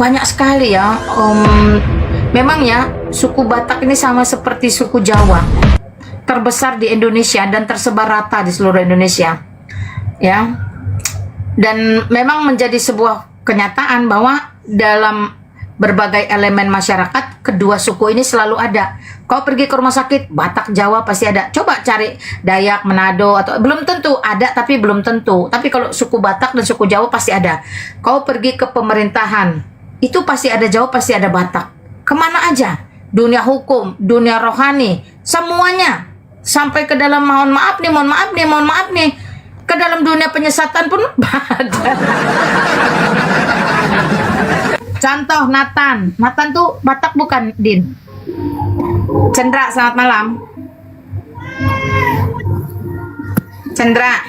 banyak sekali ya. Memang ya, suku Batak ini sama seperti suku Jawa, terbesar di Indonesia dan tersebar rata di seluruh Indonesia. Ya. Dan memang menjadi sebuah kenyataan bahwa dalam berbagai elemen masyarakat, kedua suku ini selalu ada. Kau pergi ke rumah sakit, Batak Jawa pasti ada. Coba cari Dayak, Manado, atau belum tentu ada, tapi belum tentu. Tapi kalau suku Batak dan suku Jawa pasti ada. Kau pergi ke pemerintahan, itu pasti ada Jawa, pasti ada Batak. Kemana aja? Dunia hukum, dunia rohani, semuanya. Sampai ke dalam mohon maaf nih, ke dalam dunia penyesatan pun ada. Contoh Nathan tuh Batak bukan, Din? Cendra, selamat malam. Cendra,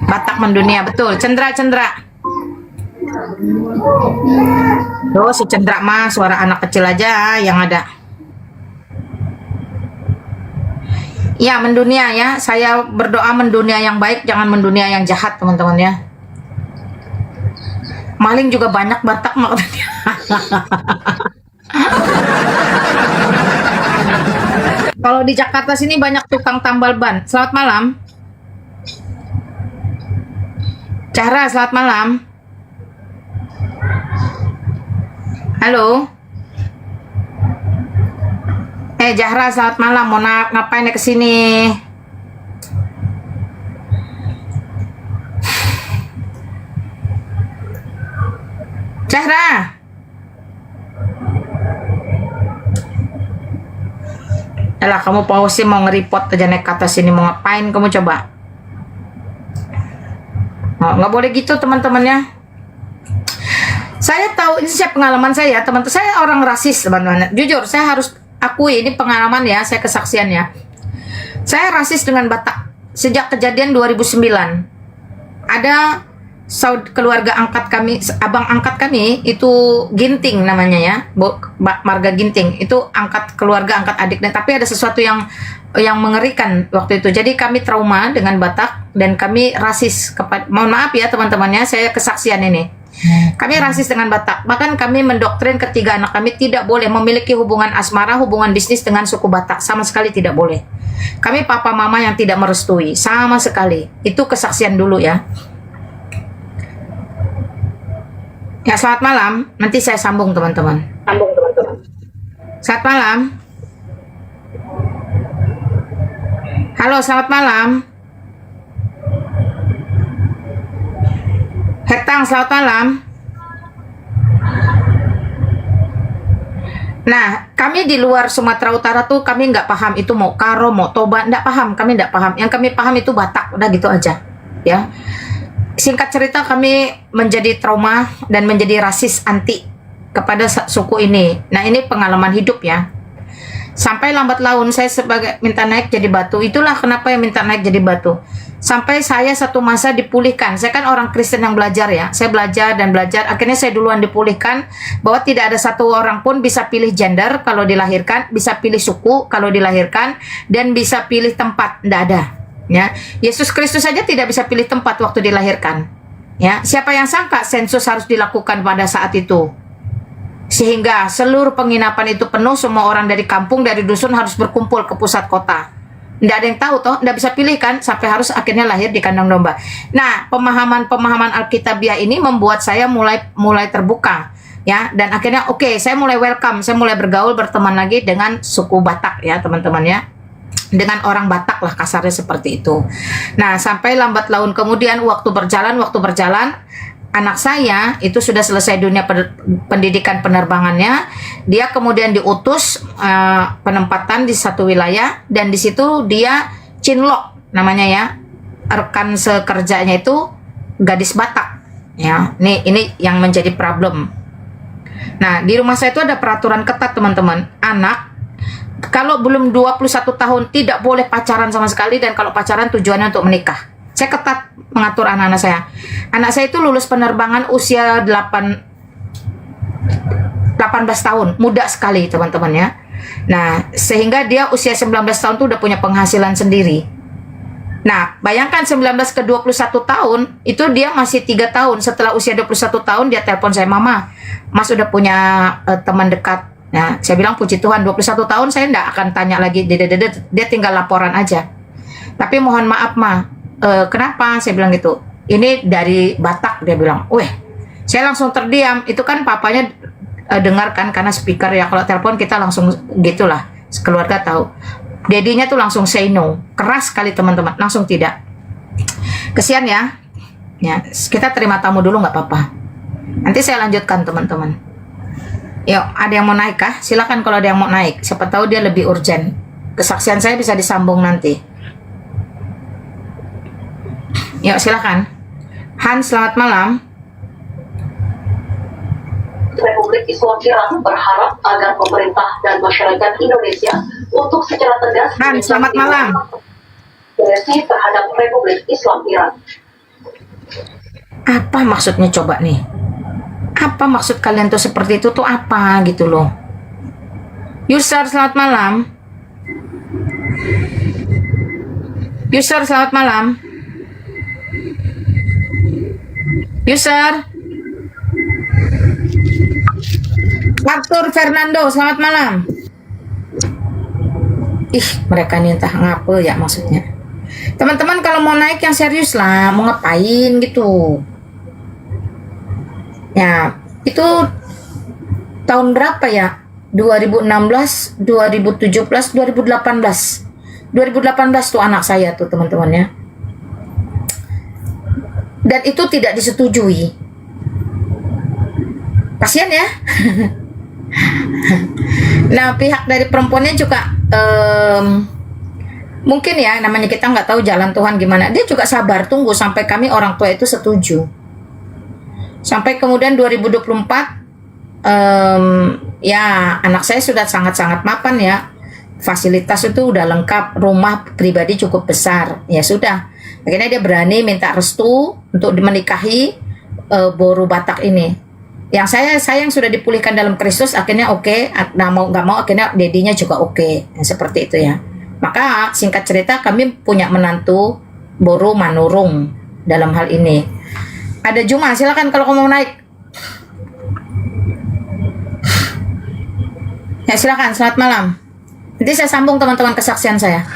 Batak mendunia, betul. Cendra. Tuh si Cendra mah suara anak kecil aja yang ada. Ya, mendunia ya. Saya berdoa mendunia yang baik, jangan mendunia yang jahat, teman-teman ya. Maling juga banyak Batak makanya. Kalau di Jakarta sini banyak tukang tambal ban. Selamat malam. Cara, selamat malam. Halo. Jahra, selamat malam. Mau ngapain ke sini? Zahra. Yalah, kamu pause mau nge-report aja naik ke atas sini. Mau ngapain kamu coba? Oh, nggak boleh gitu teman-temannya. Saya tahu, ini pengalaman saya, teman-teman. Saya orang rasis, teman-teman. Jujur, saya harus akui ini pengalaman ya, saya kesaksian ya. Saya rasis dengan Batak sejak kejadian 2009. Ada keluarga angkat kami, abang angkat kami itu Ginting namanya ya, marga Ginting. Itu angkat keluarga, angkat adik, dan tapi ada sesuatu yang mengerikan waktu itu. Jadi kami trauma dengan Batak dan kami rasis kepada, mohon maaf ya teman-temannya, saya kesaksian ini. Kami rasis dengan Batak. Bahkan kami mendoktrin ketiga anak kami tidak boleh memiliki hubungan asmara, hubungan bisnis dengan suku Batak, sama sekali tidak boleh. Kami papa mama yang tidak merestui sama sekali. Itu kesaksian dulu ya. Ya, selamat malam. Nanti saya sambung teman-teman. Selamat malam. Halo, selamat malam. Hetang, selamat malam. Nah, kami di luar Sumatera Utara tuh kami nggak paham itu mau Karo, mau Toba, nggak paham. Kami nggak paham. Yang kami paham itu Batak, udah gitu aja. Ya. Singkat cerita, kami menjadi trauma dan menjadi rasis anti kepada suku ini. Nah, ini pengalaman hidup ya. Sampai lambat laun saya sebagai minta naik jadi batu. Itulah kenapa yang minta naik jadi batu. Sampai saya satu masa dipulihkan. Saya kan orang Kristen yang belajar ya. Saya belajar dan belajar. Akhirnya saya duluan dipulihkan bahwa tidak ada satu orang pun bisa pilih gender kalau dilahirkan, bisa pilih suku kalau dilahirkan, dan bisa pilih tempat. Tidak ada. Ya, Yesus Kristus saja tidak bisa pilih tempat waktu dilahirkan. Ya, siapa yang sangka sensus harus dilakukan pada saat itu? Sehingga seluruh penginapan itu penuh, semua orang dari kampung, dari dusun harus berkumpul ke pusat kota. Tidak ada yang tahu toh, tidak bisa pilih kan, sampai harus akhirnya lahir di kandang domba. Nah, pemahaman Alkitabiah ini membuat saya mulai terbuka. Ya, dan akhirnya oke, saya mulai welcome, saya mulai bergaul, berteman lagi dengan suku Batak ya teman-teman ya. Dengan orang Batak lah kasarnya seperti itu. Nah, sampai lambat laun kemudian waktu berjalan, anak saya itu sudah selesai dunia pendidikan penerbangannya. Dia kemudian diutus penempatan di satu wilayah, dan di situ dia cinlok namanya ya. Rekan sekerjanya itu gadis Batak. Ya, ini yang menjadi problem. Nah, di rumah saya itu ada peraturan ketat teman-teman. Anak kalau belum 21 tahun tidak boleh pacaran sama sekali, dan kalau pacaran tujuannya untuk menikah. Saya ketat mengatur anak-anak saya. Anak saya itu lulus penerbangan usia 18 tahun, muda sekali teman-teman ya. Nah, sehingga dia usia 19 tahun tuh udah punya penghasilan sendiri. Nah, bayangkan 19 ke 21 tahun, itu dia masih 3 tahun. Setelah usia 21 tahun, dia telepon saya, Mama, Mas udah punya teman dekat. Nah, saya bilang puji Tuhan, 21 tahun saya enggak akan tanya lagi, dia tinggal laporan aja. Tapi mohon maaf, Ma, kenapa? Saya bilang gitu. Ini dari Batak, dia bilang. Weh, saya langsung terdiam. Itu kan papanya dengarkan karena speaker ya. Kalau telepon kita langsung gitulah, keluarga tahu. Dedinya tuh langsung say no, keras sekali teman-teman, langsung tidak. Kesian ya. Ya, kita terima tamu dulu nggak apa-apa. Nanti saya lanjutkan teman-teman. Yuk, ada yang mau naik kah? Silakan kalau ada yang mau naik. Siapa tahu dia lebih urgent. Kesaksian saya bisa disambung nanti. Yuk, silakan. Hans, selamat malam. Republik Islam Iran berharap agar pemerintah dan masyarakat Indonesia untuk secara tegas selamat malam. agresi terhadap Republik Islam Iran. Apa maksudnya coba nih? Apa maksud kalian tuh seperti itu tuh apa gitu loh? User selamat malam. User selamat malam. User Arthur Fernando, selamat malam. Ih, mereka nih entah ngapa ya maksudnya. Teman-teman kalau mau naik yang serius lah, mau ngapain gitu. Ya, itu tahun berapa ya? 2016, 2017, 2018. 2018 tuh anak saya tuh teman-teman ya. Dan itu tidak disetujui. Kasian ya. Nah, pihak dari perempuannya juga mungkin ya, namanya kita nggak tahu jalan Tuhan gimana. Dia juga sabar tunggu sampai kami orang tua itu setuju. Sampai kemudian 2024 ya anak saya sudah sangat-sangat mapan ya. Fasilitas itu udah lengkap, rumah pribadi cukup besar. Ya sudah. Akhirnya dia berani minta restu untuk menikahi Boru Batak ini. Yang saya yang sudah dipulihkan dalam Kristus akhirnya oke. Nah, mau nggak mau akhirnya dedinya juga oke. Nah, seperti itu ya. Maka singkat cerita kami punya menantu Boru Manurung dalam hal ini. Ada Juma, silakan kalau kamu mau naik. Ya silakan, selamat malam. Nanti saya sambung teman-teman kesaksian saya.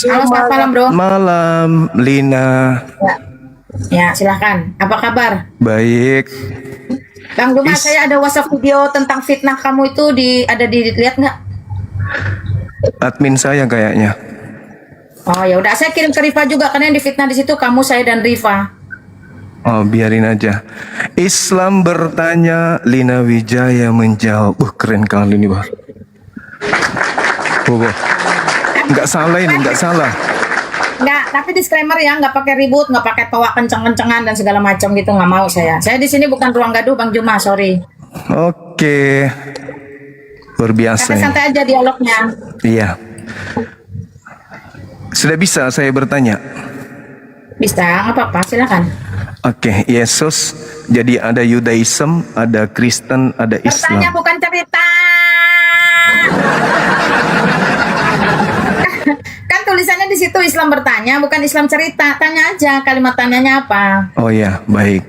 Halo, selamat malam bro. Malam Lina. Ya silakan. Apa kabar? Baik. Bang Duma, saya ada WhatsApp video tentang fitnah kamu itu ada dilihat nggak? Admin saya kayaknya. Oh ya udah, saya kirim ke Riva juga karena yang difitnah di situ kamu, saya dan Riva. Oh biarin aja. Islam bertanya, Lina Wijaya menjawab. Keren kali ini bah. Nggak salah ini, nggak salah. Nggak, tapi disclaimer ya, nggak pakai ribut, nggak pakai toa kenceng-kencengan dan segala macam gitu, nggak mau saya. Saya di sini bukan ruang gaduh, Bang Juma, sorry. Oke. Luar biasa. Santai aja dialognya. Iya. Sudah bisa saya bertanya? Bisa, nggak apa-apa, silakan. Oke, Yesus. Jadi ada Yudaism, ada Kristen, ada Islam. Bertanya bukan cerita. Kan tulisannya di situ Islam bertanya, bukan Islam cerita. Tanya aja, kalimat tanyanya apa. Oh ya, baik.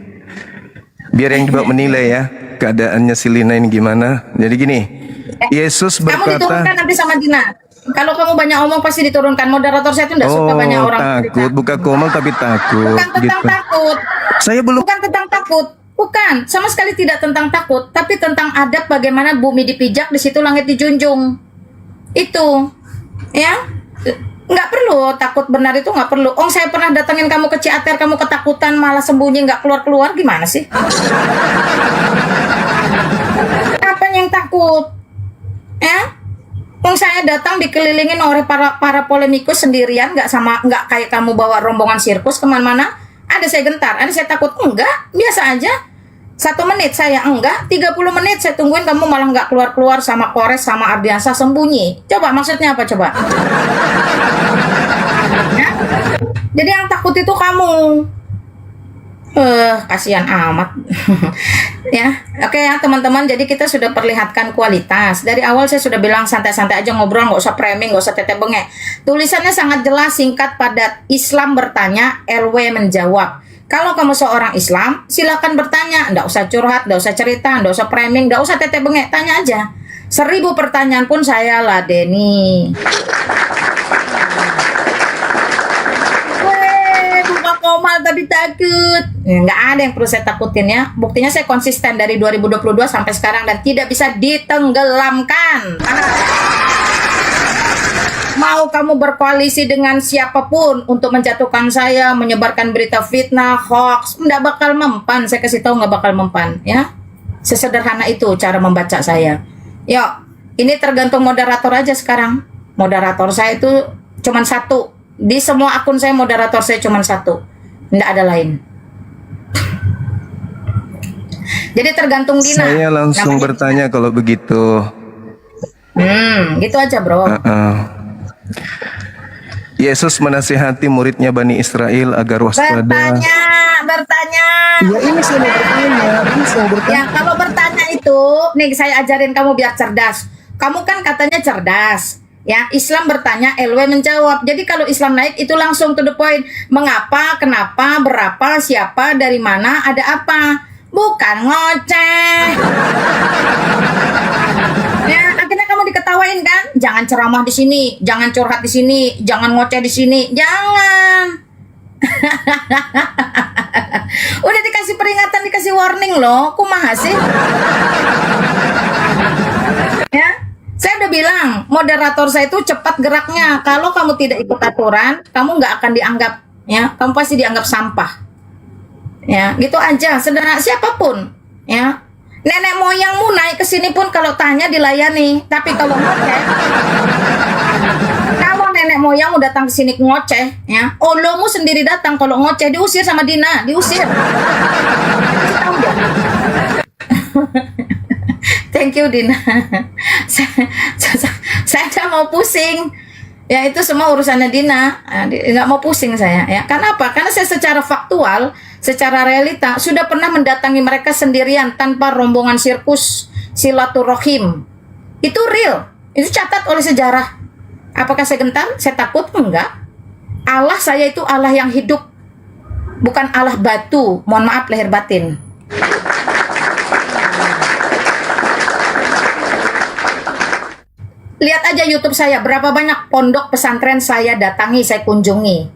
Biar yang juga menilai ya keadaannya si Lina ini gimana. Jadi gini, Yesus berkata. Kamu diturunkan nanti sama Dina. Kalau kamu banyak omong pasti diturunkan. Moderator saya itu tidak suka banyak orang takut, bukan komel tapi takut. Bukan tentang gitu. takut. Saya belum. Bukan tentang takut. Bukan, sama sekali tidak tentang takut, tapi tentang adab bagaimana bumi dipijak, di situ langit dijunjung. Itu, ya. Nggak perlu takut, benar itu nggak perlu. Oh, saya pernah datangin kamu ke Ciater, kamu ketakutan malah sembunyi nggak keluar-keluar, gimana sih? Apa yang takut? Ya? Oh, saya datang dikelilingin oleh para polemikus sendirian, nggak kayak kamu bawa rombongan sirkus kemana-mana. Ada saya gentar, ada saya takut, enggak, biasa aja. 1 menit saya enggak, 30 menit saya tungguin kamu malah nggak keluar-keluar sama Kores sama Ardiansa sembunyi. Coba maksudnya apa coba? Ya? Jadi yang takut itu kamu. Kasihan amat. Ya, oke ya teman-teman. Jadi kita sudah perlihatkan kualitas. Dari awal saya sudah bilang santai-santai aja ngobrol, nggak usah framing, nggak usah tete bengek. Tulisannya sangat jelas, singkat, padat. Islam bertanya, LW menjawab. Kalau kamu seorang Islam, silakan bertanya. Nggak usah curhat, nggak usah cerita, nggak usah framing, nggak usah tete bengek. Tanya aja. 1000 pertanyaan pun saya ladeni. Komal tapi takut. Nggak ada yang perlu saya takutin ya. Buktinya saya konsisten dari 2022 sampai sekarang dan tidak bisa ditenggelamkan. Mau kamu berkoalisi dengan siapapun untuk menjatuhkan saya, menyebarkan berita fitnah, hoax, nggak bakal mempan. Saya kasih tahu nggak bakal mempan ya. Sesederhana itu cara membaca saya. Yuk, ini tergantung moderator aja sekarang. Moderator saya itu cuma satu. Di semua akun saya moderator saya cuma satu. Nggak ada lain. Jadi tergantung Dina. Saya langsung Namanya bertanya kalau begitu. Gitu aja bro. Yesus menasihati muridnya Bani Israel agar waspada. Bertanya. Ya ini saya mau bertanya. Ya kalau bertanya itu, nih saya ajarin kamu biar cerdas. Kamu kan katanya cerdas. Ya, Islam bertanya, LW menjawab. Jadi kalau Islam naik itu langsung to the point. Mengapa, kenapa, berapa, siapa, dari mana, ada apa. Bukan ngoceh. Ya, akhirnya kamu diketawain kan? Jangan ceramah di sini, jangan curhat di sini, jangan ngoceh di sini. Jangan. Udah dikasih peringatan, dikasih warning loh. Kumaha sih? Ya. Saya udah bilang, moderator saya itu cepat geraknya. Kalau kamu tidak ikut aturan, kamu nggak akan dianggap, ya, kamu pasti dianggap sampah. Ya, gitu aja. Sederhana siapapun, ya. Nenek moyangmu naik ke sini pun kalau tanya dilayani. Tapi kalau ngoceh, kalau nenek moyangmu datang ke sini ngoceh, ya, olomu sendiri datang kalau ngoceh diusir sama Dina, diusir. Tahu nggak? Thank you Dina. Saya mau pusing. Ya itu semua urusannya Dina. Nggak mau pusing saya. Ya kenapa? Karena saya secara faktual, secara realita sudah pernah mendatangi mereka sendirian tanpa rombongan sirkus silaturahim. Itu real. Itu catat oleh sejarah. Apakah saya gentar? Saya takut? Enggak. Allah saya itu Allah yang hidup, bukan Allah batu. Mohon maaf lahir batin. Lihat aja YouTube saya, berapa banyak pondok pesantren saya datangi, saya kunjungi.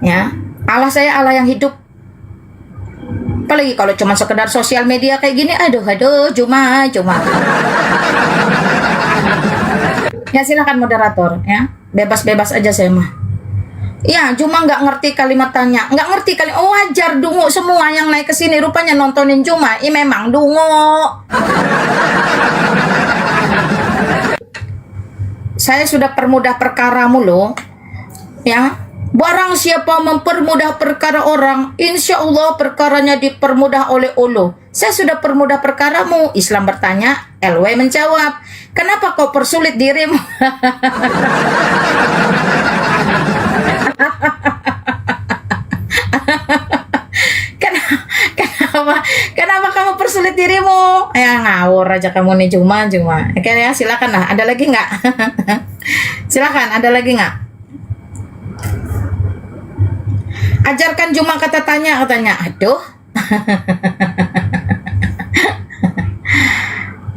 Ya, Allah saya Allah yang hidup. Apalagi kalau cuma sekedar sosial media kayak gini, aduh, cuma. Ya silakan moderator, ya, bebas-bebas aja saya mah. Ya, cuma nggak ngerti kalimat tanya, nggak ngerti kalimat. Oh, wajar dungu semua yang naik ke sini rupanya nontonin Juma. Memang dungu. Saya sudah permudah perkaramu loh, ya. Barang siapa mempermudah perkara orang, insya Allah perkaranya dipermudah oleh Allah. Saya sudah permudah perkaramu. Islam bertanya, LW menjawab. Kenapa kau persulit dirimu? Kenapa kamu persulit dirimu? Ya ngawur aja kamu nih cuma. Oke ya silakan lah. Ada lagi nggak? Silakan. Ada lagi nggak? Ajarkan Juma kata tanya katanya. Aduh.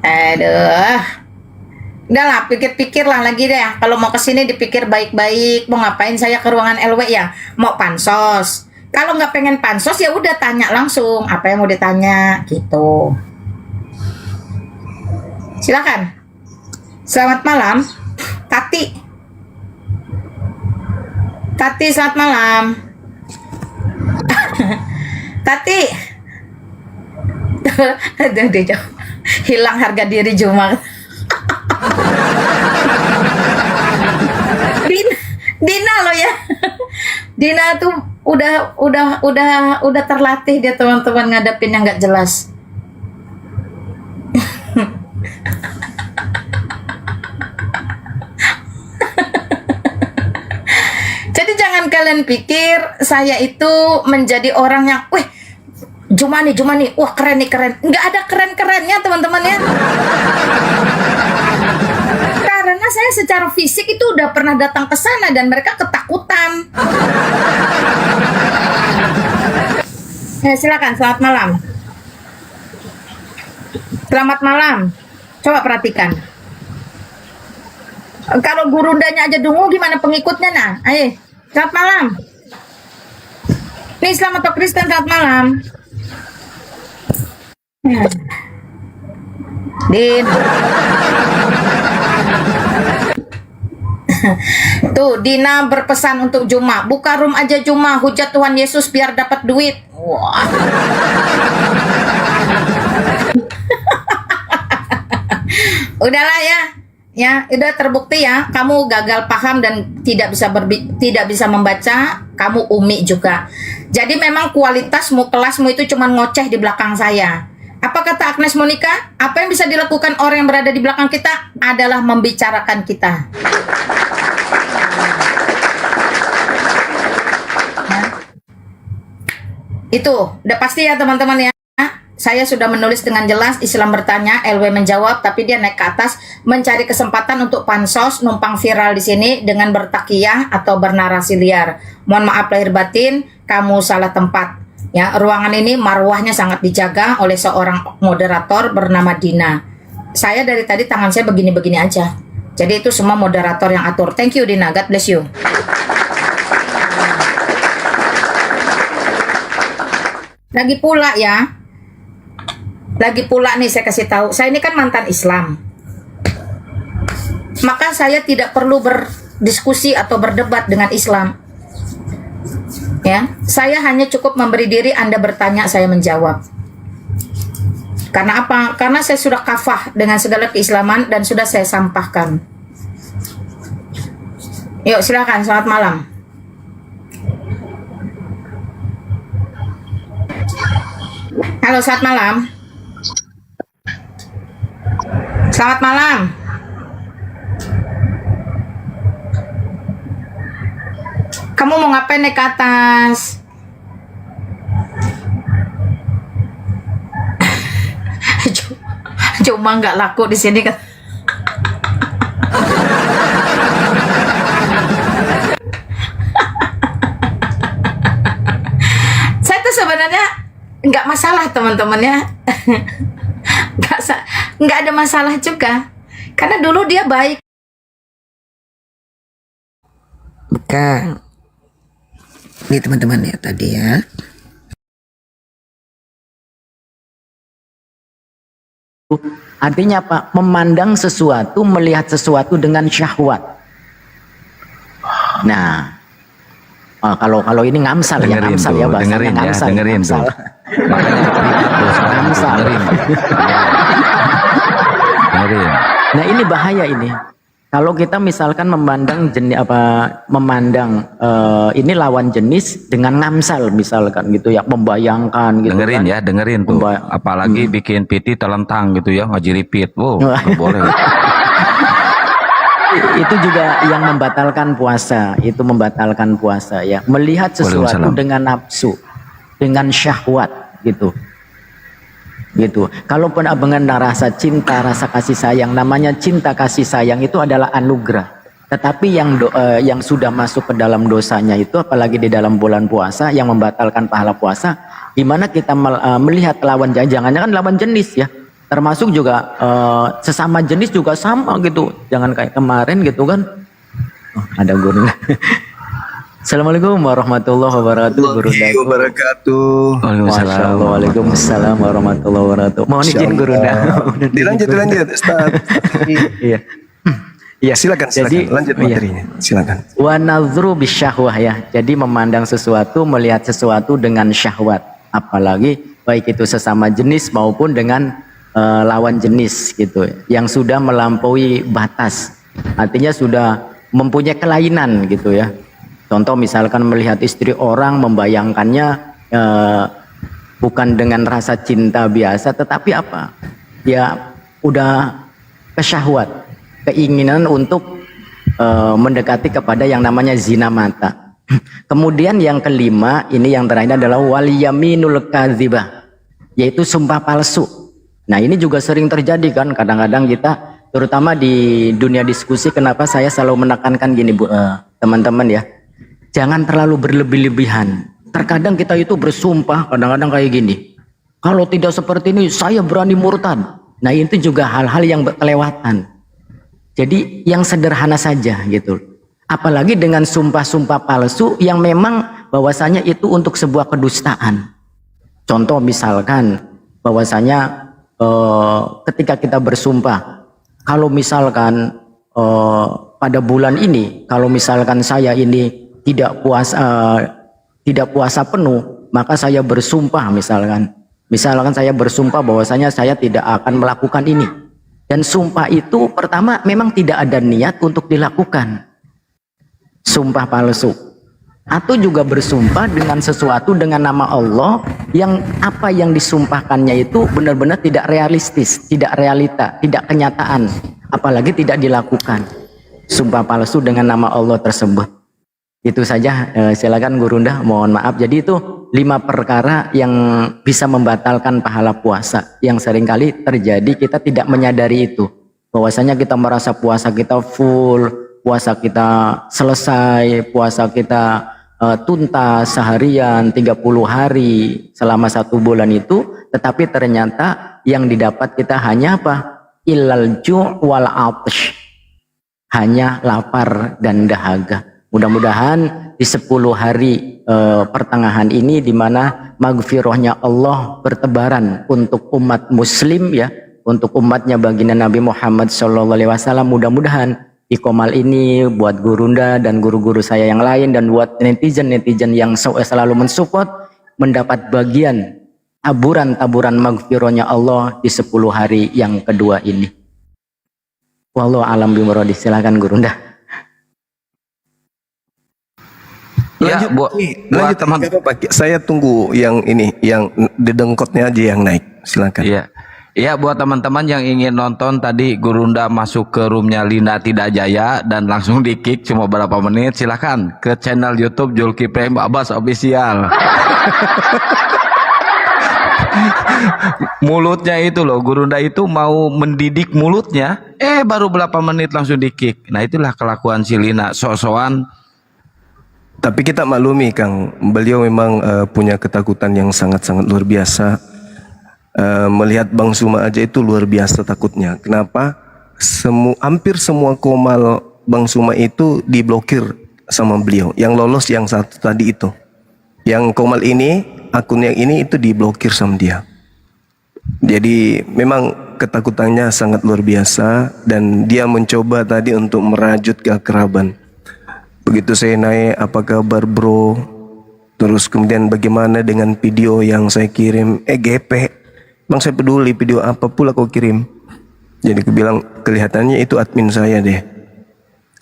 Aduh. Udahlah pikir-pikir lah lagi deh. Kalau mau kesini dipikir baik-baik. Mau ngapain saya ke ruangan LW ya? Mau pansos. Kalau nggak pengen pansos ya udah tanya langsung apa yang mau ditanya gitu. Silakan. Selamat malam, Tati. Tati selamat malam. Tati. Aduh, hilang harga diri Juma. Dina loh ya. Dina tuh udah terlatih dia teman-teman ngadepin yang nggak jelas. Jadi jangan kalian pikir saya itu menjadi orang yang, Jumani, wah keren nih, keren. Nggak ada keren-kerennya teman-teman ya. Karena saya secara fisik itu udah pernah datang ke sana dan mereka ketakutan. Ya, silakan, selamat malam. Selamat malam. Coba perhatikan. Kalau gurundanya aja dungu, gimana pengikutnya nah? Ayo, selamat malam. Nih, selamat atau Kristen, selamat malam. Din. Tuh, Dina berpesan untuk Juma. Buka room aja Juma, hujat Tuhan Yesus biar dapat duit. Wah. Udahlah ya. Ya, udah terbukti ya, kamu gagal paham dan tidak bisa membaca, kamu umi juga. Jadi memang kualitasmu, kelasmu itu cuma ngoceh di belakang saya. Apa kata Agnes Monica? Apa yang bisa dilakukan orang yang berada di belakang kita adalah membicarakan kita. Itu udah pasti ya teman-teman ya. Saya sudah menulis dengan jelas, Islam bertanya, LW menjawab, tapi dia naik ke atas mencari kesempatan untuk pansos, numpang viral di sini dengan bertakiyah atau bernarasi liar. Mohon maaf lahir batin, kamu salah tempat. Ya, ruangan ini marwahnya sangat dijaga oleh seorang moderator bernama Dina. Saya dari tadi tangan saya begini-begini aja. Jadi itu semua moderator yang atur. Thank you Dina, God bless you. Lagi pula nih saya kasih tahu, saya ini kan mantan Islam. Maka saya tidak perlu berdiskusi atau berdebat dengan Islam. Ya, saya hanya cukup memberi diri, Anda bertanya, saya menjawab. Karena apa? Karena saya sudah kafah dengan segala keislaman dan sudah saya sampahkan. Yuk, silakan, selamat malam. Halo, selamat malam. Selamat malam. Kamu mau ngapain naik ke atas? Cuma nggak laku di sini kan. Saya tuh sebenarnya nggak masalah teman-teman ya. Nggak ada masalah juga. Karena dulu dia baik. Bukan. Ini teman-teman ya tadi ya. Artinya apa? Memandang sesuatu, melihat sesuatu dengan syahwat. Nah, kalau ini ngamsal ya, ngamsal ya bahasanya, dengerin ngamsal. Ya, dengerin ngamsal. tuh. Makanya Ngamsal. Dengerin. Nah, ini bahaya ini. Kalau kita misalkan memandang ini lawan jenis dengan ngamsal misalkan gitu ya, membayangkan gitu. Dengerin kan. ya, dengerin tuh. Apalagi bikin PT telentang gitu ya, ngaji repeat. Wow, nggak boleh. Itu juga yang membatalkan puasa, itu membatalkan puasa ya. Melihat sesuatu dengan nafsu, dengan syahwat gitu. Gitu. Kalaupun dengan rasa cinta, rasa kasih sayang, namanya cinta kasih sayang itu adalah anugerah. Tetapi yang sudah masuk ke dalam dosanya itu, apalagi di dalam bulan puasa yang membatalkan pahala puasa, gimana kita melihat lawan jangan-jangan lawan jenis ya. Termasuk juga sesama jenis juga sama gitu. Jangan kayak kemarin gitu kan. Oh, ada guru. Assalamualaikum warahmatullahi wabarakatuh. Wabarakatuh. Waalaikumsalam warahmatullahi wabarakatuh. Mohon izin guru. Dilanjut Ustaz. Iya. Iya, silakan lanjut materinya. Silakan. Wa nazru bisyahwah ya. Jadi memandang sesuatu, melihat sesuatu dengan syahwat. Apalagi baik itu sesama jenis maupun dengan lawan jenis gitu. Yang sudah melampaui batas. Artinya sudah mempunyai kelainan gitu ya. Contoh misalkan melihat istri orang, membayangkannya bukan dengan rasa cinta biasa, tetapi apa? Ya udah kesyahwat, keinginan untuk mendekati kepada yang namanya zina mata. Kemudian yang kelima, ini yang terakhir adalah wal yaminul kadzibah. yaitu sumpah palsu. Nah ini juga sering terjadi kan, kadang-kadang kita, terutama di dunia diskusi, kenapa saya selalu menekankan gini Bu, teman-teman ya, jangan terlalu berlebih-lebihan. Terkadang kita itu bersumpah, kadang-kadang kayak gini, kalau tidak seperti ini saya berani murtad. Nah itu juga hal-hal yang kelewatan. Jadi yang sederhana saja gitu. Apalagi dengan sumpah-sumpah palsu yang memang bahwasanya itu untuk sebuah kedustaan. Contoh misalkan bahwasanya ketika kita bersumpah, kalau misalkan pada bulan ini, kalau misalkan saya ini tidak puasa penuh, maka saya bersumpah misalkan saya bersumpah bahwasanya saya tidak akan melakukan ini. Dan sumpah itu pertama memang tidak ada niat untuk dilakukan. Sumpah palsu. Atau juga bersumpah dengan sesuatu dengan nama Allah yang apa yang disumpahkannya itu benar-benar tidak realistis, tidak realita, tidak kenyataan, apalagi tidak dilakukan. Sumpah palsu dengan nama Allah tersebut. Itu saja, silakan Gurunda, mohon maaf. Jadi itu 5 perkara yang bisa membatalkan pahala puasa yang seringkali terjadi, kita tidak menyadari itu. Bahwasanya kita merasa puasa kita full, puasa kita selesai, puasa kita tuntas seharian 30 hari selama 1 bulan itu, tetapi ternyata yang didapat kita hanya apa? Illal ju' wal 'atsh. Hanya lapar dan dahaga. Mudah-mudahan di 10 hari pertengahan ini, di mana maghfirahnya Allah bertebaran untuk umat muslim ya, untuk umatnya baginda Nabi Muhammad SAW. Mudah-mudahan Iqomal ini buat Gurunda dan guru-guru saya yang lain, dan buat netizen-netizen yang selalu mensupport, mendapat bagian taburan-taburan maghfirahnya Allah di 10 hari yang kedua ini. Wallahu a'lam bishawab. Silakan Gurunda. Ya, buat teman. Saya tunggu yang ini, yang dedengkotnya aja yang naik. Silakan. Iya. Ya, buat teman-teman yang ingin nonton tadi Gurunda masuk ke roomnya Lina Tidak Jaya dan langsung di kick cuma berapa menit, silahkan ke channel YouTube Zulkifli Abbas Official. Mulutnya itu loh, Gurunda itu mau mendidik mulutnya, baru berapa menit langsung di kick. Nah itulah kelakuan si Lina, sok-sokan. Tapi kita maklumi Kang, beliau memang punya ketakutan yang sangat-sangat luar biasa. Melihat Bang Suma aja itu luar biasa takutnya. Kenapa? Hampir semua komal Bang Suma itu diblokir sama beliau. Yang lolos yang satu tadi itu. Yang komal ini, akun yang ini itu diblokir sama dia. Jadi memang ketakutannya sangat luar biasa, dan dia mencoba tadi untuk merajut keakraban. Begitu saya naik, apa kabar bro? Terus kemudian bagaimana dengan video yang saya kirim? GP. Bang saya peduli video apa pula kau kirim. Jadi aku bilang kelihatannya itu admin saya deh.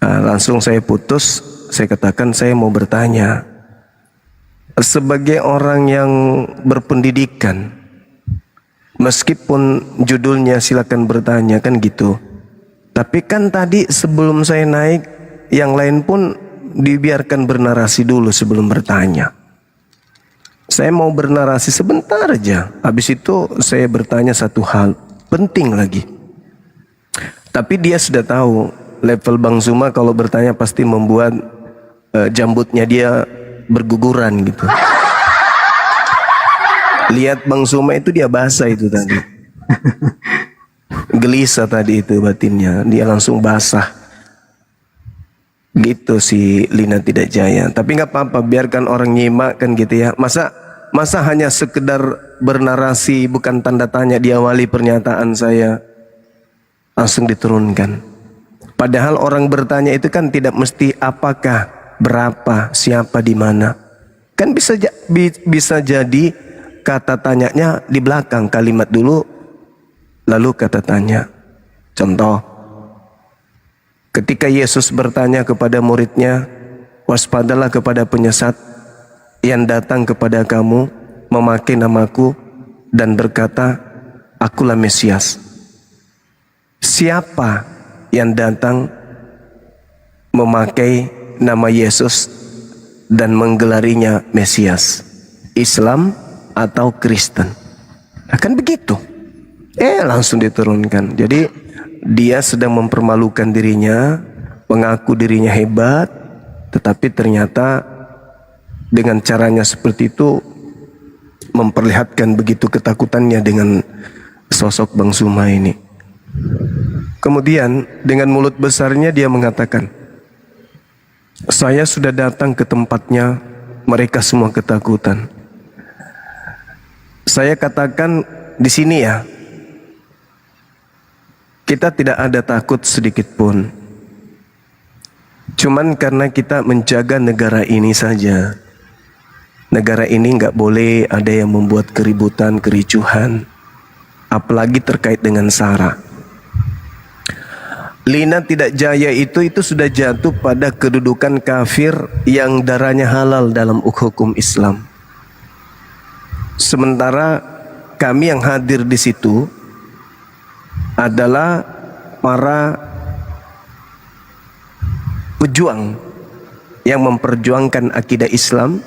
Langsung saya putus. Saya katakan saya mau bertanya. Sebagai orang yang berpendidikan, meskipun judulnya silakan bertanya kan gitu, tapi kan tadi sebelum saya naik, yang lain pun dibiarkan bernarasi dulu sebelum bertanya. Saya mau bernarasi sebentar aja, habis itu saya bertanya satu hal penting lagi. Tapi dia sudah tahu level Bang Suma kalau bertanya pasti membuat jambutnya dia berguguran gitu. Lihat Bang Suma itu dia basah itu tadi. Gelisah tadi itu batinnya, dia langsung basah. Gitu si Lina Tidak Jaya. Tapi nggak apa-apa, biarkan orang nyimak kan gitu ya. Masa hanya sekedar bernarasi, bukan tanda tanya diawali pernyataan saya langsung diturunkan. Padahal orang bertanya itu kan tidak mesti apakah, berapa, siapa, di mana. Kan bisa jadi kata tanyanya di belakang, kalimat dulu lalu kata tanya. Contoh, ketika Yesus bertanya kepada muridnya, waspadalah kepada penyesat yang datang kepada kamu memakai namaku dan berkata, akulah Mesias. Siapa yang datang memakai nama Yesus dan menggelarinya Mesias? Islam atau Kristen? Akan begitu. Langsung diturunkan. Jadi dia sedang mempermalukan dirinya, mengaku dirinya hebat, tetapi ternyata dengan caranya seperti itu memperlihatkan begitu ketakutannya dengan sosok Bang Suma ini. Kemudian dengan mulut besarnya dia mengatakan, saya sudah datang ke tempatnya, mereka semua ketakutan. Saya katakan di sini ya, kita tidak ada takut sedikit pun. Cuman karena kita menjaga negara ini saja. Negara ini nggak boleh ada yang membuat keributan, kericuhan, apalagi terkait dengan SARA. Lina Tidak Jaya itu sudah jatuh pada kedudukan kafir yang darahnya halal dalam hukum Islam. Sementara kami yang hadir di situ adalah para pejuang yang memperjuangkan akidah Islam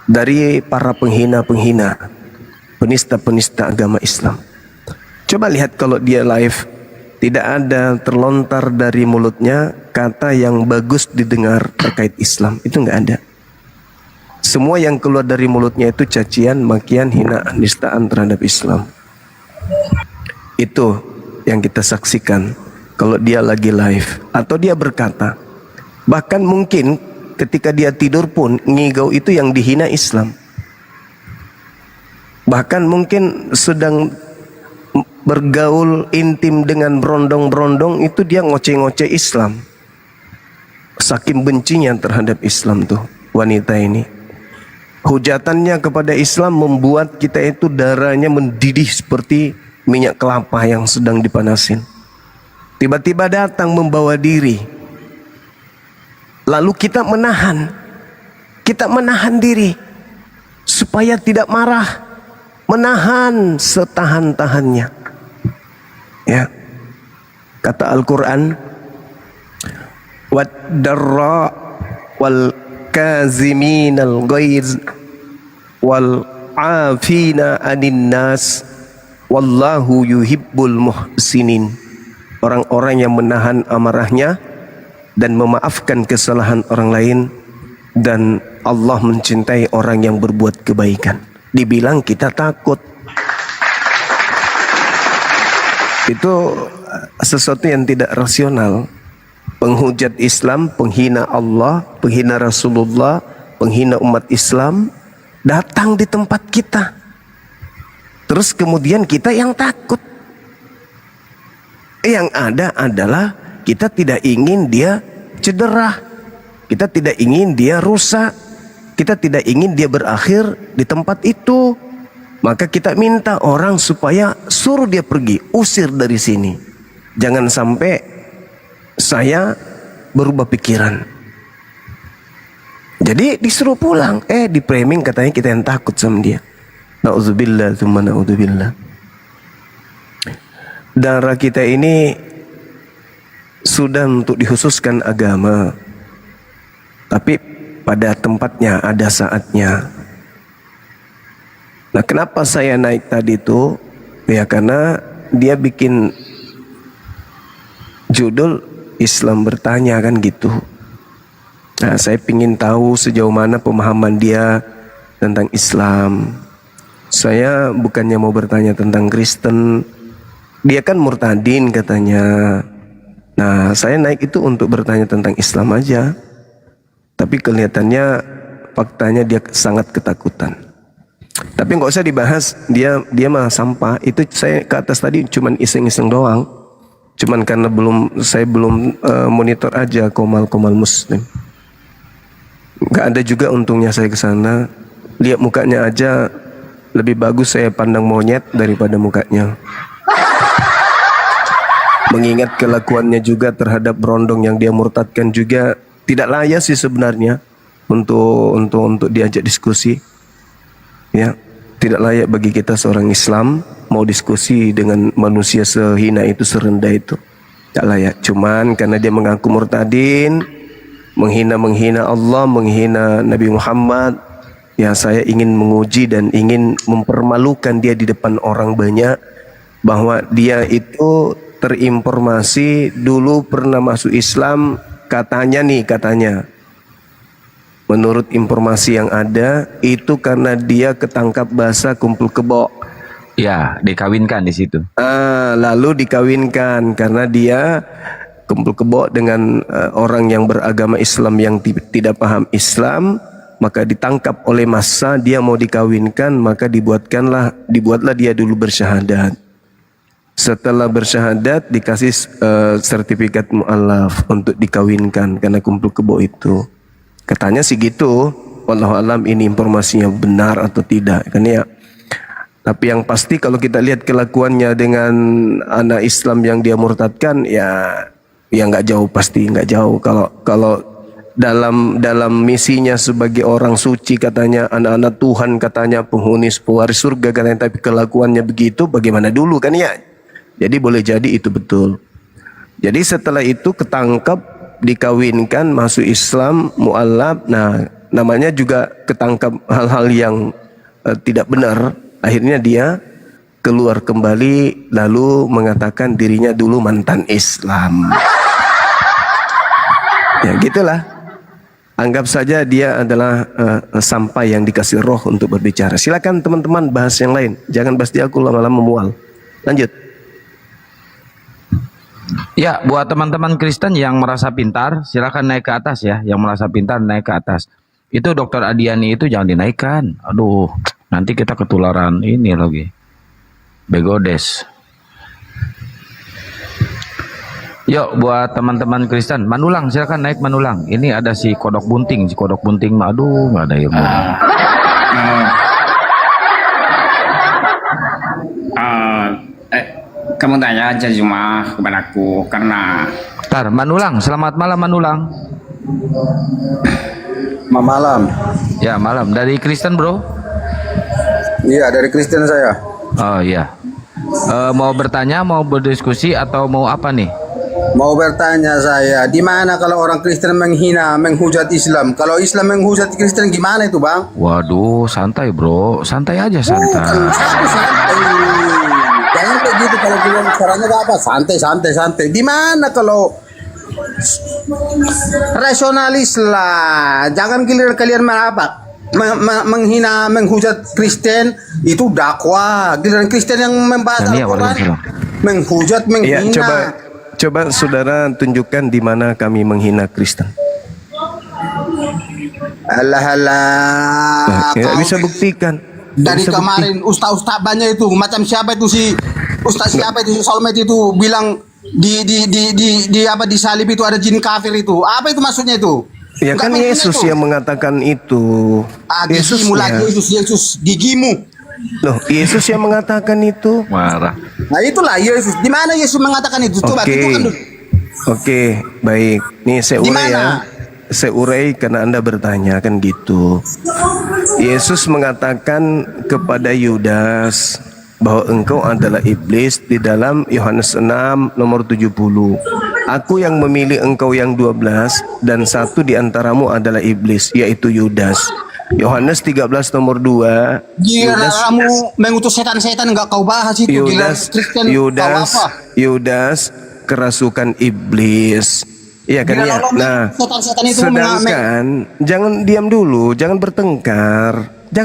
dari para penghina-penghina, penista-penista agama Islam. Coba lihat kalau dia live, tidak ada terlontar dari mulutnya kata yang bagus didengar terkait Islam. Itu nggak ada. Semua yang keluar dari mulutnya itu cacian, makian, hinaan, nistaan terhadap Islam. Itu yang kita saksikan kalau dia lagi live atau dia berkata. Bahkan mungkin ketika dia tidur pun ngigau itu yang dihina Islam. Bahkan mungkin sedang bergaul intim dengan berondong-berondong itu dia ngoceh-ngoceh Islam. Saking bencinya terhadap Islam tuh wanita ini. Hujatannya kepada Islam membuat kita itu darahnya mendidih seperti minyak kelapa yang sedang dipanasin. Tiba-tiba datang membawa diri. Lalu kita menahan diri supaya tidak marah, menahan setahan-tahannya. Ya, kata Al-Quran, wad-darra wal kaziminal ghaiz wal afina anin nas wallahu yuhibbul muhsinin. Orang-orang yang menahan amarahnya dan memaafkan kesalahan orang lain, dan Allah mencintai orang yang berbuat kebaikan. Dibilang kita takut. Itu sesuatu yang tidak rasional. Penghujat Islam, penghina Allah, penghina Rasulullah, penghina umat Islam datang di tempat kita. Terus kemudian kita yang takut. Yang ada adalah kita tidak ingin dia cedera. Kita tidak ingin dia rusak. Kita tidak ingin dia berakhir di tempat itu. Maka kita minta orang supaya suruh dia pergi, usir dari sini. Jangan sampai saya berubah pikiran. Jadi disuruh pulang. Di framing katanya kita yang takut sama dia. Na'udzubillah, tsumma na'udzubillah. Darah kita ini sudah untuk dikhususkan agama, tapi pada tempatnya ada saatnya. Nah, kenapa saya naik tadi itu? Ya karena dia bikin judul Islam bertanya kan gitu. Nah, saya ingin tahu sejauh mana pemahaman dia tentang Islam. Saya bukannya mau bertanya tentang Kristen. Dia kan murtadin katanya. Nah, saya naik itu untuk bertanya tentang Islam aja. Tapi kelihatannya faktanya dia sangat ketakutan. Tapi nggak usah dibahas, dia mah sampah. Itu saya ke atas tadi cuman iseng-iseng doang. Cuman karena saya belum monitor aja komal-komal muslim. Nggak ada juga untungnya saya ke sana. Lihat mukanya aja lebih bagus saya pandang monyet daripada mukanya. Mengingat kelakuannya juga terhadap berondong yang dia murtadkan juga tidak layak sih sebenarnya untuk diajak diskusi. Ya, tidak layak bagi kita seorang Islam mau diskusi dengan manusia sehina itu, serendah itu. Tak layak. Cuman karena dia mengaku murtadin, menghina Allah, menghina Nabi Muhammad, ya saya ingin menguji dan ingin mempermalukan dia di depan orang banyak bahwa dia itu terinformasi dulu pernah masuk Islam, katanya menurut informasi yang ada itu karena dia ketangkap bahasa kumpul kebo. Ya, dikawinkan di situ. Lalu dikawinkan karena dia kumpul kebo dengan orang yang beragama Islam yang tidak paham Islam, maka ditangkap oleh massa, dia mau dikawinkan, maka dibuatlah dia dulu bersyahadat. Setelah bersyahadat dikasih sertifikat mu'alaf untuk dikawinkan karena kumpul kebo itu. Katanya sih gitu. Wallahu alam ini informasinya benar atau tidak kan ya. Tapi yang pasti kalau kita lihat kelakuannya dengan anak Islam yang dia murtadkan ya nggak jauh, pasti nggak jauh. Kalau dalam misinya sebagai orang suci katanya anak-anak Tuhan, katanya penghuni pewaris surga katanya, tapi kelakuannya begitu bagaimana dulu kan ya. Jadi boleh jadi itu betul. Jadi setelah itu ketangkap, dikawinkan, masuk Islam, mu'alaf. Nah, namanya juga ketangkap hal-hal yang tidak benar. Akhirnya dia keluar kembali lalu mengatakan dirinya dulu mantan Islam. Ya gitulah. Anggap saja dia adalah sampai yang dikasih roh untuk berbicara. Silakan teman-teman bahas yang lain. Jangan pasti aku lama-lama memual. Lanjut. Ya, buat teman-teman Kristen yang merasa pintar, silakan naik ke atas ya. Yang merasa pintar naik ke atas. Itu Dokter Adiani itu jangan dinaikkan. Aduh, nanti kita ketularan ini lagi. Begodes. Yuk, buat teman-teman Kristen, Manulang silakan naik Manulang. Ini ada si Kodok Bunting, aduh nggak ada ilmu. Kamu tanya aja cuma kepadaku karena Tar, Manulang, selamat malam Manulang. Malam. Ya, malam. Dari Kristen, Bro? Iya, dari Kristen saya. Oh iya. Mau bertanya, mau berdiskusi atau mau apa nih? Mau bertanya saya, di mana kalau orang Kristen menghina, menghujat Islam? Kalau Islam menghujat Kristen gimana itu, Bang? Waduh, santai, Bro. Santai aja, santai. Bukan, santai. Jangan kayak gitu kalau bilang caranya apa? Santai. Di mana kalau rasionalis lah. Jangan kalian menghina, menghujat Kristen itu dakwah. Giliran Kristen yang membahas Al-Quran, menghujat, menghina. Ya, coba saudara tunjukkan di mana kami menghina Kristen. Alah. Ya, bisa buktikan. Dari kemarin ustaz-ustaz banyak itu, macam siapa itu si ustaz siapa itu si Salmet itu bilang di apa di salib itu ada jin kafir itu. Apa itu maksudnya itu? Ya kan Yesus yang mengatakan itu. Yesus gigimu. Loh, Yesus yang mengatakan itu. Marah. Nah itulah Yesus. Di mana Yesus mengatakan itu? Coba tunjukkan dulu. Oke, baik. Nih saya urai ya. Saya urai karena Anda bertanya kan gitu. Yesus mengatakan kepada Yudas bahwa engkau adalah iblis di dalam Yohanes 6 nomor 70. Aku yang memilih engkau yang 12 dan satu di antaramu adalah iblis, yaitu Yudas. Yohanes 13 nomor 2. Kamu mengutus setan-setan enggak kau bahas itu. Yudas kerasukan iblis. Iya kan ya. Nah, sedangkan jangan diam dulu, jangan bertengkar. Di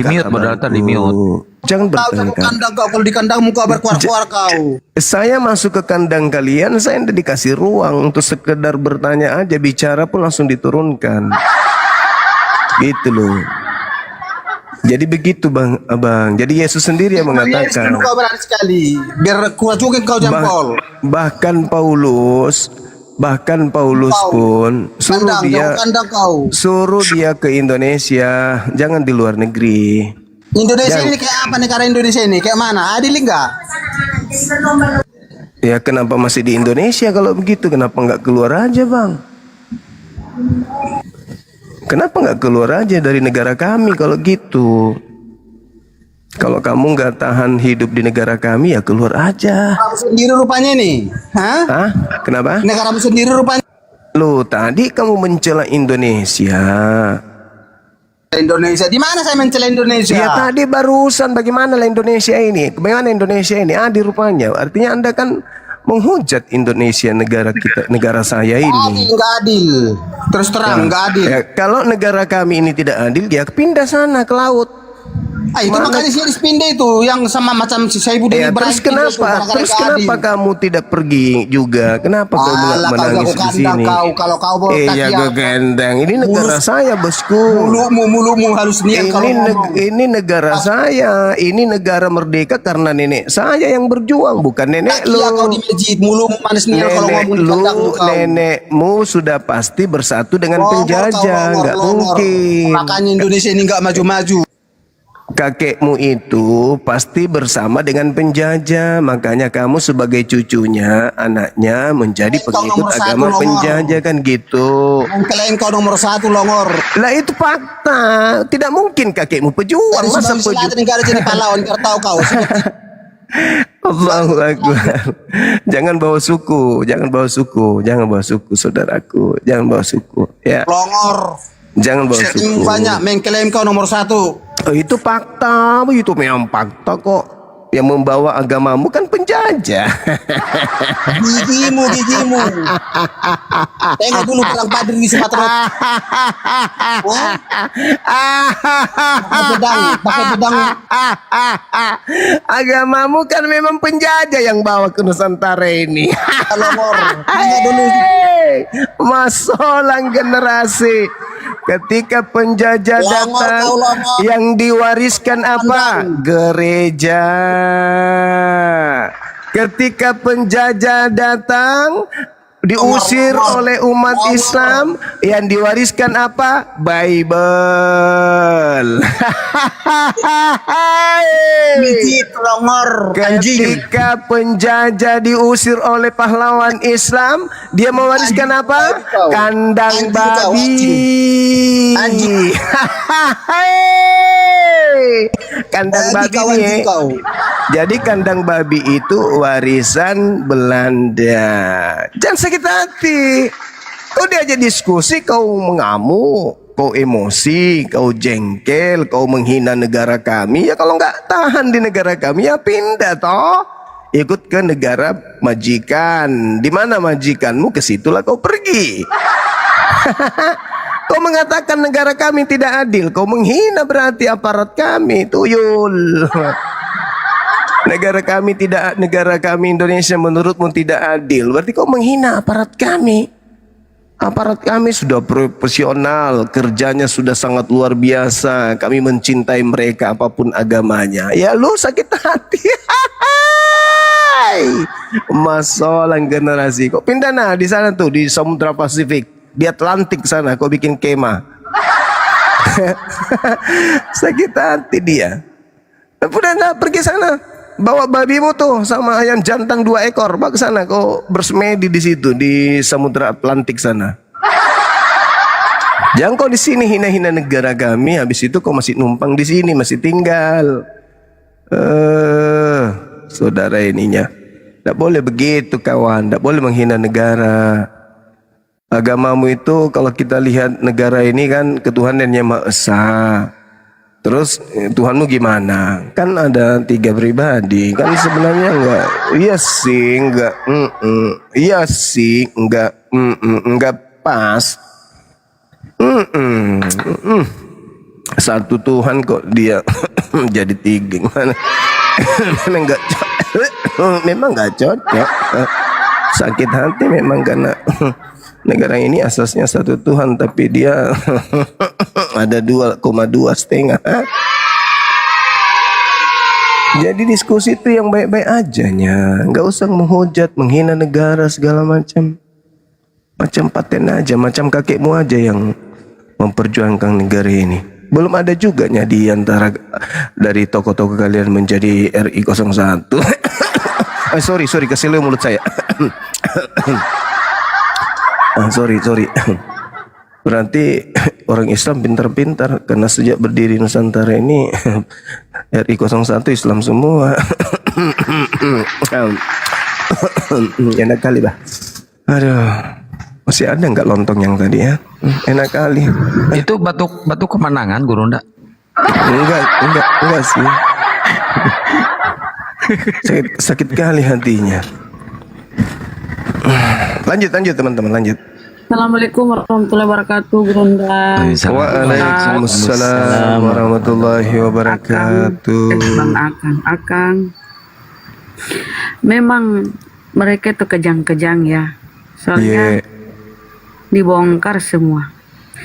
mute, moderator, di mute. Jangan bertengkar. Kalau di kandangmu kau berkuar-kuar kau. Saya masuk ke kandang kalian, saya tidak dikasih ruang untuk sekedar bertanya aja, bicara pun langsung diturunkan. Gitu loh. Jadi begitu abang. Jadi Yesus sendiri yang mengatakan. Kau berani sekali. Biar kuat juga kau jempol. Bahkan Paulus pun suruh dia ke Indonesia, jangan di luar negeri. Indonesia ini kayak apa, negara Indonesia ini kayak mana? Adil enggak? Ya kenapa masih di Indonesia kalau begitu? Kenapa nggak keluar aja, Bang? Kenapa nggak keluar aja dari negara kami kalau gitu? Kalau kamu nggak tahan hidup di negara kami, ya keluar aja. Kamu sendiri rupanya nih. Hah? Kenapa? Negaramu sendiri rupanya. Loh, tadi kamu mencela Indonesia. Indonesia. Di mana saya mencela Indonesia? Ya tadi barusan bagaimana Indonesia ini? Bagaimana Indonesia ini? Adil rupanya. Artinya Anda kan menghujat Indonesia, negara kita, negara saya Adil, ini. nggak adil. Terus terang, nggak adil. Ya, kalau negara kami ini tidak adil, dia pindah sana ke laut. Itu makanya sih pindah itu yang sama macam si Saibudin Ya, Ibrahim. terus kenapa kamu tidak pergi juga? Kenapa kau menangis di sini? Kalau kau bawa ya ke kandang. Ini negara saya, bosku. Mulutmu halus niat kalau ngomong. Ini negara saya. Ini negara merdeka karena nenek saya yang berjuang, bukan nenek lu. Iya kau di masjid, mulutmu manis niat kalau Nenek ngomong di lu, kandang kau. nenekmu sudah pasti bersatu dengan Longor, penjajah, kau, nggak longor. mungkin. Makanya Indonesia ini nggak maju-maju. Kakekmu itu pasti bersama dengan penjajah, makanya kamu sebagai cucunya, anaknya menjadi Kau pengikut nomor agama satu, penjajah kan gitu. Mengklaim kau nomor 1 longor. Lah itu fakta, tidak mungkin kakekmu pejuang, Dari masa Sulawesi Selatan pejuang? negara jadi pahlawan, kau tahu kau. Allahu Akbar. Jangan bawa suku, jangan bawa suku, jangan bawa suku, saudaraku, jangan bawa suku, ya. Longor. Jangan bawa suku. Banyak mengklaim kau nomor 1. Itu fakta, itu memang fakta kok. Yang membawa agamamu kan penjajah. Gigimu. Tengok dulu perang Badr di Sumatera. Pakai pedang. Agamamu kan memang penjajah yang bawa ke Nusantara ini. Longor. Tengok dulu. Masolang generasi. Ketika penjajah Longor, datang, kau longor. yang diwariskan apa? Gereja. Ketika penjajah datang, diusir oleh umat Islam, yang diwariskan apa? Bible. Mijit longor. Anjing. Ketika penjajah diusir oleh pahlawan Islam, dia mewariskan apa? Kandang babi. Anjing. Kandang babi Kawan nih. kau. Jadi kandang babi itu warisan Belanda. Jangan sakit hati. Kau diajak diskusi, kau mengamuk, kau emosi, kau jengkel, kau menghina negara kami. Ya kalau nggak tahan di negara kami, ya pindah toh. Ikut ke negara majikan. Di mana majikanmu, ke situlah kau pergi. Kau mengatakan negara kami tidak adil, kau menghina berarti aparat kami, tuyul. Negara kami Indonesia menurutmu tidak adil, berarti kau menghina aparat kami. Aparat kami sudah profesional, kerjanya sudah sangat luar biasa. Kami mencintai mereka apapun agamanya. Ya lu sakit hati. Masolang generasi. Kok pindah nah di sana tuh di Samudra Pasifik, di Atlantik sana kau bikin kemah. Sakit hati dia. Udah nah, pergi sana. Bawa babimu tuh sama ayam jantan 2 ekor, bawa ke sana kau bersemedi di situ di Samudra Atlantik sana. Jangan kau di sini hina-hina negara kami, habis itu kau masih numpang di sini, masih tinggal. Saudara ininya. Tidak boleh begitu kawan, tidak boleh menghina negara. Agamamu itu kalau kita lihat negara ini kan ketuhanan yang Maha Esa. Terus Tuhanmu gimana? Kan ada 3 pribadi. Kan sebenarnya enggak. Iya sih, enggak. Iya sih, enggak. Enggak pas. Satu Tuhan kok dia jadi 3 gimana? Memang enggak cocok. Sakit hati memang karena negara ini asasnya satu Tuhan, tapi dia ada 2,2 setengah. Jadi diskusi itu yang baik-baik aja nya, nggak usah menghujat, menghina negara segala macam. Macam paten aja, macam kakekmu aja yang memperjuangkan negara ini. Belum ada juga nya di antara dari tokoh-tokoh kalian menjadi RI 01. Sorry, kesel mulut saya. Sorry. Berarti orang Islam pintar-pintar karena sejak berdiri Nusantara ini RI 01 Islam semua. Enak kali bah. Aduh. Masih ada nggak lontong yang tadi ya? Enak kali. Itu batu kemenangan Guru ndak? Enggak sih. Sakit kali hatinya. Lanjut teman-teman, lanjut. Assalamualaikum warahmatullahi wabarakatuh, Bunda. Waalaikumsalam warahmatullahi wabarakatuh. Bang Akang. Memang mereka itu kejang-kejang ya. Soalnya dibongkar semua.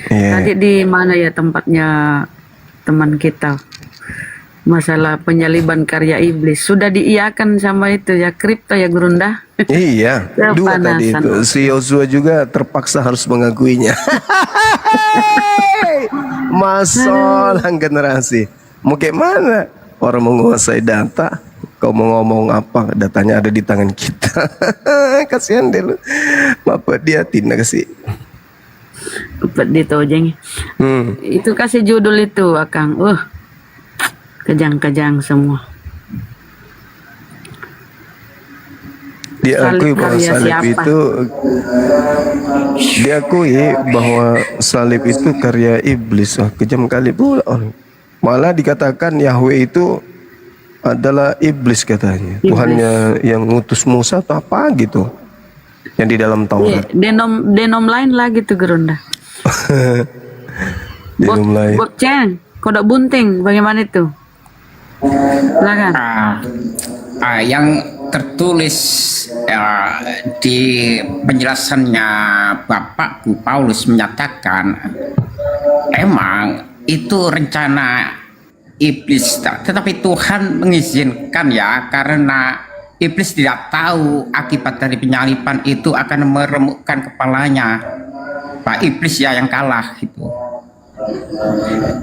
Tadi di mana ya tempatnya teman kita? Masalah penyaliban karya iblis sudah diiyakan sama itu ya kripto ya Gurunda. Iya, dua tadi itu. Si Yosua juga terpaksa harus mengakuinya. Masalah generasi. Mau kayak mana? Orang menguasai data. Kau mau ngomong apa? Datanya ada di tangan kita. Kasihan deh lu. Bapak dia tindak sih. Upet di tojeng. Itu kasih judul itu Akang. Kejang-kejang semua. Diakui bahwa salib itu salib itu karya iblis. Kejam kali pula. Malah dikatakan Yahweh itu adalah iblis katanya. Tuhannya yang ngutus Musa atau apa gitu. Yang di dalam Taurat. Denom lain lagi tuh Gerunda. Denom lain. Bokceng, kodok bunting bagaimana itu? Silakan. Yang tertulis di penjelasannya Bapakku Paulus menyatakan emang itu rencana iblis, tetapi Tuhan mengizinkan ya karena iblis tidak tahu akibat dari penyaliban itu akan meremukkan kepalanya. Pak iblis ya yang kalah gitu.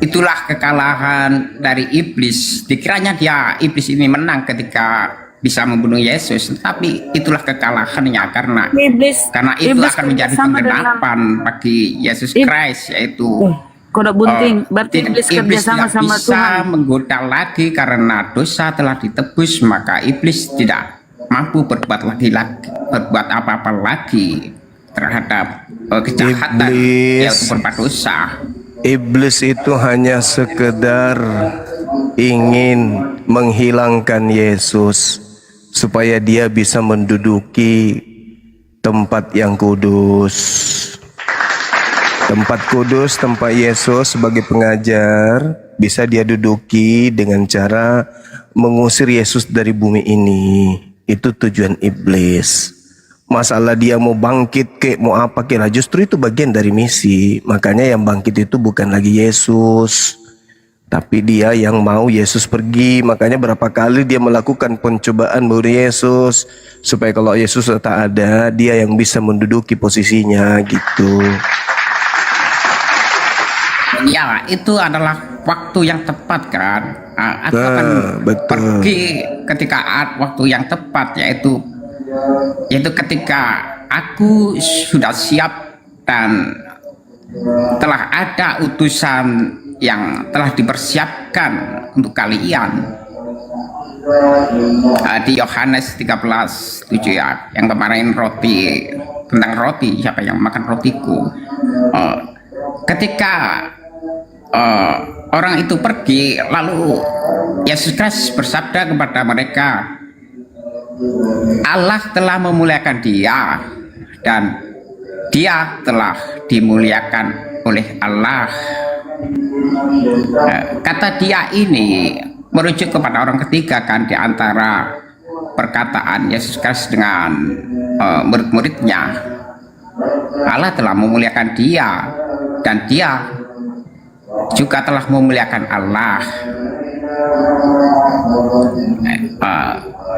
Itulah kekalahan dari iblis. Dikiranya iblis ini menang ketika bisa membunuh Yesus, tapi itulah kekalahannya karena iblis akan menjadi penggenapan bagi Yesus Kristus, yaitu kodok bunting. Berarti iblis kerja sama bisa Tuhan. menggoda lagi karena dosa telah ditebus, maka iblis tidak mampu berbuat apa-apa lagi terhadap kejahatan yaitu berbuat dosa. Iblis itu hanya sekedar ingin menghilangkan Yesus supaya dia bisa menduduki tempat yang kudus. Tempat kudus, tempat Yesus sebagai pengajar bisa dia duduki dengan cara mengusir Yesus dari bumi ini. Itu tujuan iblis. Masalah dia mau bangkit mau apa lah, justru itu bagian dari misi. Makanya yang bangkit itu bukan lagi Yesus, tapi dia yang mau Yesus pergi. Makanya berapa kali dia melakukan pencobaan bunuh Yesus, supaya kalau Yesus tak ada, dia yang bisa menduduki posisinya gitu. Ya, itu adalah waktu yang tepat kan. Aku akan pergi ketika waktu yang tepat, yaitu ketika aku sudah siap dan telah ada utusan yang telah dipersiapkan untuk kalian. Di Yohanes 13:7 ya, yang kemarin tentang roti, siapa yang makan rotiku. Ketika orang itu pergi, lalu Yesus Kristus bersabda kepada mereka, Allah telah memuliakan dia dan dia telah dimuliakan oleh Allah. Kata dia ini merujuk kepada orang ketiga kan, di antara perkataan Yesus Kristus dengan murid-muridnya. Allah telah memuliakan dia dan dia juga telah memuliakan Allah.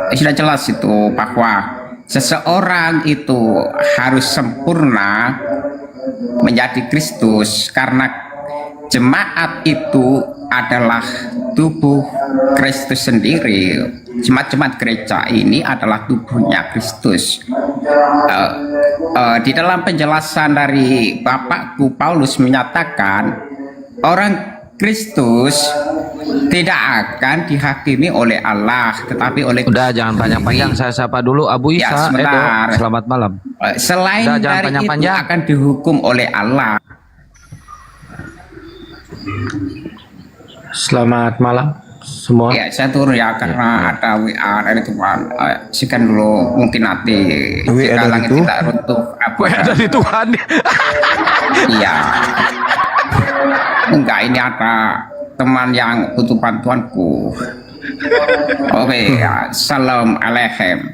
Sudah jelas itu bahwa seseorang itu harus sempurna menjadi Kristus, karena jemaat itu adalah tubuh Kristus sendiri. Jemaat-jemaat gereja ini adalah tubuhnya Kristus. Di dalam penjelasan dari Bapakku Paulus menyatakan orang Kristus tidak akan dihakimi oleh Allah, tetapi oleh Udah jangan panjang-panjang, saya sapa dulu Abu Ya, Isa. sebentar. Edo, selamat malam. Selain Udah, jangan dari itu panjang-panjang. akan dihukum oleh Allah. Selamat malam semua. Ya, saya turun ya karena ada WA dari Tuhan. Sekian dulu, mungkin nanti WA jika dari langit Tuhan? tidak runtuh, Ada di Tuhan. Iya. Enggak, ini ada teman yang butuh bantuanku. Oke, ya. Salam alaikum.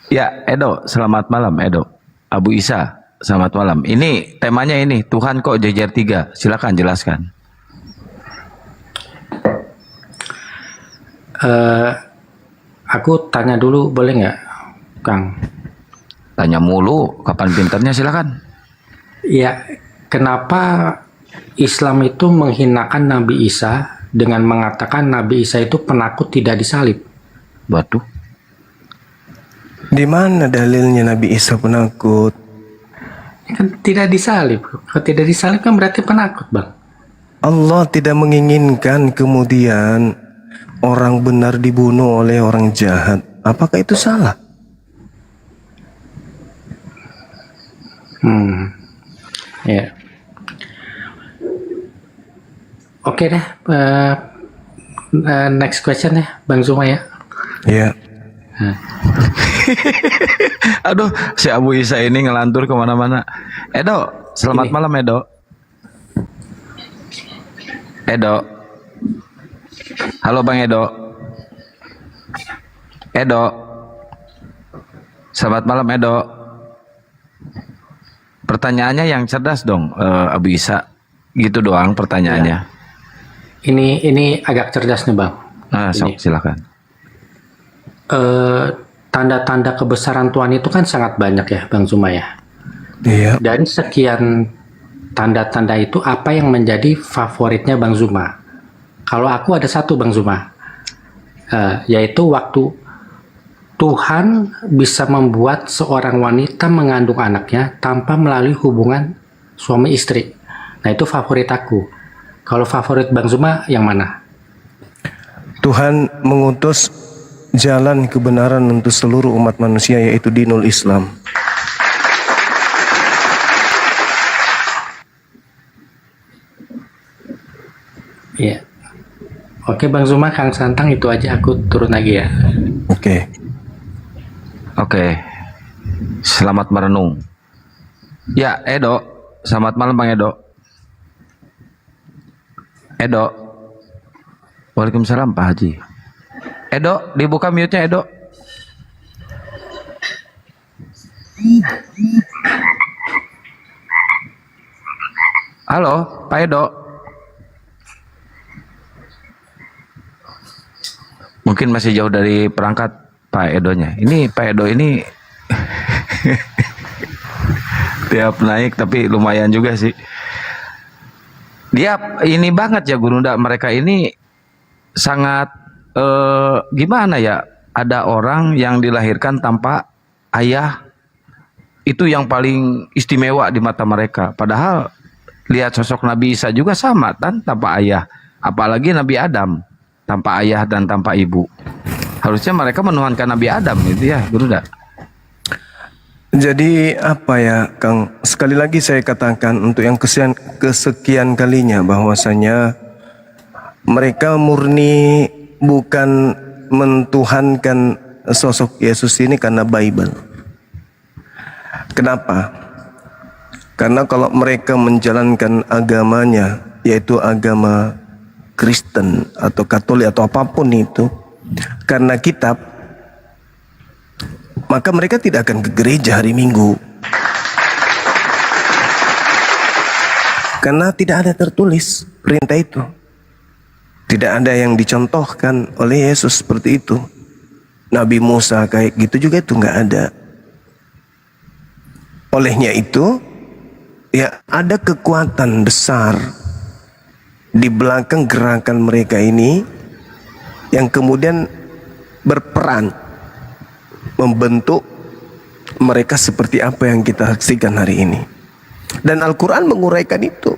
Ya, Edo, selamat malam Edo. Abu Isa, selamat malam. Ini temanya ini, Tuhan kok jejer 3. Silakan jelaskan. Aku tanya dulu boleh nggak, Kang? Tanya mulu, kapan pinternya silakan. Ya, kenapa Islam itu menghinakan Nabi Isa dengan mengatakan Nabi Isa itu penakut tidak disalib? Batu. Di mana dalilnya Nabi Isa penakut? Kan tidak disalib. Kalau tidak disalib kan berarti penakut, Bang. Allah tidak menginginkan kemudian orang benar dibunuh oleh orang jahat. Apakah itu salah? Ya. Oke deh. Next question ya, Bang Zuma ya. Ya. Aduh, si Abu Isa ini ngelantur kemana-mana. Edo, selamat malam Edo. Edo. Halo Bang Edo. Edo. Selamat malam Edo. Pertanyaannya yang cerdas dong, Abu Isa. Gitu doang pertanyaannya. Ini agak cerdas nih, Bang. Nah, sok silakan. Tanda-tanda kebesaran Tuhan itu kan sangat banyak ya, Bang Zuma ya. Iya. Dari sekian tanda-tanda itu, apa yang menjadi favoritnya Bang Zuma? Kalau aku ada satu, Bang Zuma, yaitu waktu Tuhan bisa membuat seorang wanita mengandung anaknya tanpa melalui hubungan suami istri. Nah, itu favorit aku. Kalau favorit Bang Zuma yang mana? Tuhan mengutus jalan kebenaran untuk seluruh umat manusia, yaitu dinul Islam. Iya. Oke Bang Zuma, Kang Santang itu aja, aku turun lagi ya. Oke. Oke. Selamat merenung. Ya, Edo. Selamat malam Bang Edo. Edo. Waalaikumsalam Pak Haji. Edo, dibuka mute-nya Edo. Halo, Pak Edo. Mungkin masih jauh dari perangkat Pak Edonya. Ini Pak Edo ini tiap naik tapi lumayan juga sih. Dia ini banget ya Guru Nda, mereka ini sangat gimana ya? Ada orang yang dilahirkan tanpa ayah, itu yang paling istimewa di mata mereka. Padahal lihat sosok Nabi Isa juga sama kan, tanpa ayah. Apalagi Nabi Adam tanpa ayah dan tanpa ibu. Harusnya mereka menuhankan Nabi Adam gitu ya, Guru Nda. Jadi apa ya, Kang? Sekali lagi saya katakan untuk yang kesekian kalinya bahwasanya mereka murni bukan mentuhankan sosok Yesus ini karena Bible. Kenapa? Karena kalau mereka menjalankan agamanya, yaitu agama Kristen atau Katolik atau apapun itu, karena kitab, maka mereka tidak akan ke gereja hari Minggu. Karena tidak ada tertulis perintah itu. Tidak ada yang dicontohkan oleh Yesus seperti itu. Nabi Musa kayak gitu juga itu nggak ada. Olehnya itu, ya ada kekuatan besar di belakang gerakan mereka ini yang kemudian berperan membentuk mereka seperti apa yang kita saksikan hari ini. Dan Al-Quran menguraikan itu.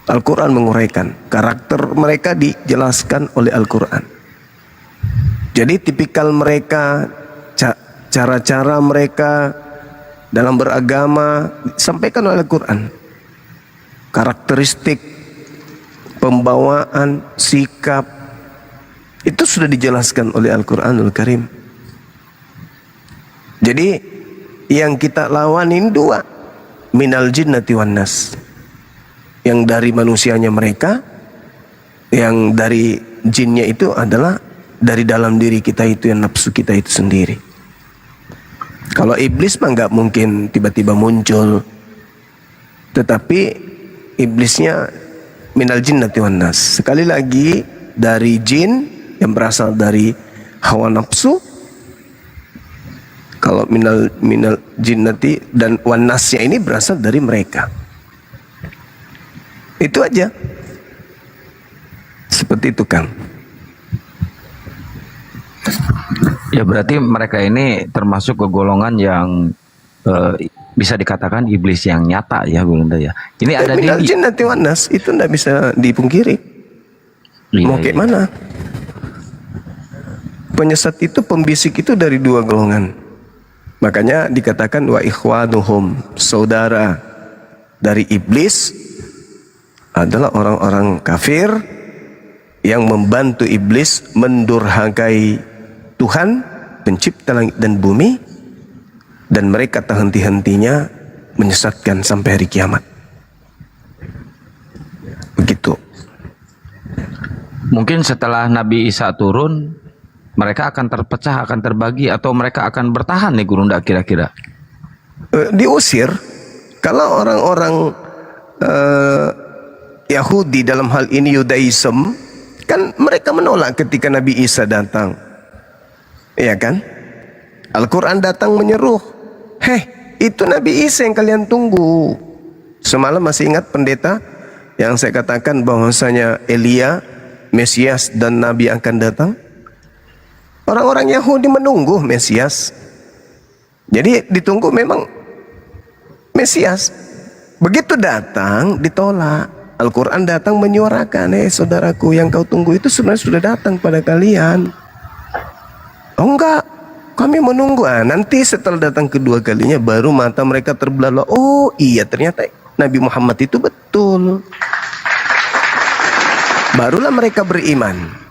Al-Quran menguraikan karakter mereka, dijelaskan oleh Al-Quran. Jadi tipikal mereka, cara-cara mereka dalam beragama disampaikan oleh Al-Quran. Karakteristik, pembawaan, sikap, itu sudah dijelaskan oleh Al-Quranul Karim. Jadi yang kita lawanin dua, minal jinnati wan nas. Yang dari manusianya mereka, yang dari jinnya itu adalah dari dalam diri kita itu, yang nafsu kita itu sendiri. Kalau iblis mah nggak mungkin tiba-tiba muncul, tetapi iblisnya minal jinnati wan nas. Sekali lagi, dari jin yang berasal dari hawa nafsu. Kalau minal jinnati dan wan nasnya ini berasal dari mereka. Itu aja. Seperti itu, Kang. Ya berarti mereka ini termasuk ke golongan yang bisa dikatakan iblis yang nyata ya, Gurunda ya. Ini ada di minal jinnati wan nas, itu tidak bisa dipungkiri. Mau kayak mana? Penyesat itu, pembisik itu dari dua golongan. Makanya dikatakan wa ikhwanuhum, saudara dari iblis adalah orang-orang kafir yang membantu iblis mendurhakai Tuhan pencipta langit dan bumi, dan mereka tak henti-hentinya menyesatkan sampai hari kiamat. Begitu. mungkin setelah Nabi Isa turun mereka akan terpecah, akan terbagi, atau mereka akan bertahan nih Gurunda kira-kira? Diusir. Kalau orang-orang Yahudi dalam hal ini Yudaism, kan mereka menolak ketika Nabi Isa datang. Iya kan? Al-Quran datang menyeru, heh, itu Nabi Isa yang kalian tunggu. Semalam masih ingat pendeta yang saya katakan bahwasanya Elia, Mesias dan Nabi akan datang? Orang-orang Yahudi menunggu Mesias. Jadi ditunggu memang Mesias. Begitu datang ditolak. Al-Quran datang menyuarakan, saudaraku, yang kau tunggu itu sebenarnya sudah datang pada kalian. Oh enggak, kami menunggu. Nanti setelah datang kedua kalinya baru mata mereka terbelalak. Oh iya, ternyata Nabi Muhammad itu betul. Barulah mereka beriman.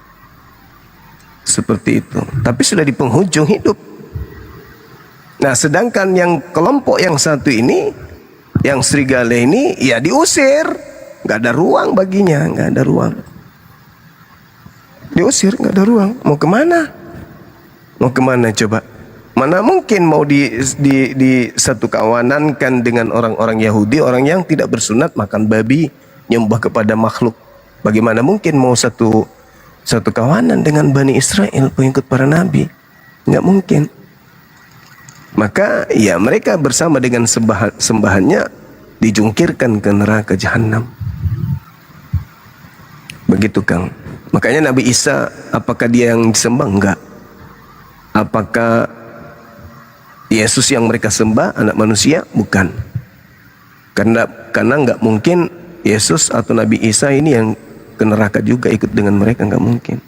Seperti itu. Tapi sudah di penghujung hidup. Nah, sedangkan yang kelompok yang satu ini, yang serigala ini, ya diusir. Nggak ada ruang baginya, nggak ada ruang. Diusir, nggak ada ruang. Mau kemana? Mau kemana coba? Mana mungkin mau di satu kawanan kan dengan orang-orang Yahudi, orang yang tidak bersunat, makan babi, nyembah kepada makhluk. Bagaimana mungkin mau satu kawanan dengan Bani Israel, pengikut para nabi? Nggak mungkin. Maka ya mereka bersama dengan sembahannya dijungkirkan ke neraka jahanam. Begitu, Kang. Makanya Nabi Isa, apakah dia yang disembah? Enggak. Apakah Yesus yang mereka sembah, anak manusia? Bukan. Karena enggak mungkin Yesus atau Nabi Isa ini yang ke neraka juga ikut dengan mereka, enggak mungkin.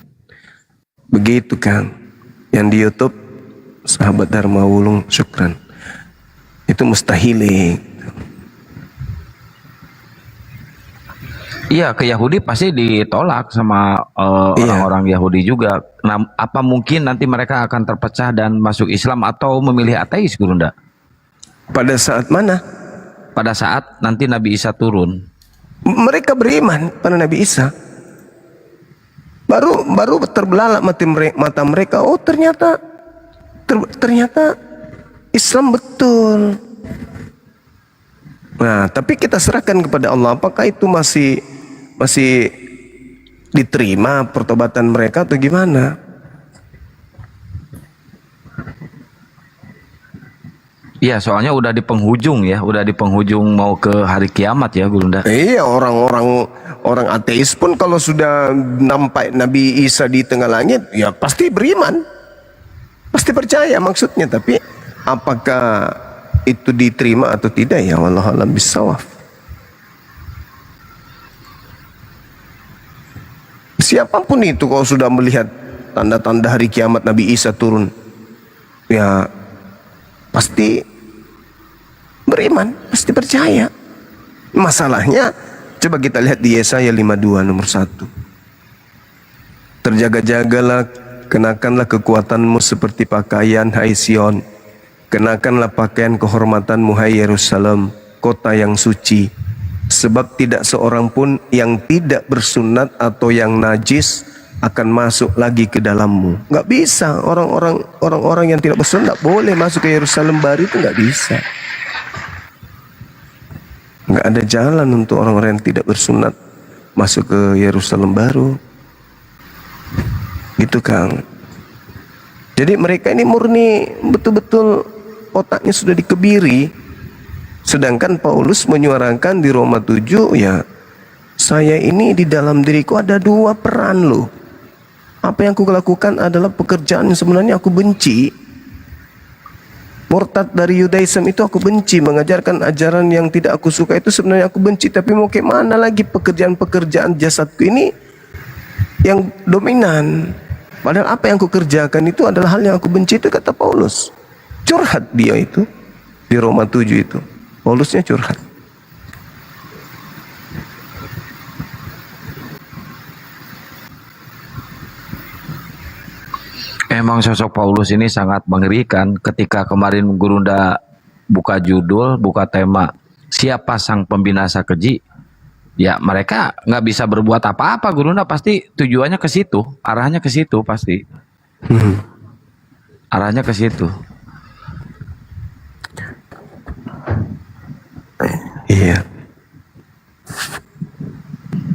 Begitu, Kang. Yang di YouTube sahabat Dharma Wulung, syukran. Itu mustahil. Iya, ke Yahudi pasti ditolak sama orang-orang Yahudi juga. Nah, apa mungkin nanti mereka akan terpecah dan masuk Islam atau memilih ateis, Gurunda? Pada saat mana? Pada saat nanti Nabi Isa turun. Mereka beriman pada Nabi Isa. Baru terbelalak mata mereka. Oh, ternyata Islam betul. Nah, tapi kita serahkan kepada Allah. Apakah itu masih diterima pertobatan mereka atau gimana? Iya, soalnya udah di penghujung ya, udah di penghujung mau ke hari kiamat ya, Gurunda. Iya, orang ateis pun kalau sudah nampak Nabi Isa di tengah langit, ya pasti beriman, pasti percaya maksudnya. Tapi apakah itu diterima atau tidak ya wallahu a'lam bissawab. Siapapun itu kalau sudah melihat tanda-tanda hari kiamat Nabi Isa turun, ya pasti beriman, pasti percaya. Masalahnya coba kita lihat di Yesaya 52 nomor 1. Terjaga-jagalah, kenakanlah kekuatanmu seperti pakaian, hai Sion. Kenakanlah pakaian kehormatanmu, hai Yerusalem, kota yang suci. Sebab tidak seorang pun yang tidak bersunat atau yang najis akan masuk lagi ke dalammu. Nggak bisa, orang-orang yang tidak bersunat boleh masuk ke Yerusalem baru, itu nggak bisa. Nggak ada jalan untuk orang-orang yang tidak bersunat masuk ke Yerusalem baru. Gitu Kang. Jadi mereka ini murni betul-betul otaknya sudah dikebiri. Sedangkan Paulus menyuarakan di Roma 7, ya saya ini di dalam diriku ada 2 peran loh. Apa yang aku lakukan adalah pekerjaan yang sebenarnya aku benci. Murtad dari Yudaism itu aku benci. Mengajarkan ajaran yang tidak aku suka itu sebenarnya aku benci. Tapi mau kayak mana lagi pekerjaan-pekerjaan jasadku ini yang dominan. Padahal apa yang aku kerjakan itu adalah hal yang aku benci, itu kata Paulus. Curhat dia itu di Roma 7 itu. Paulusnya curhat. Emang sosok Paulus ini sangat mengerikan. Ketika kemarin Gurunda buka judul, buka tema, siapa sang pembinasa keji? Ya mereka nggak bisa berbuat apa-apa. Gurunda pasti tujuannya ke situ, arahnya ke situ pasti. Arahnya ke situ. Iya.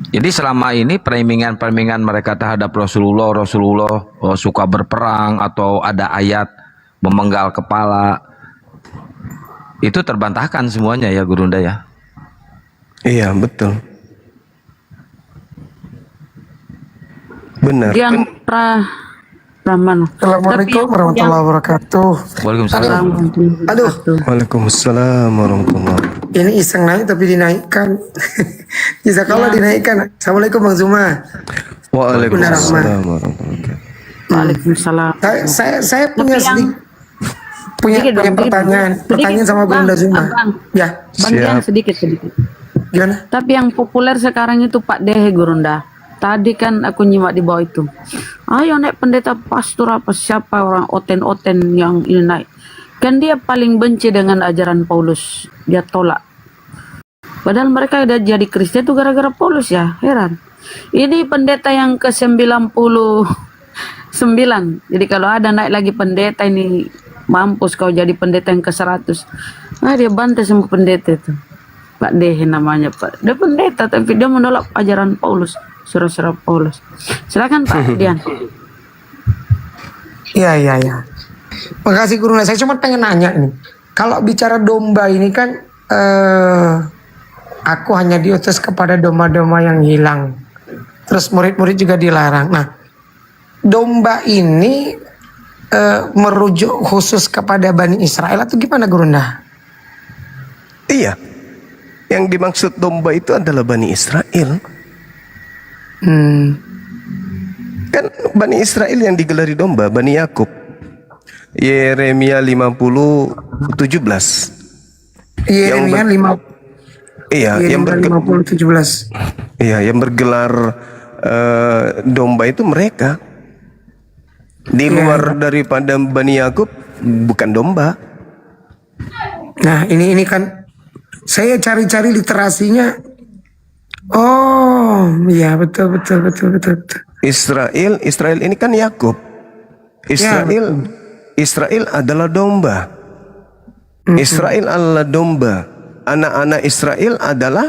Jadi selama ini permingan mereka terhadap Rasulullah suka berperang atau ada ayat memenggal kepala, itu terbantahkan semuanya ya Gurunda ya. Iya betul. Benar. Yang Rahman. Assalamualaikum warahmatullahi wabarakatuh. Waalaikumsalam. Aduh, Waalaikumsalam warahmatullahi wabarakatuh. ini iseng naik tapi dinaikkan. Bisa kalau dinaikkan. Assalamualaikum Bang Zuma. Waalaikumsalam warahmatullahi wabarakatuh. Waalaikumsalam. Saya punya punya pertanyaan sama Bang Zuma. Ya, Bang sedikit. gimana? Tapi yang populer sekarang itu Pak Dehe Gurunda. Tadi kan aku nyimak di bawah itu. Ayo naik pendeta pastor apa siapa orang oten-oten yang ini naik. Kan dia paling benci dengan ajaran Paulus. Dia tolak. Padahal mereka udah jadi Kristen itu gara-gara Paulus ya. Heran. Ini pendeta yang ke-99. Jadi kalau ada naik lagi pendeta ini, mampus kau jadi pendeta yang ke-100. Dia bantai semua pendeta itu. Pak Dehe namanya Pak. Dia pendeta tapi dia menolak ajaran Paulus. Surah-surah Paulus. Silakan Pak Dian. Iya. Makasih Guru. Saya cuma pengen nanya nih. Kalau bicara domba ini kan aku hanya diutus kepada domba-domba yang hilang. Terus murid-murid juga dilarang. Nah, domba ini merujuk khusus kepada Bani Israel atau gimana Gurunda? Iya. Yang dimaksud domba itu adalah Bani Israel. Kan Bani Israel yang digelari domba, Bani Yakub. Yeremia 50:17. Yeremia 50. Iya, yang 50:17. Iya, yang bergelar domba itu mereka. Di luar daripada Bani Yakub bukan domba. Nah, ini kan saya cari-cari literasinya. Oh, iya betul. Israel ini kan Yakub. Israel adalah domba. Israel adalah domba. Anak-anak Israel adalah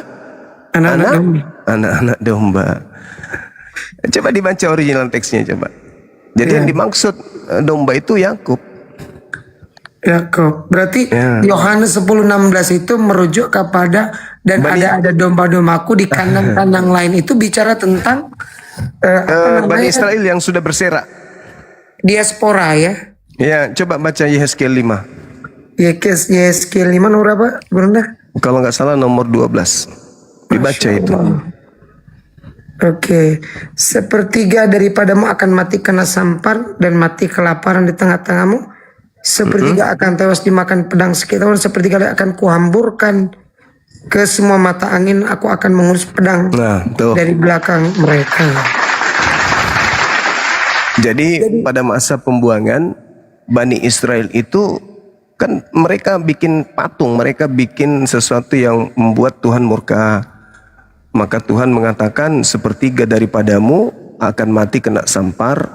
anak-anak domba. Coba dibaca original teksnya coba. Jadi yang dimaksud domba itu Yakub. Berarti Yohanes 10:16 itu merujuk kepada dan ada domba-dombaku di kandang-kandang lain, itu bicara tentang Bani Israel yang sudah berserak. Diaspora ya. Ya, coba baca Yehezkiel 5. Yeskil 5 nomor berapa Gurunda? Kalau nggak salah nomor 12. Dibaca itu. Oke, sepertiga daripadamu akan mati kena sampar dan mati kelaparan di tengah-tengahmu. Sepertiga akan tewas dimakan pedang sekitar, sepertiga akan kuhamburkan ke semua mata angin. Aku akan mengurus pedang dari belakang mereka. Jadi pada masa pembuangan Bani Israel itu kan mereka bikin patung, mereka bikin sesuatu yang membuat Tuhan murka. Maka Tuhan mengatakan sepertiga daripadamu akan mati kena sampar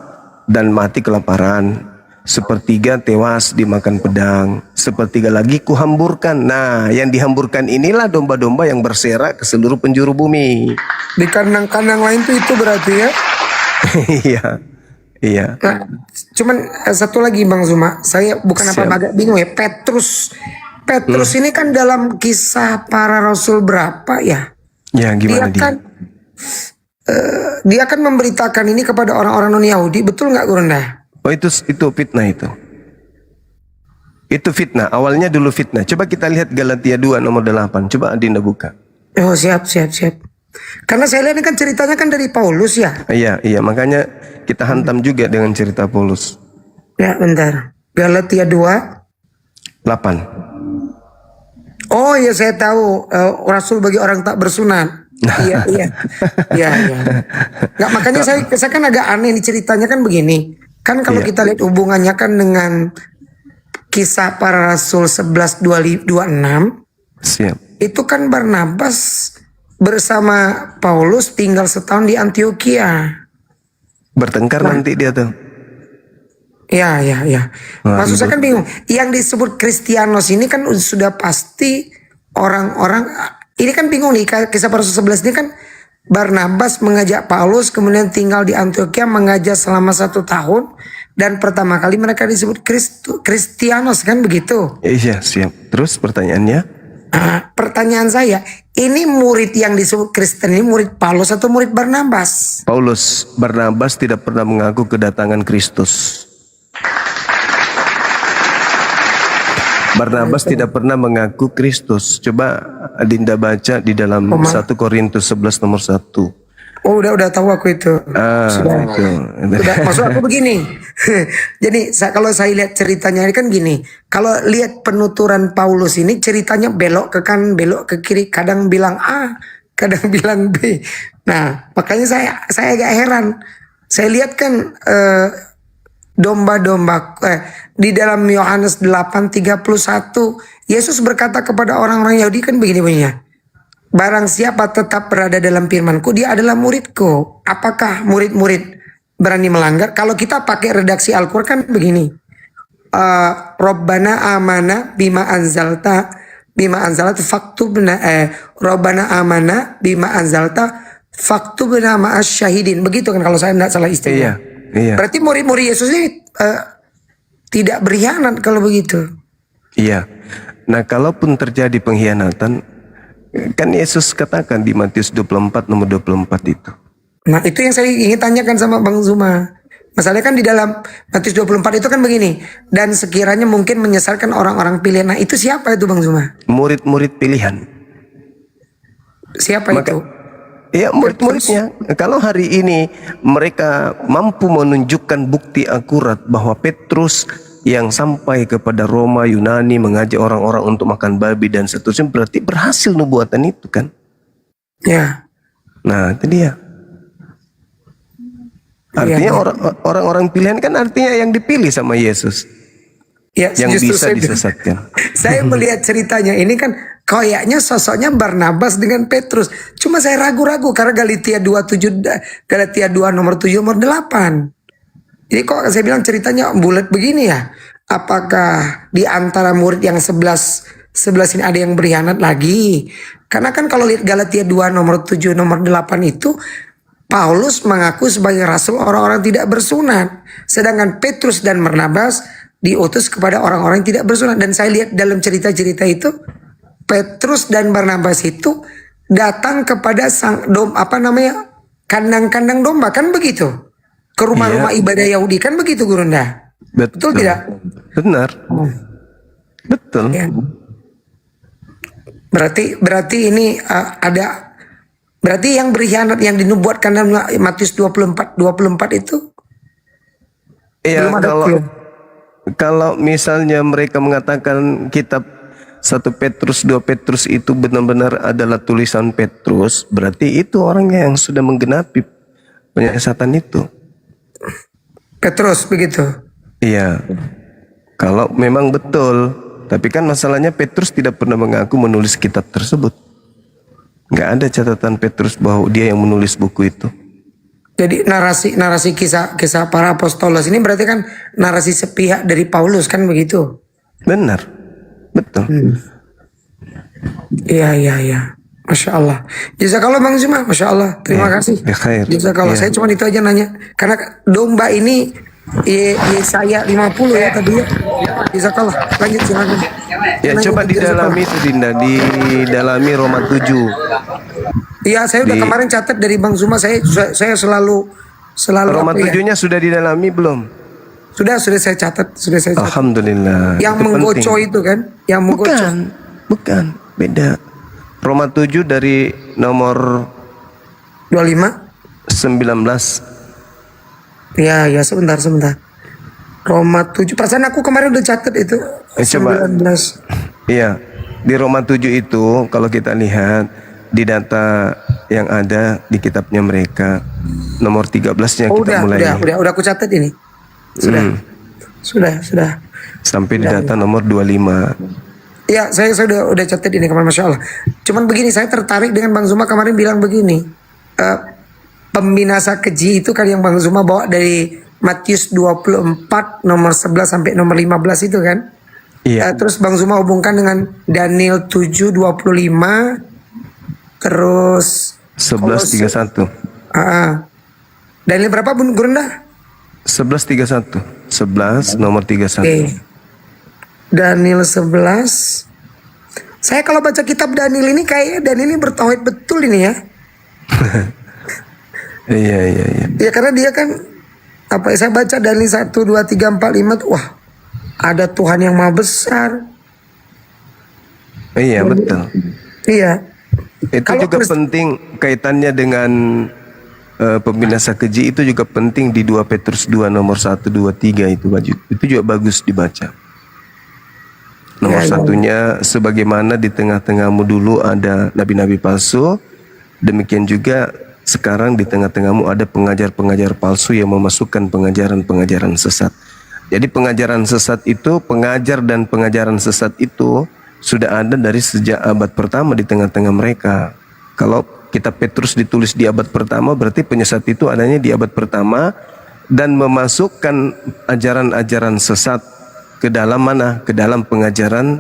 dan mati kelaparan. Sepertiga tewas dimakan pedang, sepertiga lagi kuhamburkan. Nah, yang dihamburkan inilah domba-domba yang berserak ke seluruh penjuru bumi. Di kandang-kandang lain tuh itu berarti ya? Iya, iya. Nah, cuman satu lagi Bang Zuma, saya bukan agak bingung ya. Petrus ini kan dalam Kisah Para Rasul berapa ya? Ya, gimana dia? Dia kan memberitakan ini kepada orang-orang non-Yahudi, betul nggak Gurunda? Oh itu fitnah itu. Itu fitnah, awalnya dulu fitnah. Coba kita lihat Galatia 2 nomor 8. Coba Adinda buka. Oh siap. Karena saya lihat ini kan ceritanya kan dari Paulus ya. Iya, makanya kita hantam juga dengan cerita Paulus. Ya bentar. Galatia 2 8. Oh ya saya tahu, Rasul bagi orang tak bersunat. Iya. Nggak, makanya saya kan agak aneh nih ceritanya kan begini. Kan kalau kita lihat hubungannya kan dengan Kisah Para Rasul 11:26. Siap. Itu kan Barnabas bersama Paulus tinggal setahun di Antioquia. Bertengkar nanti dia tuh. Ya. Maksud saya kan bingung. Yang disebut Kristianos ini kan sudah pasti orang-orang. Ini kan bingung nih. Kisah Para Rasul 11 ini kan Barnabas mengajak Paulus kemudian tinggal di Antioquia mengajar selama 1 tahun. Dan pertama kali mereka disebut Kristianos kan begitu. Iya siap. Terus pertanyaannya? Pertanyaan saya, ini murid yang disebut Kristen ini murid Paulus atau murid Barnabas? Paulus. Barnabas tidak pernah mengaku kedatangan Kristus. Barnabas tidak pernah mengaku Kristus. Coba Adinda baca di dalam 1 Korintus 11 nomor 1. Oh udah tahu aku itu. Sudah. Maksud aku begini. Jadi kalau saya lihat ceritanya ini kan gini. Kalau lihat penuturan Paulus ini ceritanya belok ke kanan, belok ke kiri. Kadang bilang A, kadang bilang B. Nah makanya saya agak heran. Saya lihat kan domba-domba di dalam Yohanes 8:31 Yesus berkata kepada orang-orang Yahudi kan begini bunyinya, barang siapa tetap berada dalam firman-Ku dia adalah murid-Ku. Apakah murid-murid berani melanggar? Kalau kita pakai redaksi Al-Qur'an kan begini, Robbana amana bima anzalta faktubna Robbana amana bima anzalta faktubna ma'as syahidin. Begitu kan kalau saya tidak salah istilahnya. Iya. Berarti murid-murid Yesus ini tidak berkhianat kalau begitu. Iya. Nah kalaupun terjadi pengkhianatan, kan Yesus katakan di Matius 24 nomor 24 itu. Nah itu yang saya ingin tanyakan sama Bang Zuma. Masalahnya kan di dalam Matius 24 itu kan begini. Dan sekiranya mungkin menyesatkan orang-orang pilihan. Nah itu siapa itu Bang Zuma? Murid-murid pilihan. Siapa itu? Ya murid-muridnya. Kalau hari ini mereka mampu menunjukkan bukti akurat bahwa Petrus yang sampai kepada Roma, Yunani mengajak orang-orang untuk makan babi dan seterusnya, berarti berhasil nubuatan itu kan? Ya. Nah itu dia. Artinya orang-orang pilihan kan artinya yang dipilih sama Yesus. Ya, yang bisa disesatkan. Saya melihat ceritanya ini kan kayaknya sosoknya Barnabas dengan Petrus. Cuma saya ragu-ragu karena Galatia 2 nomor 7 nomor 8. Jadi kok saya bilang ceritanya bulat begini ya? Apakah di antara murid yang 11 ini ada yang berkhianat lagi? Karena kan kalau lihat Galatia 2 nomor 7 nomor 8 itu Paulus mengaku sebagai rasul orang-orang tidak bersunat. Sedangkan Petrus dan Barnabas diutus kepada orang-orang yang tidak bersunat. Dan saya lihat dalam cerita-cerita itu Petrus dan Barnabas itu datang kepada kandang-kandang domba kan begitu, ke rumah-rumah ibadah Yahudi kan begitu Gurunda. Betul tidak? Benar. Betul. Ya. Berarti ini berarti yang berkhianat yang dinubuatkan dalam Matius 24 itu Iya, belum ada belum. kalau misalnya mereka mengatakan kitab 1 Petrus, 2 Petrus itu benar-benar adalah tulisan Petrus, berarti itu orang yang sudah menggenapi penyesatan itu. Petrus begitu. Iya. Kalau memang betul, tapi kan masalahnya Petrus tidak pernah mengaku menulis kitab tersebut. Nggak ada catatan Petrus bahwa dia yang menulis buku itu. Jadi narasi kisah para apostolos ini berarti kan narasi sepihak dari Paulus kan begitu. Benar, betul. Iya. Masya Allah. Jazakallah Bang Zuma, Masya Allah. Terima kasih. Ya khair. Jazakallah. Ya. Saya cuma itu aja nanya. Karena domba ini Yesaya 50 ya tadi ya. Jazakallah. Lanjut silakan. Ya Lanjut, coba didalami itu Dinda, didalami Roma 7. Iya, saya udah kemarin catat dari Bang Zuma. Saya selalu Roma apa ya? 7-nya sudah didalami belum? Sudah saya catat, Alhamdulillah. Yang itu menggoco penting. itu kan, yang menggoco. Bukan, beda. Roma 7 dari nomor 25. 19. Ya, sebentar. Roma 7. Perasaan aku kemarin udah catat itu. Coba. 19. Iya, di Roma 7 itu kalau kita lihat di data yang ada di kitabnya mereka, nomor 13-nya kita mulai. Udah aku catat ini. Sudah. Sampai di data nomor 25. Ya, saya udah catat ini kemarin, Masya Allah. Cuman begini, saya tertarik dengan Bang Zuma kemarin bilang begini. Pembinasa keji itu kan yang Bang Zuma bawa dari Matius 24 nomor 11 sampai nomor 15 itu kan. Iya. Terus Bang Zuma hubungkan dengan Daniel 7:25 terus 11:31. Daniel berapa Bun Gurunda? 11:31. 11 nomor 31. Oke. Daniel 11. Saya kalau baca kitab Daniel ini kayaknya Daniel ini bertauhid betul ini ya. Iya. Ya karena dia kan saya baca Daniel 1 2 3 4 5 tuh, wah, ada Tuhan yang maha besar. Iya, betul. Iya. Itu Kalau juga penting kaitannya dengan pembinasa keji, itu juga penting di 2 Petrus 2 nomor 1 2 3 itu juga bagus dibaca. Nomor satunya, sebagaimana di tengah-tengahmu dulu ada nabi-nabi palsu, demikian juga sekarang di tengah-tengahmu ada pengajar-pengajar palsu yang memasukkan pengajaran-pengajaran sesat. Jadi pengajaran sesat itu, pengajar dan pengajaran sesat itu sudah ada dari sejak abad pertama di tengah-tengah mereka. Kalau kitab Petrus ditulis di abad pertama, berarti penyesat itu adanya di abad pertama dan memasukkan ajaran-ajaran sesat ke dalam mana? Ke dalam pengajaran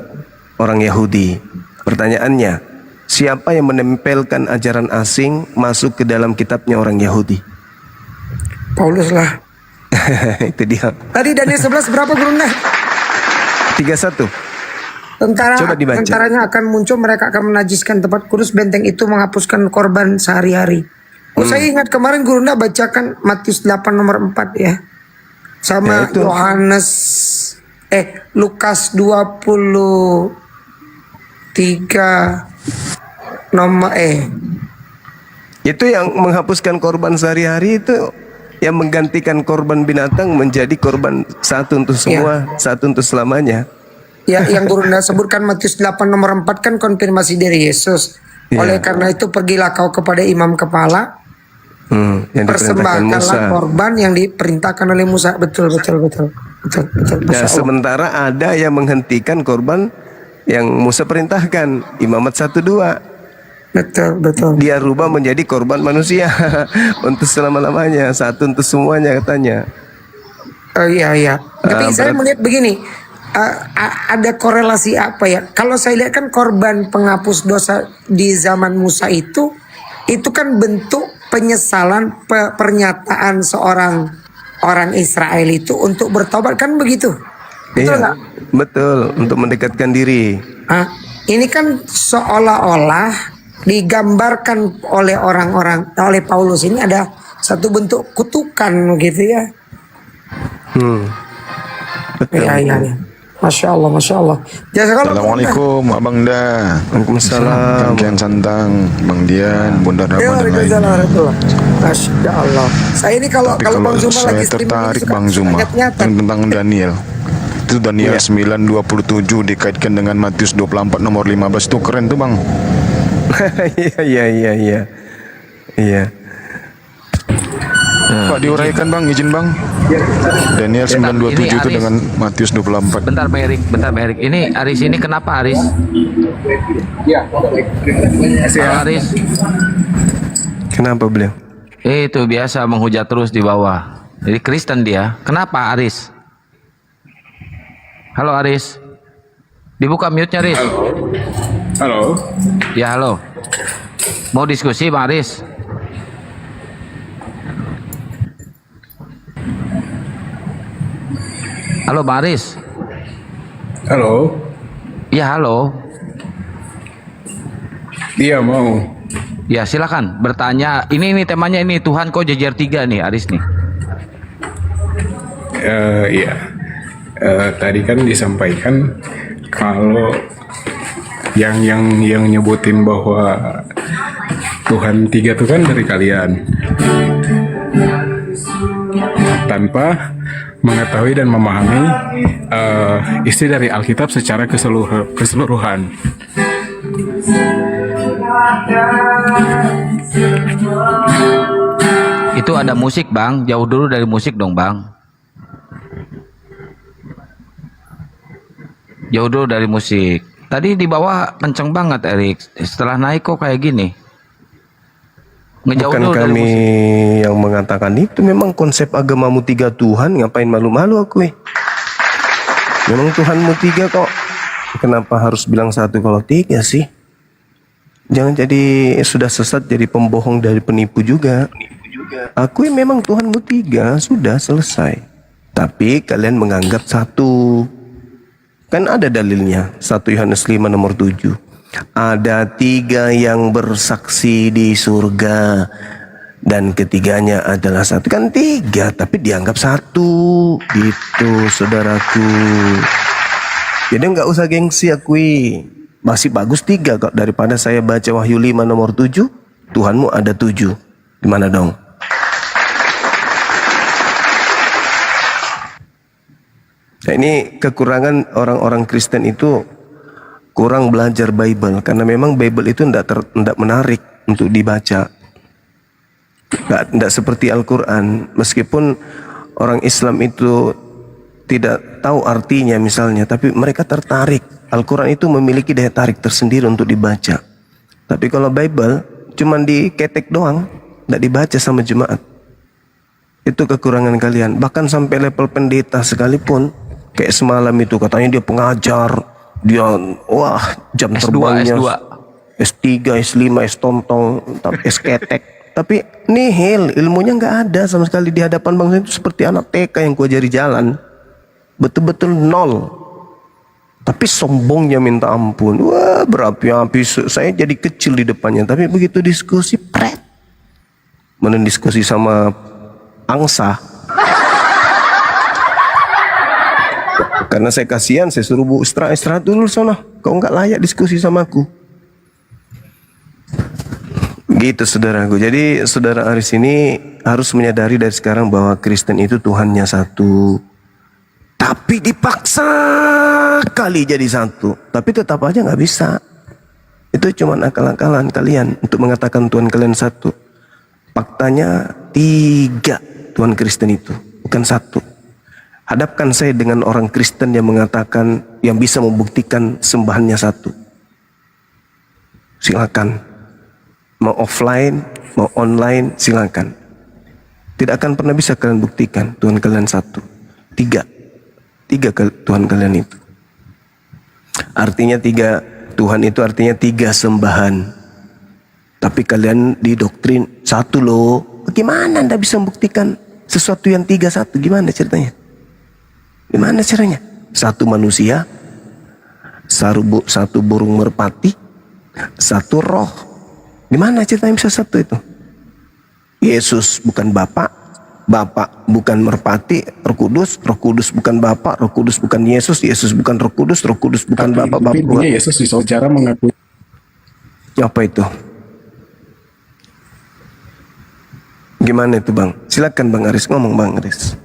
orang Yahudi. Pertanyaannya, siapa yang menempelkan ajaran asing masuk ke dalam kitabnya orang Yahudi? Paulus lah. Itu dia. Tadi Daniel 11 berapa Gurunda? 31. Coba dibaca. Tentaranya akan muncul, mereka akan menajiskan tempat kudus, benteng itu menghapuskan korban sehari-hari. Saya ingat kemarin Gurunda bacakan Matius 8 nomor 4 ya. Sama Lukas 23 nomor Itu yang menghapuskan korban sehari-hari, itu yang menggantikan korban binatang menjadi korban satu untuk semua, satu untuk selamanya. Ya, yang Gurunda sebutkan Matius 8 nomor 4 kan konfirmasi dari Yesus. Oleh karena itu pergilah kau kepada imam kepala, yang persembahkanlah korban yang diperintahkan oleh Musa. Betul. Nah, sementara ada yang menghentikan korban yang Musa perintahkan, Imamat 1-2. Betul. Dia rubah menjadi korban manusia untuk selama-lamanya, satu untuk semuanya katanya. Iya. Tapi saya melihat begini, ada korelasi apa ya? Kalau saya lihat kan korban penghapus dosa di zaman Musa itu kan bentuk penyesalan pernyataan seorang orang Israel itu untuk bertobat, kan begitu? Betul nggak? Betul, untuk mendekatkan diri. Ini kan seolah-olah digambarkan oleh oleh Paulus ini ada satu bentuk kutukan gitu ya. Betul. Iya. Masya Allah, Masya Allah. Assalamualaikum Abang Da. Waalaikumsalam. Kian Santang, Bang Dian, Bunda Rama dan lain. Masya Allah. Saya ini kalau Tapi Bang kalau Zuma saya lagi streaming ini tertarik suka Bang Zuma nyata-nyata. tentang Daniel. Itu Daniel 9:27 dikaitkan dengan Matius 24 nomor 15 itu keren tuh Bang. Iya. Pak diuraikan Bang, izin Bang. Daniel 9:27 itu Aris. dengan Matius 24. Bentar Pak Erik. Ini Aris ini kenapa Aris? Halo Aris. Kenapa beliau? Itu biasa menghujat terus di bawah. Jadi Kristen dia. Kenapa Aris? Halo Aris. Dibuka mute-nya Aris. Halo. Ya halo. Mau diskusi Bang Aris? Halo Bang Aris. Halo. Ya halo. Iya mau. Ya silakan bertanya. Ini temanya ini Tuhan kok jejer 3 nih Aris nih. Iya. Tadi kan disampaikan kalau yang nyebutin bahwa Tuhan 3 itu kan dari kalian tanpa mengetahui dan memahami isi dari Alkitab secara keseluruhan. Itu ada musik Bang. Jauh dulu dari musik dong Bang. Jauh dulu dari musik. Tadi di bawah kenceng banget Erik. Setelah naik kok kayak gini. Ngejauh Bukan dulu dari kami musik. yang mengatakan itu, memang konsep agamamu 3 Tuhan, ngapain malu-malu aku Memang Tuhanmu 3 kok. Kenapa harus bilang 1 kalau 3 sih? Jangan jadi sudah sesat jadi pembohong dari penipu juga. Aku memang Tuhanmu 3, sudah selesai. Tapi kalian menganggap 1. Kan ada dalilnya, 1 Yohanes 5 nomor 7. Ada 3 yang bersaksi di surga dan ketiganya adalah 1. Kan 3 tapi dianggap 1. Gitu saudaraku. Jadi nggak usah gengsi akui. Masih bagus 3 kok daripada saya baca Wahyu 5 nomor 7. Tuhanmu ada 7. Gimana dong? Nah, ini kekurangan orang-orang Kristen itu kurang belajar Bible karena memang Bible itu tidak menarik untuk dibaca. Tidak seperti Al-Quran. Meskipun orang Islam itu tidak tahu artinya misalnya, tapi mereka tertarik. Al-Quran itu memiliki daya tarik tersendiri untuk dibaca. Tapi kalau Bible cuman diketek doang, tidak dibaca sama jemaat. Itu kekurangan kalian. Bahkan sampai level pendeta sekalipun, kayak semalam itu katanya dia pengajar, dia wah jam S2, terbangnya S2. S3, S5, S tontong, S ketek. Tapi nihil, ilmunya nggak ada sama sekali di hadapan bangsa itu, seperti anak TK yang kuajari jalan. Betul-betul nol. Tapi sombongnya minta ampun. Wah berapi-api, saya jadi kecil di depannya. Tapi begitu diskusi, pret. Mending diskusi sama angsa. Karena saya kasihan, saya suruh Bu istirahat dulu sana. Kau nggak layak diskusi sama aku. Gitu saudaraku. Jadi saudara Aris ini harus menyadari dari sekarang bahwa Kristen itu Tuhannya 1. Tapi dipaksa kali jadi 1. Tapi tetap aja nggak bisa. Itu cuma akal-akalan kalian untuk mengatakan Tuhan kalian 1. Faktanya 3 Tuhan Kristen itu, bukan 1. Hadapkan saya dengan orang Kristen yang mengatakan, yang bisa membuktikan sembahannya 1. Silakan. Mau offline, mau online, silakan. Tidak akan pernah bisa kalian buktikan Tuhan kalian 1. 3 Tuhan kalian itu. Artinya 3 Tuhan itu artinya 3 sembahan. Tapi kalian didoktrin 1 loh. Bagaimana Anda bisa membuktikan sesuatu yang 3 1? Gimana ceritanya? Gimana caranya? 1 manusia, 1 burung merpati, 1 roh. Gimana ceritanya bisa 1 itu? Yesus bukan Bapak, Bapa bukan merpati, Roh Kudus bukan Bapa, Roh Kudus bukan Yesus, Yesus bukan Roh Kudus bukan Bapa, Bapa Tapi bukan. intinya Yesus di secara mengakui. Apa itu? Gimana itu Bang? Silakan Bang Aris, ngomong Bang Aris.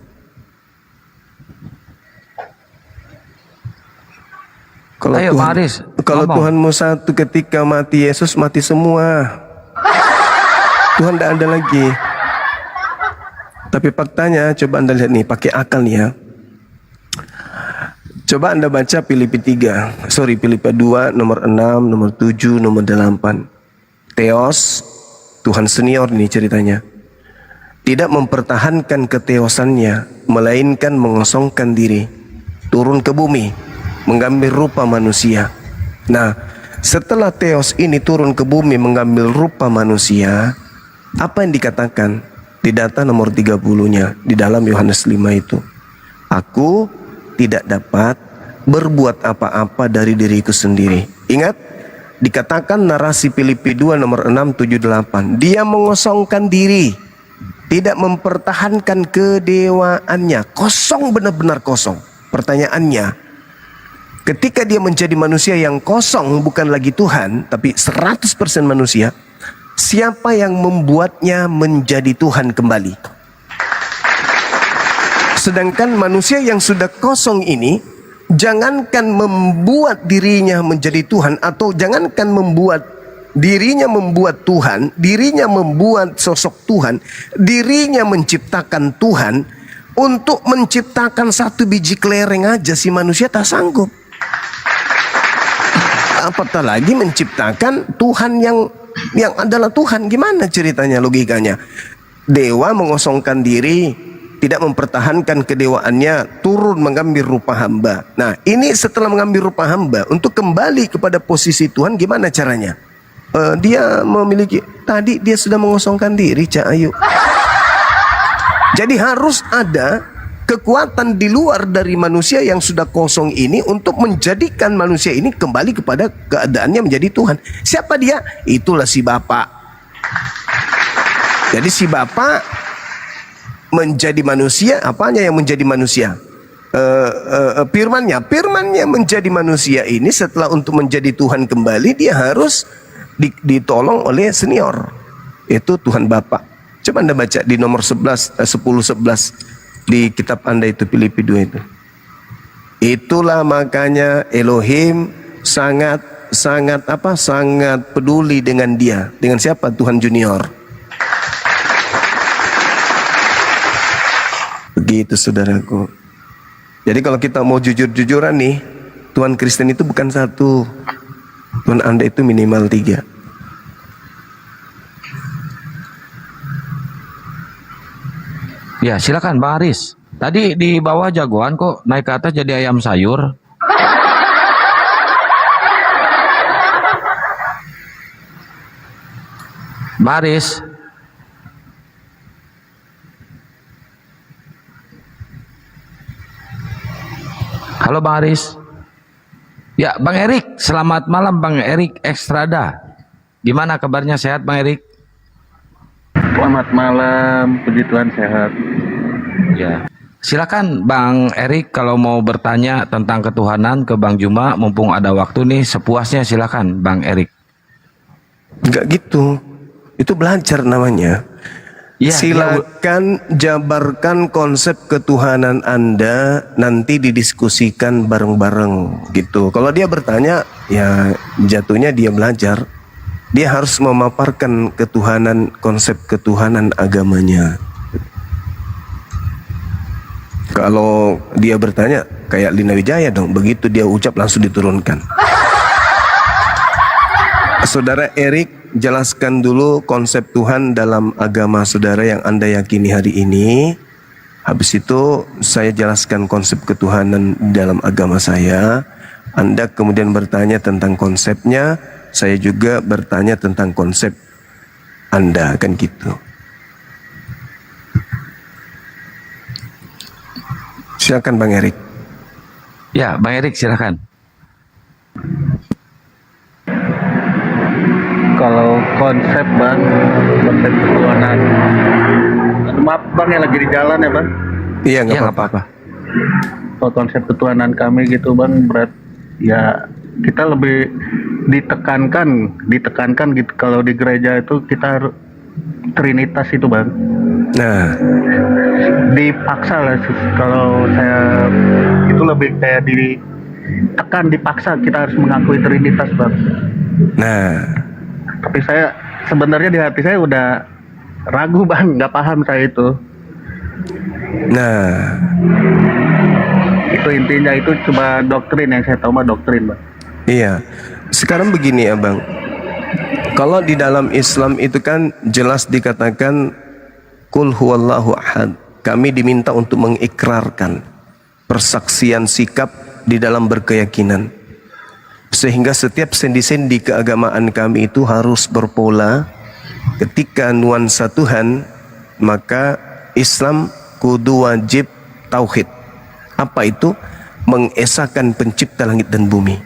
Ayo, Bang Aris, kalau ngomong. Tuhanmu satu, ketika mati Yesus mati semua. Tuhan tidak ada lagi. Tapi faktanya, coba Anda lihat nih, pakai akal nih ya. Coba Anda baca Filipi 2, nomor 6, nomor 7, nomor 8. Theos, Tuhan senior ini ceritanya. Tidak mempertahankan keteosannya, melainkan mengosongkan diri, turun ke bumi, mengambil rupa manusia. Nah, setelah Theos ini turun ke bumi mengambil rupa manusia, apa yang dikatakan di data nomor 30-nya di dalam Yohanes 5 itu? Aku tidak dapat berbuat apa-apa dari diriku sendiri. Ingat, dikatakan narasi Filipi 2 nomor 6, 7, 8. Dia mengosongkan diri, tidak mempertahankan kedewaannya. Kosong, benar-benar kosong. Pertanyaannya, ketika dia menjadi manusia yang kosong, bukan lagi Tuhan, tapi 100% manusia, siapa yang membuatnya menjadi Tuhan kembali? Sedangkan manusia yang sudah kosong ini, jangankan membuat dirinya menjadi Tuhan, atau jangankan membuat dirinya membuat Tuhan, dirinya membuat sosok Tuhan, dirinya menciptakan Tuhan. Untuk menciptakan satu biji kelereng aja si manusia tak sanggup, apatah lagi menciptakan Tuhan yang adalah Tuhan. Gimana ceritanya, logikanya? Dewa mengosongkan diri, tidak mempertahankan kedewaannya, turun mengambil rupa hamba. Nah, ini setelah mengambil rupa hamba, untuk kembali kepada posisi Tuhan, gimana caranya? Dia memiliki, tadi dia sudah mengosongkan diri, Cak Ayu. Jadi harus ada kekuatan di luar dari manusia yang sudah kosong ini untuk menjadikan manusia ini kembali kepada keadaannya menjadi Tuhan. Siapa dia? Itulah si Bapa. Jadi si Bapa menjadi manusia. Apanya yang menjadi manusia? Firmannya menjadi manusia ini, setelah untuk menjadi Tuhan kembali, dia harus ditolong oleh senior, yaitu Tuhan Bapa. Coba Anda baca di nomor 10-11 di kitab Anda itu, Filipi 2 itu. Itulah makanya Elohim sangat peduli dengan dia. Dengan siapa? Tuhan Junior. Begitu saudaraku. Jadi kalau kita mau jujur-jujuran nih, Tuhan Kristen itu bukan satu. Tuhan Anda itu minimal 3. Ya, silakan Bang Aris. Tadi di bawah jagoan kok, naik ke atas jadi ayam sayur. Bang Aris. Halo Bang Aris. Ya, Bang Erik. Selamat malam Bang Erik Ekstrada. Gimana kabarnya, sehat Bang Erik? Selamat malam, puji Tuhan sehat. Ya. Silakan Bang Erik kalau mau bertanya tentang ketuhanan ke Bang Juma, mumpung ada waktu nih, sepuasnya silakan Bang Erik. Enggak gitu. Itu belajar namanya. Ya, silakan jabarkan konsep ketuhanan Anda, nanti didiskusikan bareng-bareng gitu. Kalau dia bertanya, ya jatuhnya dia belajar. Dia harus memaparkan ketuhanan, konsep ketuhanan agamanya. Kalau dia bertanya kayak Lina Wijaya dong, begitu dia ucap langsung diturunkan. Saudara Erik, jelaskan dulu konsep Tuhan dalam agama saudara yang Anda yakini hari ini. Habis itu saya jelaskan konsep ketuhanan dalam agama saya. Anda kemudian bertanya tentang konsepnya, saya juga bertanya tentang konsep Anda, kan gitu. Silakan Bang Erik. Ya, Bang Erik silakan. Kalau konsep ketuhanan, Maaf bang, yang lagi di jalan ya bang. Iya, nggak Ya nggak apa-apa. apa-apa. Soal konsep ketuhanan kami gitu bang, berat ya kita lebih ditekankan gitu. Kalau di gereja itu kita harus Trinitas itu bang. Nah, Dipaksa lah kalau saya itu lebih kayak dipaksa kita harus mengakui Trinitas bang. nah, Tapi saya sebenarnya di hati saya udah ragu bang, nggak paham saya itu. nah. Itu intinya, itu cuma doktrin yang saya tahu mah doktrin bang. Iya. Sekarang begini abang. Kalau di dalam Islam itu kan jelas dikatakan Qul huwallahu ahad. Kami diminta untuk mengikrarkan persaksian sikap di dalam berkeyakinan. Sehingga setiap sendi-sendi keagamaan kami itu harus berpola ketika nuansa Tuhan, maka Islam kudu wajib tauhid. Apa itu? Mengesahkan pencipta langit dan bumi.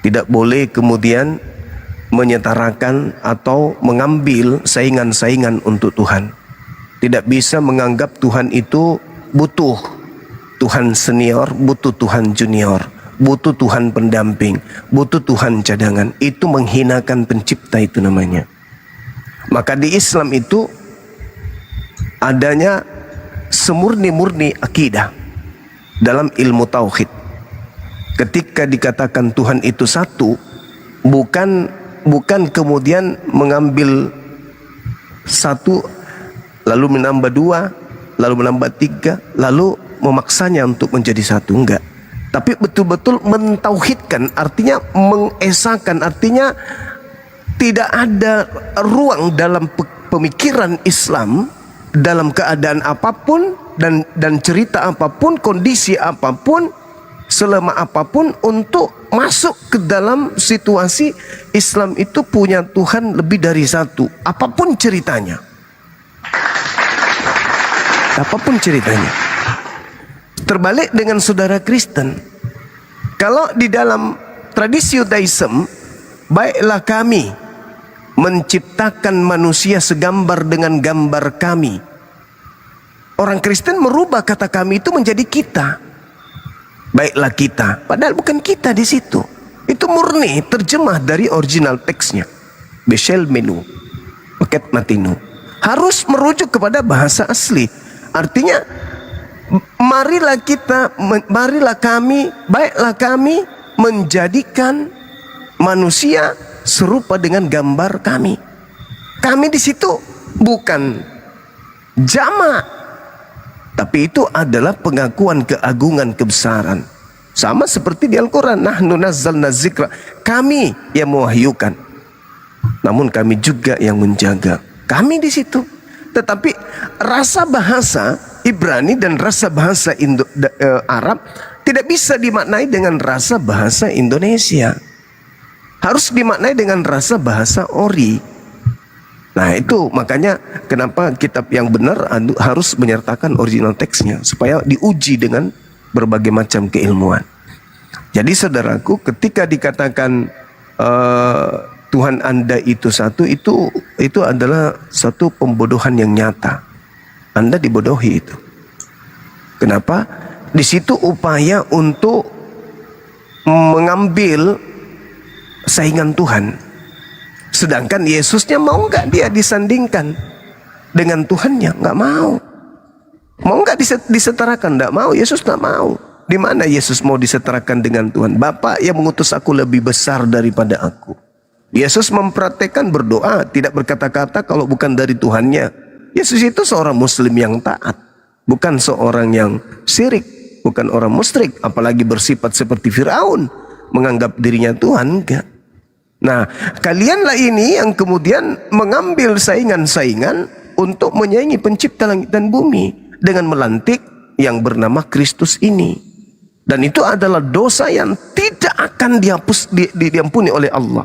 Tidak boleh kemudian menyetarakan atau mengambil saingan-saingan untuk Tuhan. Tidak bisa menganggap Tuhan itu butuh Tuhan senior, butuh Tuhan junior, butuh Tuhan pendamping, butuh Tuhan cadangan. Itu menghinakan pencipta itu namanya. Maka di Islam itu adanya semurni-murni akidah dalam ilmu tauhid. Ketika dikatakan Tuhan itu satu, bukan kemudian mengambil satu lalu menambah dua, lalu menambah tiga, lalu memaksanya untuk menjadi satu, enggak. Tapi betul-betul mentauhidkan, artinya mengesahkan, artinya tidak ada ruang dalam pemikiran Islam dalam keadaan apapun dan cerita apapun, kondisi apapun, selama apapun untuk masuk ke dalam situasi Islam itu punya Tuhan lebih dari satu, apapun ceritanya. Apapun ceritanya. Terbalik dengan saudara Kristen. Kalau di dalam tradisi Yudaism, baiklah kami menciptakan manusia segambar dengan gambar kami. Orang Kristen merubah kata kami itu menjadi kita. Baiklah kita, padahal bukan kita di situ. Itu murni terjemah dari original teksnya. Beshel menu, paket matinu. Harus merujuk kepada bahasa asli. Artinya, marilah kami, baiklah kami menjadikan manusia serupa dengan gambar kami. Kami di situ bukan jamak, tapi itu adalah pengakuan keagungan kebesaran. Sama seperti di Al-Quran, nahnu nazzalna dzikra, kami yang mewahyukan, namun kami juga yang menjaga. Kami di situ. Tetapi rasa bahasa Ibrani dan rasa bahasa Arab tidak bisa dimaknai dengan rasa bahasa Indonesia. Harus dimaknai dengan rasa bahasa Ori. Nah itu makanya kenapa kitab yang benar harus menyertakan original teksnya, supaya diuji dengan berbagai macam keilmuan. Jadi saudaraku, ketika dikatakan Tuhan Anda itu satu, itu adalah satu pembodohan yang nyata. Anda dibodohi itu. Kenapa? Di situ upaya untuk mengambil saingan Tuhan. Sedangkan Yesusnya mau nggak dia disandingkan dengan Tuhannya? Nggak mau. Mau nggak disetarakan? Nggak mau. Yesus nggak mau. Di mana Yesus mau disetarakan dengan Tuhan? Bapa yang mengutus aku lebih besar daripada aku. Yesus mempraktekkan berdoa, tidak berkata-kata kalau bukan dari Tuhannya. Yesus itu seorang Muslim yang taat, bukan seorang yang syirik, bukan orang musyrik, apalagi bersifat seperti Firaun, menganggap dirinya Tuhan. Enggak. Nah, kalianlah ini yang kemudian mengambil saingan-saingan untuk menyaingi pencipta langit dan bumi dengan melantik yang bernama Kristus ini. Dan itu adalah dosa yang tidak akan diampuni oleh Allah.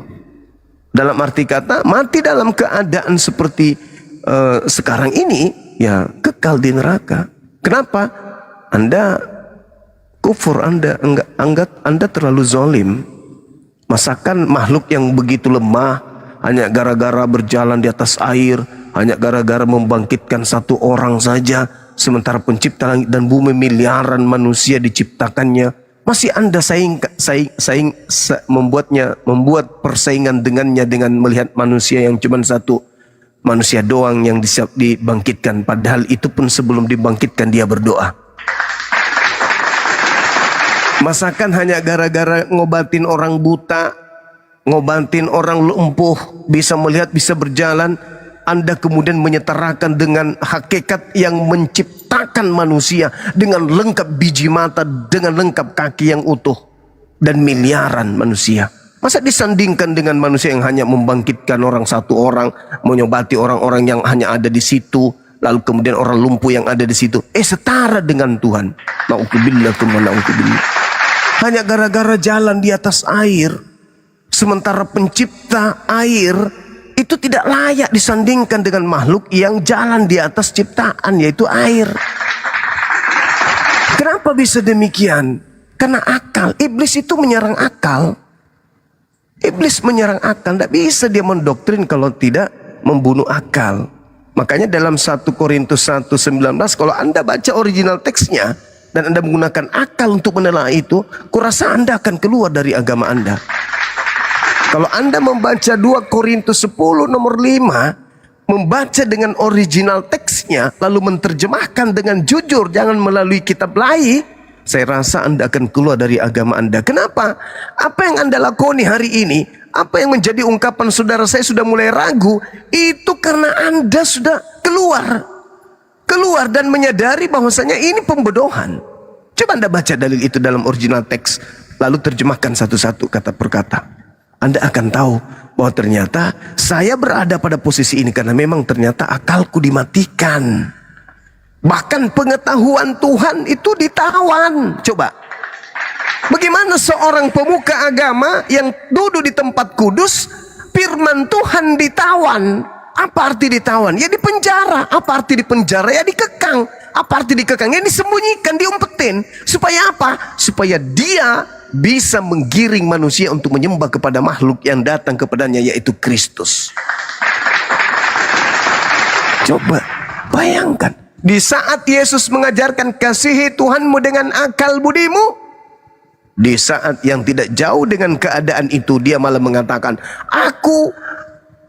Dalam arti kata, mati dalam keadaan seperti sekarang ini, ya kekal di neraka. Kenapa? Anda kufur, Anda terlalu zalim. Masakan makhluk yang begitu lemah hanya gara-gara berjalan di atas air hanya gara-gara membangkitkan satu orang saja, sementara pencipta langit dan bumi miliaran manusia diciptakannya, masih Anda membuat persaingan dengannya dengan melihat manusia yang cuma satu, manusia doang yang dibangkitkan, padahal itu pun sebelum dibangkitkan dia berdoa. Masakan hanya gara-gara ngobatin orang buta, ngobatin orang lumpuh, bisa melihat, bisa berjalan, Anda kemudian menyetarakan dengan hakikat yang menciptakan manusia dengan lengkap biji mata, dengan lengkap kaki yang utuh, dan miliaran manusia. Masa disandingkan dengan manusia yang hanya membangkitkan orang satu orang, menyobati orang-orang yang hanya ada di situ, lalu kemudian orang lumpuh yang ada di situ. Setara dengan Tuhan. Na'udzubillah, na'udzubillah. Hanya gara-gara jalan di atas air, sementara pencipta air itu tidak layak disandingkan dengan makhluk yang jalan di atas ciptaan, yaitu air. Kenapa bisa demikian? Karena akal. Iblis itu menyerang akal. Iblis menyerang akal. Tidak bisa dia mendoktrin kalau tidak membunuh akal. Makanya dalam 1 Korintus 1:19, kalau Anda baca original teksnya dan Anda menggunakan akal untuk menelaah itu, kurasa Anda akan keluar dari agama Anda. Kalau Anda membaca 2 Korintus 10 nomor 5, membaca dengan original teksnya, lalu menerjemahkan dengan jujur, jangan melalui kitab lain, saya rasa Anda akan keluar dari agama Anda. Kenapa? Apa yang Anda lakoni hari ini, apa yang menjadi ungkapan saudara saya sudah mulai ragu, itu karena Anda sudah keluar dan menyadari bahwasanya ini pembodohan. Coba Anda baca dalil itu dalam original teks, lalu terjemahkan satu-satu kata per kata. Anda akan tahu bahwa ternyata saya berada pada posisi ini karena memang ternyata akalku dimatikan. Bahkan pengetahuan Tuhan itu ditawan. Coba, bagaimana seorang pemuka agama yang duduk di tempat kudus, firman Tuhan ditawan. Apa arti ditawan? Ya dipenjara. Apa arti dipenjara? Ya dikekang. Apa arti dikekang? Ya disembunyikan, diumpetin. Supaya apa? Supaya dia bisa menggiring manusia untuk menyembah kepada makhluk yang datang kepadanya, yaitu Kristus. Coba bayangkan, di saat Yesus mengajarkan kasihi Tuhanmu dengan akal budimu, di saat yang tidak jauh dengan keadaan itu, dia malah mengatakan, aku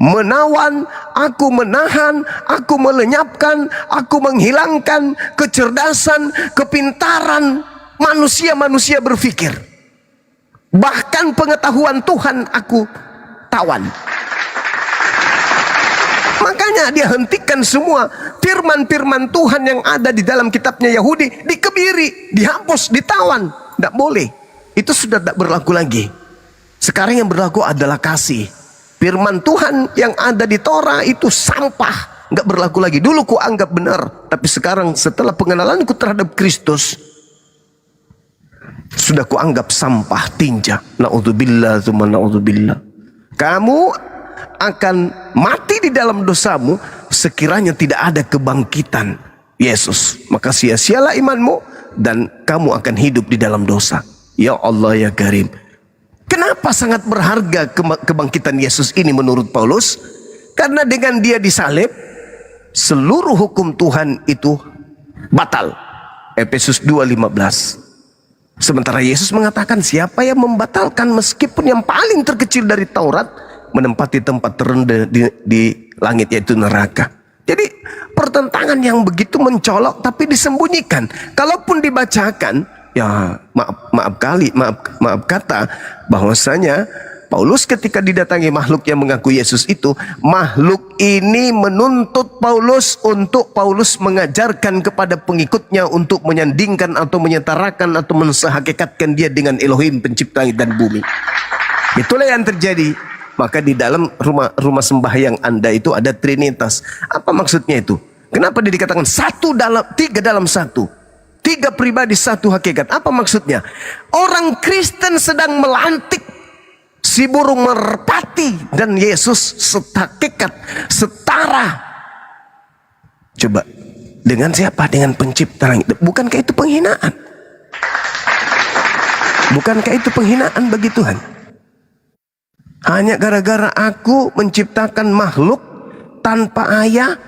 menawan, aku menahan, aku melenyapkan, aku menghilangkan kecerdasan, kepintaran manusia-manusia berpikir. Bahkan pengetahuan Tuhan aku tawan. Makanya dia hentikan semua firman-firman Tuhan yang ada di dalam kitabnya Yahudi, dikebiri, dihapus, ditawan. Tidak boleh. Itu sudah tidak berlaku lagi. Sekarang yang berlaku adalah kasih. Firman Tuhan yang ada di Torah itu sampah, nggak berlaku lagi. Dulu ku anggap benar, tapi sekarang setelah pengenalanku terhadap Kristus, sudah kuanggap sampah, tinja. Na'udzubillah, tsumma na'udzubillah. Kamu akan mati di dalam dosamu sekiranya tidak ada kebangkitan Yesus. Maka sia-sialah imanmu dan kamu akan hidup di dalam dosa. Ya Allah ya Karim. Kenapa sangat berharga kebangkitan Yesus ini menurut Paulus? Karena dengan dia disalib, seluruh hukum Tuhan itu batal. Efesus 2:15. Sementara Yesus mengatakan, siapa yang membatalkan meskipun yang paling terkecil dari Taurat, menempati tempat terendah di langit, yaitu neraka. Jadi pertentangan yang begitu mencolok tapi disembunyikan. Kalaupun dibacakan, ya maaf kata, bahwasanya Paulus ketika didatangi makhluk yang mengaku Yesus itu, makhluk ini menuntut Paulus untuk Paulus mengajarkan kepada pengikutnya untuk menyandingkan atau menyetarakan atau mensehakikatkan dia dengan Elohim pencipta langit dan bumi. Itulah yang terjadi. Maka di dalam rumah sembahyang Anda itu ada Trinitas. Apa maksudnya itu? Kenapa dia dikatakan tiga dalam satu? Tiga pribadi satu hakikat. Apa maksudnya? Orang Kristen sedang melantik si burung merpati dan Yesus sehakikat, setara. Coba, dengan siapa? Dengan pencipta langit. Bukankah itu penghinaan? Bukankah itu penghinaan bagi Tuhan? Hanya gara-gara aku menciptakan makhluk tanpa ayah,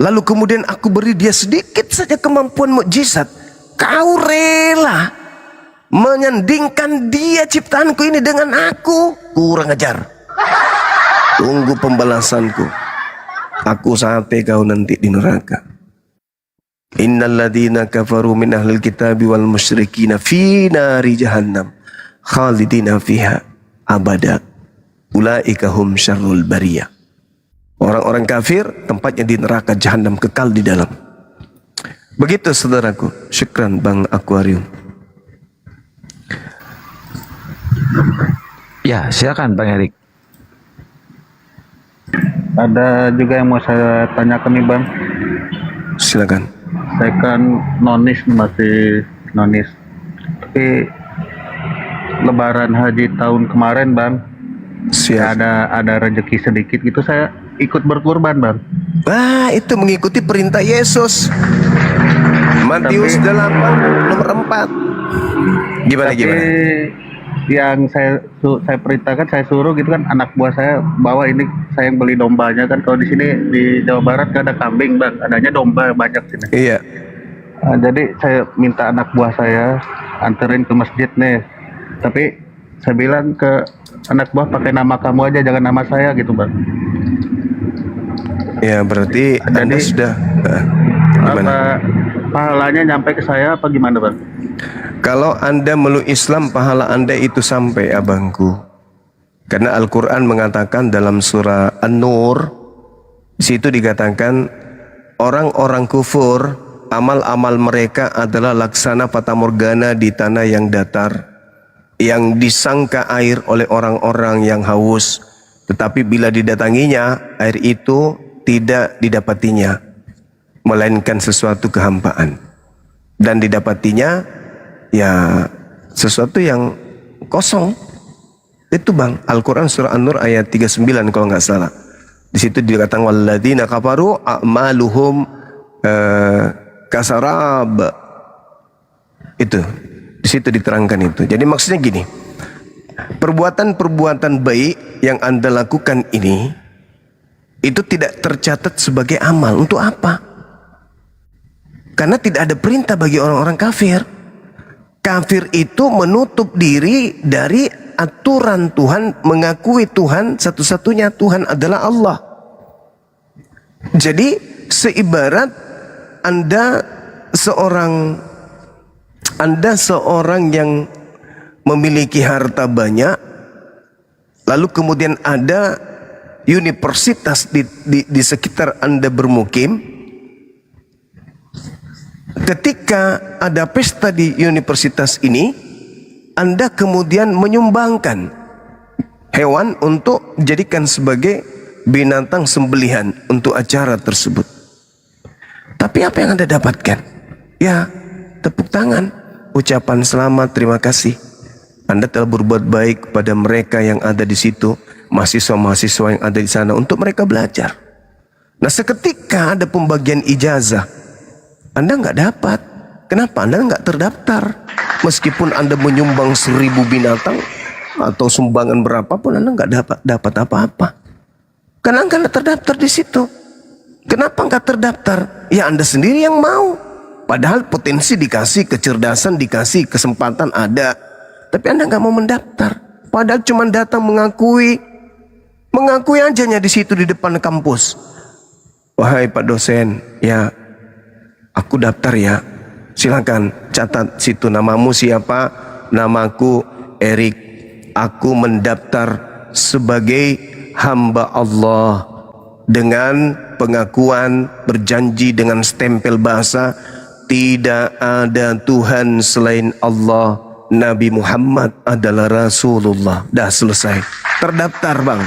lalu kemudian aku beri dia sedikit saja kemampuan mukjizat, kau rela menyandingkan dia ciptaanku ini dengan aku? Kurang ajar. Tunggu pembalasanku. Aku sate kau nanti di neraka. Innal ladzina kafaru min ahlil kitabi wal musyrikina fi nari jahannam khalidina fiha abada. Ulaika hum syarrul bariyah. Orang-orang kafir tempatnya di neraka jahanam, kekal di dalam. Begitu saudaraku. Syukran Bang Aquarium. Ya, silakan Bang Erik. Ada juga yang mau saya tanyakan nih Bang. Silakan. Saya kan nonis, masih nonis. Tapi Lebaran haji tahun kemarin Bang, ada rezeki sedikit gitu, saya ikut berkurban Bang. Wah, itu mengikuti perintah Yesus. Matius 8 nomor 4. Gimana? Yang saya perintahkan, saya suruh gitu kan, anak buah saya bawa ini, saya yang beli dombanya kan. Kalau di sini di Jawa Barat gak ada kambing Bang, adanya domba banyak sini. Iya. Jadi saya minta anak buah saya anterin ke masjid nih. Tapi saya bilang ke anak buah, pakai nama kamu aja, jangan nama saya gitu Bang. Ya berarti Anda sudah apa pahalanya nyampe ke saya apa gimana Bang? Kalau Anda meluk Islam, pahala Anda itu sampai, abangku. Karena Al-Quran mengatakan dalam surah An-Nur, di situ dikatakan orang-orang kufur, amal-amal mereka adalah laksana fatamorgana di tanah yang datar, yang disangka air oleh orang-orang yang haus, tetapi bila didatanginya, air itu tidak didapatinya, melainkan sesuatu kehampaan, dan didapatinya ya sesuatu yang kosong. Itu Bang, Al-Quran surah An-Nur ayat 39 kalau nggak salah. Di situ dikatakan walladzina kafaru a'maluhum kasarab. Itu di situ diterangkan itu. Jadi maksudnya gini, perbuatan-perbuatan baik yang Anda lakukan ini itu tidak tercatat sebagai amal. Untuk apa? Karena tidak ada perintah bagi orang-orang kafir. Kafir itu menutup diri dari aturan Tuhan, mengakui Tuhan satu-satunya Tuhan adalah Allah. Jadi seibarat Anda seorang yang memiliki harta banyak, lalu kemudian ada universitas di sekitar Anda bermukim. Ketika ada pesta di universitas ini, Anda kemudian menyumbangkan hewan untuk dijadikan sebagai binatang sembelihan untuk acara tersebut. Tapi apa yang Anda dapatkan? Ya, tepuk tangan, ucapan selamat, terima kasih. Anda telah berbuat baik kepada mereka yang ada di situ, mahasiswa-mahasiswa yang ada di sana, untuk mereka belajar. Nah, seketika ada pembagian ijazah, Anda nggak dapat. Kenapa? Anda nggak terdaftar. Meskipun Anda menyumbang 1000 binatang atau sumbangan berapapun, Anda nggak dapat apa-apa. Karena Anda nggak terdaftar di situ. Kenapa nggak terdaftar? Ya Anda sendiri yang mau. Padahal potensi dikasih, kecerdasan dikasih, kesempatan ada. Tapi Anda nggak mau mendaftar. Padahal cuma datang mengakui aja di situ di depan kampus. Wahai Pak dosen, ya aku daftar ya. Silakan catat situ namamu siapa? Namaku Erik. Aku mendaftar sebagai hamba Allah dengan pengakuan, berjanji dengan stempel bahasa tidak ada Tuhan selain Allah. Nabi Muhammad adalah Rasulullah. Dah selesai. Terdaftar Bang.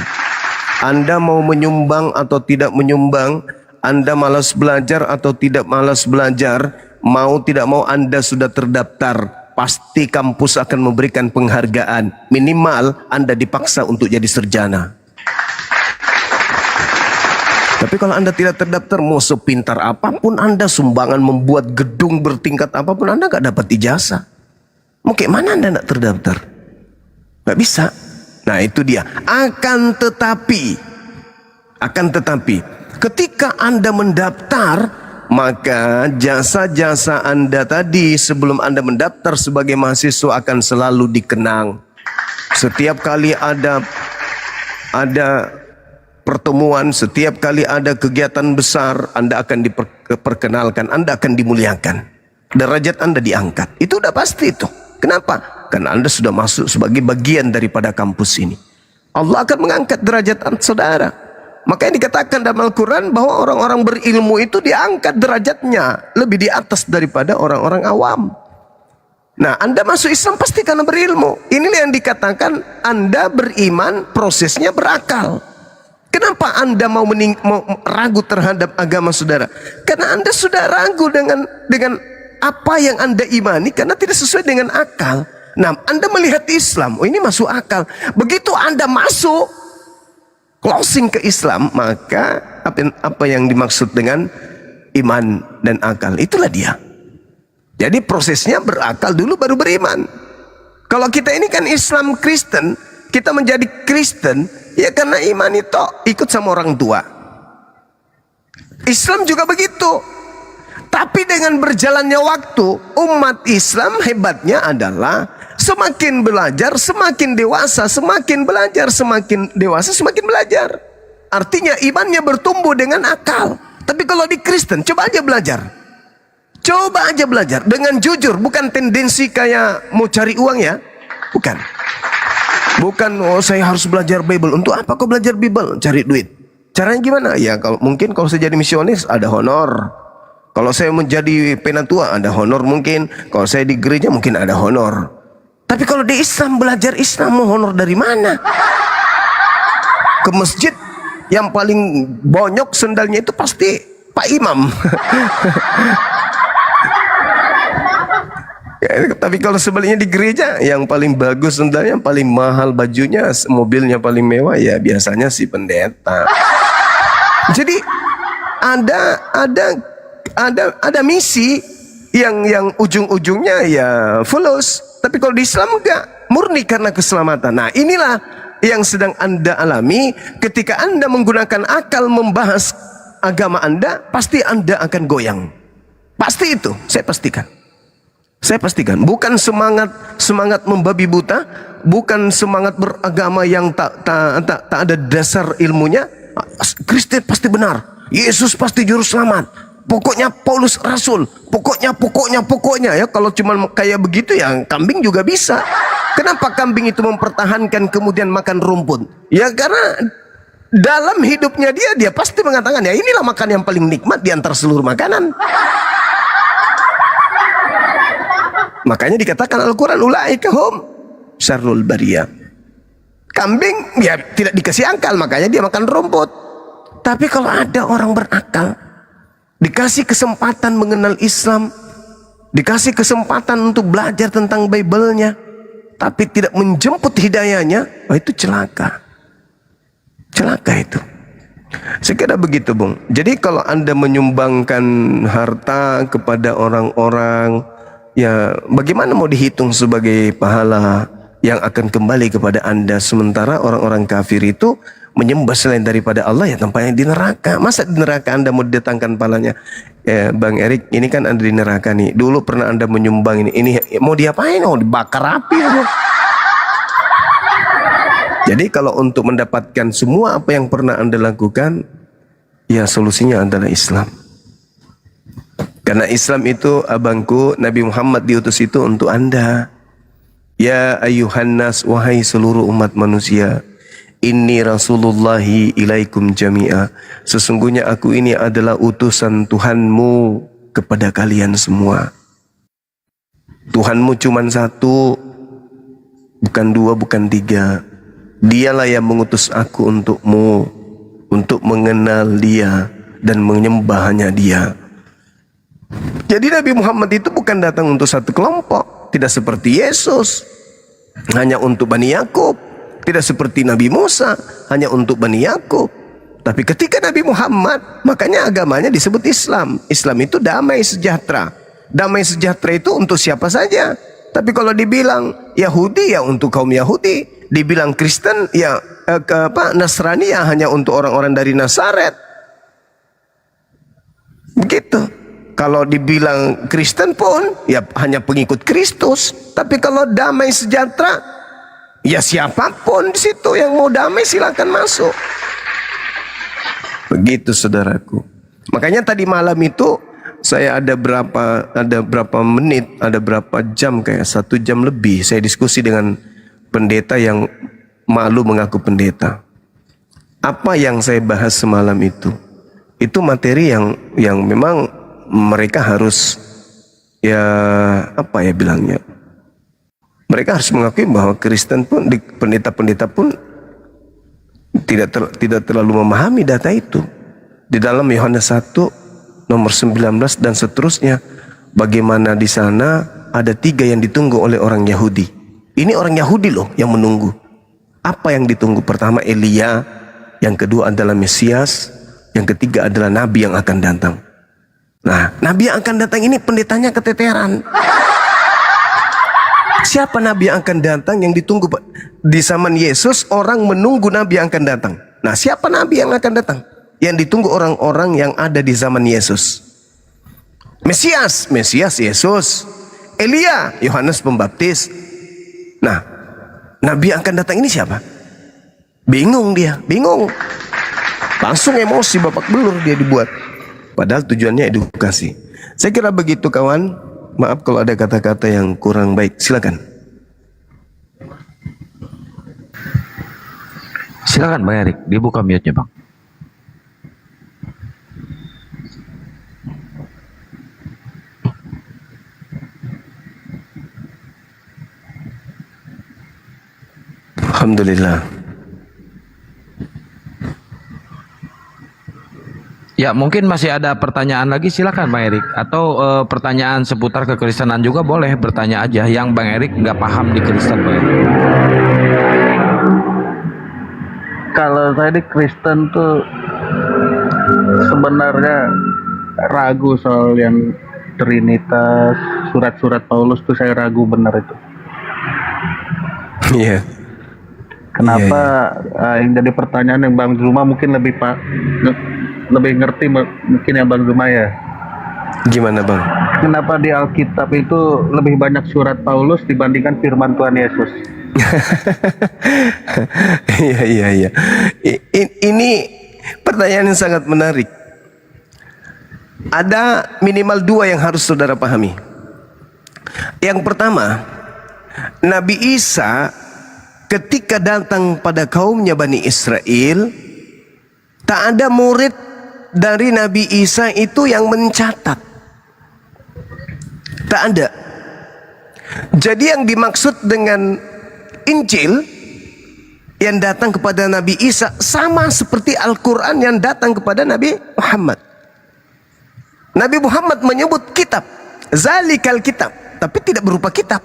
Anda mau menyumbang atau tidak menyumbang, Anda malas belajar atau tidak malas belajar, mau tidak mau Anda sudah terdaftar. Pasti kampus akan memberikan penghargaan. Minimal Anda dipaksa untuk jadi sarjana. Tapi kalau Anda tidak terdaftar, mau sepintar apapun Anda, sumbangan membuat gedung bertingkat apapun, Anda gak dapat ijazah. Mau kayak mana Anda nak terdaftar? Gak bisa. Nah itu dia. Akan tetapi ketika Anda mendaftar, maka jasa-jasa Anda tadi sebelum Anda mendaftar sebagai mahasiswa akan selalu dikenang. Setiap kali ada pertemuan, setiap kali ada kegiatan besar, Anda akan diperkenalkan, Anda akan dimuliakan. Derajat Anda diangkat. Itu udah pasti itu. Kenapa? Karena Anda sudah masuk sebagai bagian daripada kampus ini. Allah akan mengangkat derajat saudara. Makanya dikatakan dalam Al-Quran bahwa orang-orang berilmu itu diangkat derajatnya lebih di atas daripada orang-orang awam. Nah, Anda masuk Islam pasti karena berilmu. Inilah yang dikatakan Anda beriman, prosesnya berakal. Kenapa Anda mau ragu terhadap agama saudara? Karena Anda sudah ragu dengan apa yang Anda imani karena tidak sesuai dengan akal. Nah, Anda melihat Islam, oh ini masuk akal. Begitu Anda masuk closing ke Islam, maka apa yang dimaksud dengan iman dan akal, itulah dia. Jadi prosesnya berakal dulu baru beriman. Kalau kita ini kan Islam Kristen, kita menjadi Kristen ya karena iman itu ikut sama orang tua. Islam juga begitu. Tapi dengan berjalannya waktu, umat Islam hebatnya adalah semakin belajar, semakin dewasa, semakin belajar, semakin dewasa, semakin belajar. Artinya imannya bertumbuh dengan akal. Tapi kalau di Kristen, coba aja belajar. Coba aja belajar dengan jujur, bukan tendensi kayak mau cari uang ya. Bukan. Bukan, oh saya harus belajar Bible. Untuk apa kau belajar Bible? Cari duit. Caranya gimana? Ya mungkin kalau saya jadi misionis ada honor. Kalau saya menjadi penatua ada honor mungkin. Kalau saya di gereja mungkin ada honor. Tapi kalau di Islam, belajar Islam mau honor dari mana? Ke masjid yang paling bonyok sendalnya itu pasti Pak Imam. Tapi kalau sebaliknya di gereja, yang paling bagus sendalnya, yang paling mahal bajunya, mobilnya paling mewah, ya biasanya si pendeta. Jadi ada misi yang ujung-ujungnya ya fulus. Tapi kalau di Islam enggak, murni karena keselamatan. Nah, inilah yang sedang Anda alami ketika Anda menggunakan akal membahas agama Anda, pasti Anda akan goyang. Pasti itu, saya pastikan. Saya pastikan, bukan semangat membabi buta, bukan semangat beragama yang tak ada dasar ilmunya. Kristen pasti benar, Yesus pasti juru selamat. Pokoknya Paulus Rasul, pokoknya ya. Kalau cuma kayak begitu ya kambing juga bisa. Kenapa kambing itu mempertahankan kemudian makan rumput? Ya karena dalam hidupnya dia pasti mengatakan ya inilah makan yang paling nikmat di antara seluruh makanan. Makanya dikatakan Al-Quran ulaika hum syarrul bariyah. Kambing ya tidak dikasih akal, makanya dia makan rumput. Tapi kalau ada orang berakal, dikasih kesempatan mengenal Islam, dikasih kesempatan untuk belajar tentang Bible-nya, tapi tidak menjemput hidayahnya, itu celaka. Celaka itu. Sekira begitu, Bung. Jadi kalau Anda menyumbangkan harta kepada orang-orang, ya bagaimana mau dihitung sebagai pahala yang akan kembali kepada Anda, sementara orang-orang kafir itu menyembah selain daripada Allah, ya tampaknya di neraka. Masa di neraka Anda mau didatangkan pahalanya? Bang Erik, ini kan Anda di neraka nih. Dulu pernah Anda menyumbang ini mau diapain? Mau dibakar api? Jadi kalau untuk mendapatkan semua apa yang pernah Anda lakukan, ya solusinya adalah Islam. Karena Islam itu, abangku, Nabi Muhammad diutus itu untuk Anda. Ya ayuhan nas, wahai seluruh umat manusia, inni rasulullahi ilaikum jami'a. Sesungguhnya aku ini adalah utusan Tuhanmu kepada kalian semua. Tuhanmu cuma satu, bukan dua, bukan tiga. Dialah yang mengutus aku untukmu, untuk mengenal Dia dan menyembah hanya Dia. Jadi Nabi Muhammad itu bukan datang untuk satu kelompok, tidak seperti Yesus hanya untuk Bani Yakub, tidak seperti Nabi Musa hanya untuk Bani Yakub. Tapi ketika Nabi Muhammad, makanya agamanya disebut Islam. Islam itu damai sejahtera. Damai sejahtera itu untuk siapa saja. Tapi kalau dibilang Yahudi, ya untuk kaum Yahudi. Dibilang Kristen, ya Nasrani, ya hanya untuk orang-orang dari Nazaret. Begitu. Kalau dibilang Kristen pun ya hanya pengikut Kristus. Tapi kalau damai sejahtera, ya siapapun di situ yang mau damai silakan masuk. Begitu saudaraku. Makanya tadi malam itu saya ada berapa menit, ada berapa jam, kayak 1 jam lebih saya diskusi dengan pendeta yang malu mengaku pendeta. Apa yang saya bahas semalam itu materi yang memang mereka harus, ya apa ya bilangnya, mereka harus mengakui bahwa Kristen pun, pendeta-pendeta pun tidak terlalu memahami data itu. Di dalam Yohanes 1 nomor 19 dan seterusnya, bagaimana di sana ada 3 yang ditunggu oleh orang Yahudi. Ini orang Yahudi loh yang menunggu. Apa yang ditunggu? Pertama Elia, yang kedua adalah Mesias, yang ketiga adalah Nabi yang akan datang. Nah, Nabi yang akan datang ini pendetanya keteteran. Siapa Nabi yang akan datang yang ditunggu? Di zaman Yesus orang menunggu Nabi yang akan datang. Nah, siapa Nabi yang akan datang? Yang ditunggu orang-orang yang ada di zaman Yesus. Mesias Yesus. Elia, Yohanes Pembaptis. Nah, Nabi yang akan datang ini siapa? Bingung dia, bingung. Langsung emosi babak belur dia dibuat. Padahal tujuannya edukasi. Saya kira begitu kawan. Maaf kalau ada kata-kata yang kurang baik. Silakan. Silakan Bang Erik, dibuka mute-nya Bang. Alhamdulillah. Ya mungkin masih ada pertanyaan lagi, silakan Bang Erik. Atau pertanyaan seputar kekristenan juga boleh, bertanya aja. Yang Bang Erik nggak paham di Kristen Bang Erik. Kalau saya di Kristen tuh sebenarnya ragu soal yang Trinitas, surat-surat Paulus tuh saya ragu benar itu. Iya. Kenapa yang jadi pertanyaan yang Bang Zuma mungkin lebih ngerti mungkin yang Bang Zuma ya. Gimana Bang? Kenapa di Alkitab itu lebih banyak surat Paulus dibandingkan firman Tuhan Yesus? Iya. Ini pertanyaan yang sangat menarik. Ada minimal 2 yang harus saudara pahami. Yang pertama, Nabi Isa ketika datang pada kaumnya Bani Israel, tak ada murid dari Nabi Isa itu yang mencatat. Tak ada. Jadi yang dimaksud dengan Injil yang datang kepada Nabi Isa sama seperti Al-Quran yang datang kepada Nabi Muhammad. Nabi Muhammad menyebut kitab, zalikal kitab, tapi tidak berupa kitab.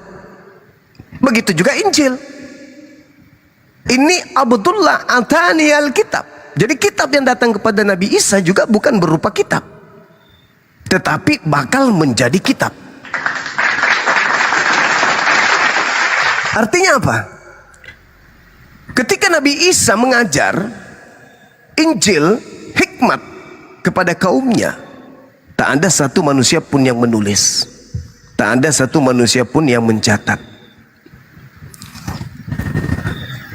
Begitu juga Injil. Ini Abdullah atani al-kitab. Jadi kitab yang datang kepada Nabi Isa juga bukan berupa kitab, tetapi bakal menjadi kitab. Artinya apa? Ketika Nabi Isa mengajar Injil, hikmat kepada kaumnya, tak ada satu manusia pun yang menulis, tak ada satu manusia pun yang mencatat.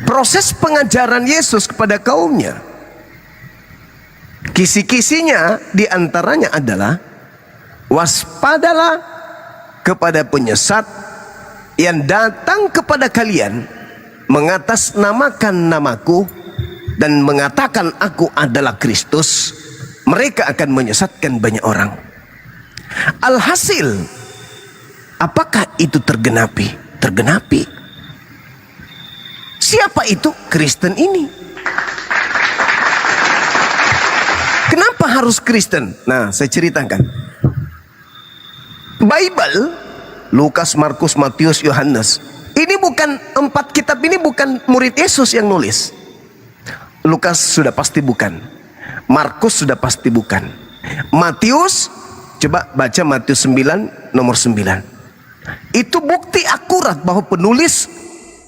Proses pengajaran Yesus kepada kaumnya, kisi-kisinya diantaranya adalah waspadalah kepada penyesat yang datang kepada kalian mengatasnamakan namaku dan mengatakan aku adalah Kristus. Mereka akan menyesatkan banyak orang. Alhasil, apakah itu tergenapi? Tergenapi. Siapa itu Kristen ini? Kenapa harus Kristen? Nah, saya ceritakan. Bible, Lukas, Markus, Matius, Yohanes, ini bukan 4 kitab ini bukan murid Yesus yang nulis. Lukas sudah pasti bukan. Markus sudah pasti bukan. Matius, coba baca Matius 9 nomor 9. Itu bukti akurat bahwa penulis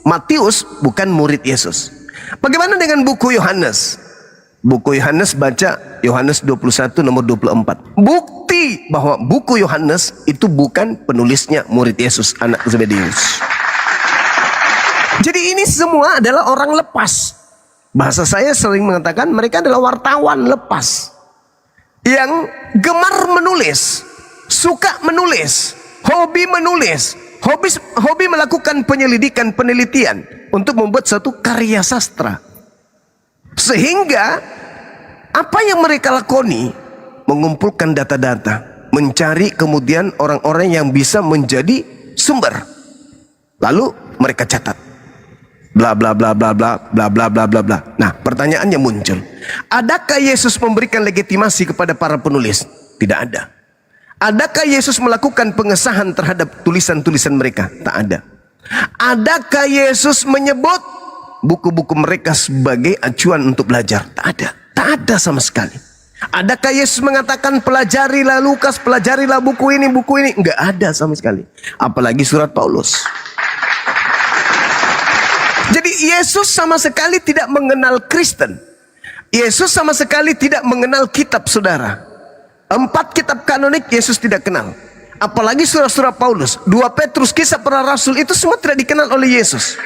Matius bukan murid Yesus. Bagaimana dengan buku Yohanes? Buku Yohanes, baca Yohanes 21 nomor 24. Bukti bukti bahwa buku Yohanes itu bukan penulisnya murid Yesus, anak Zebedeus. Jadi ini semua adalah orang lepas. Bahasa saya sering mengatakan mereka adalah wartawan lepas yang gemar menulis, suka menulis, hobi menulis, hobi melakukan penyelidikan, penelitian untuk membuat satu karya sastra. Sehingga apa yang mereka lakoni, mengumpulkan data-data, mencari kemudian orang-orang yang bisa menjadi sumber, lalu mereka catat, bla bla bla bla bla bla bla bla bla bla. Nah, pertanyaannya muncul, adakah Yesus memberikan legitimasi kepada para penulis? Tidak ada. Adakah Yesus melakukan pengesahan terhadap tulisan-tulisan mereka? Tak ada. Adakah Yesus menyebut buku-buku mereka sebagai acuan untuk belajar? Tak ada. Tak ada sama sekali. Adakah Yesus mengatakan pelajarilah Lukas, pelajarilah buku ini? Enggak ada sama sekali. Apalagi surat Paulus. Jadi Yesus sama sekali tidak mengenal Kristen. Yesus sama sekali tidak mengenal kitab saudara. 4 kitab kanonik Yesus tidak kenal. Apalagi surah-surah Paulus, 2 Petrus, kisah para rasul, itu semua tidak dikenal oleh Yesus.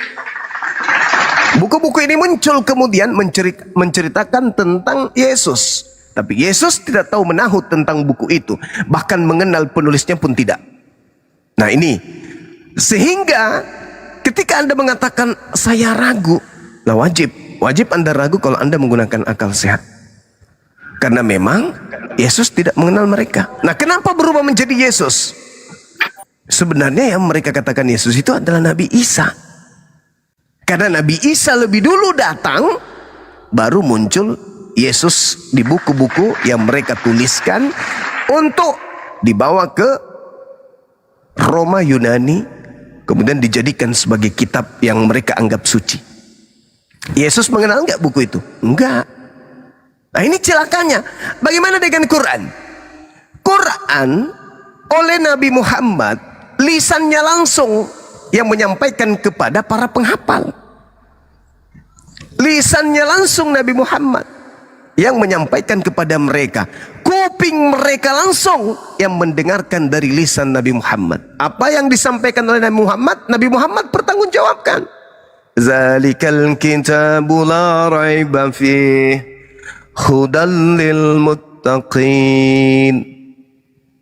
Buku-buku ini muncul kemudian menceritakan tentang Yesus. Tapi Yesus tidak tahu menahu tentang buku itu. Bahkan mengenal penulisnya pun tidak. Nah ini. Sehingga ketika Anda mengatakan saya ragu, lah wajib Anda ragu kalau Anda menggunakan akal sehat. Karena memang Yesus tidak mengenal mereka. Nah, kenapa berubah menjadi Yesus? Sebenarnya yang mereka katakan Yesus itu adalah Nabi Isa. Karena Nabi Isa lebih dulu datang, baru muncul Yesus di buku-buku yang mereka tuliskan untuk dibawa ke Roma Yunani, kemudian dijadikan sebagai kitab yang mereka anggap suci. Yesus mengenal enggak buku itu? Enggak. Nah ini celakanya. Bagaimana dengan Quran? Quran oleh Nabi Muhammad lisannya langsung yang menyampaikan kepada para penghafal. Lisannya langsung Nabi Muhammad yang menyampaikan kepada mereka. Kuping mereka langsung yang mendengarkan dari lisan Nabi Muhammad. Apa yang disampaikan oleh Nabi Muhammad pertanggungjawabkan. Zalikal kitabu la raiba fih hudal lil muttaqin.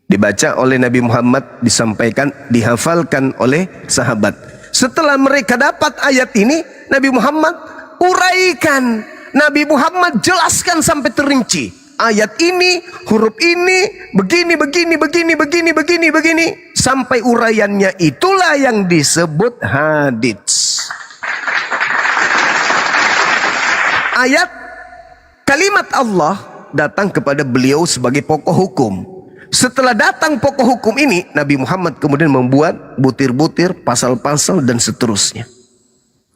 Dibaca oleh Nabi Muhammad, disampaikan, dihafalkan oleh sahabat. Setelah mereka dapat ayat ini, Nabi Muhammad uraikan, Nabi Muhammad jelaskan sampai terinci. Ayat ini, huruf ini, begini, sampai uraiannya itulah yang disebut hadits. Ayat kalimat Allah datang kepada beliau sebagai pokok hukum. Setelah datang pokok hukum ini, Nabi Muhammad kemudian membuat butir-butir, pasal-pasal dan seterusnya.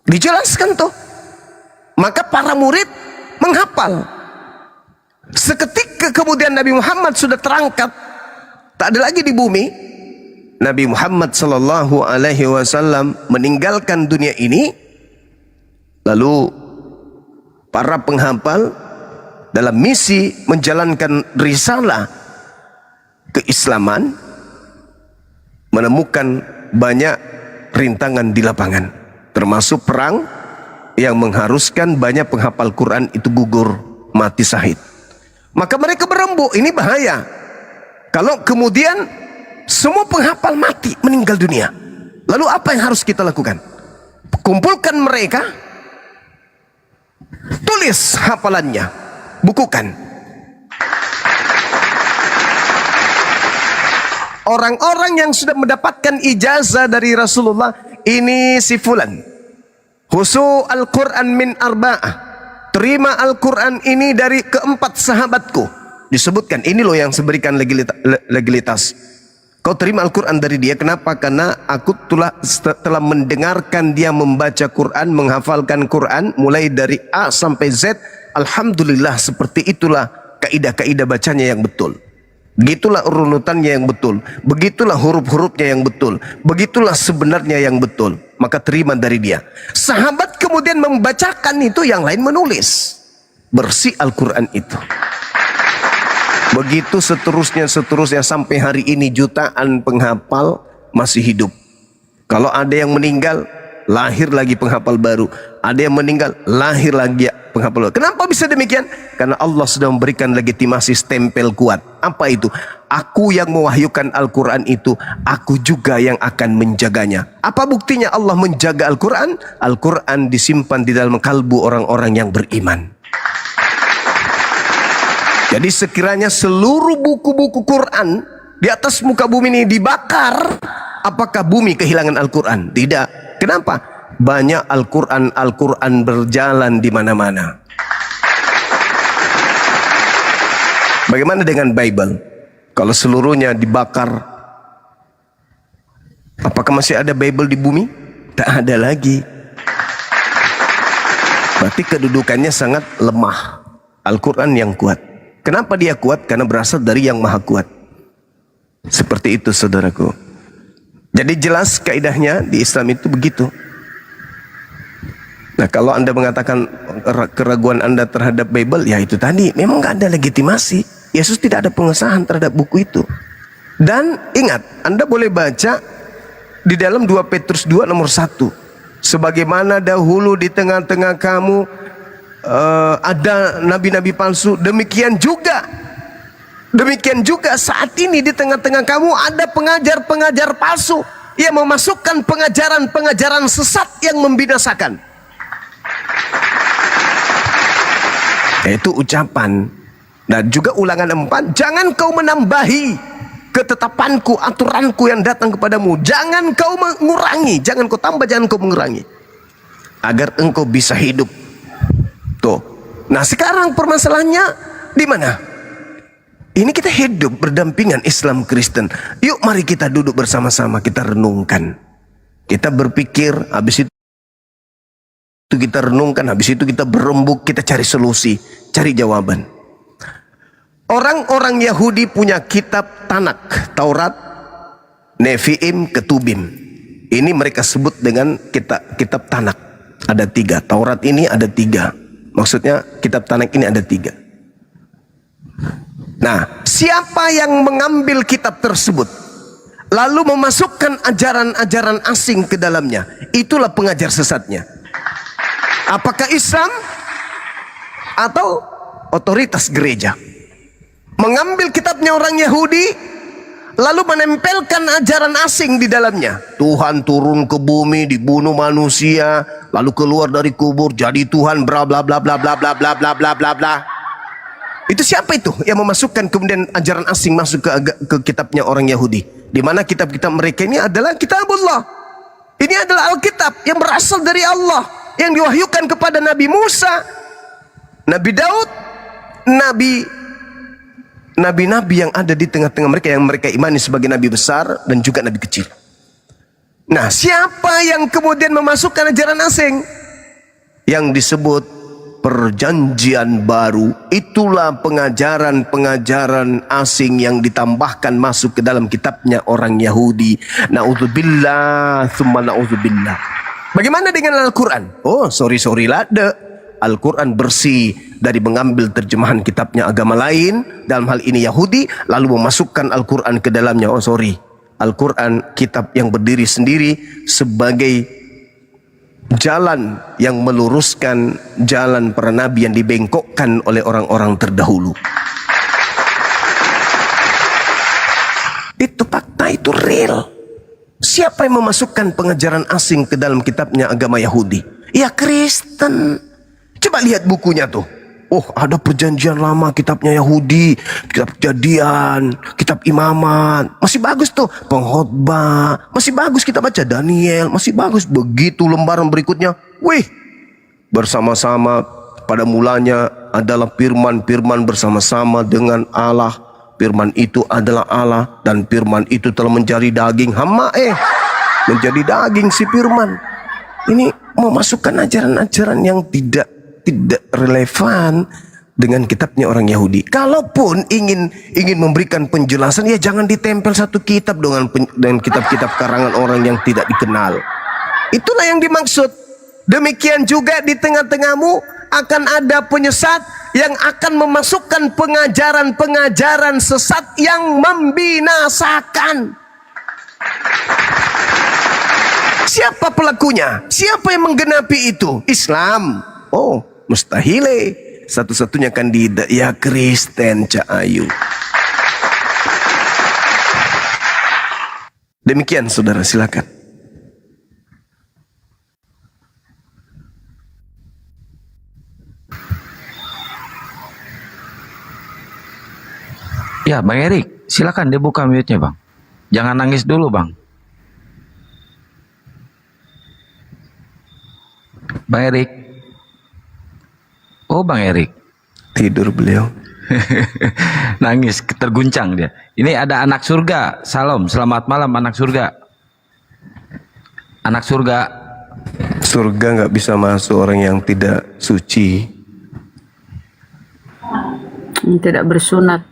Dijelaskan tuh. Maka para murid menghafal. Seketika kemudian Nabi Muhammad sudah terangkat, tak ada lagi di bumi. Nabi Muhammad sallallahu alaihi wasallam meninggalkan dunia ini. Lalu para penghafal dalam misi menjalankan risalah keislaman menemukan banyak rintangan di lapangan, termasuk perang yang mengharuskan banyak penghafal Quran itu gugur, mati syahid. Maka mereka berembuk, ini bahaya kalau kemudian semua penghafal mati, meninggal dunia. Lalu apa yang harus kita lakukan? Kumpulkan mereka, tulis hafalannya, bukukan. Orang-orang yang sudah mendapatkan ijazah dari Rasulullah, ini si fulan, husu al-Quran min arba'ah, terima Al-Quran ini dari keempat sahabatku. Disebutkan, ini loh yang memberikan legalitas. Kau terima Al-Quran dari dia, kenapa? Karena aku telah mendengarkan dia membaca Quran, menghafalkan Quran, mulai dari A sampai Z. Alhamdulillah, seperti itulah kaidah-kaidah bacanya yang betul. Begitulah urutannya yang betul. Begitulah huruf-hurufnya yang betul. Begitulah sebenarnya yang betul. Maka terima dari dia. Sahabat kemudian membacakan itu, yang lain menulis. Bersih Al-Quran itu. Begitu seterusnya sampai hari ini jutaan penghafal masih hidup. Kalau ada yang meninggal, lahir lagi penghafal baru. Ada yang meninggal, lahir lagi penghafal baru. Kenapa bisa demikian? Karena Allah sudah memberikan legitimasi stempel kuat. Apa itu? Aku yang mewahyukan Al-Quran itu, aku juga yang akan menjaganya. Apa buktinya Allah menjaga Al-Quran? Al-Quran disimpan di dalam kalbu orang-orang yang beriman. Jadi sekiranya seluruh buku-buku Quran di atas muka bumi ini dibakar, apakah bumi kehilangan Al-Quran? Tidak. Kenapa? Banyak Al-Quran berjalan di mana-mana. Bagaimana dengan Bible? Kalau seluruhnya dibakar, apakah masih ada Bible di bumi? Tak ada lagi. Berarti kedudukannya sangat lemah. Al-Quran yang kuat. Kenapa dia kuat? Karena berasal dari yang maha kuat. Seperti itu saudaraku. Jadi jelas kaidahnya di Islam itu begitu. Nah, kalau Anda mengatakan keraguan Anda terhadap Bible, ya itu tadi, memang nggak ada legitimasi. Yesus tidak ada pengesahan terhadap buku itu. Dan ingat, Anda boleh baca di dalam 2 Petrus 2 nomor 1. Sebagaimana dahulu di tengah-tengah kamu ada nabi-nabi palsu, demikian juga saat ini di tengah-tengah kamu ada pengajar-pengajar palsu yang memasukkan pengajaran-pengajaran sesat yang membinasakan. Itu ucapan. Dan juga ulangan 4, jangan kau menambahi ketetapanku, aturanku yang datang kepadamu. Jangan kau mengurangi, jangan kau tambah, jangan kau mengurangi, agar engkau bisa hidup. Tuh. Nah, sekarang permasalahannya di mana? Ini kita hidup berdampingan Islam Kristen. Yuk mari kita duduk bersama-sama, kita renungkan. Kita berpikir, habis itu kita renungkan, habis itu kita berembuk, kita cari solusi, cari jawaban. Orang-orang Yahudi punya kitab Tanak, Taurat, Nevi'im, Ketubim. Ini mereka sebut dengan kitab Tanak. Ada 3. Taurat ini ada 3. Maksudnya kitab Tanak ini ada 3. Nah, siapa yang mengambil kitab tersebut lalu memasukkan ajaran-ajaran asing ke dalamnya, itulah pengajar sesatnya. Apakah Islam atau otoritas gereja? Mengambil kitabnya orang Yahudi lalu menempelkan ajaran asing di dalamnya. Tuhan turun ke bumi, dibunuh manusia, lalu keluar dari kubur jadi Tuhan, bla bla bla bla bla bla bla bla bla bla bla. Itu siapa itu yang memasukkan kemudian ajaran asing masuk ke kitabnya orang Yahudi? Di mana kitab-kitab mereka ini adalah kitabullah. Ini adalah Alkitab yang berasal dari Allah, yang diwahyukan kepada Nabi Musa, Nabi Daud, nabi-nabi yang ada di tengah-tengah mereka, yang mereka imani sebagai nabi besar dan juga nabi kecil. Nah, siapa yang kemudian memasukkan ajaran asing? Yang disebut perjanjian baru. Itulah pengajaran-pengajaran asing yang ditambahkan masuk ke dalam kitabnya orang Yahudi. Na'udzubillah, tsumma na'udzubillah. Bagaimana dengan Al-Quran? Oh, sorry lah, Al-Quran bersih dari mengambil terjemahan kitabnya agama lain, dalam hal ini Yahudi, lalu memasukkan Al-Quran ke dalamnya. Oh sorry, Al-Quran kitab yang berdiri sendiri sebagai jalan yang meluruskan jalan para nabi yang dibengkokkan oleh orang-orang terdahulu. Itu fakta, itu real. Siapa yang memasukkan pengajaran asing ke dalam kitabnya agama Yahudi? Ya Kristen. Coba lihat bukunya tuh. Oh, ada perjanjian lama kitabnya Yahudi, kitab Kejadian, kitab Imamat. Masih bagus tuh. Pengkhotbah. Masih bagus kita baca. Daniel. Masih bagus. Begitu lembaran berikutnya. Wih. Bersama-sama pada mulanya adalah firman bersama-sama dengan Allah. Firman itu adalah Allah. Dan firman itu telah menjadi daging. Menjadi daging si firman. Ini memasukkan ajaran-ajaran yang tidak relevan dengan kitabnya orang Yahudi. Kalaupun ingin memberikan penjelasan, ya jangan ditempel satu kitab dengan kitab-kitab karangan orang yang tidak dikenal. Itulah yang dimaksud. Demikian juga di tengah-tengahmu akan ada penyesat yang akan memasukkan pengajaran-pengajaran sesat yang membinasakan. Siapa pelakunya? Siapa yang menggenapi itu? Islam. Oh, mustahil. Satu-satunya kandidat ya Kristen, Cak Ayu. Demikian saudara, silakan. Ya, Bang Erik, silakan dibuka mute-nya, Bang. Jangan nangis dulu, Bang. Bang Erik. Oh, Bang Erik. Tidur beliau. Nangis, terguncang dia. Ini ada anak surga. Salam, selamat malam anak surga. Anak surga. Surga nggak bisa masuk orang yang tidak suci. Tidak bersunat.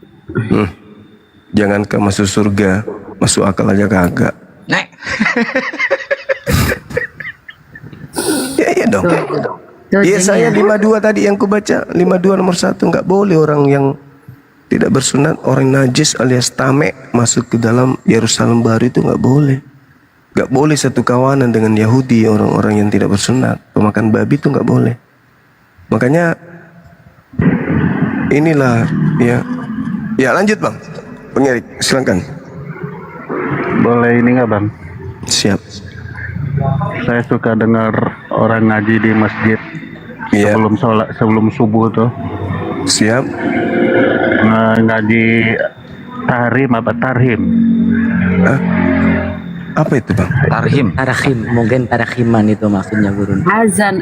Jangankan masuk surga, masuk akal aja kagak. Nek. Iya dong. Iya, saya 52 tadi yang kubaca, 52 nomor 1, nggak boleh orang yang tidak bersunat, orang najis alias tamek masuk ke dalam Yerusalem baru, itu nggak boleh. Nggak boleh satu kawanan dengan Yahudi, orang-orang yang tidak bersunat, pemakan babi itu nggak boleh. Makanya inilah ya. Ya lanjut Bang Erik, silakan. Boleh ini nggak Bang? Siap. Saya suka dengar orang ngaji di masjid sebelum sholat, sebelum subuh tuh. Siap. Ngaji tahrim apa tarhim? Apa itu Bang? Tarhim, mungkin tarhiman itu maksudnya guru. Azan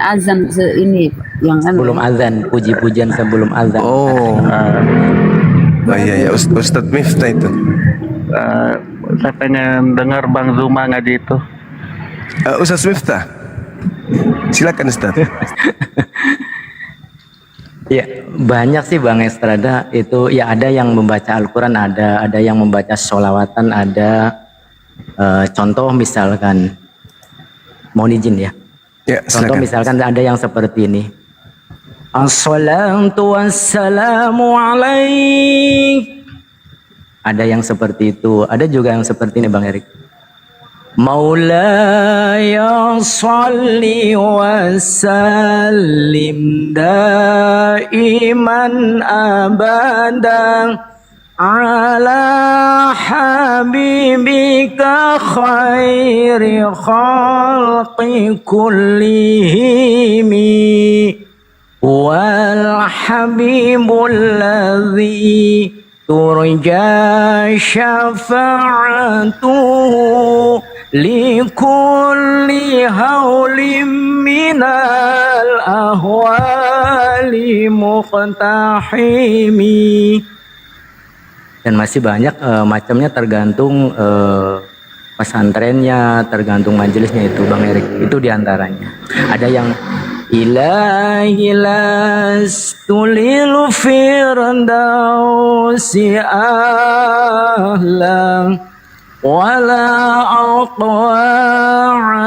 ini yang sebelum azan, puji-pujian sebelum azan. Oh. Iya, Ustadz Miftah itu. Saya pengen dengar Bang Zuma ngaji itu. Ustadz Miftah, silakan Ustadz. Ya, banyak sih Bang Estrada itu. Ya, ada yang membaca Al-Quran, ada yang membaca sholawatan, ada contoh misalkan, mohon izin ya. Contoh misalkan ada yang seperti ini. Assalatu wassalamu alaik. Ada yang seperti itu. Ada juga yang seperti ini Bang Erik. Maulaya salli wa sallim daiman abadan ala habibika khairi khalqi kullihimi wal habibul ladzi turja syafa'atuhu likulli haulim minal ahwali muqtahimi. Dan masih banyak macamnya, tergantung pesantrennya, tergantung majelisnya itu Bang Erik. Itu diantaranya. Ada yang ilahi lastulil firdausi ahlan wala aqwa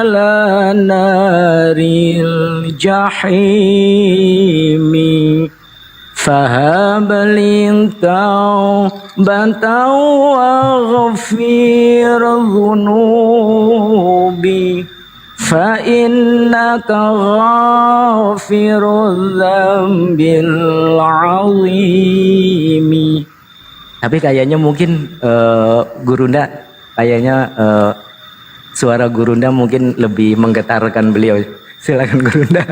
ala naril jahimi fahabli taubatan waghfir dhunubi fa innaka ghafirudz dzambil azimi. Tapi kayaknya mungkin Gurunda, kayaknya suara Gurunda mungkin lebih menggetarkan beliau. Silakan Gurunda.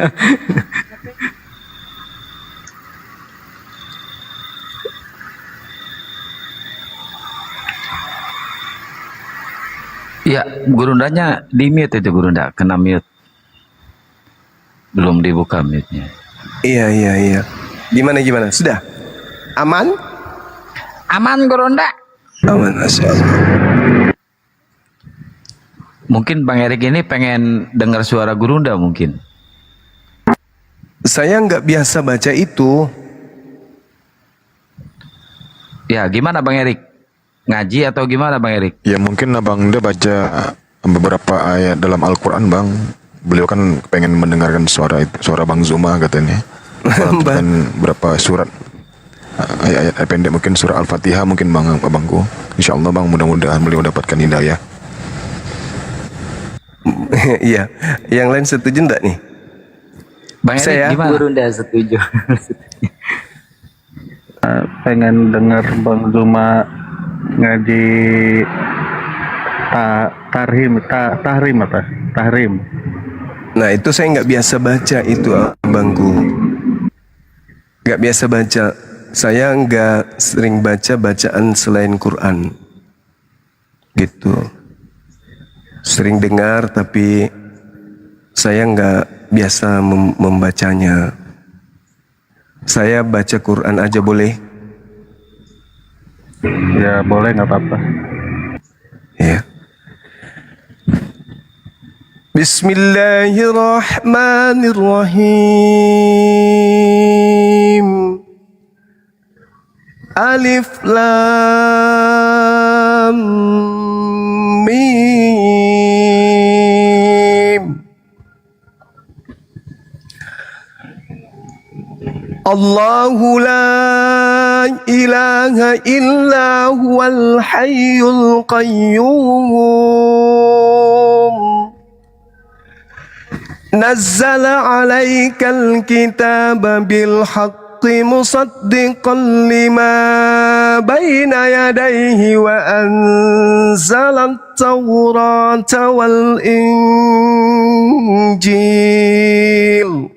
Ya, Gurundanya di mute itu, Gurunda kena mute. Belum dibuka mute-nya. Iya. Gimana? Sudah? Aman? Aman Gurunda. Aman, Masya Allah. Mungkin Bang Erik ini pengen dengar suara Gurunda mungkin. Saya nggak biasa baca itu. Ya, gimana Bang Erik? Ngaji atau gimana Bang Erik? Ya mungkin Abang dia baca beberapa ayat dalam Al-Quran Bang. Beliau kan pengen mendengarkan suara Bang Zuma katanya. Bang, dan berapa surat ayat-ayat pendek, mungkin surah Al-Fatihah mungkin bang, abangku. Insyaallah bang, mudah-mudahan beliau dapatkan hidayah. Iya, yang lain setuju enggak nih? Bang Saya Erik gimana? Udah setuju. Pengen dengar Bang Zuma ngaji tahrim. Nah itu saya nggak biasa baca itu abangku, nggak biasa baca. Saya nggak sering baca bacaan selain Quran, gitu. Sering dengar tapi saya nggak biasa membacanya. Saya baca Quran aja boleh? Ya boleh, nggak apa-apa. Ya. Bismillahirrahmanirrahim. Alif Lam Mim. Allahu la ilaha illa huwal hayyul qayyum. Nazzala 'alaikal kitaba bil haqqi musaddiqan lima baina yadayhi wa anzalat tawrata wal injil.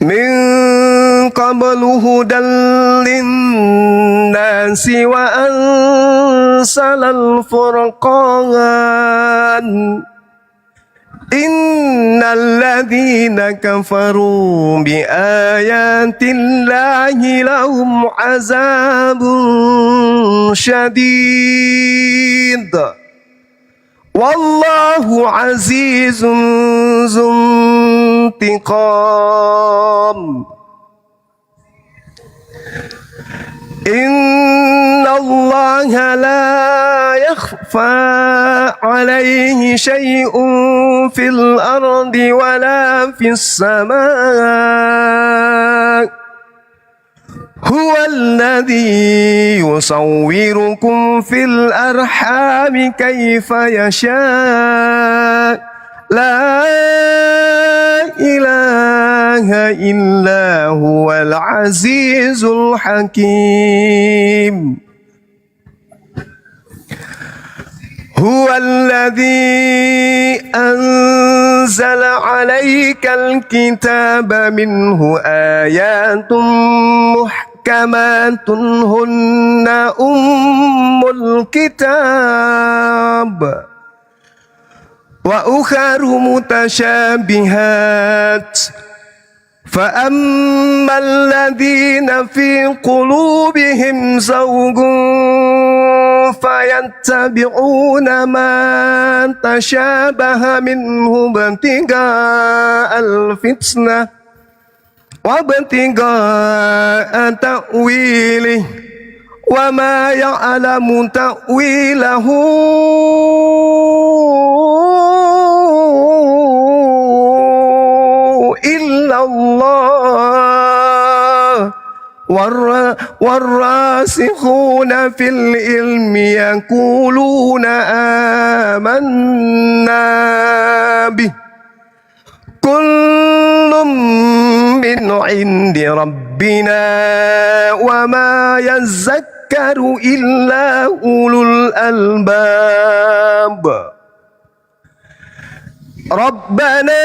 Min qablu hudan linnasi wa ansalal furqan. Innal ladhina kafaru bi ayatillahi lahum azabun syadid. Wallahu azizun zuntiqam. Inna Allaha la yakhfa alayhi shay'un fil ardi wala fis sama'. Huwa alladhi yusawwirukum fil arhami kayfa yasha'. La ilaha illa huwal azizul hakim. Huwa alladhi anzala 'alaikal kitaba minhu ayatun muhkamatun hunna ummul kitab wa ukharu mutasyabihat. فأما الذين في قلوبهم زوغ فيتبعون ما تشابه منه ابتغاء الفتنة وابتغاء تأويله وما يعلم تأويله إلا الله والراسخون في العلم يقولون آمنا به كل من عند ربنا وما يذكر إلا أولو الألباب. ربنا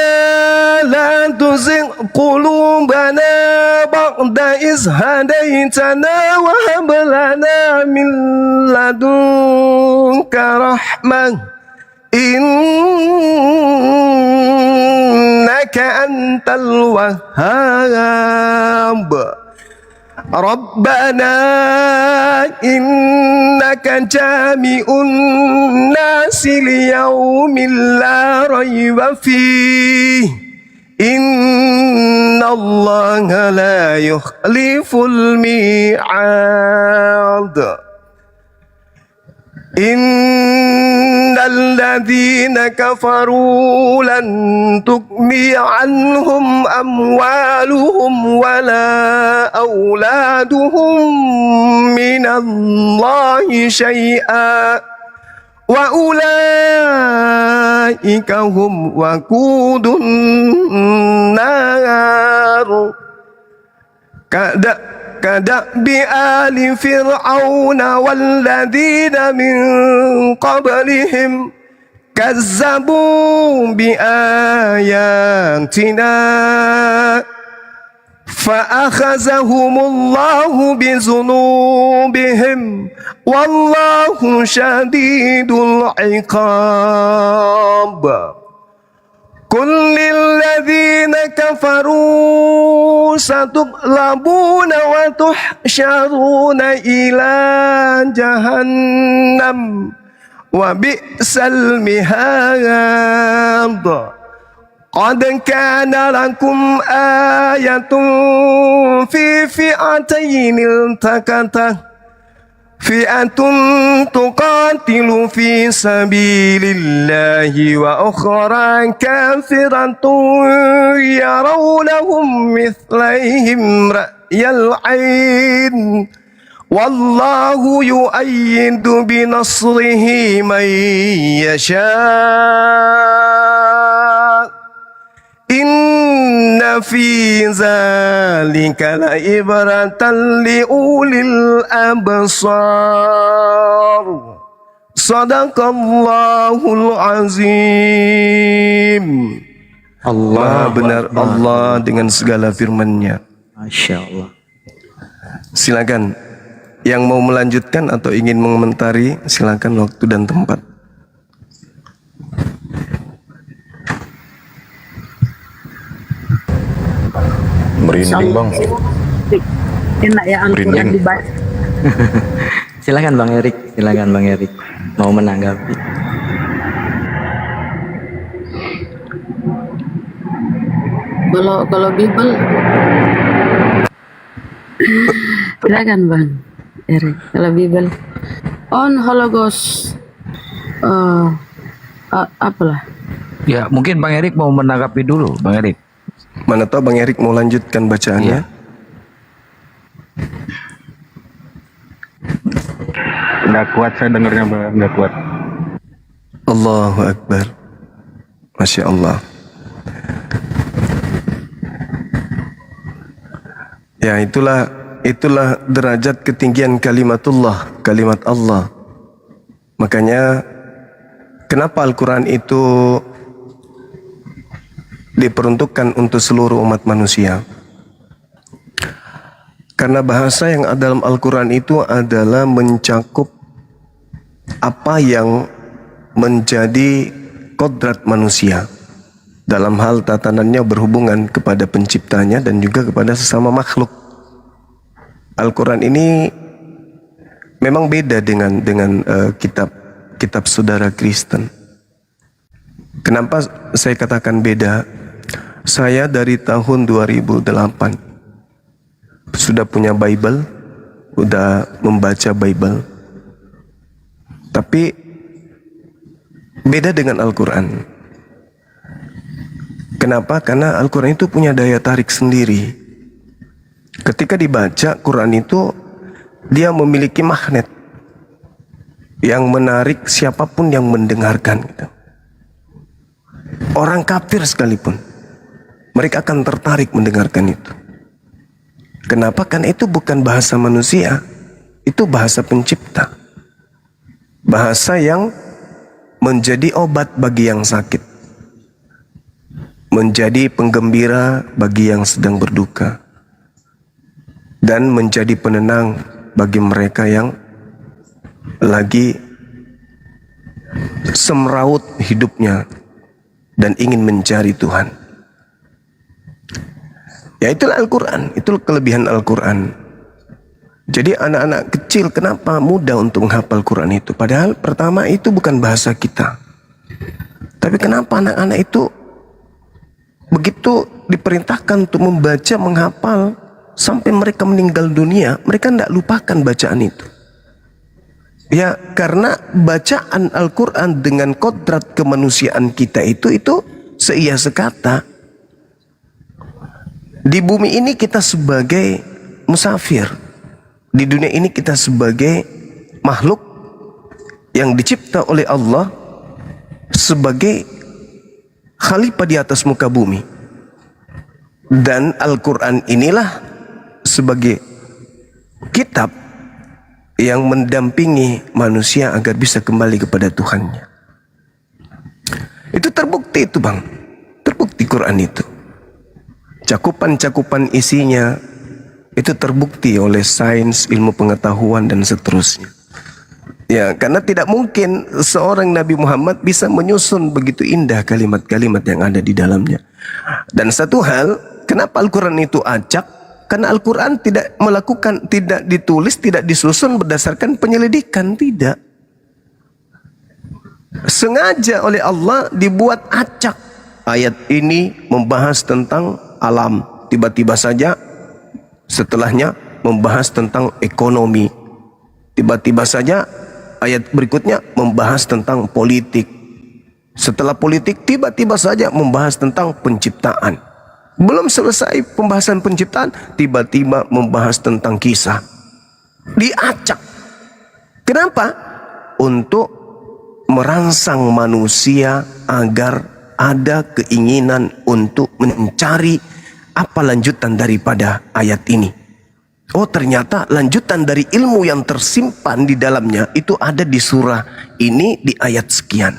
لا تزغ قلوبنا بعد إذ هديتنا وهب لنا من لدنك رحمة إنك أنت الوهاب. ربنا إنك جامع الناس ليوم لا ريب فيه إن الله لا يخلف الميعاد. إن الذين كفروا لن تغني عنهم أموالهم ولا أولادهم من الله شيئا وأولئك هم وقود النار كدأب آل فرعون والذين من قبلهم كذبوا بآياتنا فأخذهم الله بذنوبهم والله شديد العقاب قل للذين كفروا ستغلبون وتحشرون إلى جهنم وبئس المهاد قد كان لكم آية في فئتين التقتا فئة تقاتل في سبيل الله وأخرى كافرة يرونهم مثليهم رأي العين والله يؤيد بنصره من يشاء إن في ذلك لعبرة لأولي الأبصار صدق الله العظيم. Allah benar Allah dengan segala firman-Nya. Masya Allah. Silakan yang mau melanjutkan atau ingin mengomentari, silakan waktu dan tempat. Merinding bang. Enak ya Al-Quran dibaca. Silakan Bang Erik, mau menanggapi. Kalau Bible, silakan Bang Erik. Kalau Bible, on Holocaust, apalah? Ya, mungkin Bang Erik mau menanggapi dulu, Bang Erik. Mana tahu Bang Erik mau lanjutkan bacaannya. Nggak kuat saya dengarnya Bang, nggak kuat. Allahu Akbar. Masya Allah. Ya, itulah derajat ketinggian kalimatullah, kalimat Allah. Makanya kenapa Al-Quran itu diperuntukkan untuk seluruh umat manusia? Karena bahasa yang ada dalam Al-Quran itu adalah mencakup apa yang menjadi kodrat manusia dalam hal tatanannya berhubungan kepada penciptanya dan juga kepada sesama makhluk. Al-Quran ini memang beda dengan kitab saudara Kristen. Kenapa saya katakan beda? Saya dari tahun 2008 sudah punya Bible, sudah membaca Bible. Tapi beda dengan Al-Quran. Kenapa? Karena Al-Quran itu punya daya tarik sendiri. Ketika dibaca Quran itu, dia memiliki magnet yang menarik siapapun yang mendengarkan. Gitu. Orang kafir sekalipun, mereka akan tertarik mendengarkan itu. Kenapa? Karena itu bukan bahasa manusia, itu bahasa pencipta. Bahasa yang menjadi obat bagi yang sakit, menjadi penggembira bagi yang sedang berduka, dan menjadi penenang bagi mereka yang lagi semraut hidupnya dan ingin mencari Tuhan. Ya, itulah Al-Quran, itulah kelebihan Al-Quran. Jadi anak-anak kecil kenapa mudah untuk menghafal Quran itu? Padahal pertama itu bukan bahasa kita. Tapi kenapa anak-anak itu begitu diperintahkan untuk membaca, menghafal sampai mereka meninggal dunia, mereka tidak lupakan bacaan itu. Ya, karena bacaan Al-Quran dengan kodrat kemanusiaan kita itu seia sekata. Di bumi ini kita sebagai musafir. Di dunia ini kita sebagai makhluk yang dicipta oleh Allah sebagai khalifah di atas muka bumi. Dan Al-Quran inilah sebagai kitab yang mendampingi manusia agar bisa kembali kepada Tuhannya. Itu terbukti itu bang. Terbukti Quran itu. Cakupan-cakupan isinya itu terbukti oleh sains, ilmu pengetahuan dan seterusnya. Ya, karena tidak mungkin seorang Nabi Muhammad bisa menyusun begitu indah kalimat-kalimat yang ada di dalamnya. Dan satu hal, kenapa Al-Quran itu acak? Karena Al-Quran tidak ditulis, tidak disusun berdasarkan penyelidikan, tidak. Sengaja oleh Allah dibuat acak. Ayat ini membahas tentang alam, tiba-tiba saja setelahnya membahas tentang ekonomi. Tiba-tiba saja ayat berikutnya membahas tentang politik. Setelah politik tiba-tiba saja membahas tentang penciptaan. Belum selesai pembahasan penciptaan, tiba-tiba membahas tentang kisah. Diacak. Kenapa? Untuk merangsang manusia agar ada keinginan untuk mencari apa lanjutan daripada ayat ini. Oh, ternyata lanjutan dari ilmu yang tersimpan di dalamnya itu ada di surah ini di ayat sekian.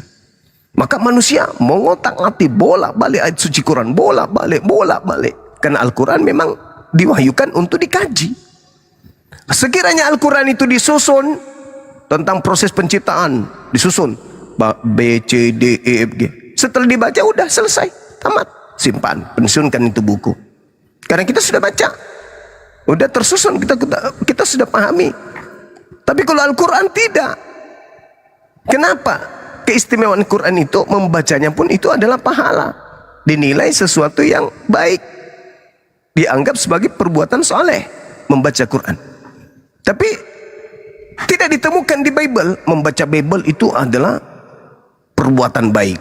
Maka manusia mengotak-atik bolak-balik ayat suci Quran, bolak-balik. Karena Al-Quran memang diwahyukan untuk dikaji. Sekiranya Al-Quran itu disusun tentang proses penciptaan, disusun B, C, D, E, F, G. Setelah dibaca udah selesai, tamat, simpan, pensiunkan itu buku. Karena kita sudah baca, udah tersusun, kita sudah pahami. Tapi kalau Al-Quran tidak. Kenapa? Keistimewaan Quran itu membacanya pun itu adalah pahala, dinilai sesuatu yang baik, dianggap sebagai perbuatan soleh membaca Quran. Tapi tidak ditemukan di Bible membaca Bible itu adalah perbuatan baik.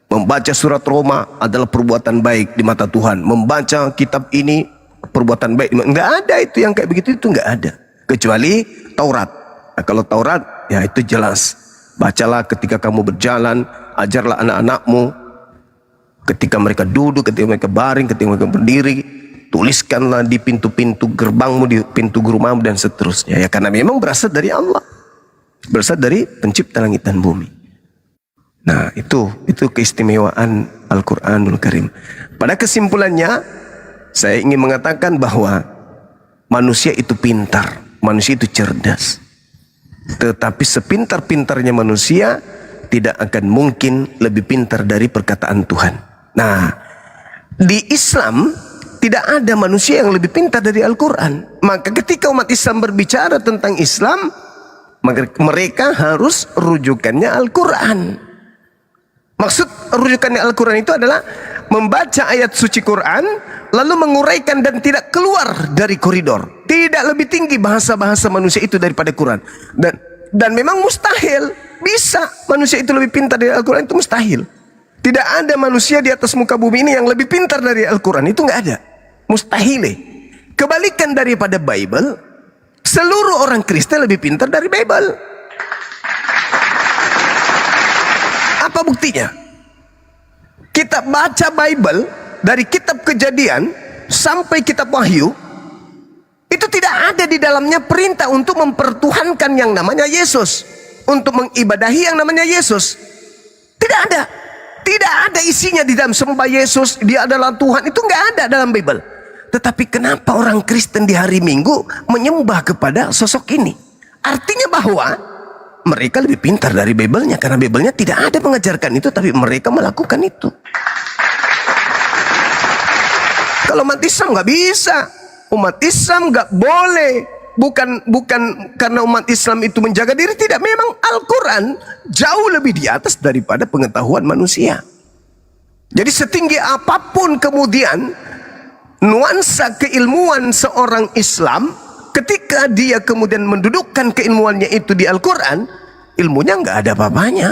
Membaca surat Roma adalah perbuatan baik di mata Tuhan. Membaca kitab ini perbuatan baik. Enggak ada itu yang kayak begitu, itu enggak ada. Kecuali Taurat. Nah, kalau Taurat ya itu jelas. Bacalah ketika kamu berjalan, ajarlah anak-anakmu ketika mereka duduk, ketika mereka baring, ketika mereka berdiri, tuliskanlah di pintu-pintu gerbangmu, di pintu rumahmu dan seterusnya. Ya, karena memang berasal dari Allah, berasal dari pencipta langit dan bumi. Nah, itu keistimewaan Al-Quranul Karim. Pada kesimpulannya, saya ingin mengatakan bahwa manusia itu pintar, manusia itu cerdas. Tetapi sepintar-pintarnya manusia tidak akan mungkin lebih pintar dari perkataan Tuhan. Nah, di Islam tidak ada manusia yang lebih pintar dari Al-Quran. Maka ketika umat Islam berbicara tentang Islam, mereka harus rujukannya Al-Quran. Maksud rujukannya Al-Quran itu adalah membaca ayat suci Quran lalu menguraikan dan tidak keluar dari koridor. Tidak lebih tinggi bahasa-bahasa manusia itu daripada Quran. Dan memang mustahil bisa manusia itu lebih pintar dari Al-Quran, itu mustahil. Tidak ada manusia di atas muka bumi ini yang lebih pintar dari Al-Quran, itu nggak ada. Mustahil. Kebalikan daripada Bible, seluruh orang Kristen lebih pintar dari Bible. Apa buktinya? Kita baca Bible dari kitab Kejadian sampai kitab Wahyu, itu tidak ada di dalamnya perintah untuk mempertuhankan yang namanya Yesus, untuk mengibadahi yang namanya Yesus. Tidak ada. Tidak ada isinya di dalam sembah Yesus, dia adalah Tuhan, itu nggak ada dalam Bible. Tetapi kenapa orang Kristen di hari Minggu menyembah kepada sosok ini? Artinya bahwa mereka lebih pintar dari Bible-nya, karena Bible-nya tidak ada mengajarkan itu, tapi mereka melakukan itu. Kalau umat Islam nggak bisa. Umat Islam nggak boleh, bukan karena umat Islam itu menjaga diri, tidak. Memang Al-Quran jauh lebih di atas daripada pengetahuan manusia. Jadi setinggi apapun kemudian nuansa keilmuan seorang Islam, ketika dia kemudian mendudukkan keilmuannya itu di Al-Quran, ilmunya nggak ada apa-apanya.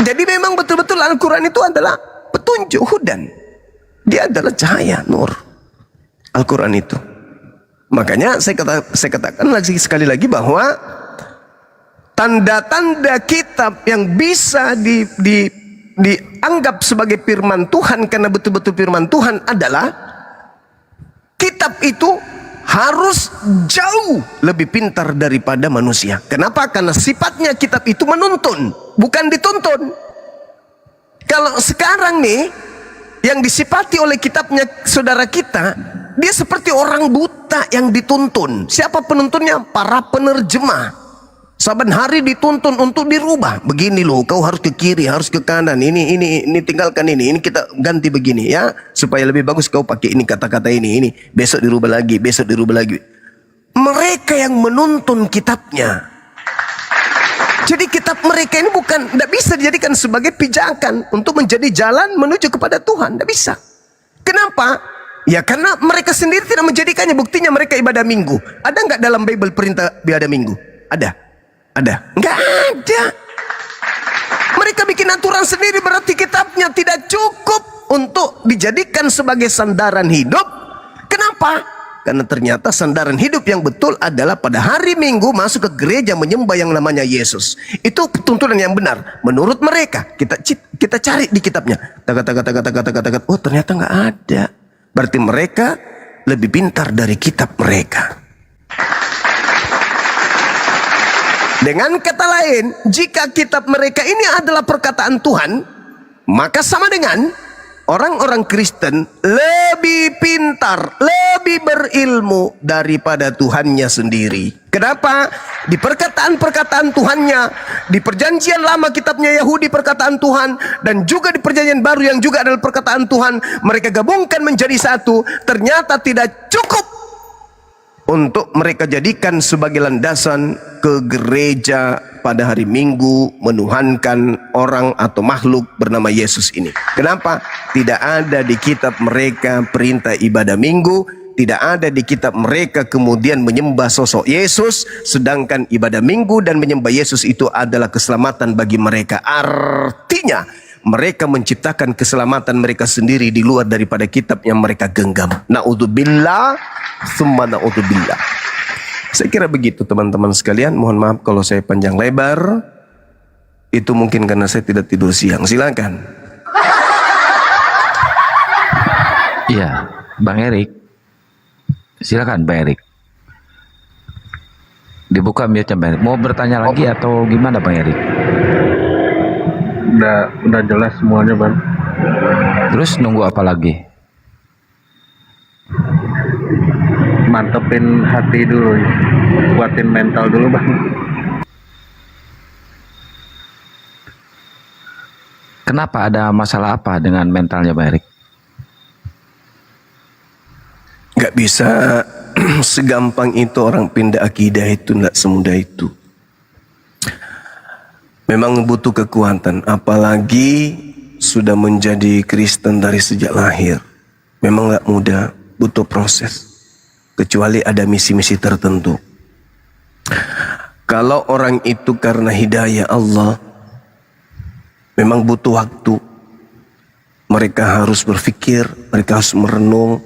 Jadi memang betul-betul Al-Quran itu adalah petunjuk, hudan. Dia adalah cahaya, nur. Al-Quran itu. Makanya saya katakan lagi sekali lagi bahwa tanda-tanda kitab yang bisa dianggap sebagai firman Tuhan karena betul-betul firman Tuhan adalah kitab itu harus jauh lebih pintar daripada manusia. Kenapa? Karena sifatnya kitab itu menuntun, bukan dituntun. Kalau sekarang nih yang disifati oleh kitabnya saudara kita, dia seperti orang buta yang dituntun. Siapa penuntunnya? Para penerjemah. Saban hari dituntun untuk dirubah. Begini loh, kau harus ke kiri, harus ke kanan. Ini tinggalkan ini kita ganti begini ya, supaya lebih bagus kau pakai ini kata-kata ini. Besok dirubah lagi, besok dirubah lagi. Mereka yang menuntun kitabnya. Jadi kitab mereka ini tidak bisa dijadikan sebagai pijakan untuk menjadi jalan menuju kepada Tuhan. Tidak bisa. Kenapa? Ya karena mereka sendiri tidak menjadikannya. Buktinya mereka ibadah minggu. Ada nggak dalam Bible perintah ibadah minggu? Ada? Nggak ada. Mereka bikin aturan sendiri, berarti kitabnya tidak cukup untuk dijadikan sebagai sandaran hidup. Kenapa? Karena ternyata sandaran hidup yang betul adalah pada hari Minggu masuk ke gereja menyembah yang namanya Yesus. Itu tuntunan yang benar menurut mereka. Kita cari di kitabnya. Oh ternyata nggak ada. Berarti mereka lebih pintar dari kitab mereka. Dengan kata lain, jika kitab mereka ini adalah perkataan Tuhan, maka sama dengan orang-orang Kristen lebih pintar, lebih berilmu daripada Tuhannya sendiri. Kenapa? Di perkataan-perkataan Tuhannya, di perjanjian lama kitabnya Yahudi perkataan Tuhan, dan juga di perjanjian baru yang juga adalah perkataan Tuhan, mereka gabungkan menjadi satu, ternyata tidak cukup untuk mereka jadikan sebagai landasan ke gereja pada hari Minggu menuhankan orang atau makhluk bernama Yesus ini. Kenapa? Tidak ada di kitab mereka perintah ibadah Minggu, tidak ada di kitab mereka kemudian menyembah sosok Yesus, sedangkan ibadah Minggu dan menyembah Yesus itu adalah keselamatan bagi mereka. Artinya mereka menciptakan keselamatan mereka sendiri di luar daripada kitab yang mereka genggam. Na'udzubillah, summa na'udzubillah. Saya kira begitu teman-teman sekalian. Mohon maaf kalau saya panjang lebar. Itu mungkin karena saya tidak tidur siang. Silakan. Iya, Bang Erik. Silakan Bang Erik. Dibuka mute-nya Bang Erik. Mau bertanya lagi atau gimana Bang Erik? Udah jelas semuanya Bang. Terus nunggu apa lagi? Mantepin hati dulu, kuatin mental dulu Bang. Kenapa, ada masalah apa dengan mentalnya Bang Erik? Gak bisa segampang itu orang pindah akidah, itu tidak semudah itu. Memang butuh kekuatan, apalagi sudah menjadi Kristen dari sejak lahir. Memang gak mudah, butuh proses. Kecuali ada misi-misi tertentu. Kalau orang itu karena hidayah Allah, memang butuh waktu. Mereka harus berpikir, mereka harus merenung,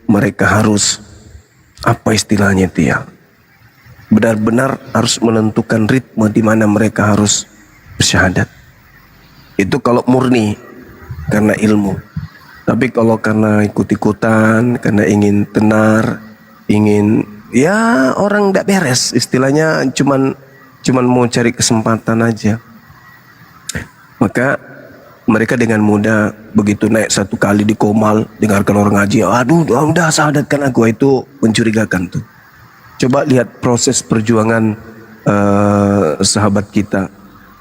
mereka harus, apa istilahnya itu ya, benar-benar harus menentukan ritme di mana mereka harus bersyahadat. Itu kalau murni karena ilmu. Tapi kalau karena ikut-ikutan, karena ingin tenar, ingin ya orang tidak beres, istilahnya cuman mau cari kesempatan aja, maka mereka dengan mudah begitu naik satu kali di Komal, dengarkan orang ngaji, aduh udah syahadatkan aku, itu mencurigakan tuh. Coba lihat proses perjuangan sahabat kita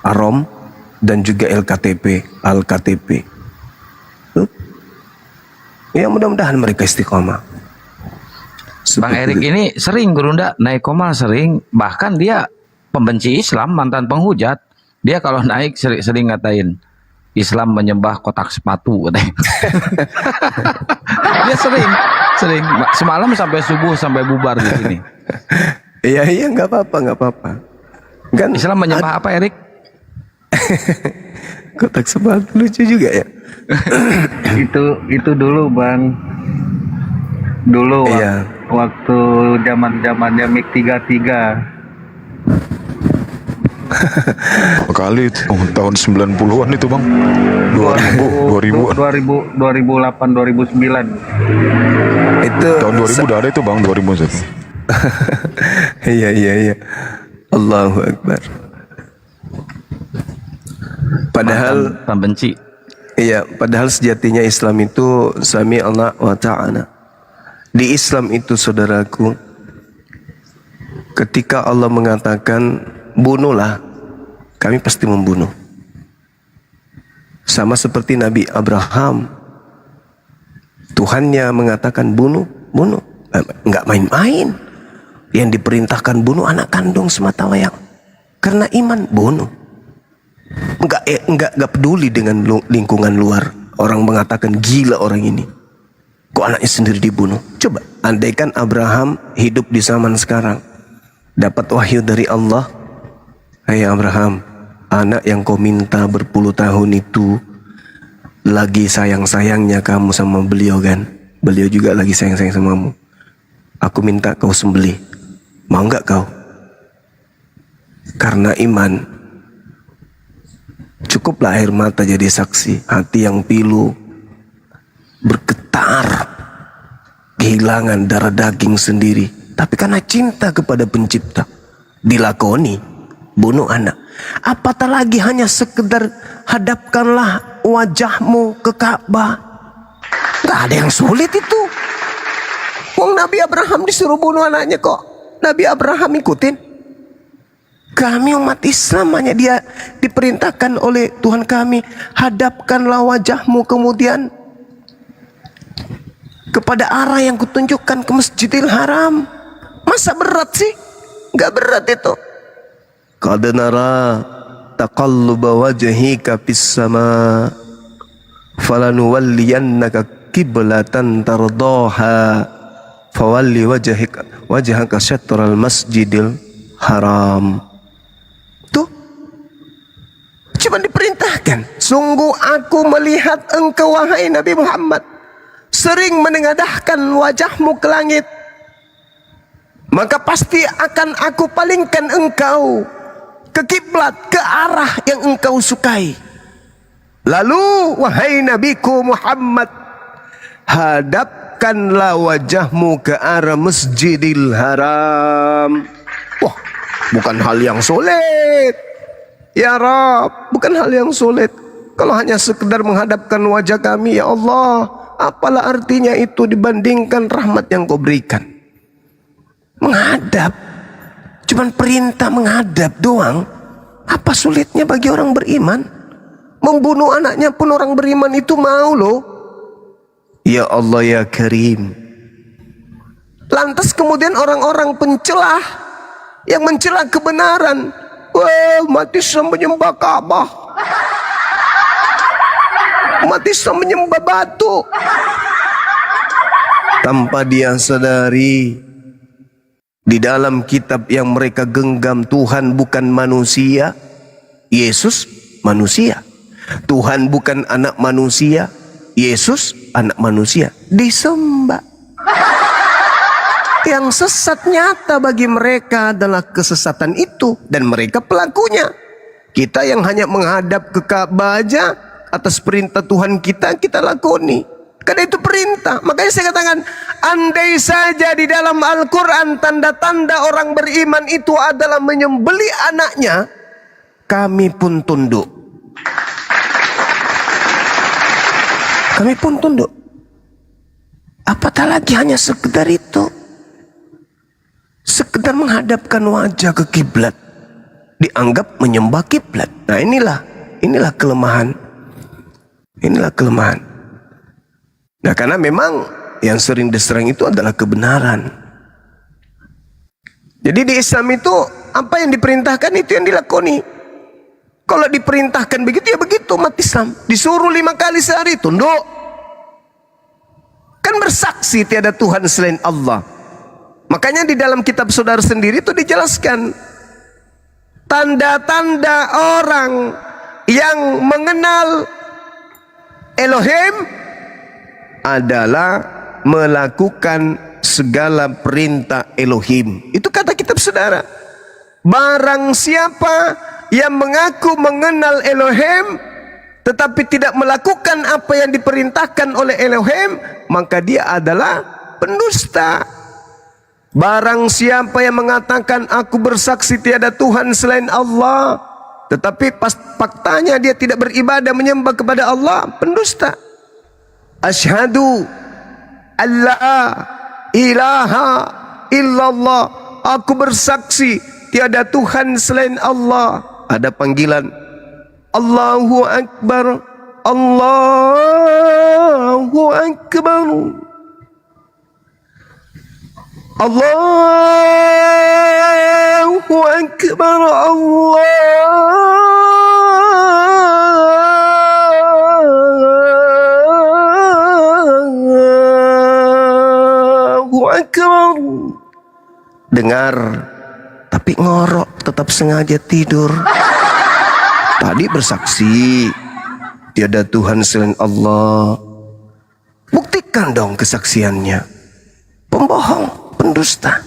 Arom dan juga Al-KTP. Ya mudah-mudahan mereka istiqomah. Bang Erik ini sering gerunda naik Komal, sering, bahkan dia pembenci Islam, mantan penghujat. Dia kalau naik sering ngatain Islam menyembah kotak sepatu katanya. Dia Sering semalam sampai subuh sampai bubar di sini. Iya, nggak apa-apa. Kan Islam menyembah apa, Erik? kotak sepatu lucu juga ya. Itu dulu Bang. Dulu Iya. waktu zaman-zamannya MiG 33. Kali tahun 90-an itu bang, 2000-an. 2008 2009. Itu Tahun 2000 udah ada itu bang, 2000 Ustaz. Iya. Allahu Akbar. Padahal benci. Iya, padahal sejatinya Islam itu sami Allah wa ta'ala. Di Islam itu saudaraku, ketika Allah mengatakan bunuhlah, kami pasti membunuh. Sama seperti Nabi Abraham, Tuhannya mengatakan bunuh. Enggak main-main. Yang diperintahkan bunuh anak kandung semata wayang. Karena iman, bunuh. Enggak peduli dengan lingkungan luar. Orang mengatakan gila orang ini. Kok anaknya sendiri dibunuh? Coba, andaikan Abraham hidup di zaman sekarang, dapat wahyu dari Allah, hai Abraham, anak yang kau minta berpuluh tahun itu lagi sayang-sayangnya kamu sama beliau kan? Beliau juga lagi sayang-sayang samamu. Aku minta kau sembelih. Mau enggak kau? Karena iman, cukuplah air mata jadi saksi. Hati yang pilu bergetar, kehilangan darah daging sendiri, tapi karena cinta kepada pencipta dilakoni, bunuh anak. Apatah lagi hanya sekedar hadapkanlah wajahmu ke Ka'bah. Gak ada yang sulit itu. Wong Nabi Abraham disuruh bunuh anaknya kok Nabi Abraham ikutin. Kami umat Islam hanya dia diperintahkan oleh Tuhan kami, hadapkanlah wajahmu kemudian kepada arah yang kutunjukkan ke Masjidil Haram. Masa berat sih? Gak berat itu. Qad nara taqalluba wajhika fis sama falanuwalliyannaka qiblatan tardaha fawalli wajhaka syatral masjidil haram. Tuh, cuma diperintahkan. Sungguh aku melihat engkau wahai Nabi Muhammad sering menengadahkan wajahmu ke langit, maka pasti akan aku palingkan engkau ke kiblat, ke arah yang engkau sukai. Lalu wahai Nabiku Muhammad, hadapkanlah wajahmu ke arah Masjidil Haram. Wah, bukan hal yang sulit ya Rabb, bukan hal yang sulit. Kalau hanya sekedar menghadapkan wajah kami, ya Allah, apalah artinya itu dibandingkan rahmat yang kau berikan. Menghadap, cuman perintah menghadap doang. Apa sulitnya bagi orang beriman? Membunuh anaknya pun orang beriman itu mau loh. Ya Allah ya Karim. Lantas kemudian orang-orang pencelah yang mencela kebenaran, wah, umat Islam menyembah Ka'bah, umat Islam menyembah batu, tanpa dia sadari di dalam kitab yang mereka genggam Tuhan bukan manusia, Yesus manusia. Tuhan bukan anak manusia, Yesus anak manusia, disembah. Yang sesat nyata bagi mereka adalah kesesatan itu, dan mereka pelakunya. Kita yang hanya menghadap ke Ka'bah aja atas perintah Tuhan kita lakoni. Karena itu perintah. Makanya saya katakan, andai saja di dalam Al-Quran tanda-tanda orang beriman itu adalah menyembeli anaknya, kami pun tunduk. Kami pun tunduk. Apatah lagi hanya sekedar itu. Sekedar menghadapkan wajah ke kiblat, dianggap menyembah kiblat. Nah inilah kelemahan. Inilah kelemahan. Nah, karena memang yang sering diserang itu adalah kebenaran. Jadi di Islam itu apa yang diperintahkan itu yang dilakoni. Kalau diperintahkan begitu ya begitu umat Islam. Disuruh 5 kali sehari tunduk. Kan bersaksi tiada Tuhan selain Allah. Makanya di dalam kitab saudara sendiri itu dijelaskan tanda-tanda orang yang mengenal Elohim adalah melakukan segala perintah Elohim. Itu kata kitab saudara. Barang siapa yang mengaku mengenal Elohim tetapi tidak melakukan apa yang diperintahkan oleh Elohim, maka dia adalah pendusta. Barang siapa yang mengatakan aku bersaksi tiada Tuhan selain Allah, tetapi pas faktanya dia tidak beribadah menyembah kepada Allah, pendusta. Asyhadu alla ilaha illallah, aku bersaksi tiada Tuhan selain Allah. Ada panggilan Allahu Akbar, Allahu Akbar, Allahu Akbar, Allahu Akbar. Dengar, tapi ngorok, tetap sengaja tidur. Tadi bersaksi tiada Tuhan selain Allah. Buktikan dong kesaksiannya. Pembohong, pendusta.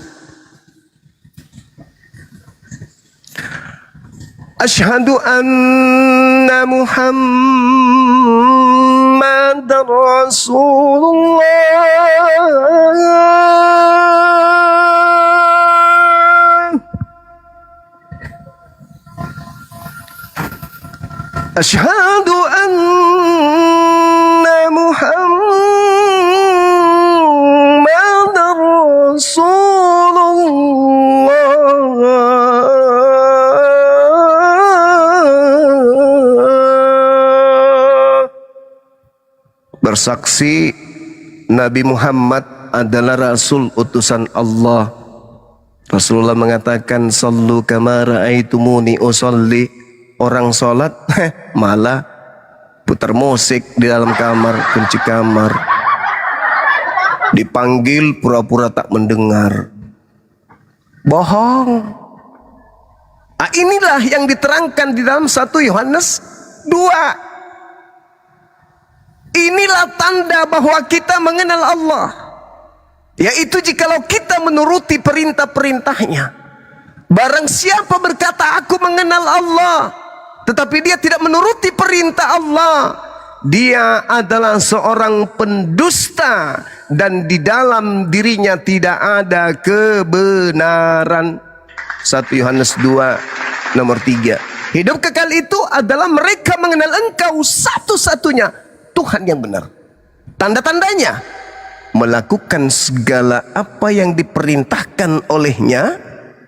Asyhadu anna Muhammadar Rasulullah. Asyhadu anna Muhammadar Rasulullah. Bersaksi Nabi Muhammad adalah Rasul utusan Allah. Rasulullah mengatakan sallu kama ra'aitumuni usolli. Orang sholat malah putar musik di dalam kamar, kunci kamar. Dipanggil pura-pura tak mendengar. Bohong. Inilah yang diterangkan di dalam 1 Yohanes 2. Inilah tanda bahwa kita mengenal Allah, yaitu jikalau kita menuruti perintah-perintahnya. Barang siapa berkata aku mengenal Allah tetapi dia tidak menuruti perintah Allah, dia adalah seorang pendusta dan di dalam dirinya tidak ada kebenaran. 1 Yohanes 2 nomor 3. Hidup kekal itu adalah mereka mengenal Engkau satu-satunya Tuhan yang benar. Tanda-tandanya melakukan segala apa yang diperintahkan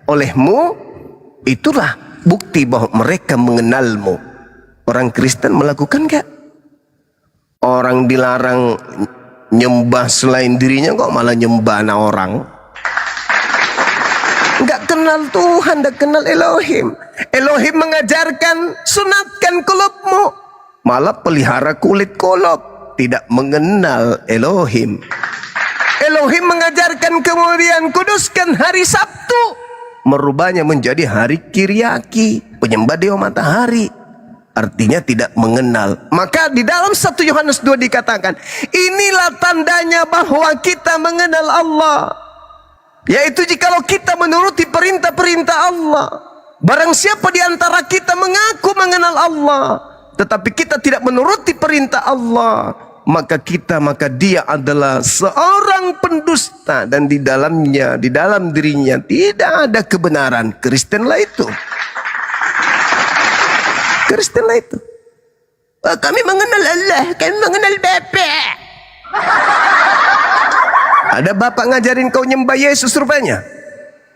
olehmu, itulah bukti bahwa mereka mengenalmu. Orang Kristen melakukan gak? Orang dilarang nyembah selain dirinya kok malah nyembah orang. Gak kenal Tuhan, gak kenal Elohim. Elohim mengajarkan sunatkan kulupmu, malah pelihara kulit kulup, tidak mengenal Elohim. Elohim mengajarkan kemudian kuduskan hari Sabtu, merubahnya menjadi hari Kiryaki, penyembah dewa matahari. Artinya tidak mengenal. Maka di dalam 1 Yohanes 2 dikatakan, inilah tandanya bahwa kita mengenal Allah, yaitu jikalau kita menuruti perintah-perintah Allah. Barang siapa di antara kita mengaku mengenal Allah tetapi kita tidak menuruti perintah Allah, maka dia adalah seorang pendusta dan di dalam dirinya tidak ada kebenaran. Kristenlah itu. Kristenlah itu. Kami mengenal Allah, kami mengenal Bapa. Ada bapak ngajarin kau nyembah Yesus rupanya?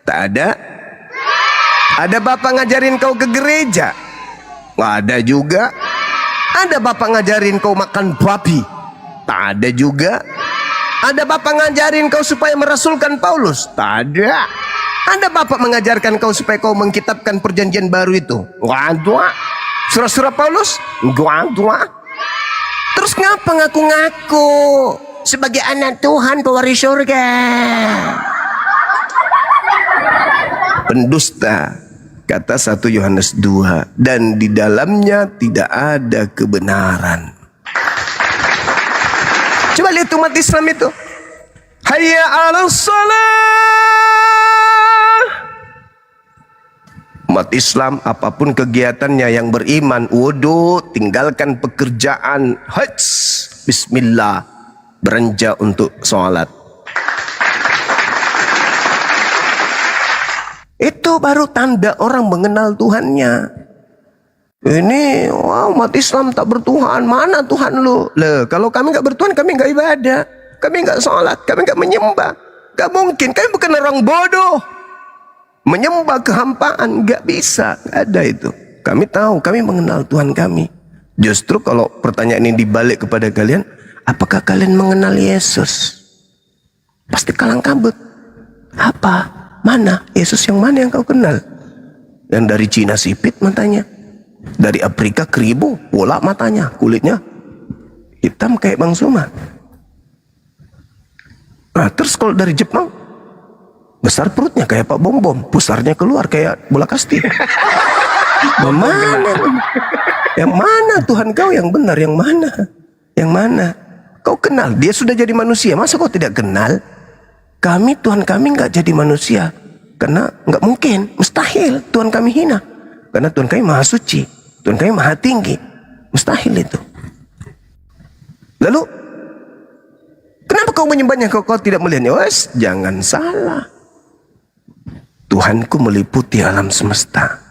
Tak ada. Ada bapak ngajarin kau ke gereja? Tak ada juga. Ada bapak ngajarin kau makan babi? Tak ada juga. Ada bapak ngajarin kau supaya merasulkan Paulus? Tak ada. Ada bapak mengajarkan kau supaya kau mengkitabkan perjanjian baru itu? Gak ada. Surah-surah Paulus? Gak ada. Terus ngapa ngaku-ngaku? sebagai anak Tuhan pewaris surga. Pendusta, kata 1 Yohanes 2, dan di dalamnya tidak ada kebenaran. Coba lihat umat Islam itu. Hayya 'alas shalah. Umat Islam apapun kegiatannya yang beriman, wudu, tinggalkan pekerjaan, hajj, bismillah, beranjak untuk sholat. Itu baru tanda orang mengenal Tuhannya. Ini umat Islam tak bertuhan, mana Tuhan lu? Loh, kalau kami gak bertuhan, kami gak ibadah, kami gak sholat, kami gak menyembah. Gak mungkin, kami bukan orang bodoh. Menyembah kehampaan, gak bisa, gak ada itu. Kami tahu, kami mengenal Tuhan kami. Justru kalau pertanyaan ini dibalik kepada kalian, apakah kalian mengenal Yesus? Pasti kalang kabut. Apa? Mana? Yesus yang mana yang kau kenal? Yang dari Cina sipit matanya, dari Afrika keribu, bola matanya, kulitnya hitam kayak Bang Suma. Nah, terus kalau dari Jepang, besar perutnya kayak Pak Bom Bom, pusarnya keluar kayak bola kasti. Yang mana Tuhan kau yang benar? Yang mana? Yang mana? Kau kenal? Dia sudah jadi manusia, masa kau tidak kenal? Kami, Tuhan kami nggak jadi manusia, karena nggak mungkin, mustahil Tuhan kami hina, karena Tuhan kami maha suci, Tuhan kami maha tinggi, mustahil itu. Lalu, kenapa kau menyembahnya kalau kau tidak melihatnya? Wes, jangan salah. Tuhanku meliputi alam semesta.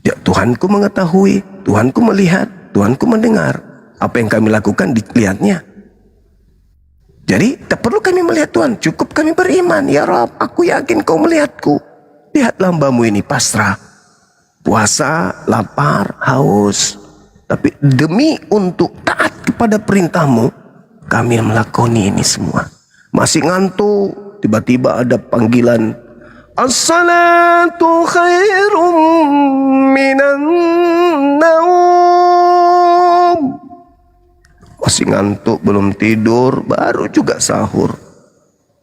Ya, Tuhanku mengetahui, Tuhanku melihat, Tuhanku mendengar. Apa yang kami lakukan dilihatnya. Jadi tak perlu kami melihat Tuhan, cukup kami beriman. Ya Rabb, aku yakin kau melihatku. Lihatlah hambamu ini pasrah, puasa, lapar, haus, tapi demi untuk taat kepada perintahmu, kami melakoni ini semua. Masih ngantuk, tiba-tiba ada panggilan, as-salatu khairum minan naum. Masih ngantuk, belum tidur, baru juga sahur.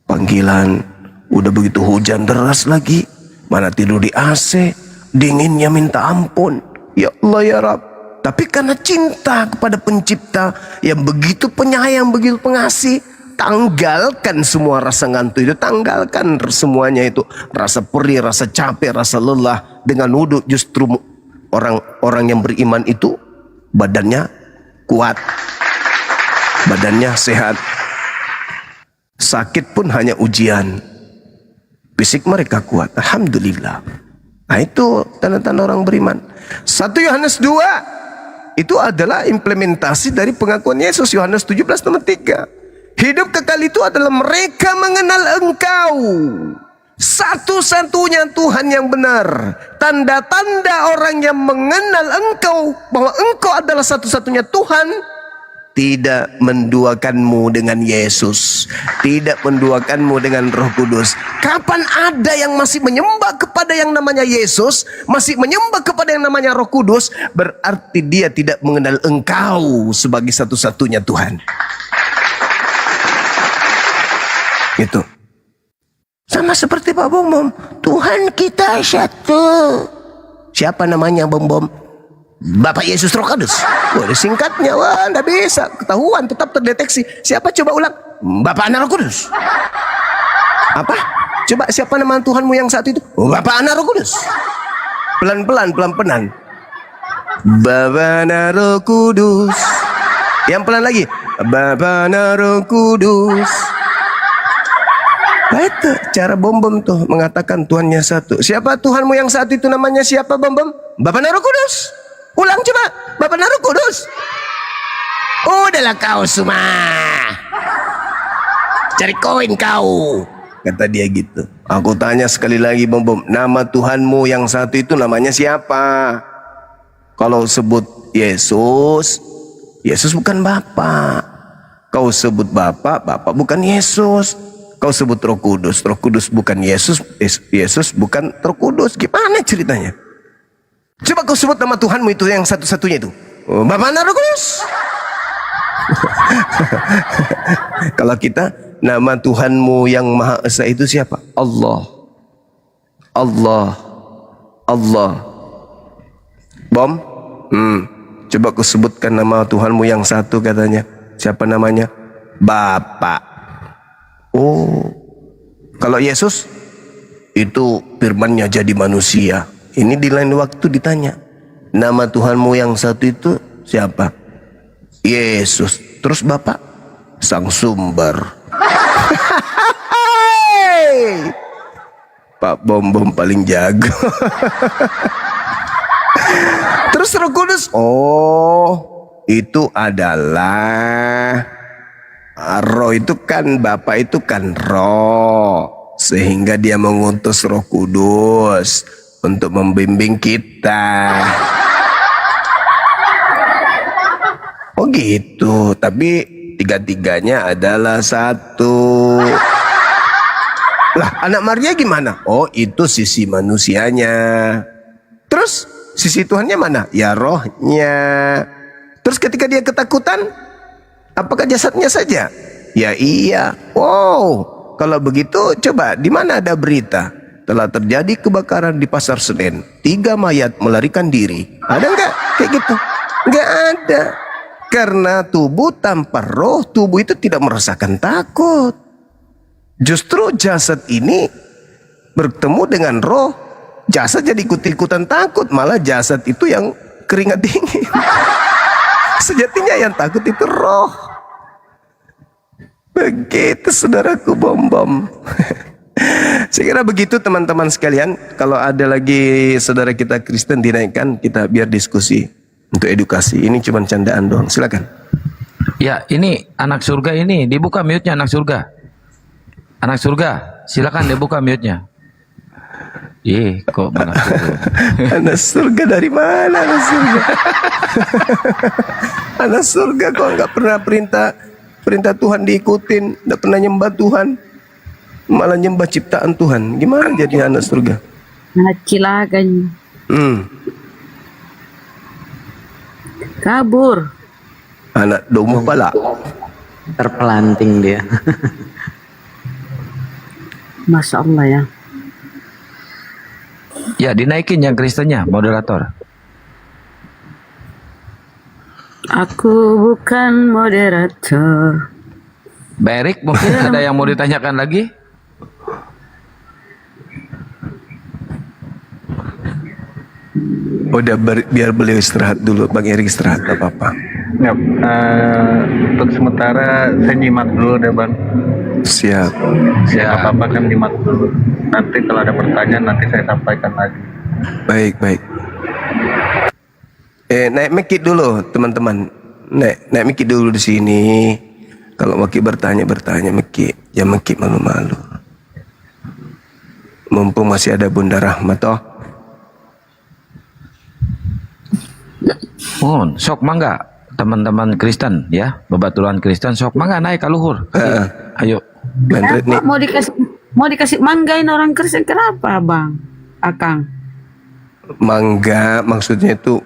Panggilan, udah begitu hujan deras lagi, mana tidur di AC, dinginnya minta ampun. Ya Allah ya Rabb. Tapi karena cinta kepada pencipta yang begitu penyayang, begitu pengasih, tanggalkan semua rasa ngantuk itu, tanggalkan semuanya itu. Rasa perih, rasa capek, rasa lelah. Dengan wudhu justru orang-orang yang beriman itu badannya kuat, badannya sehat. Sakit pun hanya ujian, fisik mereka kuat. Alhamdulillah. Nah, itu tanda-tanda orang beriman. 1 Yohanes 2 itu adalah implementasi dari pengakuan Yesus. Yohanes 17 nomor 3. Hidup kekal itu adalah mereka mengenal Engkau, satu-satunya Tuhan yang benar. Tanda-tanda orang yang mengenal Engkau, bahwa Engkau adalah satu-satunya Tuhan, tidak menduakanmu dengan Yesus, tidak menduakanmu dengan Roh Kudus. Kapan ada yang masih menyembah kepada yang namanya Yesus, masih menyembah kepada yang namanya Roh Kudus, berarti dia tidak mengenal Engkau sebagai satu-satunya Tuhan. Itu sama seperti Pak Bom Bom, Tuhan kita satu. Siapa namanya Bom Bom? Bapak Yesus Roh Kudus. Wah, singkatnya, wah, nggak bisa ketahuan, tetap terdeteksi. Siapa? Coba ulang. Bapak Anak Roh Kudus. Apa? Coba siapa nama Tuhanmu yang saat itu? Bapak Anak Roh Kudus. Pelan-pelan, pelan-pelan. Bapak Anak Roh Kudus. Yang pelan lagi. Bapak Anak Roh Kudus. Nah, itu cara Bom Bom tuh mengatakan Tuhannya satu. Siapa Tuhanmu yang saat itu namanya siapa Bom Bom? Bapak Anak Roh Kudus. Ulang coba, Bapak Anak Roh Kudus. Udahlah kau semua, cari koin kau, kata dia gitu. Aku tanya sekali lagi Bom Bom, nama Tuhanmu yang satu itu namanya siapa? Kalau sebut Yesus, Yesus bukan Bapak. Kau sebut Bapak, Bapak bukan Yesus. Kau sebut Roh Kudus, Roh Kudus bukan Yesus, Yesus bukan Roh Kudus. Gimana ceritanya? Coba kau sebut nama Tuhanmu itu yang satu-satunya itu. Bapak Anak Roh Kudus. Kalau kita, nama Tuhanmu yang Maha Esa itu siapa? Allah. Allah. Allah. Bom? Coba aku sebutkan nama Tuhanmu yang satu katanya. Siapa namanya? Bapak. Oh. Kalau Yesus? Itu firman-Nya jadi manusia. Ini di lain waktu ditanya. Nama Tuhanmu yang satu itu siapa? Yesus. Terus Bapak? Sang Sumber. Pak Bom paling jago. Terus Roh Kudus? Oh, itu adalah Roh itu kan, Bapak itu kan Roh, sehingga dia mengutus Roh Kudus untuk membimbing kita. Oh gitu, tapi tiga-tiganya adalah satu. Lah, anak Maria gimana? Oh, itu sisi manusianya. Terus sisi Tuhannya mana? Ya rohnya. Terus ketika dia ketakutan, apakah jasadnya saja? Ya iya. Wow, kalau begitu coba di mana ada berita telah terjadi kebakaran di Pasar Senen, 3 mayat melarikan diri. Ada nggak kayak gitu? Nggak ada. Karena tubuh tanpa roh, tubuh itu tidak merasakan takut. Justru jasad ini bertemu dengan roh, jasad jadi ikut-ikutan takut. Malah jasad itu yang keringat dingin. Sejatinya yang takut itu roh. Begitu saudaraku Bom. Saya kira begitu teman-teman sekalian. Kalau ada lagi saudara kita Kristen dinaikkan, kita biar diskusi untuk edukasi. Ini cuma candaan doang. Silakan. Ya, ini anak surga ini dibuka mute-nya anak surga. Anak surga, silakan dibuka mute-nya. Kok anak surga? Anak surga dari mana anak surga? Anak surga kok nggak pernah perintah Tuhan diikutin, nggak pernah nyembah Tuhan, malah nyembah ciptaan Tuhan. Gimana jadi anak surga? Anak cilakan. Kabur. Anak domba pala. Terpelanting dia. Masya Allah ya. Ya, dinaikin yang Kristennya, moderator. Aku bukan moderator. Berik, mungkin ada yang mau ditanyakan lagi? Udah biar beliau istirahat dulu, Bang Erik istirahat, gak apa-apa. Ya, untuk sementara saya nyimak dulu deh Bang. Siap. Ya apa-apa kan nyimak dulu. Nanti kalau ada pertanyaan nanti saya sampaikan lagi. Baik. Naik mic dulu teman-teman. Naik mic dulu di sini. Kalau Maki bertanya Maki. Ya Maki malu-malu. Mumpung masih ada Bunda Rahmat toh. Sok mangga teman-teman Kristen ya, bebaturan Kristen sok mangga naik ke luhur. Ayo. Kenapa mau dikasih manggain orang Kristen, kenapa Bang Akang? Mangga maksudnya itu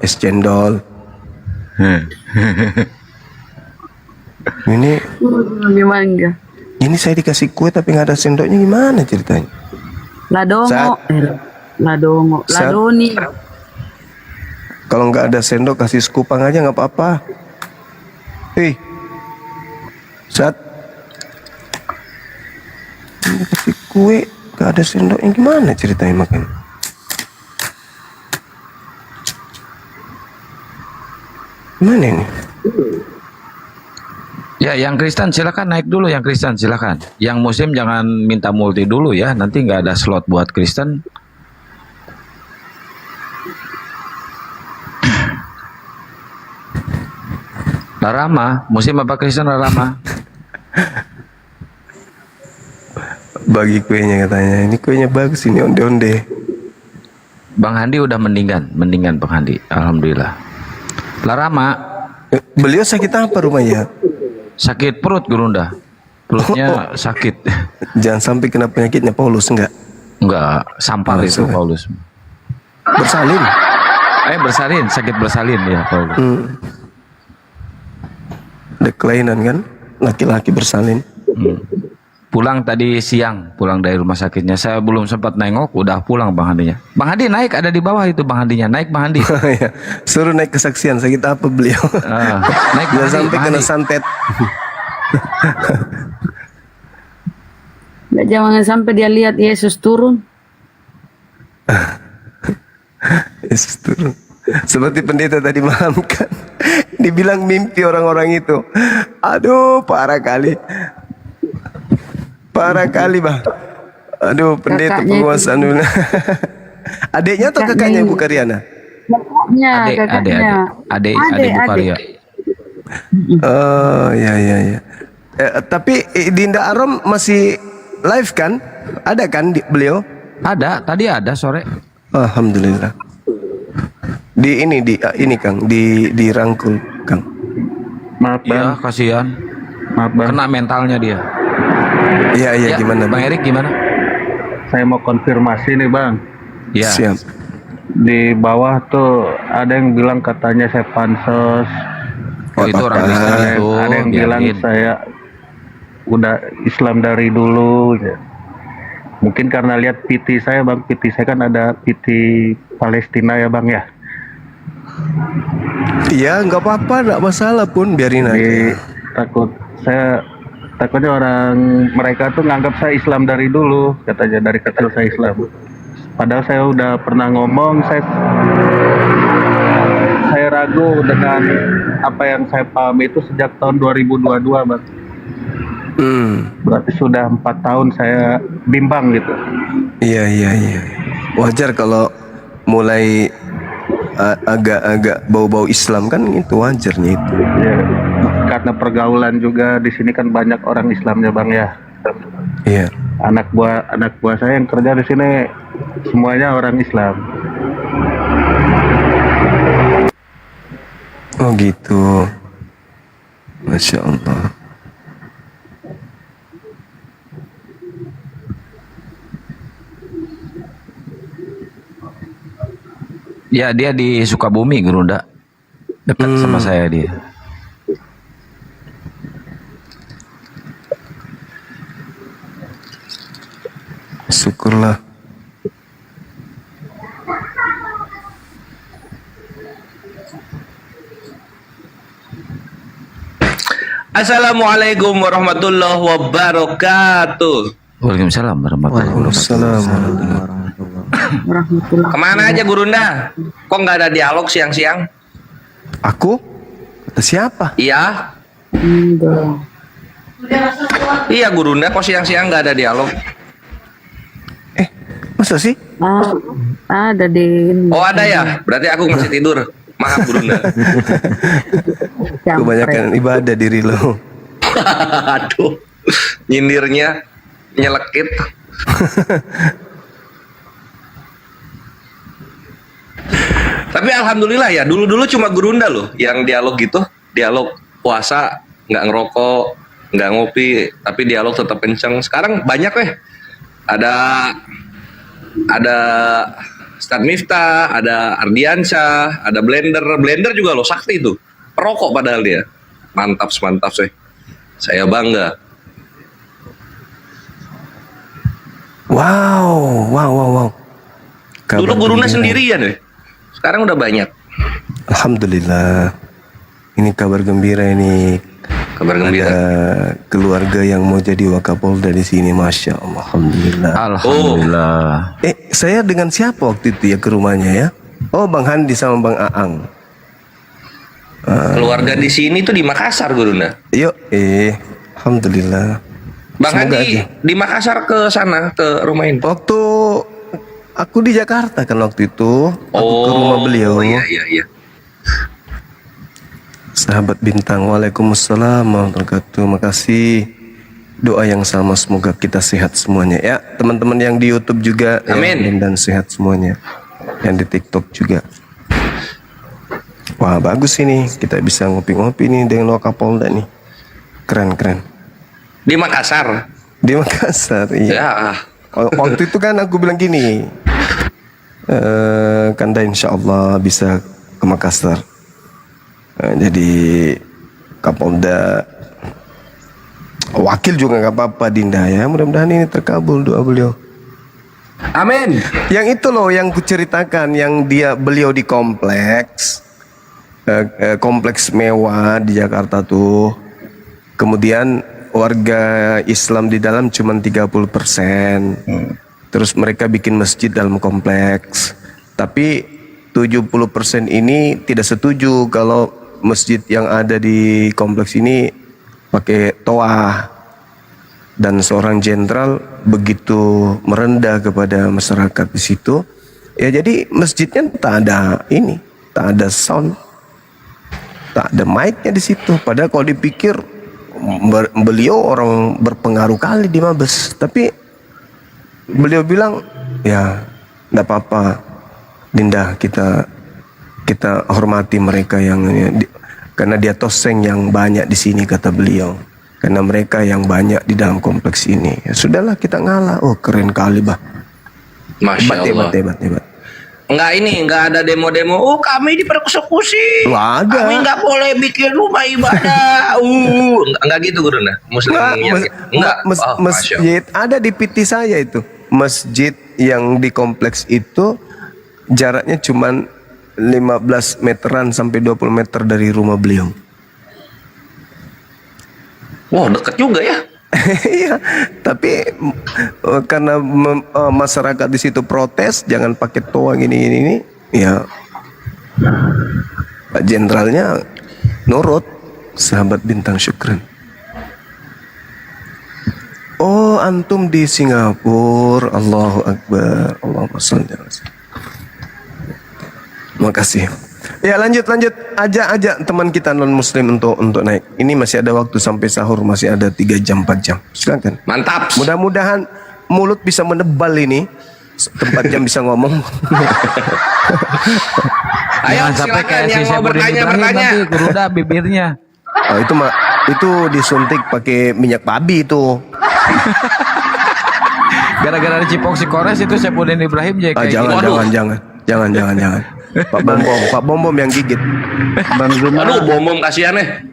es cendol. Ini mangga. Ini saya dikasih kue tapi nggak ada sendoknya, gimana ceritanya? Ladongo, ladoni. Kalau nggak ada sendok kasih sekupang aja nggak apa-apa. Kasih kue nggak ada sendoknya, gimana ceritanya makan? Gimana ini? Ya, yang Kristen silakan naik dulu, yang Kristen silakan. Yang Muslim jangan minta multi dulu ya, nanti nggak ada slot buat Kristen. Larama, Muslim apa Kristen Larama? Bagi kuenya katanya, ini kuenya bagus, ini onde-onde. Bang Handi udah mendingan Bang Handi, alhamdulillah. Larama, beliau sakit apa rumahnya? Sakit perut Gurunda, perutnya sakit. Jangan sampai kena penyakitnya Paulus, enggak? Enggak, sampar itu Paulus. Bersalin? Bersalin, sakit bersalin ya Paulus. Ada kelainan kan? Laki-laki bersalin. Pulang tadi siang, pulang dari rumah sakitnya. Saya belum sempat nengok, udah pulang Bang Handinya. Bang Handi naik, ada di bawah itu Bang Handinya. Naik Bang Handi. Ya, suruh naik kesaksian, sakit apa beliau? Naik Jangan Bang sampai Handi, kena Bang Handi. santet. Jangan sampai dia lihat Yesus turun. Yesus turun. Seperti pendeta tadi malam kan, dibilang mimpi orang-orang itu. Aduh, parah kali. Parah kali Bang. Aduh, pendeta Kakaknya penguasa dunia. Adiknya atau kakaknya Ibu Karyana? Kakaknya, kakaknya. Adik Bukaria. Oh, ya. Tapi Dinda Arom masih live kan? Ada kan beliau? Ada, tadi ada sore. Alhamdulillah. Di ini Kang, dirangkul Kang. Maaf Iya, Bang. kasihan. Maaf Bang. Kena mentalnya dia. Iya, Ya, gimana Bang Erik gimana? Saya mau konfirmasi nih Bang. Ya. Siap. Di bawah tuh ada yang bilang katanya saya pansos. Oh, itu orang Kristen itu. Ada yang bilang biarin. saya udah Islam dari dulu. Ya. Mungkin karena lihat PT saya Bang, PT saya kan ada PT Palestina ya Bang ya. Iya, nggak apa-apa, nggak masalah pun, biarin Jadi aja. takutnya orang mereka tuh nganggap saya Islam dari dulu, katanya dari kecil saya Islam. Padahal saya udah pernah ngomong, saya ragu dengan apa yang saya pahami itu sejak tahun 2022 Bang. Berarti sudah 4 tahun saya bimbang gitu. Iya. Wajar kalau mulai agak-agak bau-bau Islam kan, itu wajarnya itu. Ya, karena pergaulan juga di sini kan banyak orang Islamnya Bang ya. Iya. Anak buah saya yang kerja di sini semuanya orang Islam. Oh gitu. Masya Allah. Ya, dia di Sukabumi, Gerunda. Dekat sama saya dia. Syukurlah. Assalamualaikum warahmatullahi wabarakatuh. Waalaikumsalam warahmatullahi wabarakatuh. Kemana aja Gurunda? Kok nggak ada dialog siang-siang? Aku? Kata siapa? Iya. Iya Gurunda, kok siang-siang nggak ada dialog? Masa sih? Ada di. Oh ada ya? Berarti aku masih tidur. Maaf Gurunda. Kebanyakan ibadah diri lo. Aduh, nyindirnya nyelekit. Tapi alhamdulillah ya, dulu-dulu cuma Gurunda loh yang dialog gitu, dialog puasa, nggak ngerokok, nggak ngopi, tapi dialog tetap kenceng. Sekarang banyak ada Ustadz Miftah, ada Ardiansyah, ada Blender juga loh, sakti itu, perokok padahal dia, mantap sih, saya bangga. Wow. Dulu Gurunda sendirian deh. Sekarang udah banyak. Alhamdulillah. Ini kabar gembira ini. Kabar gembira. Ada keluarga yang mau jadi Wakapolda di sini, masya Allah. Alhamdulillah. Alhamdulillah. Saya dengan siapa waktu itu ya ke rumahnya ya? Oh, Bang Handi sama Bang Aang. Keluarga di sini tuh di Makassar Gurunda. Yuk, alhamdulillah. Bang Semoga Handi aja. di Makassar ke sana, ke rumah ini. Waktu aku di Jakarta kan waktu itu, aku ke rumah beliau. Iya. Sahabat bintang, waalaikumsalam warahmatullahi wabarakatuh. Makasih doa yang sama, semoga kita sehat semuanya ya. Teman-teman yang di YouTube juga, amin. Ya, dan sehat semuanya. Yang di TikTok juga. Wah bagus ini, kita bisa ngopi-ngopi nih dengan Wakapolda nih. Keren. Di Makassar. Di Makassar, iya. Ya. Waktu itu kan aku bilang gini, Kanda insya Allah bisa ke Makassar. Jadi Kapolda, wakil juga nggak apa-apa Dinda ya. Mudah-mudahan ini terkabul doa beliau. Amin. Yang itu loh yang kuceritakan, yang beliau di kompleks mewah di Jakarta tuh. Kemudian warga Islam di dalam cuma 30%. Terus mereka bikin masjid dalam kompleks. Tapi 70% ini tidak setuju kalau masjid yang ada di kompleks ini pakai toah. Dan seorang jenderal begitu merendah kepada masyarakat di situ, ya jadi masjidnya tak ada sound, tak ada mic-nya di situ. Padahal kalau dipikir beliau orang berpengaruh kali di Mabes, tapi beliau bilang ya enggak apa-apa Dinda, kita hormati mereka yang karena dia toseng yang banyak di sini, kata beliau. Karena mereka yang banyak di dalam kompleks ini. Ya sudahlah, kita ngalah. Oh keren kali bah. Masya Allah. Hebat. Enggak ada demo-demo. Oh kami dipersekusi. Ada. Kami nggak boleh bikin rumah ibadah. Enggak gitu Gurunda. Masjid ada di PT saya itu. Masjid yang di kompleks itu jaraknya cuman 15 meteran sampai 20 meter dari rumah beliau. Wah, deket juga ya. Iya, tapi karena masyarakat di situ protes jangan pakai toa gini, ya Pak Jenderalnya nurut. Sahabat bintang syukran. Oh, antum di Singapura. Allahu Akbar. Allahumma shalli ala sayyidina. Makasih. Ya lanjut ajak teman kita non muslim untuk naik. Ini masih ada waktu sampai sahur, masih ada 3 jam 4 jam. Silakan. Mantap. Mudah-mudahan mulut bisa menebal ini. 4 jam bisa ngomong. Ayo sampai kayak si Syaifuddin Ibrahim nanti Gurunda bibirnya. Oh, itu disuntik pakai minyak babi itu. Gara-gara dicipok si Kores itu Syaifuddin Ibrahim jadi kayak Jangan. Pak Bom yang gigit. Bang Zuma. Aduh, Bom kasihan nih.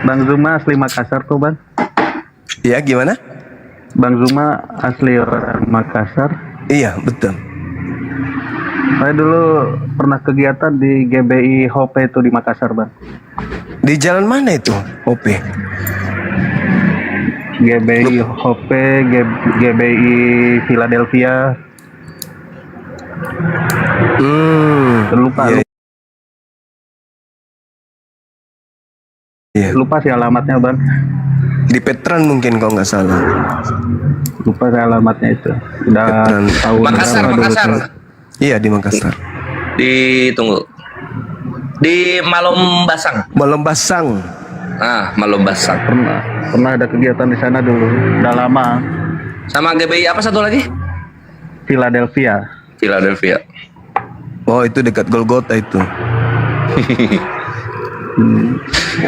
Bang Zuma asli Makassar tuh Bang. Iya gimana? Bang Zuma asli orang Makassar. Iya betul. Saya dulu pernah kegiatan di GBI Hope itu di Makassar Bang. Di jalan mana itu Hope? GBI Hope, GBI Philadelphia. Lupa. Iya. Lupa sih alamatnya Bang. Di Petran mungkin kalau nggak salah. Lupa sih alamatnya itu. Udah tahu. Makassar. Iya di Makassar. Di Malom Basang. Malom Basang. Pernah ada kegiatan di sana dulu. Udah lama. Sama GBI apa satu lagi? Philadelphia. Oh itu dekat Golgota itu.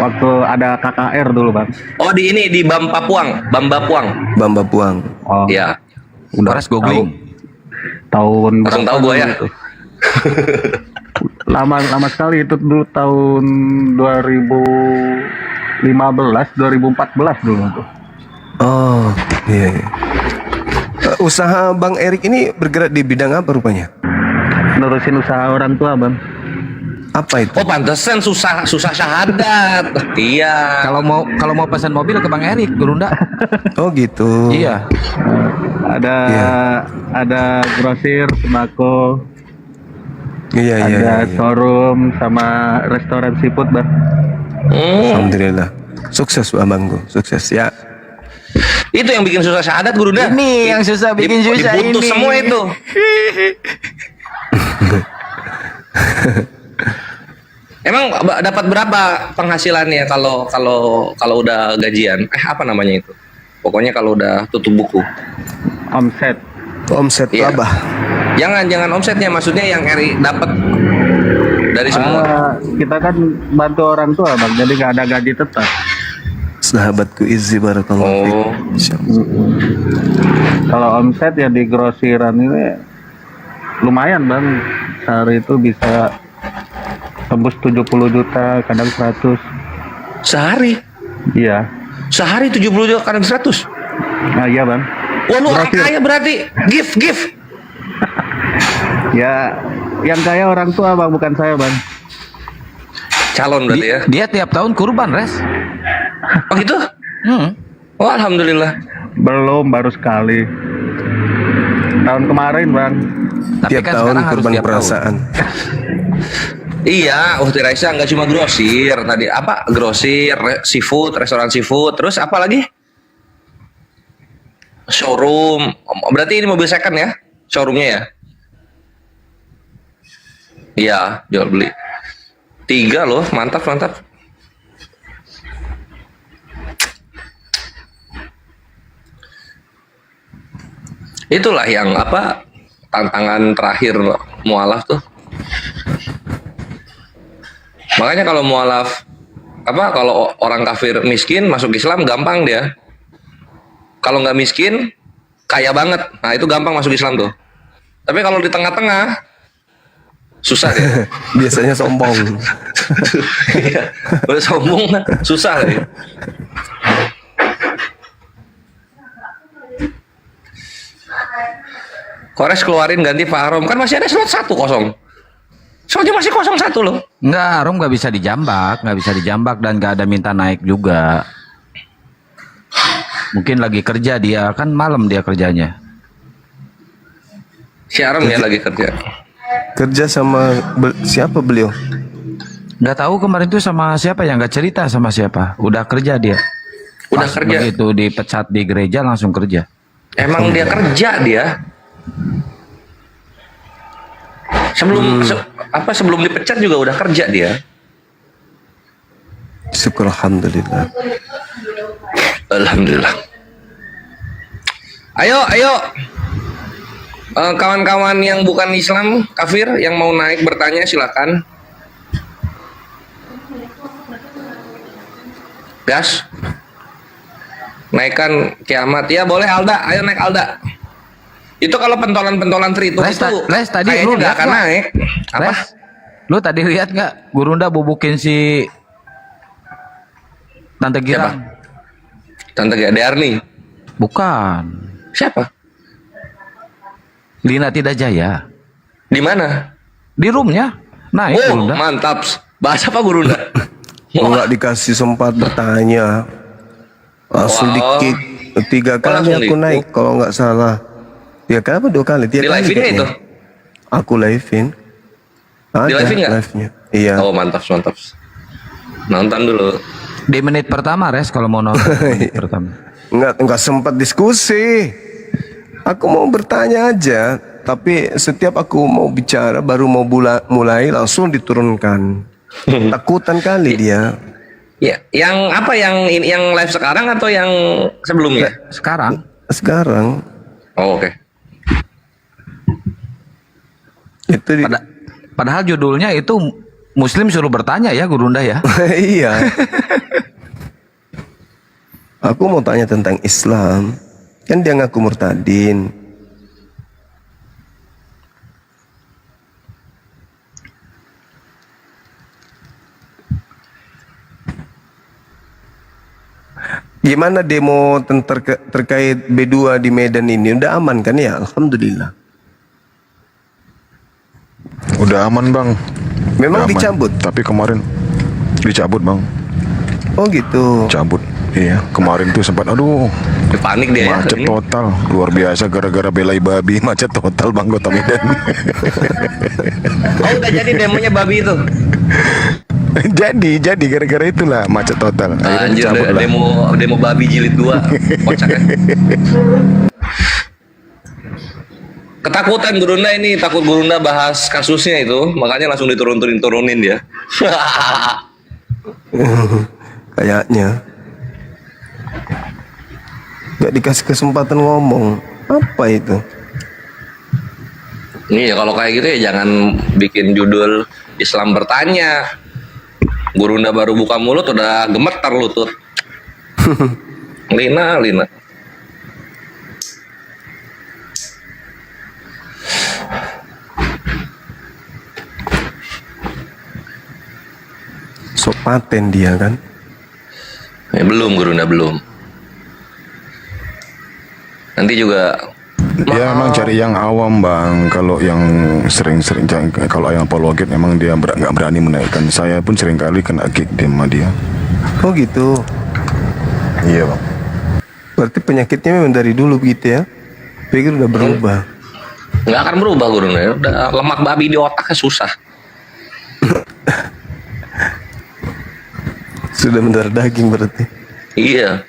Waktu ada KKR dulu Bang. Oh di Bamba Puang. Oh iya. Udah googling. Tahun langsung tahu gua ya. lama sekali itu dulu, tahun 2014 dulu tuh. Oh iya. Usaha Bang Erik ini bergerak di bidang apa rupanya? Nerusin usaha orang tua Bang. Apa itu? Oh pantesan susah syahadat. Iya. Kalau mau pesan mobil ke Bang Erik Gurunda. Oh gitu. Iya. Ada grosir sembako. Iya. Ada showroom sama restoran seafood Bang. Alhamdulillah. Sukses abangku, sukses ya. Itu yang bikin susah syahadat Gurunda. Ini yang susah bikin susah ini. Dibutuh semua itu. Emang dapat berapa penghasilannya kalau udah gajian? Apa namanya itu? Pokoknya kalau udah tutup buku. Omset iya. Laba. Jangan omsetnya, maksudnya yang Eri dapat dari semua. Kita kan bantu orang tua Bang, jadi nggak ada gaji tetap. Sahabatku Izzi barakallahu fiik. Kalau omset ya di grosiran ini lumayan Bang. Sehari itu bisa tembus 70 juta, kadang 100. Sehari? Iya. Sehari 70 juta, kadang 100? Nah iya bang. Wah lu orang kaya berarti. Gift. Ya, yang kaya orang tua bang, bukan saya bang. Calon berarti ya? Dia tiap tahun kurban, Res. Oh gitu? Oh alhamdulillah. Belum, baru sekali. Tahun kemarin bang. Tapi Tiap kan tahun sekarang harus kurban tiap perasaan. Iya, Uhti Raisa nggak cuma grosir tadi, apa grosir, seafood, restoran seafood, terus apa lagi? Showroom. Berarti ini mobil second ya, showroomnya ya? Iya, jual beli. 3 loh, mantap. Itulah yang apa tantangan terakhir mualaf tuh. Makanya kalau mualaf kalau orang kafir miskin masuk Islam gampang dia. Kalau nggak miskin kaya banget. Nah, itu gampang masuk Islam tuh. Tapi kalau di tengah-tengah susah dia. Biasanya sombong. Iya, udah sombong susah dia. Kores keluarin ganti Pak Arom, kan masih ada slot 1 kosong. Soalnya masih kosong 1 loh. Enggak, Arom nggak bisa dijambak dan nggak ada minta naik juga. Mungkin lagi kerja dia, kan malam dia kerjanya. Si Arom ya lagi kerja. Kerja sama siapa beliau? Nggak tahu kemarin tuh sama siapa ya, nggak cerita sama siapa. Udah kerja dia. Udah kerja. Begitu dipecat di gereja langsung kerja. Emang dia kerja dia. Sebelum dipecat juga udah kerja dia. Syukur alhamdulillah. Alhamdulillah. Ayo. Kawan-kawan yang bukan Islam, kafir, yang mau naik bertanya silakan. Gas. Naikkan kiamat. Ya boleh Alda, ayo naik Alda. Itu kalau pentolan-pentolan tritu itu tadi kayaknya lu nggak akan naik. Apa? Lu tadi lihat nggak Gurunda bubukin si Tante Girang? Tante Darni? Bukan. Siapa? Lina Tidak Jaya. Di mana? Di roomnya. Naik Gurunda. Mantap. Bahas apa Gurunda? Nggak dikasih sempat bertanya. Langsung dikit 3 kali aku naik kalau nggak salah. 3 kali apa 2 kali? 3 di kali live-in itu? Aku live-in. Di live-in nggak? Live-nya. Iya. Oh mantap. Nonton dulu. Di menit pertama Res kalau mau nonton. Menit pertama. Nggak sempat diskusi. Aku mau bertanya aja. Tapi setiap aku mau bicara baru mau mulai langsung diturunkan. Takutan kali dia. Ya, yang apa yang live sekarang atau yang sebelumnya? Sekarang. Oh, oke. Itu padahal judulnya itu Muslim suruh bertanya ya Gurunda ya. Iya. Aku mau tanya tentang Islam. Kan dia ngaku murtadin. Gimana demo terkait B2 di Medan ini? Udah aman kan ya? Alhamdulillah. Udah aman bang. Memang udah dicabut? Aman. Tapi kemarin dicabut bang. Oh gitu. Cabut. Iya. Kemarin tuh sempat panik dia macet ya, total. Luar biasa gara-gara belai babi macet total bang kota Medan. Oh udah jadi demonya babi itu. jadi gara-gara itulah macet total. Akhirnya Anjir, dicabut lah. demo babi jilid 2. Kocak kan? Ketakutan Gurunda ini, takut Gurunda bahas kasusnya itu, makanya langsung diturunin dia. Kayaknya gak dikasih kesempatan ngomong. Apa itu? Nih kalau kayak gitu ya jangan bikin judul Islam bertanya. Gurunda baru buka mulut udah gemetar lutut. Lina. Sok paten dia kan. Belum Gurunda, belum. Nanti juga Ya emang cari yang awam bang. Kalau yang sering-sering, kalau yang apologet memang dia nggak berani menaikkan. Saya pun sering kali kena kick sama dia. Oh gitu. Iya bang. Berarti penyakitnya memang dari dulu begitu ya? Pikir udah berubah. nggak akan berubah Gurunda. Udah lemak babi di otaknya susah. Sudah mendarah daging berarti. Iya.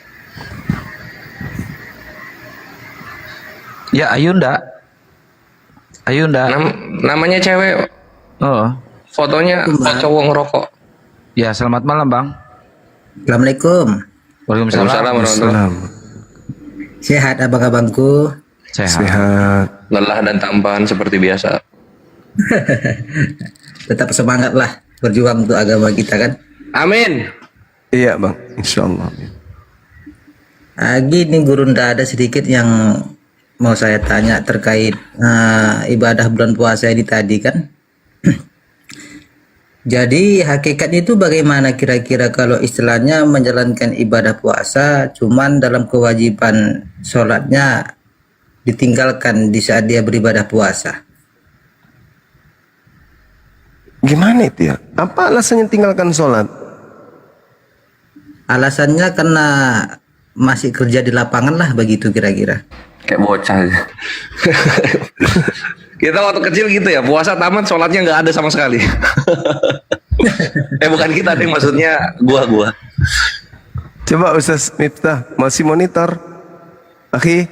Ya Ayunda. Namanya cewek. Oh. Fotonya cowok ngerokok. Ya, selamat malam, Bang. Assalamualaikum. Waalaikumsalam warahmatullahi. Sehat abang-abangku? Sehat. Lelah dan tampan seperti biasa. Tetap semangat lah berjuang untuk agama kita kan. Amin. Iya bang, insya Allah. Gini Gurunda, ada sedikit yang mau saya tanya terkait ibadah bulan puasa ini tadi kan. Jadi hakikatnya itu bagaimana kira-kira kalau istilahnya menjalankan ibadah puasa cuman dalam kewajiban sholatnya ditinggalkan di saat dia beribadah puasa. Gimana itu ya? Apa alasannya tinggalkan sholat? Alasannya karena masih kerja di lapangan lah begitu kira-kira. Kayak bocah. Kita waktu kecil gitu ya, puasa tamat sholatnya nggak ada sama sekali. Bukan kita nih, maksudnya gua. Coba Ustaz Miftah masih monitor, Akhi.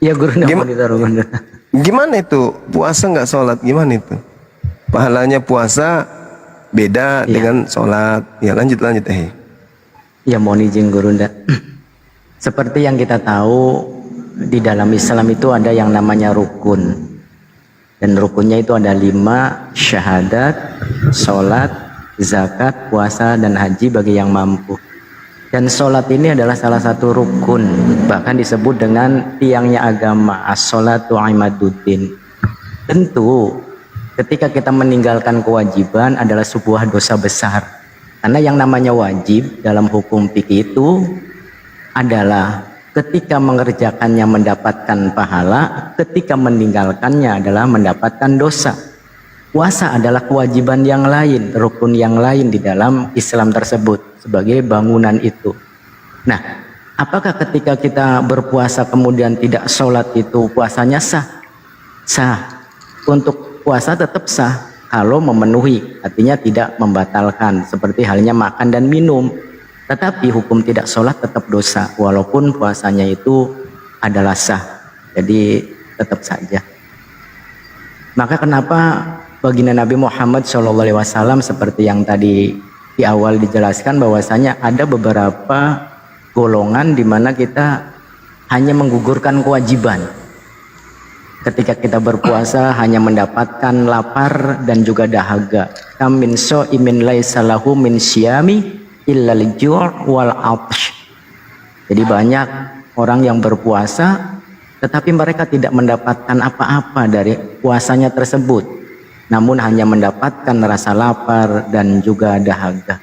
Ya Guru monitor. Gimana itu puasa nggak sholat? Gimana itu? Pahalanya puasa beda dengan sholat. Ya lanjut. Ya mohon izin Gurunda. Seperti yang kita tahu di dalam Islam itu ada yang namanya rukun, dan rukunnya itu ada 5: syahadat, sholat, zakat, puasa, dan haji bagi yang mampu. Dan sholat ini adalah salah satu rukun, bahkan disebut dengan tiangnya agama, as-sholatu imaduddin. Tentu ketika kita meninggalkan kewajiban adalah sebuah dosa besar, karena yang namanya wajib dalam hukum fikih itu adalah ketika mengerjakannya mendapatkan pahala, ketika meninggalkannya adalah mendapatkan dosa. Puasa adalah kewajiban yang lain, rukun yang lain di dalam Islam tersebut sebagai bangunan itu. Nah, apakah ketika kita berpuasa kemudian tidak sholat itu puasanya sah? Sah. Untuk puasa tetap sah kalau memenuhi, artinya tidak membatalkan, seperti halnya makan dan minum. Tetapi hukum tidak sholat tetap dosa, walaupun puasanya itu adalah sah. Jadi tetap saja. Maka kenapa baginda Nabi Muhammad SAW seperti yang tadi di awal dijelaskan, bahwasanya ada beberapa golongan di mana kita hanya menggugurkan kewajiban. Ketika kita berpuasa hanya mendapatkan lapar dan juga dahaga. Kam min sha'imin laisa lahu min syiyami illal ju' wal 'atsh. Jadi banyak orang yang berpuasa tetapi mereka tidak mendapatkan apa-apa dari puasanya tersebut, namun hanya mendapatkan rasa lapar dan juga dahaga.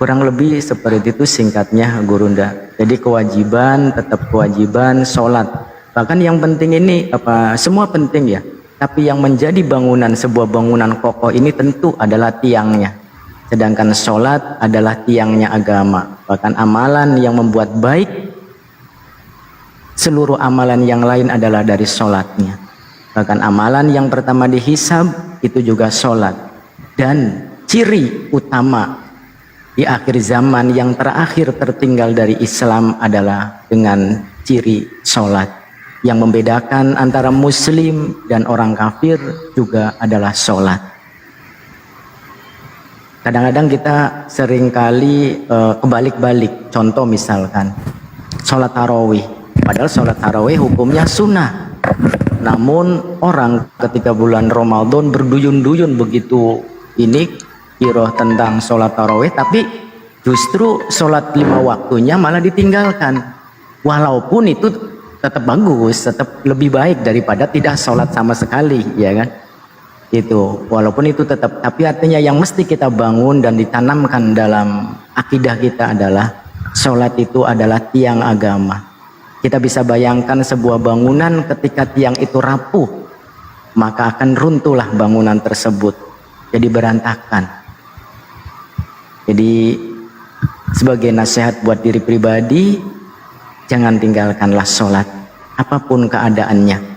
Kurang lebih seperti itu singkatnya Gurunda. Jadi kewajiban tetap kewajiban, sholat. Bahkan yang penting ini semua penting ya, tapi yang menjadi bangunan sebuah bangunan kokoh ini tentu adalah tiangnya. Sedangkan sholat adalah tiangnya agama. Bahkan amalan yang membuat baik, seluruh amalan yang lain adalah dari sholatnya. Bahkan amalan yang pertama dihisab itu juga sholat. Dan ciri utama di akhir zaman yang terakhir tertinggal dari Islam adalah dengan ciri sholat. Yang membedakan antara muslim dan orang kafir juga adalah sholat. Kadang-kadang kita seringkali kebalik-balik. Contoh misalkan sholat tarawih, padahal sholat tarawih hukumnya sunnah, namun orang ketika bulan Ramadan berduyun-duyun begitu ini kiroh tentang sholat tarawih, tapi justru sholat 5 waktunya malah ditinggalkan, walaupun itu tetap bagus, tetap lebih baik daripada tidak sholat sama sekali, ya kan? Itu walaupun itu tetap, tapi artinya yang mesti kita bangun dan ditanamkan dalam akidah kita adalah sholat itu adalah tiang agama. Kita bisa bayangkan sebuah bangunan ketika tiang itu rapuh, maka akan runtuhlah bangunan tersebut, jadi berantakan. Jadi sebagai nasihat buat diri pribadi, jangan tinggalkanlah sholat apapun keadaannya.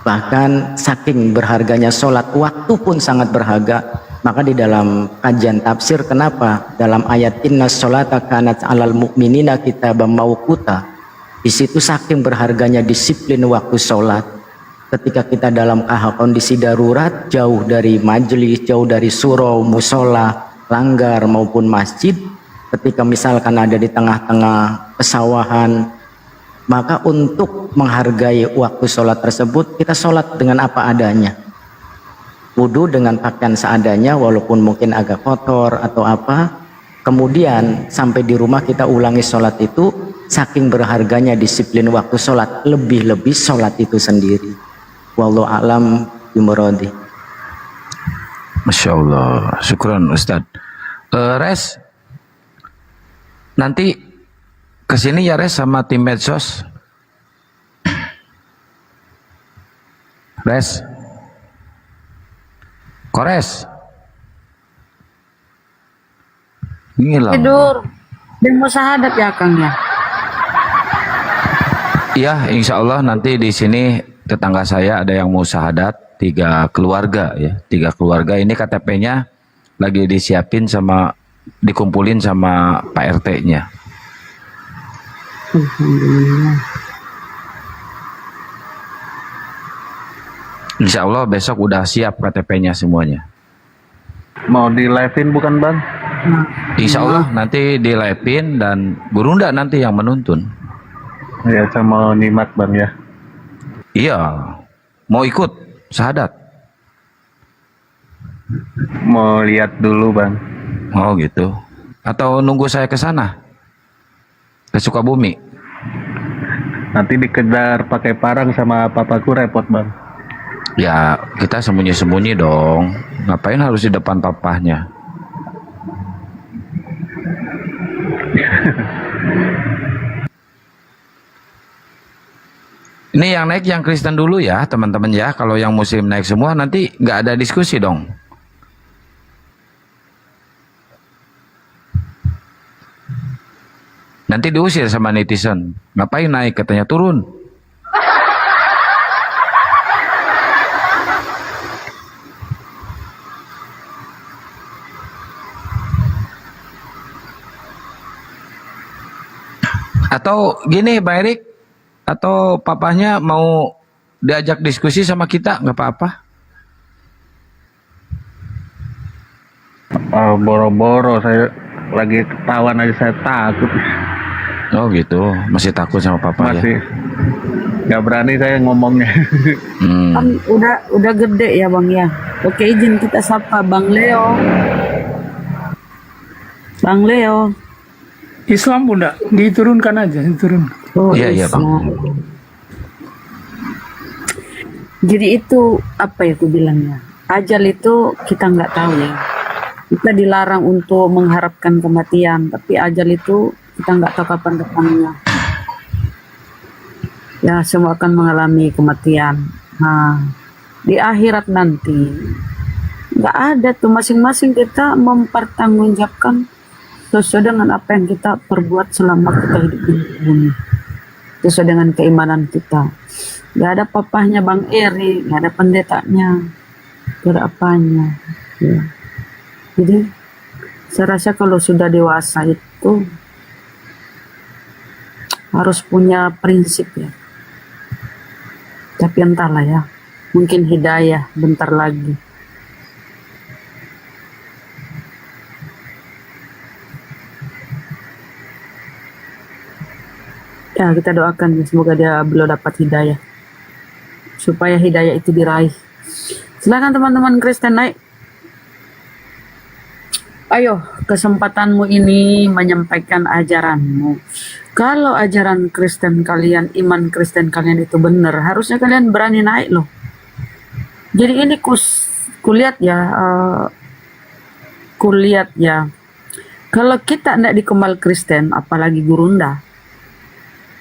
Bahkan saking berharganya sholat, waktu pun sangat berharga. Maka di dalam kajian tafsir, kenapa dalam ayat inna sholata kanat alal mu'minina kitaban mauquta, di situ saking berharganya disiplin waktu sholat. Ketika kita dalam kondisi darurat, jauh dari majelis, jauh dari surau, musola, langgar maupun masjid, ketika misalkan ada di tengah-tengah pesawahan, maka untuk menghargai waktu sholat tersebut, kita sholat dengan apa adanya. Wudhu dengan pakaian seadanya, walaupun mungkin agak kotor atau apa. Kemudian sampai di rumah kita ulangi sholat itu, saking berharganya disiplin waktu sholat, lebih-lebih sholat itu sendiri. Wallahu a'lam bimuradi. Masya Allah, syukran Ustadz. Res, nanti kesini ya Res sama tim medsos. Res, Kores, ini lah. Tidur. Dia mau syahadat ya Kang ya? Iya, insya Allah nanti di sini tetangga saya ada yang mau syahadat, 3 keluarga ya, 3 keluarga. Ini KTP-nya lagi disiapin sama, dikumpulin sama Pak RT-nya. Alhamdulillah. Insya Allah besok udah siap KTP-nya semuanya. Mau di live-in bukan Bang? Insya Allah nanti di live-in dan Burunda nanti yang menuntun. Ya, saya mau nyimak Bang ya. Iya, mau ikut syahadat. Mau lihat dulu Bang. Oh gitu. Atau nunggu saya ke sana? Ke Sukabumi? Nanti dikejar pakai parang sama papaku repot Bang. Ya kita sembunyi-sembunyi dong. Ngapain harus di depan papahnya? Ini yang naik yang Kristen dulu ya teman-teman ya. Kalau yang Muslim naik semua nanti nggak ada diskusi dong. Nanti diusir sama netizen. Ngapain naik, katanya turun. Atau gini Pak Erik, atau papahnya mau diajak diskusi sama kita, nggak apa-apa. Boro-boro saya lagi ketahuan aja saya takut. Oh gitu, masih takut sama papa Masih. ya? Nggak berani saya ngomongnya. Kan udah gede ya Bang ya. Oke, izin kita sapa Bang Leo. Bang Leo. Islam Bunda, diturunkan aja, diturun. Oh, iya iya Bang. Jadi itu apa ya aku bilangnya? Ajal itu kita nggak tahu ya. Kita dilarang untuk mengharapkan kematian, tapi ajal itu kita nggak tahu kapan datangnya. Ya, semua akan mengalami kematian. Nah, di akhirat nanti nggak ada tuh, masing-masing kita mempertanggungjawabkan sesuai dengan apa yang kita perbuat selama kita hidup di bumi, sesuai dengan keimanan kita. Nggak ada papahnya Bang Eri, nggak ada pendetanya, nggak ada apanya. Ya. Jadi saya rasa kalau sudah dewasa itu harus punya prinsip ya. Tapi entahlah ya, mungkin hidayah bentar lagi. Ya kita doakan ya, semoga beliau dapat hidayah, supaya hidayah itu diraih. Silakan teman-teman Kristen naik. Ayo, kesempatanmu ini menyampaikan ajaranmu. Kalau ajaran Kristen kalian, iman Kristen kalian itu benar, harusnya kalian berani naik loh. Jadi ini kulihat ya, kalau kita tidak di Kemal Kristen, apalagi Gurunda,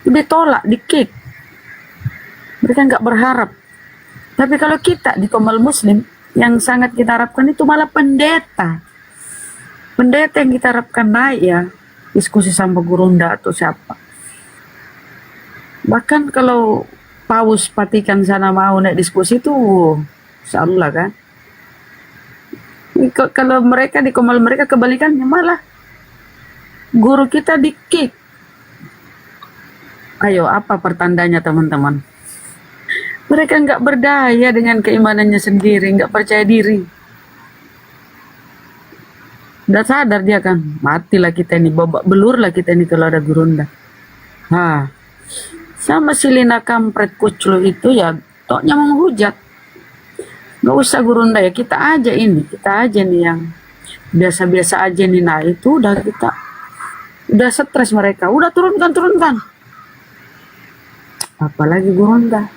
ditolak, di-kick. Mereka nggak berharap. Tapi kalau kita di Kemal Muslim, yang sangat kita harapkan itu malah pendeta. Pendeta yang kita harapkan naik ya, diskusi sama Gurunda atau siapa. Bahkan kalau Paus Vatikan sana mau naik diskusi itu, insyaallah kan. Kalau mereka di Kemal mereka kebalikannya, malah guru kita di-kick. Ayo, apa pertandanya teman-teman? Mereka nggak berdaya dengan keimanannya sendiri, nggak percaya diri. Udah sadar dia kan, matilah kita ini, babak belurlah kita ini kalau ada Gurunda. Sama si Lina kampret kuclu itu ya, toknya menghujat. Nggak usah Gurunda ya, kita aja nih yang biasa-biasa aja nih. Nah itu udah udah stres mereka, udah turunkan. Apalagi Gurunda.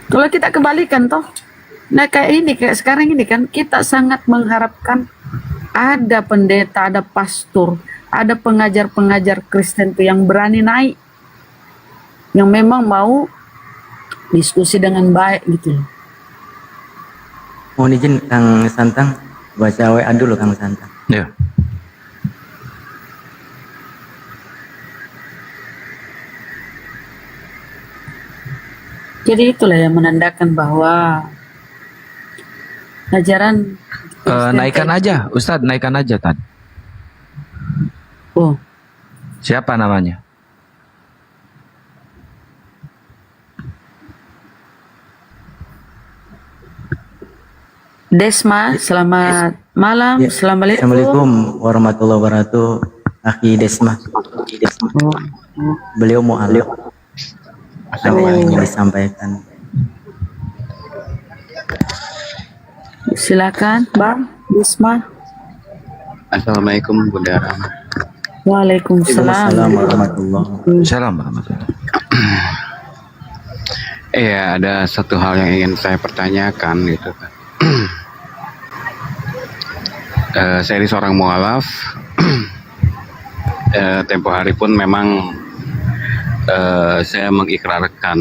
Kalau kita kebalikan toh, nah kayak sekarang ini kan kita sangat mengharapkan ada pendeta, ada pastor, ada pengajar-pengajar Kristen tuh yang berani naik, yang memang mau diskusi dengan baik gitu loh. Mohon izin Kang Santang, baca WA dulu Kang Santang. Ya. Jadi itulah yang menandakan bahwa ajaran naikkan aja, Ustadz, naikkan aja Tad. Oh. Siapa namanya? Desma, selamat malam. Ya. Assalamualaikum. Assalamualaikum warahmatullahi wabarakatuh. Akhi Desma. Beliau mau alih. Ada yang ingin disampaikan. Silakan, Bang Desma. Assalamualaikum Bunda Rama. Waalaikumsalam warahmatullahi wabarakatuh. Iya, ada satu hal yang ingin saya pertanyakan gitu kan. Saya ini seorang mualaf. Tempo hari pun memang saya mengikrarkan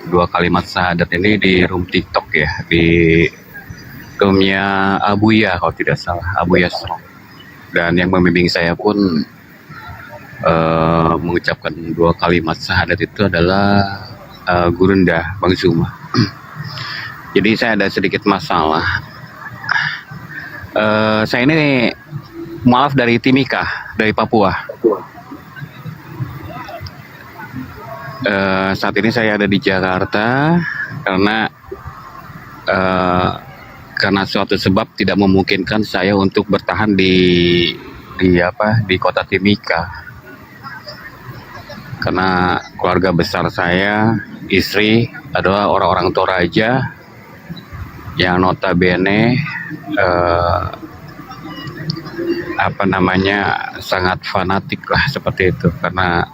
2 kalimat syahadat ini di room TikTok ya, di roomnya Abuya kalau tidak salah, Abuya Strong. Dan yang membimbing saya pun mengucapkan 2 kalimat syahadat itu adalah Gurunda Bang Zuma. Jadi saya ada sedikit masalah. Saya ini mualaf dari Timika, dari Papua. Saat ini saya ada di Jakarta karena suatu sebab tidak memungkinkan saya untuk bertahan di kota Timika, karena keluarga besar saya, istri adalah orang-orang Toraja yang notabene sangat fanatik lah seperti itu, karena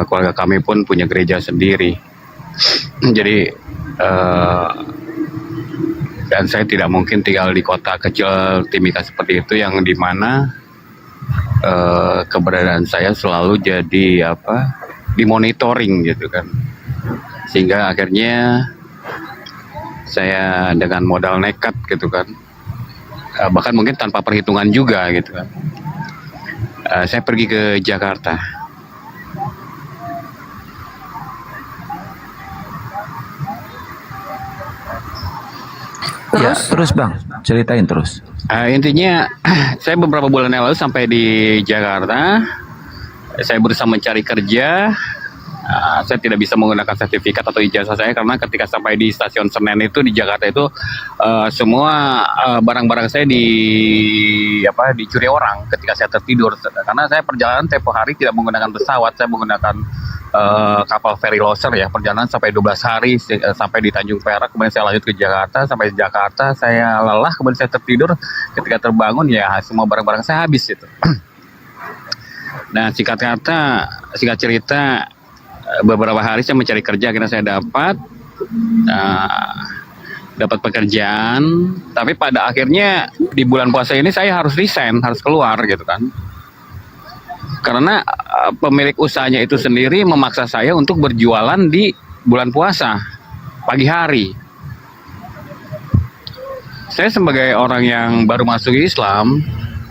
keluarga kami pun punya gereja sendiri. Jadi dan saya tidak mungkin tinggal di kota kecil Timika seperti itu, yang dimana keberadaan saya selalu jadi dimonitoring gitu kan, sehingga akhirnya saya dengan modal nekat gitu kan, bahkan mungkin tanpa perhitungan juga gitu kan, saya pergi ke Jakarta. Terus Bang, ceritain terus. Intinya saya beberapa bulan yang lalu sampai di Jakarta. Saya berusaha mencari kerja. Saya tidak bisa menggunakan sertifikat atau ijazah saya, karena ketika sampai di stasiun Senen itu di Jakarta itu semua barang-barang saya dicuri orang ketika saya tertidur, karena saya perjalanan tempo hari tidak menggunakan pesawat, saya menggunakan kapal ferry loser ya, perjalanan sampai 12 hari sampai di Tanjung Perak, kemudian saya lanjut ke Jakarta. Sampai di Jakarta saya lelah, kemudian saya tertidur, ketika terbangun ya semua barang-barang saya habis itu. Nah, singkat cerita, beberapa hari saya mencari kerja, akhirnya saya dapat. dapat pekerjaan, tapi pada akhirnya di bulan puasa ini saya harus resign, harus keluar gitu kan. Karena pemilik usahanya itu sendiri memaksa saya untuk berjualan di bulan puasa pagi hari. Saya sebagai orang yang baru masuk Islam,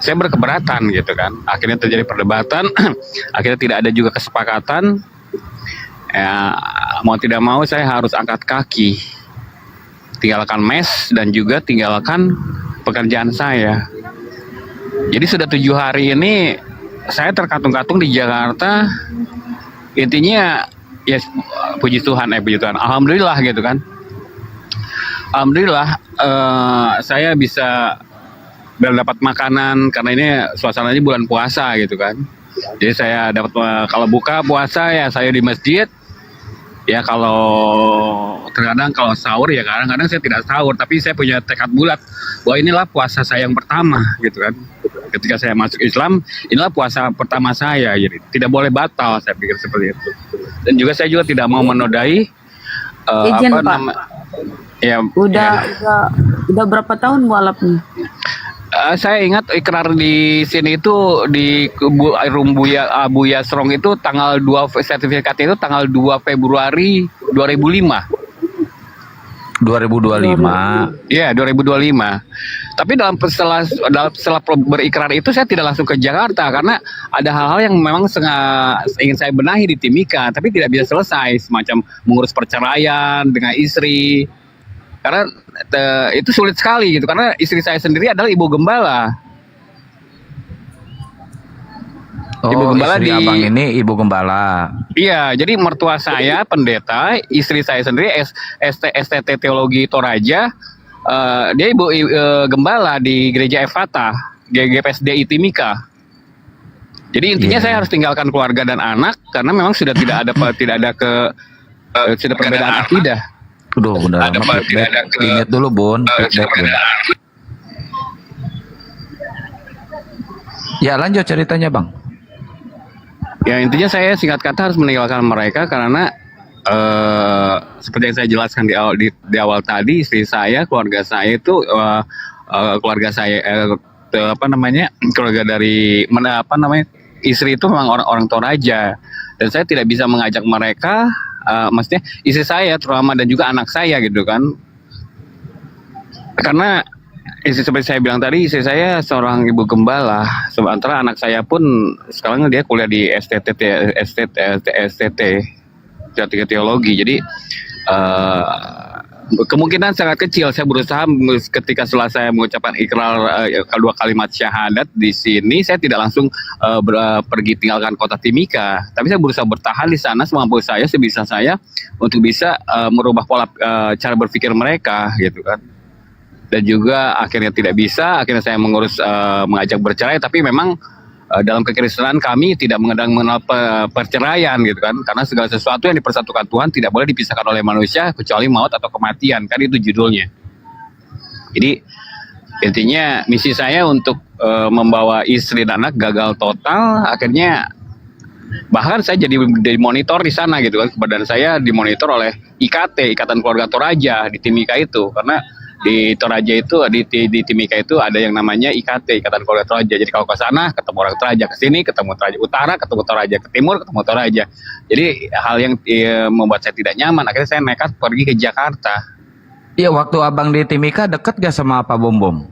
saya berkeberatan gitu kan. Akhirnya terjadi perdebatan, akhirnya tidak ada juga kesepakatan. Ya, mau tidak mau saya harus angkat kaki, tinggalkan mes dan juga tinggalkan pekerjaan saya. Jadi sudah 7 hari ini saya terkatung-katung di Jakarta. Intinya ya puji Tuhan, alhamdulillah gitu kan. Alhamdulillah saya bisa dapat makanan karena ini suasananya bulan puasa gitu kan. Jadi saya dapat kalau buka puasa ya saya di masjid. Ya kalau terkadang kalau sahur ya kadang-kadang saya tidak sahur, tapi saya punya tekad bulat bahwa inilah puasa saya yang pertama gitu kan. Ketika saya masuk Islam, inilah puasa pertama saya, jadi tidak boleh batal, saya pikir seperti itu. Dan juga saya juga tidak mau menodai Izin, Pak. Ya, Udah berapa tahun mualaf nih? saya ingat ikrar di sini itu di Abu Yasrong itu tanggal 2 sertifikatnya itu tanggal 2 Februari 2005. 2025. Iya, 2025. Tapi setelah berikrar itu saya tidak langsung ke Jakarta karena ada hal-hal yang memang ingin saya benahi di Timika, tapi tidak bisa selesai, semacam mengurus perceraian dengan istri. Karena itu sulit sekali gitu, karena istri saya sendiri adalah ibu gembala. Ibu gembala istri abang ini ibu gembala. Iya, jadi mertua saya pendeta, istri saya sendiri STT Teologi Toraja, dia ibu gembala di Gereja Effatah, GPSDI Timika. Jadi intinya saya harus tinggalkan keluarga dan anak karena memang sudah sudah perbedaan akidah. Udah ingat dulu Bun. Ya lanjut ceritanya Bang. Ya intinya saya singkat kata harus meninggalkan mereka karena seperti yang saya jelaskan di awal tadi, istri saya, keluarga saya itu keluarga dari istri itu memang orang Toraja dan saya tidak bisa mengajak mereka. Maksudnya istri saya terutama dan juga anak saya gitu kan, karena seperti saya bilang tadi, istri saya seorang ibu gembala, sementara anak saya pun sekarang dia kuliah di STT Teologi. Jadi kemungkinan sangat kecil saya berusaha ketika setelah saya mengucapkan ikrar kedua kalimat syahadat di sini, saya tidak langsung pergi tinggalkan kota Timika, tapi saya berusaha bertahan di sana semampu saya, sebisa saya untuk bisa merubah pola cara berpikir mereka gitu kan. Dan juga akhirnya tidak bisa, akhirnya saya mengajak bercerai, tapi memang dalam kekristenan kami tidak mengenal perceraian gitu kan, karena segala sesuatu yang dipersatukan Tuhan tidak boleh dipisahkan oleh manusia kecuali maut atau kematian, kan itu judulnya. Jadi intinya misi saya untuk membawa istri dan anak gagal total, akhirnya bahkan saya jadi monitor di sana gitu kan, badan saya dimonitor oleh IKT, Ikatan Keluarga Toraja di Timika itu, karena di Toraja itu di Timika itu ada yang namanya IKT, Ikatan Keluarga Toraja. Jadi kalau ke sana ketemu orang Toraja, ke sini ketemu Toraja Utara, ketemu Toraja ke timur, ketemu Toraja. Jadi hal yang membuat saya tidak nyaman, akhirnya saya nekat pergi ke Jakarta. Iya, waktu abang di Timika dekat gak sama Pak Bom Bom?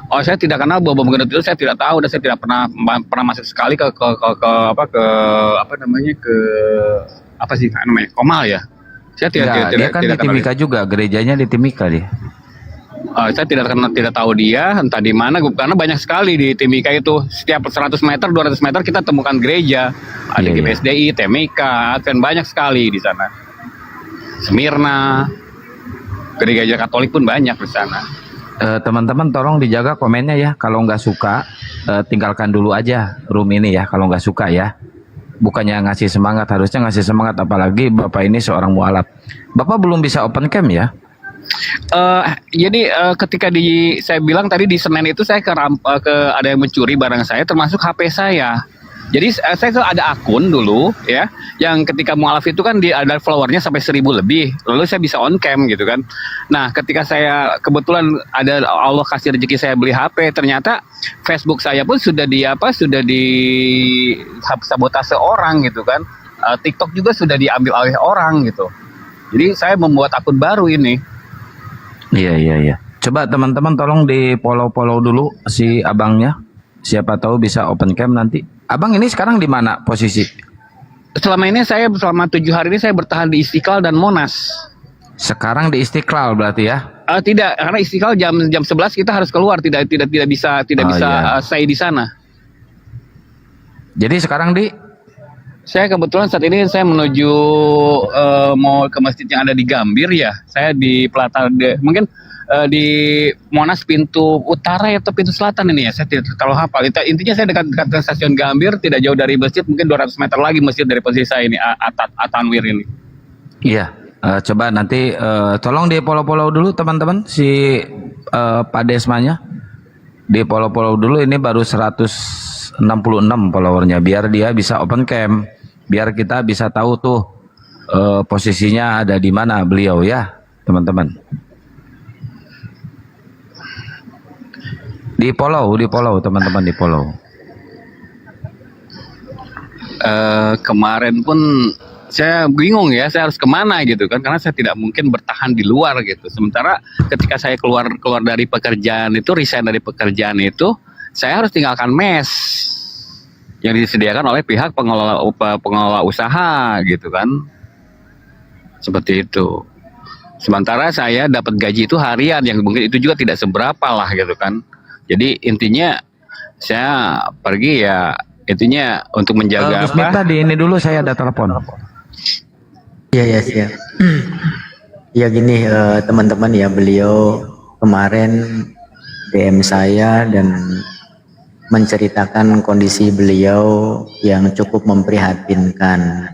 Oh, saya tidak kenal Bom Bom Gendut itu, saya tidak tahu, dan saya tidak pernah masuk sekali ke Komal ya. Saya tidak dia kan di Timika juga, gerejanya di Timika dia. Saya tidak tahu dia entah di mana, karena banyak sekali di Timika itu, setiap 100 meter 200 meter kita temukan gereja, ada GPSDI, Timika, kan banyak sekali di sana. Smyrna, gereja Katolik pun banyak di sana. Teman-teman tolong dijaga komennya ya, kalau nggak suka tinggalkan dulu aja room ini ya, kalau nggak suka ya. Bukannya ngasih semangat, harusnya ngasih semangat, apalagi Bapak ini seorang mualaf. Bapak belum bisa open cam ya? Jadi ketika saya bilang tadi di Senen itu saya ada yang mencuri barang saya, termasuk HP saya. Jadi saya tuh ada akun dulu ya, yang ketika mualaf itu kan ada followernya sampai 1.000 lebih, lalu saya bisa on cam gitu kan. Nah ketika saya kebetulan ada Allah kasih rezeki saya beli HP, ternyata Facebook saya pun sudah di sabotase orang gitu kan. TikTok juga sudah diambil oleh orang gitu. Jadi saya membuat akun baru ini. Iya. Coba teman-teman tolong di follow dulu si abangnya. Siapa tahu bisa open cam nanti. Abang ini sekarang di mana posisi? Selama 7 hari ini saya bertahan di Istiqlal dan Monas. Sekarang di Istiqlal berarti ya? Tidak, karena Istiqlal jam 11 kita harus keluar, tidak bisa iya. stay di sana. Jadi sekarang saya kebetulan saat ini saya menuju mau ke masjid yang ada di Gambir ya. Saya di Pelataran mungkin di Monas pintu utara atau pintu selatan ini ya. Saya tidak terlalu hafal. Intinya saya dekat stasiun Gambir, tidak jauh dari masjid, mungkin 200 meter lagi masjid dari posisi saya ini, Atanwir ini. Iya. Coba nanti tolong di follow dulu teman-teman si Pak Desmanya. Di follow dulu, ini baru 166 followernya, biar dia bisa open cam, biar kita bisa tahu tuh posisinya ada di mana beliau ya teman-teman. Di follow teman-teman, di follow. Kemarin pun saya bingung ya, saya harus kemana gitu kan, karena saya tidak mungkin bertahan di luar gitu. Sementara ketika saya keluar dari pekerjaan itu, resign dari pekerjaan itu, saya harus tinggalkan mes yang disediakan oleh pihak pengelola usaha gitu kan, seperti itu. Sementara saya dapat gaji itu harian, yang mungkin itu juga tidak seberapa lah gitu kan. Jadi intinya saya pergi ya, intinya untuk menjaga Gus Miftah di ini dulu, saya ada telepon. Iya siap. Ya gini teman-teman ya, beliau kemarin DM saya dan menceritakan kondisi beliau yang cukup memprihatinkan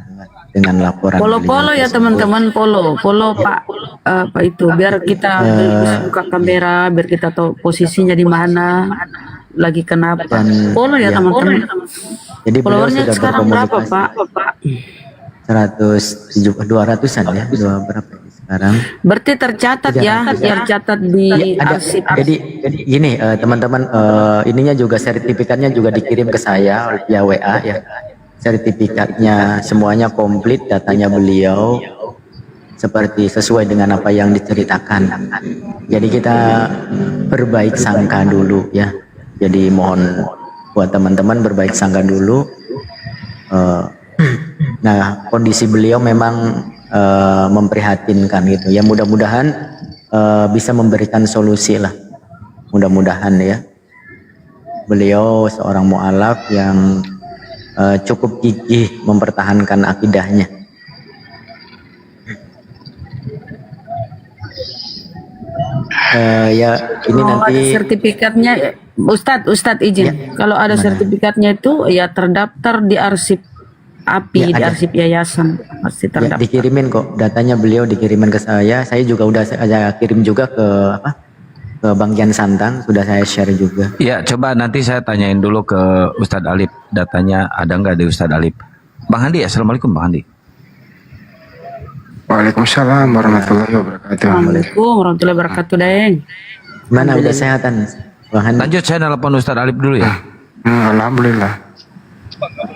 dengan laporan. Polo ya teman-teman, polo Pak itu, biar kita bisa buka kamera, biar kita tahu posisinya di mana, lagi kenapa. Polo ya teman-teman. Jadi followernya sekarang berapa Pak? 200-an ya, berapa sekarang? Berarti tercatat ya, tercatat di arsip. Jadi gini teman-teman, ininya juga sertifikatnya juga dikirim ke saya via WA ya. Sertifikatnya semuanya komplit, datanya beliau seperti sesuai dengan apa yang diceritakan. Jadi kita berbaik sangka dulu ya. Jadi mohon buat teman-teman berbaik sangka dulu. Nah kondisi beliau memang memprihatinkan gitu ya. Mudah-mudahan bisa memberikan solusi lah. Mudah-mudahan ya. Beliau seorang mu'alaf yang cukup gigih mempertahankan akidahnya. Ya ini kalau nanti ada sertifikatnya, Ustadz izin. Ya, kalau ada sertifikatnya itu ya terdaftar di arsip API, ya, di arsip yayasan pasti terdaftar. Ya, dikirimin kok datanya, beliau dikirimin ke saya. Saya juga udah saya kirim juga ke ke Bang Jan Santang, sudah saya share juga. Ya, coba nanti saya tanyain dulu ke Ustadz Alip, datanya ada nggak di Ustadz Alip. Bang Handi, assalamualaikum Bang Handi. Waalaikumsalam warahmatullahi wabarakatuh. Waalaikumsalam warahmatullahi wabarakatuh, Deng. Mana udah sehatan, Bang Handi? Lanjut, saya nelpon Ustadz Alip dulu ya. Alhamdulillah.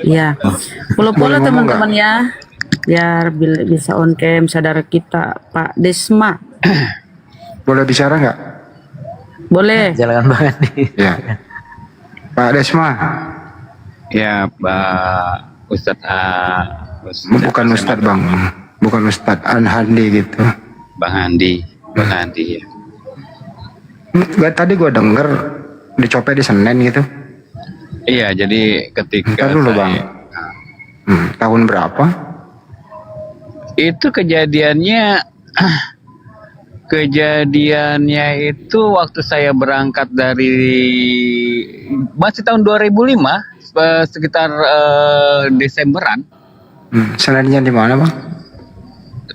Iya. Follow teman-teman ya. Biar bisa on cam saudara kita Pak Desma. Boleh bicara nggak? Boleh. Silakan Bang Handi. Ya. Pak Desma. Ya, Pak Ustadz. Bukan Ustadz Bang. Bukan Ustadz Handi gitu. Bang Handi. Ya. Tadi gue denger dicopet di Senen gitu. Iya, jadi ketika Bentar dulu Bang. Tahun berapa? Itu kejadiannya itu waktu saya berangkat dari masih tahun 2005, sekitar Desemberan. Senennya di mana Bang?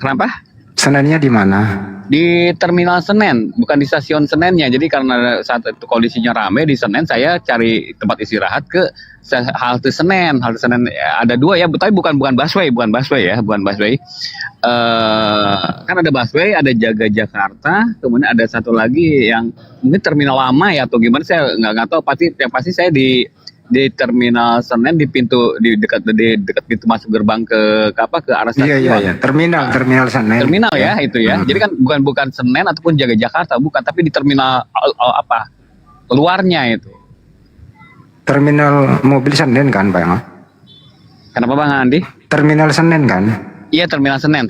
Kenapa? Senennya di mana? Di Terminal Senen, bukan di stasiun Senennya. Jadi karena saat itu kondisinya rame di Senen, saya cari tempat istirahat ke halte Senen. Halte Senen ada 2 ya, tapi bukan busway ya, bukan busway. Kan ada busway, ada Jaga Jakarta, kemudian ada satu lagi yang ini terminal lama ya atau gimana, saya nggak tahu. Pasti saya di Terminal Senen, di dekat pintu masuk gerbang ke arah stasiun. Iya. Terminal Senen. Terminal ya itu ya. Jadi kan bukan Senen ataupun Jaga Jakarta, bukan, tapi di terminal luarnya itu. Terminal mobil Senen kan, Bang? Kenapa Bang Andi? Terminal Senen kan? Iya, Terminal Senen.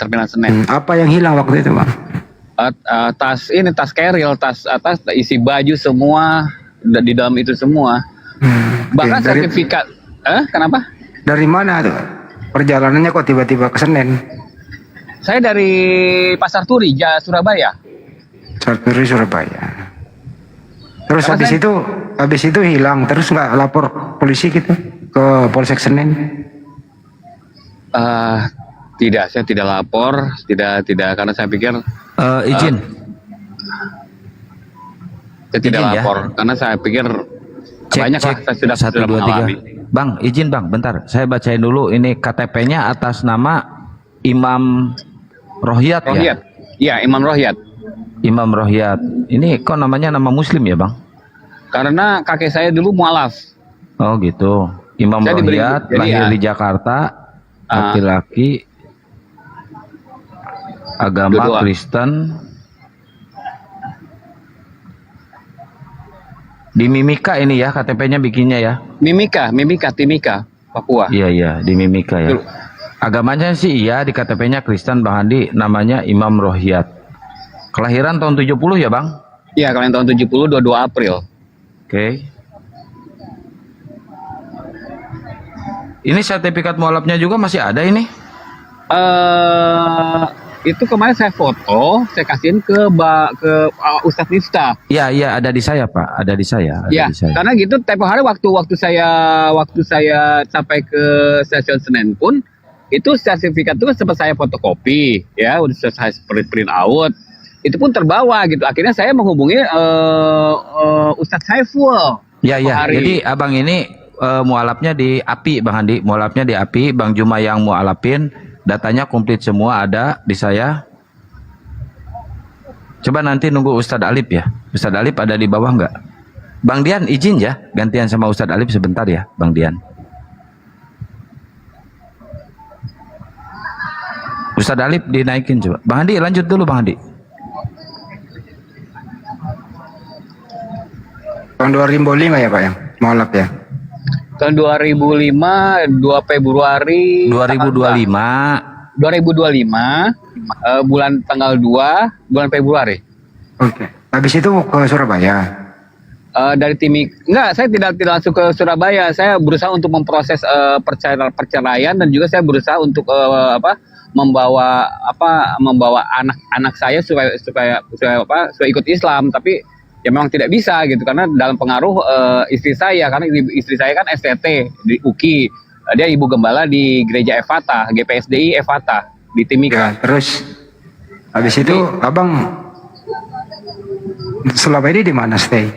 Apa yang hilang waktu itu, Bang? Tas carrier, tas isi baju semua di dalam itu semua. Bahkan sertifikat. Kenapa? Dari mana tuh? Perjalanannya kok tiba-tiba ke Senen? Saya dari Pasar Turi, Surabaya. Pasar Turi, Surabaya. Terus habis itu hilang, terus nggak lapor polisi gitu ke Polsek Senen? Tidak, saya tidak lapor, tidak karena saya pikir izin. Saya tidak Izin, lapor karena saya pikir banyak lah, saya sudah 1, 2, 3. mengalami. Bang, izin Bang, bentar. Saya bacain dulu ini KTP-nya atas nama Imam Rohyat ya? Iya, Imam Rohyat. Imam Rohyat. Ini kok namanya nama Muslim ya Bang? Karena kakek saya dulu mualaf. Oh gitu. Imam Saya diberi- Rohyat, jadi lahir ya. di Jakarta, laki-laki, agama Dua-dua. Kristen. Di Mimika ini ya KTP-nya bikinnya ya? Timika, Papua. Iya, di Mimika ya. Agamanya sih iya, di KTP-nya Kristen Bang Andi, namanya Imam Rohyat. Kelahiran tahun 70 ya Bang? Iya, kalian tahun 70, 22 April. Oke. Ini sertifikat mualafnya juga masih ada ini? Itu kemarin saya foto, saya kasihin ke Ustadz Miftah. Iya, ada di saya Pak, ada di saya. Ya, karena gitu tempo hari waktu saya sampai ke stasiun Senen pun itu sertifikat itu sempat saya fotokopi, ya, udah saya print out, itu pun terbawa gitu. Akhirnya saya menghubungi Ustadz Saiful. Ya, jadi abang ini mualafnya di API Bang Andi, mualafnya di API, Bang Juma yang mualafin, datanya komplit semua ada di saya. Coba nanti nunggu Ustadz Alip ya. Ustadz Alip ada di bawah nggak? Bang Dian izin ya, gantian sama Ustadz Alip sebentar ya, Bang Dian. Ustadz Alip dinaikin coba. Bang Andi lanjut dulu Bang Andi. Tahun 2005 ya Pak ya, mualaf ya? Tahun 2005, 2 Februari 2025. Bulan tanggal 2 bulan Februari. Oke. Habis itu ke Surabaya. Dari enggak, saya tidak langsung ke Surabaya. Saya berusaha untuk memproses perceraian dan juga saya berusaha untuk membawa anak saya supaya ikut Islam, tapi ya memang tidak bisa gitu karena dalam pengaruh istri saya, karena istri saya kan STT di UKI, dia ibu gembala di gereja Efata, GPSDI Efata di Timika. Ya, terus habis itu abang selama ini di mana stay?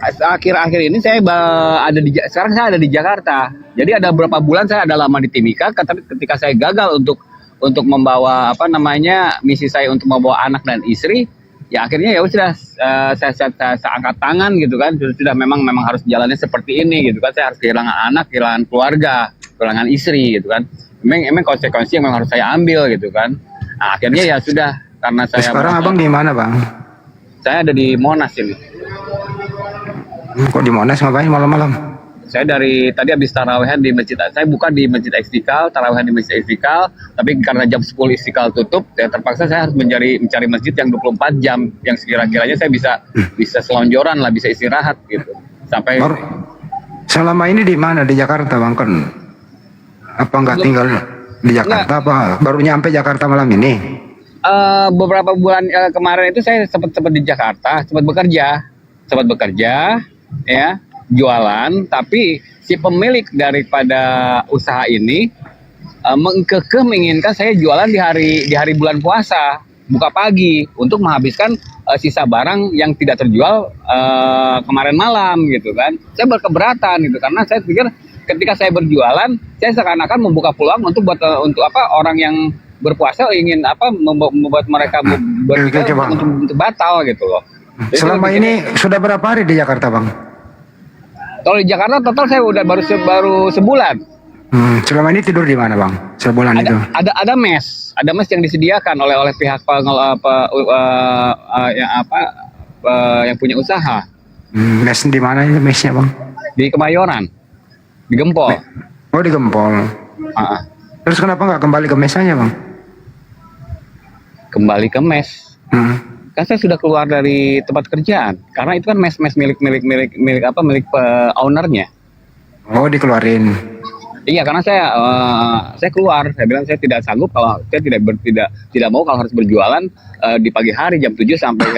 Akhir-akhir ini saya sekarang saya ada di Jakarta. Jadi ada beberapa bulan saya ada lama di Timika, tapi ketika saya gagal untuk membawa misi saya untuk membawa anak dan istri, ya akhirnya ya sudah saya angkat tangan gitu kan, sudah memang harus jalannya seperti ini gitu kan, saya harus kehilangan anak, kehilangan keluarga, kehilangan istri gitu kan, memang konsekuensi yang memang harus saya ambil gitu kan. Nah, akhirnya ya sudah, karena saya sekarang abang di mana Bang? Saya ada di Monas ini. Kok di Monas ngapain malam-malam? Saya dari tadi habis tarawehan di masjid. Saya bukan di Masjid Istiqlal, tarawehan di Masjid Istiqlal, tapi karena jam 10 Istiqlal tutup, ya terpaksa saya harus mencari masjid yang 24 jam, yang sekira-kiranya saya bisa selonjoran lah, bisa istirahat gitu. Sampai selama ini di mana? Di Jakarta Bang kan? Apa nggak tinggal di Jakarta apa? Baru nyampe Jakarta malam ini? Beberapa bulan kemarin itu saya sempat di Jakarta, sempat bekerja, ya, jualan, tapi si pemilik daripada usaha ini mengkekeh menginginkan saya jualan di hari bulan puasa, buka pagi untuk menghabiskan sisa barang yang tidak terjual kemarin malam gitu kan. Saya berkeberatan gitu karena saya pikir ketika saya berjualan, saya seakan-akan membuka peluang untuk orang yang berpuasa ingin membuat mereka berpikir untuk batal gitu loh. Jadi Selama ini sudah berapa hari di Jakarta, Bang? Kalau di Jakarta total saya udah baru sebulan. Selama ini tidur di mana, Bang? Sebulan itu. Ada mes yang disediakan oleh pihak yang punya usaha. Mes di mana itu mesnya, Bang? Di Kemayoran, di Gempol. Oh, di Gempol. Terus kenapa nggak kembali ke mesanya, Bang? Kembali ke mes. Kan saya sudah keluar dari tempat kerjaan karena itu kan mes milik ownernya. Oh, dikeluarin. Iya, karena saya keluar. Saya bilang saya tidak sanggup kalau saya tidak mau kalau harus berjualan di pagi hari jam 7 sampai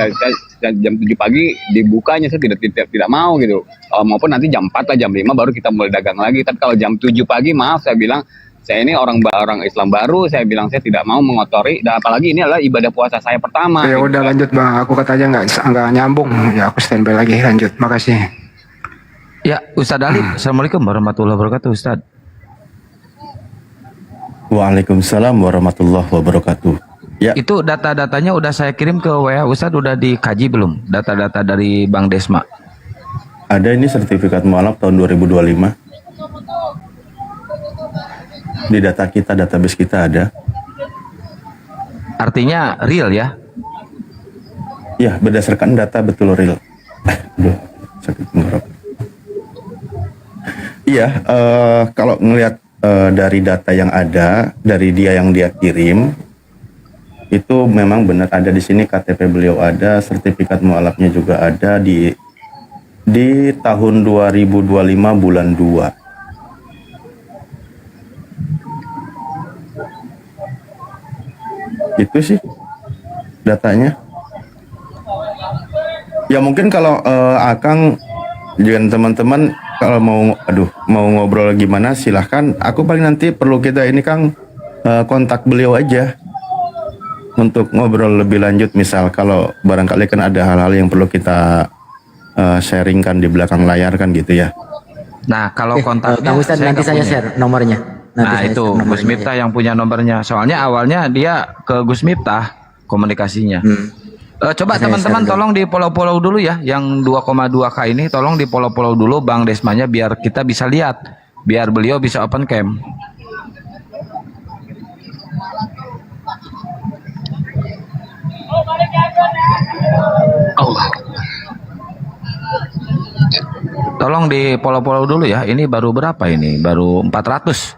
jam 7 pagi dibukanya, saya tidak mau gitu. Maupun nanti jam 4 lah, jam 5 baru kita mulai dagang lagi. Tapi kalau jam 7 pagi maaf, saya bilang saya ini orang Islam baru, saya bilang saya tidak mau mengotori, dan apalagi ini adalah ibadah puasa saya pertama. Ya gitu. udah lanjut, Bang. Aku katanya nggak nyambung. Ya aku standby lagi, lanjut. Makasih. Ya, Ustadz Alif. Assalamualaikum warahmatullahi wabarakatuh, Ustadz. Waalaikumsalam warahmatullahi wabarakatuh. Ya. Itu data-datanya udah saya kirim ke WA Ustadz, udah dikaji belum? Data-data dari Bang Desma. Ada ini sertifikat mualaf tahun 2025. Di data kita, database kita ada. Artinya real ya? Ya, berdasarkan data betul real. Aduh, sakit tenggorokan. Iya, kalau ngelihat dari data yang ada, dari dia yang dia kirim, itu memang benar ada di sini, KTP beliau ada, sertifikat mualafnya juga ada di tahun 2025 bulan 2. Itu sih datanya. Ya mungkin kalau Akang dan teman-teman kalau mau ngobrol gimana silahkan. Aku paling nanti perlu kita ini Kang kontak beliau aja untuk ngobrol lebih lanjut. Misal kalau barangkali kan ada hal-hal yang perlu kita sharingkan di belakang layar kan gitu ya. Nah kalau kontaknya Ustaz, nanti saya share nomornya. Nah itu Gus Miftah yang punya nomornya. Soalnya awalnya dia ke Gus Miftah komunikasinya. Coba teman-teman tolong di follow dulu ya, yang 2,2K ini tolong di follow dulu Bang Desmanya biar kita bisa lihat, biar beliau bisa open cam. Tolong di follow dulu ya. Ini baru berapa ini? Baru 400,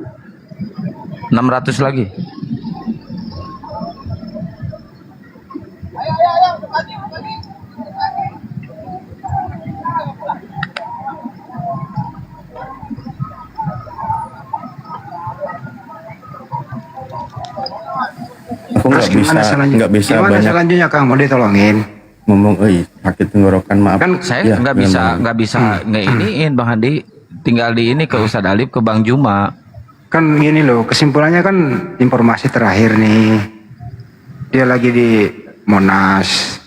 600 lagi. Aku nggak bisa Gimana banyak selanjutnya, Kang? Mau ditolongin? ngomong, sakit tenggorokan, maaf. Kan saya nggak bisa ngeiniin Bang Hadi, tinggal di ini ke Ustadz Alif, ke Bang Juma. Kan gini loh, kesimpulannya kan informasi terakhir nih, dia lagi di Monas,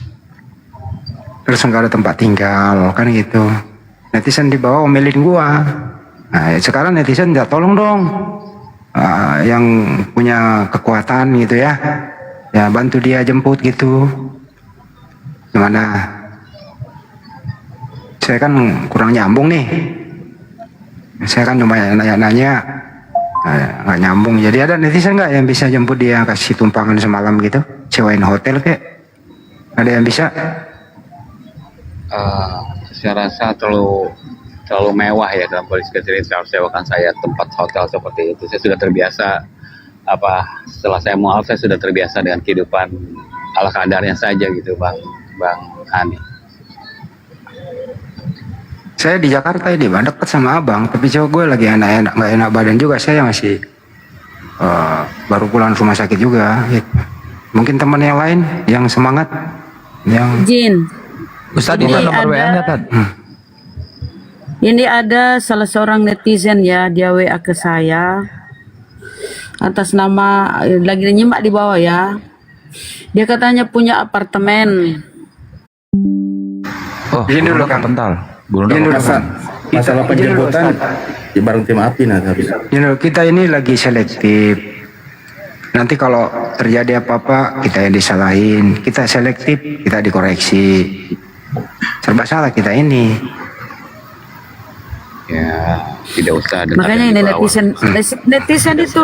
terus nggak ada tempat tinggal, kan gitu. Netizen di bawah omelin gua. Nah sekarang netizen ya tolong dong, yang punya kekuatan gitu ya bantu dia jemput gitu. Gimana? Saya kan kurang nyambung nih. Saya kan cuma nanya-nanya, nggak nyambung. Jadi ada netizen nggak yang bisa jemput dia, kasih tumpangan semalam gitu, sewain hotel kek? Ada yang bisa? Saya rasa terlalu mewah ya dalam kondisi kecil harus sewakan saya tempat hotel seperti itu. Saya sudah terbiasa setelah saya mualaf saya sudah terbiasa dengan kehidupan ala kadarnya saja gitu Bang Hani. Saya di Jakarta ini Bang, dekat sama Abang, tapi coba gue lagi nggak enak badan juga, saya masih baru pulang rumah sakit juga gitu. Mungkin teman yang lain yang semangat yang Jin. Ustadz itu nomor WA-nya Tad. Ini ada salah seorang netizen ya, dia WA ke saya. atas nama lagi nyimak di bawah ya. Dia katanya punya apartemen. Oh, Izin dulu, Kang. Pental. Izin dulu, Kang. Masalah penjemputan di bareng tim api nah harus. Kita ini lagi selektif. Nanti kalau terjadi apa-apa kita yang disalahin. Kita selektif, kita dikoreksi. Serba salah kita ini. Ya, tidak usah. Makanya ini netizen itu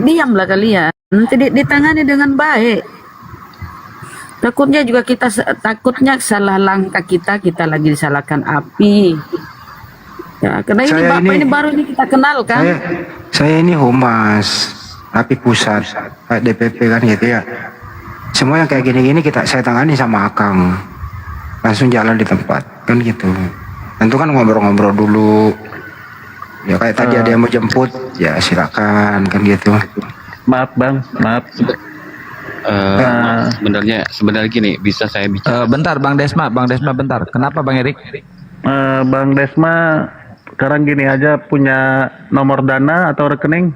diamlah kalian. Nanti ditangani dengan baik. Takutnya juga takutnya salah langkah kita lagi disalahkan api. Ya, karena ini Bapak ini baru ini kita kenal kan. Saya ini humas api pusat DPP kan gitu ya. Semua yang kayak gini-gini saya tangani sama Akang. Langsung jalan di tempat kan gitu. Tentu kan ngobrol-ngobrol dulu. Ya kayak tadi ada yang mau jemput, ya silakan kan gitu. Maaf Bang, maaf. Sebenarnya gini, bisa saya bicara? Bentar Bang Desma bentar. Kenapa Bang Erik? Bang Desma sekarang gini aja, punya nomor dana atau rekening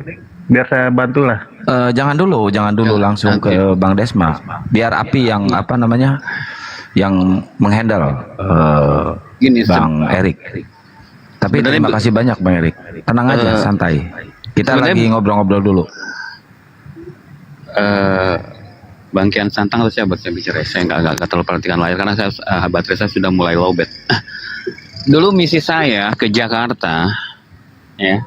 biar saya bantu lah. Jangan dulu langsung ke Bang Desma. Biar api yang yang menghandle Bang Erik. Tapi terima kasih banyak Bang Erik. Tenang aja, santai. Kita lagi ngobrol-ngobrol dulu. Bang Kian Santang atau siapa saya bicara? Saya nggak terlalu perhatikan layar karena baterai saya sudah mulai lowbat. Dulu misi saya ke Jakarta, ya,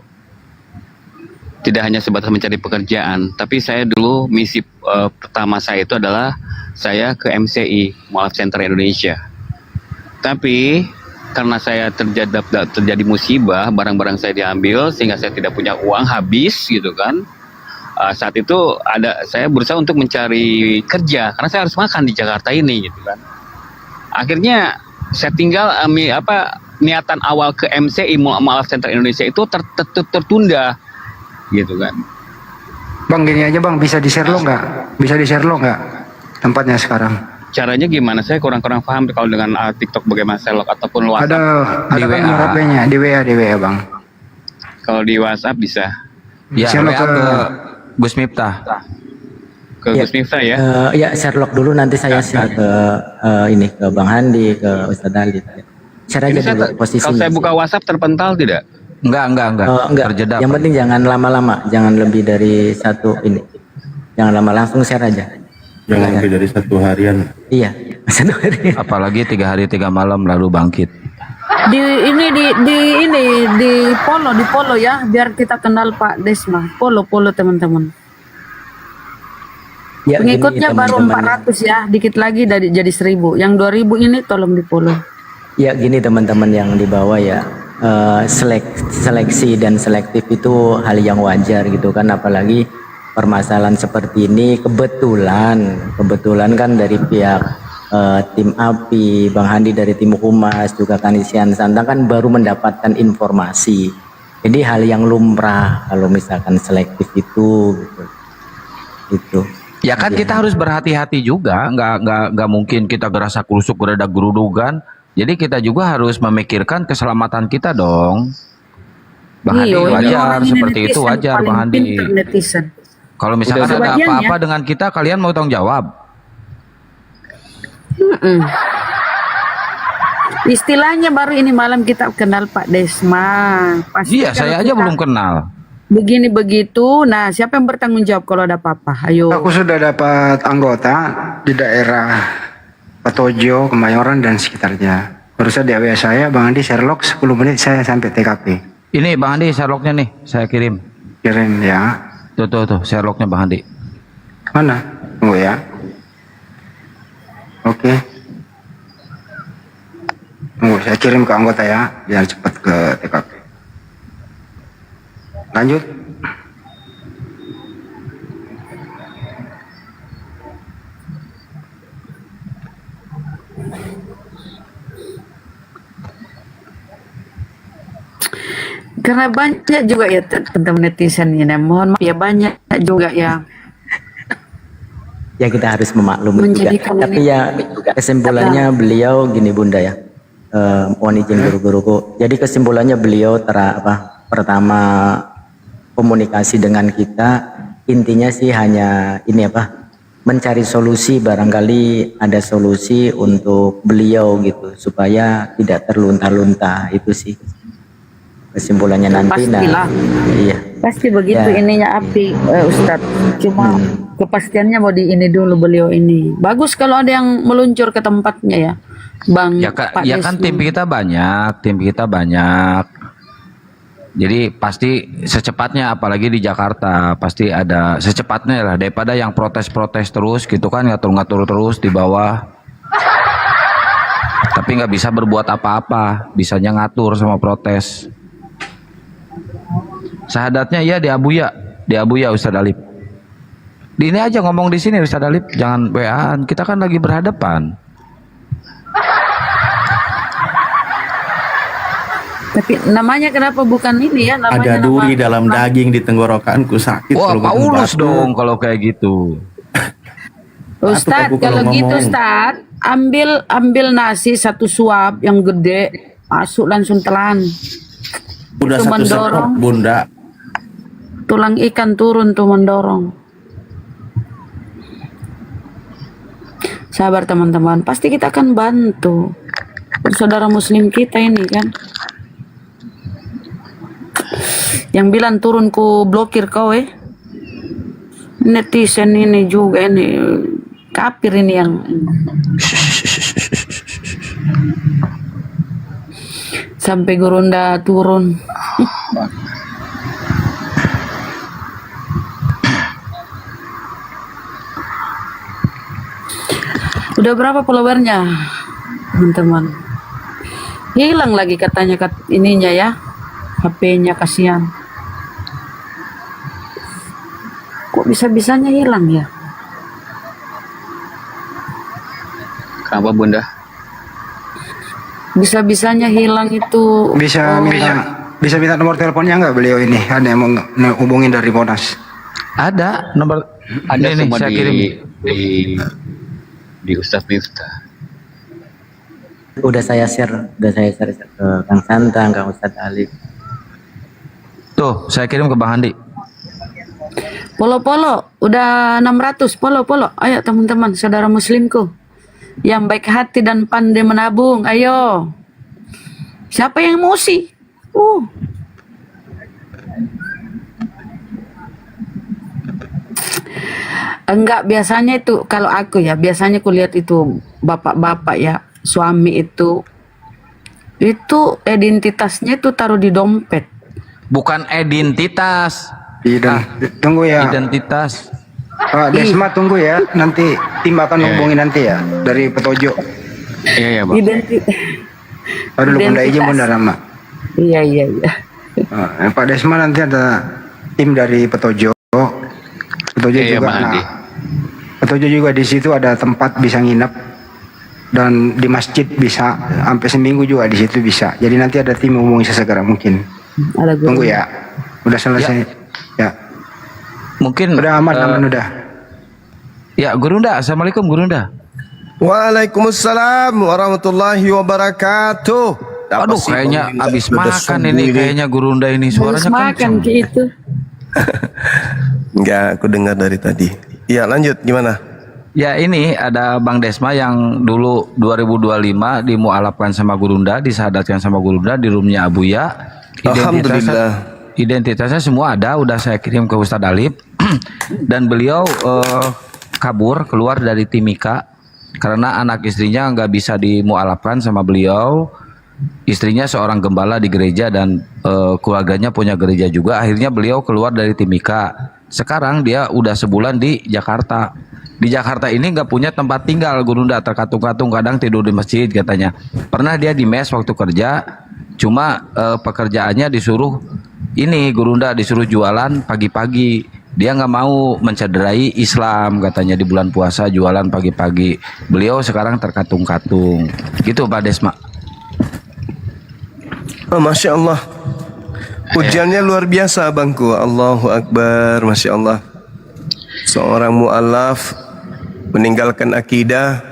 tidak hanya sebatas mencari pekerjaan, tapi saya dulu misi pertama saya itu adalah saya ke MCI, Mualaf Center Indonesia. Tapi karena saya terjadi musibah, barang-barang saya diambil sehingga saya tidak punya uang, habis gitu kan. Saat itu saya berusaha untuk mencari kerja karena saya harus makan di Jakarta ini gitu kan. Akhirnya saya tinggal niatan awal ke MCI Mualaf Center Indonesia itu tertunda gitu kan. Bang gini aja Bang, bisa di-share lo nggak? Bisa di-share lo nggak tempatnya sekarang? Caranya gimana? Saya kurang paham kalau dengan TikTok bagaimana share ataupun WhatsApp. Ada di kan WA. HP-nya di WA Bang. Kalau di WhatsApp bisa. Ya, WA ke Gus Miftah. Ke Gus Miftah ya. Ya Sherlock dulu, nanti saya share ke ke Bang Handi, ke Ustadz Ali. Share aja dulu posisinya. Kalau saya buka WhatsApp terpental tidak? Enggak. Terjeda. Yang penting jangan lama-lama, jangan lebih dari satu ini. Jangan lama, langsung share aja. Jangan lebih dari 1 harian. Iya, 1 hari. Apalagi 3 hari 3 malam lalu bangkit. Di follow ya, biar kita kenal Pak Desma. Follow teman-teman. Ya, Pengikutnya gini, baru teman-teman. 400 ya, dikit lagi jadi 1000. Yang 2000 ini tolong di follow. Ya gini teman-teman yang di bawah ya, seleksi dan selektif itu hal yang wajar gitu kan, apalagi permasalahan seperti ini kebetulan kan dari pihak tim API, Bang Handi dari tim Humas, juga Kanisian Santang kan baru mendapatkan informasi. Jadi hal yang lumrah kalau misalkan selektif itu gitu. Ya kan kita harus berhati-hati juga, nggak mungkin kita gerasa kurusuk gerada gerudugan. Jadi kita juga harus memikirkan keselamatan kita dong. Bang Handi wajar, seperti itu wajar Bang Handi. Kalau misalkan ada apa-apa dengan kita, kalian mau tanggung jawab. Istilahnya baru ini malam kita kenal Pak Desma. Pasti Iya, saya aja belum kenal. Begini begitu, nah siapa yang bertanggung jawab kalau ada apa-apa? Ayo. Aku sudah dapat anggota di daerah Patojo, Kemayoran dan sekitarnya. Barusan di WA saya, Bang Andi Sherlock 10 menit saya sampai TKP. Ini Bang Andi Sherlocknya nih, saya kirim. Kirim ya. Tuh Sherlocknya Bang Andi. Mana? Tunggu ya. Oke. Tunggu, saya kirim ke anggota ya, biar cepat ke TKP. Lanjut. Karena banyak juga ya teman-teman netizen ini, mohon maaf ya, banyak juga ya. Ya kita harus memaklumi juga. Tapi ya kesimpulannya beliau gini Bunda ya. Mohon izin guru-guruku. Jadi kesimpulannya beliau pertama komunikasi dengan kita intinya sih hanya ini apa, mencari solusi, barangkali ada solusi untuk beliau gitu supaya tidak terlunta-lunta, itu sih kesimpulannya nanti. Pastilah. Iya Pasti begitu Ya. ininya api, Ustadz. Cuma kepastiannya mau di ini dulu beliau ini. Bagus kalau ada yang meluncur ke tempatnya ya, Bang. Ya, Pak ya kan Desmond. tim kita banyak. Jadi pasti secepatnya, apalagi di Jakarta, pasti ada secepatnya lah daripada yang protes-protes terus gitu kan, ngatur-ngatur terus di bawah. Tapi nggak bisa berbuat apa-apa, bisanya ngatur sama protes. Syahadatnya iya di Abuya Ustadz Alip. Di ini aja ngomong di sini Ustadz Alip, jangan WA-an, kita kan lagi berhadapan. Tapi namanya kenapa bukan ini ya? Namanya Ada duri dalam daging di tenggorokanku sakit. Wah, kalau ketemu Paulus batu. dong kalau kayak gitu. Ustadz, aku kalau kalau gitu ngomong. Ustadz, ambil nasi satu suap yang gede, masuk langsung telan. Udah Itu satu mendorong. sekop, Bunda. Tulang ikan turun tuh mendorong. Sabar teman-teman, pasti kita akan bantu saudara muslim kita ini kan. Yang bilang turun ku blokir kau netizen ini juga ini kafir ini yang sampai Gurunda turun. Udah berapa followernya teman-teman? Hilang lagi katanya ininya ya, HP-nya, kasihan. Kok bisa-bisanya hilang ya? Kenapa Bunda? Bisa-bisanya hilang itu. Bisa minta nomor teleponnya nggak beliau ini? Ada yang mau hubungin dari Monas? Ada nomor, Ada ini semua saya di, kirim. di Ustadz Miftah. udah saya share ke Kang Santang, Kang Ustadz Alif. Tuh, saya kirim ke Bang Handi. Polo-polo udah 600 polo-polo. Ayo teman-teman, saudara muslimku yang baik hati dan pandai menabung, ayo. Siapa yang emosi? Enggak, biasanya itu kalau aku ya, biasanya aku lihat itu bapak-bapak ya, suami itu identitasnya itu taruh di dompet. Bukan identitas. Tunggu ya. Identitas. Pak Desma tunggu ya, nanti tim akan hubungi nanti ya dari Petojo. Iya Bang. Aduh, lu bunda izin Identitas. bunda Rama. Iya. Pak Desma nanti ada tim dari Petojo. Petojo Iya, juga. Bang Andi. Petojo juga di situ ada tempat bisa nginep dan di masjid bisa sampai seminggu juga di situ bisa. Jadi nanti ada tim hubungi sesegera mungkin. Tunggu ya. Udah selesai. Ya. Mungkin udah aman udah. Ya, Gurunda. Assalamualaikum Gurunda. Waalaikumsalam warahmatullahi wabarakatuh. Aduh, kayaknya habis makan ini, kayaknya Gurunda ini suaranya makan gitu. Enggak, aku dengar dari tadi. Ya, lanjut gimana? Ya, ini ada Bang Desma yang dulu 2025 dimualafkan sama Gurunda, disahadatkan sama Gurunda di roomnya Abuya. Alhamdulillah. Identitasnya semua ada, udah saya kirim ke Ustadz Alip. Dan beliau kabur keluar dari Timika karena anak istrinya nggak bisa dimualafkan sama beliau. Istrinya seorang gembala di gereja dan keluarganya punya gereja juga. Akhirnya beliau keluar dari Timika. Sekarang dia udah sebulan di Jakarta. Di Jakarta ini nggak punya tempat tinggal, Gurunda, terkatung-katung, kadang tidur di masjid katanya. Pernah dia di mes waktu kerja, cuma pekerjaannya disuruh ini, Gurunda, disuruh jualan pagi-pagi. Dia nggak mau mencederai Islam katanya, di bulan puasa jualan pagi-pagi. Beliau sekarang terkatung-katung. Gitu Pak Desma. Oh, Masya Allah. Ujiannya luar biasa abangku. Allahu Akbar. Masya Allah. Seorang mu'alaf meninggalkan akidah,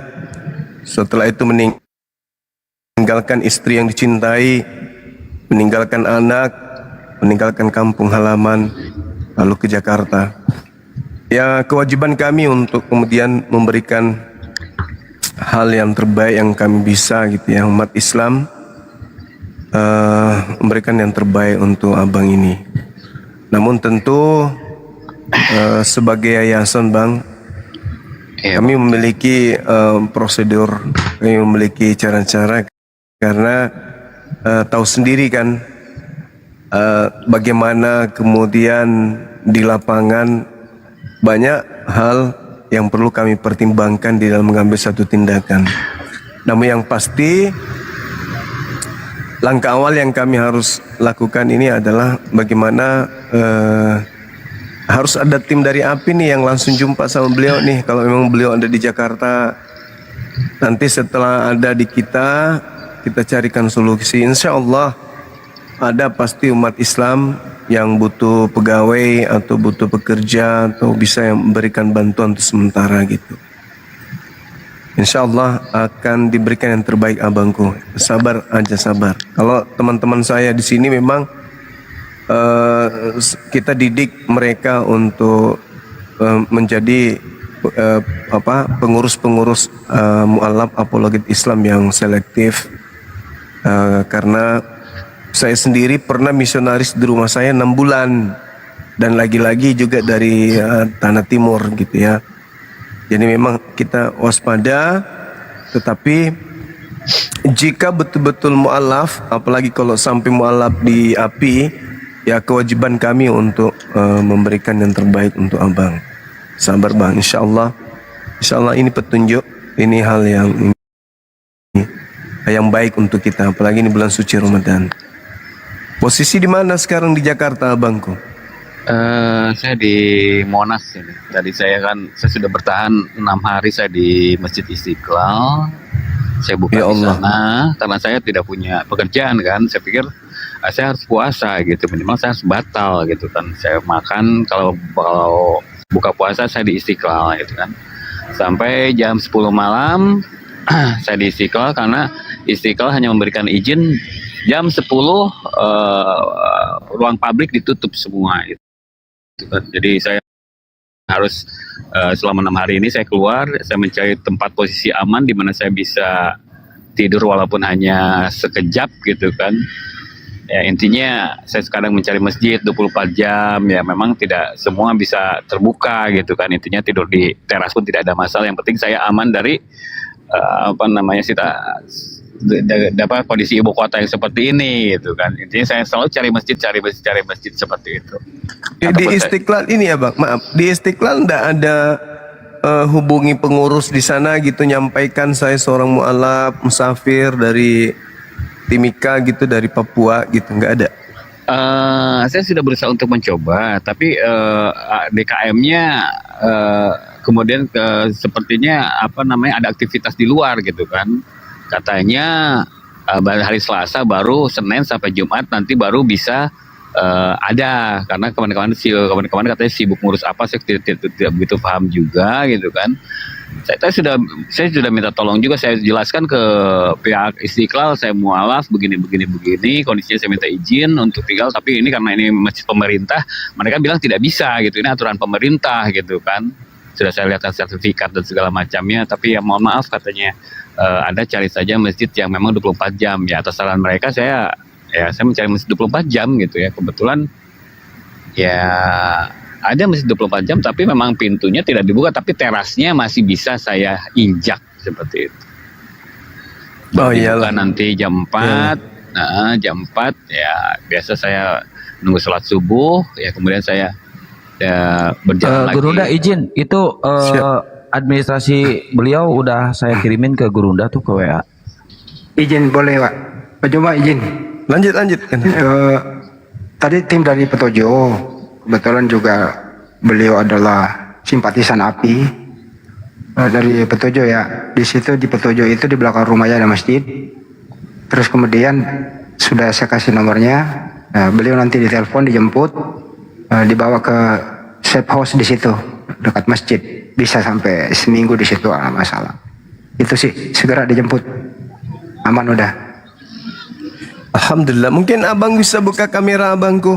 setelah itu meninggalkan istri yang dicintai, meninggalkan anak, meninggalkan kampung halaman, lalu ke Jakarta. ya kewajiban kami untuk kemudian memberikan hal yang terbaik yang kami bisa gitu ya, umat Islam, memberikan yang terbaik untuk abang ini. Namun tentu sebagai yayasan bang, kami memiliki prosedur, kami memiliki cara-cara, karena tahu sendiri kan bagaimana kemudian di lapangan banyak hal yang perlu kami pertimbangkan di dalam mengambil satu tindakan. Namun yang pasti langkah awal yang kami harus lakukan ini adalah bagaimana harus ada tim dari API nih yang langsung jumpa sama beliau nih. Kalau memang beliau ada di Jakarta, nanti setelah ada di kita carikan solusi. Insya Allah ada pasti umat Islam yang butuh pegawai atau butuh pekerja atau bisa yang memberikan bantuan untuk sementara gitu. Insya Allah akan diberikan yang terbaik abangku. Sabar aja, sabar. Kalau teman-teman saya di sini memang kita didik mereka untuk menjadi pengurus-pengurus mu'alaf apologet Islam yang selektif, karena saya sendiri pernah misionaris di rumah saya 6 bulan dan lagi-lagi juga dari Tanah Timur gitu ya. Jadi memang kita waspada, tetapi jika betul-betul mu'alaf, apalagi kalau sampai mu'alaf di API, ya kewajiban kami untuk memberikan yang terbaik untuk abang. Sabar bang, insya Allah ini petunjuk, ini hal yang baik untuk kita, apalagi ini bulan suci Ramadan. Posisi di mana sekarang di Jakarta abangku? Saya di Monas ini. Tadi saya sudah bertahan 6 hari saya di Masjid Istiqlal. Saya buka di sana karena saya tidak punya pekerjaan kan. Saya pikir saya harus puasa gitu, minimal saya harus batal gitu kan. Saya makan kalau buka puasa saya di Istiqlal gitu kan. Sampai jam 10 malam saya di Istiqlal karena Istiqlal hanya memberikan izin jam 10 ruang publik ditutup semua gitu. Jadi saya harus selama 6 hari ini saya keluar, saya mencari tempat posisi aman di mana saya bisa tidur walaupun hanya sekejap gitu kan. Ya intinya saya sekarang mencari masjid 24 jam, ya memang tidak semua bisa terbuka gitu kan. Intinya tidur di teras pun tidak ada masalah, yang penting saya aman dari kondisi ibu kota yang seperti ini gitu kan. Intinya saya selalu cari masjid seperti itu. Di Istiqlal ini ya bang, maaf, di Istiqlal enggak ada hubungi pengurus di sana gitu, nyampaikan saya seorang mu'alaf musafir dari Timika gitu, dari Papua gitu, enggak ada? Saya sudah berusaha untuk mencoba, tapi DKM-nya kemudian sepertinya ada aktivitas di luar gitu kan. Katanya hari Selasa baru Senin sampai Jumat nanti baru bisa ada, karena kawan-kawan katanya sibuk ngurus apa, saya tidak begitu paham juga gitu kan. Saya sudah minta tolong juga, saya jelaskan ke pihak Istiqlal saya mualaf begini kondisinya, saya minta izin untuk tinggal, tapi ini karena ini masjid pemerintah, mereka bilang tidak bisa gitu, ini aturan pemerintah gitu kan. Sudah saya lihatkan sertifikat dan segala macamnya, tapi ya mohon maaf katanya Anda cari saja masjid yang memang 24 jam ya. Atas saran mereka saya mencari masjid 24 jam gitu ya. Kebetulan ya ada masjid 24 jam tapi memang pintunya tidak dibuka, tapi terasnya masih bisa saya injak seperti itu. Dibuka nanti jam 4. Nah, jam 4 ya biasa saya nunggu sholat subuh ya, kemudian saya berjalan lagi. Gurunda izin itu administrasi beliau udah saya kirimin ke Gurunda tuh, ke WA. Izin boleh Pak. Pak Juma izin. Lanjut. Tadi tim dari Petojo, kebetulan juga beliau adalah simpatisan API dari Petojo ya. Di situ di Petojo itu di belakang rumahnya ada masjid. Terus kemudian sudah saya kasih nomornya. Beliau nanti ditelepon, dijemput, dibawa ke safe house di situ dekat masjid. Bisa sampai seminggu di situ, nggak masalah. Itu sih segera dijemput, aman udah. Alhamdulillah. Mungkin abang bisa buka kamera abangku.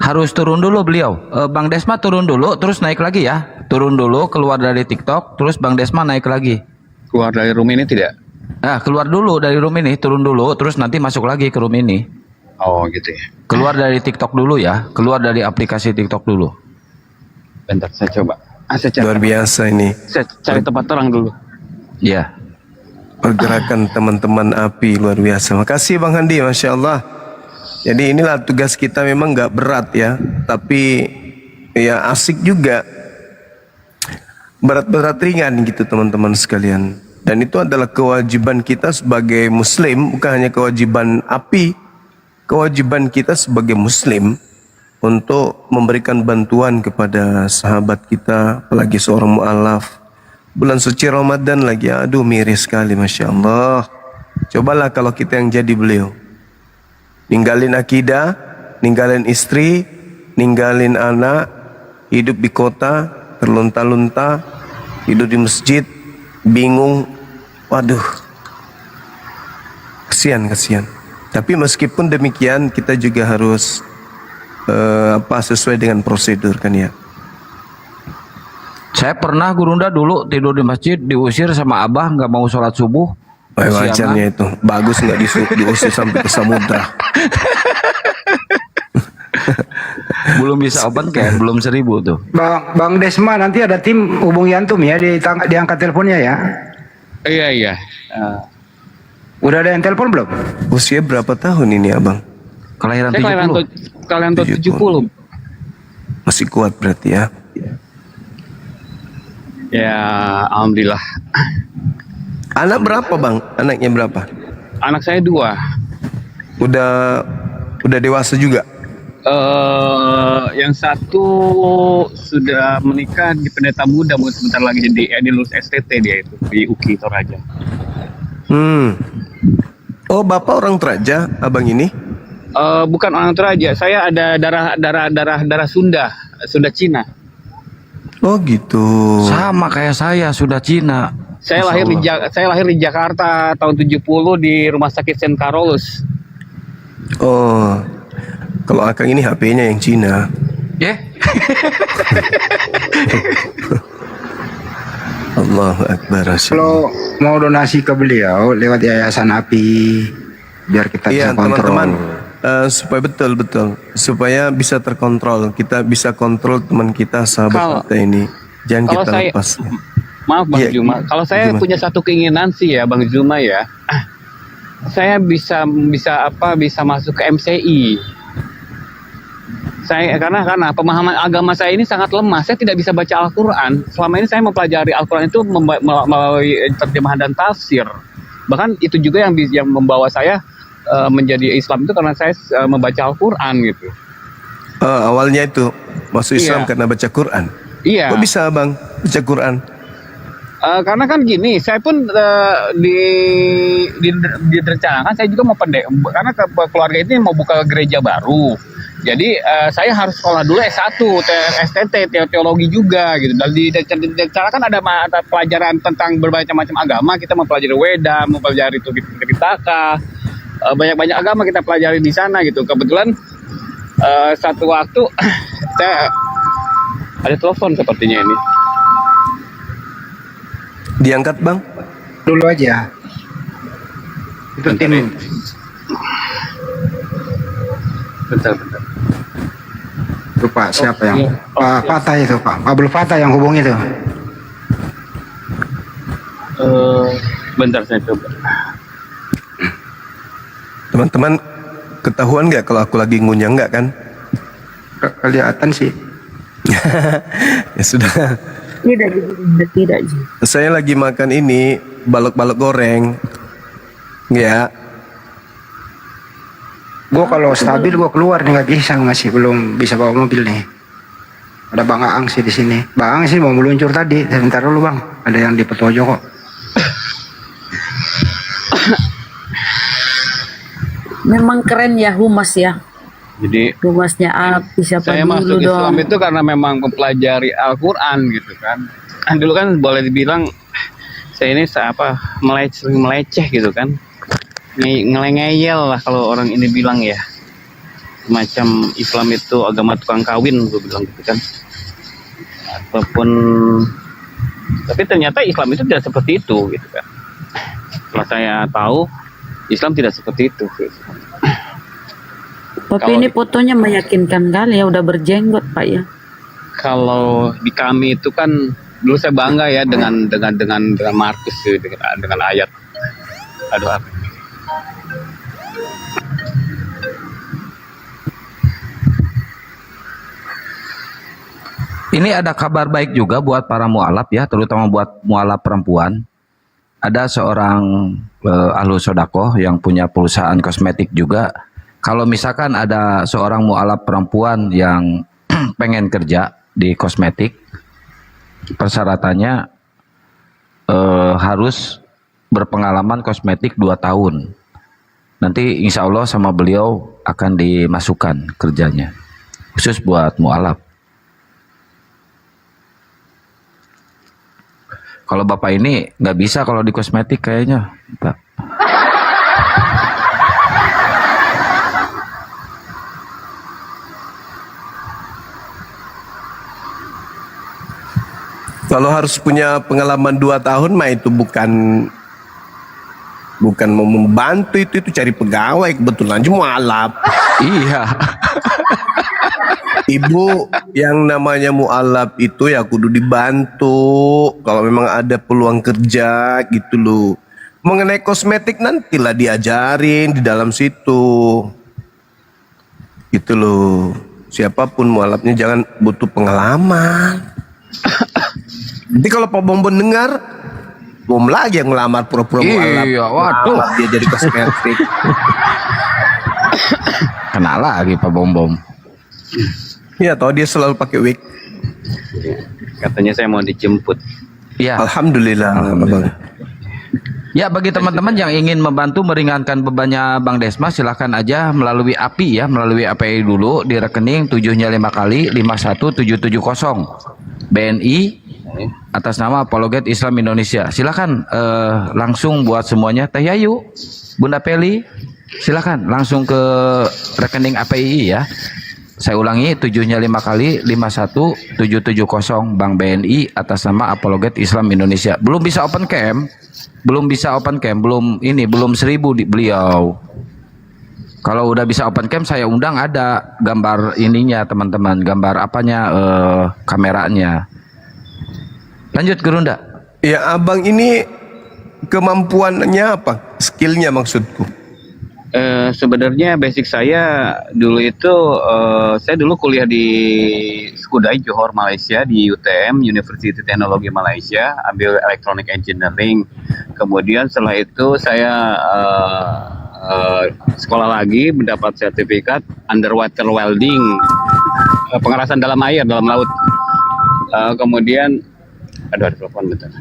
Harus turun dulu beliau. Bang Desma turun dulu, terus naik lagi ya. Turun dulu, keluar dari TikTok, terus Bang Desma naik lagi. Keluar dari room ini tidak? Nah, keluar dulu dari room ini, turun dulu, terus nanti masuk lagi ke room ini. Oh gitu ya. Keluar dari TikTok dulu ya, keluar dari aplikasi TikTok dulu. Bentar, saya coba. Luar biasa ini. Saya cari tempat terang dulu. Ya. Pergerakan teman-teman api luar biasa. Makasih Bang Handi, Masya Allah. Jadi inilah tugas kita, memang nggak berat ya, tapi ya asik juga. Berat-berat ringan gitu teman-teman sekalian. Dan itu adalah kewajiban kita sebagai muslim, bukan hanya kewajiban api, kewajiban kita sebagai muslim untuk memberikan bantuan kepada sahabat kita, apalagi seorang mu'alaf. Bulan suci Ramadan lagi, aduh miris sekali, Masya Allah. Cobalah kalau kita yang jadi beliau. Ninggalin akidah, ninggalin istri, ninggalin anak, hidup di kota, terlunta-lunta, hidup di masjid, bingung. Waduh, kasihan. Tapi meskipun demikian, kita juga harus sesuai dengan prosedur kan ya. Saya pernah Gurunda dulu tidur di masjid, diusir sama abah, nggak mau sholat subuh. Wajarnya itu bagus, nggak diusir sampai ke samudra. Belum bisa open kayak belum 1000 tuh. Bang Desma, nanti ada tim hubungi antum ya, diangkat teleponnya ya. Iya. Udah ada yang telepon belum? Usia berapa tahun ini abang? Kelahiran Saya 70. kalian tahun 70. Masih kuat berarti ya. Ya, alhamdulillah. Anak berapa bang? Anaknya berapa? Anak saya 2. Udah dewasa juga? Yang satu sudah menikah di pendeta muda, sebentar lagi jadi lulus STT dia itu di UKI Toraja. Oh, bapak orang Toraja, abang ini? Bukan orang Toraja, saya ada darah Sunda Cina. Oh gitu. Sama kayak saya, sudah Cina. Saya lahir di Jakarta tahun 70 di Rumah Sakit St. Carolus. Oh, kalau akang ini HP-nya yang Cina. Ya? Allahu Akbar. Kalau mau donasi ke beliau lewat Yayasan Api, biar kita bisa kontrol. Teman-teman, supaya betul supaya bisa terkontrol, kita bisa kontrol teman kita, sahabat kita ini. Jangan kalau kita lepas. Maaf Bang Juma, kalau saya punya satu keinginan sih ya Bang Juma ya, saya bisa masuk ke MCI. Karena pemahaman agama saya ini sangat lemah, saya tidak bisa baca Al-Quran. Selama ini saya mempelajari Al-Quran itu melalui terjemahan dan tafsir. Bahkan itu juga yang membawa saya menjadi Islam itu karena saya membaca Al-Quran gitu. Awalnya itu masuk Islam karena baca Quran. Iya. Kok bisa bang baca Quran? Karena kan gini, saya pun direncanakan saya juga mau karena keluarga ini mau buka gereja baru. Jadi saya harus sekolah dulu S1, STT, teologi juga gitu. Dan direncanakan ada pelajaran tentang berbagai macam agama. Kita mempelajari Weda, mempelajari Tripitaka, banyak agama kita pelajari di sana gitu. Kebetulan satu waktu saya ada telepon sepertinya ini. Diangkat bang? Dulu aja. Itu tim. Bentar. Itu Pak siapa yang? Pak Fatah itu Pak. Abdul Fatah yang hubungi itu. Bentar saya coba. Teman-teman ketahuan nggak kalau aku lagi ngunyah nggak kan? Kelihatan sih. Ya sudah. Tidak. Saya lagi makan ini balok-balok goreng. Ya. Gue kalau stabil gue keluar nih, nggak bisa, belum bisa bawa mobil nih. Ada Bang Aang sih di sini. Bang Aang sih mau meluncur tadi. Sebentar dulu Bang. Ada yang di Petojo kok. Memang keren ya humas ya. Jadi humasnya Api siapa saya dulu masuk dong. Islam itu karena memang mempelajari Al-Quran gitu kan. Dulu kan boleh dibilang saya ini meleceh gitu kan. Ngelengeyel lah kalau orang ini bilang ya. macam Islam itu agama tukang kawin, gue bilang gitu kan. Ataupun, tapi ternyata Islam itu tidak seperti itu gitu kan. Setelah saya tahu Islam tidak seperti itu gitu. Tapi ini fotonya meyakinkan kali ya, udah berjenggot Pak ya. Kalau di kami itu kan dulu saya bangga ya dengan Markus, dengan ayat. Aduh apa? Ini ada kabar baik juga buat para mualaf ya, terutama buat mualaf perempuan. Ada seorang ahlu sodakoh yang punya perusahaan kosmetik juga. Kalau misalkan ada seorang mualaf perempuan yang pengen kerja di kosmetik, persyaratannya harus berpengalaman kosmetik 2 tahun. Nanti insya Allah sama beliau akan dimasukkan kerjanya, khusus buat mualaf. Kalau bapak ini nggak bisa kalau di kosmetik kayaknya, Pak. Kalau harus punya pengalaman 2 tahun mah itu bukan mau membantu, itu cari pegawai, kebetulan aja mualaf. Iya. Ibu, yang namanya mualaf itu ya kudu dibantu kalau memang ada peluang kerja gitu loh. Mengenai kosmetik nantilah diajarin di dalam situ. Gitu loh. Siapapun mualafnya jangan butuh pengalaman. Nanti kalau Pak Bombon dengar, bom lagi yang ngelamar pura-pura mualaf. Iya, waduh. Dia jadi kosmetik. Kena lagi Pak Bom. Iya, tau dia selalu pakai wig. Katanya saya mau dijemput. Ya. Alhamdulillah. Ya, bagi teman-teman yang ingin membantu meringankan bebannya Bang Desmas, silahkan aja melalui API ya, melalui API dulu di rekening 7-nya 5 kali 51770 BNI atas nama Apologet Islam Indonesia. Silahkan langsung buat semuanya. Teh Yayu, Bunda Peli, silahkan langsung ke rekening API ya. Saya ulangi, 7-nya 5 kali 51770 Bank BNI atas nama Apologet Islam Indonesia. Belum bisa open cam, belum 1000 di beliau. Kalau udah bisa open cam saya undang, ada gambar ininya teman-teman, gambar apanya, kameranya. Lanjut Gerunda. Ya, abang ini kemampuannya apa? Skillnya maksudku. Sebenarnya basic saya dulu itu saya dulu kuliah di Skudai Johor Malaysia, di UTM University Teknologi Malaysia, ambil Electronic Engineering. Kemudian setelah itu saya sekolah lagi, mendapat sertifikat underwater welding, pengerasan dalam air, dalam laut. Kemudian ada telepon bentar.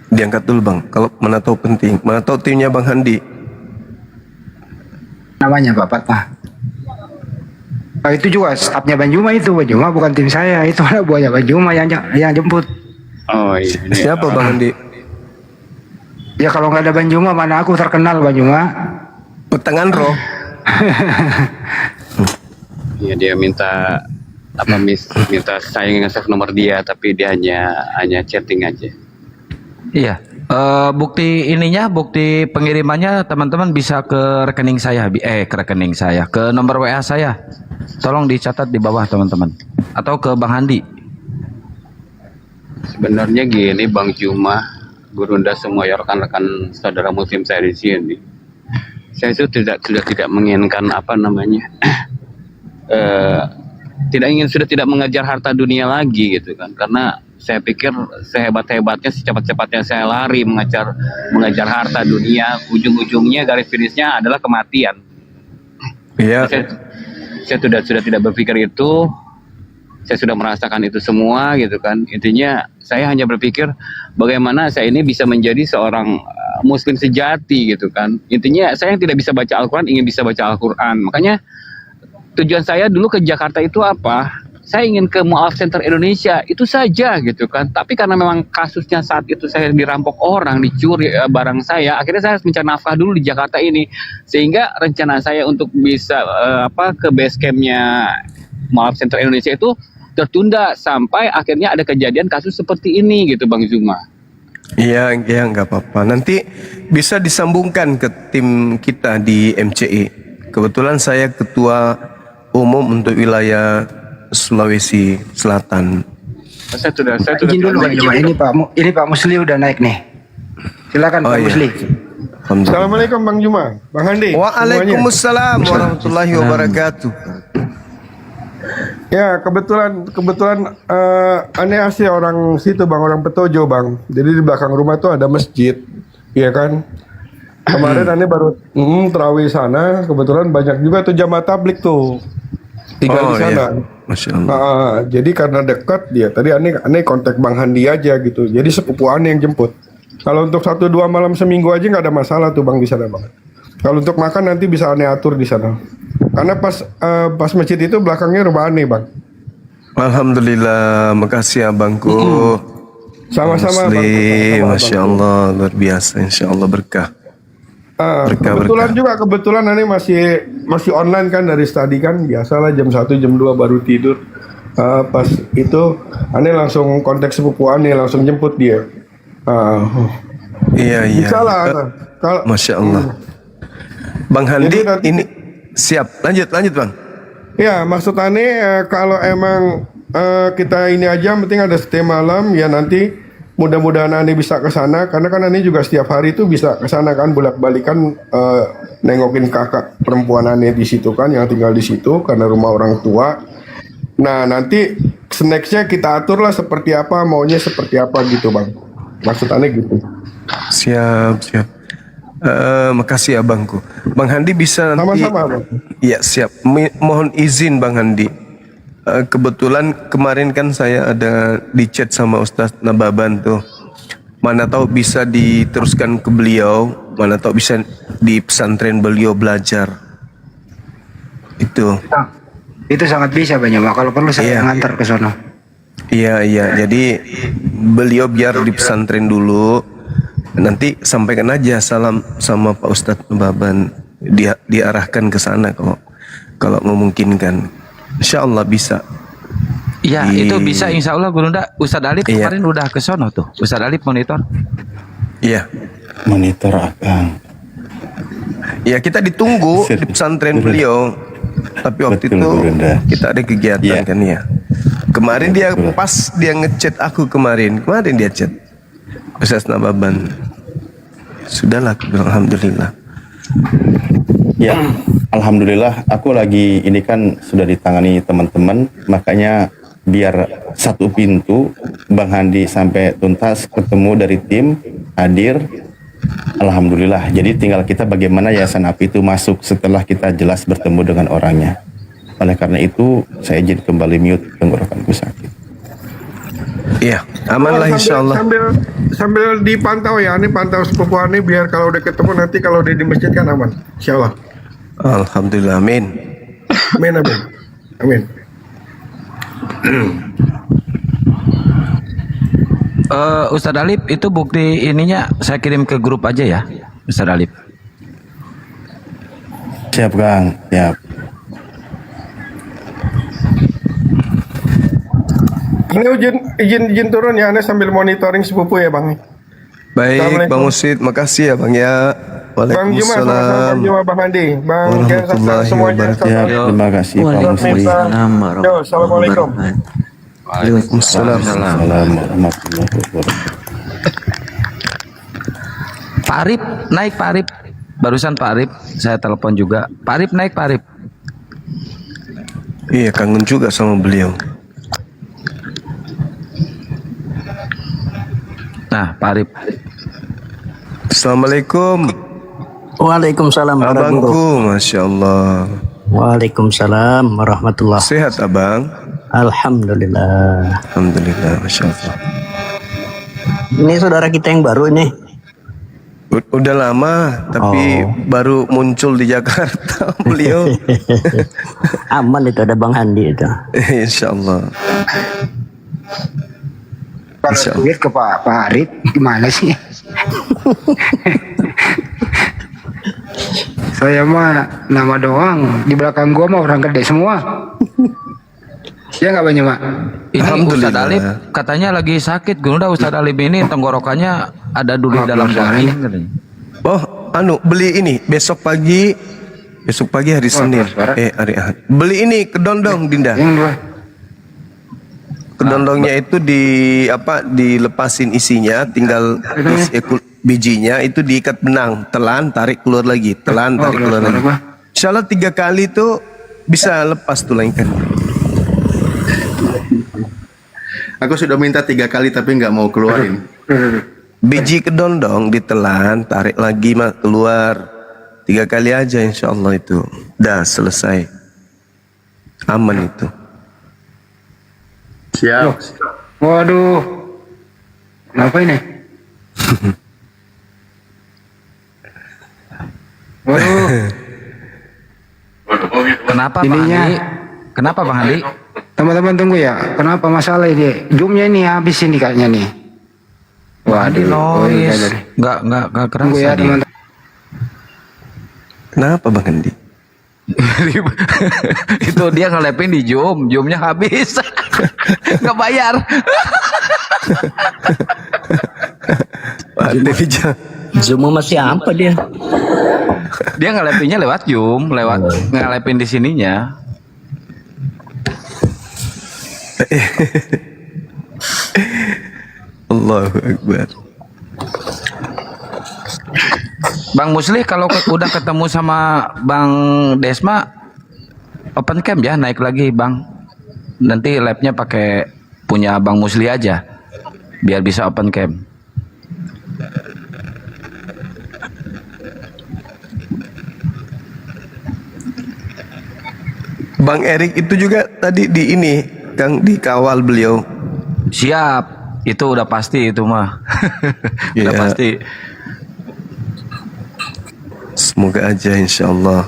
Diangkat dulu Bang, kalau mana tahu penting. Mana tahu timnya Bang Handi. Namanya Bapak Pak. Oh, itu juga stafnya Bang Juma itu. Bang Juma bukan tim saya, itu ada buahnya Bang Juma yang jemput. Oh iya. Siapa Bang Handi? Ya kalau nggak ada Bang Juma, mana aku terkenal Bang Juma. Petangan roh. Iya, dia minta minta saya nge-save nomor dia, tapi dia hanya chatting aja. Iya, bukti ininya, bukti pengirimannya teman-teman bisa ke rekening saya, ke nomor WA saya. Tolong dicatat di bawah teman-teman, atau ke Bang Handi. Sebenarnya gini Bang Juma, Gurunda, semua ya rekan-rekan saudara muslim saya di sini. Saya itu sudah tidak menginginkan sudah tidak mengejar harta dunia lagi gitu kan, karena saya pikir sehebat-hebatnya, secepat-cepatnya saya lari mengejar harta dunia, ujung-ujungnya garis finishnya adalah kematian. Iya. Saya sudah tidak berpikir itu, saya sudah merasakan itu semua gitu kan. Intinya saya hanya berpikir bagaimana saya ini bisa menjadi seorang muslim sejati gitu kan. Intinya saya yang tidak bisa baca Al-Quran ingin bisa baca Al-Quran. Makanya tujuan saya dulu ke Jakarta itu apa? saya ingin ke Mu'alaf Center Indonesia, itu saja gitu kan. Tapi karena memang kasusnya saat itu saya dirampok orang, dicuri barang saya, akhirnya saya harus mencari nafkah dulu di Jakarta ini. Sehingga rencana saya untuk bisa ke base campnya Mu'alaf Center Indonesia itu tertunda sampai akhirnya ada kejadian kasus seperti ini gitu Bang Zuma. Iya, nggak apa-apa. Nanti bisa disambungkan ke tim kita di MCI. Kebetulan saya ketua umum untuk wilayah Sulawesi Selatan. Saya sudah Izin dulu Bang Zuma, ini Pak Musli udah naik nih. Silakan Pak Musli. Assalamualaikum Bang Zuma, Bang Handi. Waalaikumsalam warahmatullahi wabarakatuh. Ya kebetulan aneh asli orang situ Bang, orang Petojo Bang. Jadi di belakang rumah tuh ada masjid, ya kan. Kemarin aneh baru terawih sana, kebetulan banyak juga tuh jamaah tablik tuh tinggal di sana. Iya. Masya Allah. Jadi karena dekat dia, tadi aneh kontak Bang Handi aja gitu. Jadi sepupu aneh yang jemput. Kalau untuk 1-2 malam seminggu aja nggak ada masalah tuh Bang di sana Bang. Kalau untuk makan nanti bisa aneh atur di sana. Karena pas masjid itu belakangnya rumah aneh Bang. Alhamdulillah, makasih abangku. Sama-sama Bang. Masya Allah, luar biasa. Insya Allah berkah. Kebetulan aneh masih online kan dari study kan, biasalah jam 1 jam 2 baru tidur. Pas itu aneh langsung kontak sepupu aneh, langsung jemput dia. Iya. Bisa lah. Masya Allah. Bang Handi ini siap. Lanjut Bang. Ya maksud aneh kalau emang kita ini aja, penting ada stay malam ya, nanti mudah-mudahan aneh bisa ke sana, karena kan aneh juga setiap hari itu bisa ke sana kan, bolak-balikan nengokin kakak perempuan aneh di situ kan, yang tinggal di situ karena rumah orang tua. Nah nanti snacksnya kita atur lah seperti apa, maunya seperti apa gitu Bang. Maksud aneh gitu. Siap. Makasih abangku. Bang Handi bisa nanti. Sama-sama Bang. Ya siap. Mohon izin Bang Handi. Kebetulan kemarin kan saya ada di chat sama Ustadz Nababan tuh. Mana tahu bisa diteruskan ke beliau, mana tahu bisa di pesantren beliau belajar. Itu sangat bisa Bang Zuma, kalau perlu saya ngantar ke sono. Iya. Jadi beliau biar di pesantren dulu. Nanti sampaikan aja salam sama Pak Ustadz Nababan. Diarahkan ke sana kalau memungkinkan. Insya Allah bisa. Ya itu bisa insya Allah Gurunda. Ustadz Alif kemarin udah ke sono tuh. Ustadz Alif monitor. Iya. Monitor Akang. Ya kita ditunggu di pesantren beliau. Tapi waktu itu kita ada kegiatan kan ya. Kemarin dia pas dia ngechat aku kemarin dia chat Ustadz Nababan. Sudahlah, alhamdulillah. Ya, alhamdulillah. Aku lagi ini kan sudah ditangani teman-teman, makanya biar satu pintu Bang Handi sampai tuntas ketemu dari tim hadir. Alhamdulillah. Jadi tinggal kita bagaimana Yayasan Api itu masuk setelah kita jelas bertemu dengan orangnya. Oleh karena itu saya izin kembali mute, tenggorokanku sakit. Iya, aman lah insya Allah. Sambil dipantau ya, ini pantau sepupu ini biar kalau udah ketemu nanti kalau dia di masjid kan aman, insya Allah. Alhamdulillah, amin. Amin. Ustadz Alif itu bukti ininya saya kirim ke grup aja ya, Ustadz Alif. Siap Kang, siap. Ini izin turun ya, aneh sambil monitoring sepupu ya Bang. Baik Bang Usid, makasih ya Bang ya. Waalaikumsalam. Bang Juma, Bang Handi, Bang Gensasa, semuanya. Terima kasih Pak Musli. Assalamualaikum. Waalaikumsalam. Warahmatullahi wabarakatuh. Pak Arif naik, Pak Arif. Barusan Pak Arif saya telepon juga. Pak Arif naik, Pak Arif. Iya, kangen juga sama beliau. Nah, Pak Arif. Assalamualaikum. Waalaikumsalam. Abangku, Masya Allah. Waalaikumsalam warahmatullah. Sehat abang? Alhamdulillah. Alhamdulillah, Masya Allah. Ini saudara kita yang baru ini. Udah lama, tapi baru muncul di Jakarta beliau. Aman itu, ada Bang Handi itu. Insya Allah. Kalau duit ke Pak Arif gimana sih? Saya mah nama doang, di belakang gua mah orang gede semua. Ya nggak banyak mak. Ini Ustadz Alif katanya lagi sakit. Udah Ustadz Alif ini tenggorokannya ada duri dalam daging katanya. Oh, beli ini besok pagi hari Senin. Hari Ahad. Beli ini kedondong Dinda. Kedondongnya itu dilepasin isinya, tinggal bijinya itu diikat benang, telan, tarik keluar lagi, telan, tarik keluar lagi. Insya Allah 3 kali itu bisa lepas tulang ikannya. Aku sudah minta 3 kali tapi nggak mau keluarin. Biji kedondong ditelan, tarik lagi keluar 3 kali aja, insya Allah itu dah selesai, aman itu. Siap. Waduh, kenapa ini? Waduh. Kenapa Bang Handi? Kenapa Bang Handi? Teman-teman tunggu ya. Kenapa masalah ini? Zoomnya ini habis ini kayaknya nih. Waduh. Nggak kerasa. Tunggu ya teman-teman. Kenapa Bang Handi? Itu dia ngelepin di Zoomnya habis. Nggak bayar. Zoom masih apa dia? Dia ngelepinnya lewat Zoom, ngelepin di sininya. Allahu Akbar. Bang Muslih kalau udah ketemu sama Bang Desma open cam ya, naik lagi Bang. Nanti labnya pakai punya Bang Muslih aja biar bisa open cam. Bang Erik itu juga tadi di ini Kang, dikawal beliau. Siap, itu udah pasti itu mah. Udah pasti. Semoga aja insya Allah.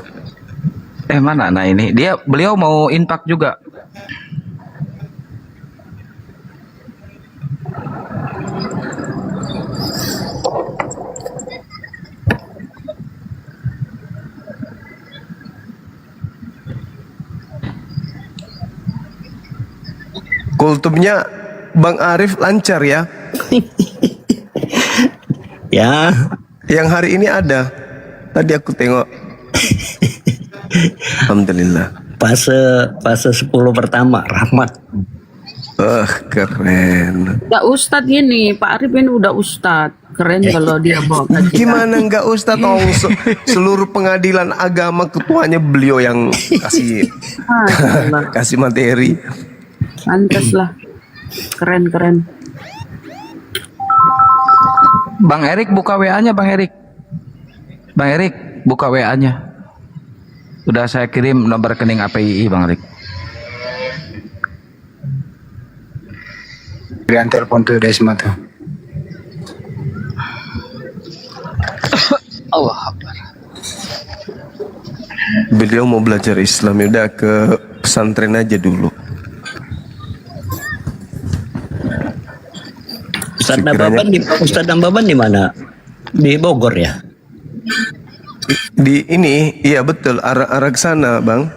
Mana? Nah ini beliau mau infak juga. Kultumnya Bang Arif lancar ya? Ya. Yang hari ini ada. Tadi aku tengok. Alhamdulillah. Fase 10 pertama rahmat. Keren. Ya Ustadz ini, Pak Arif ini udah Ustadz. Keren kalau dia bawa kajian. Gimana enggak Ustadz? Seluruh pengadilan agama ketuanya beliau yang kasih materi. Pantas lah. Keren. Bang Erik buka WA-nya Bang Erik. Bang Erik buka WA-nya. Udah saya kirim nomor rekening API Bang Erik. Berian telepon tuh Desma tuh. Allah Akbar. Beliau mau belajar Islam, udah ke pesantren aja dulu. Ustadz Nababan di mana? Di Bogor ya? Di ini, iya betul, arah sana Bang.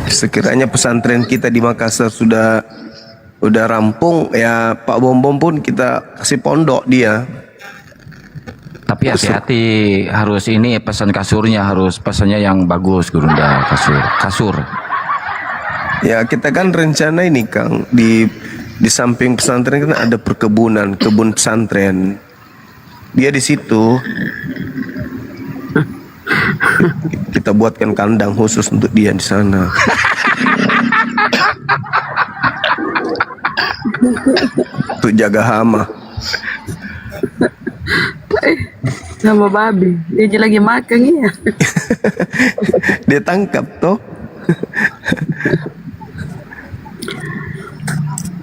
Sekiranya pesantren kita di Makassar sudah rampung ya, Pak Bom pun kita kasih pondok dia. Tapi hati-hati, harus ini pesan kasurnya, harus pesannya yang bagus Gurunda, kasur. Ya kita kan rencana ini Kang, di samping pesantren kan ada perkebunan, kebun pesantren. Dia di situ. Kita buatkan kandang khusus untuk dia di sana. Untuk jaga hama. Sama babi, dia lagi makan ya. Dia tangkap toh.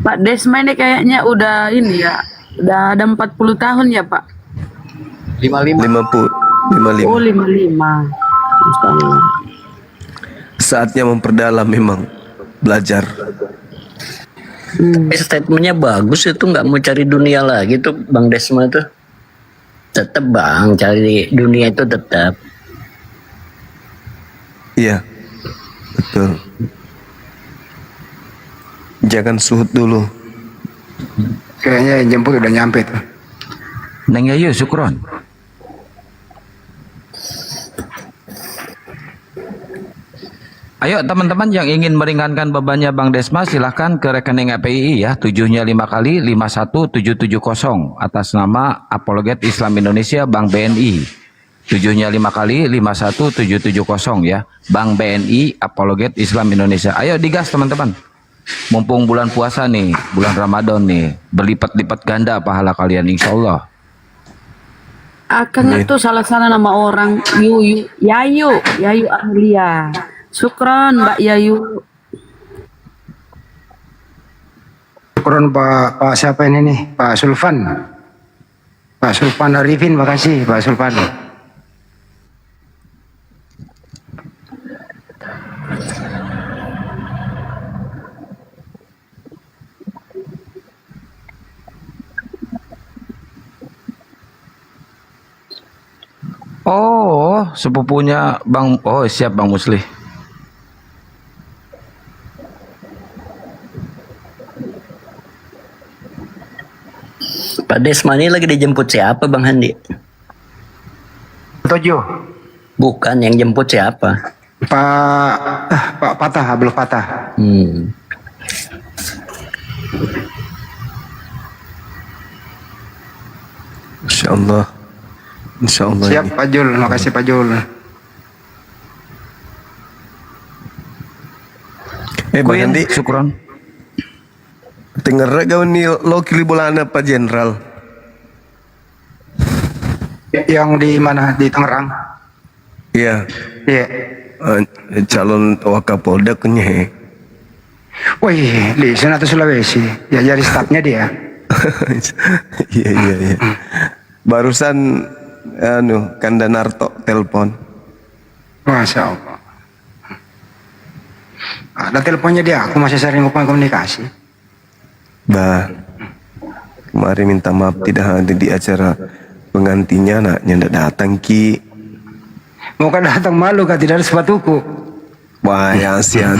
Pak Desma ini kayaknya udah ini ya, Udah ada 40 tahun ya Pak? 55. 55. Oh 55. Masya Allah. Saatnya memperdalam memang, belajar. Statementnya bagus itu, nggak mau cari dunia lagi tuh Bang Desma tuh. Tetap Bang, cari dunia itu tetap. Iya, betul. Jangan suhud dulu. Kayaknya yang jemput udah nyampe tuh. Neng Yayu, syukron. Ayo teman-teman yang ingin meringankan bebannya Bang Desma, silahkan ke rekening API ya, 7-nya 5 kali 51770 atas nama Apologet Islam Indonesia Bank BNI. 7-nya 5 kali 51770 ya, Bank BNI Apologet Islam Indonesia. Ayo digas teman-teman. Mumpung bulan puasa nih, bulan Ramadan nih, berlipat-lipat ganda pahala kalian insya Allah. Akan itu salah nama orang Yayu Amelia. Syukron Mbak Yayu. Syukron Pak siapa ini nih? Pak Sulfan. Pak Sulfan Arifin, makasih Pak Sulfan. Oh, sepupunya Bang, oh siap Bang Musli. Pak Desma ini lagi dijemput siapa Bang Handi? Tujuh. Bukan, yang jemput siapa? Pak Fatah, Abdul Fatah. Insya Allah. Insya Allah. Siap Pak Jul, makasih Pak Jul. Bang Andi, syukron. Dengar kau ni lo kili bolana Pak Jenderal. Yang di mana? Di Tangerang. Iya. Iya. Calon Wakapolda punya. Wih, di sana tuh Sulawesi. Ya jadi stafnya dia. Iya. Barusan Kanda Narto telepon. Masya Allah. Ada teleponnya dia, aku masih sering komunikasi. Bah, kemarin minta maaf tidak hadir di acara pengantinnya, anaknya tidak datang Ki. Mau kan datang malu kan tidak ada sepatuku. Wah ya sian.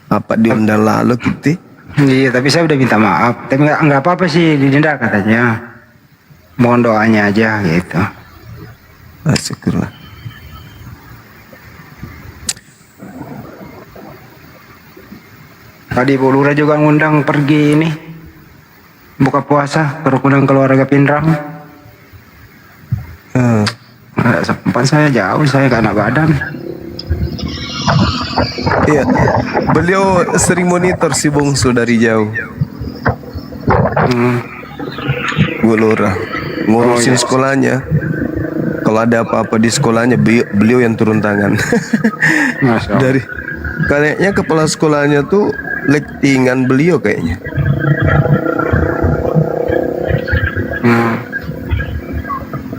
Apa diundang lalu gitu? Iya, tapi saya udah minta maaf. Tapi nggak apa-apa sih didenda katanya. Mohon doanya aja gitu. Syukurlah. Tadi Bu Lurah juga ngundang pergi ini buka puasa, terus ngundang keluarga Pinrang. Nggak sempat, saya jauh, saya nggak enak badan. Iya, beliau sering monitor si bungsu dari jauh. Bu Lurah ngurusin sekolahnya. Kalau ada apa-apa di sekolahnya, beliau yang turun tangan. Dari kayaknya kepala sekolahnya tuh lektingan beliau kayaknya.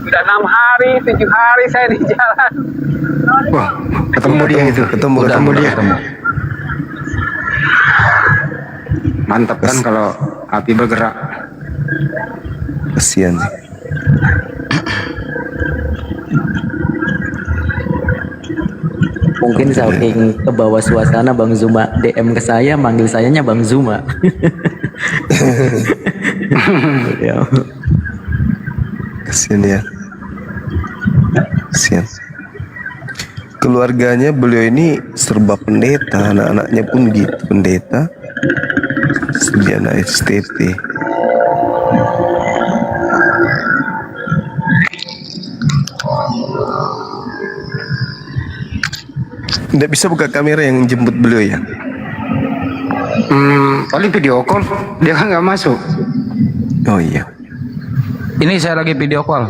Sudah 6 hari, 7 hari saya di jalan. Wah, ketemu dia itu. Ketemu dia. Mantap kan kalau api bergerak. Kasihan sih. Mungkin saking ke bawah suasana Bang Zuma DM ke saya, manggil sayanya Bang Zuma. Ya. Kasihan ya. Kasihan. Keluarganya beliau ini serba pendeta, anak-anaknya pun gitu pendeta. Sarjana STT. Tidak bisa buka kamera yang jemput beliau ya? Paling video call, dia kan nggak masuk. Oh iya. Ini saya lagi video call.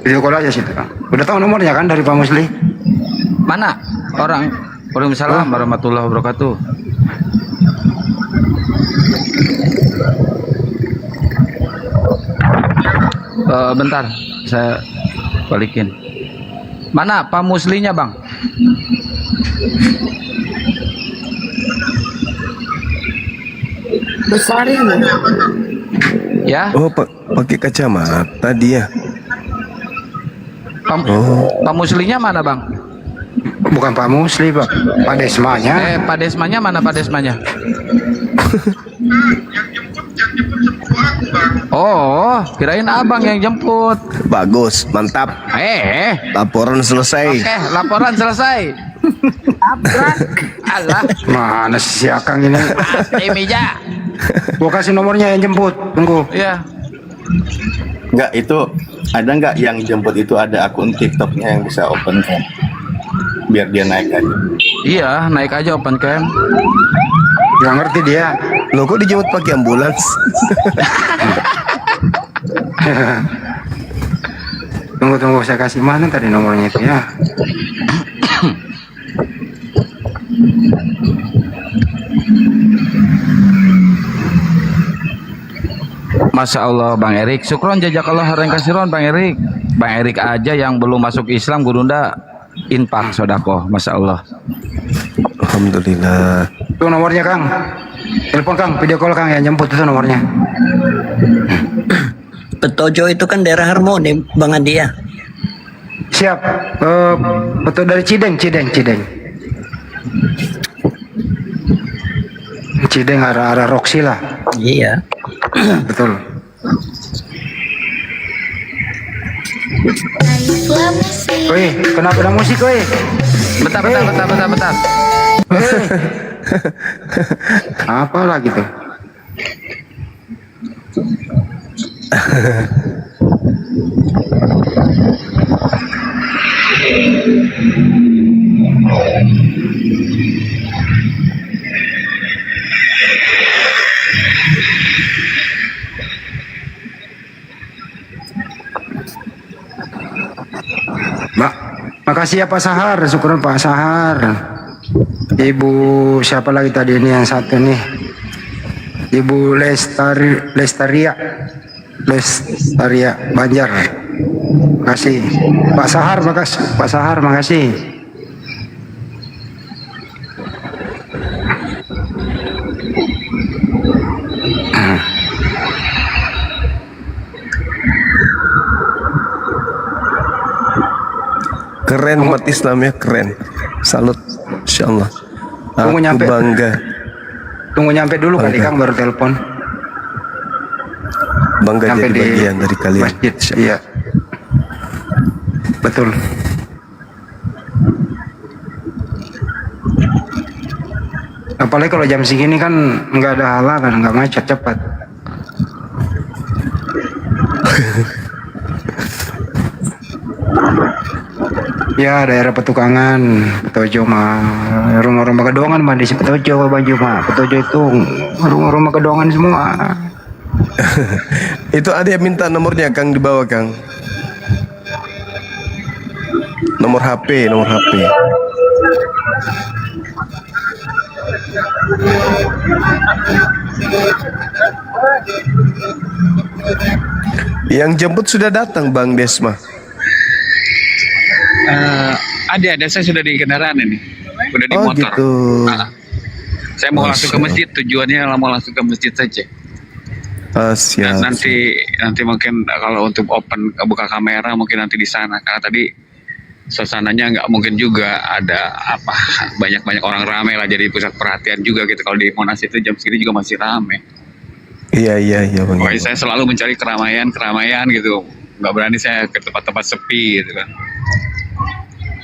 Video call aja sih. Udah tahu nomornya kan dari Pak Musli? Mana orang? Waalaikumsalam warahmatullahi wabarakatuh. Bentar, saya balikin. Mana Pak Muslinya, Bang? Besar ini. Ya. Oh, pakai kacamata dia. Pak Muslinya mana, Bang? Bukan Pak Musli, Pak. Pak Desmanya. Pak Desmanya mana, Pak Desmanya? Oh, kirain abang yang jemput. Bagus, mantap. Laporan selesai. Oke, laporan selesai. Alah. Mana si Akang ini? Di meja. Gua kasih nomornya yang jemput. Tunggu. Iya. Enggak, itu ada nggak yang jemput itu ada akun TikToknya yang bisa open cam? Biar dia naik aja. Iya, naik aja open cam. Gak ngerti dia. Lo kok dijemput pakai ambulans? Tunggu, saya kasih mana tadi nomornya itu ya. Masya Allah, Bang Erik. Syukron jazakallah khairan kasiron, Bang Erik. Bang Erik aja yang belum masuk Islam, Gurunda infak sodako. Masya Allah. Alhamdulillah. Itu nomornya, Kang. Telepon, Kang. Video call, Kang, yang jemput itu nomornya. Petojo itu kan daerah Harmoni, Bang Andi ya? Siap. Betul dari Cideng. Cideng arah Roxy lah. Iya. Betul. Woi, kenapa ada musik, woi? Bentar. Apa lagi tuh? Makasih ya Pak Sahar, syukuran Pak Sahar. Ibu siapa lagi tadi ini yang satu nih? Ibu Lestaria Banjar. Makasih. Pak Sahar, makasih. Keren umat Islam ya, keren. Salut, insyaallah. Tunggu nyampe. Bangga. Tunggu nyampe dulu kali Kang baru telepon. Bangga Nyampe jadi bagian dari kalian. Masjid, iya. Betul. Apalagi kalau jam segini kan nggak ada halangan, nggak macet, cepat. Ya daerah Petukangan, Petojo mah rumah-rumah kedongan mah di Petojo baju mah. Petojo itu rumah-rumah kedongan semua. Itu ada yang minta nomornya Kang, dibawa Kang. Nomor HP. Yang jemput sudah datang Bang Desma. Ada saya sudah di kendaraan ini, udah di motor. Gitu. Saya mau langsung ke masjid, tujuannya mau langsung ke masjid saja. Siap. Dan nanti mungkin kalau untuk buka kamera mungkin nanti di sana, karena tadi suasananya nggak mungkin juga ada banyak orang ramai lah, jadi pusat perhatian juga gitu. Kalau di Monas itu jam segini juga masih ramai. Iya Bang. Pokoknya saya selalu mencari keramaian gitu, nggak berani saya ke tempat-tempat sepi gitu kan.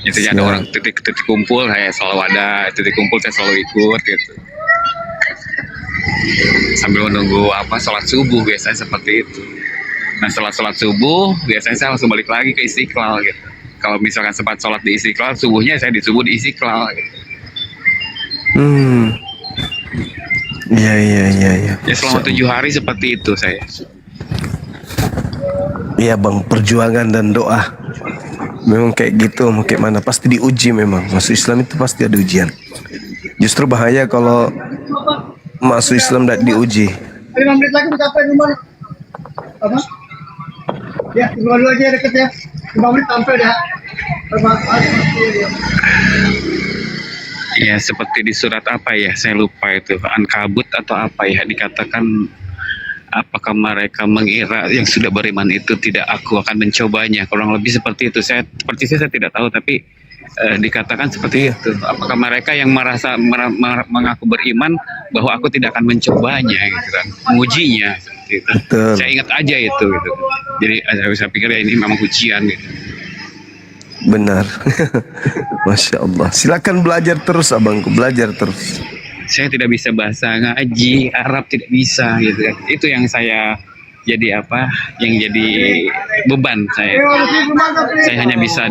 Intinya ada orang titik kumpul, saya selalu ada titik kumpul, saya selalu ikut gitu. Sambil menunggu sholat subuh biasanya seperti itu. Nah setelah sholat subuh biasanya saya langsung balik lagi ke Istiqlal gitu. Kalau misalkan sempat sholat di Istiqlal, subuhnya saya di subuh di Istiqlal gitu. Iya. Ya selama 7 hari seperti itu saya. Iya Bang, perjuangan dan doa. Memang kayak gitu, mau kayak mana pasti diuji memang. Masuk Islam itu pasti ada ujian. Justru bahaya kalau masuk Islam dan diuji. 5 menit lagi sampai rumah. Apa? Ya, dua-dua aja deket ya. 5 menit sampai dah. Ya, seperti di surat apa ya? Saya lupa itu. Ankabut atau apa ya? Dikatakan, apakah mereka mengira yang sudah beriman itu tidak aku akan mencobanya? Kurang lebih seperti itu. Saya tidak tahu, tapi dikatakan seperti itu. Apakah mereka yang mengaku beriman bahwa aku tidak akan mencobanya, gitu kan? Mengujinya, seperti itu. Saya ingat aja itu, gitu. Jadi saya pikir ya ini memang ujian, gitu. Benar. Masya Allah. Silakan belajar terus abangku, belajar terus. Saya tidak bisa bahasa ngaji Arab, tidak bisa, gitu kan. Itu yang saya jadi apa, yang jadi beban saya. Saya hanya bisa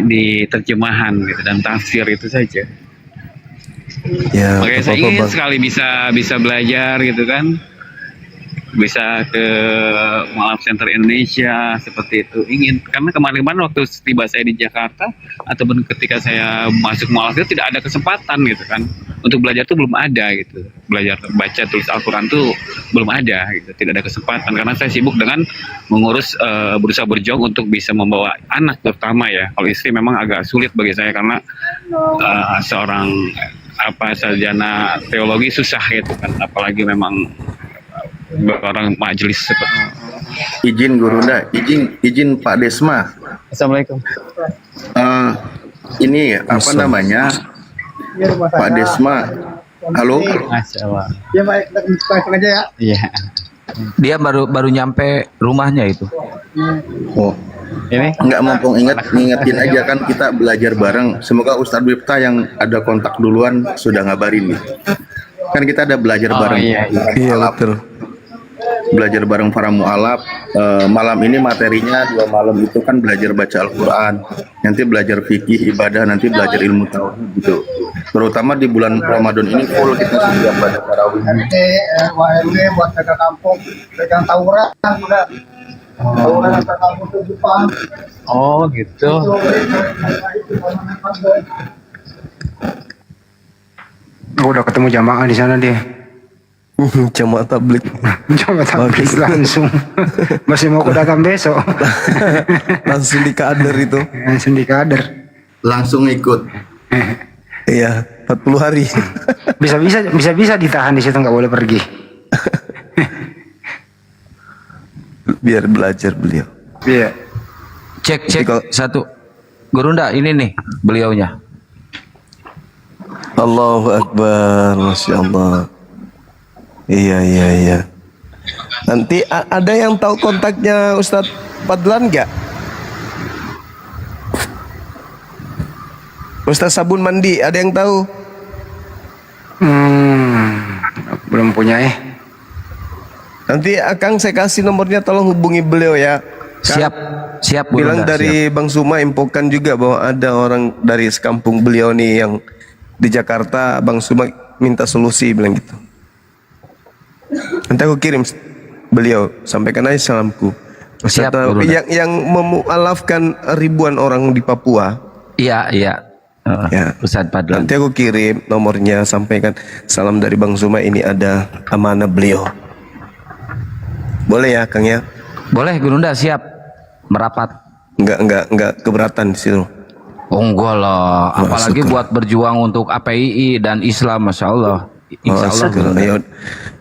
di terjemahan gitu dan tafsir itu saja. Ya, oke, saya ingin sekali bisa belajar gitu kan. Bisa ke Mu'alaf Center Indonesia seperti itu, ingin, karena kemarin-kemarin waktu tiba saya di Jakarta ataupun ketika saya masuk Mu'alaf itu tidak ada kesempatan gitu kan, untuk belajar tuh belum ada gitu, belajar baca tulis Al-Quran tuh belum ada gitu, tidak ada kesempatan karena saya sibuk dengan mengurus berusaha berjuang untuk bisa membawa anak terutama ya. Kalau istri memang agak sulit bagi saya karena seorang sarjana teologi susah gitu kan, apalagi memang orang majelis seperti. Izin Gurunda, izin Pak Desma. Assalamualaikum. Ini apa namanya? Pak Desma. Halo. Ya baik, langsung aja ya. Iya. Dia baru nyampe rumahnya itu. Oh. Ini nggak mumpung ngingetin aja kan kita belajar bareng. Semoga Ustadz Wipta yang ada kontak duluan sudah ngabarin nih. Kan kita ada belajar bareng. Iya betul. Belajar bareng para mu'alaf. Malam ini materinya 2 malam itu kan belajar baca Al-Quran, nanti belajar fikih ibadah, nanti belajar ilmu tauhid gitu. Terutama di bulan Ramadan ini full kita sudah pada tarawih. WRW buat jaga kampung, pegang tawuran udah. Tawuran antar kampung ke Jepang. Oh gitu. Aku udah ketemu jamaah di sana dia. Jamaah tablik. Jamaah tablik langsung. Masih mau aku datang besok. Langsung di kader itu. Langsung di kader. Langsung ikut. Iya, 40 hari. Bisa ditahan di situ, nggak boleh pergi. Biar belajar beliau. Iya. Cek satu. Gurunda ini nih beliaunya. Allahu Akbar, Masya Allah. Iya. Nanti ada yang tahu kontaknya Ustadz Fadlan nggak? Ustadz sabun mandi, ada yang tahu? Belum punya Nanti Akang saya kasih nomornya, tolong hubungi beliau ya. Siap. Bilang dari Bang Suma, infokan juga bahwa ada orang dari sekampung beliau nih yang di Jakarta. Bang Suma minta solusi, bilang gitu. Nanti aku kirim beliau, sampaikan aja salamku. Siap, yang memualafkan ribuan orang di Papua. Iya. Ya, Ustadz Fadlan. Nanti aku kirim nomornya, sampaikan salam dari Bang Suma, ini ada amanah beliau. Boleh ya, Kang ya? Boleh, Gurunda, siap. Merapat. Enggak keberatan di situ. Oh enggak lah, apalagi buat berjuang untuk APII dan Islam, Masya Allah. Insya Allah.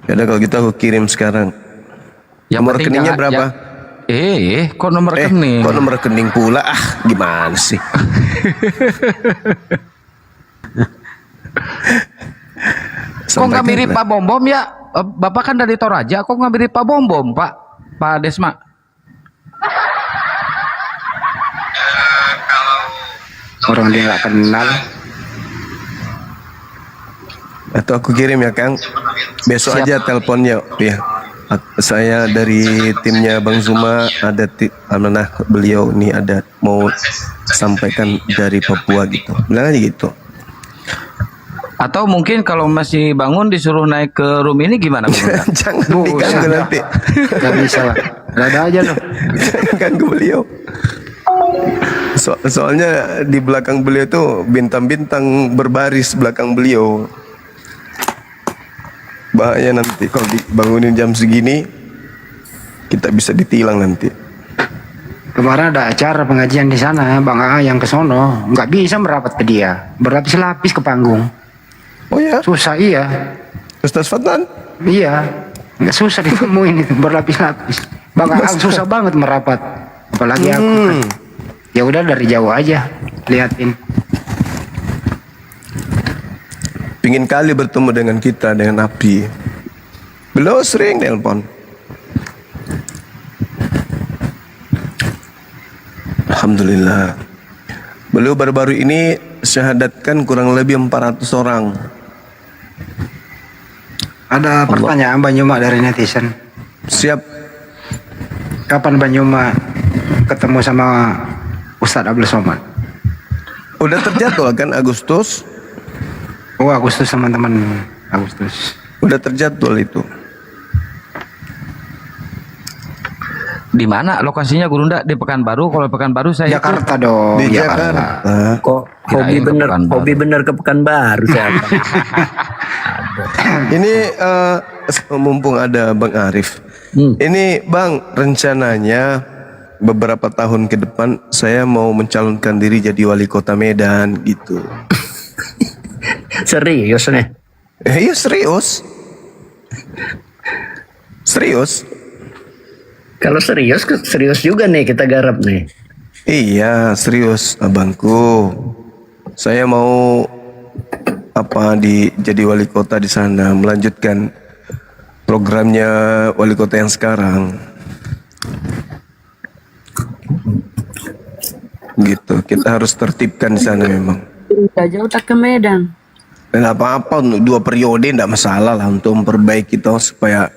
Ya udah kalau gitu aku kirim sekarang. Nomor rekeningnya berapa? Kok nomor rekening? Kok nomor rekening pula? Gimana sih? Kok nggak mirip Pak Bom Bom ya? Bapak kan dari Toraja, kok nggak mirip Pak Bom Bom, Pak Desma? Orang dia nggak kenal. Atau aku kirim ya Kang. Besok aja teleponnya ya. Saya dari timnya Bang Zuma, ada amanah beliau nih, ada mau sampaikan dari Papua gitu. Bilang aja gitu. Atau mungkin kalau masih bangun disuruh naik ke room ini gimana? Jangan diganggu nanti. Gak bisa lah. Ada aja loh. Jangan ganggu beliau. Soalnya di belakang beliau itu bintang-bintang berbaris belakang beliau. Bahaya nanti kalau dibangunin jam segini, kita bisa ditilang nanti. Kemarin ada acara pengajian di sana, Bang A yang ke sono nggak bisa merapat ke dia, berlapis-lapis ke panggung. Oh ya? Susah, iya. Ustaz Fadlan? Iya, nggak susah ditemuin itu, berlapis-lapis. Bang A susah banget merapat, apalagi aku kan. Ya udah dari jauh aja liatin. Pingin kali bertemu dengan kita, dengan Api. Beliau sering nelpon. Alhamdulillah. Beliau baru-baru ini syahadatkan kurang lebih 400 orang. Ada pertanyaan Banyuma dari netizen. Siap. Kapan Banyuma ketemu sama Ustadz Abdul Somad? Udah terjadwal kan Agustus? Oh, Agustus, teman-teman, Agustus. Udah terjadwal itu. Di mana lokasinya Gurunda? Di Pekanbaru. Kalau Pekanbaru saya Jakarta dong. Di Jakarta. Kok hobi bener ke Pekanbaru siapa? Ini mumpung ada Bang Arif. Ini Bang, rencananya beberapa tahun ke depan saya mau mencalonkan diri jadi wali kota Medan gitu. Serius nih? Iya serius. Serius. Kalau serius, serius juga nih kita garap nih. Iya serius abangku. Saya mau jadi wali kota di sana, melanjutkan programnya wali kota yang sekarang. Gitu, kita harus tertibkan di sana memang. Jauh tak ke Medan. Dan apa-apa untuk 2 periode tidak masalah lah, untuk memperbaiki kita supaya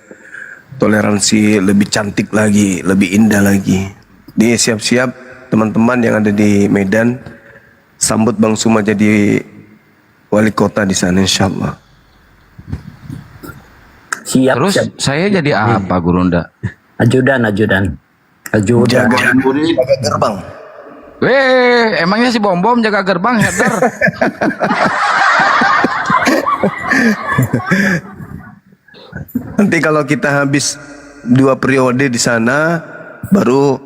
toleransi lebih cantik lagi, lebih indah lagi. Dia siap-siap teman-teman yang ada di Medan, sambut Bang Suma jadi wali kota di sana insyaallah. Siap. Terus siap. saya jadi apa Gurunda? Ajudan. Jaga gerbang. Weh, emangnya si Bom jaga gerbang header? Nanti kalau kita habis 2 periode di sana, baru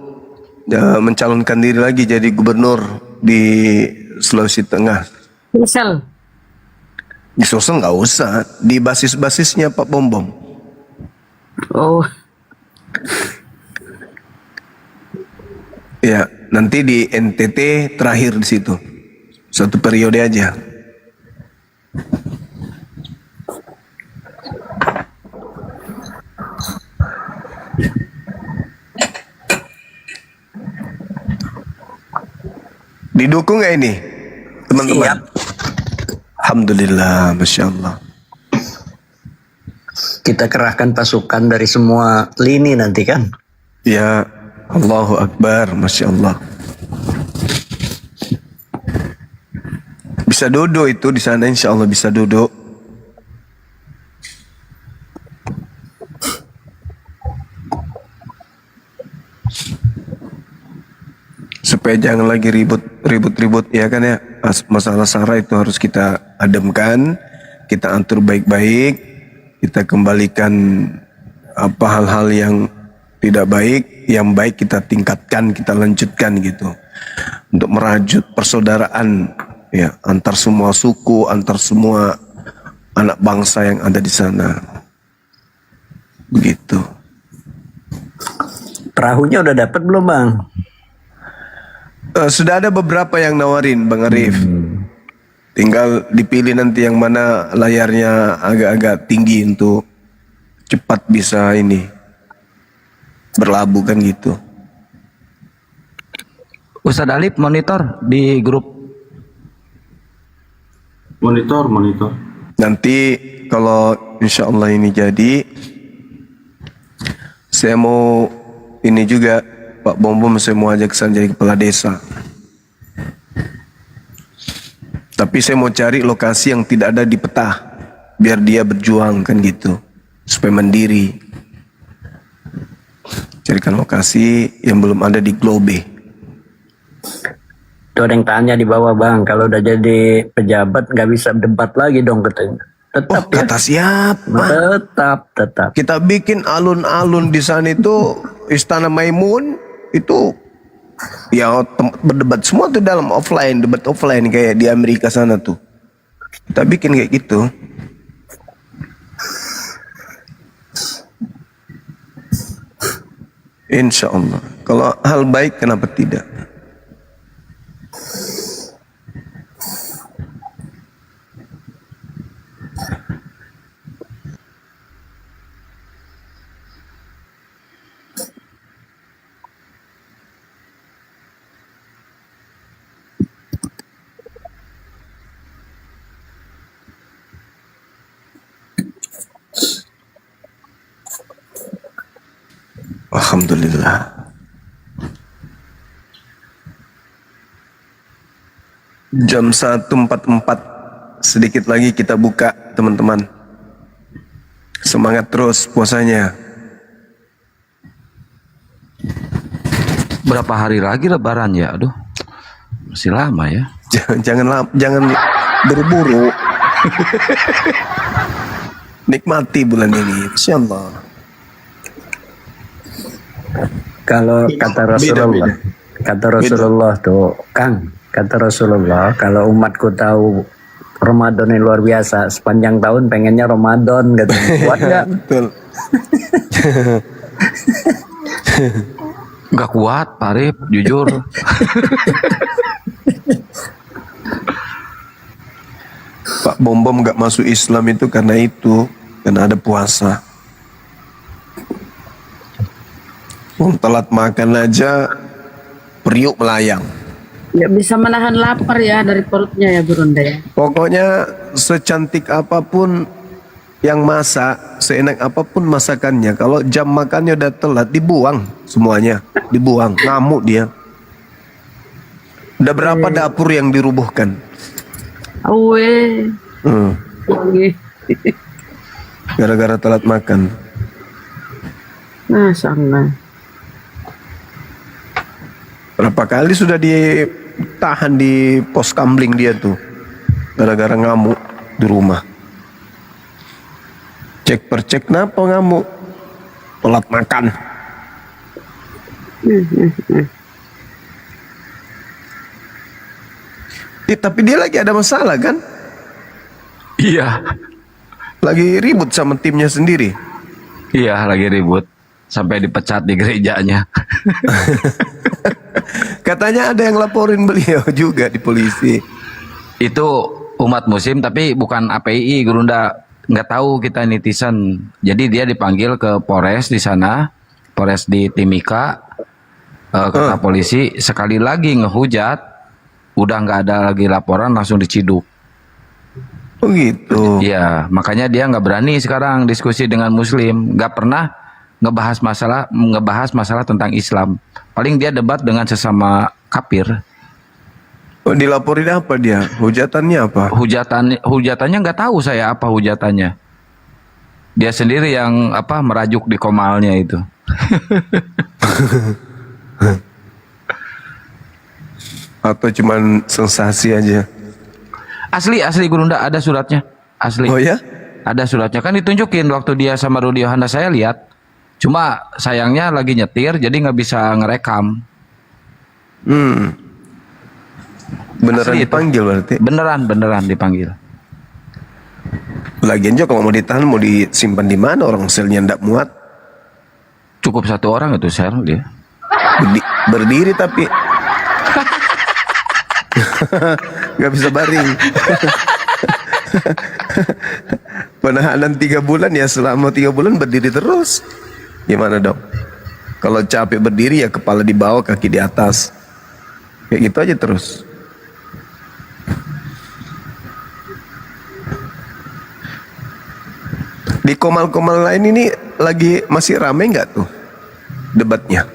mencalonkan diri lagi jadi gubernur di Sulawesi Tengah. Misal. Di Sulsel nggak usah, di basis-basisnya Pak Bom. Oh. Ya, nanti di NTT terakhir di situ. 1 periode aja. Didukung nggak ini, teman-teman? Siap. Alhamdulillah, Masya Allah. Kita kerahkan pasukan dari semua lini nanti kan? Ya, Allahu Akbar, Masya Allah. Bisa duduk itu di sana, insya Allah bisa duduk. Supaya jangan lagi ribut-ribut ya kan ya. Masalah SARA itu harus kita ademkan, kita atur baik-baik, kita kembalikan apa hal-hal yang tidak baik, yang baik kita tingkatkan, kita lanjutkan gitu. Untuk merajut persaudaraan ya antar semua suku, antar semua anak bangsa yang ada di sana. Begitu. Perahunya udah dapat belum Bang? Sudah ada beberapa yang nawarin Bang Arif. Tinggal dipilih nanti yang mana layarnya agak-agak tinggi untuk cepat bisa ini berlabuh kan gitu. Ustadz Alif monitor di grup. Monitor. Nanti kalau insya Allah ini jadi, saya mau ini juga Pak Bom saya mau ajak saya jadi kepala desa. Tapi saya mau cari lokasi yang tidak ada di peta, biar dia berjuang kan gitu, supaya mandiri. Carikan lokasi yang belum ada di Globe. Itu ada yang tanya di bawah, Bang, kalau udah jadi pejabat nggak bisa debat lagi dong katanya. Tetap kata siapa? Tetap. Kita bikin alun-alun di sana itu Istana Maimun itu ya tempat berdebat semua tuh dalam offline, debat offline kayak di Amerika sana tuh. Kita bikin kayak gitu. Insya Allah. Kalau hal baik kenapa tidak? Alhamdulillah. Jam 1.44 sedikit lagi kita buka, teman-teman. Semangat terus puasanya. Berapa hari lagi lebaran ya? Aduh, masih lama ya. Jangan berburu. Nikmati bulan ini, insyaallah. Kalau kata Rasulullah, tuh, Kang, kata Rasulullah, kalau umatku tahu Ramadan yang luar biasa, sepanjang tahun pengennya Ramadan, gitu. Kuat nggak? Betul. Nggak kuat, Pak Arif, jujur. Pak Bom nggak masuk Islam itu karena ada puasa. Telat makan aja periuk melayang. Ya bisa menahan lapar ya dari perutnya ya Gurunda ya. Pokoknya secantik apapun yang masak, seenak apapun masakannya, kalau jam makannya udah telat, dibuang semuanya, dibuang, ngamuk dia. Udah berapa dapur yang dirubuhkan? Awe. Gara-gara telat makan. Nah, sangat. Berapa kali sudah ditahan di pos kamling dia tuh, gara-gara ngamuk di rumah. Cek per cek, kenapa ngamuk? Telat makan. Tapi dia lagi ada masalah kan? Iya. Lagi ribut sama timnya sendiri. Iya, lagi ribut. Sampai dipecat di gerejanya. Katanya ada yang laporin beliau juga di polisi. Itu umat muslim tapi bukan API, Gurunda. Nggak tahu kita netizen. Jadi dia dipanggil ke Polres di sana, Polres di Timika, kata polisi. Sekali lagi ngehujat, udah nggak ada lagi laporan, langsung diciduk. Oh gitu. Iya, makanya dia nggak berani sekarang diskusi dengan muslim. Nggak pernah ngebahas masalah tentang Islam. Paling dia debat dengan sesama kafir. Oh, dilaporin apa dia? Hujatannya apa? Hujatannya nggak tahu saya apa hujatannya. Dia sendiri yang merajuk di komalnya itu. Atau cuman sensasi aja? Asli Gurunda, ada suratnya. Asli. Oh ya? Ada suratnya, kan ditunjukin waktu dia sama Rudi Yohana, saya lihat. Cuma sayangnya lagi nyetir jadi nggak bisa ngerekam. Beneran asli dipanggil itu. Berarti? Beneran dipanggil. Lagian juga kalau mau ditahan mau disimpan di mana, orang selnya ndak muat. Cukup satu orang itu sel dia. Berdiri tapi nggak bisa baring. Penahanan 3 bulan ya, selama 3 bulan berdiri terus. Gimana dong? Kalau capek berdiri ya kepala di bawah, kaki di atas. Kayak gitu aja terus. Di komal-komal lain ini lagi masih ramai nggak tuh debatnya?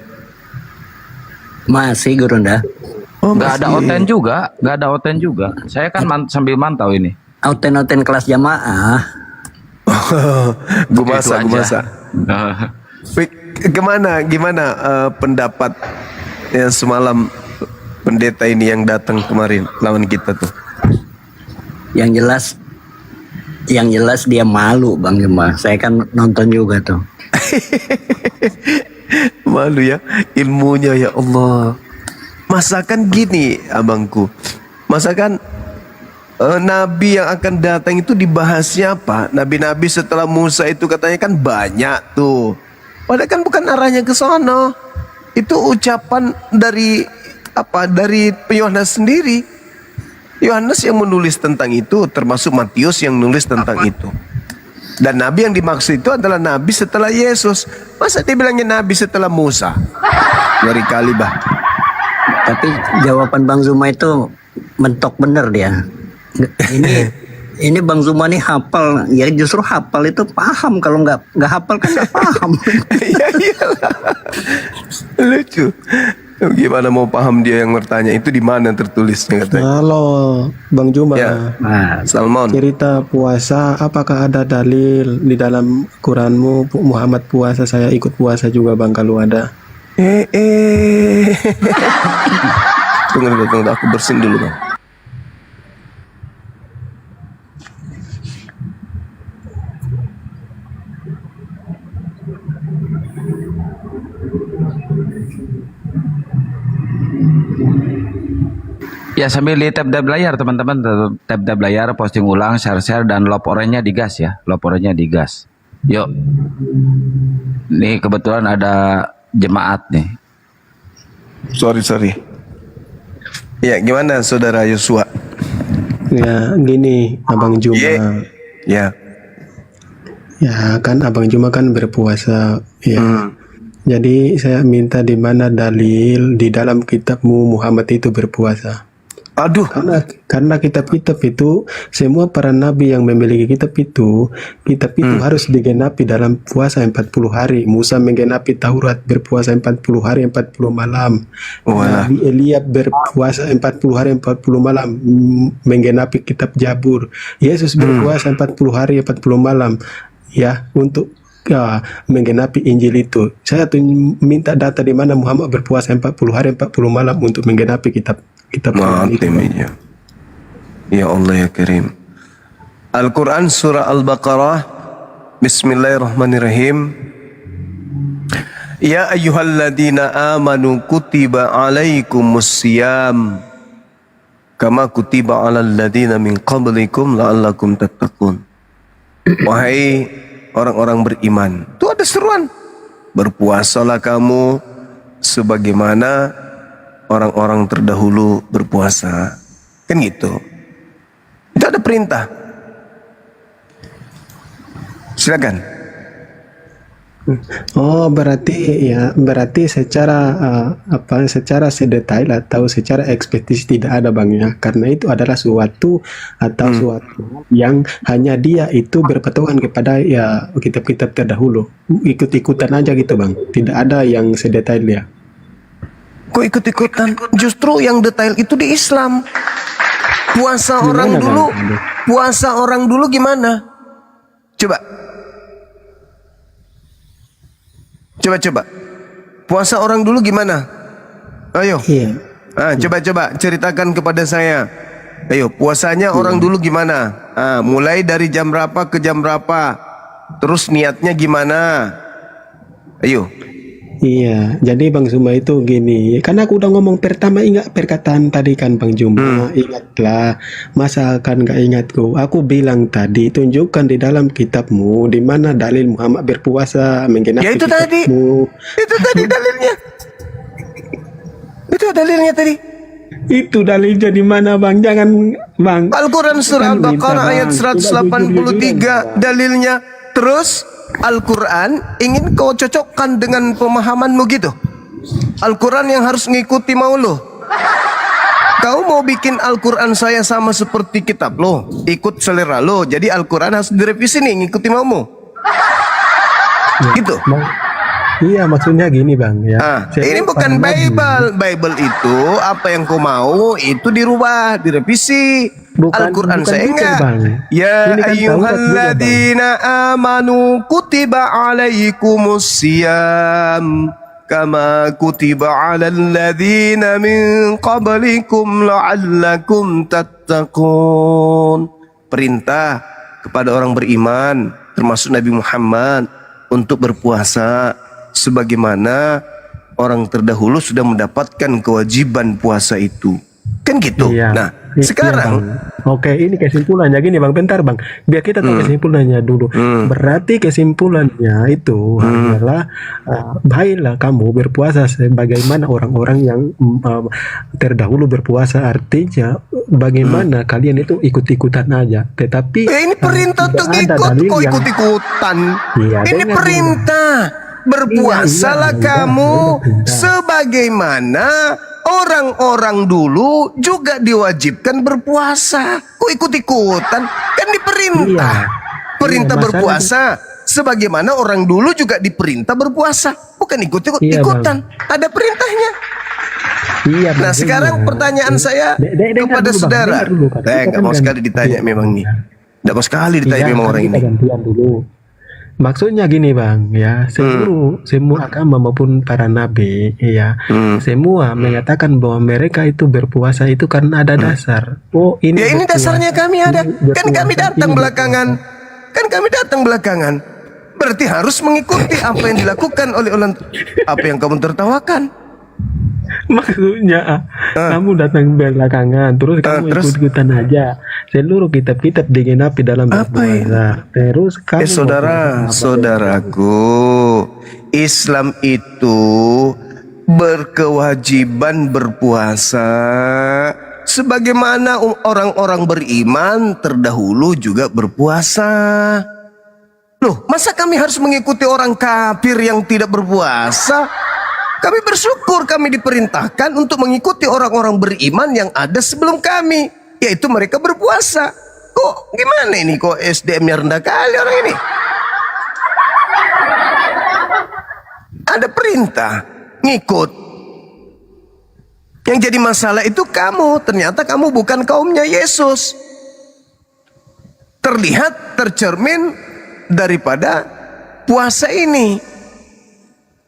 Masih Gurunda. Oh, nggak ada oten juga. Saya kan sambil mantau ini. Oten kelas jamaah. Gue masak. Gimana pendapat yang semalam pendeta ini yang datang kemarin lawan kita tuh? Yang jelas dia malu Bang Juma. Saya kan nonton juga tuh. Malu ya, ilmunya ya Allah. Masakan gini abangku, masakan nabi yang akan datang itu dibahasnya apa? Nabi-nabi setelah Musa itu katanya kan banyak tuh. Padahal kan bukan arahnya ke sana. Itu ucapan dari apa? Dari Yohanes sendiri. Yohanes yang menulis tentang itu, termasuk Matius yang menulis tentang itu. Dan nabi yang dimaksud itu adalah nabi setelah Yesus. Masa dia bilangnya nabi setelah Musa? Ngeri kali bah. Tapi jawaban Bang Zuma itu mentok bener dia. Ini Bang Zuma nih hafal, ya justru hafal itu paham, kalau nggak hafal kan nggak paham. Ya iyalah, lucu. Gimana mau paham dia yang bertanya itu di mana tertulisnya katanya? Halo Bang Juma, Ya. Salmon. cerita puasa apakah ada dalil di dalam Quranmu Muhammad puasa, saya ikut puasa juga Bang kalau ada? Tunggu, aku bersin dulu Bang. Ya sambil di tab layar teman-teman, tab layar, posting ulang, share dan laporannya digas ya, laporannya digas. Yuk. Nih kebetulan ada jemaat nih. Sorry. Ya gimana saudara Yosua? Ya gini Abang Juma. Ya. Ya kan Abang Juma kan berpuasa ya. Jadi saya minta di mana dalil di dalam kitabmu Muhammad itu berpuasa. Aduh. Karena kitab-kitab itu semua para nabi yang memiliki kitab itu harus digenapi dalam puasa 40 hari. Musa menggenapi Taurat berpuasa 40 hari 40 malam. Nabi Elia berpuasa 40 hari 40 malam menggenapi kitab Jabur. Yesus berpuasa 40 hari 40 malam ya untuk menggenapi Injil itu. Saya tuh minta data di mana Muhammad berpuasa 40 hari 40 malam untuk menggenapi kitab itu. Ya Allah ya Karim. Al-Quran surah Al-Baqarah. Bismillahirrahmanirrahim. Ya ayyuhalladzina amanu kutiba alaikumus siyam kama kutiba alal ladzina min qablikum la'allakum tattaqun. Wahai orang-orang beriman, itu ada seruan, berpuasalah kamu sebagaimana orang-orang terdahulu berpuasa, kan gitu. Itu ada perintah. Silakan. Oh berarti secara sedetail atau secara ekspektasi tidak ada Bang ya, karena itu adalah suatu yang hanya dia itu berpedoman kepada ya kitab-kitab terdahulu, ikut-ikutan aja gitu Bang, tidak ada yang sedetail ya. Kok ikut-ikutan? Justru yang detail itu di Islam. Puasa orang dulu gimana? Coba. Puasa orang dulu gimana? Ayo. Coba ceritakan kepada saya. Ayo, puasanya orang dulu gimana? Mulai dari jam berapa ke jam berapa? Terus niatnya gimana? Ayo. Iya, jadi Bang Zuma itu gini, karena aku udah ngomong pertama, ingat perkataan tadi kan Bang Zuma, ingatlah, masa kan gak ingatku, aku bilang tadi, tunjukkan di dalam kitabmu, di mana dalil Muhammad berpuasa, menggenapi ya itu kitabmu. Itu tadi dalilnya. Itu dalilnya tadi. Itu dalilnya di mana Bang? Jangan Bang. Al-Quran surah Al-Baqarah ayat 183 dalilnya. Terus Al-Quran ingin kau cocokkan dengan pemahamanmu gitu. Al-Quran yang harus ngikuti mau lo. Kau mau bikin Al-Quran saya sama seperti kitab lo, ikut selera lo. Jadi Al-Quran harus direvisi nih, ngikuti maumu. Gitu. Iya, maksudnya gini Bang ya. Ini bukan Bible. Bible itu apa yang kau mau itu dirubah, direvisi. Al-Quran saya enggak. Ya ayyuhalladzina amanu kutiba alaikumus siyam kama kutiba 'alal ladzina min qablikum la'allakum tattaqun. Perintah kepada orang beriman termasuk Nabi Muhammad untuk berpuasa sebagaimana orang terdahulu sudah mendapatkan kewajiban puasa itu. Kan gitu. Iya. Nah, Iya, sekarang Bang. Oke, ini kesimpulannya gini Bang, bentar Bang. Biar kita tahu kesimpulannya dulu. Berarti kesimpulannya itu adalah baiklah kamu berpuasa sebagaimana orang-orang yang terdahulu berpuasa. Artinya bagaimana kalian itu ikut-ikutan aja. Tetapi ini perintah untuk tidak ada ikut, dalil kok yang- ikut-ikutan? Iya, Ini dengar perintah. Berpuasalah kamu sebagaimana orang-orang dulu juga diwajibkan berpuasa. Kok ikut-ikutan? Kan diperintah. Perintah Iya, berpuasa sebagaimana orang dulu juga diperintah berpuasa. Bukan ikut-ikutan. Ada perintahnya. Iya, Bang, Nah, sekarang iya. pertanyaan saya Dengar kepada dulu, Bang, saudara. dengar dulu, Kak. Kita Nggak kan mau sekali ganti- ditanya memang nih. Nggak mau sekali ditanya Iya, memang kan orang kita ini. gantian dulu. Maksudnya gini Bang, ya semua agama maupun para nabi, ya semua mengatakan bahwa mereka itu berpuasa itu karena ada dasar. Oh ini. Ya ini berpuasa, dasarnya kami ada. ini Kan berpuasa, kami datang ini belakangan. Kan kami datang belakangan. Berarti harus mengikuti apa yang dilakukan oleh apa yang kamu tertawakan. Maksudnya kamu datang belakangan, terus kamu ikut-ikutan aja. Seluruh kitab-kitab digenapi dalam berpuasa. Terus kamu Saudaraku, Islam itu berkewajiban berpuasa sebagaimana orang-orang beriman terdahulu juga berpuasa. Loh, masa kami harus mengikuti orang kafir yang tidak berpuasa? Kami bersyukur kami diperintahkan untuk mengikuti orang-orang beriman yang ada sebelum kami, yaitu mereka berpuasa. Kok gimana ini, kok SDM-nya rendah kali orang ini? Ada perintah, ngikut. Yang jadi masalah itu kamu, ternyata kamu bukan kaumnya Yesus. Terlihat, tercermin daripada puasa ini.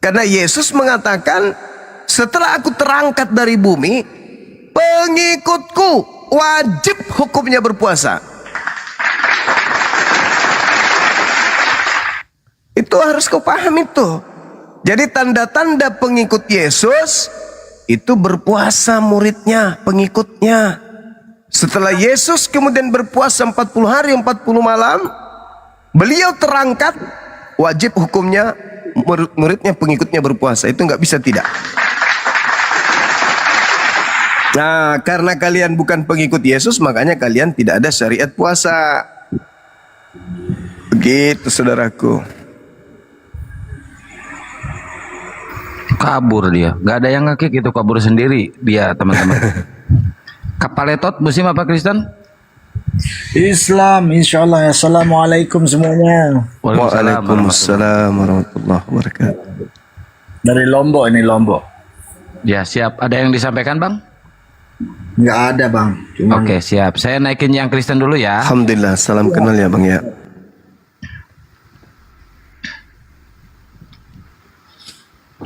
Karena Yesus mengatakan, setelah aku terangkat dari bumi, pengikutku wajib hukumnya berpuasa. Itu harus kau paham itu. Jadi tanda-tanda pengikut Yesus itu berpuasa muridnya, pengikutnya. Setelah Yesus kemudian berpuasa 40 hari 40 malam, beliau terangkat, wajib hukumnya muridnya, pengikutnya berpuasa. Itu nggak bisa tidak. Nah, karena kalian bukan pengikut Yesus, makanya kalian tidak ada syariat puasa. Begitu saudaraku. Kabur dia, nggak ada yang ngekik, itu kabur sendiri dia teman-teman. Kapaletot musim apa Kristen? Islam, insya Allah. Assalamualaikum semuanya. Waalaikumsalam warahmatullahi wabarakatuh. Dari Lombok ini, Lombok. Ya siap. Ada yang disampaikan Bang? Nggak ada Bang. Oke siap. Saya naikin yang Kristen dulu ya. Alhamdulillah. Salam kenal ya Bang ya.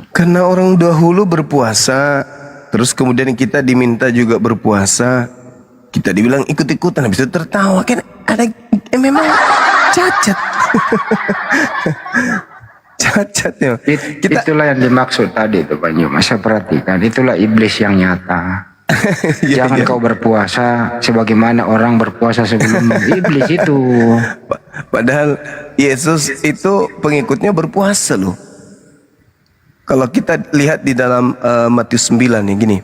Karena orang dahulu berpuasa, terus kemudian kita diminta juga berpuasa, kita dibilang ikut-ikutan, habis itu tertawa. Kan ada memang cacat. Cacat ya. Itulah yang dimaksud tadi itu Pak Nyu. Masa perhatikan, itulah iblis yang nyata. Jangan kau berpuasa sebagaimana orang berpuasa sebelumnya. Iblis itu. Padahal Yesus itu pengikutnya berpuasa loh. Kalau kita lihat di dalam Matius 9 nih gini.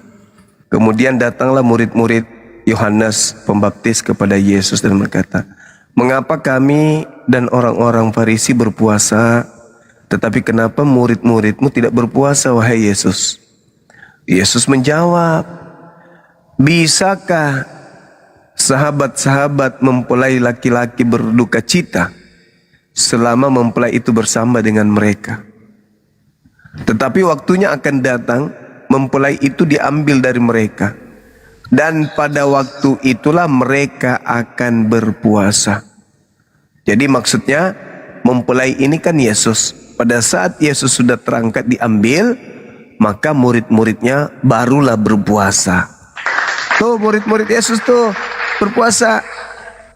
Kemudian datanglah murid-murid Yohanes Pembaptis kepada Yesus dan berkata, "Mengapa kami dan orang-orang Farisi berpuasa, tetapi kenapa murid-muridmu tidak berpuasa, wahai Yesus?" Yesus menjawab, "Bisakah sahabat-sahabat mempelai laki-laki berduka cita selama mempelai itu bersama dengan mereka? Tetapi waktunya akan datang, mempelai itu diambil dari mereka, dan pada waktu itulah mereka akan berpuasa." Jadi maksudnya mempelai ini kan Yesus. Pada saat Yesus sudah terangkat diambil, maka murid-muridnya barulah berpuasa. Tuh murid-murid Yesus tuh berpuasa.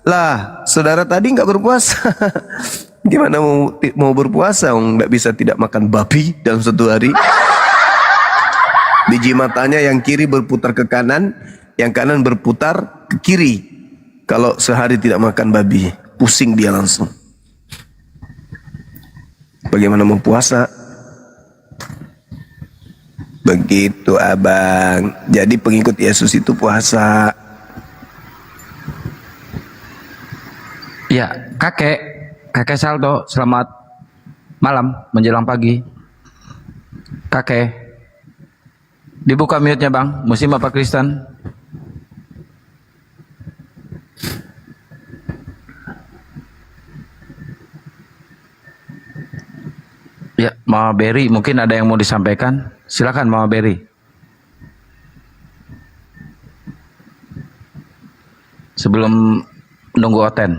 Lah, saudara tadi nggak berpuasa. Gimana mau berpuasa? Nggak bisa tidak makan babi dalam satu hari. Biji matanya yang kiri berputar ke kanan, yang kanan berputar ke kiri. Kalau sehari tidak makan babi, pusing dia langsung. Bagaimana mau puasa? Begitu abang. Jadi pengikut Yesus itu puasa. Ya, kakek Saldo, selamat malam menjelang pagi. Kakek, dibuka mute-nya bang, Muslim apa Kristen? Ya, Mama Berry, mungkin ada yang mau disampaikan. Silakan Mama Berry. Sebelum nunggu Oten.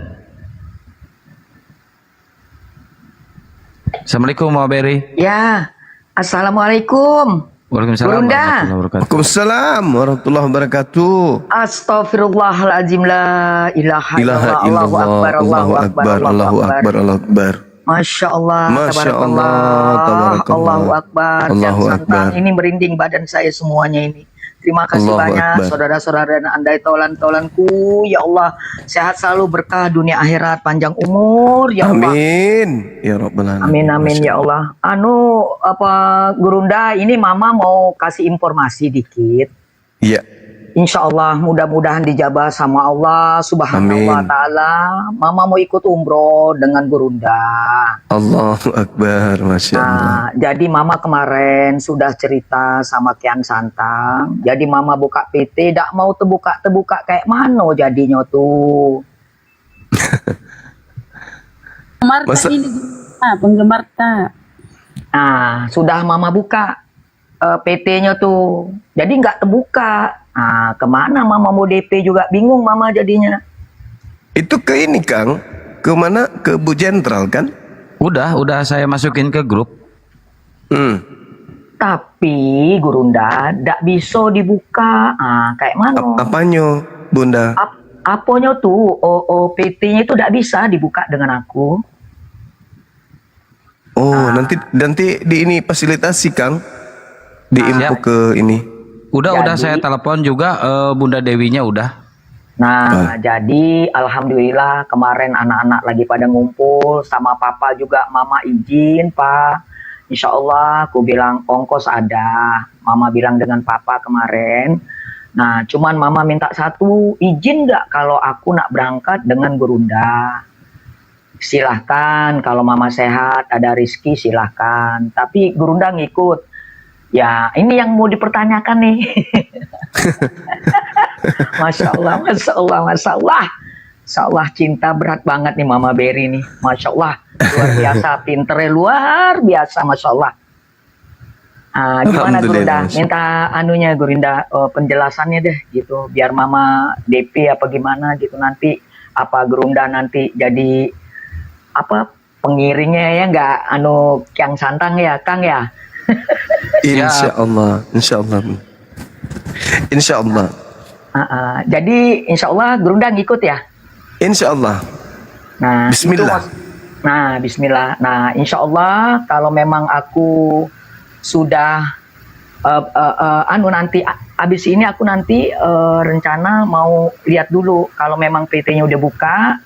Assalamualaikum Mama Berry. Ya, assalamualaikum. Waalaikumsalam Bunda. warahmatullahi wabarakatuh. Waalaikumsalam warahmatullahi wabarakatuh. Astagfirullahaladzim, la ilaha illallah, Allahu akbar, Allahu akbar, Allahu akbar, Allahu akbar. Masya Allah, Masya tabarakallah, Allah, tabarakallah. Allahu akbar, Allahu Kian Santang. akbar. Ini merinding badan saya semuanya ini. Terima kasih Allahu banyak akbar. saudara-saudara dan andai tolan-tolanku. Ya Allah, sehat selalu, berkah dunia akhirat, panjang umur ya Allah. Amin. Ya Rabbal alamin. Amin amin ya Allah. Gurunda, ini Mama mau kasih informasi dikit. Iya. Insya Allah mudah-mudahan dijabah sama Allah Subhanahu wa Amin. Ta'ala. Mama mau ikut umroh dengan Gurunda. Allahu akbar, masya Allah. Nah, jadi Mama kemarin sudah cerita sama Kian Santang. Jadi Mama buka PT, tidak mau terbuka kayak mana jadinya tuh. Penggemar tak ini, penggemar tak. Nah, sudah Mama buka PT-nya tuh. Jadi nggak terbuka. Nah, kemana Mama mau DP juga bingung Mama jadinya. Itu ke ini Kang, ke mana? Ke Bu Jenderal kan? Udah saya masukin ke grup. Tapi Gurunda nggak bisa dibuka. Ah, kayak mana? Apanya, Bunda? Apanya tuh? PT-nya itu nggak bisa dibuka dengan aku. Oh, nanti di ini fasilitasi Kang. Diinfo ke ini. Udah Jadi- saya telepon juga Bunda Dewinya udah. Nah, jadi alhamdulillah kemarin anak-anak lagi pada ngumpul sama papa juga. Mama izin Pak, insya Allah aku bilang ongkos ada. Mama bilang dengan papa kemarin. Nah, cuman Mama minta satu, izin nggak kalau aku nak berangkat dengan Gurunda? Silahkan, kalau Mama sehat ada rezeki silahkan. Tapi Gurunda ngikut. Ya, ini yang mau dipertanyakan nih. Masya Allah, Masya Allah, Masya Allah. Masya Allah, cinta berat banget nih Mama Berry nih. Masya Allah, luar biasa, pinternya luar biasa, Masya Allah. Gimana Gurunda? Minta anunya Gurunda, penjelasannya deh gitu. Biar Mama DP apa gimana gitu nanti. Apa Gurunda nanti jadi apa pengiringnya ya nggak Kian Santang ya Kang ya? Insya Allah, insya Allah, insya Allah. Jadi insya Allah Gurunda ngikut ya? Insya Allah. Nah, Bismillah. Bismillah. Nah, insya Allah kalau memang aku sudah nanti abis ini aku nanti rencana mau lihat dulu kalau memang PT-nya udah buka,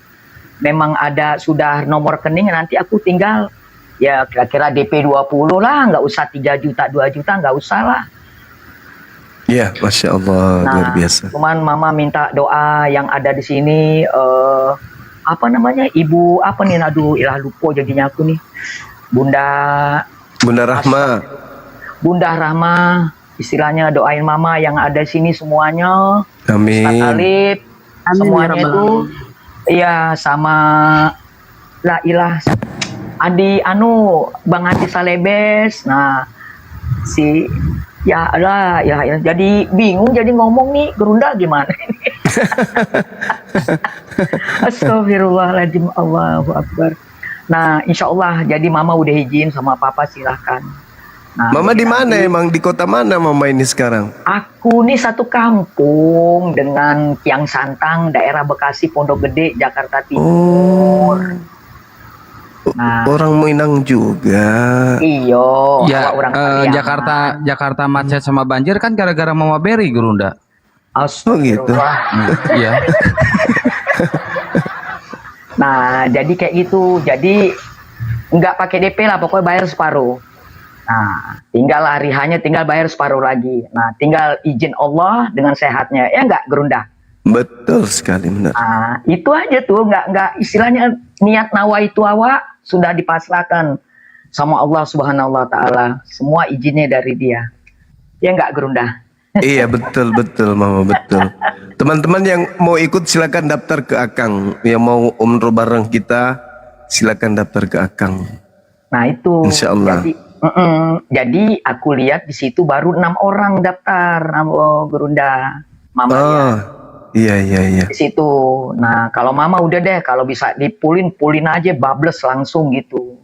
memang ada sudah nomor rekening, nanti aku tinggal ya kira-kira DP 20 lah, nggak usah 3 juta, 2 juta, nggak usah lah. Ya, Masya Allah, luar biasa. Cuman Mama minta doa yang ada di sini, apa namanya, Ibu apa nih, aduh ilah lupa jadinya aku nih, Bunda Rahma. Bunda Rahma, istilahnya doain Mama yang ada di sini semuanya. Amin. Ustaz Alif, Amin, semuanya ya Rabbal itu, iya sama La Ilah. Adi Bang Adi Salebes, nah si ya lah ya, jadi bingung jadi ngomong nih Gurunda gimana ini. Astagfirullahaladzim, Allahu Akbar. Nah insya Allah jadi Mama udah izin sama Papa silahkan. Nah, Mama jadi di mana nanti emang? Di kota mana Mama ini sekarang? aku nih satu kampung dengan Kiang Santang, daerah Bekasi, Pondok Gede, Jakarta Timur. Nah, Orang Minang juga. iyo, Ya, awak orang Pariaman. Jakarta macet sama banjir kan gara-gara Mama Berry, Gurunda. Oh gitu. Iya. Nah, jadi kayak gitu. Jadi nggak pakai DP lah, pokoknya bayar separuh. Nah, tinggal hari hanya tinggal bayar separuh lagi. Nah, tinggal izin Allah dengan sehatnya. Ya nggak, Gerunda? Betul sekali, benar. Nah, itu aja tuh, nggak istilahnya niat nawa itu awak sudah dipasrahkan sama Allah Subhanahu wa taala. Semua izinnya dari Dia. Ya nggak, Gerunda? Iya, betul Mama, betul. Teman-teman yang mau ikut silakan daftar ke Akang. Yang mau umroh bareng kita silakan daftar ke Akang. Nah, itu. Insya Allah. Jadi aku lihat di situ baru 6 orang daftar, Gerunda. Mama ya. Iya. Di situ. Nah, kalau Mama udah deh, kalau bisa pulin aja, bablas langsung gitu.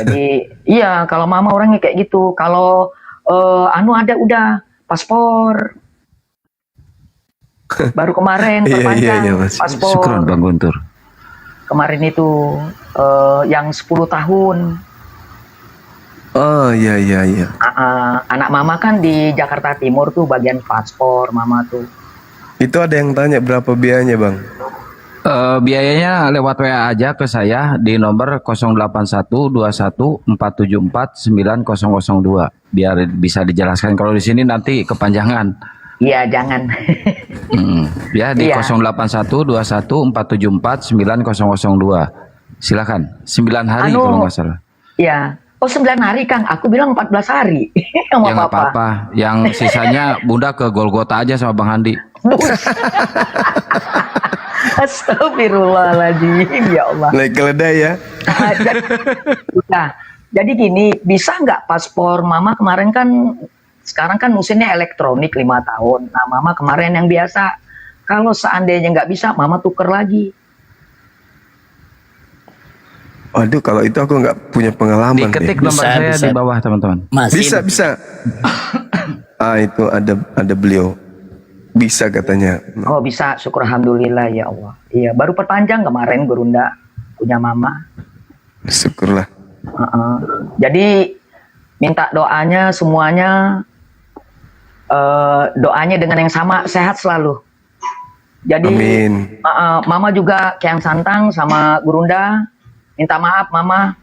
Jadi iya, kalau Mama orangnya kayak gitu. Kalau ada udah paspor. Baru kemarin perpanjang paspor. Syukron Bang Guntur. Kemarin itu yang 10 tahun. Oh iya. Anak Mama kan di Jakarta Timur tuh bagian paspor Mama tuh. Itu ada yang tanya berapa biayanya Bang? Biayanya lewat WA aja ke saya di nomor 081214749002 biar bisa dijelaskan. Kalau di sini nanti kepanjangan. Iya, jangan. Ya di 081214749002. Silakan. 9 hari kalau nggak salah. Iya. Oh 9 hari Kang, aku bilang 14 hari. Ya nggak apa-apa. Yang sisanya Bunda ke Golgota aja sama Bang Handi. Astagfirullahaladzim, ya Allah. Naik keledai ya. Jadi gini, bisa nggak paspor Mama kemarin kan, sekarang kan musimnya elektronik 5 tahun. Nah Mama kemarin yang biasa. Kalau seandainya nggak bisa, Mama tuker lagi. Waduh, kalau itu aku nggak punya pengalaman. Diketik nomor saya di bawah teman-teman. Bisa. Itu ada beliau. Bisa katanya. Oh bisa, syukur alhamdulillah ya Allah. Iya, baru perpanjang kemarin Gerunda punya Mama. Syukurlah. Jadi minta doanya semuanya, doanya dengan yang sama, sehat selalu. Jadi Amin. Mama juga Kiang Santang sama Gerunda. Minta maaf Mama,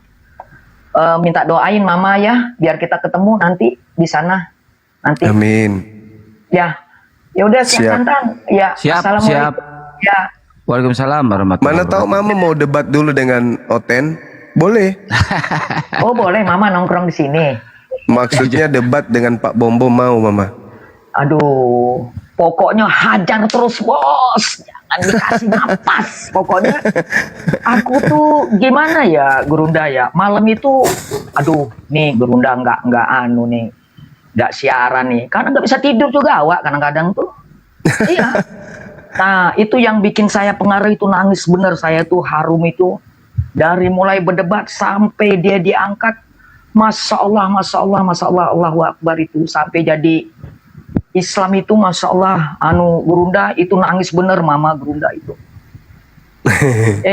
minta doain Mama ya, biar kita ketemu nanti di sana. Nanti. Amin. Ya udah Kiang Santang. Ya. Siap. Ya. Waalaikumsalam warahmatullahi Mana tahu Mama mau debat dulu dengan Oten? Boleh. Oh boleh, Mama nongkrong di sini. Maksudnya debat dengan Pak Bombo mau Mama? Aduh, pokoknya hajar terus bos. Jangan dikasih napas. Pokoknya aku tuh gimana ya Gerunda ya. Malam itu, aduh nih Gerunda nggak siaran nih. Karena nggak bisa tidur juga awak kadang-kadang tuh. Iya. Nah itu yang bikin saya pengaruh itu nangis bener. Saya tuh harum itu. Dari mulai berdebat sampai dia diangkat. Masya Allah, Allahu Akbar itu. Sampai jadi Islam itu Masya Allah, Gerunda itu nangis bener Mama Gerunda itu.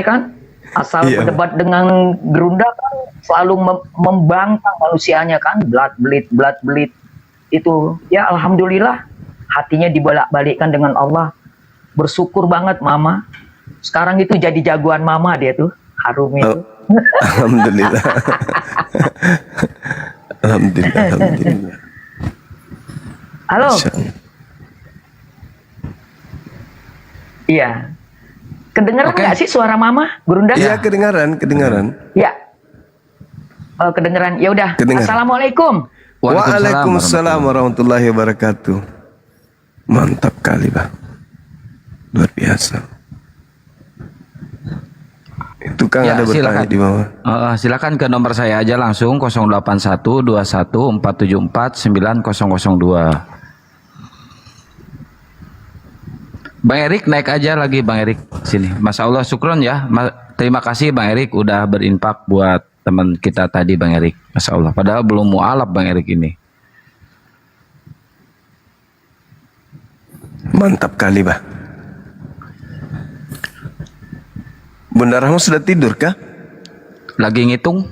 Kan? Asal berdebat dengan Gerunda kan selalu membangkang manusianya kan. Blood bleed. Itu ya alhamdulillah hatinya dibolak-balikkan dengan Allah. Bersyukur banget Mama. Sekarang itu jadi jagoan Mama dia tuh. Harum itu. Alhamdulillah. Alhamdulillah. Halo. Iya. Kedengeran nggak sih suara Mama, Gerunda? Iya, kedengaran. Ya. Kedengeran. Ya udah. Assalamualaikum. Waalaikumsalam warahmatullahi wabarakatuh. Mantap kali, Bang. Luar biasa. Itu Kang ada bertanya di bawah. Silakan ke nomor saya aja langsung 081214749002. Bang Erik naik aja lagi Bang Erik sini. Masya Allah syukron ya. Terima kasih Bang Erik udah berinfak buat teman kita tadi Bang Erik. Masya Allah. Padahal belum mualaf Bang Erik ini. Mantap kali, Bah. Bunda Rahma sudah tidur kah? Lagi ngitung.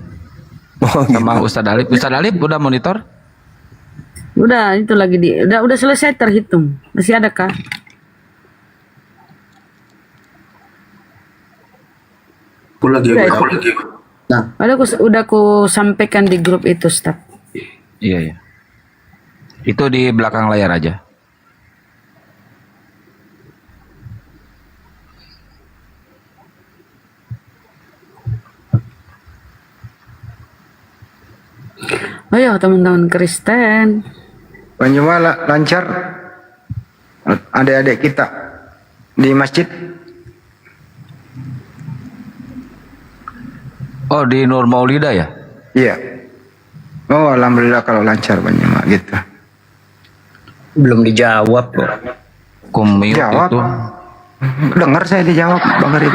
Sama Ustadz Alif. Ustadz Alif udah monitor? Udah, itu lagi udah selesai terhitung. Masih ada kah? Udah aku sampaikan di grup itu, Ustaz. Iya, iya. Itu di belakang layar aja. Ayo teman-teman Kristen. Banyuma lancar adik-adik kita di masjid. Oh, di Nur Maulida ya? Iya. Oh, alhamdulillah kalau lancar Banyuma gitu. Belum dijawab kok. Kumiyut Jawab. itu. Dengar saya dijawab Bang Arif.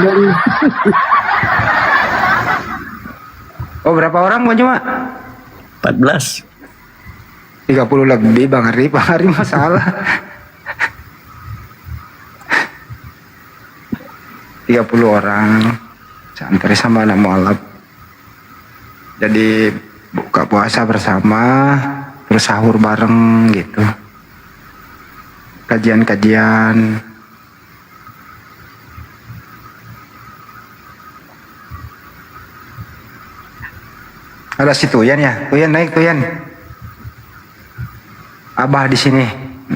Oh, berapa orang Banyuma? 14. 30 lebih Bang Arif. Bang Arif masalah. 30 orang. Santri sama anak mualaf. Jadi buka puasa bersama, terus sahur bareng gitu. Kajian-kajian. Ada si Tuyan ya, Tuyan naik Tuyan. Abah di sini,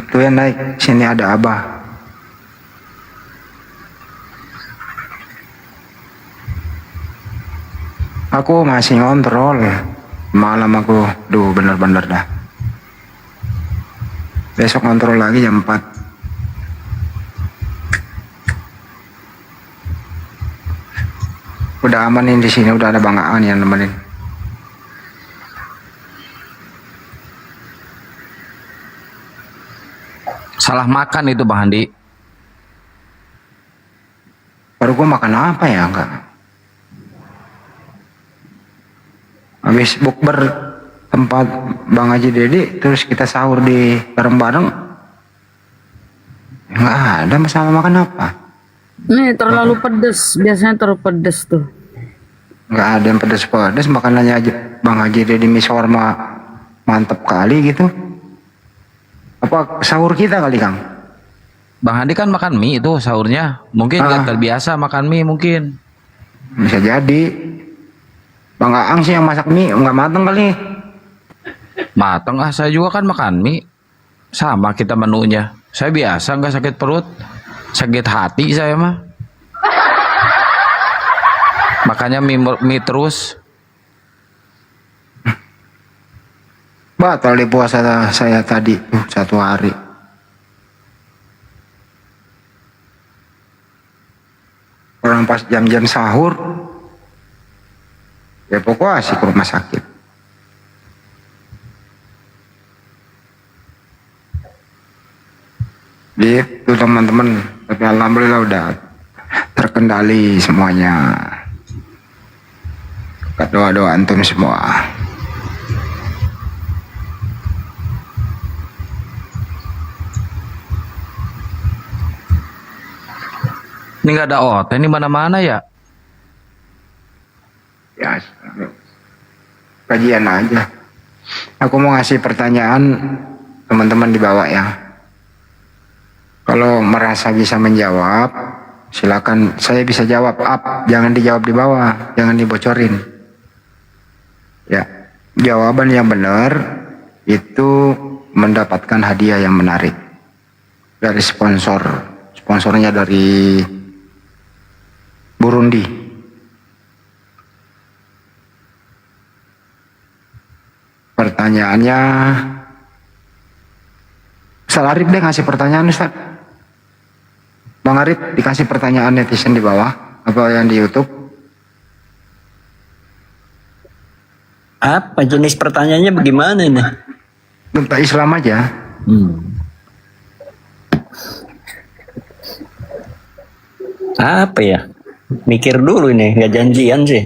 Tuyan naik, sini ada Abah. Aku masih ngontrol, malam aku, bener-bener dah. Besok ngontrol lagi jam 4. Udah amanin di sini, udah ada Bang Aan yang nemenin. Salah makan itu Bang Handi. Baru gua makan apa ya enggak? Habis bukber tempat Bang Haji Dedi, terus kita sahur di bareng-bareng. Enggak ada masalah makan apa. Nih terlalu pedes, biasanya terlalu pedes tuh. Enggak ada yang pedes-pedes, makanannya aja Bang Haji Dedi miswarma mantep kali gitu. Apa sahur kita kali Kang? Bang Handi kan makan mie itu sahurnya. Mungkin nggak terbiasa makan mie mungkin. Bisa jadi. Bang Aang sih yang masak mie nggak mateng kali. Mateng saya juga kan makan mie. Sama kita menunya. Saya biasa nggak sakit perut. Sakit hati saya mah. Makanya mie terus. Batal di puasa saya tadi tuh 1 hari. Orang pas jam-jam sahur, evakuasi ke rumah sakit. Gitu teman-teman, tapi alhamdulillah udah terkendali semuanya. Doa-doa antum semua. Ini nggak ada OT, ini mana-mana ya? Ya, kajian aja. Aku mau ngasih pertanyaan teman-teman di bawah ya. Kalau merasa bisa menjawab, silakan. Saya bisa jawab up, jangan dijawab di bawah, jangan dibocorin. Ya, jawaban yang benar itu mendapatkan hadiah yang menarik dari sponsor. Sponsornya dari Burundi. Pertanyaannya, Ustaz Arif deh ngasih pertanyaan Ustaz. Bang Arif dikasih pertanyaan netizen di bawah, apa yang di YouTube? Apa jenis pertanyaannya bagaimana ini? Tentang Islam aja. Apa ya? Mikir dulu ini, nggak janjian sih.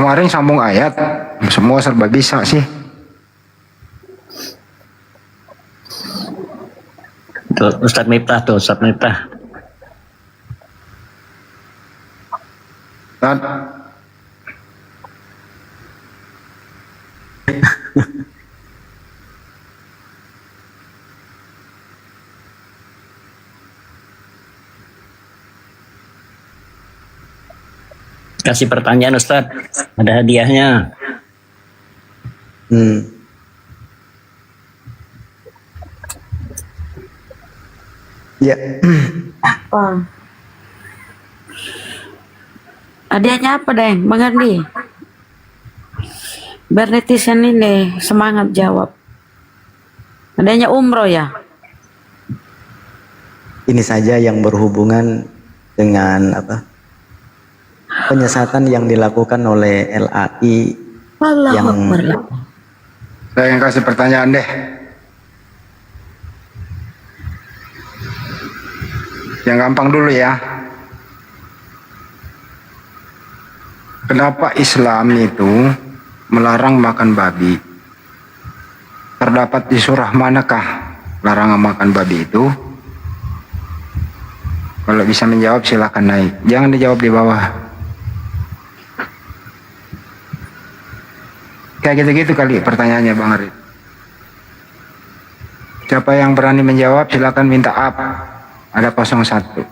kemarin sambung ayat, semua serba bisa sih. Tuh, Ustadz Miftah tuh, Ustadz Miftah. Kasih pertanyaan Ustadz, ada hadiahnya. Ya. Apa? Hadiahnya apa, Deng? Bang Ardi? Biar netizen ini semangat jawab. Adanya umroh ya? Ini saja yang berhubungan dengan apa? Penyesatan yang dilakukan oleh LAI Allahu yang Akbar. Saya yang kasih pertanyaan deh. Yang gampang dulu ya. Kenapa Islam itu melarang makan babi? Terdapat di surah manakah larangan makan babi itu? Kalau bisa menjawab silakan naik. Jangan dijawab di bawah. Kayak gitu-gitu kali pertanyaannya Bang Arif. Siapa yang berani menjawab silakan minta up. Ada 01.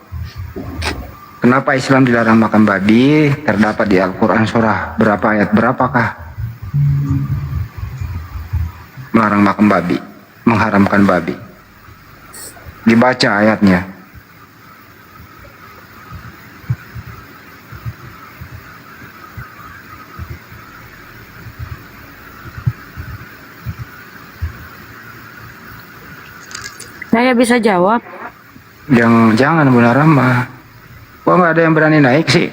Kenapa Islam dilarang makan babi? Terdapat di Al-Quran surah berapa ayat berapakah? Melarang makan babi, mengharamkan babi. Dibaca ayatnya. Saya bisa jawab. Jangan Bu Narama. Kok nggak ada yang berani naik sih?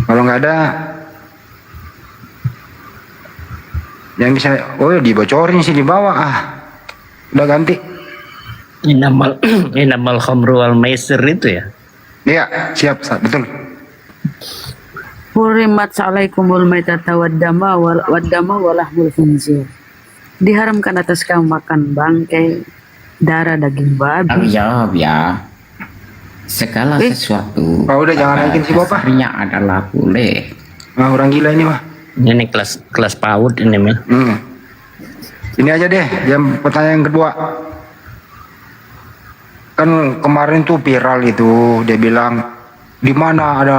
Kalau nggak ada, yang bisa, oh dibocorin sih di bawah udah ganti. Innamal khamru wal maisir itu ya? Iya, siap, betul. Hurimat alaikumul maitata waddama walahmul khinzir. Diharamkan atas kamu makan bangkai, darah daging babi. Jawab ya. Segala sesuatu udah jangan naikin si Bapak. Dasarnya adalah boleh. Orang gila ini mah. Ini kelas PAUD ini mah. Ini aja deh, yang pertanyaan kedua. Kan kemarin tuh viral itu, dia bilang di mana ada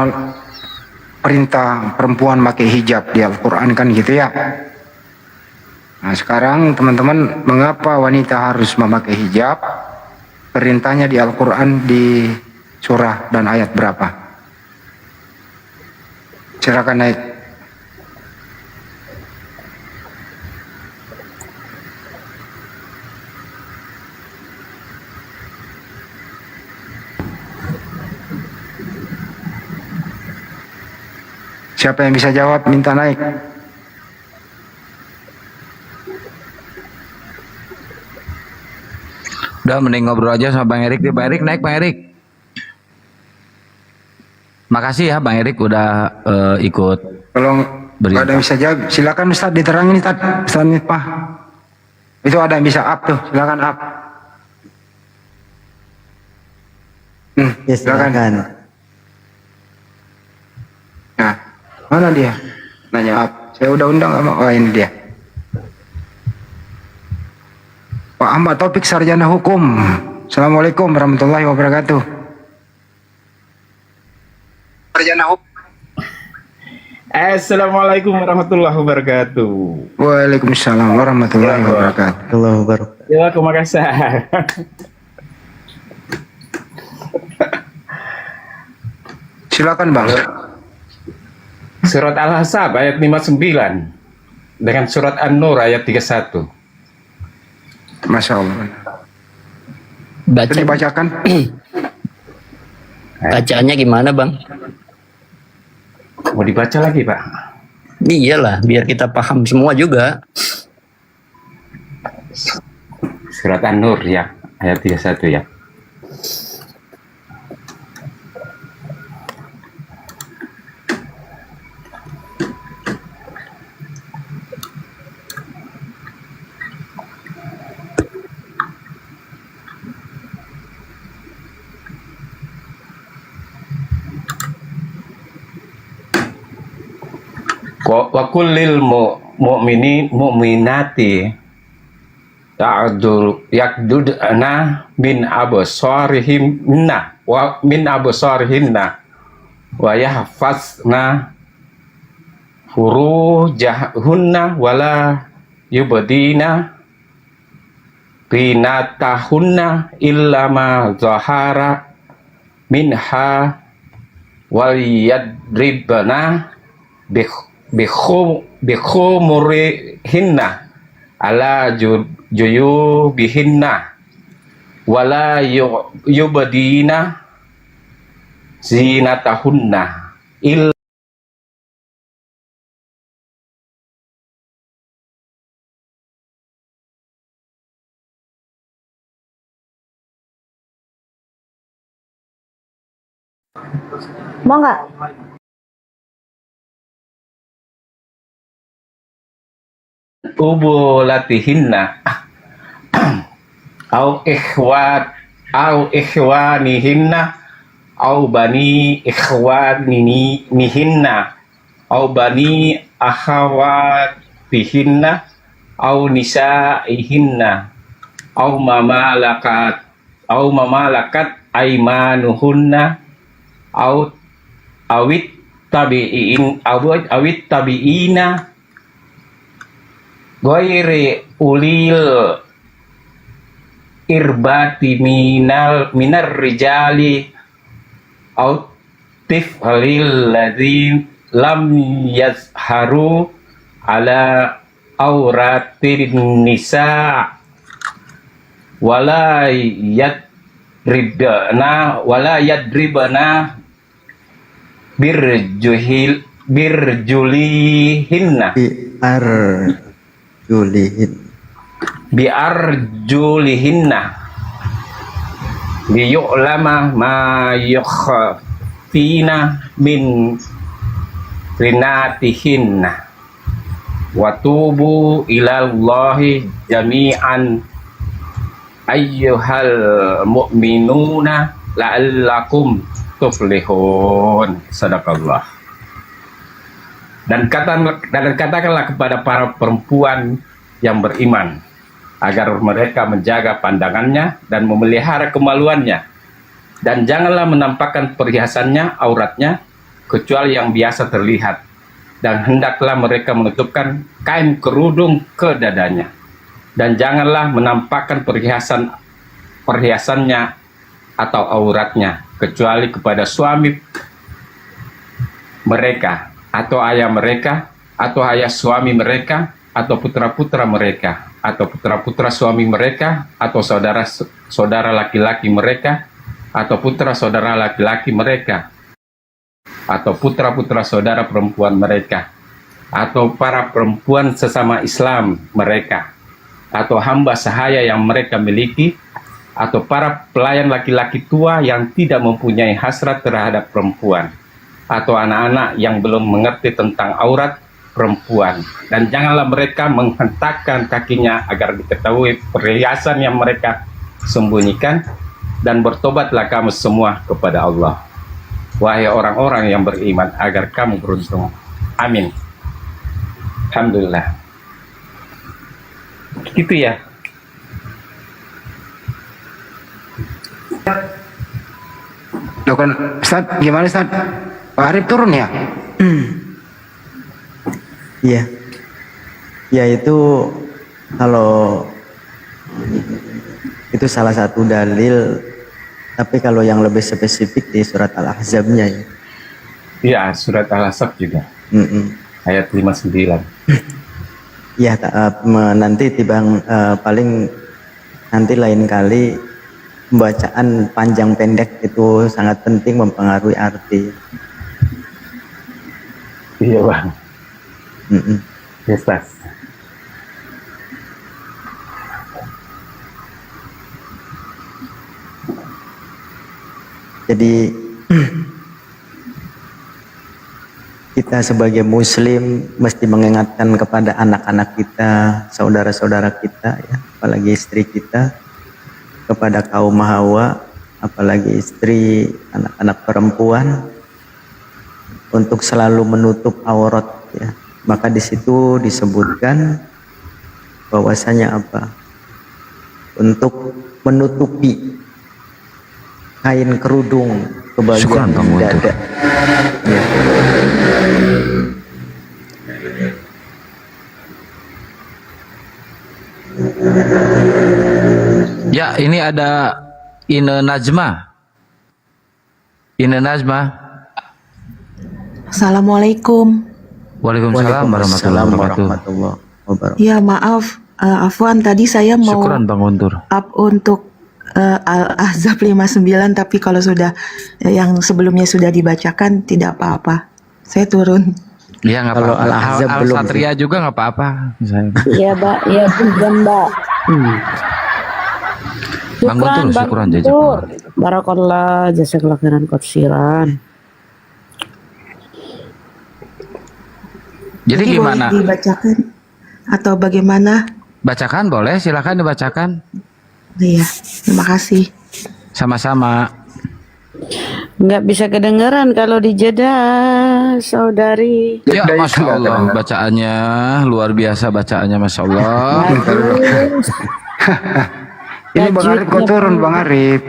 perintah perempuan pakai hijab di Al-Quran kan gitu ya. Nah sekarang teman-teman, mengapa wanita harus memakai hijab? Perintahnya di Al-Quran di surah dan ayat berapa? Silakan naik. Siapa yang bisa jawab minta naik. Udah mending ngobrol aja sama Bang Erik deh. Bang Erik naik, Bang Erik. Makasih ya Bang Erik udah ikut. Kalau nggak ada yang bisa jawab, silakan Ustaz diterangin Ustaz Pak. Itu ada yang bisa up tuh, silakan up. Ya, silakan. Nah, mana dia? Nanya up. Saya udah undang sama ini dia. Pak Ahmad Taufik, sarjana hukum. Assalamualaikum warahmatullahi wabarakatuh. Sarjana hukum. Assalamualaikum warahmatullahi wabarakatuh. Waalaikumsalam warahmatullahi wabarakatuh. Ya, aku Makassar. Silakan Bang. Surat Al-Ahzab ayat 59 dengan surat An-Nur ayat 31. Masya Allah. Baca. Dibacakan. Bacaannya gimana Bang? Mau dibaca lagi Pak? Iyalah, biar kita paham semua juga. Surat An-Nur ya, ayat 31 ya. Wa kullil mu'mini mu'minati yakdudna min absarihinna wa yahfazna furujahunna wala yubdina zinatahunna illa ma zahara minha wal yadribna bikhumurihinna ala juyubihinna wala yubdina zinatahunna illa Mau nggak? ubulatihinna au ikhwanihinna au bani ikhwanihinna au bani akhawatihinna au nisaihinna au mamalakat aimanuhunna au awit tabiina ghairi ulil irbati minar rijali au tifalil ladzi lam yazharu ala auratin nisa wala yadribana birjulihinna biarjulihinna liyu'lama ma yukhfina min rinatihinna wa tubu ilallahi jami'an ayyuhal mu'minuna la'allakum tuflihun. Sadaqallah. Dan katakanlah kepada para perempuan yang beriman agar mereka menjaga pandangannya dan memelihara kemaluannya, dan janganlah menampakkan perhiasannya, auratnya, kecuali yang biasa terlihat, dan hendaklah mereka menutupkan kain kerudung ke dadanya, dan janganlah menampakkan perhiasannya atau auratnya kecuali kepada suami mereka atau ayah mereka atau ayah suami mereka atau putra-putra mereka atau putra-putra suami mereka atau saudara laki-laki mereka atau putra saudara laki-laki mereka atau putra-putra saudara perempuan mereka atau para perempuan sesama Islam mereka atau hamba sahaya yang mereka miliki atau para pelayan laki-laki tua yang tidak mempunyai hasrat terhadap perempuan atau anak-anak yang belum mengerti tentang aurat perempuan, dan janganlah mereka menghentakkan kakinya agar diketahui perhiasan yang mereka sembunyikan, dan bertobatlah kamu semua kepada Allah, wahai orang-orang yang beriman, agar kamu beruntung. Amin. Alhamdulillah. Gitu ya. Loh kan, Ustaz, gimana Ustaz? Pak Arif turun ya? Iya. Ya itu kalau itu salah satu dalil, tapi kalau yang lebih spesifik di surat Al-Ahzab-nya ya. Iya, surat Al-Ahzab juga. Ayat 59. Ya, nanti tibang paling nanti lain kali pembacaan panjang pendek itu sangat penting mempengaruhi arti. Iya bang. Yes, Mas. Jadi kita sebagai muslim mesti mengingatkan kepada anak-anak kita, saudara-saudara kita ya, apalagi istri kita, kepada kaum Hawa, apalagi istri, anak-anak perempuan, untuk selalu menutup aurat ya, Maka di situ disebutkan bahwasanya apa? Untuk menutupi kain kerudung ke bagian dada. Ya. Ya, ini ada Ine Najma. Ine Najma. Assalamualaikum. Waalaikumsalam warahmatullahi wabarakatuh. Ya maaf, Afwan tadi saya mau Syukran Bang Guntur. up untuk Al-Ahzab 59, tapi kalau sudah yang sebelumnya sudah dibacakan tidak apa-apa. Saya turun. Iya nggak Kalau apa-apa. Al-Ahzab belum Al-Satria juga nggak apa-apa. misalnya. Iya, Mbak. Iya, juga, Mbak. Bang Guntur, syukran jazakallah. Barakallah, jazakallah khairan katsiran. Jadi gimana? Boleh dibacakan atau bagaimana? Bacakan boleh, silakan dibacakan. Iya, terima kasih. Sama-sama. Nggak bisa kedengeran kalau dijeda, saudari. Ya, Masya Allah, bacaannya luar biasa, bacaannya Masya Allah. Ini Bang Arif kok turun Bang Arif?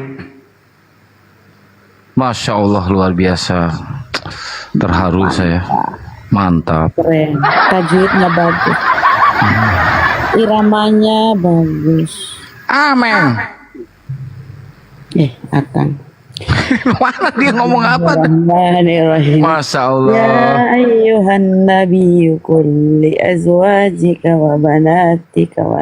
Masya Allah, luar biasa. Terharu saya. Mantap. Keren. Tajwidnya bagus. Iramanya bagus. Amin. Akan. Mana dia ngomong apa? Masya Allah. Ya ayyuhan nabiyyu qul li azwajika wa banatika wa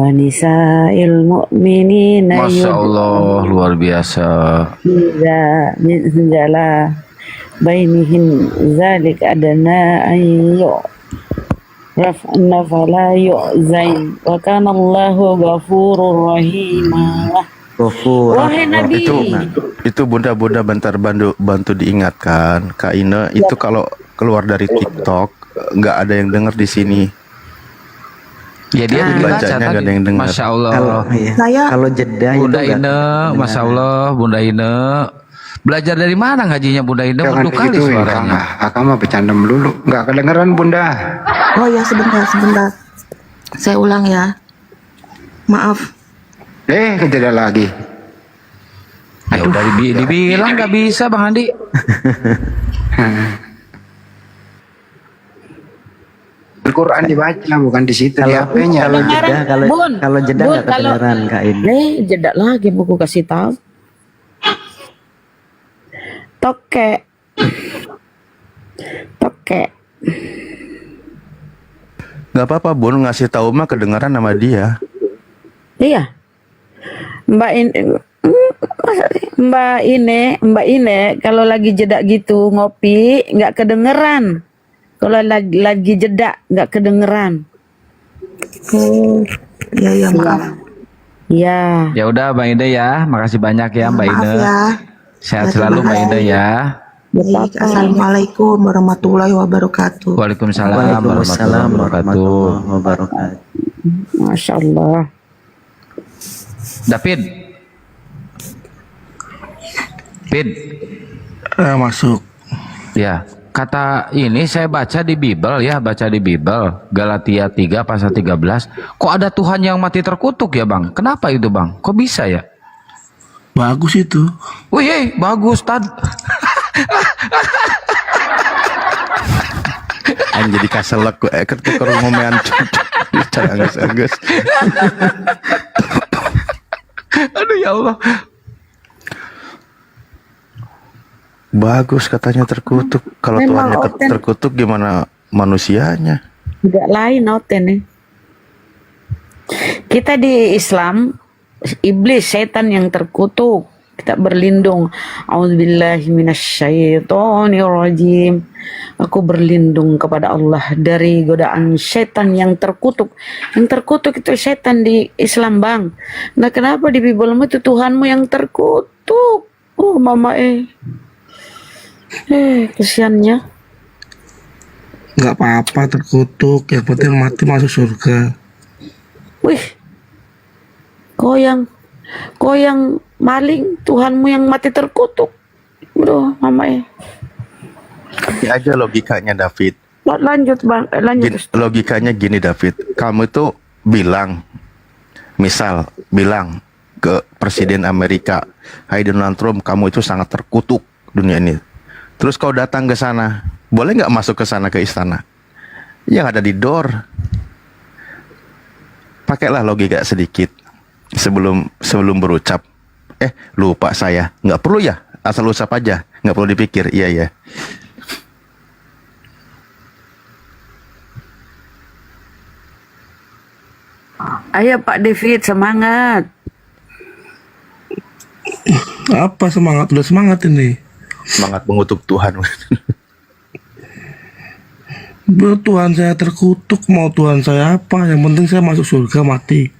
nisa'il mu'minina Masya Allah, luar biasa. min jala bainihin zalik adana ayyu raf'na fala yu'zain wa kana Allahu ghafurur rahimah. Wahai Nabi, Itu bunda-bunda bentar bantu diingatkan Kak Ine, itu kalau keluar dari TikTok nggak ada yang dengar di sini. Ya dia dibaca bacanya nggak tadi. ada yang dengar. Masya Allah. Kalau jeda Bunda itu Ine, Masya Allah, Bunda Ine. Belajar dari mana ngajinya Bunda Ine? Jangan Merdu kali begitu ya, suaranya. Akang mah bercanda melulu. Nggak kedengeran Bunda. Oh ya, sebentar. Saya ulang ya. Maaf. Kejadian lagi. Ya udah dibilang nggak bisa Bang Andi. Al-Quran dibaca bukan di situ di HP-nya. Kalau jeda nggak kedengeran Kak Ine. jeda lagi buku kasih tahu. Toke. Nggak apa-apa Bun, ngasih tahu mah kedengaran sama dia. Iya. Mbak Ine kalau lagi jeda gitu ngopi nggak kedengeran. Kalau lagi jeda nggak kedengeran. Iya maaf. Ya. Ya udah Mbak Ine ya, makasih banyak ya Mbak Maaf Ine. ya. Sehat Ya, selalu terima Mbak Ine kasih. ya. Baik, assalamualaikum warahmatullahi wabarakatuh. Waalaikumsalam warahmatullahi wabarakatuh. Masya Allah. David. Masuk. Ya, kata ini saya baca di Bible ya, Galatia 3 pasal 13. Kok ada Tuhan yang mati terkutuk ya Bang? Kenapa itu Bang? Kok bisa ya? Bagus itu. Wih, bagus Tad. Jadi kaselek gue ketika ngomean anggus. Aduh ya Allah. Bagus katanya terkutuk. Kalau Memang Tuhannya terkutuk gimana manusianya? Tidak lain nih. Kita di Islam iblis setan yang terkutuk. Kita berlindung. A'udzubillahi minasyaitonirrajim. Aku berlindung kepada Allah dari godaan setan yang terkutuk. Yang terkutuk itu setan di Islam Bang. Nah kenapa di Biblemu itu Tuhanmu yang terkutuk? Oh mama kesiannya. Nggak apa-apa terkutuk, yang penting mati masuk surga. Wih, koyang maling, Tuhanmu yang mati terkutuk. Bro, mama Ini aja logikanya David. Lanjut bang, lanjut. Logikanya gini David, kamu itu bilang ke Presiden Amerika, hai Donald Trump, kamu itu sangat terkutuk dunia ini. Terus kau datang ke sana, boleh nggak masuk ke sana, ke istana? Yang ada di door. Pakailah logika sedikit sebelum berucap. Lupa saya, nggak perlu ya, asal ucap aja, nggak perlu dipikir. Iya ya. Ayo Pak David, semangat. Apa semangat? Udah semangat ini. Semangat mengutuk Tuhan. Tuhan saya terkutuk, mau Tuhan saya apa? Yang penting saya masuk surga mati.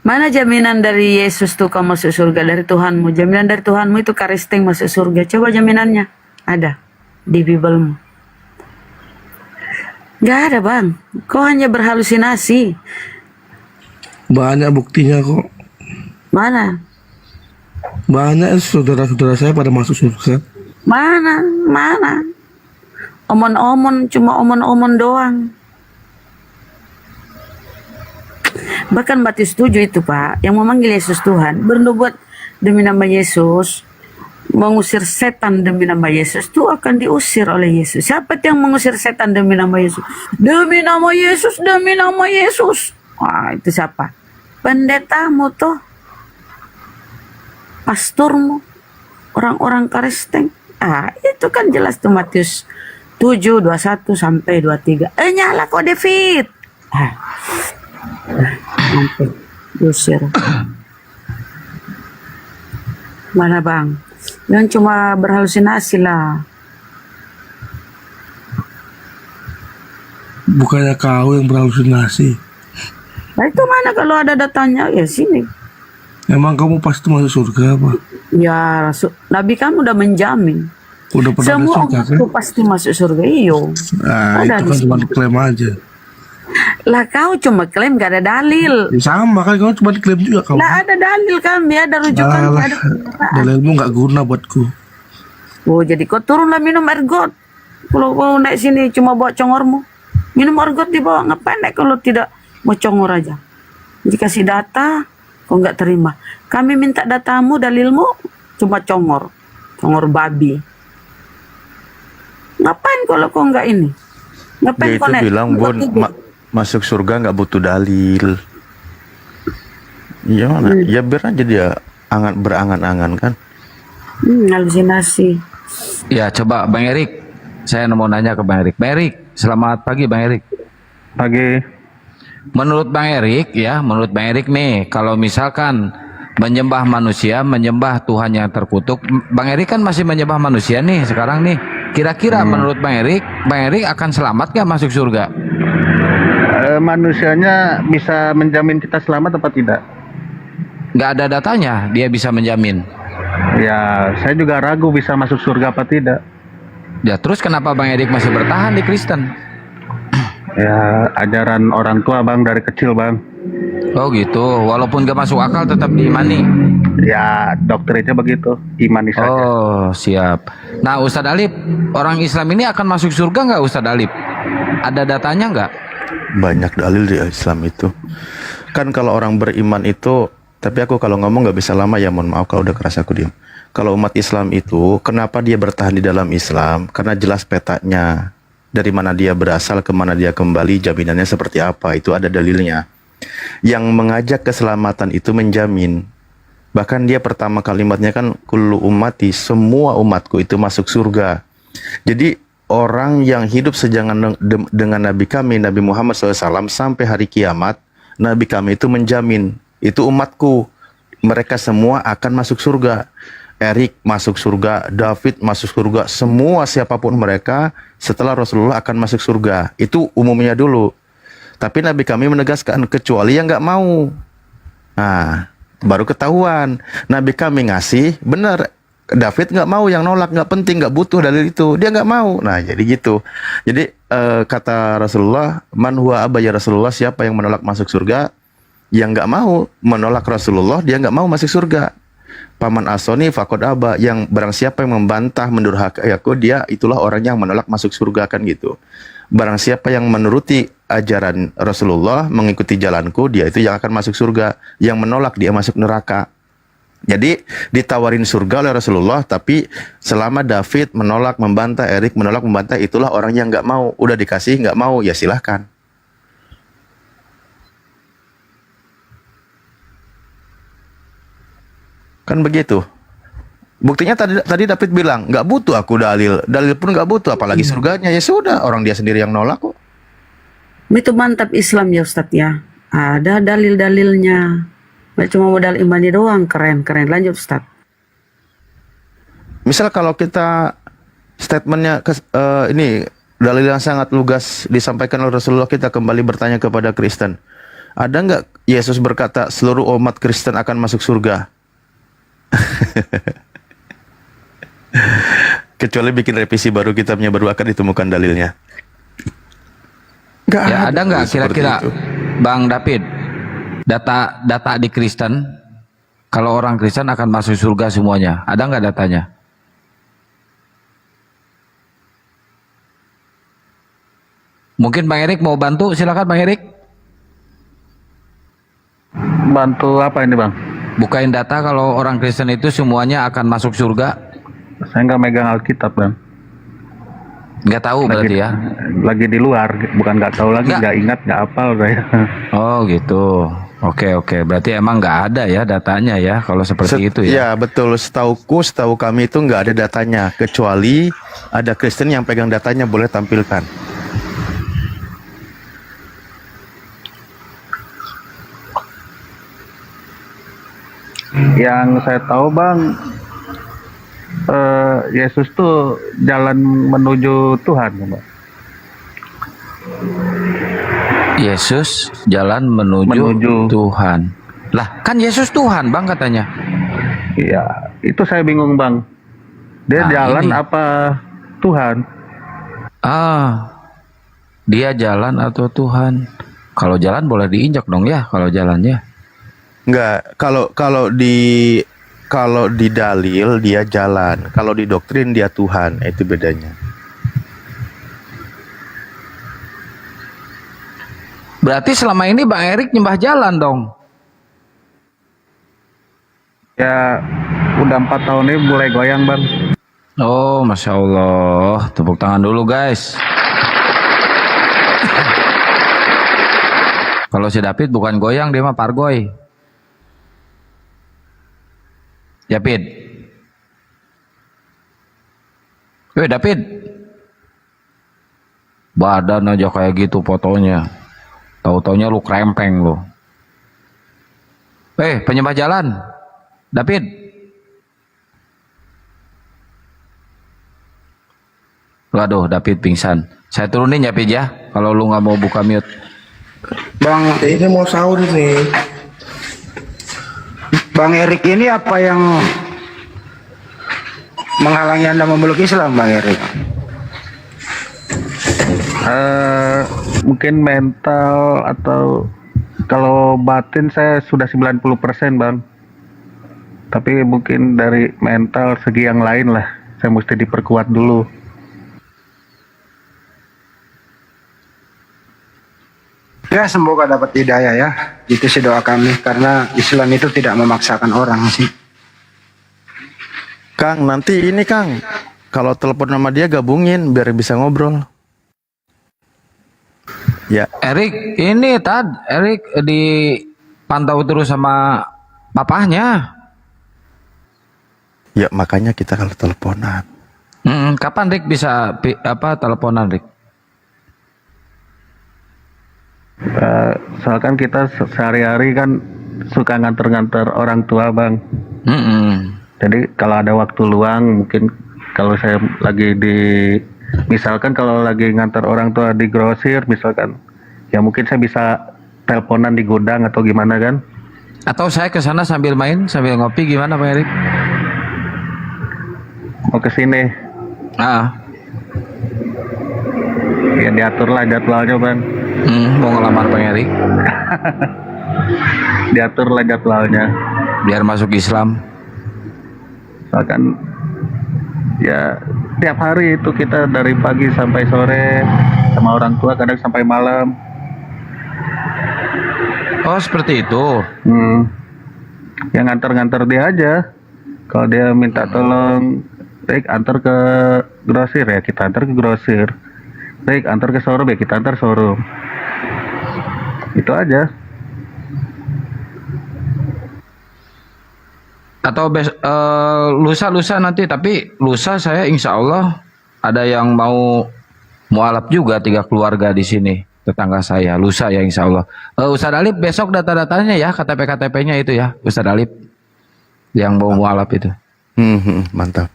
Mana jaminan dari Yesus tuh kau masuk surga, dari Tuhanmu? Jaminan dari Tuhanmu itu karisting masuk surga. Coba jaminannya. Ada di Bibelmu. Gak ada bang. Kau hanya berhalusinasi. Banyak buktinya kok. Mana? Banyak saudara-saudara saya pada masuk surga. Mana? Omon-omon, cuma omon-omon doang. Bahkan Matius 7 itu Pak, yang memanggil Yesus Tuhan, bernubuat demi nama Yesus, mengusir setan demi nama Yesus, itu akan diusir oleh Yesus. Siapa yang mengusir setan demi nama Yesus? Demi nama Yesus, demi nama Yesus. Wah, itu siapa? Pendetamu toh, pastormu, orang-orang karisteng. Itu kan jelas tuh Matius 7, 21 sampai 23. Nyala kok David. Nanti diusir. Mana bang? Jangan cuma berhalusinasi lah. Bukannya kau yang berhalusinasi. Nah itu mana kalau ada datanya? Ya sini. Emang kamu pasti masuk surga apa? Ya Nabi kamu udah menjamin. Udah pernah Semua surga kan? umatku pasti masuk surga. Iyo. Itu kan cuma klaim aja. Lah kau cuma klaim, gak ada dalil. Ya, sama kan, kau cuma klaim juga kau. Lah ada dalil kami, ada rujukan, ada dalilmu nggak guna buatku. Oh jadi kau turunlah minum air got. Kalau kau naik sini cuma bawa congormu, minum air got dibawa. Ngapain naik kalau tidak mau congor aja? Dikasih data, kau nggak terima. Kami minta datamu, dalilmu cuma congor babi. Ngapain kalau kau nggak ini? Ngapain Dia kau itu naik? bilang Bon, masuk surga nggak butuh dalil. Iya mana? Ya biar aja dia berangan-angan kan. Halusinasi. Ya coba Bang Erik, saya mau nanya ke Bang Erik. Bang Erik, selamat pagi Bang Erik. Pagi. Menurut Bang Erik nih, kalau misalkan menyembah manusia, menyembah Tuhan yang terkutuk, Bang Erik kan masih menyembah manusia nih sekarang nih. Kira-kira menurut Bang Erik akan selamat gak masuk surga? Manusianya bisa menjamin kita selamat apa tidak? Nggak ada datanya, dia bisa menjamin. Ya, saya juga ragu bisa masuk surga apa tidak. Ya, terus kenapa Bang Erik masih bertahan di Kristen? Ya, ajaran orang tua Bang dari kecil Bang. Oh gitu, walaupun gak masuk akal tetap diimani. Ya, dokternya begitu, imani saja. Oh, siap. Nah, Ustadz Alip, orang Islam ini akan masuk surga nggak Ustadz Alip? Ada datanya nggak? Banyak dalil di Islam itu. Kan kalau orang beriman itu, tapi aku kalau ngomong nggak bisa lama ya, mohon maaf kalau udah keras aku diam. Kalau umat Islam itu, kenapa dia bertahan di dalam Islam? Karena jelas petanya. Dari mana dia berasal, kemana dia kembali, jaminannya seperti apa, itu ada dalilnya. Yang mengajak keselamatan itu menjamin. Bahkan dia pertama kalimatnya kan kullu ummati, semua umatku itu masuk surga. Jadi orang yang hidup sejalan dengan Nabi kami, Nabi Muhammad SAW sampai hari kiamat, Nabi kami itu menjamin, itu umatku, mereka semua akan masuk surga. Erik masuk surga, David masuk surga, semua siapapun mereka setelah Rasulullah akan masuk surga. Itu umumnya dulu. Tapi Nabi kami menegaskan kecuali yang nggak mau. Nah, baru ketahuan. Nabi kami ngasih, benar. David nggak mau, yang nolak, nggak penting, nggak butuh dalil itu. Dia nggak mau. Nah, jadi gitu. Jadi kata Rasulullah, man huwa abaya Rasulullah, siapa yang menolak masuk surga, yang nggak mau menolak Rasulullah, dia nggak mau masuk surga. Paman asoni fakod aba, yang barang siapa yang membantah mendurhakai aku, dia itulah orang yang menolak masuk surga, kan gitu. Barang siapa yang menuruti ajaran Rasulullah, mengikuti jalanku, dia itu yang akan masuk surga. Yang menolak, dia masuk neraka. Jadi ditawarin surga oleh Rasulullah, tapi selama David menolak, membantah, Erik menolak, membantah, itulah orang yang nggak mau. Udah dikasih nggak mau, ya silahkan. Kan begitu. Buktinya tadi David bilang, nggak butuh aku dalil pun nggak butuh, apalagi surganya. Ya sudah, orang dia sendiri yang nolak kok. Itu mantap Islam ya Ustadz ya. Ada dalil-dalilnya. Nggak cuma modal imani doang, keren. Lanjut Ustadz. Misal kalau kita statementnya ini dalil yang sangat lugas disampaikan oleh Rasulullah, kita kembali bertanya kepada Kristen. Ada nggak Yesus berkata seluruh umat Kristen akan masuk surga? Kecuali bikin revisi baru kitabnya, baru akan ditemukan dalilnya. Ya, ada nggak kira-kira Bang David data di Kristen, kalau orang Kristen akan masuk surga semuanya, ada nggak datanya? Mungkin Bang Erik mau bantu, silakan Bang Erik. Bantu apa ini Bang? Bukain data kalau orang Kristen itu semuanya akan masuk surga. Saya nggak megang Alkitab Bang. Nggak tahu berarti ya? Lagi di luar, bukan nggak tahu lagi, nggak ingat, nggak hafal saya. Oh gitu. Oke. Berarti emang nggak ada ya datanya ya kalau seperti itu ya? Ya betul, setahu kami itu nggak ada datanya, kecuali ada Kristen yang pegang datanya, boleh tampilkan. Yang saya tahu Bang, Yesus tuh jalan menuju Tuhan, Bang. Yesus jalan menuju Tuhan. Lah, kan Yesus Tuhan, Bang, katanya. Iya, itu saya bingung, Bang. Dia jalan apa Tuhan? Dia jalan atau Tuhan? Kalau jalan boleh diinjak dong ya, kalau jalannya. Enggak, kalau di dalil dia jalan, kalau di doktrin dia Tuhan, itu bedanya. Berarti selama ini Bang Erik nyembah jalan dong? Ya, udah 4 tahun ini mulai goyang Bang. Oh, Masya Allah, tepuk tangan dulu guys. Kalau si David bukan goyang, dia mah pargoy. David. David. Badan aja kayak gitu fotonya. Tahu-taunya lu krempeng lu. Penyembah jalan. David. Waduh, David pingsan. Saya turunin ya, Pid ya. Kalau lu nggak mau buka mute. Bang, ini mau sahur nih. Bang Erik ini apa yang menghalangi Anda memeluk Islam, Bang Erik? Mungkin mental, atau kalau batin saya sudah 90% Bang. Tapi mungkin dari mental segi yang lain lah, saya mesti diperkuat dulu. Ya, semoga dapat hidayah ya. Itu sih doa kami, karena Islam itu tidak memaksakan orang sih. Kang, nanti ini Kang, kalau telepon sama dia gabungin biar bisa ngobrol. Ya. Erik, ini Erik dipantau terus sama papahnya. Ya, makanya kita kalau teleponan. Kapan Rik bisa teleponan Rik? Soalnya kita sehari-hari kan suka nganter-nganter orang tua Bang. Jadi kalau ada waktu luang, mungkin kalau saya lagi misalkan kalau lagi nganter orang tua di grosir misalkan, ya mungkin saya bisa teleponan di gudang atau gimana kan? Atau saya ke sana sambil main, sambil ngopi, gimana Bang Erik? Mau ke sini? Ya diaturlah jadwalnya Bang. Mau ngelamar Bang Erik? Diaturlah jadwalnya. Biar masuk Islam. Misalkan ya tiap hari itu kita dari pagi sampai sore sama orang tua, kadang sampai malam. Oh seperti itu. Yang nganter-nganter dia aja. Kalau dia minta tolong, Rick antar ke grosir, ya kita antar ke grosir. Rick antar ke showroom, ya kita antar showroom. Itu aja. Atau lusa nanti, tapi lusa saya insya Allah ada yang mau mualaf juga 3 keluarga di sini, tetangga saya. Lusa ya insya Allah. Ustadz Alip besok data-datanya ya, KTP-KTP-nya itu ya Ustadz Alip yang mau mualaf itu. Mantap.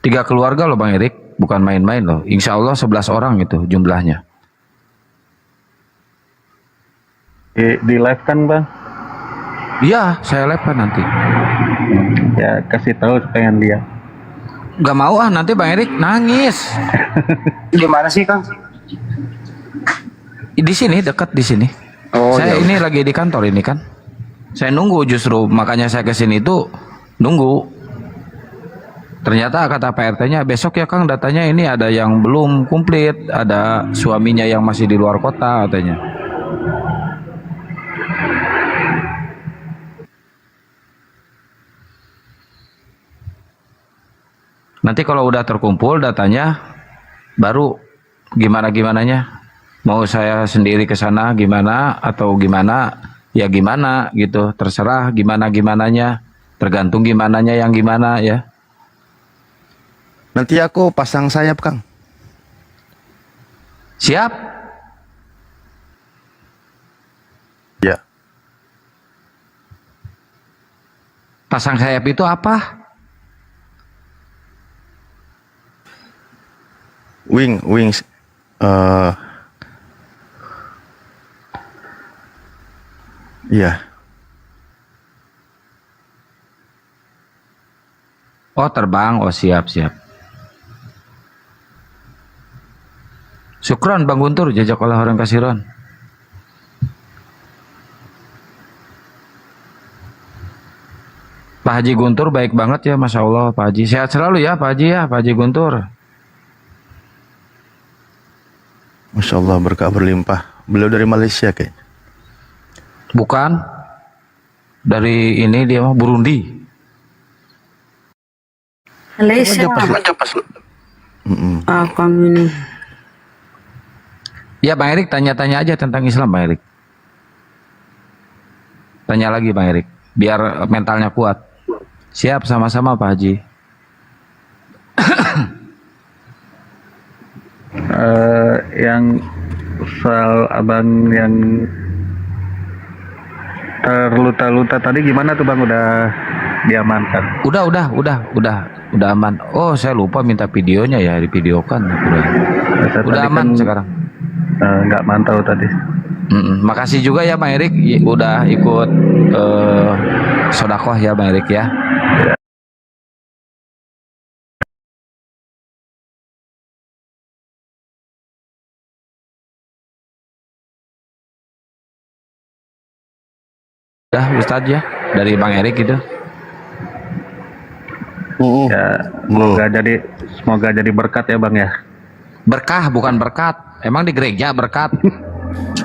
3 keluarga loh Bang Erik, bukan main-main loh. Insya Allah 11 orang itu jumlahnya. Di live kan Bang? Iya, saya live kan nanti. Ya kasih tahu pengen lihat. Gak mau nanti Bang Erik nangis. Di mana sih Kang? Di sini, dekat di sini. Saya ini lagi di kantor ini kan. Saya nunggu justru, makanya saya kesini itu nunggu. Ternyata kata PRT-nya besok ya Kang, datanya ini ada yang belum komplit, ada suaminya yang masih di luar kota katanya. Nanti kalau udah terkumpul datanya, baru gimana-gimananya. Mau saya sendiri ke sana gimana atau gimana, ya gimana gitu. Terserah gimana-gimananya, tergantung gimananya yang gimana ya. Nanti aku pasang sayap Kang. Siap? Ya. Pasang sayap itu apa? Wings. Iya. Oh terbang, oh siap. Syukron Bang Guntur, jazakallah orang kasiron. Pak Haji Guntur baik banget ya, Masya Allah Pak Haji. Sehat selalu ya Pak Haji ya, Pak Haji Guntur. Masya Allah berkah berlimpah. Beliau dari Malaysia kayaknya. Bukan. Dari ini dia mah Burundi. Malaysia. Kang ini. Ya Bang Erik tanya-tanya aja tentang Islam Bang Erik. Tanya lagi Bang Erik, biar mentalnya kuat. Siap sama-sama Pak Haji. Yang soal abang yang terluta-luta tadi gimana tuh Bang, udah diamankan? Udah aman. Oh saya lupa minta videonya ya, divideokan. Udah aman kan sekarang. Nggak mantau tadi. Makasih juga ya Bang Erik, udah ikut sodakoh ya Bang Erik ya. Udah Ustadz ya, dari Bang Erik itu. Ya, semoga jadi berkat ya Bang ya. Berkah bukan berkat. Emang di gereja berkat.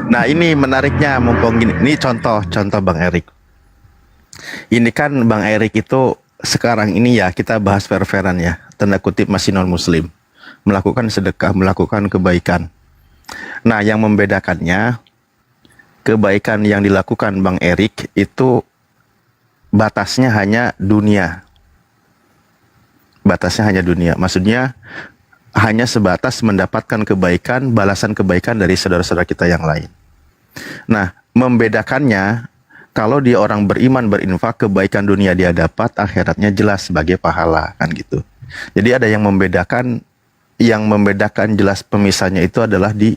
Nah ini menariknya, mumpung gini. Ini contoh Bang Erik. Ini kan Bang Erik itu sekarang ini ya, kita bahas fair-fairan ya, tanda kutip masih non muslim, melakukan sedekah, melakukan kebaikan. Nah yang membedakannya, kebaikan yang dilakukan Bang Erik itu batasnya hanya dunia. Batasnya hanya dunia. Maksudnya hanya sebatas mendapatkan kebaikan, balasan kebaikan dari saudara-saudara kita yang lain. Nah, membedakannya, kalau dia orang beriman, berinfak, kebaikan dunia dia dapat, akhiratnya jelas sebagai pahala, kan gitu. Jadi ada yang membedakan jelas pemisahnya itu adalah di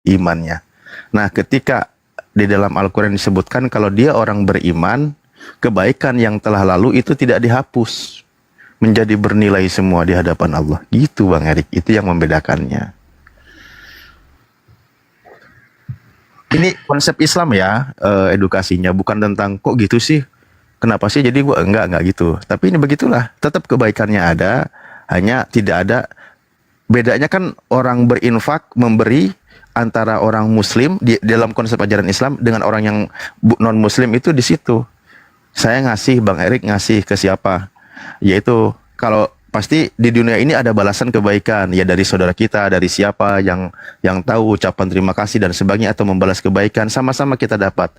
imannya. Nah, ketika di dalam Al-Quran disebutkan kalau dia orang beriman, kebaikan yang telah lalu itu tidak dihapus, menjadi bernilai semua di hadapan Allah. Gitu Bang Erik, itu yang membedakannya. Ini konsep Islam ya, edukasinya bukan tentang kok gitu sih, kenapa sih jadi gua enggak gitu. Tapi ini begitulah, tetap kebaikannya ada, hanya tidak ada bedanya kan orang berinfak memberi antara orang muslim di dalam konsep ajaran Islam dengan orang yang non muslim itu di situ. Saya ngasih, Bang Erik ngasih ke siapa? Yaitu kalau pasti di dunia ini ada balasan kebaikan ya dari saudara kita, dari siapa yang tahu ucapan terima kasih dan sebagainya atau membalas kebaikan sama-sama kita dapat.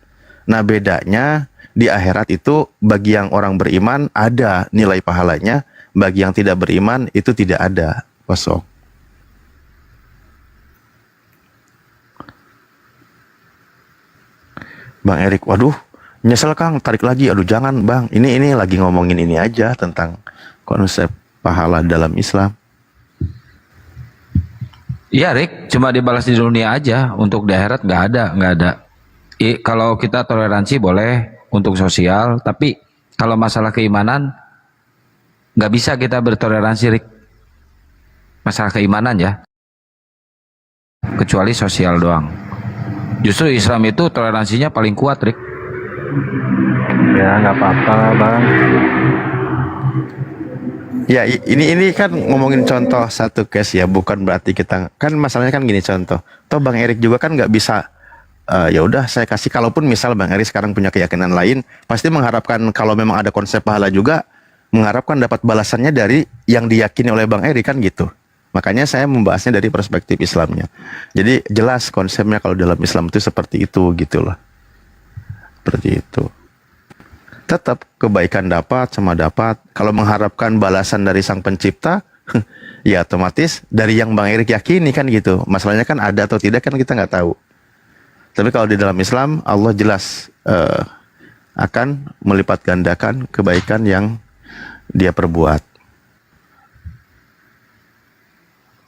Nah, bedanya di akhirat itu bagi yang orang beriman ada nilai pahalanya, bagi yang tidak beriman itu tidak ada, kosong. Bang Erik, waduh, nyesel Kang, tarik lagi. Aduh jangan Bang, ini lagi ngomongin ini aja tentang konsep pahala dalam Islam. Iya Rick, cuma dibalas di dunia aja, untuk di akhirat nggak ada. Kalau kita toleransi boleh untuk sosial, tapi kalau masalah keimanan nggak bisa kita bertoleransi Rick. Masalah keimanan ya, kecuali sosial doang. Justru Islam itu toleransinya paling kuat Rick. Ya nggak apa-apa Bang. Ya ini kan ngomongin contoh satu case ya, bukan berarti kita kan masalahnya kan gini contoh. Toh Bang Erik juga kan nggak bisa ya udah saya kasih, kalaupun misal Bang Erik sekarang punya keyakinan lain, pasti mengharapkan kalau memang ada konsep pahala juga mengharapkan dapat balasannya dari yang diyakini oleh Bang Erik kan gitu. Makanya saya membahasnya dari perspektif Islamnya. Jadi jelas konsepnya kalau dalam Islam itu seperti itu gitu loh. Seperti itu. Tetap kebaikan dapat sama dapat. Kalau mengharapkan balasan dari sang pencipta, ya otomatis dari yang Bang Erik yakini kan gitu. Masalahnya kan ada atau tidak kan kita nggak tahu. Tapi kalau di dalam Islam, Allah jelas akan melipat gandakan kebaikan yang dia perbuat.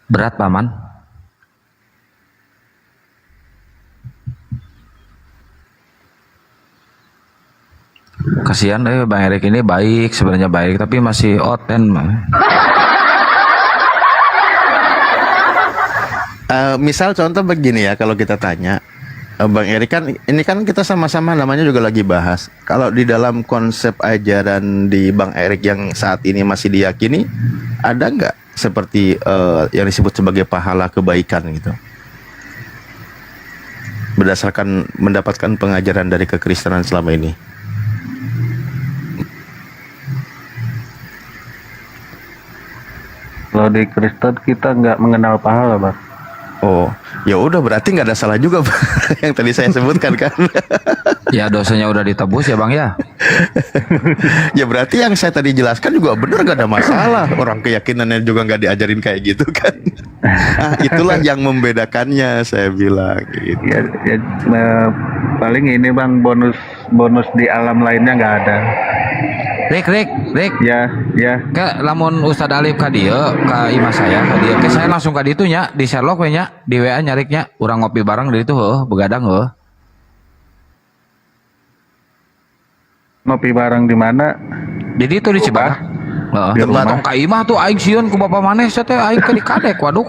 Berat Paman. Kasihan Bang Erik ini baik, sebenarnya baik, tapi masih oten. Misal contoh begini ya, kalau kita tanya Bang Erik kan ini kan kita sama-sama namanya juga lagi bahas. Kalau di dalam konsep ajaran di Bang Erik yang saat ini masih diyakini, ada nggak seperti yang disebut sebagai pahala kebaikan gitu? Berdasarkan mendapatkan pengajaran dari kekristenan selama ini. Kalau di Kristen kita nggak mengenal pahala, Bang. Oh, ya udah berarti nggak ada salah juga Bang, yang tadi saya sebutkan kan. Ya dosanya udah ditebus ya Bang ya. Ya berarti yang saya tadi jelaskan juga benar, nggak ada masalah. Orang keyakinannya juga nggak diajarin kayak gitu kan. Nah, itulah yang membedakannya saya bilang gitu. Ya, paling ini Bang, bonus di alam lainnya nggak ada. Rick. Ya. Ke lamun Ustadz Alif ka dieu, ka imah saya ka dieu. Ke saya langsung ka ditu nya, di Sherlock we nya, di WA nyariknya, urang ngopi bareng di ditu heuh, begadang heuh. Ngopi bareng di mana? Di ditu di Cibadak. Heeh. Tong ka imah tuh aing sieun ku bapa maneh teh aing ke di kadek waduk.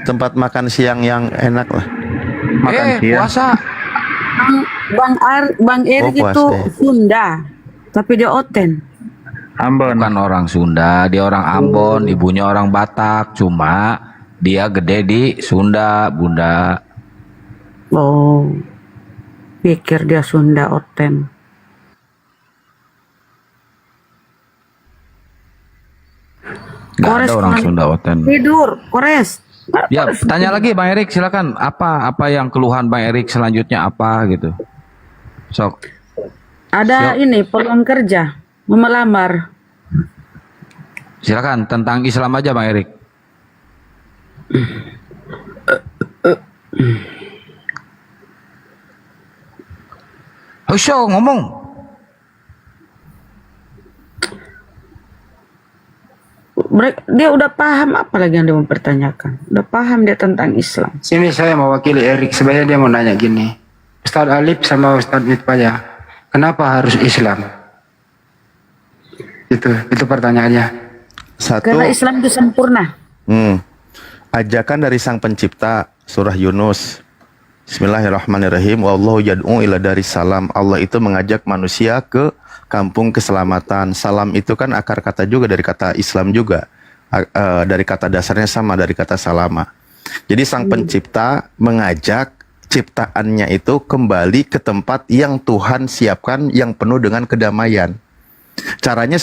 Tempat makan siang yang enak lah. Makan siang. Puasa. Bang Erik itu Sunda, tapi dia Oten. Ambon. Bukan orang Sunda, dia orang Ambon, ibunya orang Batak, cuma dia gede di Sunda, Bunda. Oh, pikir dia Sunda Oten. Gak ada orang Sunda Oten. Tidur, kores. Ya, tanya lagi Bang Erik, silakan. Apa yang keluhan Bang Erik selanjutnya apa gitu? Sok. Ada ini peluang kerja, melamar. Silakan tentang Islam aja Bang Erik. Husyo ngomong. Dia udah paham, apa lagi yang dia mempertanyakan? Udah paham dia tentang Islam. Sini saya mewakili Erik, sebenarnya dia mau nanya gini. Ustadz Alif sama Ustadz Mitpaya, kenapa harus Islam? Itu pertanyaannya. Satu, karena Islam itu sempurna. Ajakan dari Sang Pencipta, surah Yunus. Bismillahirrahmanirrahim. Wallahu yad'u ila daris salam. Allah itu mengajak manusia ke kampung keselamatan. Salam itu kan akar kata juga dari kata Islam juga. Dari kata dasarnya sama, dari kata salama. Jadi sang pencipta mengajak ciptaannya itu kembali ke tempat yang Tuhan siapkan yang penuh dengan kedamaian. Caranya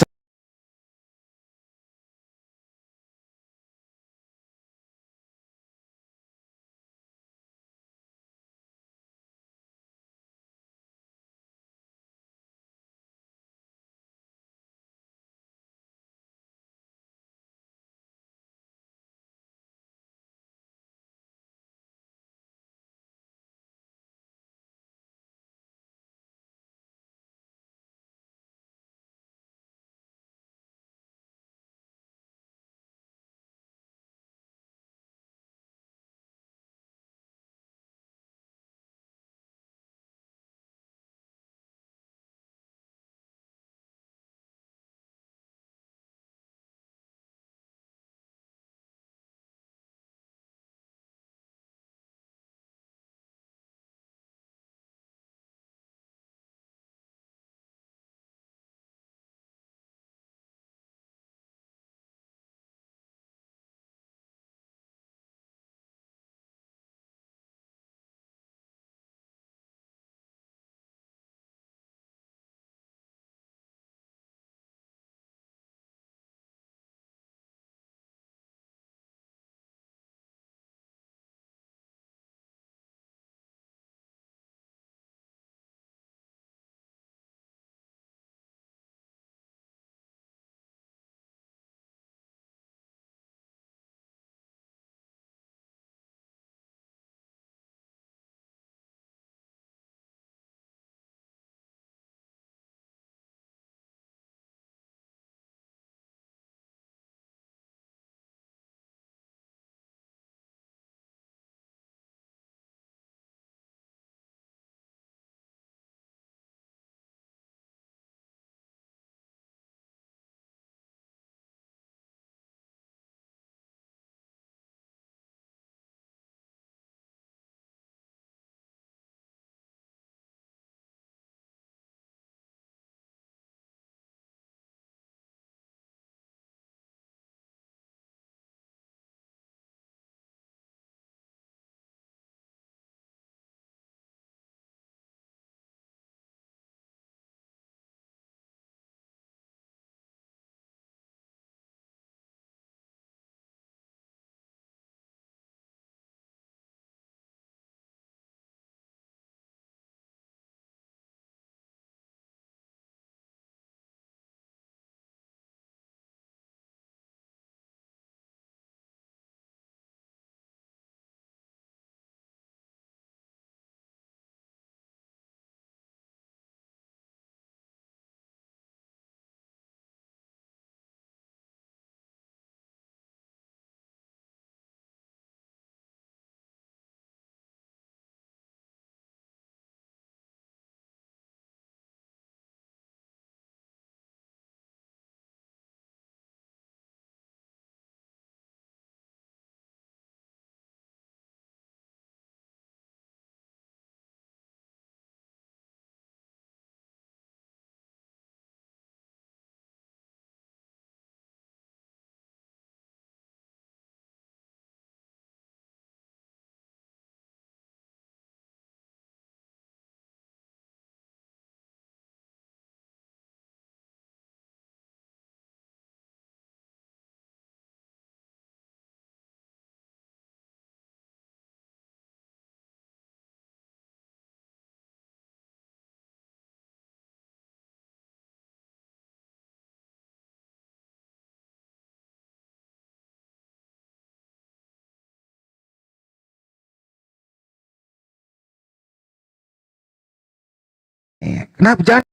Kenapa jangan?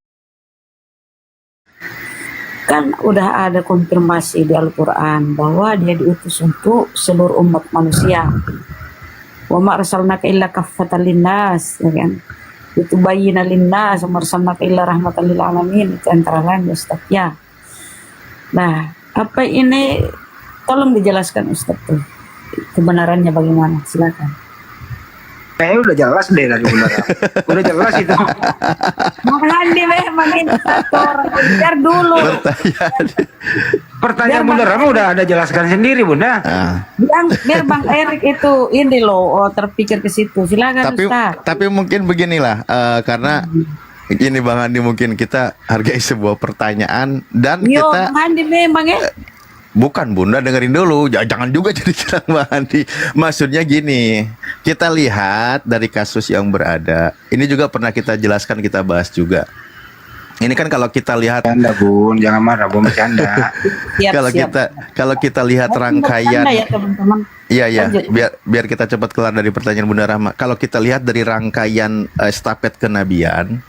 Kan udah ada konfirmasi di Al-Quran bahwa dia diutus untuk seluruh umat manusia. Wa ma arsalnaka illa kaffatan linnas, ya kan? Itu bayyina linnas, wa ma arsalnaka illa rahmatan lil alamin, itu antara lain Ustaz ya. Nah, apa ini tolong dijelaskan Ustaz tuh. Kebenarannya bagaimana? Silakan. Kayaknya udah jelas deh dari Bunda Rama. Udah jelas itu. Makanya memang ini satu orang biar dulu. Pertanyaan Bunda Rama udah ada jelaskan sendiri Bunda. Biar Bang Erik itu ini loh terpikir ke situ. Silakan Ustaz. Tapi mungkin beginilah, karena ini Bang Andi, mungkin kita hargai sebuah pertanyaan dan kita Bang Andi memang ya. bukan Bunda, dengerin dulu, jangan juga jadi bilang Bang Andi. Maksudnya gini, kita lihat dari kasus yang berada. Ini juga pernah kita jelaskan, kita bahas juga. Ini kan kalau kita lihat, Bercanda Bun, jangan marah Bun, bercanda. kalau kita lihat rangkaian, ya teman-teman. iya, biar kita cepat kelar dari pertanyaan Bunda Rahma. Kalau kita lihat dari rangkaian estafet kenabian,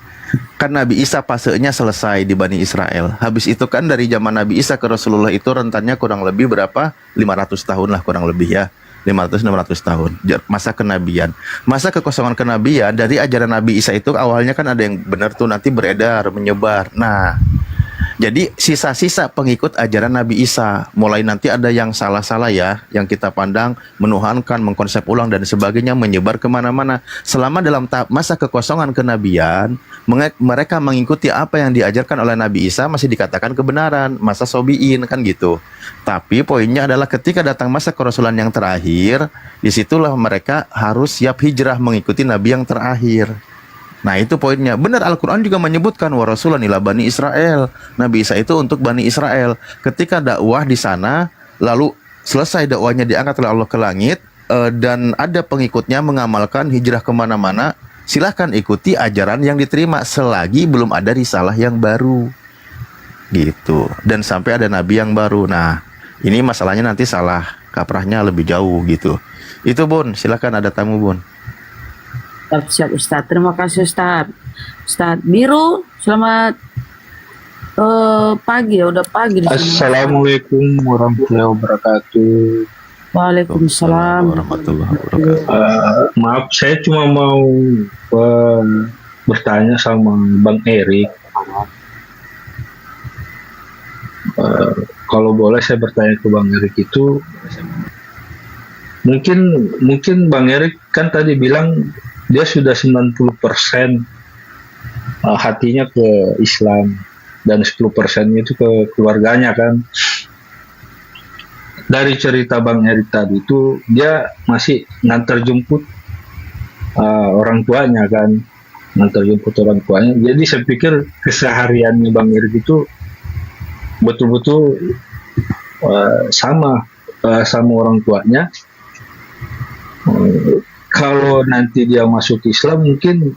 kan Nabi Isa fasenya selesai di Bani Israel. Habis itu kan dari zaman Nabi Isa ke Rasulullah itu rentannya kurang lebih berapa? 500 tahun lah kurang lebih ya. 500-600 tahun masa kenabian. Masa kekosongan kenabian dari ajaran Nabi Isa itu awalnya kan ada yang benar tuh, nanti beredar, menyebar. Nah, jadi sisa-sisa pengikut ajaran Nabi Isa. Mulai nanti ada yang salah-salah ya, yang kita pandang, menuhankan, mengkonsep ulang dan sebagainya, menyebar kemana-mana. Selama dalam tahap masa kekosongan kenabian, mereka mengikuti apa yang diajarkan oleh Nabi Isa, masih dikatakan kebenaran, masa sobiin kan gitu. Tapi poinnya adalah ketika datang masa kerasulan yang terakhir, disitulah mereka harus siap hijrah mengikuti Nabi yang terakhir. Nah itu poinnya. Benar, Al-Quran juga menyebutkan wa rasulan ila Bani Israel. Nabi Isa itu untuk Bani Israel. Ketika dakwah di sana, lalu selesai dakwahnya diangkat oleh Allah ke langit, dan ada pengikutnya mengamalkan hijrah kemana-mana, silahkan ikuti ajaran yang diterima selagi belum ada risalah yang baru. Gitu. Dan sampai ada Nabi yang baru. Nah, ini masalahnya nanti salah kaprahnya lebih jauh gitu. Itu Bun, silahkan, ada tamu Bun. Siap Ustaz, terima kasih Ustaz. Ustaz Biru, selamat pagi ya, udah pagi di sini. Assalamualaikum warahmatullahi wabarakatuh. Waalaikumsalam warahmatullahi wabarakatuh. Maaf, saya cuma mau bertanya sama Bang Erik. Kalau boleh saya bertanya ke Bang Erik itu, mungkin Bang Erik kan tadi bilang dia sudah 90% hatinya ke Islam dan 10% itu ke keluarganya kan. Dari cerita Bang Erik tadi itu dia masih ngantar jemput orang tuanya kan, ngantar jemput orang tuanya. Jadi saya pikir kesehariannya Bang Erik itu betul-betul sama orang tuanya. Kalau nanti dia masuk Islam, mungkin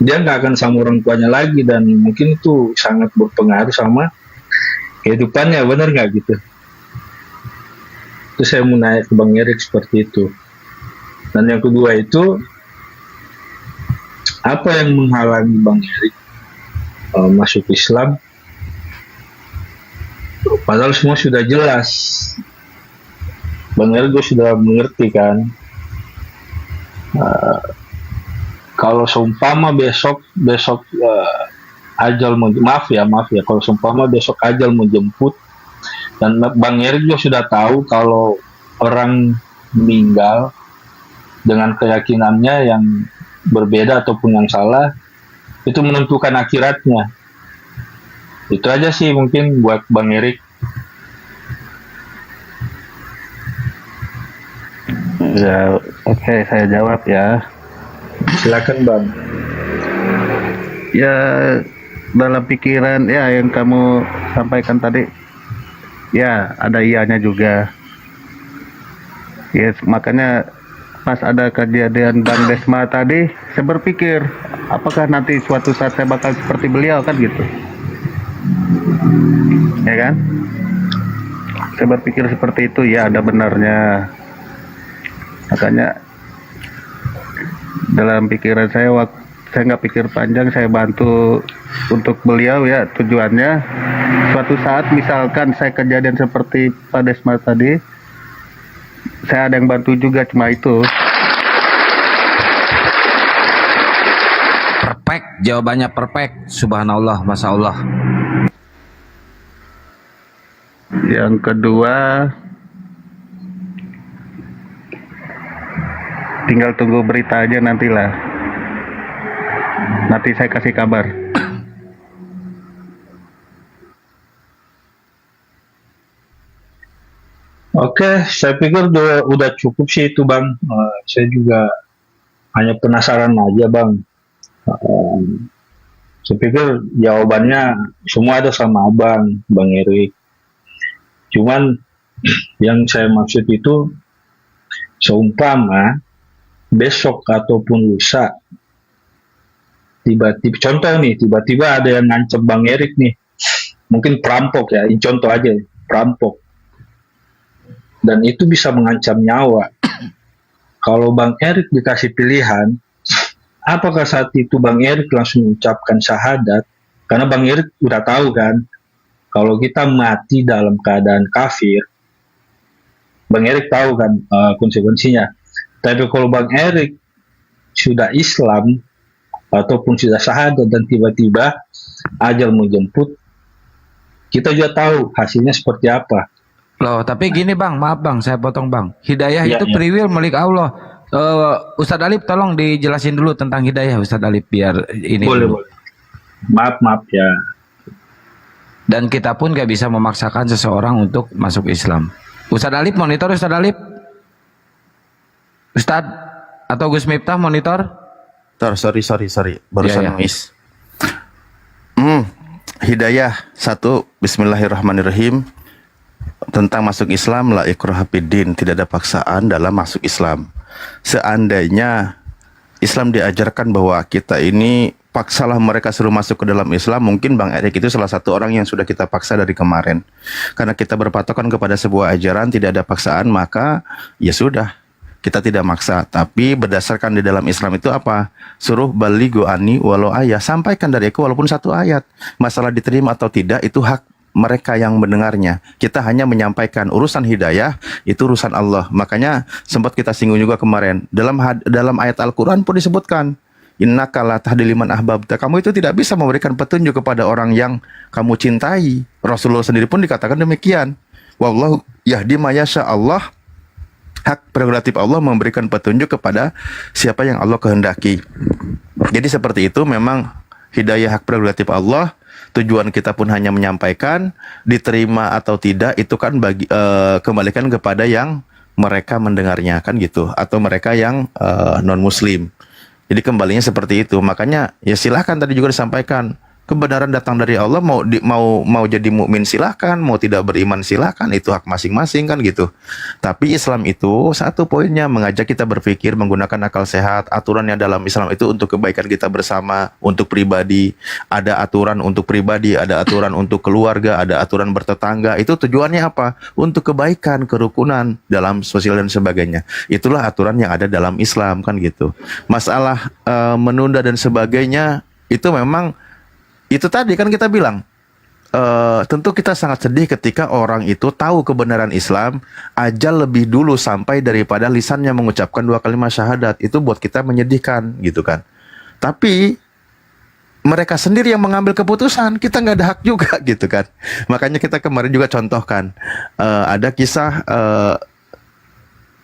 dia nggak akan sama orang tuanya lagi, dan mungkin itu sangat berpengaruh sama kehidupannya, benar nggak gitu? Itu saya mau nanya ke Bang Erik seperti itu. Dan yang kedua itu, apa yang menghalangi Bang Erik masuk Islam? Padahal semua sudah jelas. Bang Erik sudah mengerti kan. Kalau seumpama besok ajal maaf ya kalau seumpama besok ajal menjemput, dan Bang Erik juga sudah tahu kalau orang meninggal dengan keyakinannya yang berbeda ataupun yang salah, itu menentukan akhiratnya. Itu aja sih mungkin buat Bang Erik. Ya, oke, saya jawab ya. Silakan Bang. Ya, dalam pikiran ya yang kamu sampaikan tadi, ya ada ianya juga. Yes, makanya pas ada kejadian Bang Desma tadi, saya berpikir apakah nanti suatu saat saya bakal seperti beliau kan gitu. Ya kan? Saya berpikir seperti itu, ya ada benarnya. Makanya dalam pikiran saya, saya nggak pikir panjang, saya bantu untuk beliau ya. Tujuannya suatu saat misalkan saya kejadian seperti Pak Desma tadi, saya ada yang bantu juga, cuma itu. Perfect, jawabannya perfect. Subhanallah, Masya Allah. Yang kedua, tinggal tunggu berita aja nantilah. Nanti saya kasih kabar. Oke, saya pikir udah cukup sih itu Bang. Saya juga hanya penasaran aja Bang. Saya pikir jawabannya semua ada sama Abang, Bang Erik. Cuman yang saya maksud itu, seumpama besok ataupun lusa, tiba-tiba, contoh nih, tiba-tiba ada yang ngancam Bang Erik nih, mungkin perampok ya, ini contoh aja, perampok. Dan itu bisa mengancam nyawa. Kalau Bang Erik dikasih pilihan, apakah saat itu Bang Erik langsung mengucapkan syahadat? Karena Bang Erik udah tahu kan, kalau kita mati dalam keadaan kafir, Bang Erik tahu kan konsekuensinya. Tapi kalau Bang Erik sudah Islam, ataupun sudah syahadat dan tiba-tiba ajal menjemput, kita juga tahu hasilnya seperti apa. Loh, tapi gini Bang, maaf Bang, saya potong Bang. Hidayah Ya, itu ya. free will milik Allah. Ustadz Alip tolong dijelasin dulu tentang hidayah Ustadz Alip biar ini Boleh, dulu. boleh. Maaf ya. Dan kita pun gak bisa memaksakan seseorang untuk masuk Islam. Ustadz Alip monitor, Ustadz Alip. Ustadz atau Gus Miftah monitor. Sorry. Barusan Ya, ya. miss. Hidayah 1. Bismillahirrahmanirrahim. Tentang masuk Islam, la ikraha fiddin, tidak ada paksaan dalam masuk Islam. Seandainya Islam diajarkan bahwa kita ini paksalah mereka suruh masuk ke dalam Islam, mungkin Bang Erik itu salah satu orang yang sudah kita paksa dari kemarin. Karena kita berpatokan kepada sebuah ajaran, tidak ada paksaan, maka ya sudah, kita tidak maksa. Tapi berdasarkan di dalam Islam itu apa? Suruh balighu anni walau ayat, sampaikan dari aku walaupun satu ayat. Masalah diterima atau tidak itu hak mereka yang mendengarnya. Kita hanya menyampaikan. Urusan hidayah itu urusan Allah. Makanya sempat kita singgung juga kemarin, dalam ayat Al-Quran pun disebutkan, innaka la tahdi liman ahbabta, kamu itu tidak bisa memberikan petunjuk kepada orang yang kamu cintai. Rasulullah sendiri pun dikatakan demikian, wallahu yahdi ma yasha, Allah hak prerogatif Allah memberikan petunjuk kepada siapa yang Allah kehendaki. Jadi seperti itu, memang hidayah hak prerogatif Allah. Tujuan kita pun hanya menyampaikan, diterima atau tidak itu kan kembalikan kepada yang mereka mendengarnya, kan gitu, atau mereka yang non muslim. Jadi kembalinya seperti itu. Makanya ya silahkan, tadi juga disampaikan, kebenaran datang dari Allah, mau jadi mukmin silahkan, mau tidak beriman silahkan, itu hak masing-masing, kan gitu. Tapi Islam itu satu poinnya mengajak kita berpikir menggunakan akal sehat. Aturannya dalam Islam itu untuk kebaikan kita bersama, untuk pribadi. Ada aturan untuk pribadi, ada aturan untuk keluarga, ada aturan bertetangga. Itu tujuannya apa? Untuk kebaikan, kerukunan dalam sosial dan sebagainya. Itulah aturan yang ada dalam Islam, kan gitu. Masalah menunda dan sebagainya itu memang itu tadi kan kita bilang, tentu kita sangat sedih ketika orang itu tahu kebenaran Islam, ajal lebih dulu sampai daripada lisannya mengucapkan 2 kalimat syahadat. Itu buat kita menyedihkan gitu kan. Tapi mereka sendiri yang mengambil keputusan, kita nggak ada hak juga gitu kan. Makanya kita kemarin juga contohkan, ada kisah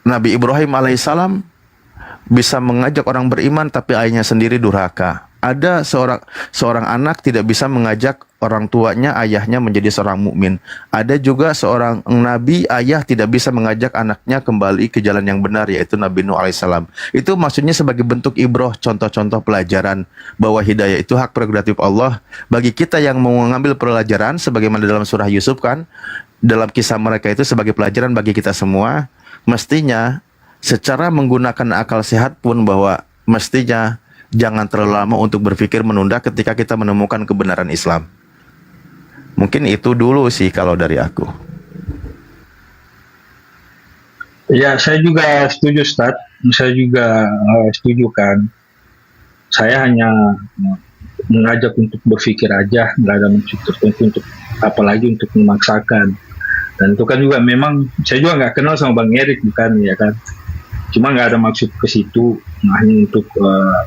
Nabi Ibrahim alaihissalam bisa mengajak orang beriman tapi ayahnya sendiri durhaka. Ada seorang anak tidak bisa mengajak orang tuanya, ayahnya menjadi seorang mukmin. Ada juga seorang nabi, ayah tidak bisa mengajak anaknya kembali ke jalan yang benar, yaitu Nabi Nuh alaihissalam. Itu maksudnya sebagai bentuk ibroh, contoh-contoh pelajaran bahwa hidayah itu hak prerogatif Allah. Bagi kita yang mau mengambil pelajaran, sebagaimana dalam surah Yusuf kan, dalam kisah mereka itu sebagai pelajaran bagi kita semua, mestinya secara menggunakan akal sehat pun bahwa mestinya jangan terlalu lama untuk berpikir menunda ketika kita menemukan kebenaran Islam. Mungkin itu dulu sih kalau dari aku. Ya, saya juga setuju, Ustaz. Saya juga setuju kan. Saya hanya mengajak untuk berpikir aja, nggak ada maksud tertentu untuk apalagi untuk memaksakan. Dan itu kan juga memang saya juga nggak kenal sama Bang Erik, bukan ya kan. Cuma nggak ada maksud ke situ, hanya untuk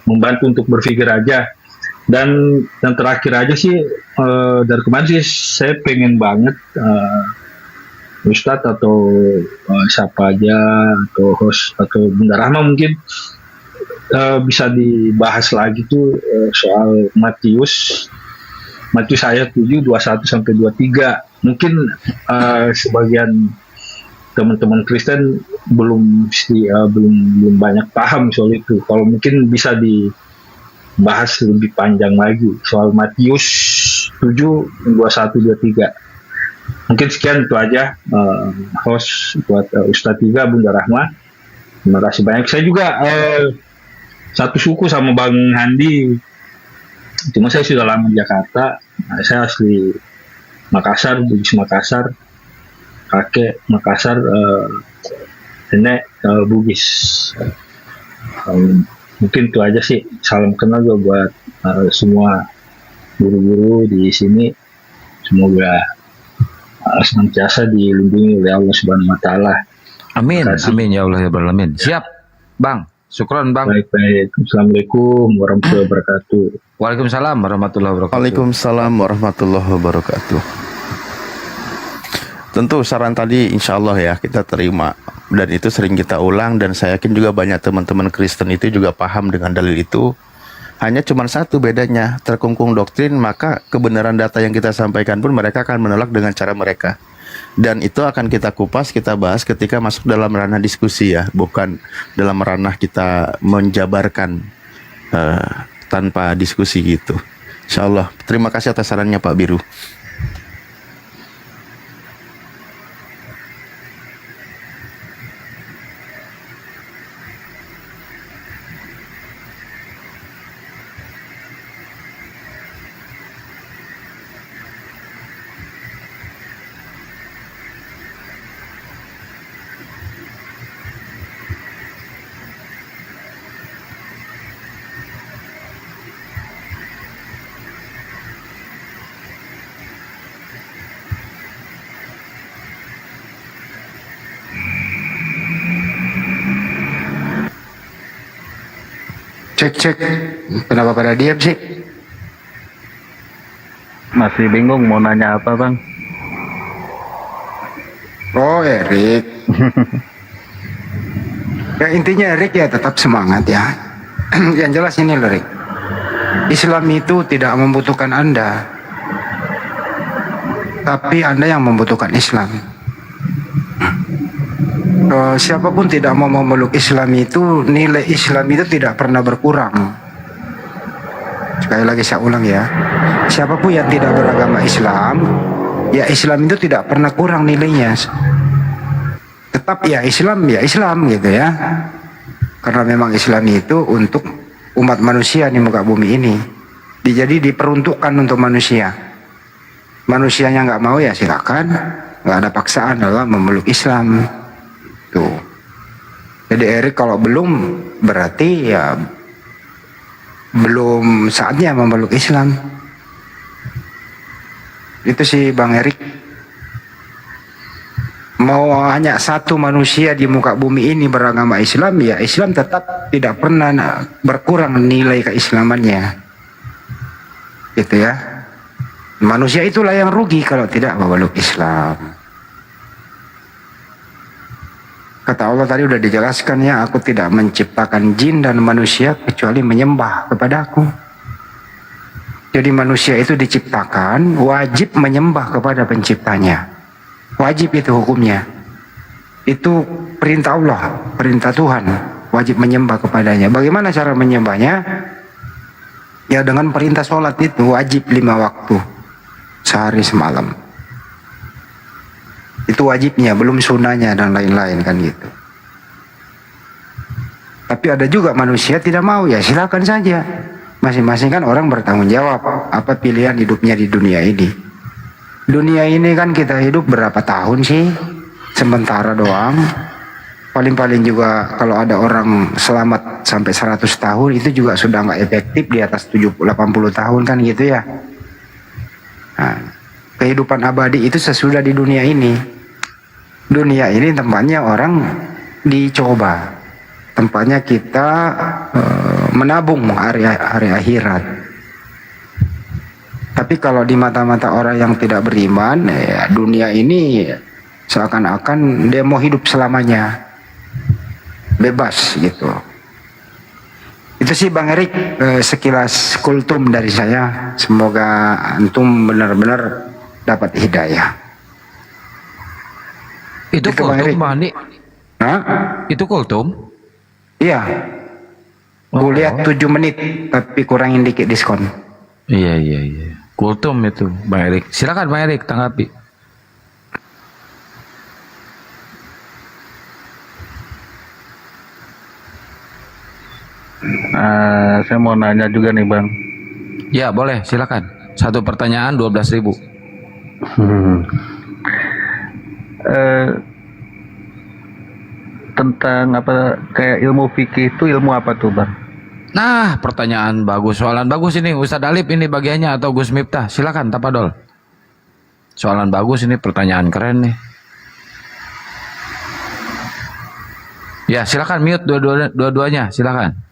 membantu untuk berpikir aja. Dan terakhir aja sih, dari kemarin sih saya pengen banget Ustadz atau siapa aja atau host atau Bunda Rahma mungkin bisa dibahas lagi tuh soal Matius ayat 7 21 sampai 23. Mungkin sebagian teman-teman Kristen belum banyak paham soal itu. Kalau mungkin bisa dibahas lebih panjang lagi soal Matius 7 21 23. Mungkin sekian itu aja host buat Ustadz juga Bunda Rahma. Terima kasih banyak. Saya juga satu suku sama Bang Handi. Cuma saya sudah lama di Jakarta. Saya asli Makassar, Bugis Makassar, kakek Makassar, nenek Bugis. Mungkin itu aja sih. Salam kenal juga buat semua guru-guru di sini. Semoga senantiasa dilindungi oleh Allah Subhanahu Wa Taala. Amin, amin ya Allah ya Rabbal Alamin. Siap, Bang. Syukron, Bang. Baik. Assalamualaikum warahmatullahi wabarakatuh. Waalaikumsalam warahmatullahi wabarakatuh. Waalaikumsalam warahmatullahi wabarakatuh. Tentu saran tadi insya Allah ya kita terima, dan itu sering kita ulang, dan saya yakin juga banyak teman-teman Kristen itu juga paham dengan dalil itu. Hanya cuma satu bedanya, terkungkung doktrin, maka kebenaran data yang kita sampaikan pun mereka akan menolak dengan cara mereka. Dan itu akan kita kupas, kita bahas ketika masuk dalam ranah diskusi ya, bukan dalam ranah kita menjabarkan tanpa diskusi gitu. Insya Allah. Terima kasih atas sarannya Pak Biru. Cek. Kenapa pada diam sih? Masih bingung mau nanya apa bang? Oh Erik. Ya intinya Erik ya tetap semangat ya. Yang jelas ini loh Erik. Islam itu tidak membutuhkan Anda, tapi Anda yang membutuhkan Islam. Siapapun tidak mau memeluk Islam itu, nilai Islam itu tidak pernah berkurang. Sekali lagi saya ulang ya, siapapun yang tidak beragama Islam, ya Islam itu tidak pernah kurang nilainya. Tetap ya Islam gitu ya. Karena memang Islam itu untuk umat manusia di muka bumi ini. Jadi diperuntukkan untuk manusia. Manusianya nggak mau ya silakan, nggak ada paksaan dalam memeluk Islam. Tuh. Jadi Erik kalau belum berarti ya belum saatnya memeluk Islam. Itu sih Bang Erik. Mau hanya satu manusia di muka bumi ini beragama Islam, ya Islam tetap tidak pernah berkurang nilai keislamannya. Gitu ya. Manusia itulah yang rugi kalau tidak memeluk Islam. Kata Allah tadi udah dijelaskan ya, aku tidak menciptakan jin dan manusia kecuali menyembah kepadaku. Jadi manusia itu diciptakan wajib menyembah kepada penciptanya. Wajib itu hukumnya. Itu perintah Allah, perintah Tuhan. Wajib menyembah kepadanya. Bagaimana cara menyembahnya? Ya dengan perintah sholat itu wajib 5 waktu. Sehari semalam. Itu wajibnya, belum sunnahnya dan lain-lain kan gitu. Tapi ada juga manusia tidak mau, ya silakan saja. Masing-masing kan orang bertanggung jawab apa pilihan hidupnya di dunia ini. Dunia ini kan kita hidup berapa tahun sih? Sementara doang. Paling-paling juga kalau ada orang selamat sampai 100 tahun itu juga sudah nggak efektif, di atas 70-80 tahun kan gitu ya. Nah, kehidupan abadi itu sesudah di dunia ini. Dunia ini tempatnya orang dicoba, tempatnya kita menabung hari akhirat. Tapi kalau di mata-mata orang yang tidak beriman, ya dunia ini seakan-akan dia mau hidup selamanya, bebas gitu. Itu sih Bang Erik, sekilas kultum dari saya. Semoga antum benar-benar dapat hidayah. Itu Bang kultum, Erik. Bang Andi? Hah? Itu kultum? Iya. Gue lihat 7 menit, tapi kurangin dikit diskon. Iya. Kultum itu, Bang Erik. Silakan Bang Erik, tanggapi. Saya mau nanya juga nih Bang. Ya, boleh, silakan. Satu pertanyaan 12.000. Tentang apa, kayak ilmu fikih itu ilmu apa tuh Bang? Nah, pertanyaan bagus, soalan bagus ini. Ustadz Alip ini bagiannya atau Gus Miftah? Silakan, Tapadol. Soalan bagus ini, pertanyaan keren nih. Ya, silakan mute dua-duanya, silakan.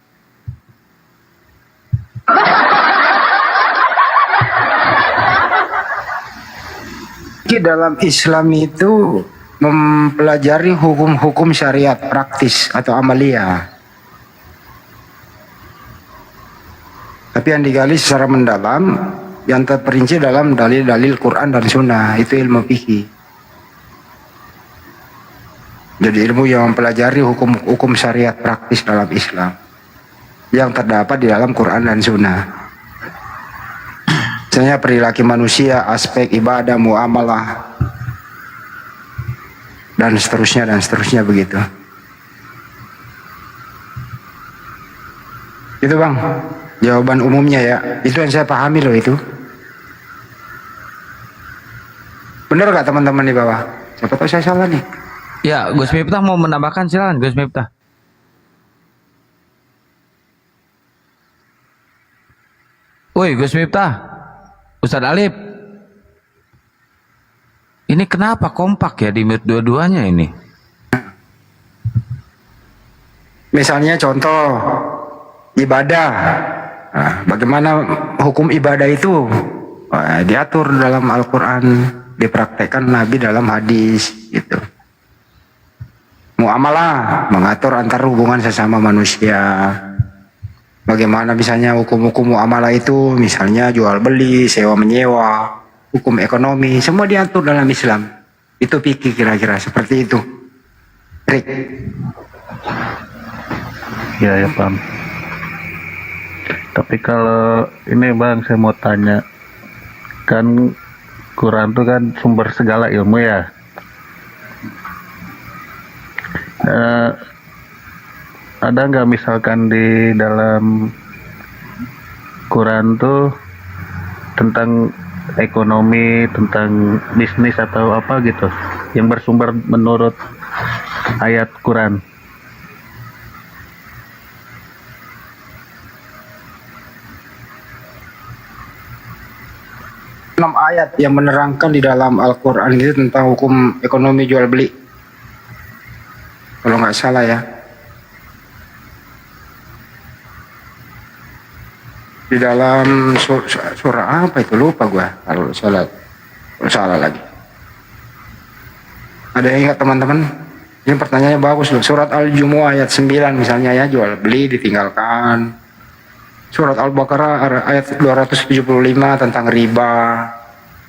Dalam Islam itu mempelajari hukum-hukum syariat praktis atau amalia. Tapi yang digali secara mendalam, yang terperinci dalam dalil-dalil Quran dan Sunnah, itu ilmu fikih. Jadi ilmu yang mempelajari hukum-hukum syariat praktis dalam Islam yang terdapat di dalam Quran dan Sunnah. Misalnya perilaku manusia, aspek ibadah, muamalah, dan seterusnya begitu. Itu Bang, jawaban umumnya ya. Itu yang saya pahami loh itu. Bener gak teman-teman di bawah? Siapa tahu saya salah nih. Ya, Gus Miftah mau menambahkan, silakan Gus Miftah. Woi, Gus Miftah. Ustadz Alip. Ini kenapa kompak ya di mute dua-duanya ini? Misalnya contoh ibadah. Nah, bagaimana hukum ibadah itu? Diatur dalam Al-Quran, dipraktekkan Nabi dalam hadis gitu. Muamalah, mengatur antar hubungan sesama manusia. Bagaimana misalnya hukum-hukum muamalah itu, misalnya jual beli, sewa menyewa, hukum ekonomi, semua diatur dalam Islam. Itu fikih kira-kira seperti itu. Rick. Ya paham. Tapi kalau ini Bang, saya mau tanya, kan Quran itu kan sumber segala ilmu ya. Ada nggak misalkan di dalam Quran tuh tentang ekonomi, tentang bisnis atau apa gitu yang bersumber menurut ayat Quran? Enam ayat yang menerangkan di dalam Al-Quran itu tentang hukum ekonomi jual beli. Kalau nggak salah ya. Di dalam surah apa itu, lupa gua kalau salah lagi. Ada yang ingat teman-teman? Ini pertanyaannya bagus loh. Surat Al-Jumu'ah ayat 9 misalnya ya, jual beli ditinggalkan. Surat Al-Baqarah ayat 275 tentang riba.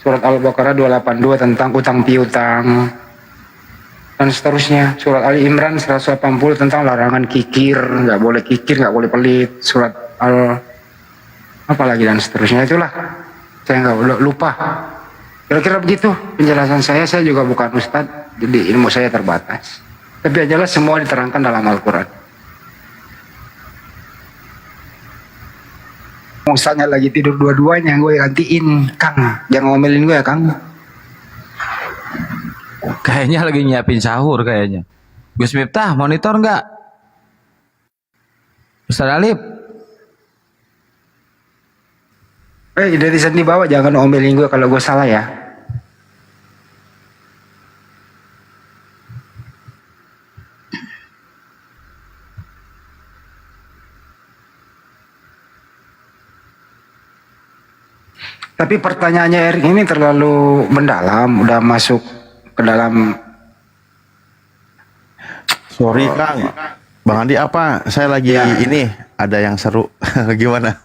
Surat Al-Baqarah 282 tentang utang piutang. Dan seterusnya. Surat Ali Imran 180 tentang larangan kikir, nggak boleh kikir, nggak boleh pelit. Surat apalagi dan seterusnya, itulah saya nggak lupa. Kira-kira begitu penjelasan saya juga bukan ustadz, jadi ilmu saya terbatas. Tapi yang jelas semua diterangkan dalam Al-Quran. Ustadznya lagi tidur dua-duanya, gue gantiin. Kang, jangan ngomelin gue ya Kang. Kayaknya lagi nyiapin sahur kayaknya. Gus Miftah, monitor nggak? Ustadz Alip. Dari di bawah jangan omelin gue kalau gue salah ya. Tapi pertanyaannya Erik ini terlalu mendalam, udah masuk ke dalam Sorry Kang, Bang Andi apa? Saya lagi ini ada yang seru. Gimana?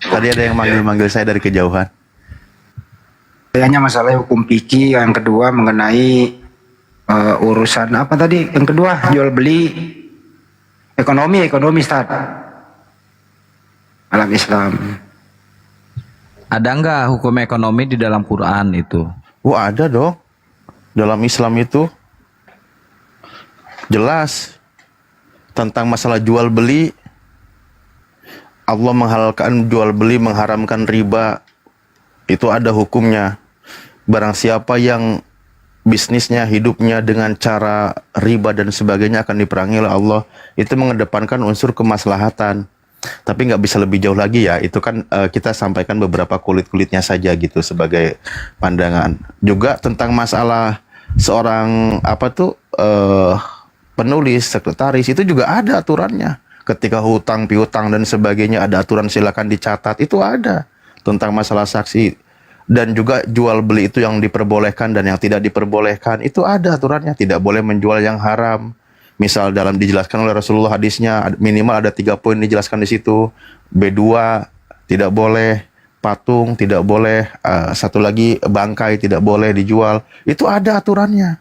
Tadi ada yang manggil-manggil saya dari kejauhan. Kayaknya masalah hukum fikih, yang kedua mengenai urusan apa tadi? Yang kedua jual beli ekonomi Ustaz. Alam Islam. Ada nggak hukum ekonomi di dalam Quran itu? Wah ada dong. Dalam Islam itu jelas tentang masalah jual beli. Allah menghalalkan jual beli, mengharamkan riba. Itu ada hukumnya. Barang siapa yang bisnisnya, hidupnya dengan cara riba dan sebagainya akan diperangi oleh Allah. Itu mengedepankan unsur kemaslahatan. Tapi nggak bisa lebih jauh lagi ya. Itu kan kita sampaikan beberapa kulit-kulitnya saja gitu sebagai pandangan. Juga tentang masalah seorang penulis, sekretaris, itu juga ada aturannya. Ketika hutang, piutang dan sebagainya ada aturan, silakan dicatat. Itu ada tentang masalah saksi. Dan juga jual beli itu yang diperbolehkan dan yang tidak diperbolehkan. Itu ada aturannya. Tidak boleh menjual yang haram. Misal dalam dijelaskan oleh Rasulullah hadisnya minimal ada 3 poin dijelaskan di situ. B2 tidak boleh, patung tidak boleh, satu lagi bangkai tidak boleh dijual. Itu ada aturannya.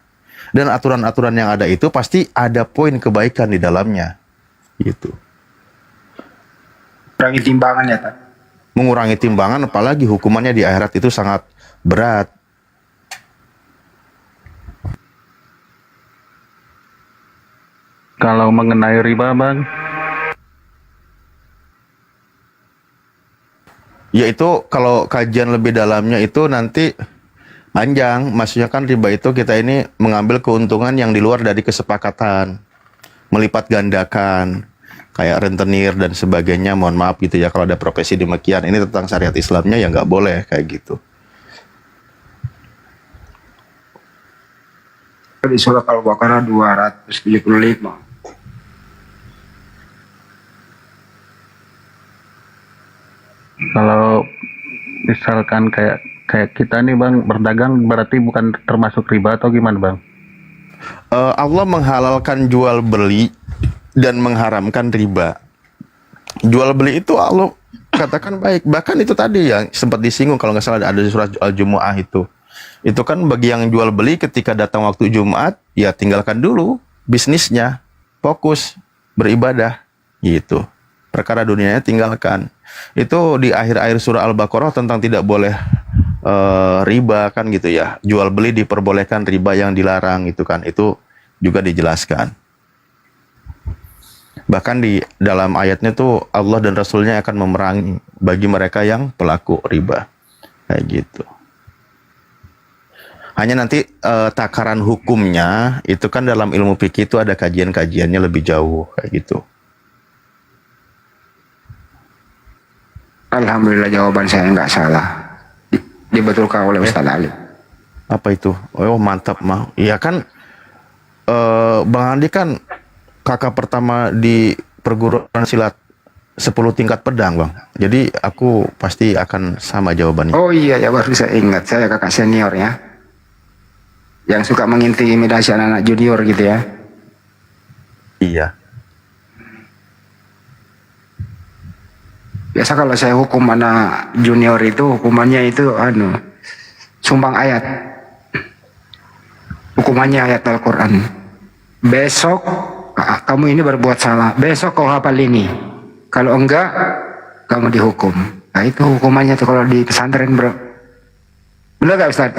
Dan aturan-aturan yang ada itu pasti ada poin kebaikan di dalamnya. Gitu. Kurangi timbangan ya, Pak. Mengurangi timbangan, apalagi hukumannya di akhirat itu sangat berat. Kalau mengenai riba, Bang? Yaitu kalau kajian lebih dalamnya itu nanti panjang. Maksudnya kan riba itu kita ini mengambil keuntungan yang di luar dari kesepakatan. Melipat gandakan. Kayak rentenir dan sebagainya, mohon maaf gitu ya kalau ada profesi demikian. Ini tentang syariat Islamnya ya nggak boleh kayak gitu. Di surat Al-Baqarah 275. Kalau misalkan kayak kita nih Bang berdagang berarti bukan termasuk riba atau gimana Bang? Allah menghalalkan jual beli dan mengharamkan riba. Jual beli itu Allah katakan baik. Bahkan itu tadi yang sempat disinggung kalau nggak salah ada di surah Al-Jumu'ah itu. Itu kan bagi yang jual beli ketika datang waktu Jumat, ya tinggalkan dulu bisnisnya, fokus beribadah gitu. Perkara dunianya tinggalkan. Itu di akhir-akhir surah Al-Baqarah tentang tidak boleh riba kan gitu ya. Jual beli diperbolehkan, riba yang dilarang itu kan. Itu juga dijelaskan. Bahkan di dalam ayatnya tuh Allah dan Rasulnya akan memerangi bagi mereka yang pelaku riba. Kayak gitu. Hanya nanti takaran hukumnya itu kan dalam ilmu fikih itu ada kajian-kajiannya lebih jauh kayak gitu. Alhamdulillah jawaban saya nggak salah. Dibetulkan oleh Ustaz Ali. Apa itu? Oh mantap mah. Iya kan Bang Andi kan kakak pertama di perguruan silat 10 tingkat pedang Bang. Jadi aku pasti akan sama jawabannya. Oh iya ya baru saya ingat, saya kakak senior ya. Yang suka mengintimidasi anak-anak junior gitu ya. Iya. Biasa kalau saya hukum anak junior itu hukumannya itu sumbang ayat. Hukumannya ayat Al-Quran. Besok kamu ini berbuat salah, besok kau hafal ini. Kalau enggak, kamu dihukum. Nah itu hukumannya tuh kalau di pesantren bro. Bener gak Ustaz?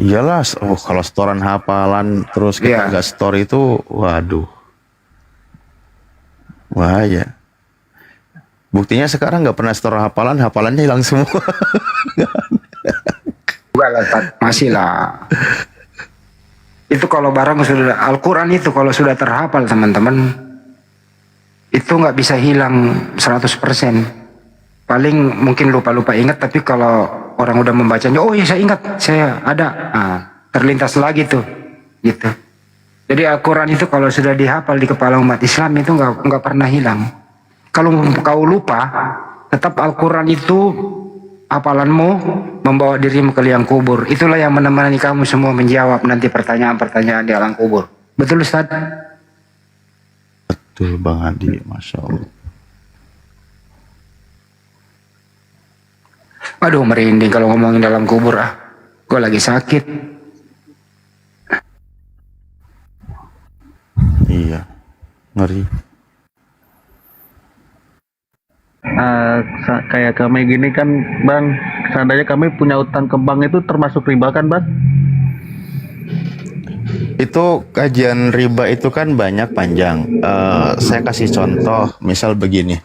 Iyalah, kalau setoran hafalan terus kita nggak store itu, waduh, bahaya. Buktinya sekarang nggak pernah store hafalan, hafalannya hilang semua. Enggak lah, masih lah. Itu kalau barang sudah Al-Quran itu kalau sudah terhafal teman-teman itu nggak bisa hilang 100%. Paling mungkin lupa-lupa ingat, tapi kalau orang udah membacanya, oh iya saya ingat, saya ada, terlintas lagi tuh, gitu. Jadi Al-Quran itu kalau sudah dihafal di kepala umat Islam itu nggak pernah hilang. Kalau kau lupa, tetap Al-Quran itu hafalanmu membawa dirimu ke liang kubur. Itulah yang menemani kamu semua menjawab nanti pertanyaan-pertanyaan di alam kubur. Betul Ustaz? Betul Bang Adi, Masya Allah. Aduh merinding kalau ngomongin dalam kubur ah. Gue lagi sakit. Iya, ngeri. Kayak kami gini kan Bang, seandainya kami punya utang ke bank itu termasuk riba kan Bang? Itu kajian riba itu kan banyak panjang. Saya kasih contoh, misal begini.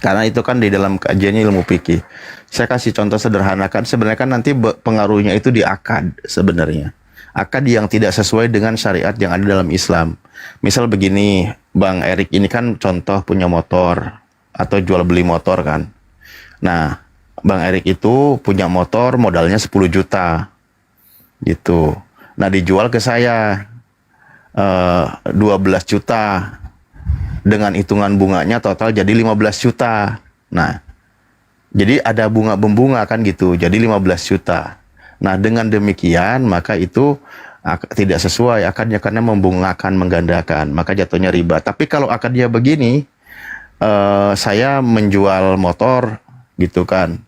Karena itu kan di dalam kajiannya ilmu fikih. Saya kasih contoh sederhana kan, sebenarnya kan nanti pengaruhnya itu di akad sebenarnya. Akad yang tidak sesuai dengan syariat yang ada dalam Islam. Misal begini, Bang Erik ini kan contoh punya motor atau jual beli motor kan. Nah, Bang Erik itu punya motor modalnya 10 juta. Gitu. Nah, dijual ke saya 12 juta. Dengan hitungan bunganya total jadi 15 juta. Nah, jadi ada bunga-bunga kan gitu. Jadi 15 juta. Nah, dengan demikian maka itu tidak sesuai akadnya karena membungakan, menggandakan. Maka jatuhnya riba. Tapi kalau akadnya begini, saya menjual motor gitu kan.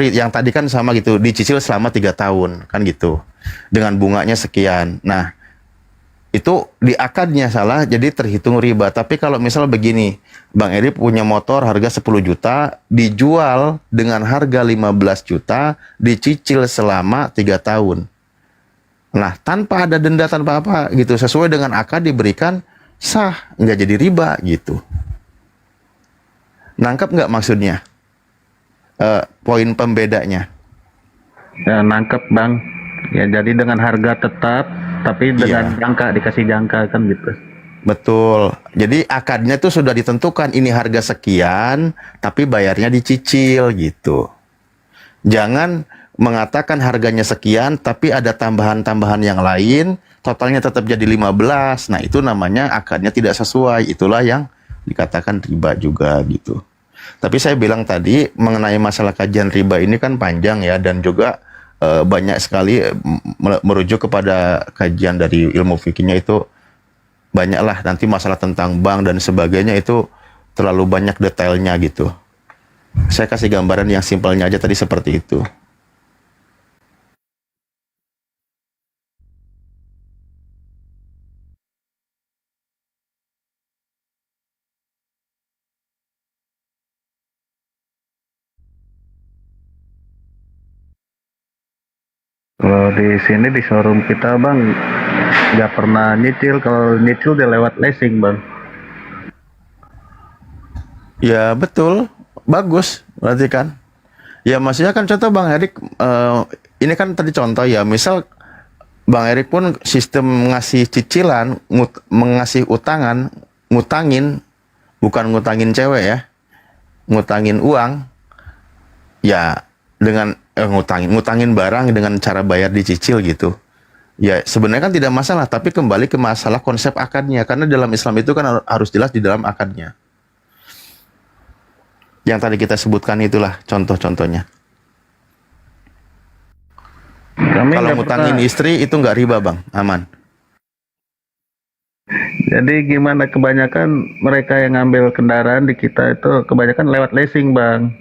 Yang tadi kan sama gitu, dicicil selama 3 tahun kan gitu. Dengan bunganya sekian. Nah, itu di akadnya salah, jadi terhitung riba. Tapi kalau misal begini, Bang Eri punya motor harga 10 juta, dijual dengan harga 15 juta, dicicil selama 3 tahun. Nah, tanpa ada denda, tanpa apa gitu, sesuai dengan akad diberikan, sah, nggak jadi riba gitu. Nangkep nggak maksudnya? Poin pembedanya. Ya, nangkep Bang. Ya, jadi dengan harga tetap, tapi dengan jangka, dikasih jangka kan gitu. Betul. Jadi akadnya tuh sudah ditentukan, ini harga sekian, tapi bayarnya dicicil gitu. Jangan mengatakan harganya sekian, tapi ada tambahan-tambahan yang lain, totalnya tetap jadi 15. Nah, itu namanya akadnya tidak sesuai. Itulah yang dikatakan riba juga gitu. Tapi saya bilang tadi mengenai masalah kajian riba ini kan panjang ya, dan juga banyak sekali merujuk kepada kajian dari ilmu fikihnya itu banyaklah. Nanti masalah tentang bank dan sebagainya itu terlalu banyak detailnya gitu. Saya kasih gambaran yang simpelnya aja tadi seperti itu. Kalau di sini di showroom kita Bang nggak pernah nyicil. Kalau nyicil dia lewat leasing Bang. Ya betul, bagus berarti kan. Ya maksudnya kan contoh Bang Erik, ini kan tadi contoh ya, misal Bang Erik pun sistem ngasih cicilan, mengasih utangan, ngutangin, bukan ngutangin cewek ya, ngutangin uang, ya dengan ngutangin barang dengan cara bayar dicicil gitu. Ya sebenarnya kan tidak masalah, tapi kembali ke masalah konsep akadnya, karena dalam Islam itu kan harus jelas di dalam akadnya. Yang tadi kita sebutkan itulah contoh-contohnya. Kalau ngutangin istri itu nggak riba Bang, aman. Jadi gimana, kebanyakan mereka yang ngambil kendaraan di kita itu kebanyakan lewat leasing Bang.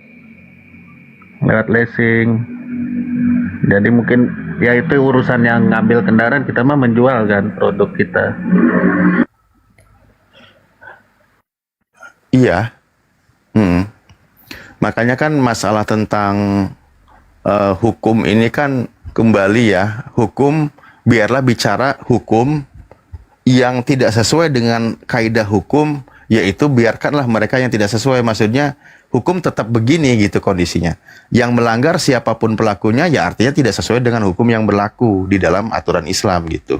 Lewat leasing. Jadi mungkin ya itu urusan yang ngambil kendaraan, kita mah menjual kan produk kita. Iya. Makanya kan masalah tentang hukum ini kan kembali ya, hukum biarlah bicara hukum yang tidak sesuai dengan kaidah hukum, yaitu biarkanlah mereka yang tidak sesuai. Maksudnya hukum tetap begini gitu kondisinya. Yang melanggar siapapun pelakunya ya artinya tidak sesuai dengan hukum yang berlaku di dalam aturan Islam gitu.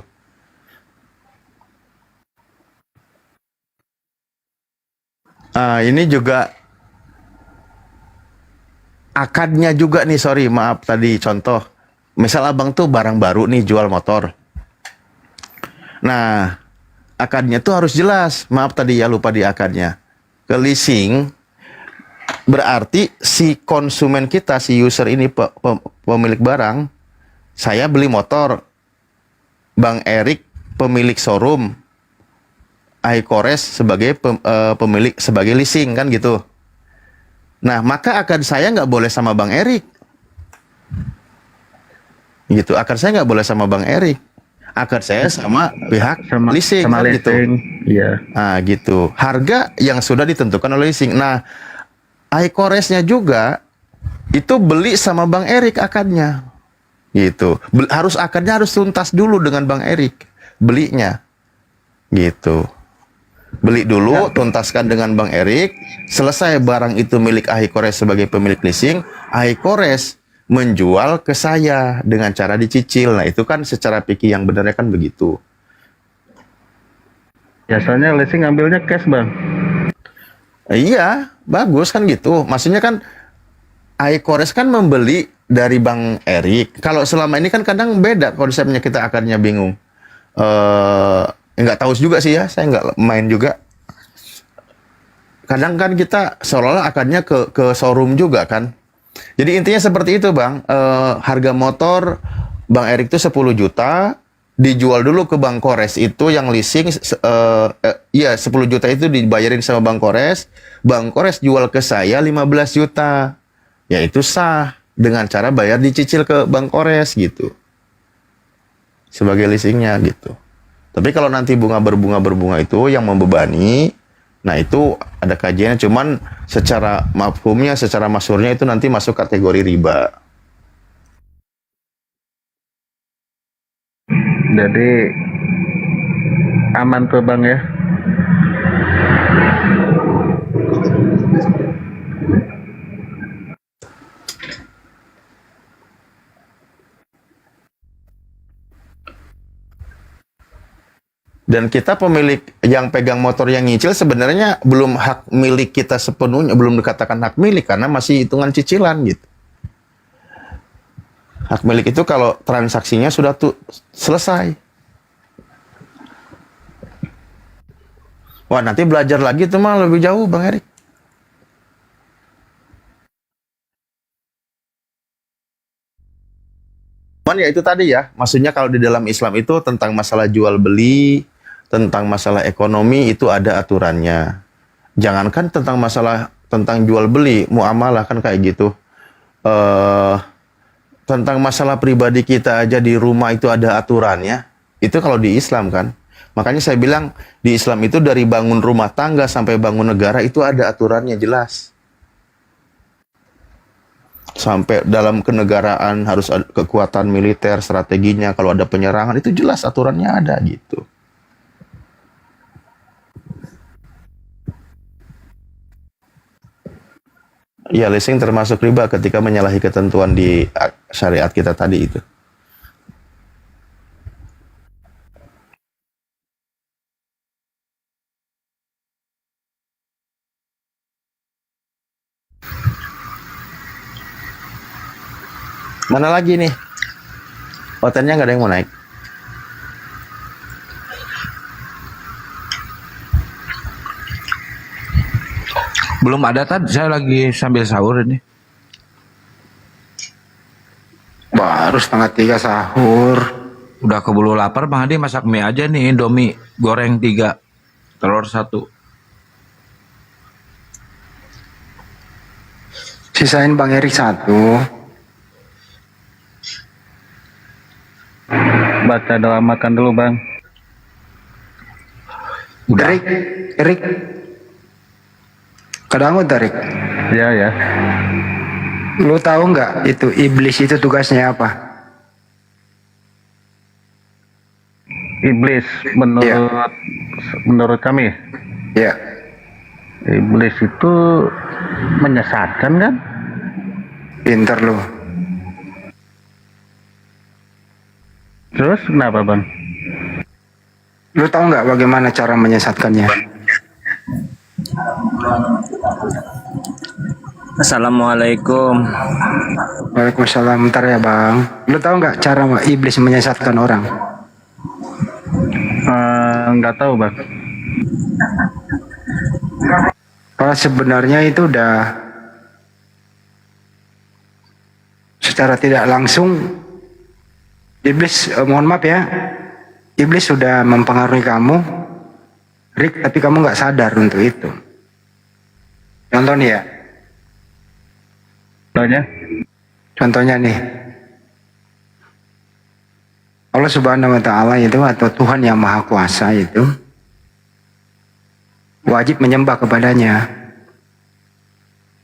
Ini juga akadnya juga nih, sorry maaf tadi contoh. Misal abang tuh barang baru nih jual motor. Nah, akadnya tuh harus jelas. Maaf tadi ya lupa di akadnya. Ke leasing berarti si konsumen kita, si user ini, pemilik barang, saya beli motor, Bang Erik pemilik showroom, iCores sebagai pemilik, sebagai leasing, kan gitu. Nah, maka akad saya nggak boleh sama Bang Erik. Gitu, akad saya nggak boleh sama Bang Erik. Akad saya sama pihak leasing, sama kan gitu. Iya. Nah, gitu. Harga yang sudah ditentukan oleh leasing. Nah, iCores-nya juga itu beli sama Bang Erik akadnya. Gitu. Akadnya harus tuntas dulu dengan Bang Erik. Belinya. Gitu. Beli dulu, tuntaskan dengan Bang Erik. Selesai barang itu milik iCores sebagai pemilik leasing, iCores menjual ke saya dengan cara dicicil. Nah, itu kan secara fikih yang benarnya kan begitu. Biasanya leasing ngambilnya cash, Bang. Iya, bagus kan gitu. Maksudnya kan iCores kan membeli dari Bang Erik. Kalau selama ini kan kadang beda konsepnya, kita akarnya bingung. Nggak tahu juga sih ya, saya nggak main juga. Kadang kan kita seolah-olah akarnya ke showroom juga kan. Jadi intinya seperti itu, Bang. Harga motor Bang Erik itu 10 juta, dijual dulu ke Bang Kores itu yang leasing, 10 juta itu dibayarin sama Bang Kores jual ke saya 15 juta. Ya itu sah dengan cara bayar dicicil ke Bang Kores gitu. Sebagai leasingnya gitu. Tapi kalau nanti berbunga itu yang membebani, nah itu ada kajiannya, cuman secara mafhumnya, secara masyhurnya itu nanti masuk kategori riba. Jadi aman tuh Bang ya. Dan kita pemilik yang pegang motor yang nyicil sebenarnya belum hak milik kita sepenuhnya, belum dikatakan hak milik karena masih hitungan cicilan gitu. Hak milik itu kalau transaksinya sudah selesai. Wah, nanti belajar lagi tuh mah lebih jauh Bang Erik. Cuman ya itu tadi ya, maksudnya kalau di dalam Islam itu tentang masalah jual beli, tentang masalah ekonomi itu ada aturannya. Jangankan tentang jual beli, muamalah kan kayak gitu. Tentang masalah pribadi kita aja di rumah itu ada aturannya. Itu kalau di Islam kan. Makanya saya bilang di Islam itu dari bangun rumah tangga sampai bangun negara itu ada aturannya jelas. Sampai dalam kenegaraan harus ada kekuatan militer, strateginya, kalau ada penyerangan itu jelas aturannya ada gitu. Ya, leasing termasuk riba ketika menyalahi ketentuan di syariat kita tadi itu. Mana lagi nih? Hotelnya nggak ada yang mau naik. Belum ada tadi, saya lagi sambil sahur ini. Baru 2:30 sahur. Udah keburu lapar, Bang Hadi masak mie aja nih, Indomie goreng 3, telur 1. Sisain Bang Erik 1. Baca doa makan dulu Bang. Erik. Kedangun Tarik. Ya ya. Lu tahu nggak itu iblis itu tugasnya apa? Iblis menurut kami. Ya. Iblis itu menyesatkan kan? Pinter lu. Terus kenapa Bang? Lu tahu nggak bagaimana cara menyesatkannya? Assalamualaikum. Waalaikumsalam. Bentar ya Bang. Lu tahu nggak cara iblis menyesatkan orang? Nggak tahu Bang. Sebenarnya itu udah secara tidak langsung iblis, mohon maaf ya, iblis sudah mempengaruhi kamu, Rick, tapi kamu nggak sadar untuk itu. Contohnya ya. Contohnya nih, Allah Subhanahu wa Ta'ala itu, atau Tuhan yang Maha Kuasa itu, wajib menyembah kepadanya.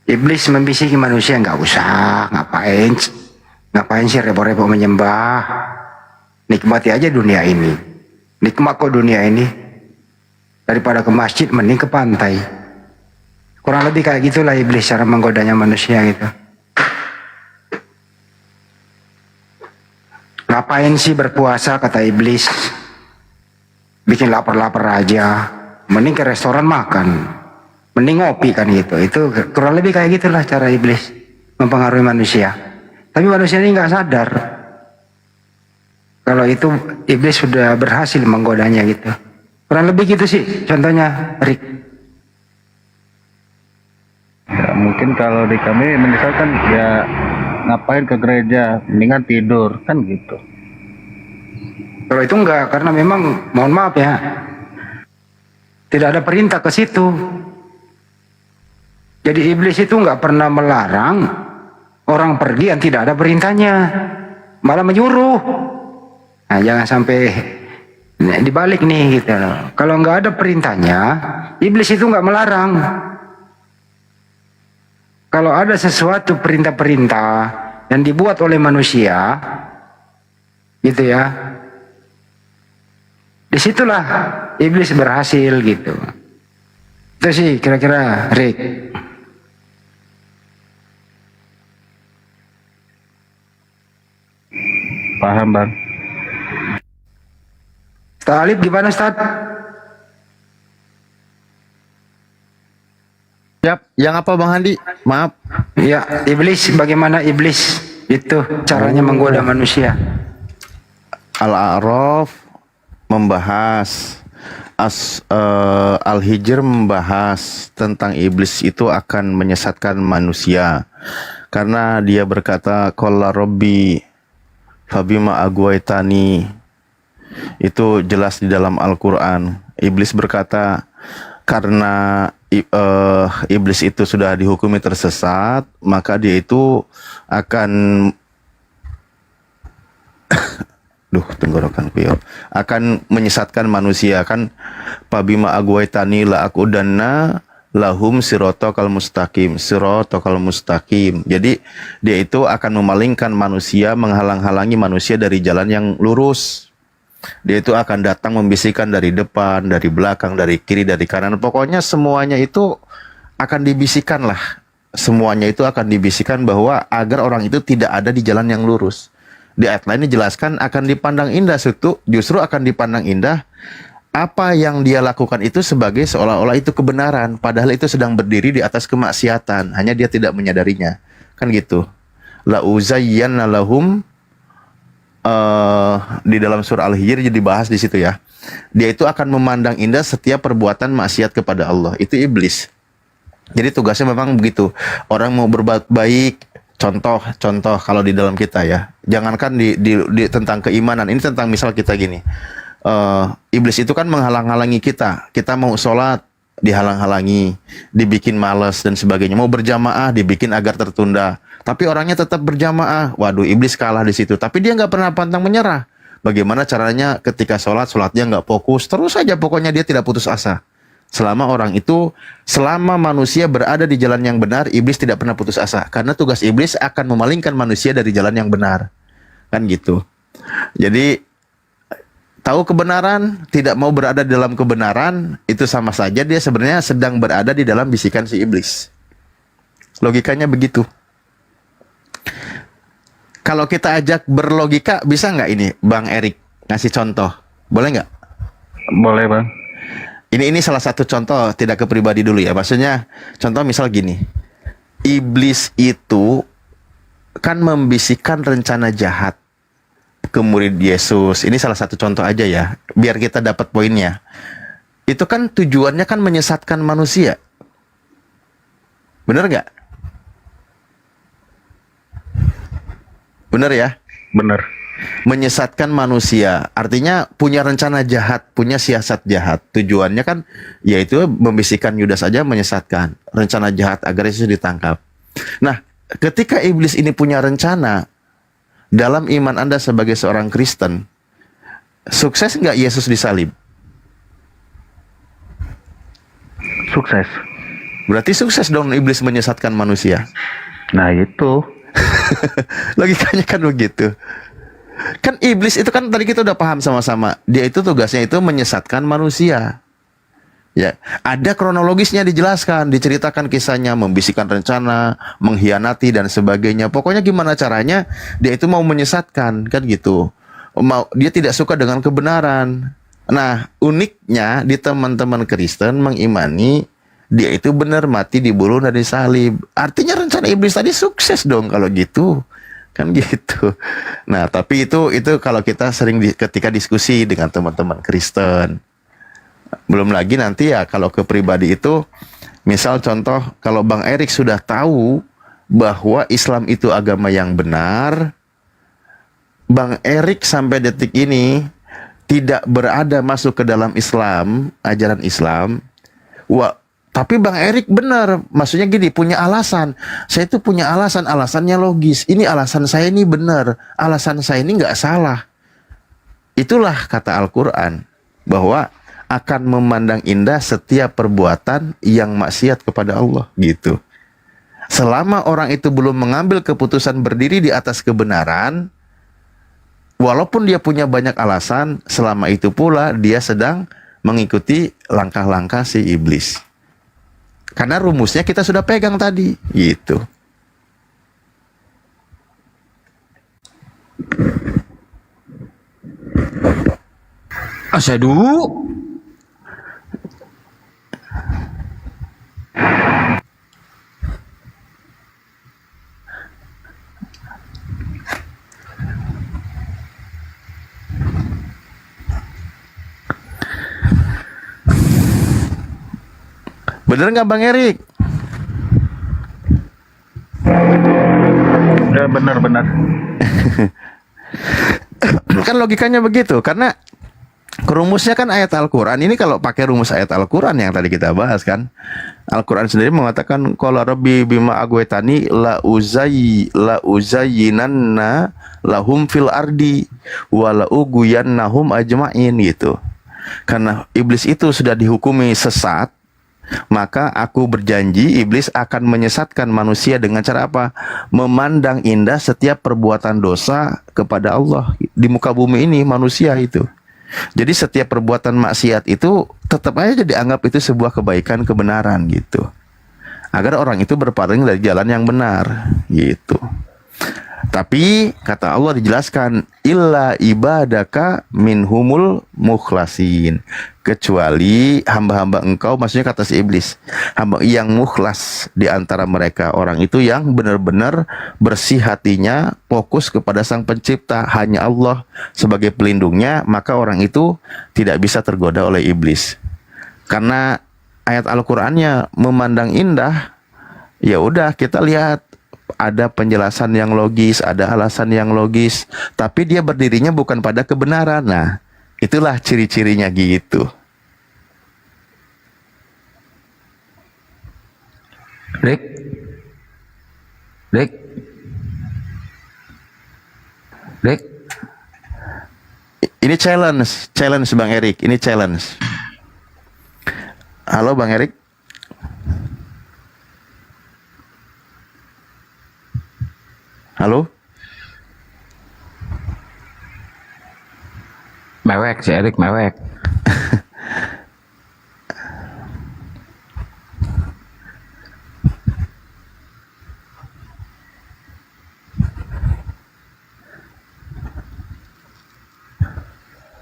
Iblis membisiki manusia, nggak usah, ngapain sih repot-repot menyembah, nikmati aja dunia ini, nikmat kok dunia ini, daripada ke masjid mending ke pantai. Kurang lebih kayak gitulah iblis cara menggodanya manusia gitu. Ngapain sih berpuasa, kata iblis, bikin lapar-lapar aja, mending ke restoran makan, mending ngopi kan gitu. Itu kurang lebih kayak gitulah cara iblis mempengaruhi manusia. Tapi manusia ini nggak sadar kalau itu iblis sudah berhasil menggodanya gitu. Kurang lebih gitu sih contohnya, Rick. Ya, mungkin kalau di kami misalkan ya ngapain ke gereja, mendingan tidur kan gitu. Kalau itu enggak, karena memang mohon maaf ya, tidak ada perintah ke situ. Jadi iblis itu enggak pernah melarang orang pergi yang tidak ada perintahnya, malah menyuruh. Nah, jangan sampai dibalik nih gitu. Kalau enggak ada perintahnya, iblis itu enggak melarang. Kalau ada sesuatu perintah-perintah yang dibuat oleh manusia, gitu ya, disitulah iblis berhasil gitu. Itu sih kira-kira, Rick. Paham, Bang. Ustaz Alif gimana, Ustaz? Siap, yang apa Bang Handi? Maaf. Ya, iblis, bagaimana iblis itu caranya menggoda manusia? Al-A'raf membahas, Al-Hijr membahas tentang iblis itu akan menyesatkan manusia. Karena dia berkata, Qala Rabbi fabima agwaitani. Itu jelas di dalam Al-Quran. Iblis berkata, karena iblis itu sudah dihukumi tersesat, maka dia itu akan tenggorokan piau, akan menyesatkan manusia. Kan pabima agwaitani la aqudanna lahum sirotokal mustaqim, sirotokal mustaqim. Jadi dia itu akan memalingkan manusia, menghalang-halangi manusia dari jalan yang lurus. Dia itu akan datang membisikkan dari depan, dari belakang, dari kiri, dari kanan. Pokoknya semuanya itu akan dibisikkan lah. Semuanya itu akan dibisikkan bahwa agar orang itu tidak ada di jalan yang lurus. Di ayat lain dijelaskan akan dipandang indah, justru akan dipandang indah apa yang dia lakukan itu sebagai seolah-olah itu kebenaran. Padahal itu sedang berdiri di atas kemaksiatan. Hanya dia tidak menyadarinya. Kan gitu. La uzayyanna lahum, di dalam surah Al-Hijr jadi bahas di situ ya. Dia itu akan memandang indah setiap perbuatan maksiat kepada Allah. Itu iblis. Jadi tugasnya memang begitu. Orang mau berbuat baik, contoh kalau di dalam kita ya. Jangankan di tentang keimanan, ini tentang misal kita gini. Iblis itu kan menghalang-halangi kita. Kita mau sholat, dihalang-halangi, dibikin malas dan sebagainya. Mau berjamaah, dibikin agar tertunda. Tapi orangnya tetap berjamaah. Waduh, iblis kalah di situ. Tapi dia nggak pernah pantang menyerah. Bagaimana caranya ketika sholatnya nggak fokus, terus saja pokoknya dia tidak putus asa. Selama manusia berada di jalan yang benar, iblis tidak pernah putus asa. Karena tugas iblis akan memalingkan manusia dari jalan yang benar. Kan gitu. Jadi, tahu kebenaran, tidak mau berada di dalam kebenaran, itu sama saja dia sebenarnya sedang berada di dalam bisikan si iblis. Logikanya begitu. Kalau kita ajak berlogika, bisa nggak ini Bang Erik ngasih contoh? Boleh nggak? Boleh, Bang. Ini salah satu contoh, tidak ke pribadi dulu ya. Maksudnya, contoh misal gini. Iblis itu kan membisikkan rencana jahat ke murid Yesus. Ini salah satu contoh aja ya, biar kita dapat poinnya. Itu kan tujuannya kan menyesatkan manusia. Bener nggak? Benar ya? Benar. Menyesatkan manusia, artinya punya rencana jahat, punya siasat jahat. Tujuannya kan yaitu membisikkan Yudas saja, menyesatkan, rencana jahat agar Yesus ditangkap. Nah, ketika iblis ini punya rencana dalam iman Anda sebagai seorang Kristen, sukses nggak Yesus disalib? Sukses. Berarti sukses dong iblis menyesatkan manusia. Nah itu. Logikanya kan begitu. Kan iblis itu kan tadi kita udah paham sama-sama. Dia itu tugasnya itu menyesatkan manusia. Ya, ada kronologisnya dijelaskan, diceritakan kisahnya, membisikkan rencana, mengkhianati dan sebagainya. Pokoknya gimana caranya dia itu mau menyesatkan, kan gitu. Dia tidak suka dengan kebenaran. Nah, uniknya di teman-teman Kristen mengimani dia itu benar mati dibunuh dan disalib. Artinya rencana iblis tadi sukses dong kalau gitu. Kan gitu. Nah, tapi itu kalau kita sering ketika diskusi dengan teman-teman Kristen. Belum lagi nanti ya kalau ke pribadi itu, misal contoh kalau Bang Erik sudah tahu bahwa Islam itu agama yang benar, Bang Erik sampai detik ini tidak berada masuk ke dalam Islam, ajaran Islam. Tapi Bang Erik benar, maksudnya gini, punya alasan. Saya itu punya alasan, alasannya logis. Ini alasan saya ini benar, alasan saya ini nggak salah. Itulah kata Al-Quran, bahwa akan memandang indah setiap perbuatan yang maksiat kepada Allah, gitu. Selama orang itu belum mengambil keputusan berdiri di atas kebenaran, walaupun dia punya banyak alasan, selama itu pula dia sedang mengikuti langkah-langkah si iblis. Karena rumusnya kita sudah pegang tadi, gitu. Asyhadu. Bener nggak Bang Erik? Ya benar-benar. Kan logikanya begitu, karena rumusnya kan ayat Al-Quran. Ini kalau pakai rumus ayat Al-Quran yang tadi kita bahas kan, Al-Quran sendiri mengatakan qala rabbi bima agwetani la uzayyinanna lahum fil ardi wa la uguyannahum ajmain, gitu. Karena iblis itu sudah dihukumi sesat, maka aku berjanji iblis akan menyesatkan manusia dengan cara apa? Memandang indah setiap perbuatan dosa kepada Allah. Di muka bumi ini manusia itu, jadi setiap perbuatan maksiat itu tetap aja dianggap itu sebuah kebaikan, kebenaran, gitu. Agar orang itu berpaling dari jalan yang benar, gitu. Tapi kata Allah dijelaskan, illa ibadaka minhumul mukhlasin, kecuali hamba-hamba engkau, maksudnya kata si iblis, hamba yang mukhlas di antara mereka, orang itu yang benar-benar bersih hatinya, fokus kepada Sang Pencipta, hanya Allah sebagai pelindungnya, maka orang itu tidak bisa tergoda oleh iblis. Karena ayat Al-Qur'annya memandang indah, ya udah kita lihat ada penjelasan yang logis, ada alasan yang logis, tapi dia berdirinya bukan pada kebenaran. Nah, itulah ciri-cirinya, gitu. Rick. Ini challenge Bang Erik, ini challenge. Halo Bang Erik. Halo? Mewek, si Erik mewek.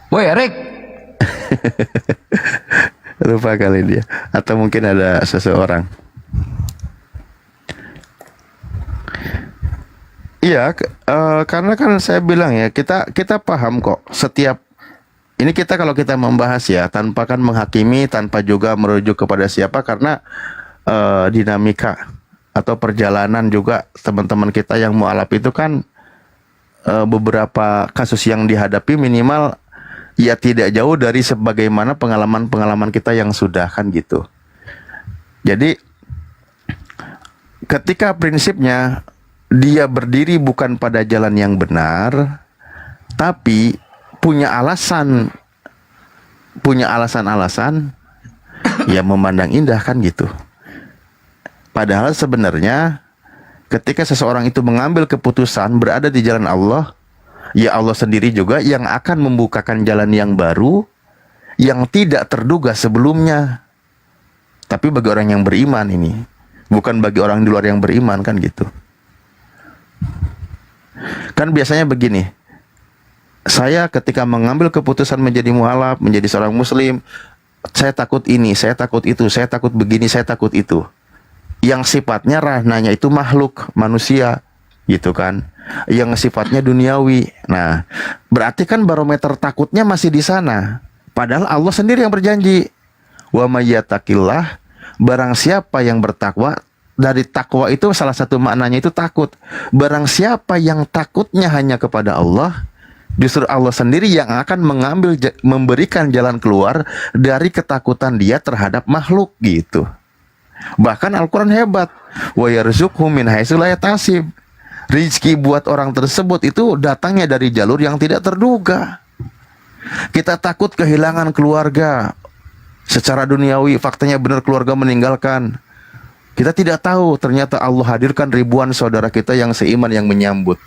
Woi Erik. Lupa kali dia. Atau mungkin ada seseorang. Iya, karena kan saya bilang ya, kita paham kok setiap ini, kita kalau kita membahas ya tanpa kan menghakimi, tanpa juga merujuk kepada siapa, karena dinamika atau perjalanan juga teman-teman kita yang mualaf itu kan beberapa kasus yang dihadapi minimal ya tidak jauh dari sebagaimana pengalaman-pengalaman kita yang sudah kan gitu. Jadi ketika prinsipnya dia berdiri bukan pada jalan yang benar, tapi punya alasan-alasan ya memandang indah kan gitu. Padahal sebenarnya ketika seseorang itu mengambil keputusan berada di jalan Allah, ya Allah sendiri juga yang akan membukakan jalan yang baru yang tidak terduga sebelumnya. Tapi bagi orang yang beriman ini, bukan bagi orang di luar yang beriman kan gitu. Kan biasanya begini, saya ketika mengambil keputusan menjadi mualaf, menjadi seorang muslim, saya takut ini, saya takut itu, saya takut begini, saya takut itu. Yang sifatnya ranahnya itu makhluk, manusia, gitu kan. Yang sifatnya duniawi. Nah, berarti kan barometer takutnya masih di sana. Padahal Allah sendiri yang berjanji, wa may yattaqillah, barang siapa yang bertakwa. Dari takwa itu salah satu maknanya itu takut. Barang siapa yang takutnya hanya kepada Allah, justru Allah sendiri yang akan memberikan jalan keluar dari ketakutan dia terhadap makhluk gitu. Bahkan Al-Quran hebat, wa yarzuqhu min haitsu la yahtasib. Rizki buat orang tersebut itu datangnya dari jalur yang tidak terduga. Kita takut kehilangan keluarga secara duniawi, faktanya benar keluarga meninggalkan. Kita tidak tahu ternyata Allah hadirkan ribuan saudara kita yang seiman yang menyambut.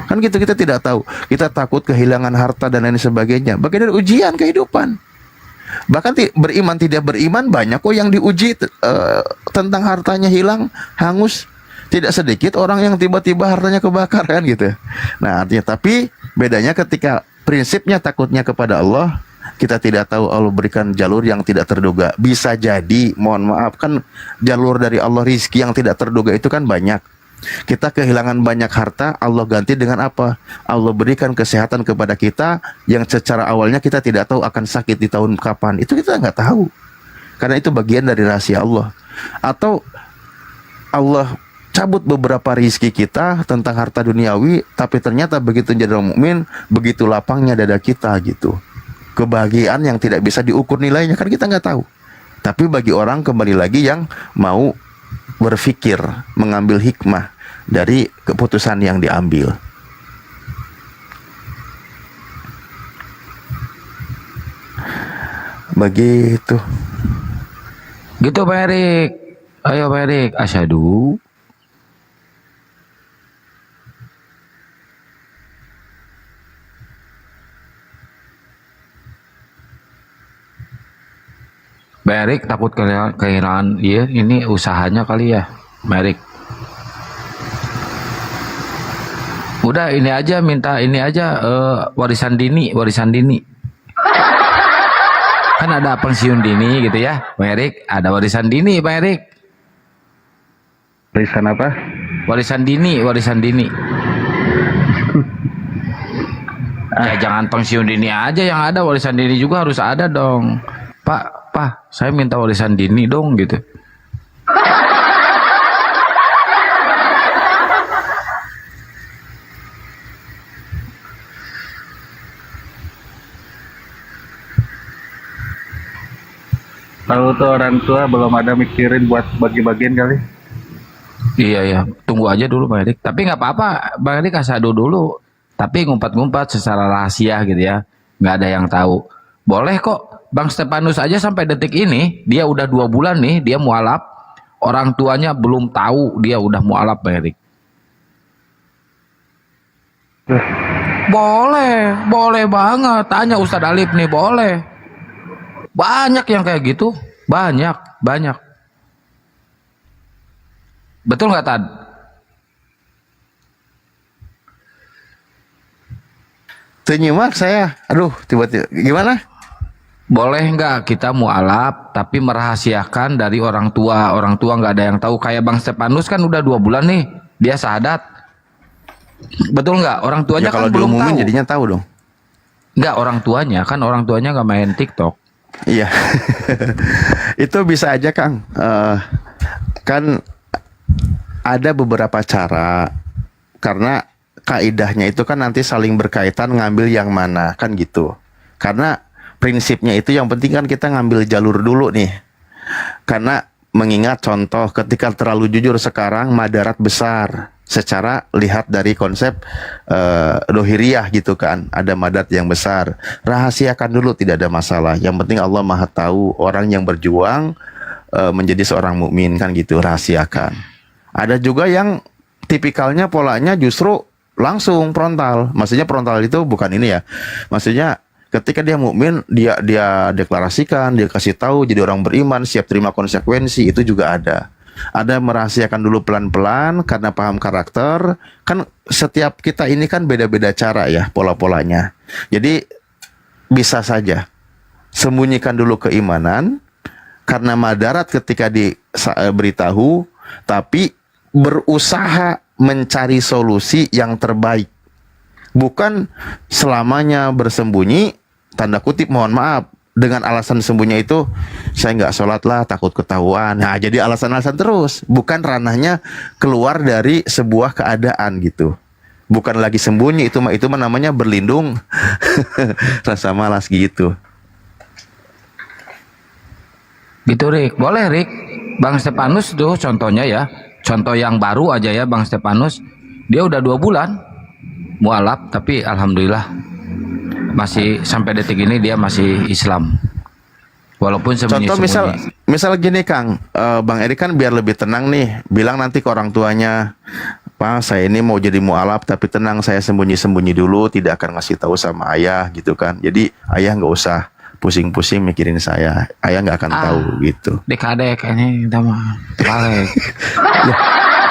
Kan gitu, kita tidak tahu. Kita takut kehilangan harta dan lain sebagainya. Bagian dari ujian kehidupan. Bahkan beriman tidak beriman banyak kok yang diuji tentang hartanya hilang, hangus. Tidak sedikit orang yang tiba-tiba hartanya kebakar kan gitu. Nah artinya, tapi bedanya ketika prinsipnya takutnya kepada Allah, kita tidak tahu Allah berikan jalur yang tidak terduga. Bisa jadi, mohon maaf, kan jalur dari Allah rizki yang tidak terduga itu kan banyak. Kita kehilangan banyak harta, Allah ganti dengan apa? Allah berikan kesehatan kepada kita yang secara awalnya kita tidak tahu akan sakit di tahun kapan. Itu kita nggak tahu, karena itu bagian dari rahasia Allah. Atau Allah cabut beberapa rizki kita tentang harta duniawi, tapi ternyata begitu jadi orang mukmin, begitu lapangnya dada kita gitu. Kebahagiaan yang tidak bisa diukur nilainya kan kita nggak tahu. Tapi bagi orang kembali lagi yang mau berpikir, mengambil hikmah dari keputusan yang diambil. Begitu. Gitu Pak Erik. Ayo Pak Erik, asyhadu. Pak Erik takut kehilangan, iya ini usahanya kali ya, Pak Erik. Udah ini aja, minta ini aja warisan dini. Kan ada pensiun dini gitu ya, Pak Erik. Ada warisan dini, Pak Erik. Warisan apa? Warisan dini. Ya jangan pensiun dini aja yang ada, warisan dini juga harus ada dong. Pak, saya minta warisan dini dong gitu. Tahu tuh orang tua belum ada mikirin buat bagi-bagian kali. Iya ya, tunggu aja dulu Pak Erik. Tapi nggak apa-apa, Pak Erik kasado dulu. Tapi ngumpat-ngumpat secara rahasia gitu ya, nggak ada yang tahu. Boleh kok. Bang Stefanus aja sampai detik ini dia udah 2 bulan nih dia mualaf, orang tuanya belum tahu dia udah mualaf Pak Erik. Boleh banget. Tanya Ustadz Alif nih, boleh. Banyak yang kayak gitu, banyak. Betul nggak Tad? Nyimak saya, aduh tiba-tiba gimana? Boleh nggak kita mualaf tapi merahasiakan dari orang tua nggak ada yang tahu. Kayak Bang Stefanus kan udah 2 bulan nih dia syahadat, betul nggak? Orang tuanya ya, kalau kan belum tahu. jadinya tahu dong. Nggak, orang tuanya nggak main TikTok. Iya. Itu bisa aja Kang. Kan ada beberapa cara, karena kaidahnya itu kan nanti saling berkaitan, ngambil yang mana kan gitu. Karena prinsipnya itu yang penting kan kita ngambil jalur dulu nih. Karena mengingat contoh ketika terlalu jujur sekarang madarat besar. Secara lihat dari konsep dohiriyah gitu kan, ada madat yang besar. Rahasiakan dulu, tidak ada masalah. Yang penting Allah Maha tahu orang yang berjuang menjadi seorang mukmin kan gitu, rahasiakan. Ada juga yang tipikalnya polanya justru langsung frontal. Maksudnya frontal itu bukan ini ya. Maksudnya ketika dia mukmin, dia deklarasikan, dia kasih tahu jadi orang beriman, siap terima konsekuensi, itu juga ada. Ada merahasiakan dulu pelan-pelan karena paham karakter. Kan setiap kita ini kan beda-beda cara ya pola-polanya. Jadi bisa saja sembunyikan dulu keimanan karena madarat ketika diberitahu, tapi berusaha mencari solusi yang terbaik. Bukan selamanya bersembunyi, tanda kutip mohon maaf, dengan alasan sembunyi itu saya nggak sholat lah takut ketahuan. Nah jadi alasan-alasan terus, bukan ranahnya keluar dari sebuah keadaan gitu. Bukan lagi sembunyi, itu mah namanya berlindung rasa malas gitu. Gitu Rik, boleh Rik. Bang Stefanus tuh contohnya ya, contoh yang baru aja ya Bang Stefanus. Dia udah 2 bulan mualaf, tapi alhamdulillah masih sampai detik ini dia masih Islam. Walaupun Contoh misal gini Kang, Bang Erik kan biar lebih tenang nih, bilang nanti ke orang tuanya, Pak saya ini mau jadi mualaf tapi tenang, saya sembunyi-sembunyi dulu, tidak akan ngasih tahu sama ayah gitu kan. Jadi ayah nggak usah pusing-pusing mikirin saya, ayah nggak akan tahu gitu. Dek-dek kayaknya kita mah balik.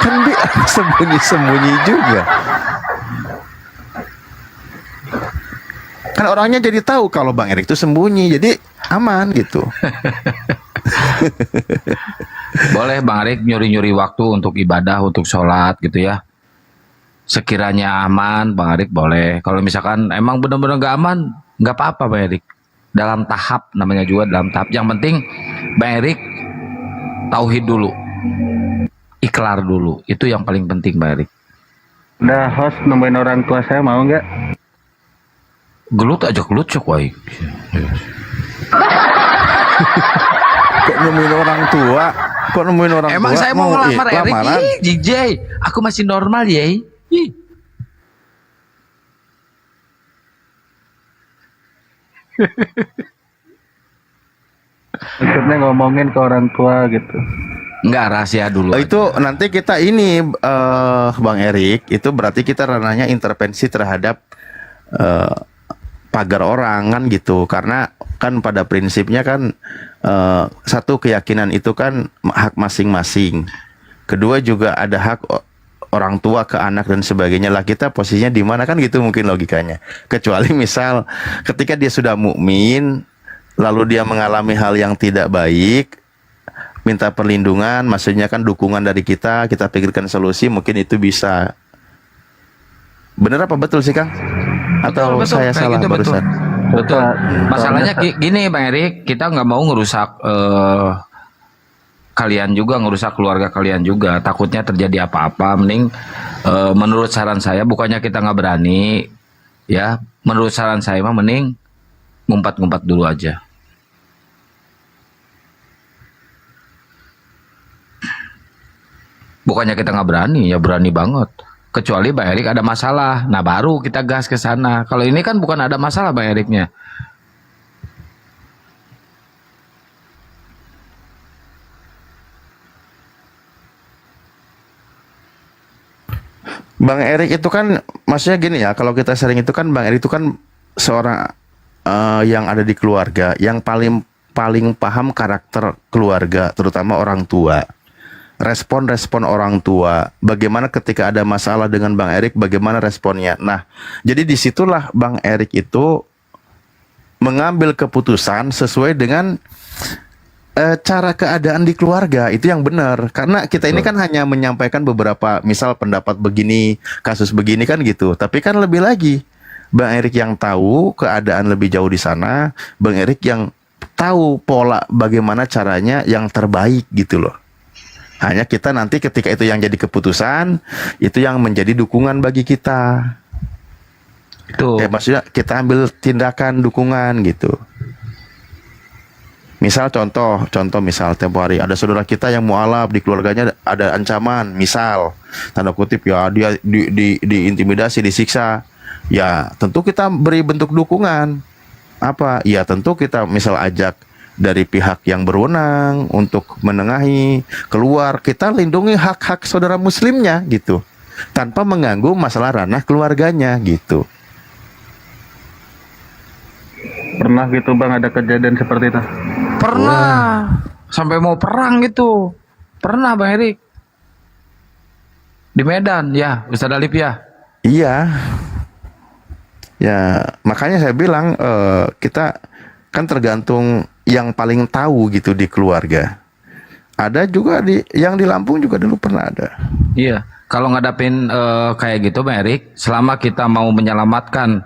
Kan dia sembunyi-sembunyi juga. Kan orangnya jadi tahu kalau Bang Erik itu sembunyi, jadi aman gitu. Boleh Bang Erik nyuri-nyuri waktu untuk ibadah, untuk sholat gitu ya. Sekiranya aman, Bang Erik boleh. Kalau misalkan emang benar-benar gak aman, nggak apa-apa Bang Erik. Dalam tahap, namanya juga dalam tahap. Yang penting Bang Erik tauhid dulu, ikrar dulu. Itu yang paling penting Bang Erik. Udah host nemuin orang tua saya, mau nggak? Gelut aja gelut cok woy. Kok nemuin orang tua? Kok nemuin orang Emang tua? saya mau ngelamar Erik? lamaran? Ih, JJ, aku masih normal ya. Ih. Maksudnya ngomongin ke orang tua gitu. Enggak, rahasia dulu. Itu nanti kita ini Bang Erik, itu berarti kita ranahnya intervensi terhadap pagar orang kan gitu. Karena kan pada prinsipnya kan satu, keyakinan itu kan hak masing-masing. Kedua juga ada hak orang tua ke anak dan sebagainya lah. Kita posisinya di mana kan gitu mungkin logikanya. Kecuali misal ketika dia sudah mukmin lalu dia mengalami hal yang tidak baik, minta perlindungan, maksudnya kan dukungan dari kita pikirkan solusi, mungkin itu bisa. Bener apa betul sih Kang? Atau Betul, saya kayak salah gitu, barusan? Betul. Masalahnya gini Bang Erik, kita nggak mau ngerusak kalian juga, ngerusak keluarga kalian juga. Takutnya terjadi apa-apa. Mending menurut saran saya, bukannya kita nggak berani, ya. Menurut saran saya mah mending ngumpat-ngumpat dulu aja. Bukannya kita nggak berani, ya berani banget. Kecuali Bang Erik ada masalah, nah baru kita gas ke sana. Kalau ini kan bukan ada masalah Bang Eriknya. Bang Erik itu kan maksudnya gini ya, kalau kita sering itu kan Bang Erik itu kan seorang yang ada di keluarga yang paling paham karakter keluarga, terutama orang tua. Respon-respon orang tua, bagaimana ketika ada masalah dengan Bang Erik, bagaimana responnya. Nah, jadi disitulah Bang Erik itu mengambil keputusan sesuai dengan cara keadaan di keluarga, itu yang benar. Karena kita ini kan hanya menyampaikan beberapa, misal pendapat begini, kasus begini kan gitu. Tapi kan lebih lagi, Bang Erik yang tahu keadaan lebih jauh di sana, Bang Erik yang tahu pola bagaimana caranya yang terbaik gitu loh. Hanya kita nanti ketika itu yang jadi keputusan, itu yang menjadi dukungan bagi kita. Itu. Maksudnya kita ambil tindakan dukungan gitu. Misal contoh misal tempo hari ada saudara kita yang mualaf, di keluarganya ada ancaman, misal tanda kutip ya dia diintimidasi, disiksa. Ya tentu kita beri bentuk dukungan. Apa? Ya tentu kita misal ajak dari pihak yang berwenang untuk menengahi, keluar, kita lindungi hak-hak saudara muslimnya gitu, tanpa mengganggu masalah ranah keluarganya gitu. Pernah gitu Bang ada kejadian seperti itu? Pernah. Sampai mau perang gitu. Pernah Bang Erik. Di Medan ya, Ustaz Alif ya. Iya. Ya, makanya saya bilang kita kan tergantung yang paling tahu gitu di keluarga. Ada juga yang di Lampung juga dulu pernah ada. Iya, kalau ngadapin kayak gitu Bang Erik, selama kita mau menyelamatkan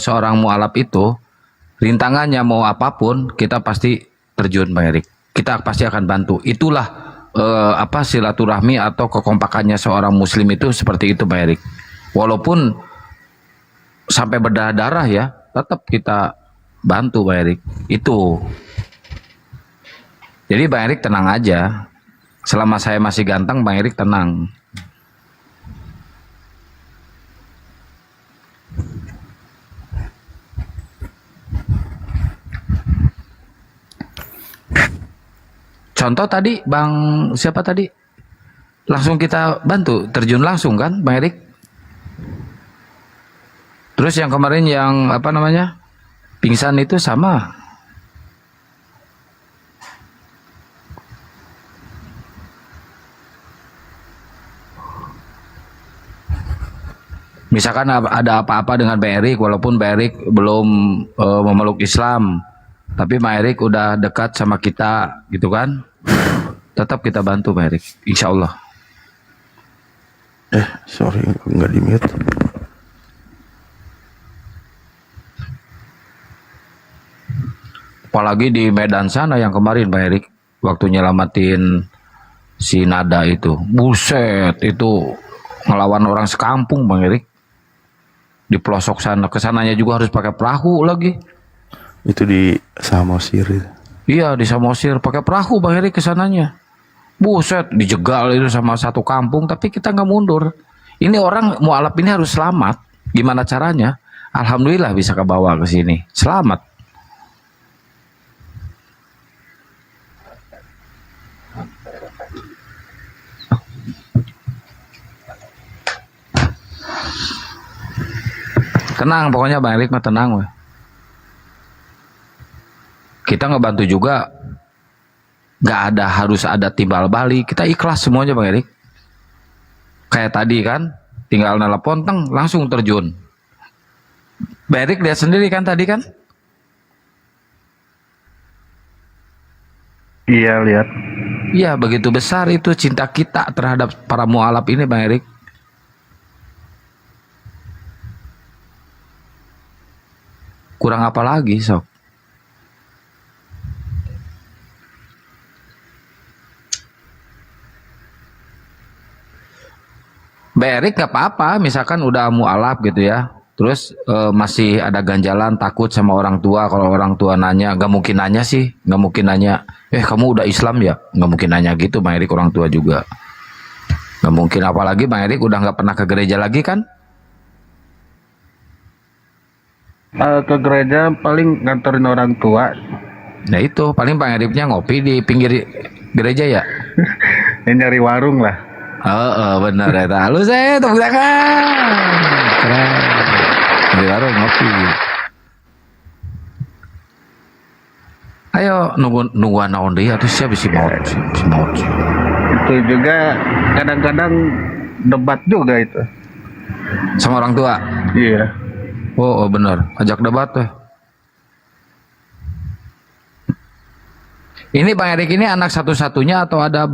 seorang mualaf itu, rintangannya mau apapun, kita pasti terjun Bang Erik. Kita pasti akan bantu. Itulah silaturahmi atau kekompakannya seorang muslim itu seperti itu Bang Erik. Walaupun sampai berdarah-darah ya, tetap kita bantu Bang Erik. Itu. Jadi Bang Erik tenang aja. Selama saya masih ganteng, Bang Erik tenang. Contoh tadi Bang siapa tadi? Langsung kita bantu, terjun langsung kan Bang Erik? Terus yang kemarin yang apa namanya? Pingsan itu sama. Misalkan ada apa-apa dengan Bang Erik, walaupun Bang Erik belum memeluk Islam, tapi Bang Erik udah dekat sama kita, gitu kan? Tetap kita bantu Bang Erik, insya Allah. Sorry, nggak di mute. Apalagi di Medan sana yang kemarin Bang Erik, waktu nyelamatin si Nada itu, buset, itu ngelawan orang sekampung Bang Erik. Di pelosok sana, kesananya juga harus pakai perahu lagi. Itu di Samosir. Iya, di Samosir pakai perahu Bang Erik kesananya. Buset, dijegal itu sama satu kampung, tapi kita nggak mundur. Ini orang mualaf ini harus selamat. Gimana caranya? Alhamdulillah bisa kebawa ke sini. Selamat. Tenang, pokoknya Bang Erik mah tenang weh. Kita ngebantu juga, harus ada timbal balik. Kita ikhlas semuanya Bang Erik. Kayak tadi kan, tinggal nelpon, langsung terjun. Bang Erik lihat sendiri kan tadi kan? Iya lihat. Iya, begitu besar itu cinta kita terhadap para mualaf ini Bang Erik. Kurang apa lagi sok? Mbak Erik gak apa-apa, misalkan udah mualaf gitu ya, terus masih ada ganjalan takut sama orang tua. Kalau orang tua nanya, gak mungkin nanya sih, gak mungkin nanya, kamu udah Islam ya? Gak mungkin nanya gitu Bang Erik, orang tua juga. Gak mungkin, apalagi Bang Erik udah gak pernah ke gereja lagi kan? Ke gereja paling nganterin orang tua. Nah itu, paling Bang Eriknya ngopi di pinggir gereja ya? Nyari warung lah. Bener ya. Lalu saya tepuk tangan. Keren. Di warung ngopi. Ayo nunggu naon deui atuh siapa si maut. Itu juga kadang-kadang debat juga itu. Sama orang tua. Iya. Oh bener, ajak debat tuh. Ini Bang Erik ini anak satu-satunya atau ada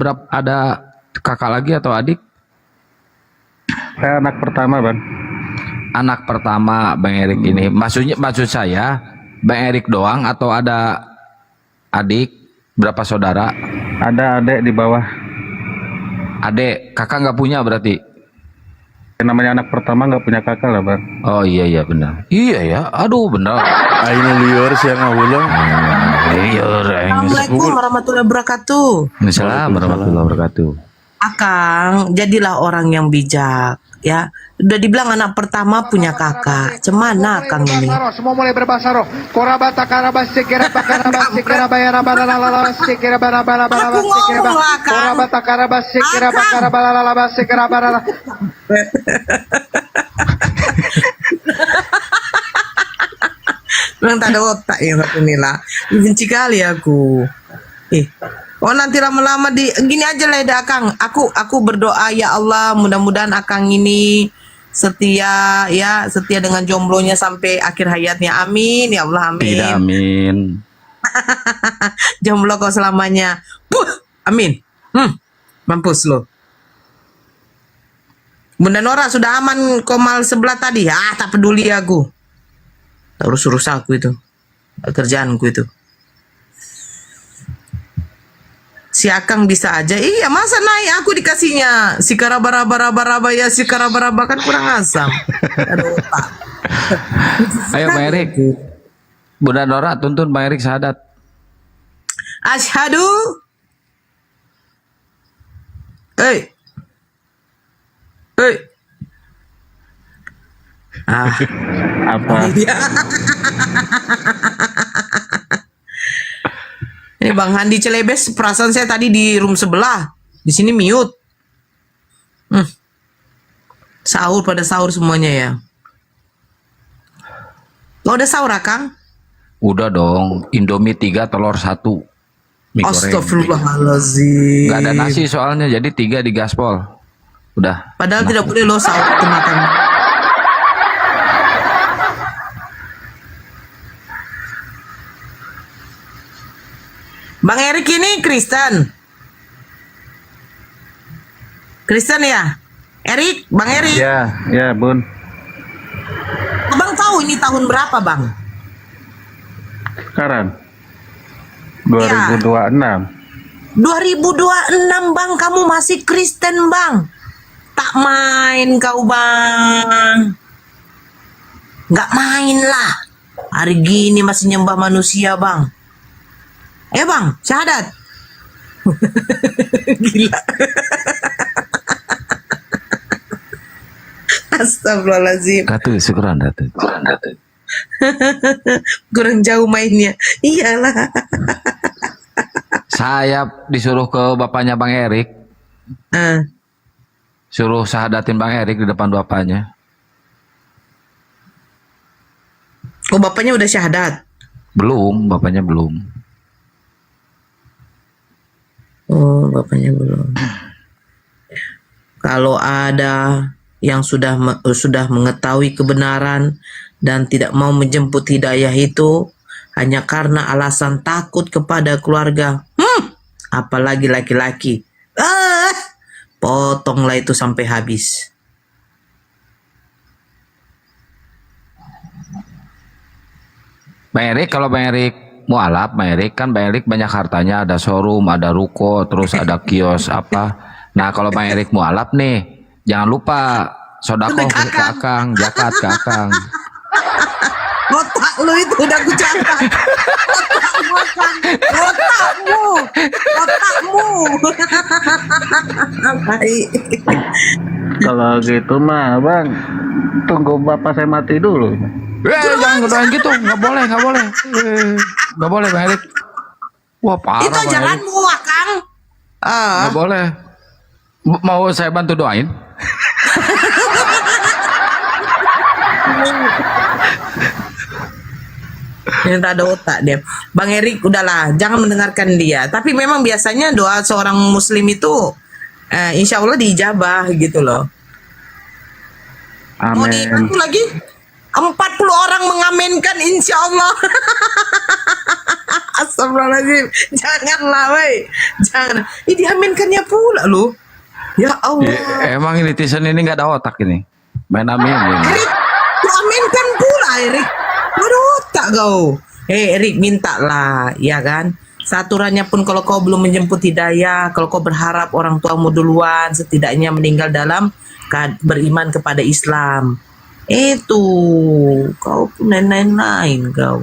kakak lagi atau adik? Saya anak pertama Bang. Anak pertama Bang Erik ini. Maksud saya Bang Erik doang atau ada adik? Berapa saudara? Ada adik di bawah. Adek, kakak nggak punya berarti? Yang namanya anak pertama nggak punya kakak lah bang. Oh iya benar. Iya ya, aduh benar. Aino liur siang ngawulang. Liur. Assalamualaikum warahmatullahi wabarakatuh. Waalaikumsalam warahmatullahi wabarakatuh. Akang, jadilah orang yang bijak, ya. Udah dibilang anak pertama punya kakak. Cemana Akang ini? Semua mulai berbahasa roh. Korabata karabas sekira bakarabas sekira bayara balala sekira bara bara bara sekira korabata karabas sekira bakara balala sekira bara. Memang tak ada otak yang satu ini lah. Benci kali aku. Oh nanti lama-lama gini aja lah ya Akang. Aku berdoa ya Allah mudah-mudahan Akang ini setia dengan jomblonya sampai akhir hayatnya. Amin ya Allah, amin. Tidak, amin. Jomblo kau selamanya. Amin. Mampus lo. Bunda Nora sudah aman komal sebelah tadi? Tak peduli aku. Tak urus aku itu. Kerjaanku itu. Si Akang bisa aja. Iya, masa naik aku dikasihnya si karabaraba ya si karabaraba kan kurang asam. Ayo Bang Erik. Bunda Nora tuntun Bang Erik syahadat. Asyhadu. Apa? Ini Bang Handi Celebes, perasaan saya tadi di room sebelah. Di sini mute. Sahur pada sahur semuanya ya. Lo udah sahur Akang? Udah dong. Indomie 3 telur 1. Mie goreng. Astagfirullahaladzim. Gak ada nasi soalnya, jadi 3 di gaspol. Udah. Padahal tidak boleh lo sahur itu makan. Bang Erik ini Kristen. Kristen ya? Erik, Bang Erik. Ya Bun. Abang tahu ini tahun berapa Bang? Sekarang 2026. 2026 Bang, kamu masih Kristen Bang. Tak main kau Bang. Nggak main lah. Hari gini masih nyembah manusia Bang. Bang, syahadat. Gila. Astagfirullahaladzim. Katu, syukuran Datu. Kurang jauh mainnya. Iyalah. Saya disuruh ke bapaknya Bang Erik. Suruh syahadatin Bang Erik di depan bapaknya. Oh, bapaknya udah syahadat? Belum, bapaknya belum. Oh, bapaknya belum. Kalau ada yang sudah mengetahui kebenaran dan tidak mau menjemput hidayah itu hanya karena alasan takut kepada keluarga, apalagi laki-laki, potonglah itu sampai habis. Bang Erik, kalau Bang Erik mualaf, Bang Erik kan Bang Erik banyak hartanya, ada showroom, ada ruko, terus ada kios apa. Nah kalau Bang Erik mualaf nih, jangan lupa sodakoh ke Akang, zakat ke Akang. Otak lu itu udah ku catat. Otakmu. Baik. Kalau gitu mah Bang, tunggu bapak saya mati dulu. Jangan doain gitu, nggak boleh. Nggak boleh Bang Erik. Wah parah. Itu jalanmu Akang. Nggak boleh. Mau saya bantu doain? Yang tak ada otak dia. Bang Erik udahlah, jangan mendengarkan dia. Tapi memang biasanya doa seorang muslim itu insya Allah diijabah gitu loh. Amin. Mau dibantu lagi? 40 orang mengamenkan insya Allah. Astagfirullahaladzim. Janganlah weh. Jangan. Ini diaminkannya pula loh. Ya Allah. Emang netizen ini nggak ada otak ini. Main amin. Erik, diaminkan pula Erik. Ada otak kau. Erik minta lah, ya kan? Seaturannya pun kalau kau belum menjemput hidayah, kalau kau berharap orang tuamu duluan, setidaknya meninggal dalam beriman kepada Islam. Itu kau pun lain-lain kau.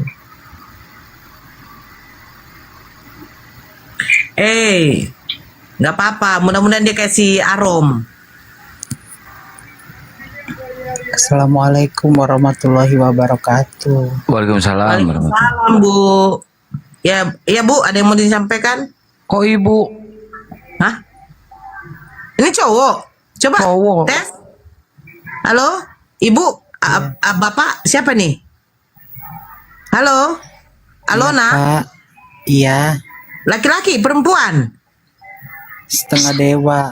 Nggak apa-apa. Mudah-mudahan dia kasih arom. Assalamualaikum warahmatullahi wabarakatuh. Waalaikumsalam. Waalaikumsalam, Bu. Ya, Bu, ada yang mau disampaikan? Kok Ibu? Hah? Ini cowok. Coba cowok. Tes. Halo, Ibu, Bapak siapa nih? Halo? Alona? Pak, iya. Laki-laki, perempuan? Setengah dewa.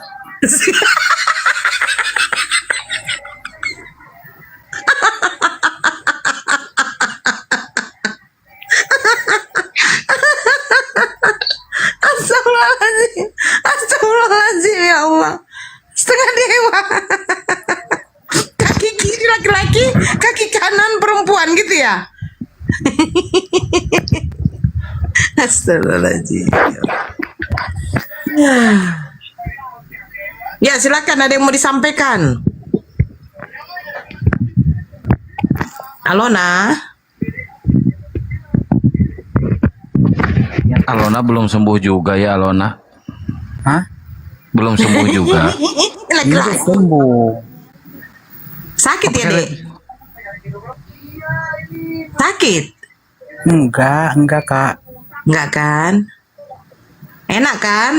Astagfirullahaladzim. Astagfirullahaladzim, ya Allah. Setengah dewa. Kaki kiri laki-laki, kaki kanan perempuan gitu ya? Astagfirullahaladzim. Ya, silakan, ada yang mau disampaikan. Alona. Alona belum sembuh juga ya, Alona? Hah? Belum sembuh juga. Laki-laki. Sembuh. Sakit ya, Dek? Sakit? Enggak, Kak. Enggak kan? Enak kan?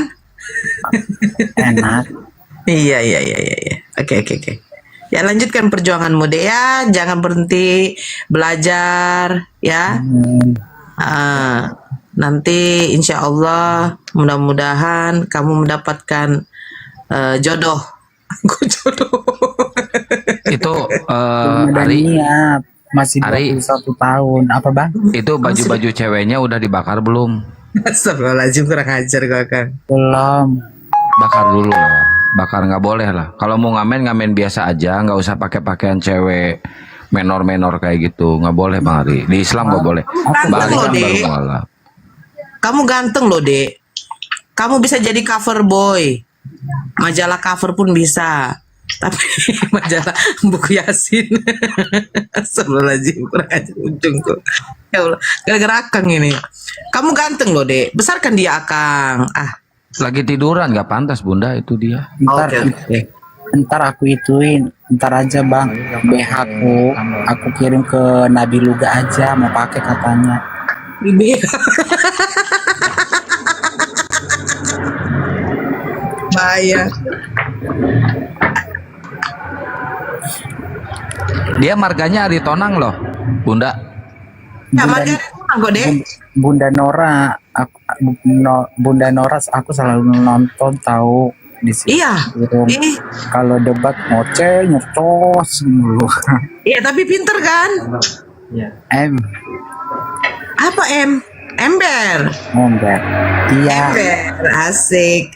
Enak. Iya. Oke. Ya, lanjutkan perjuanganmu deh ya. Jangan berhenti belajar ya. Nanti insya Allah mudah-mudahan kamu mendapatkan jodoh. Itu Ari masih 21 tahun. Apa, Bang? Itu baju-baju ceweknya udah dibakar belum? Astagfirullahaladzim, kurang ajar kau kan. Belum. Bakar dulu lah. Bakar nggak boleh lah. Kalau mau ngamen biasa aja, nggak usah pakai pakaian cewek menor kayak gitu. Nggak boleh, Bang Ari. Di Islam nggak boleh. Bang Ari kan baru mualaf. Kamu ganteng loh, Dek. Kamu bisa jadi cover boy. Majalah cover pun bisa. Tapi majalah buku Yasin. Astagfirullahaladzim, kurang ajar ujung kok. Ya Allah, gara-gara Akang ini. Kamu ganteng loh, Dek. Besarkan dia, Akang. Lagi tiduran, nggak pantas, Bunda, itu dia. Ntar aku ituin, ntar aja, Bang. BH aku kirim ke Nabi Luga aja, mau pakai katanya. Bahaya. Dia marganya Ari Tonang loh, Bunda. Bunda Nora, Bunda Nora, aku selalu nonton tahu di sini. Iya. Kalau debat ngoceh, nyertos mulu. Iya, tapi pinter kan? Apa M? Ember. Iya. Ember, asik.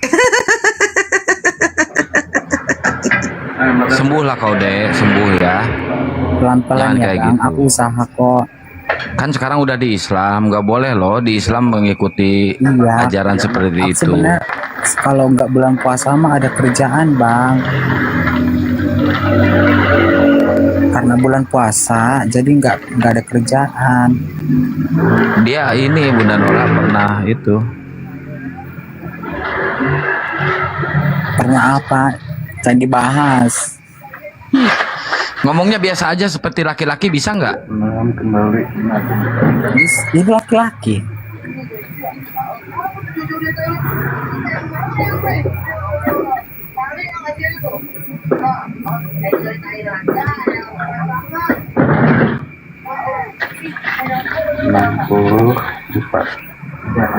Sembuh lah kau deh, sembuh ya. Pelan-pelan ya, Bang. Gitu. Aku usaha kok. Kan sekarang udah di Islam, nggak boleh loh di Islam mengikuti ajaran seperti itu. Sebenarnya kalau nggak bulan puasa mah ada kerjaan, Bang. Karena bulan puasa, jadi nggak ada kerjaan. Dia ini Bunda Nora pernah itu. Pernah apa? Jangan dibahas. Ngomongnya biasa aja seperti laki-laki bisa nggak? Kembali. Ini laki-laki.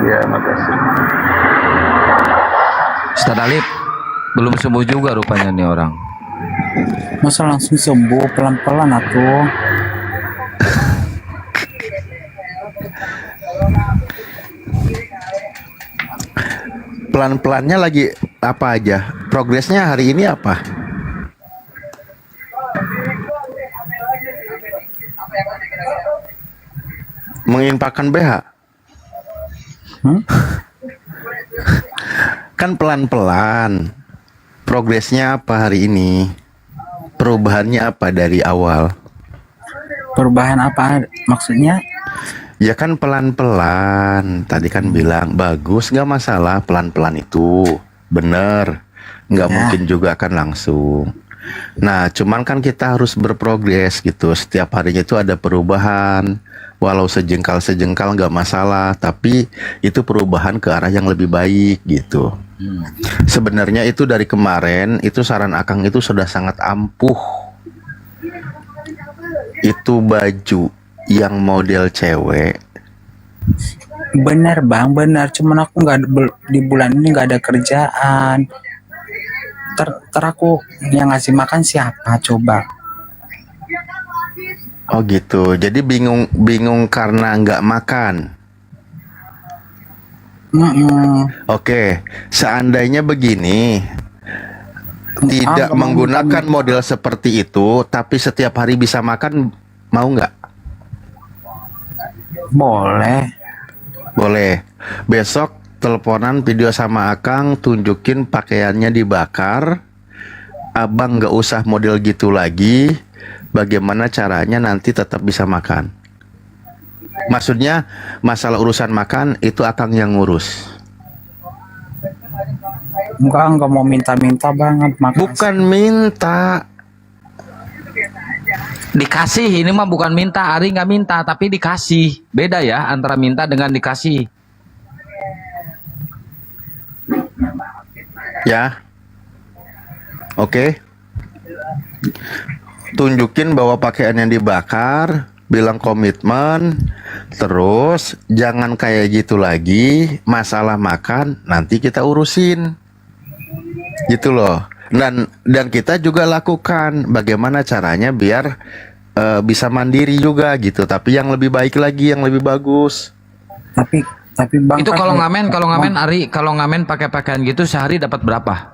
Ya, makasih. Ustaz Alif belum sembuh juga rupanya nih orang. Masa langsung sembuh, pelan-pelan atuh. Pelan-pelannya lagi apa aja? Progresnya hari ini apa? Menginfakkan BH. Kan pelan-pelan. Progresnya apa hari ini? Perubahannya apa dari awal? Perubahan apa maksudnya? Ya kan pelan-pelan. Tadi kan bilang bagus, nggak masalah pelan-pelan itu. Bener. Nggak mungkin juga kan langsung. Nah, cuman kan kita harus berprogres gitu. Setiap harinya itu ada perubahan. Walau sejengkal-sejengkal nggak masalah. Tapi itu perubahan ke arah yang lebih baik gitu. Sebenarnya itu dari kemarin itu saran Akang itu sudah sangat ampuh. Itu baju yang model cewek. Bener bang, bener. Cuman aku nggak di bulan ini nggak ada kerjaan. Ter aku yang ngasih makan siapa coba? Oh gitu. Jadi bingung karena nggak makan. Oke, seandainya begini, tidak menggunakan model seperti itu, tapi setiap hari bisa makan, mau nggak? Boleh. Boleh. Besok teleponan video sama Akang, tunjukin pakaiannya dibakar. Abang nggak usah model gitu lagi. Bagaimana caranya nanti tetap bisa makan? Maksudnya masalah urusan makan itu Akang yang ngurus. Enggak mau minta-minta banget. Makasih. Bukan minta. Dikasih, ini mah bukan minta. Ari nggak minta, tapi dikasih. Beda ya antara minta dengan dikasih. Ya. Oke. Tunjukin bahwa pakaian yang dibakar, bilang komitmen, terus jangan kayak gitu lagi. Masalah makan nanti kita urusin. Gitu loh. Dan kita juga lakukan bagaimana caranya biar bisa mandiri juga gitu, tapi yang lebih baik lagi, yang lebih bagus. Tapi bang, itu kalau ngamen Ari, kalau ngamen pakai pakaian gitu sehari dapat berapa?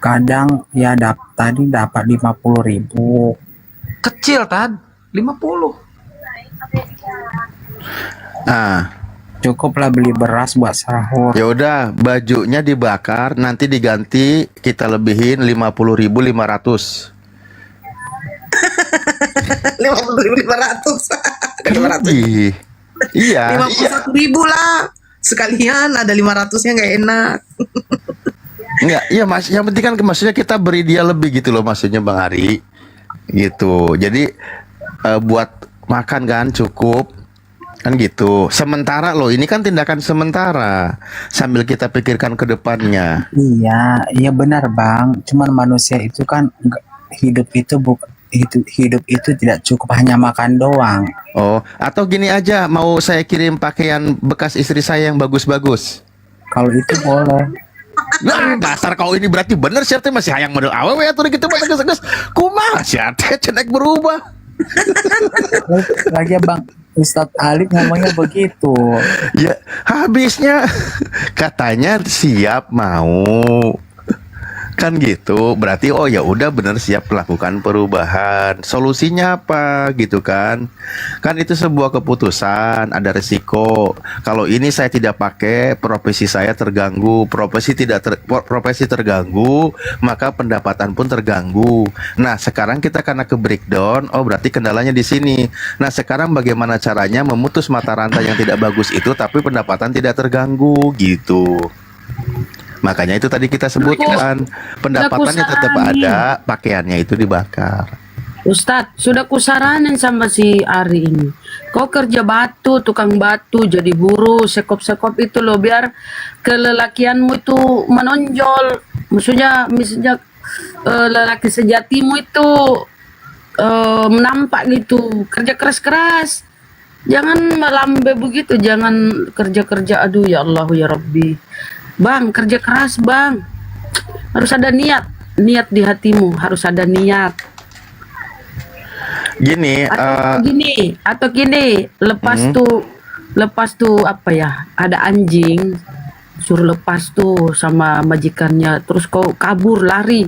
Kadang ya tadi dapat 50.000. Kecil Tad, 50. Nah, cukuplah beli beras buat sahur. Ya udah, bajunya dibakar, nanti diganti kita lebihin 50.500. 50.500. Iya. 51.000 lah. Sekalian ada 500-nya nggak enak. Enggak, iya mas. Yang penting kan maksudnya kita beri dia lebih gitu loh, maksudnya Bang Ari. Gitu. Jadi buat makan kan cukup. Kan gitu. Sementara loh, ini kan tindakan sementara. Sambil kita pikirkan ke depannya. Iya benar bang. Cuman manusia itu kan hidup itu tidak cukup hanya makan doang. Oh, atau gini aja, mau saya kirim pakaian bekas istri saya yang bagus-bagus? Kalau itu boleh. Nah, dasar kau ini berarti bener sih masih hayang model awewe atuh gitu mah geus-geus. Kumaha sih teh cenek berubah. Lagi bang Ustadz Alif ngomongnya begitu. Ya, habisnya katanya siap mau. Kan gitu, berarti oh ya udah bener siap melakukan perubahan. Solusinya apa gitu kan? Kan itu sebuah keputusan, ada resiko. Kalau ini saya tidak pakai, profesi saya terganggu. Profesi terganggu, maka pendapatan pun terganggu. Nah, sekarang kita karena ke breakdown, oh berarti kendalanya di sini. Nah, sekarang bagaimana caranya memutus mata rantai yang tidak bagus itu tapi pendapatan tidak terganggu gitu. Makanya itu tadi kita sebutkan, pendapatannya tetap ada, pakaiannya itu dibakar. Ustadz, sudah kusaranin sama si Ari ini. Kau kerja batu, tukang batu, jadi buruh, sekop-sekop itu loh, biar kelelakianmu itu menonjol. Maksudnya lelaki sejatimu itu menampak gitu. Kerja keras-keras. Jangan melambai begitu, jangan kerja-kerja, aduh ya Allah ya Rabbi. Bang, kerja keras bang. Harus ada niat di hatimu, harus ada niat. Gini, atau gini, lepas tuh apa ya? Ada anjing, suruh lepas tuh sama majikannya, terus kau kabur lari,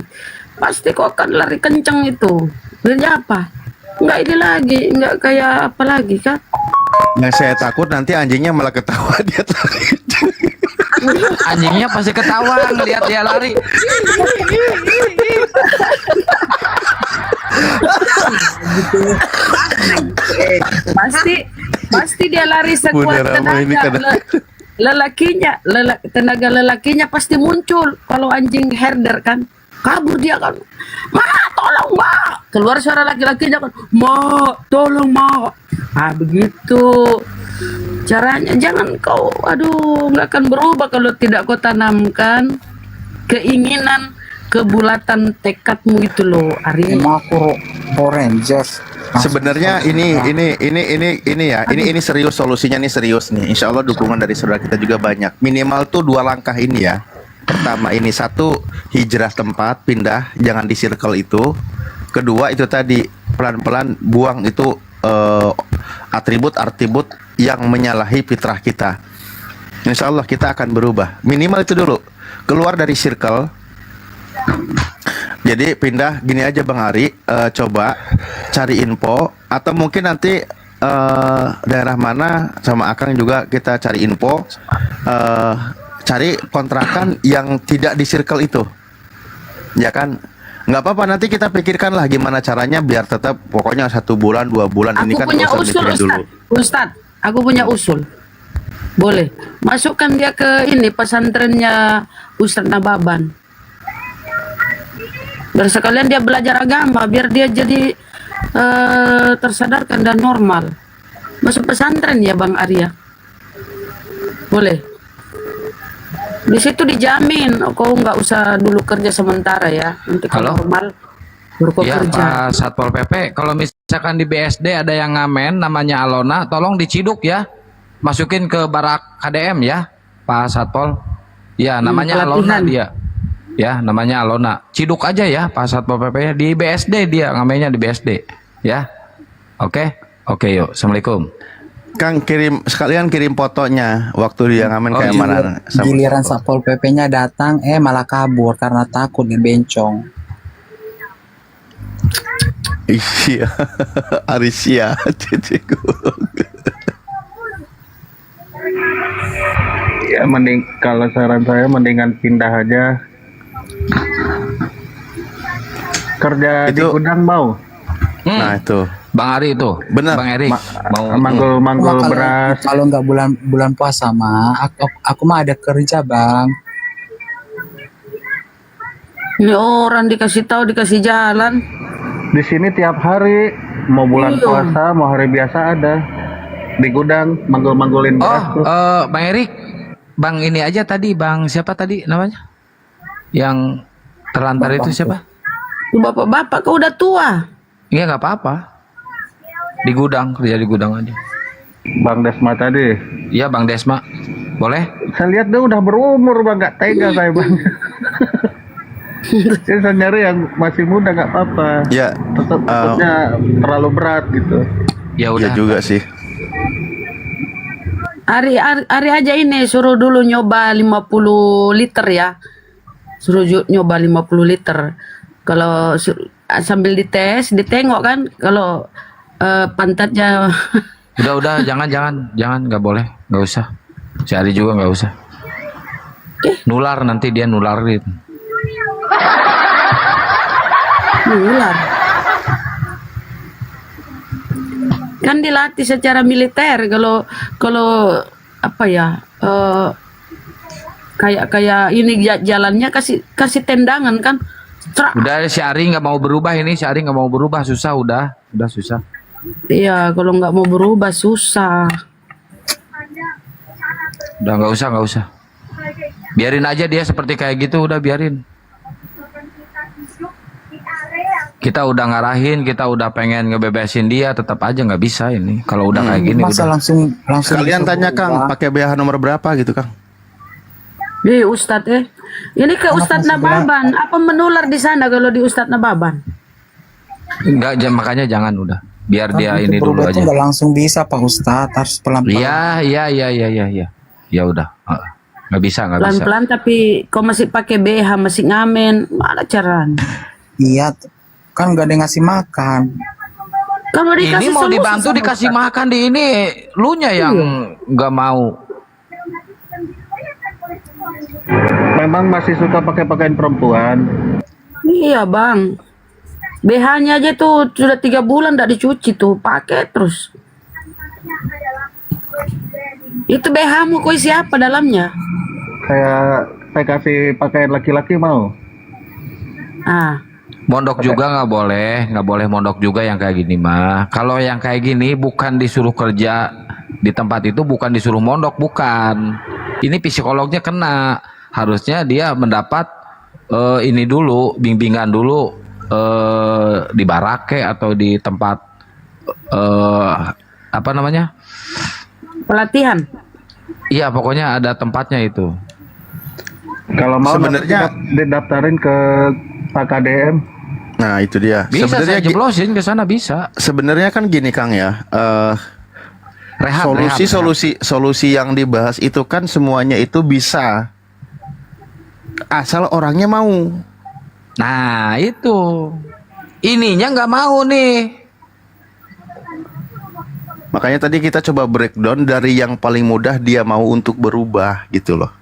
pasti kau akan lari kenceng itu. Berarti apa? Enggak ini lagi, enggak kayak apa lagi kan? Yang saya takut nanti anjingnya malah ketawa dia lari. Anjingnya pasti ketawa ngelihat dia lari. Pasti dia lari sekuat tenaga. Tenaga lelakinya pasti muncul. Kalau anjing herder kan kabur dia kan, "Ma, tolong Ma!" Keluar suara laki-lakinya kan, "Ma, tolong Ma." Begitu caranya. Jangan kau, nggak akan berubah kalau tidak kau tanamkan keinginan, kebulatan tekadmu itu loh, Ari. Emang aku Rangers. Sebenarnya ini ya, ini serius, solusinya nih serius nih. Insya Allah dukungan dari saudara kita juga banyak. Minimal tuh 2 langkah ini ya. Pertama ini, 1, hijrah tempat, pindah, jangan di circle itu. Kedua itu tadi, pelan-pelan buang itu atribut yang menyalahi fitrah kita. Insya Allah kita akan berubah. Minimal itu dulu, keluar dari circle. Jadi pindah gini aja Bang Ari, coba cari info, atau mungkin nanti daerah mana sama Akang juga kita cari info, cari kontrakan yang tidak di circle itu, ya kan? Nggak apa-apa, nanti kita pikirkan lah gimana caranya biar tetap, pokoknya 1 bulan 2 bulan ini kan punya nggak usah usul, mikirin dulu. Ustadz, aku punya usul. Boleh masukkan dia ke ini pesantrennya Ustadz Nababan. Biar sekalian dia belajar agama, biar dia jadi tersadarkan dan normal. Masuk pesantren ya Bang Arya. Boleh. Di situ dijamin, kau nggak usah dulu kerja sementara ya. Nanti kalau normal baru kau Ya kerja. Pak Satpol PP, kalau misalkan di BSD ada yang ngamen namanya Alona, tolong diciduk ya, masukin ke barak KDM ya Pak Satpol. Ya namanya Alona dia. Ya namanya Alona, ciduk aja ya Pak Satpol PP ya, di BSD dia ngamennya, di BSD ya. Oke yuk, Assalamualaikum. Kang sekalian kirim fotonya waktu dia ngamen kayak mana. Giliran Satpol PP-nya datang, malah kabur karena takut dibencong. Iya, Arisia, Ya mending, kalau saran saya mendingan pindah aja. Kerja di gudang mau. Nah itu Bang Ari itu, benar. Bang Erik mau manggul beras. Kalau nggak bulan puasa mah, aku mah ada kerja Bang. Ini orang dikasih tahu, dikasih jalan. Di sini tiap hari, mau bulan puasa, mau hari biasa ada. Di gudang manggul-manggulin beras. Bang Erik, Bang ini aja tadi, Bang siapa tadi namanya? Yang terlantar itu siapa? Bapak-bapak, kau udah tua. Iya nggak apa-apa. Di gudang, kerja di gudang aja. Bang Desma tadi. Iya Bang Desma, boleh? Saya lihat dia udah berumur Bang, nggak tega saya Bang. Jadi saya nyari yang masih muda nggak apa-apa. Ya. Takutnya terlalu berat gitu. Ya udah. Ya juga sih. Ari aja ini suruh dulu nyoba 50 liter ya. Suruh nyoba 50 liter. Kalau sambil dites, ditengok kan kalau pantatnya. Udah, jangan, nggak boleh, nggak usah. Si Ari juga nggak usah. Nular nanti dia nularin. Nular. Kan dilatih secara militer. Kalau apa ya? Kayak ini jalannya kasih tendangan kan. Udah si Ari nggak mau berubah ini, si Ari nggak mau berubah, susah udah susah. Iya, kalau nggak mau berubah susah. Udah nggak usah. Biarin aja dia seperti kayak gitu, udah biarin. Kita udah ngarahin, kita udah pengen ngebebasin dia, tetap aja nggak bisa ini. Kalau udah kayak gini. Masa udah. langsung. Kalian tanya Kang, pakai BH nomor berapa gitu Kang? Di Ustadz ini ke Ustadz Nababan, apa menular di sana kalau di Ustadz Nababan? Enggak, makanya jangan udah. Biar dia ini dulu aja. Nggak langsung bisa Pak Ustadz, harus pelan-pelan. Iya. Ya udah. Nggak bisa. Pelan-pelan tapi kau masih pakai BH, masih ngamen, mana caranya? Iya, kan nggak ada yang ngasih makan. Kalau Ini dikasih mau solusi dibantu sama dikasih Ustaz. makan di ini, lunya yang nggak mau. Memang masih suka pakai pakaian perempuan. Iya bang, BH-nya aja tuh sudah 3 bulan tidak dicuci tuh, pakai terus. Itu BH-mu kok isi apa dalamnya? Saya kasih pakaian laki-laki mau. Mondok juga nggak boleh mondok juga yang kayak gini mah. Kalau yang kayak gini bukan disuruh kerja di tempat itu, bukan disuruh mondok, bukan. Ini psikolognya kena. Harusnya dia mendapat ini dulu, bimbingan dulu di barake atau di tempat apa namanya? Pelatihan. Iya, pokoknya ada tempatnya itu. Kalau mau Sebenarnya- didaftarin ke Pak KDM. Nah itu dia. Bisa saya jeblosin ke sana, bisa. Sebenarnya kan gini Kang ya, Rehab. solusi yang dibahas itu kan semuanya itu bisa, asal orangnya mau. Nah itu, ininya nggak mau nih. Makanya tadi kita coba breakdown dari yang paling mudah dia mau untuk berubah gitu loh.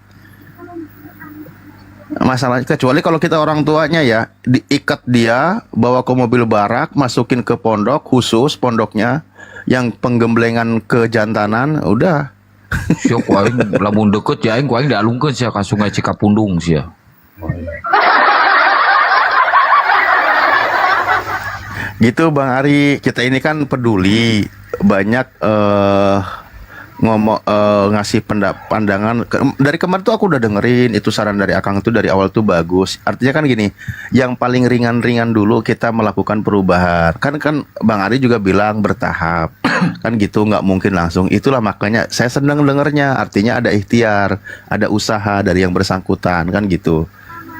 Masalahnya kecuali kalau kita orang tuanya ya, diikat dia, bawa ke mobil barak, masukin ke pondok khusus, pondoknya yang penggemblengan kejantanan, udah. Syok aing lamun deket ya aing ku aing dialungkeun sia ka Sungai Cikapundung sia. Gitu Bang Ari, kita ini kan peduli, banyak ngasih pandangan. Dari kemarin tuh aku udah dengerin itu saran dari Akang tuh dari awal tuh bagus. Artinya kan gini, yang paling ringan-ringan dulu kita melakukan perubahan. Kan Bang Ari juga bilang bertahap. Kan gitu, nggak mungkin langsung. Itulah makanya saya senang dengernya. Artinya ada ikhtiar, ada usaha dari yang bersangkutan kan gitu.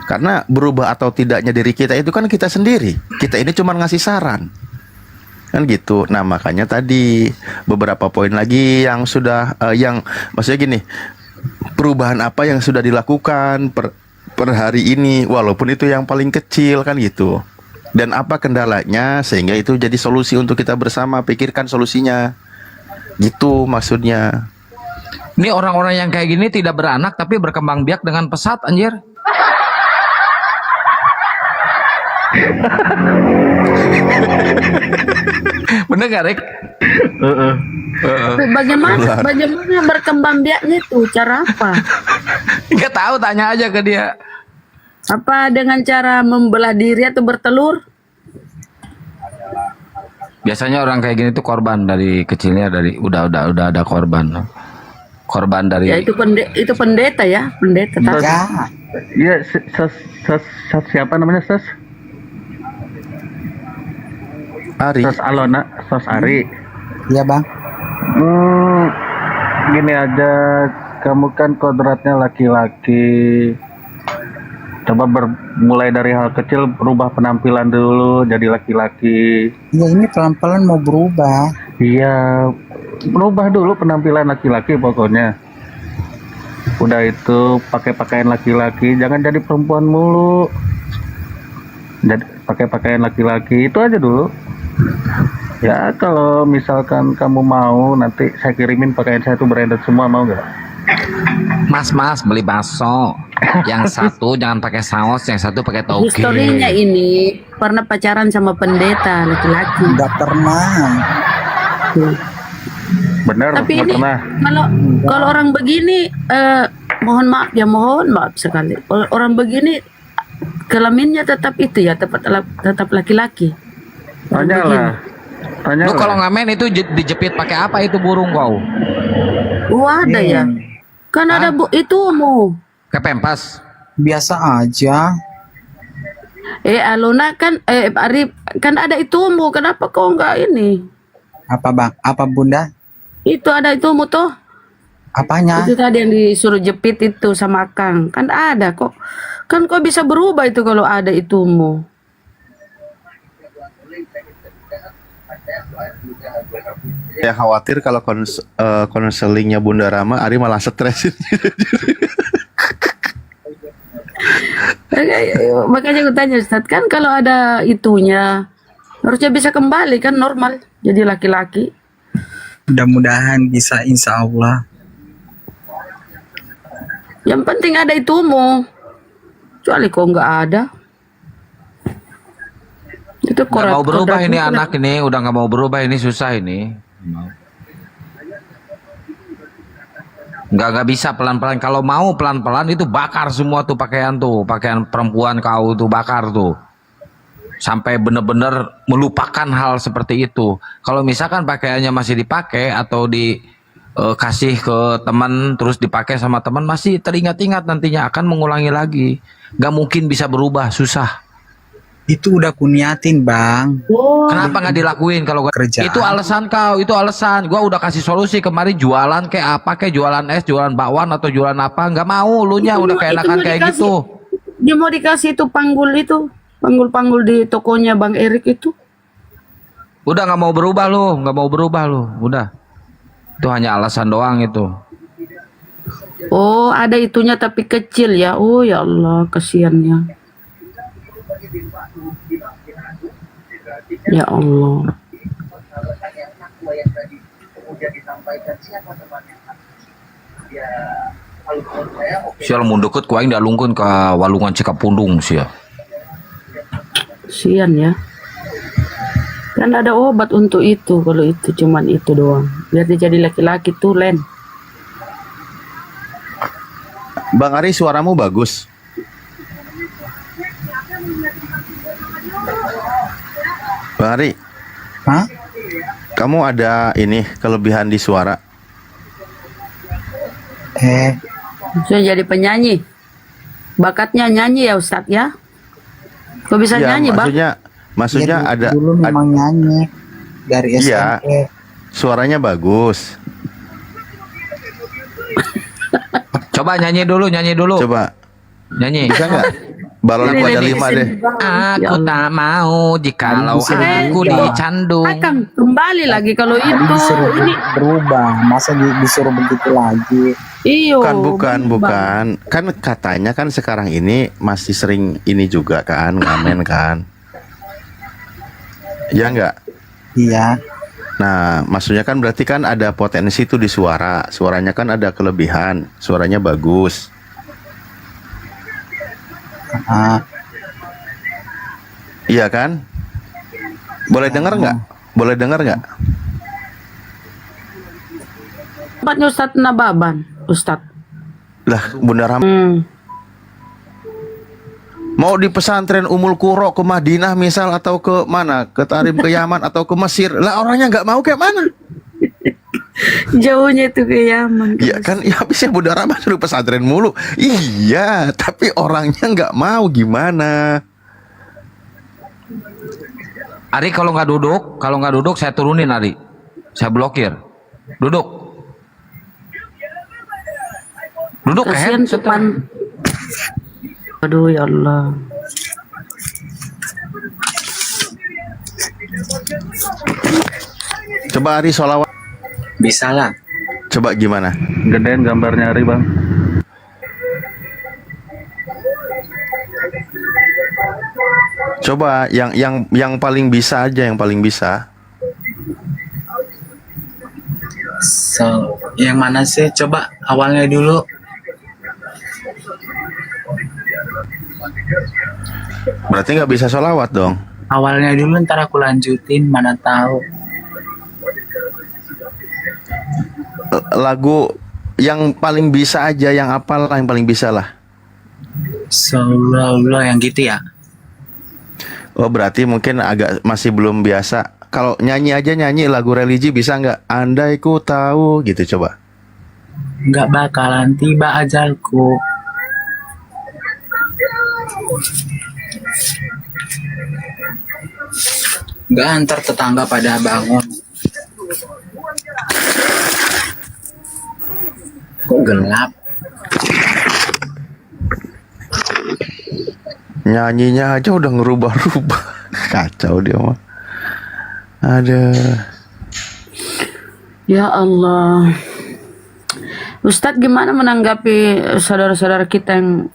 Karena berubah atau tidaknya diri kita itu kan kita sendiri. Kita ini cuma ngasih saran. Kan gitu. Nah makanya tadi beberapa poin lagi yang sudah yang maksudnya gini, perubahan apa yang sudah dilakukan per hari ini, walaupun itu yang paling kecil kan gitu, dan apa kendalanya sehingga itu jadi solusi untuk kita bersama, pikirkan solusinya gitu maksudnya. Ini orang-orang yang kayak gini tidak beranak tapi berkembang biak dengan pesat anjir. Bener gak Rek? Tapi bagaimana berkembang biaknya itu? Cara apa? Gak tahu, tanya aja ke dia. Apa dengan cara membelah diri atau bertelur? Biasanya orang kayak gini tuh korban dari kecilnya, dari udah ada korban. Korban dari Ya itu pendeta ya, pendeta. Iya, siapa namanya Ses? Ari. Sos Alona, Sos Ari. Iya bang. Gini aja, kamu kan kodratnya laki-laki. Coba mulai dari hal kecil, berubah penampilan dulu jadi laki-laki. Ya ini pelan-pelan mau berubah. Iya, berubah dulu penampilan laki-laki pokoknya. Udah itu pakai pakaian laki-laki, jangan jadi perempuan mulu. Jadi pakai pakaian laki-laki itu aja dulu. Ya kalau misalkan kamu mau, nanti saya kirimin pakaian saya tuh branded semua, mau nggak? Mas beli bakso. Yang satu jangan pakai saus, yang satu pakai toge. Historinya ini pernah pacaran sama pendeta laki-laki. Nggak pernah. Bener, Tapi nggak ini pernah. kalau orang begini, mohon maaf sekali. Kalau orang begini kelaminnya tetap itu ya, tetap laki-laki. Tanyalah. Lu kalau ngamen itu dijepit pakai apa itu burung kau? Ada ya. Kan ada itu mu. Kepempas. Biasa aja. Alona kan Arif kan ada itu mu. Kenapa kau enggak ini? Apa bang? Apa bunda? Itu ada itu mu tuh. Apanya? Itu tadi yang disuruh jepit itu sama Kang. Kan ada kok. Kan kau bisa berubah itu kalau ada itu mu. Ya khawatir kalau konselingnya Bunda Rama, Ari malah stres. Makanya aku tanya Ustaz, kan kalau ada itunya harusnya bisa kembali kan normal. jadi laki-laki. Mudah-mudahan bisa, insya Allah. Yang penting ada itumu. Kecuali kok nggak ada. Itu Nggak mau berubah kodrat ini itu. anak ini, udah nggak mau berubah ini, susah ini. Nggak bisa pelan-pelan. Kalau mau pelan-pelan itu bakar semua tuh pakaian perempuan kau tuh bakar tuh. Sampai bener-bener melupakan hal seperti itu. Kalau misalkan pakaiannya masih dipakai atau dikasih ke teman terus dipakai sama teman, masih teringat-ingat nantinya akan mengulangi lagi. Nggak mungkin bisa berubah, susah. Itu udah kuniatin, Bang. Kenapa nggak dilakuin kalau Kerjaan. itu alasan kau, itu alasan. Gua udah kasih solusi kemarin, jualan kayak apa, kayak jualan es, jualan bakwan atau jualan apa, nggak mau, lu nya udah keenakan mau kayak dikasih- gitu. Dia mau dikasih itu panggul di tokonya Bang Erik itu. Udah nggak mau berubah lu, nggak mau berubah lu, udah. Itu hanya alasan doang itu. Oh, ada itunya tapi kecil ya. Oh ya Allah, kasihannya. Ya Allah. Sial mun deket ku aing da lungkeun ka walungan Cikapundung sia. Kasihan ya. Kan ada obat untuk itu, kalau itu cuman itu doang. Biar dia jadi laki-laki tuh, Len. Bang Ari, suaramu bagus. Bang Ari. Hah? Kamu ada ini kelebihan di suara. Saya jadi penyanyi. Bakatnya nyanyi ya Ustadz ya. Kok bisa Iya, nyanyi, Bang? maksudnya Ya, ada dulu memang nyanyi dari iya, SMP. suaranya bagus. Coba nyanyi dulu. Coba. Nyanyi. Bisa nggak? Balon aku ada 5 deh. Aku tak mau jikalau aku dicandu. Akan kembali lagi kalau itu. Ini Berubah, masa disuruh begitu lagi? iyo. Bukan. Kan katanya kan sekarang ini masih sering ini juga kan, ngamen kan. Ya nggak? Iya. Nah, maksudnya kan berarti kan ada potensi tuh di suara. Suaranya kan ada kelebihan, suaranya bagus. Iya kan? Boleh dengar nggak? Boleh dengar nggak? Tempatnya Ustadz Nababan, Ustadz. Lah, Bunda Ram. Mau di pesantren Umul Qura ke Madinah misal, atau ke mana? Ke Tarim, ke Yaman, atau ke Mesir. Lah orangnya nggak mau kayak mana? Jauhnya itu ke Yaman. Iya kan, ya habisnya Bunda Rama suruh pesantren mulu. Iya, tapi orangnya nggak mau, gimana? Ari kalau nggak duduk saya turunin Ari. Saya blokir. Duduk Kasihan depan. Aduh ya Allah. Coba Ari sholawat. Bisa lah. Coba gimana? Gedein gambarnya Ari, Bang. Coba yang paling bisa aja, yang paling bisa. So, yang mana sih? Coba awalnya dulu. Berarti nggak bisa sholawat dong. Awalnya dulu, ntar aku lanjutin, mana tahu. Lagu yang paling bisa aja, yang apal lah, yang paling bisa lah. Sallallahu yang gitu ya. Oh, berarti mungkin agak masih belum biasa. Kalau nyanyi aja, nyanyi lagu religi bisa nggak? Andai ku tahu gitu, coba. Nggak bakalan tiba ajalku. Nggak, antar tetangga pada bangun. Kok gelap? Nyanyinya aja udah ngerubah-rubah. Kacau dia mah. Ada. Ya Allah. Ustadz gimana menanggapi saudara-saudara kita yang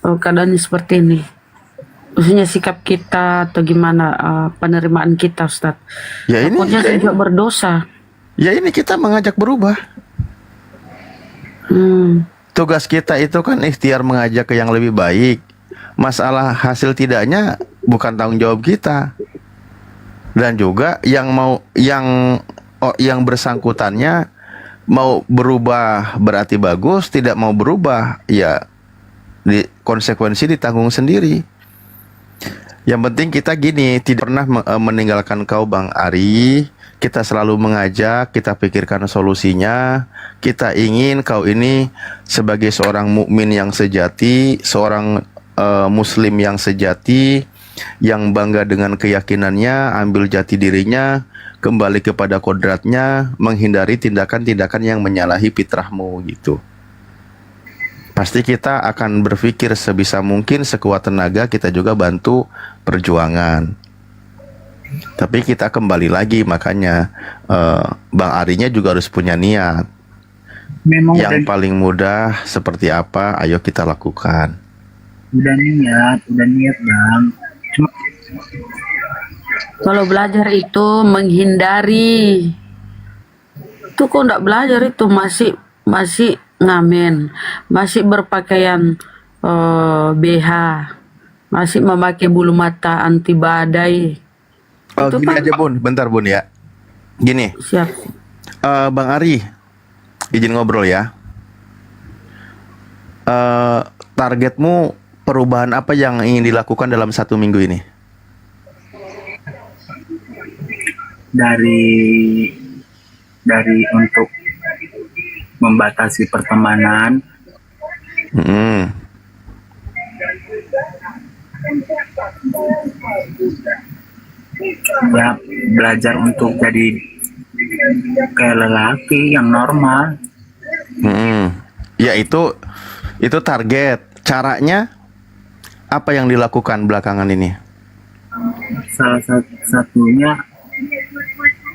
keadaannya seperti ini? Maksudnya sikap kita atau gimana penerimaan kita, Ustaz? Ya ini, Takutnya juga berdosa. ya ini kita mengajak berubah. Tugas kita itu kan ikhtiar mengajak ke yang lebih baik. Masalah hasil tidaknya bukan tanggung jawab kita. Dan juga yang bersangkutannya mau berubah berarti bagus, tidak mau berubah ya konsekuensi ditanggung sendiri. Yang penting kita gini, tidak pernah meninggalkan kau Bang Ari. Kita selalu mengajak, kita pikirkan solusinya. Kita ingin kau ini sebagai seorang mukmin yang sejati, seorang muslim yang sejati, yang bangga dengan keyakinannya, ambil jati dirinya, kembali kepada kodratnya, menghindari tindakan-tindakan yang menyalahi fitrahmu gitu. Pasti kita akan berpikir sebisa mungkin, sekuat tenaga kita juga bantu perjuangan. Tapi kita kembali lagi, makanya Bang Arinya juga harus punya niat. Memang yang paling mudah seperti apa, ayo kita lakukan. udah niat Bang. Cuma Kalau belajar itu menghindari. Tuh kok enggak belajar itu masih ngamen, masih berpakaian BH, masih memakai bulu mata anti badai. Oh, Itu gini kan aja Bun, bentar Bun ya. Gini, siap. Bang Ari, izin ngobrol ya. Targetmu perubahan apa yang ingin dilakukan dalam 1 minggu ini? Dari untuk membatasi pertemanan, ya belajar untuk jadi kayak lelaki yang normal. Ya itu target. Caranya apa yang dilakukan belakangan ini? Salah satunya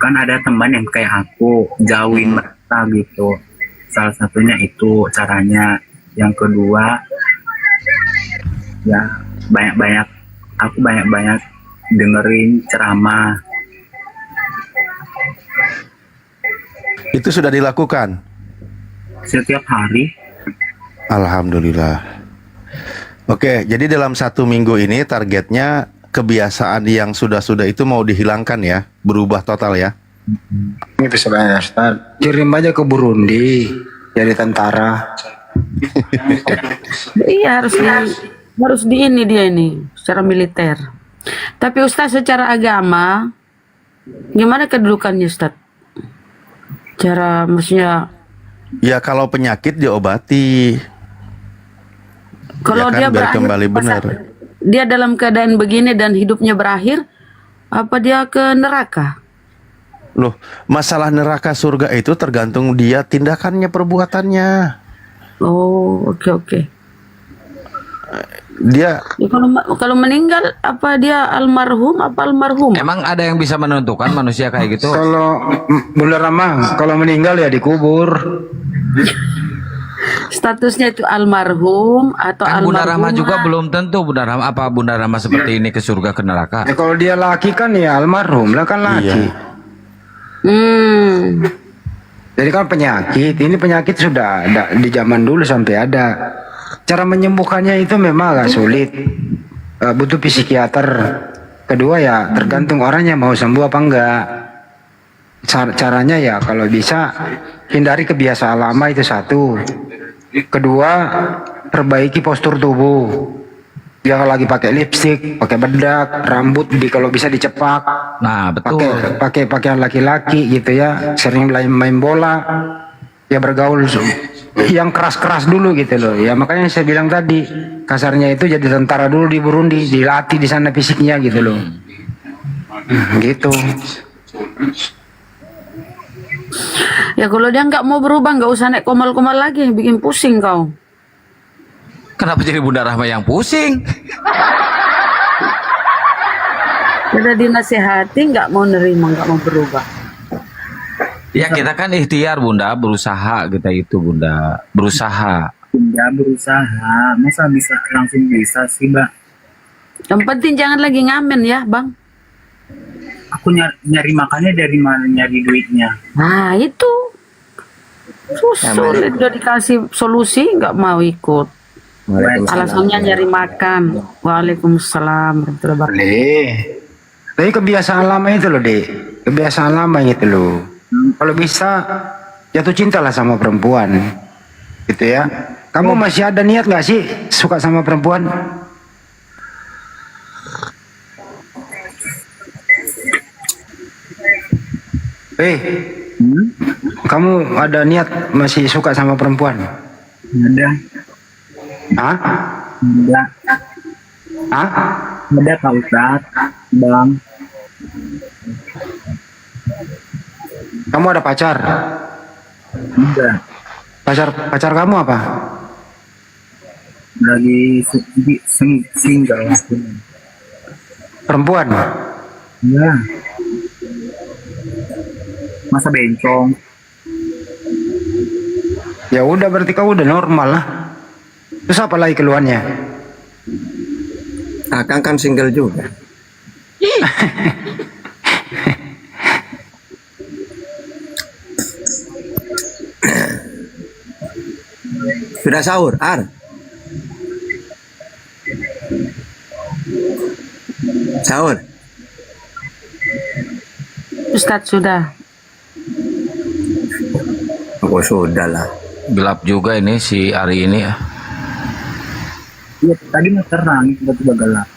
kan ada teman yang kayak aku jauhin mereka gitu. Salah satunya itu caranya. Yang kedua ya banyak-banyak dengerin ceramah. Itu sudah dilakukan setiap hari. Alhamdulillah. Oke, jadi dalam 1 minggu ini targetnya kebiasaan yang sudah-sudah itu mau dihilangkan ya, berubah total ya. Itu sebenarnya Ustaz. Kirim aja ke Burundi jadi tentara. Iya harus di ini dia ini secara militer. Tapi Ustaz secara agama gimana kedudukannya Ustaz? Cara maksudnya Ya kalau penyakit diobati. kalau Ya kan, dia biar berakhir kembali benar. dia dalam keadaan begini dan hidupnya berakhir, apa dia ke neraka? Loh, masalah neraka surga itu tergantung dia tindakannya, perbuatannya. Oh, oke. Dia Ya, kalau meninggal apa dia almarhum apa almarhum? Emang ada yang bisa menentukan manusia kayak gitu? Kalau Bunda Rama, kalau meninggal ya dikubur. Statusnya itu almarhum atau Kan Bunda Rama almarhumah? juga belum tentu Bunda Rama, apa Bunda Rama seperti ini ke surga ke neraka. Ya, kalau dia laki kan ya almarhum lah kan laki. Jadi kan penyakit, ini penyakit sudah ada di zaman dulu sampai ada. Cara menyembuhkannya itu memang agak sulit. Butuh psikiater. Kedua ya tergantung orangnya mau sembuh apa enggak. Caranya ya kalau bisa hindari kebiasaan lama itu satu. Kedua, perbaiki postur tubuh. Dia lagi pakai lipstik, pakai bedak, rambut kalau bisa dicepak. Nah, betul. Pakai pakaian laki-laki gitu ya. Sering main bola. Ya bergaul yang keras-keras dulu gitu loh. Ya makanya saya bilang tadi, kasarnya itu jadi tentara dulu di Burundi, dilatih di sana fisiknya gitu loh. Gitu. Ya kalau dia nggak mau berubah nggak usah naik komal-komal lagi, bikin pusing kau. Kenapa jadi Bunda Rahma yang pusing? Udah dinasehati nggak mau nerima, nggak mau berubah. Ya kita kan ikhtiar Bunda, berusaha kita itu Bunda, berusaha. Bunda berusaha, masa bisa langsung bisa sih Mbak? Yang penting jangan lagi ngamen ya, Bang. Aku nyari makannya dari mana, nyari duitnya. Nah, itu. Sulit udah dikasih solusi nggak mau ikut. Alasannya nyari makan. Waalaikumsalam warahmatullahi wabarakatuh. Tapi kebiasaan lama itu loh, Dek. Kebiasaan lama itu loh. Kalau bisa jatuh cinta lah sama perempuan. Gitu ya. Kamu masih ada niat nggak sih suka sama perempuan? Kamu ada niat masih suka sama perempuan? Ada. Hah? Ada. Hah? Ada Pak Ustadz, Bang. Kamu ada pacar? Enggak. Pacar kamu apa? Lagi single. Perempuan? Ya. Masa bencong? Ya udah, berarti kau udah normal lah. Terus apa lagi keluhannya? Akang kan single juga. Sudah sahur, Ar? Sahur? Ustadz sudah. Oh sudah lah. Gelap juga ini si Ari ini ya. Iya, tadi mau terang, tiba-tiba gelap.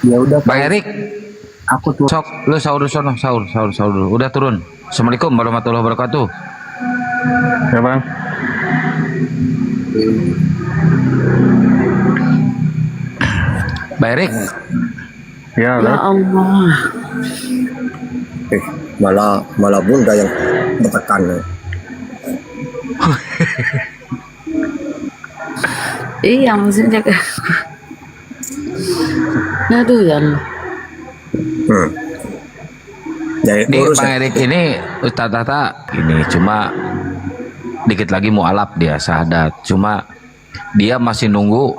Ya udah. Bang Erik, aku tuh. Sok, lu sahur sono, sahur dulu. Udah turun. Assalamualaikum warahmatullahi wabarakatuh. Ya Bang. Bang Erik. Ya Allah. Malah bunda yang bertekan. Iya, maksudnya kan. Aduh ya Allah. Ini Bang Erik ini Ustadz Tata ini cuma dikit lagi mualaf dia syahadat. Cuma dia masih nunggu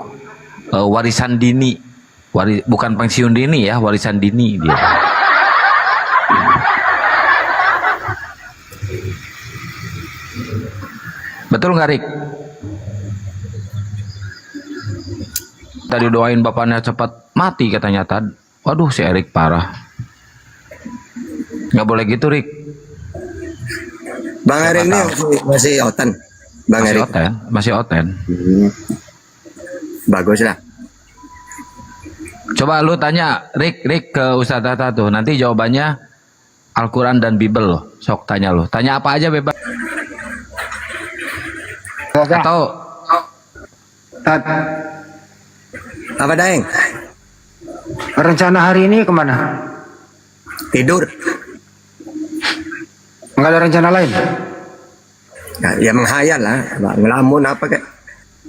warisan dini. Bukan pensiun dini ya, warisan dini dia. Betul nggak, Rik? Tadi doain bapaknya cepat mati katanya Tad. Waduh, si Erik parah. Nggak boleh gitu, Rik. Bang Erik ini masih oten. Bang Masih Erik. Masih oten. Bagus lah. Coba lu tanya Rik ke Ustadz Tata tuh. Nanti jawabannya Al-Quran dan Bible loh. Sok tanya lu. Tanya apa aja bebas. Atau apa Daeng? Rencana hari ini kemana? Tidur. Enggak ada rencana lain? Ya menghayal lah, ngelamun apa kayak.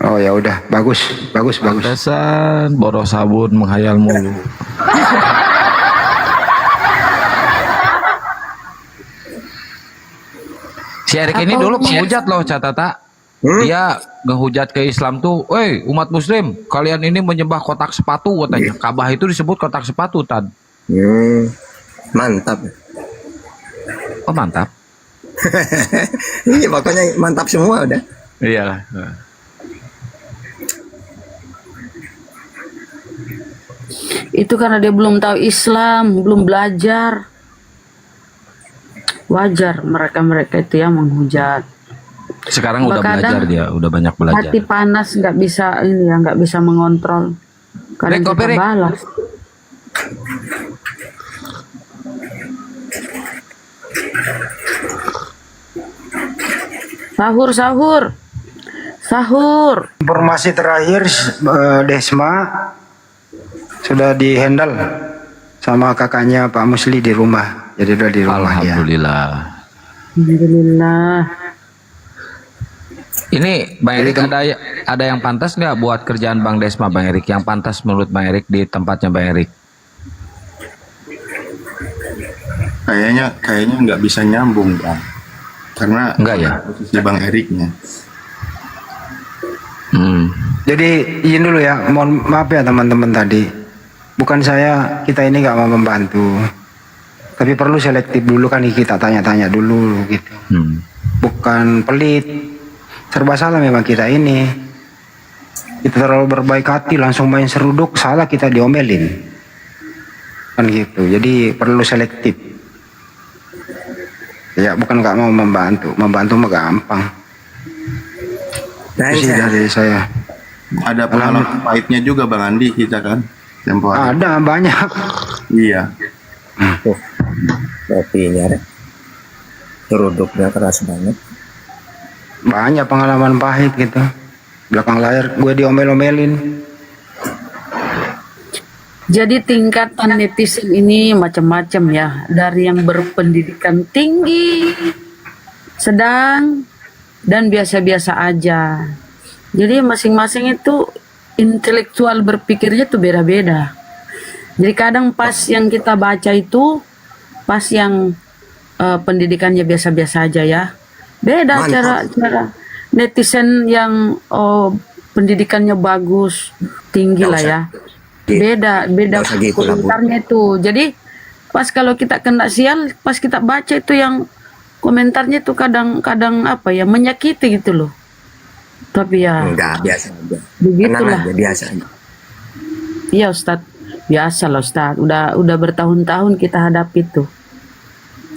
Oh ya udah, bagus. Pantesan boros sabun menghayal mulu. Si Erik ini dulu penghujat loh, Catata. Dia ngehujat ke Islam tuh, "Woi, umat muslim, kalian ini menyembah kotak sepatu," katanya. Ka'bah itu disebut kotak sepatu, Tad. Mantap. Oh, mantap. Iya, pokoknya mantap semua udah. Iyalah. Itu karena dia belum tahu Islam, belum belajar. Wajar mereka itu yang menghujat. Sekarang udah Kadang belajar dia, udah banyak belajar. Hati panas nggak bisa ini ya, nggak bisa mengontrol. Kadang kita balas. Sahur. Informasi terakhir Desma sudah dihandle sama kakaknya Pak Musli di rumah. Jadi udah di rumah. Alhamdulillah. Alhamdulillah. Ini Bang Erik ada yang pantas nggak buat kerjaan Bang Desma, Bang Erik? Yang pantas menurut Bang Erik di tempatnya Bang Erik? Kayaknya nggak bisa nyambung, Bang. Karena enggak ya? posisi Bang Eriknya. Jadi izin dulu ya, mohon maaf ya teman-teman tadi. Bukan kita ini nggak mau membantu. Tapi perlu selektif dulu kan, kita tanya-tanya dulu gitu. Bukan pelit. Serba salah memang kita ini. Kita terlalu berbaik hati langsung main seruduk, salah kita diomelin. Kan gitu. Jadi perlu selektif. Ya bukan nggak mau membantu mah gampang. Itu sih dari saya. Ada pengalaman pahitnya juga Bang Andi kita kan. Tempo hari. Ada banyak. Iya. Kopinya seruduknya keras banget. Banyak pengalaman pahit gitu. Belakang layar gue diomel-omelin. Jadi tingkatan netizen ini macam-macam ya, dari yang berpendidikan tinggi, sedang, dan biasa-biasa aja. Jadi masing-masing itu intelektual berpikirnya tuh beda-beda. Jadi kadang pas yang kita baca itu, pas yang pendidikannya biasa-biasa aja ya. Beda cara netizen yang pendidikannya bagus, tinggi lah ya. Beda komentarnya itu. Jadi pas kalau kita kena sial, pas kita baca itu yang komentarnya itu kadang-kadang apa ya, menyakiti gitu loh. Tapi ya enggak, biasa aja. Begitulah. Tenang aja, biasa aja. Iya Ustadz, biasa lah Ustadz. Udah bertahun-tahun kita hadapi itu.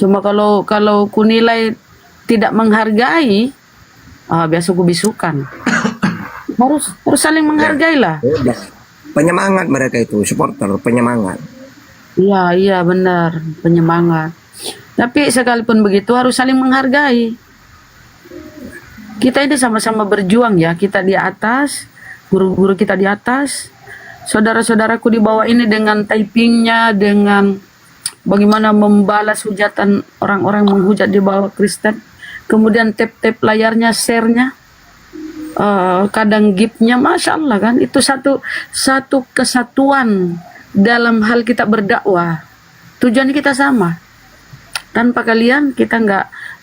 Cuma kalau ku nilai tidak menghargai, biasa ku bisukan. harus saling menghargai lah. Penyemangat mereka itu, supporter, penyemangat. Iya benar, penyemangat. Tapi sekalipun begitu harus saling menghargai. Kita ini sama-sama berjuang ya, kita di atas, guru-guru kita di atas, saudara-saudaraku di bawah ini dengan typingnya, dengan bagaimana membalas hujatan orang-orang menghujat di bawah Kristen, kemudian tap-tap layarnya, share-nya, kadang gipnya, Masya Allah kan, itu satu kesatuan dalam hal kita berdakwah. Tujuan kita sama. Tanpa kalian kita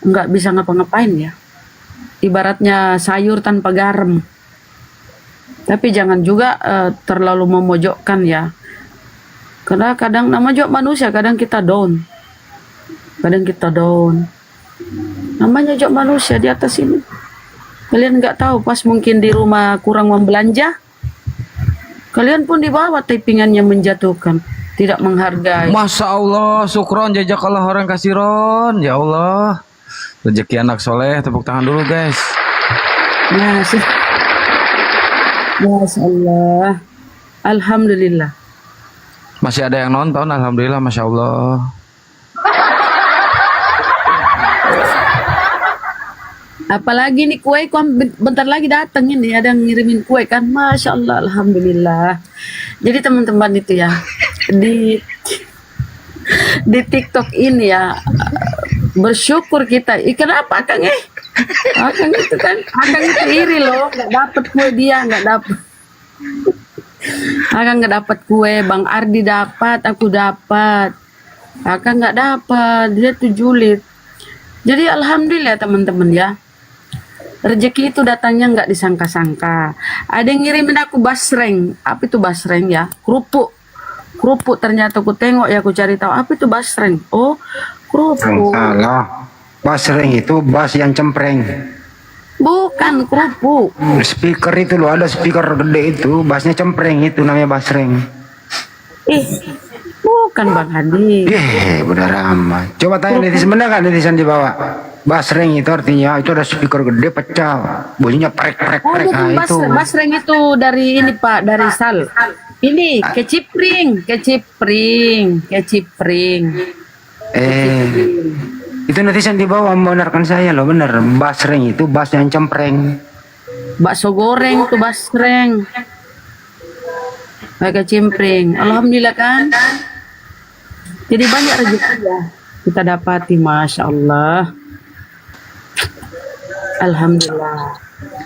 nggak bisa ngapa-ngapain ya. Ibaratnya sayur tanpa garam. Tapi jangan juga terlalu memojokkan ya. Karena kadang nama juga manusia, kadang kita down. Namanya juga manusia di atas ini. Kalian nggak tahu pas mungkin di rumah kurang membelanja, kalian pun di bawah typingannya menjatuhkan, tidak menghargai. Masya Allah, syukron jazakallah orang kasiron. Ya Allah, rezeki anak soleh, tepuk tangan dulu guys. Masya Allah, alhamdulillah. Masih ada yang nonton, alhamdulillah, Masya Allah. Apalagi nih kue, bentar lagi datang ini, ada yang ngirimin kue kan, Masya Allah, alhamdulillah. Jadi teman-teman itu ya, di TikTok ini ya, bersyukur kita. Kenapa Akang Akang itu kan, Akang itu iri loh, nggak dapet kue dia, nggak dapet. Akang nggak dapet kue, Bang Ardi dapat, aku dapat. Akang nggak dapat, dia tuh julid. Jadi alhamdulillah teman-teman ya. Rezeki itu datangnya nggak disangka-sangka. Ada yang ngirimin aku basreng. Apa itu basreng ya? Kerupuk ternyata aku tengok ya, aku cari tahu apa itu basreng. Oh, kerupuk. Salah. Basreng itu bas yang cempreng. Bukan kerupuk. Speaker itu loh, ada speaker gede itu, basnya cempreng, itu namanya basreng. Bukan Bang Hadi. Benar amat. Coba tanya netizen, benar kan netizen di bawah? Basreng itu artinya itu ada speaker gede pecah, bunyinya prek. Nah, itu. Basreng itu dari ini Pak, dari sal. Ini kecipring. Itu netizen di bawah membenarkan saya loh, bener. Basreng itu bas yang cempreng. Bakso goreng tuh basreng. Pakai cimpring. Alhamdulillah kan. Jadi banyak rezeki ya kita dapati, Masya Allah. Alhamdulillah.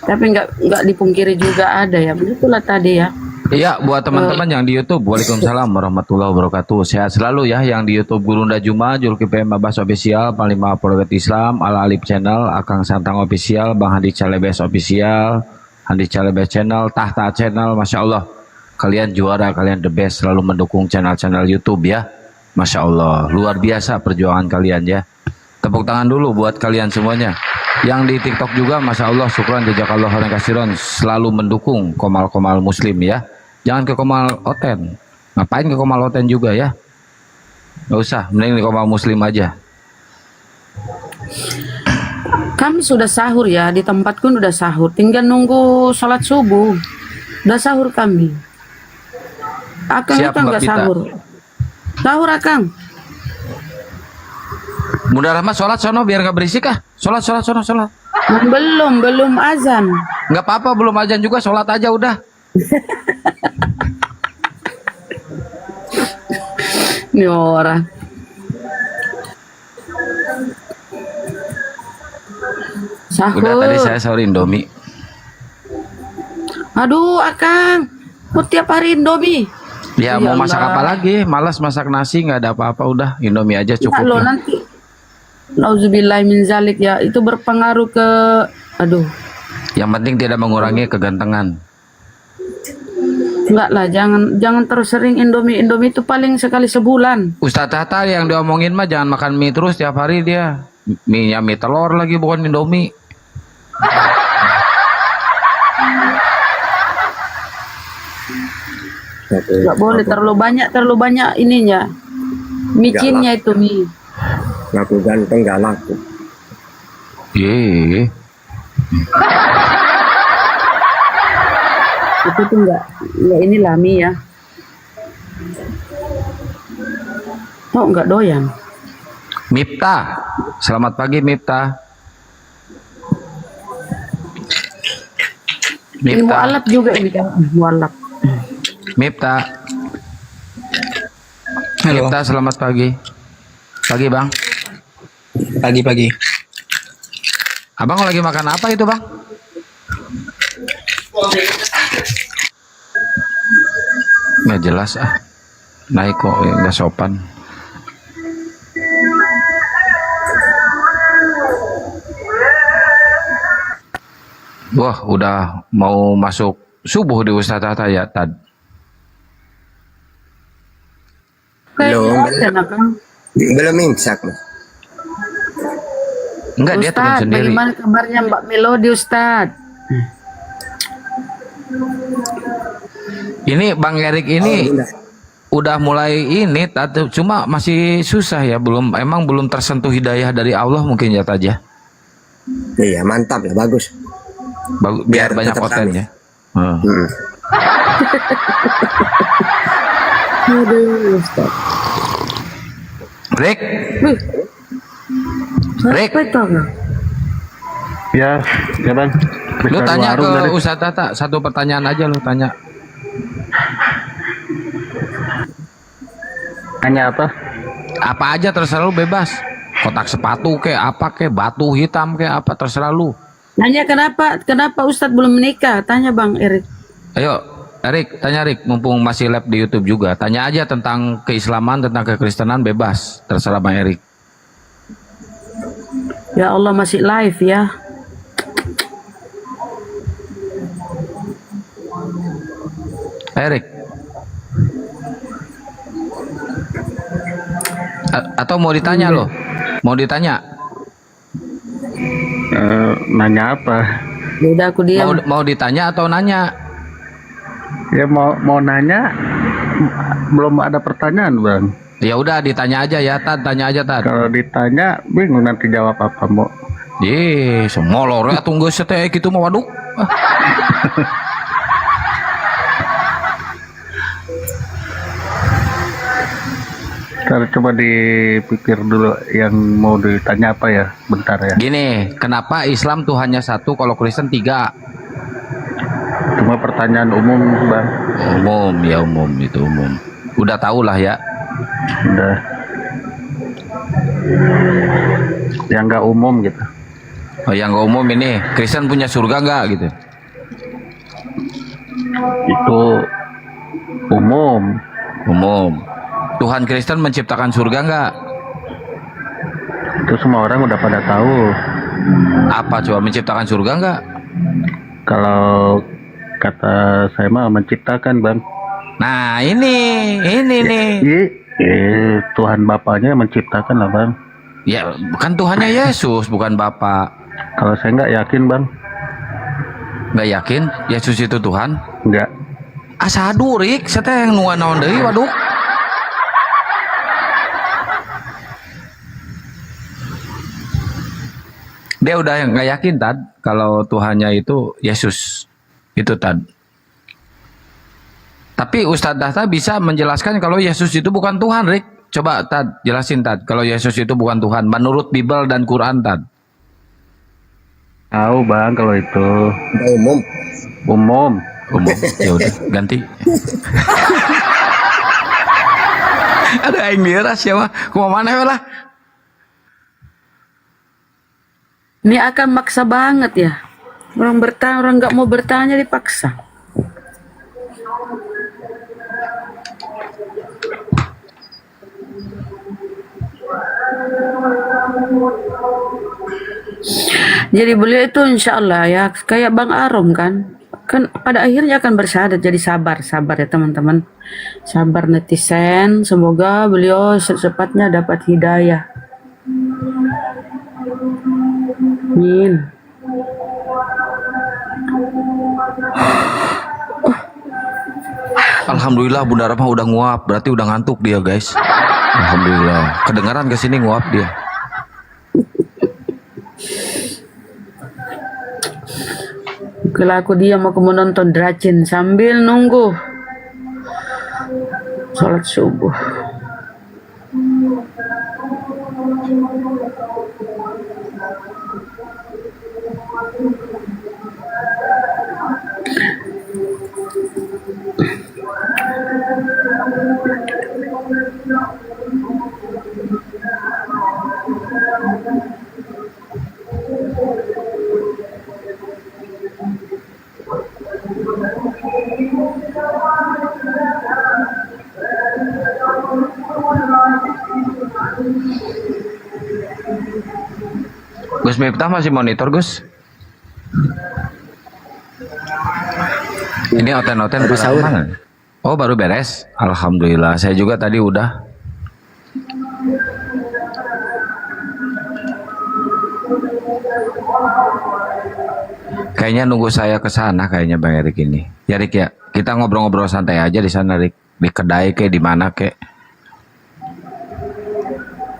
Tapi nggak dipungkiri juga ada ya, begitulah tadi ya. Iya, buat teman-teman yang di YouTube, Waalaikumsalam warahmatullahi wabarakatuh. Sehat selalu ya, yang di YouTube Gurunda Juma, Julkipli Abbas Official, Panglima Apologet Islam, Ala Alip Channel, Akang Santang Official, Bang Handi Calebes Official, Handi Calebes Channel, Tahta Channel, Masya Allah. Kalian juara, kalian the best, selalu mendukung channel-channel YouTube ya. Masya Allah, luar biasa perjuangan kalian ya. Tepuk tangan dulu buat kalian semuanya. Yang di TikTok juga, Masya Allah, syukran jazakallah khairan kasiron, selalu mendukung komal-komal muslim ya. Jangan ke Komal Oten. Ngapain ke Komal Oten juga ya? Nggak usah, mending di Komal Muslim aja. Kami sudah sahur ya, di tempatku udah sahur. Tinggal nunggu sholat subuh. Udah sahur kami. Akang Siap, itu Mbak nggak Pita. sahur. Sahur Akang. Mudah Rahmat sholat sono biar nggak berisik ah. Sholat sono sholat. Belum azan. Nggak apa-apa, belum azan juga, sholat aja udah. Ini orang. Sahur. Udah tadi saya sahur Indomie. Aduh, Akang. Kok tiap hari Indomie? Ya Ya mau masak Allah. apa lagi? Malas masak nasi, nggak ada apa-apa, udah Indomie aja Enggak cukup. loh, nanti. Nauzubillah min zalik ya. Itu berpengaruh ke aduh. Yang penting tidak mengurangi kegantengan. Enggak lah, jangan terus sering Indomie. Indomie itu paling sekali sebulan. Ustadz Tata yang diomongin mah jangan makan mie terus tiap hari dia. Mie-nya mie telur lagi, bukan Indomie. Enggak boleh terlalu banyak ininya. Micinnya itu mie. Laku ganteng gak laku. Ye. Itu tuh enggak inilah mie ya. Oh, enggak doyan. Mipta, selamat pagi Mipta. Ini mualaf juga ini kan. Mualaf. Mipta. Mipta, selamat pagi. Pagi bang. Pagi. Abang lagi makan apa itu bang? Nggak jelas ah. Naik kok, nggak sopan. Wah, udah mau masuk subuh di Ustadz Tata ya, Tad. Belum imsak. Enggak, dia turun Ustadz, sendiri. bagaimana kabarnya Mbak Melody Ustadz? Ini Bang Erik ini udah mulai ini, Tad, cuma masih susah ya, emang belum tersentuh hidayah dari Allah mungkin ya Tad ya. Iya, mantap ya, bagus. Biar banyak tetap konten kami. ya. Aduh, Ustadz. Rick. Rick. Ya bang. Lu Bisa tanya warung ke tadi. Ustadz Tata, satu pertanyaan aja lu tanya. Tanya apa? Apa aja terserah lu, bebas. Kotak sepatu ke apa ke, batu hitam ke apa, terserah lu. Nanya kenapa Ustadz belum menikah? Tanya Bang Erik. Ayo, Erik, tanya Erik, mumpung masih live di YouTube juga. Tanya aja tentang keislaman, tentang kekristenan, bebas. Terserah Bang Erik. Ya Allah, masih live ya. Erik. Atau mau ditanya loh? Mau ditanya? Nanya apa? Ya udah aku diam. Mau ditanya atau nanya? Ya mau nanya, belum ada pertanyaan bang. Ya udah ditanya aja ya, Tad, tanya aja Tad. Kalau ditanya bingung nanti jawab apa mau. Semua lore tunggu setek gitu mau waduk. Ntar coba dipikir dulu yang mau ditanya apa ya, bentar ya. Gini, kenapa Islam tuh hanya satu, kalau Kristen 3? Cuma pertanyaan umum bang. Umum itu umum. Udah tau lah ya. Udah. Yang nggak umum gitu. Oh, yang nggak umum ini, Kristen punya surga nggak gitu? Itu Umum. Umum. Tuhan Kristen menciptakan surga nggak? Itu semua orang udah pada tahu. Apa coba menciptakan surga nggak? Kalau kata saya mah menciptakan, Bang. Nah ini nih. Tuhan Bapaknya menciptakan lah, Bang. Ya kan Tuhannya Yesus bukan Bapak. Kalau saya nggak yakin, Bang. Nggak yakin Yesus itu Tuhan? Nggak. Asa durik, saya yang nuan naon deui waduh. Dia udah nggak yakin Tad kalau Tuhannya itu Yesus itu Tad. Tapi Ustadz Dahta bisa menjelaskan kalau Yesus itu bukan Tuhan, Rik. Coba Tad jelasin Tad kalau Yesus itu bukan Tuhan menurut Bible dan Quran Tad. Tahu Bang kalau itu. Umum. Umum. Ya udah ganti. Ada yang miras ya mah. Kumana ya lah. Ini akan maksa banget ya. Orang bertanya, orang nggak mau bertanya dipaksa. Jadi beliau itu insya Allah ya kayak Bang Arom kan pada akhirnya akan bersyahadat. Jadi sabar ya teman-teman, sabar netizen, semoga beliau secepatnya dapat hidayah. Amin. Alhamdulillah Bunda Rahma udah nguap, berarti udah ngantuk dia guys. Alhamdulillah, kedengaran kesini nguap dia. Kalau aku diam aku menonton Dracin sambil nunggu sholat subuh. Gus Miftah masih monitor Gus? Ini oten-oten sahur. Oh baru beres. Alhamdulillah saya juga tadi udah. Kayaknya nunggu saya ke sana kayaknya Bang Erik ini. Ya Rik ya, kita ngobrol-ngobrol santai aja di sana Rik. Di kedai kayak di mana kayak.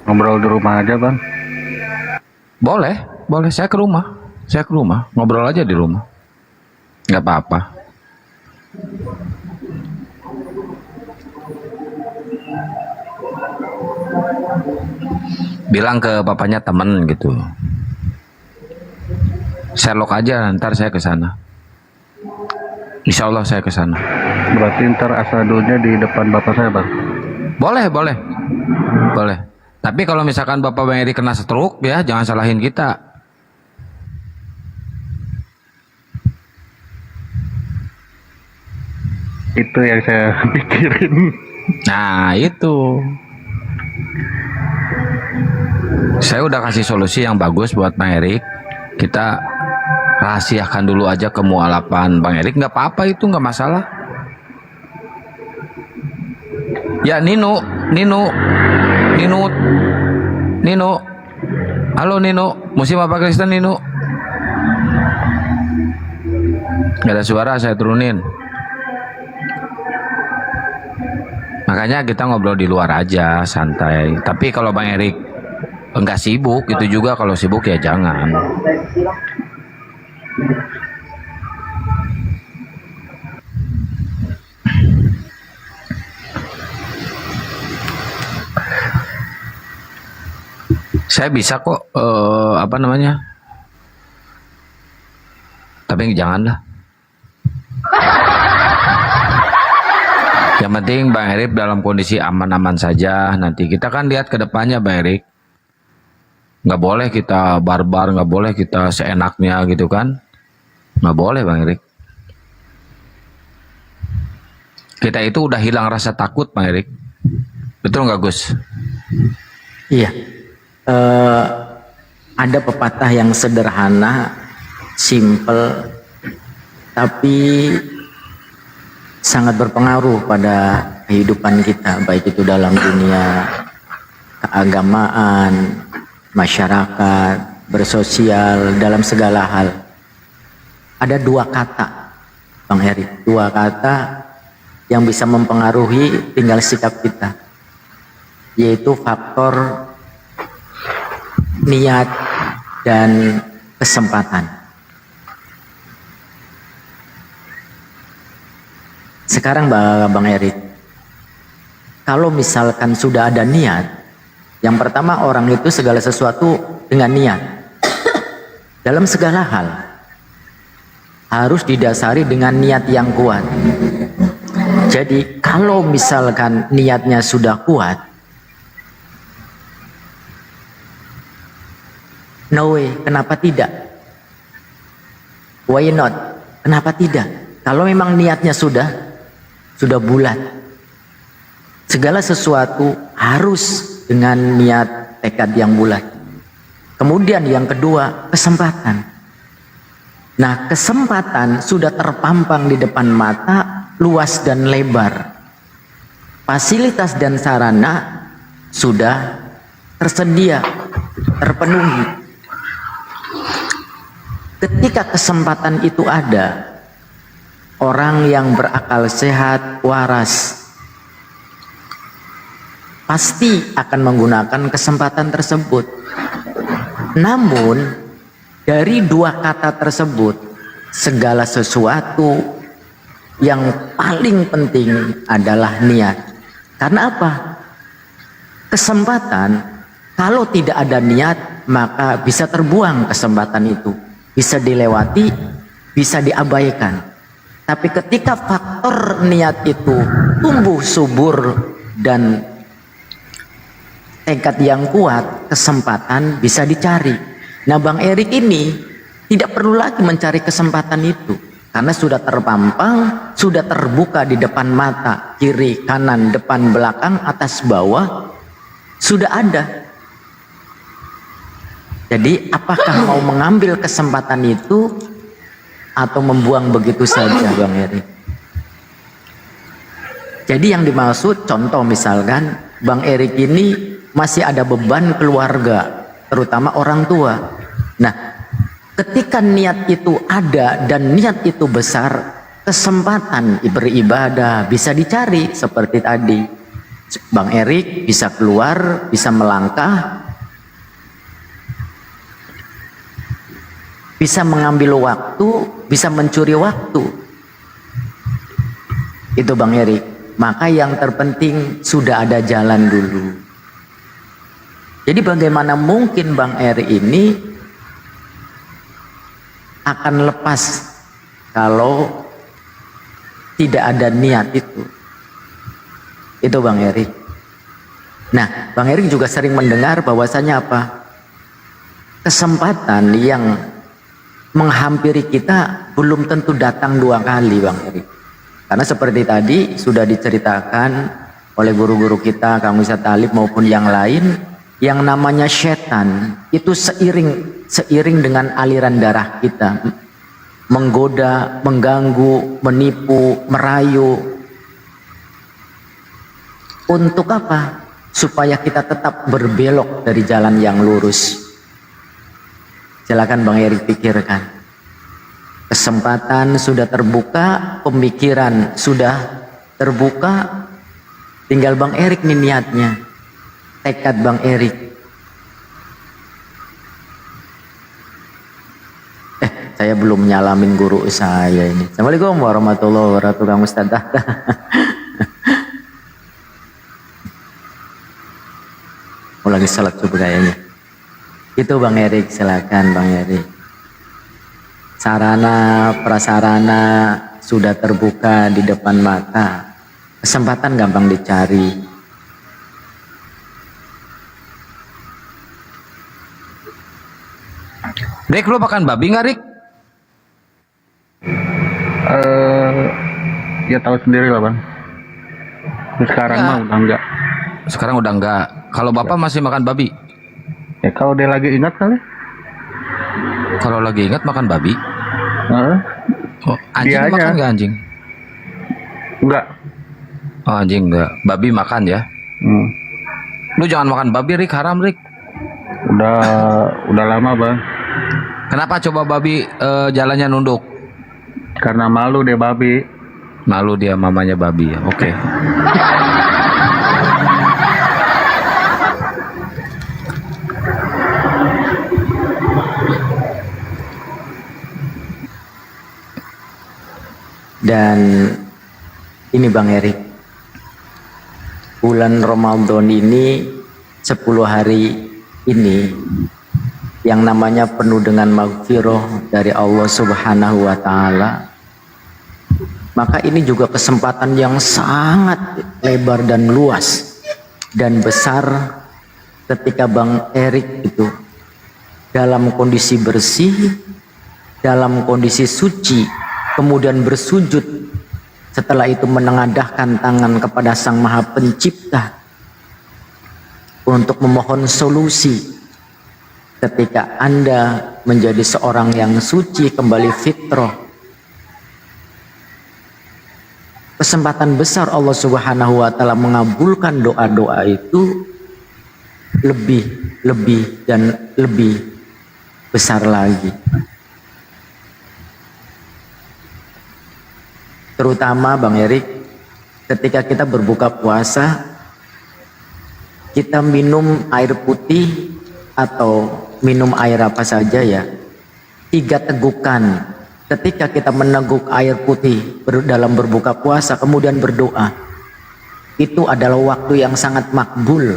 Ngobrol di rumah aja Bang. Boleh, saya ke rumah. Ngobrol aja di rumah. Nggak apa-apa. Bilang ke bapaknya temen gitu. Sherlock aja, ntar saya ke sana. Insya Allah saya ke sana. Berarti ntar asadunya di depan bapak saya Bang. Boleh. Tapi kalau misalkan Bapak Bang Eri kena stroke ya jangan salahin kita. Itu yang saya pikirin. Nah itu. Saya udah kasih solusi yang bagus buat Bang Erik. Kita rahasiakan dulu aja kemualapan Bang Erik. Nggak apa-apa itu, nggak masalah. Ya Nino. Halo Nino, musim apa Kristen Nino? Gak ada suara, saya turunin. Makanya kita ngobrol di luar aja, santai. Tapi kalau Bang Erik enggak sibuk, itu juga kalau sibuk ya jangan. Saya bisa kok tapi janganlah. Yang penting Bang Erik dalam kondisi aman-aman saja. Nanti kita kan lihat ke depannya Bang Erik. Nggak boleh kita barbar, nggak boleh kita seenaknya gitu kan. Nggak boleh Bang Erik. kita itu udah hilang rasa takut, Bang Erik. Betul nggak, Gus? Iya. Ada pepatah yang sederhana, simple, tapi sangat berpengaruh pada kehidupan kita, baik itu dalam dunia keagamaan, masyarakat, bersosial, dalam segala hal. Ada dua kata, Bang Erik, dua kata yang bisa mempengaruhi tinggal sikap kita, yaitu faktor niat dan kesempatan. Sekarang Bang Erik, kalau misalkan sudah ada niat, yang pertama orang itu segala sesuatu dengan niat. Dalam segala hal harus didasari dengan niat yang kuat. Jadi kalau misalkan niatnya sudah kuat, no way, kenapa tidak? Why not? Kenapa tidak? Kalau memang niatnya sudah bulat. Segala sesuatu harus dengan niat tekad yang bulat. Kemudian yang kedua, kesempatan. Nah, kesempatan sudah terpampang di depan mata, luas dan lebar. Fasilitas dan sarana sudah tersedia, terpenuhi. Ketika kesempatan itu ada, orang yang berakal sehat, waras, pasti akan menggunakan kesempatan tersebut. Namun, dari dua kata tersebut, segala sesuatu yang paling penting adalah niat. Karena apa? Kesempatan, kalau tidak ada niat, maka bisa terbuang kesempatan itu. Bisa dilewati, bisa diabaikan. Tapi ketika faktor niat itu tumbuh subur dan tekad yang kuat, kesempatan bisa dicari. Nah, Bang Erik ini tidak perlu lagi mencari kesempatan itu, karena sudah terpampang, sudah terbuka di depan mata, kiri, kanan, depan, belakang, atas, bawah, sudah ada. Jadi apakah mau mengambil kesempatan itu atau membuang begitu saja, Bang Erik? Jadi yang dimaksud, contoh misalkan Bang Erik ini masih ada beban keluarga, terutama orang tua. Nah, ketika niat itu ada dan niat itu besar, kesempatan beribadah bisa dicari seperti tadi. Bang Erik bisa keluar, bisa melangkah, bisa mengambil waktu, bisa mencuri waktu. Itu Bang Erik. Maka yang terpenting sudah ada jalan dulu. Jadi bagaimana mungkin Bang Erik ini akan lepas kalau tidak ada niat itu. Itu Bang Erik. Nah, Bang Erik juga sering mendengar bahwasanya apa? Kesempatan yang menghampiri kita belum tentu datang dua kali, Bang Erik. Karena seperti tadi sudah diceritakan oleh guru-guru kita, Kang Ustaz Talib maupun yang lain, yang namanya setan itu seiring dengan aliran darah kita, menggoda, mengganggu, menipu, merayu. Untuk apa? Supaya kita tetap berbelok dari jalan yang lurus. Silakan Bang Erik pikirkan. Kesempatan sudah terbuka, pemikiran sudah terbuka, tinggal Bang Erik nih niatnya, tekad Bang Erik. Saya belum nyalamin guru saya ini. Assalamualaikum warahmatullahi wabarakatuh, Kang Ustaz. Mau lagi salat subuh kayaknya. Itu Bang Erik, silakan Bang Erik. Sarana prasarana sudah terbuka di depan mata, kesempatan gampang dicari. Rik, lu makan babi nggak, Rik? Ya tahu sendiri lah, Bang. Sekarang mah udah enggak. Sekarang udah enggak. Kalau bapak masih makan babi? Ya kalau dia lagi ingat kali. Kalau lagi ingat makan babi? Oh, anjing Dianya. makan nggak anjing? Enggak. Oh, anjing enggak. Babi makan ya? Lu jangan makan babi, Rik. Haram, Rik. Udah lama, Bang. Kenapa coba babi jalannya nunduk? Karena malu dia babi. Malu dia mamanya babi ya. Oke. Dan ini Bang Erik, bulan Ramadan ini 10 hari ini yang namanya penuh dengan maghfirah dari Allah Subhanahu wa taala. Maka ini juga kesempatan yang sangat lebar dan luas dan besar ketika Bang Erik itu dalam kondisi bersih, dalam kondisi suci, kemudian bersujud, setelah itu menengadahkan tangan kepada Sang Maha Pencipta untuk memohon solusi. Ketika Anda menjadi seorang yang suci, kembali fitrah, kesempatan besar Allah Subhanahu wa taala mengabulkan doa-doa itu lebih dan lebih besar lagi. Terutama Bang Erik, ketika kita berbuka puasa, kita minum air putih atau minum air apa saja ya, 3 tegukan. Ketika kita meneguk air putih dalam berbuka puasa kemudian berdoa, itu adalah waktu yang sangat makbul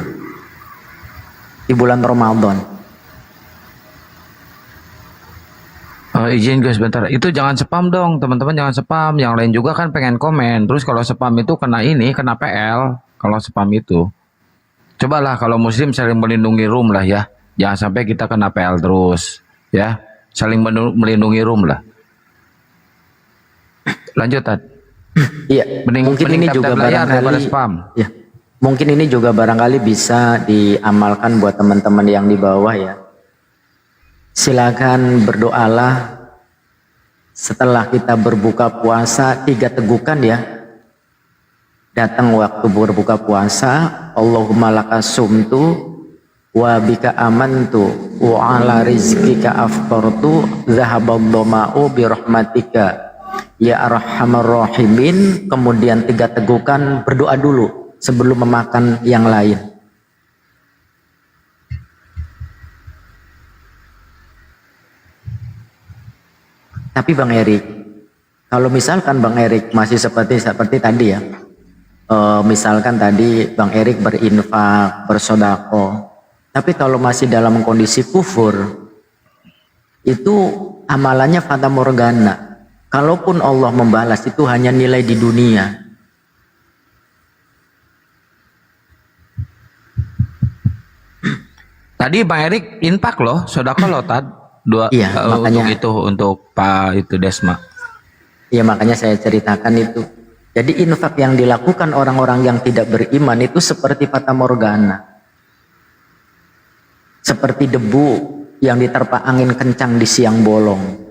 di bulan Ramadan. Izin guys bentar, itu jangan spam dong teman-teman, jangan spam. Yang lain juga kan pengen komen. Terus kalau spam itu kena PL. Kalau spam itu, cobalah kalau muslim saling melindungi room lah ya. Jangan sampai kita kena PL terus ya. Saling melindungi room lah. Lanjut Tad. Iya, mungkin ini juga barangkali spam. Ya, mungkin ini juga barangkali bisa diamalkan buat teman-teman yang di bawah ya. Silakan berdoalah setelah kita berbuka puasa 3 tegukan ya. Datang waktu berbuka puasa, Allahumma lakasumtu wa bika amantu wa ala rizkika aftartu zahabaddoma'u birahmatika ya arhamar rahimin. Kemudian 3 tegukan berdoa dulu sebelum memakan yang lain. Tapi Bang Erik, kalau misalkan Bang Erik masih seperti tadi ya, misalkan tadi Bang Erik berinfak, bersedekah, tapi kalau masih dalam kondisi kufur, itu amalannya fata morgana. Kalaupun Allah membalas itu hanya nilai di dunia. Tadi Bang Erik infak loh, sedekah loh Tad. Iya, makanya untuk Pak itu Desma. Iya, makanya saya ceritakan itu. Jadi infak yang dilakukan orang-orang yang tidak beriman itu seperti fata morgana. Seperti debu yang diterpa angin kencang di siang bolong.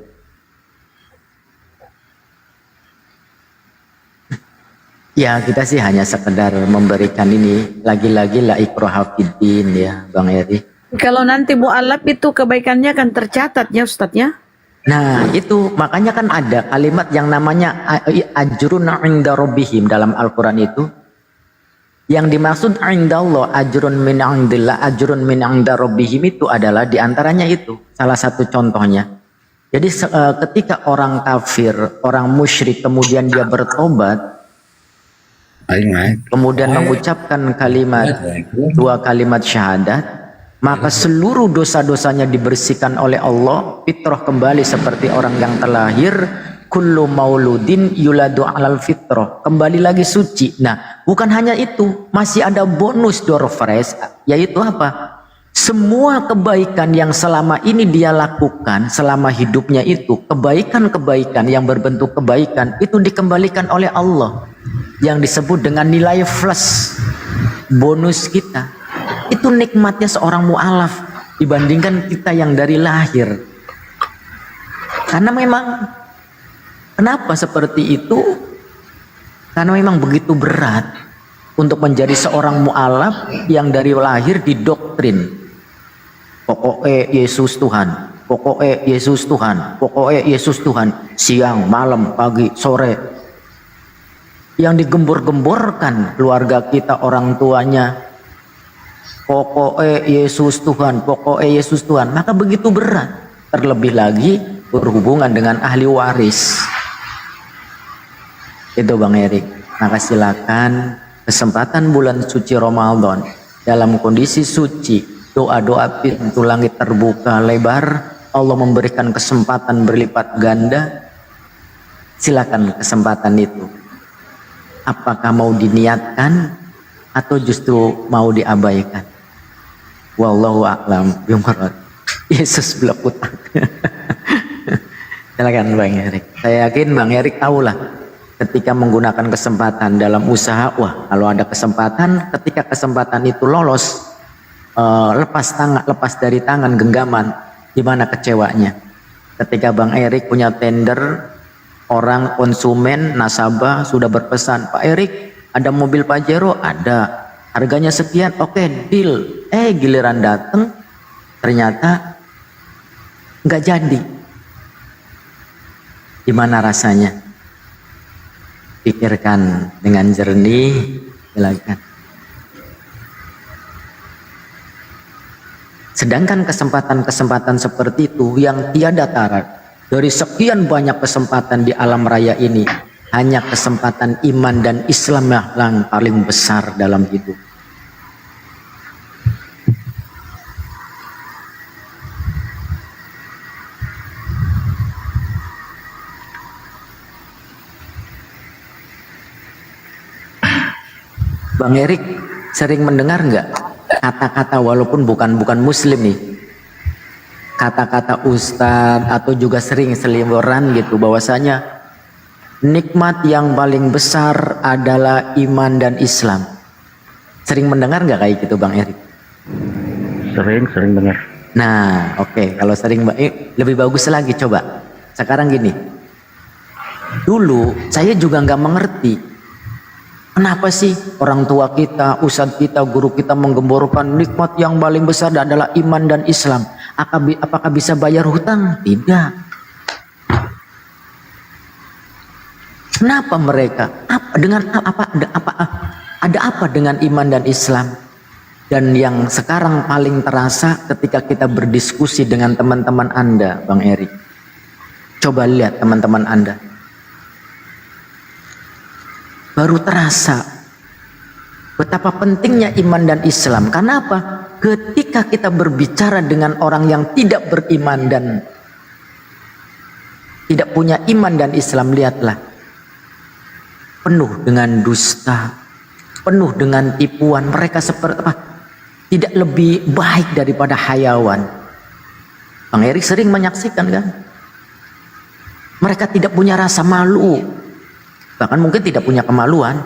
Ya, kita sih hanya sekedar memberikan ini, lagi-lagi la ikraha fiddin ya, Bang Eri. Kalau nanti mu'alaf itu kebaikannya kan tercatat ya Ustadznya. Nah itu makanya kan ada kalimat yang namanya ajrun 'inda rabbihim dalam Al-Quran itu. Yang dimaksud 'inda Allah, ajrun min 'indillah, ajrun min 'inda rabbihim itu adalah diantaranya itu. Salah satu contohnya. Jadi ketika orang kafir, orang musyrik kemudian dia bertobat, kemudian mengucapkan kalimat 2 kalimat syahadat, maka seluruh dosa-dosanya dibersihkan oleh Allah, fitrah kembali seperti orang yang terlahir, kullu mauludin yuladu alal fitrah, kembali lagi suci. Nah, bukan hanya itu, masih ada bonus door prize, yaitu apa? Semua kebaikan yang selama ini dia lakukan selama hidupnya itu, kebaikan-kebaikan yang berbentuk kebaikan itu dikembalikan oleh Allah. yang disebut dengan nilai plus bonus kita. Itu nikmatnya seorang mu'alaf dibandingkan kita yang dari lahir. Karena memang, kenapa seperti itu? Karena memang begitu berat untuk menjadi seorang mu'alaf yang dari lahir didoktrin. Pokoknya Yesus Tuhan, pokoknya Yesus Tuhan, pokoknya Yesus Tuhan, siang, malam, pagi, sore. Yang digembor-gemborkan keluarga kita, orang tuanya, pokoknya Yesus Tuhan, pokoknya Yesus Tuhan. Maka begitu berat, terlebih lagi berhubungan dengan ahli waris. Itu Bang Erik. Maka silakan kesempatan bulan suci Ramadan dalam kondisi suci, doa-doa pintu langit terbuka lebar, Allah memberikan kesempatan berlipat ganda. Silakan kesempatan itu. Apakah mau diniatkan atau justru mau diabaikan? Wallahu a'lam bishawab. Yesus belum utang. Silakan Bang Erik. Saya yakin Bang Erik tahulah ketika menggunakan kesempatan dalam usaha, wah kalau ada kesempatan, ketika kesempatan itu lolos, lepas dari tangan genggaman, gimana kecewanya? Ketika Bang Erik punya tender, orang konsumen nasabah sudah berpesan, Pak Erik ada mobil Pajero, ada, harganya sekian, oke deal. Giliran dateng ternyata nggak jadi. Gimana rasanya? Pikirkan dengan jernih, silakan. Sedangkan kesempatan-kesempatan seperti itu yang tiada tara, dari sekian banyak kesempatan di alam raya ini, hanya kesempatan iman dan Islam yang paling besar dalam hidup. Bang Erik sering mendengar nggak kata-kata, walaupun bukan muslim nih, kata-kata ustadz atau juga sering seliweran gitu, bahwasanya nikmat yang paling besar adalah iman dan Islam. Sering mendengar nggak kayak gitu Bang Erik? Sering dengar. Nah oke, kalau sering lebih bagus lagi. Coba sekarang gini, dulu saya juga nggak mengerti kenapa sih orang tua kita, ustadz kita, guru kita menggemborkan nikmat yang paling besar adalah iman dan Islam. Apakah bisa bayar hutang? Tidak. Kenapa mereka? Ada apa dengan iman dan Islam? Dan yang sekarang paling terasa ketika kita berdiskusi dengan teman-teman Anda, Bang Erik. Coba lihat teman-teman Anda. Baru terasa betapa pentingnya iman dan Islam. Karena apa? Ketika kita berbicara dengan orang yang tidak beriman dan tidak punya iman dan Islam, lihatlah, penuh dengan dusta, penuh dengan tipuan. Mereka seperti apa? Tidak lebih baik daripada hayawan. Bang Erik sering menyaksikan kan? Mereka tidak punya rasa malu, bahkan mungkin tidak punya kemaluan.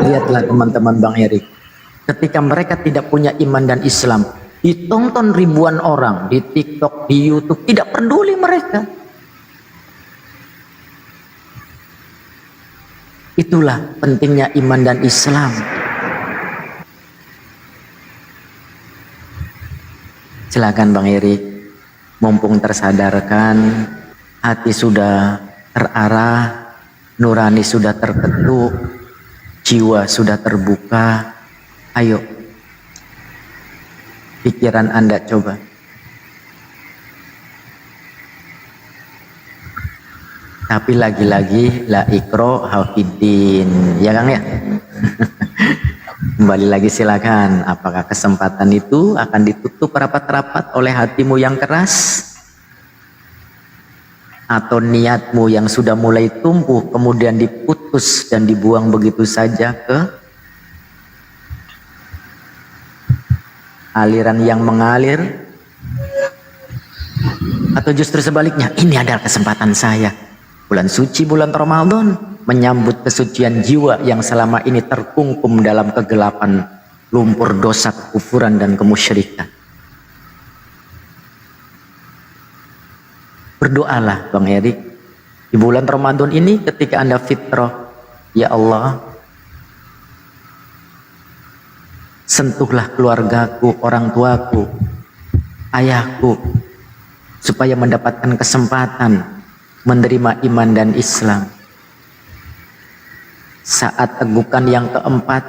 Lihatlah teman-teman Bang Erik, ketika mereka tidak punya iman dan Islam, ditonton ribuan orang di TikTok, di YouTube, tidak peduli mereka. Itulah pentingnya iman dan Islam. Silakan Bang Erik, mumpung tersadarkan, hati sudah terarah, nurani sudah terketuk, jiwa sudah terbuka. Ayo, pikiran Anda coba. Tapi lagi-lagi la ikro hafidin, ya Kang ya. Kembali lagi silakan, apakah kesempatan itu akan ditutup rapat-rapat oleh hatimu yang keras? Atau niatmu yang sudah mulai tumbuh kemudian diputus dan dibuang begitu saja ke aliran yang mengalir? Atau justru sebaliknya, ini adalah kesempatan saya. Bulan suci, bulan Ramadan, menyambut kesucian jiwa yang selama ini terkungkum dalam kegelapan, lumpur dosa, kekufuran, dan kemusyrikan. Berdoalah Bang Erik. Di bulan Ramadan ini ketika Anda fitrah, ya Allah, sentuhlah keluargaku, orang tuaku, ayahku, supaya mendapatkan kesempatan menerima iman dan Islam. Saat tegukan yang keempat,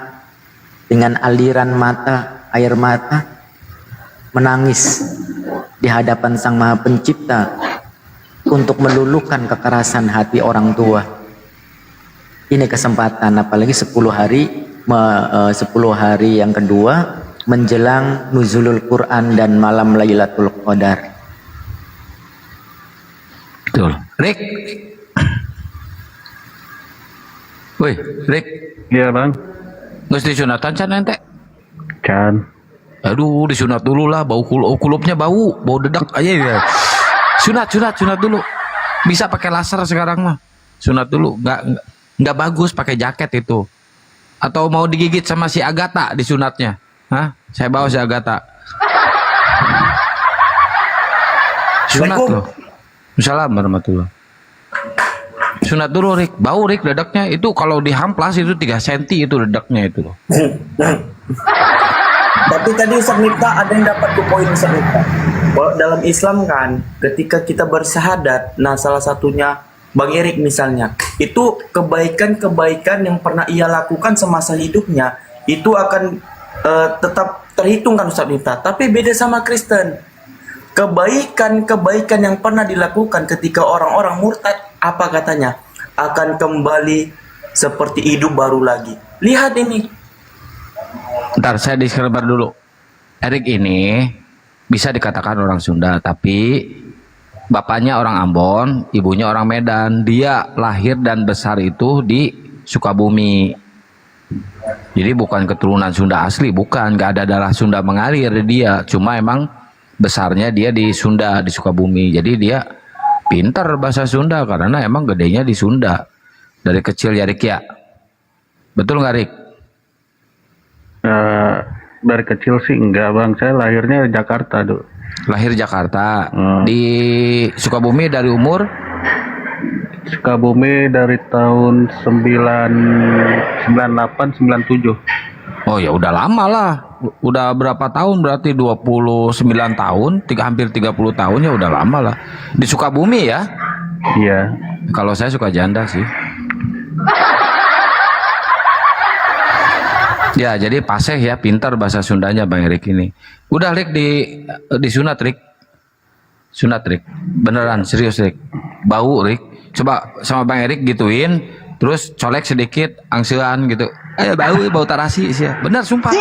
dengan aliran mata, air mata, menangis di hadapan Sang Maha Pencipta untuk meluluhkan kekerasan hati orang tua. Ini kesempatan, apalagi 10 hari yang kedua menjelang nuzulul Quran dan malam Lailatul Qadar. Betul. Rick. Woi, Rick. Iya, Bang. Nggak disunatan can ente? Can. Aduh, disunat dulu lah, bau kulupnya bau dedak aja ya. Sunat dulu. Bisa pakai laser sekarang mah. Sunat dulu, nggak bagus pakai jaket itu. Atau mau digigit sama si Agatha disunatnya? Hah? Saya bawa si Agatha. Sunat loh. Assalamualaikum warahmatullahi. Sunat dulu Rick, bau Rick dedaknya itu kalau dihamplas itu 3 cm itu dedaknya itu loh. Tapi tadi Ustaz Miftah ada yang dapat poin Ustaz Miftah. Dalam Islam kan ketika kita bersyahadat, nah salah satunya Bang Erik misalnya, itu kebaikan-kebaikan yang pernah ia lakukan semasa hidupnya itu akan tetap terhitung kan Ustaz Miftah. Tapi beda sama Kristen. Kebaikan-kebaikan yang pernah dilakukan ketika orang-orang murtad, apa katanya? Akan kembali seperti hidup baru lagi. Lihat ini. Ntar saya diskrebar dulu. Erik ini bisa dikatakan orang Sunda, tapi bapaknya orang Ambon, ibunya orang Medan. Dia lahir dan besar itu di Sukabumi. Jadi bukan keturunan Sunda asli, bukan. Gak ada darah Sunda mengalir dia. Cuma emang besarnya dia di Sunda, di Sukabumi. Jadi dia pintar bahasa Sunda karena emang gedenya di Sunda dari kecil ya Rik ya. Betul nggak Rik? Dari kecil sih enggak Bang, saya lahirnya di Jakarta tuh. Lahir Jakarta. Di Sukabumi dari umur? Sukabumi dari tahun 98 97. Oh ya udah lama lah. Udah berapa tahun berarti 29 tahun, hampir 30 tahun ya udah lama lah. Di Sukabumi ya? Iya. Kalau saya suka janda sih. Ya jadi paseh ya, pintar bahasa Sundanya Bang Erik ini. Udah Rik di sunat Rik. Sunat Rik. Beneran serius Rik. Bau Rik. Coba sama Bang Erik gituin, terus colek sedikit angsean gitu. Bau tarasi sih ya. Bener sumpah.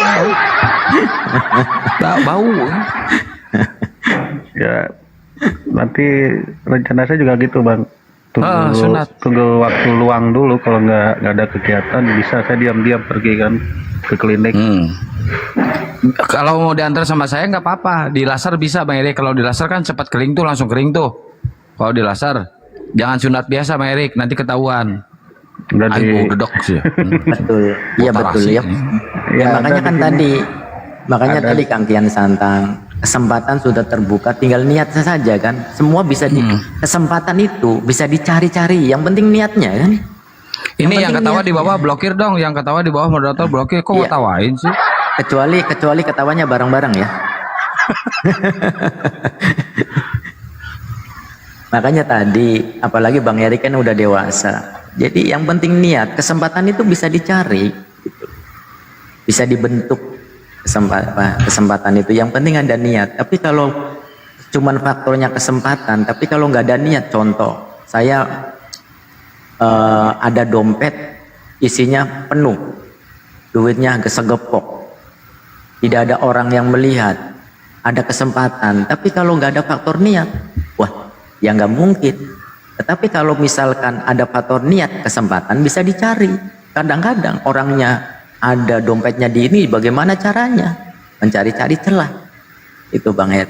Bau. Ya nanti rencana saya juga gitu Bang. Tunggu waktu luang dulu, kalau nggak ada kegiatan bisa saya diam-diam pergi kan ke klinik. Kalau mau diantar sama saya nggak apa-apa, di laser bisa Bang Erik. Kalau di laser kan cepat kering tuh, langsung kering tuh. Kalau di laser jangan sunat biasa Bang Erik, nanti ketahuan. Bau dedok sih. Betul, iya betul ya. Ya makanya kan makanya tadi Kang Kian Santang, kesempatan sudah terbuka, tinggal niatnya saja kan. Semua bisa kesempatan itu bisa dicari-cari, yang penting niatnya kan. Ini yang ketawa di bawah blokir dong, yang ketawa di bawah moderator blokir. Kok ketawain sih? Kecuali ketawanya bareng-bareng ya. Makanya tadi, apalagi Bang Erik kan udah dewasa. Jadi yang penting niat, kesempatan itu bisa dicari, gitu. Bisa dibentuk kesempatan itu. Yang penting ada niat. Tapi kalau cuman faktornya kesempatan, tapi kalau nggak ada niat, contoh, saya ada dompet isinya penuh, duitnya segepok, tidak ada orang yang melihat, ada kesempatan. Tapi kalau nggak ada faktor niat, wah, ya nggak mungkin. Tetapi kalau misalkan ada faktor niat, kesempatan bisa dicari. Kadang-kadang orangnya ada dompetnya di ini, bagaimana caranya? Mencari-cari celah. Itu Bang Ed.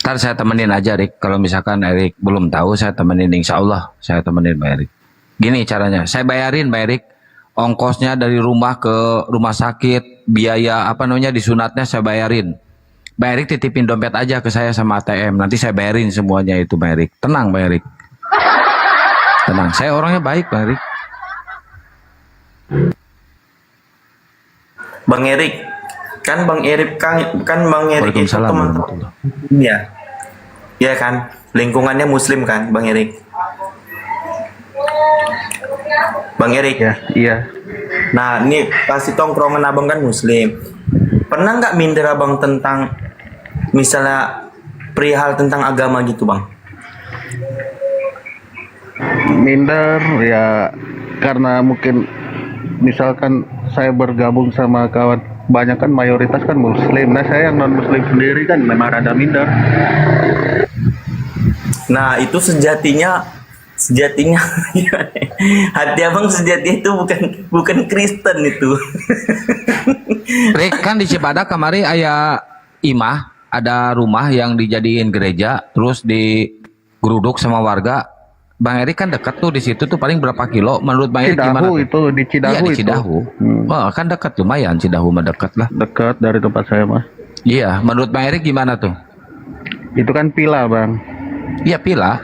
Ntar saya temenin aja, Rik. Kalau misalkan Erik belum tahu, saya temenin. Insya Allah saya temenin Mbak Erik. Gini caranya, saya bayarin Mbak Erik ongkosnya dari rumah ke rumah sakit, biaya disunatnya saya bayarin. Mbak Erik titipin dompet aja ke saya sama ATM, nanti saya bayarin semuanya itu Mbak Erik. Tenang Mbak Erik. Tenang, saya orangnya baik Mbak Erik. Bang Erik, kan Bang Erik itu teman-teman. Iya. Iya kan? Lingkungannya muslim kan, Bang Erik? Bang Erik. Ya, iya. Nah, ini pasti tongkrongan Abang kan muslim. Pernah nggak minder Abang tentang misalnya perihal tentang agama gitu, Bang? Minder ya karena mungkin misalkan saya bergabung sama kawan banyak kan mayoritas kan muslim. Nah, saya yang non muslim sendiri kan memang rada minder. Nah, itu sejatinya hati Abang sejati itu bukan Kristen itu. Rik, kan di Cibadak kemarin aya imah, ada rumah yang dijadiin gereja, terus digeruduk sama warga. Bang Erik kan dekat tuh di situ tuh paling berapa kilo? Menurut Bang Erik gimana? Itu di Cidahu. Iya, di Cidahu. Oh, kan dekat lumayan, Cidahu mah dekat lah. Dekat dari tempat saya mah. Iya, menurut Bang Erik gimana tuh? Itu kan pila, Bang. Iya, pila.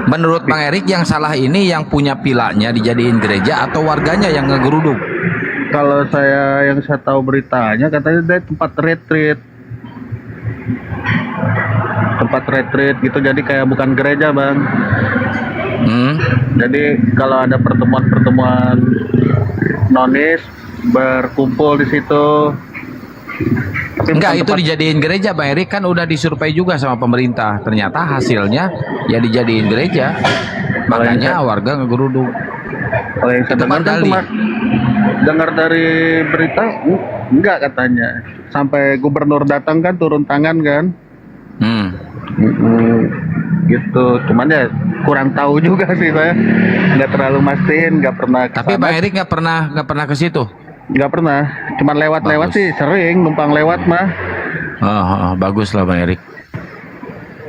Menurut Bang Erik yang salah ini yang punya pilanya dijadiin gereja atau warganya yang ngegeruduk? Kalau yang saya tahu beritanya katanya dia tempat retreat. Tempat retreat gitu, jadi kayak bukan gereja, Bang. Jadi kalau ada pertemuan nonis berkumpul di situ. Enggak, itu dijadiin gereja, Bang Erik, kan udah disurvei juga sama pemerintah. Ternyata hasilnya ya dijadiin gereja. Makanya warga ngegeruduk. Kalau yang saya dengar kan cuma dengar dari berita enggak katanya. Sampai gubernur datang kan turun tangan kan. Gitu. Cuman ya kurang tahu juga sih saya. Nggak terlalu mastiin, nggak pernah kesana. Tapi Bang Erik nggak pernah ke situ? Nggak pernah. Cuman lewat-lewat sih sering numpang lewat mah. Bagus lah Bang Erik.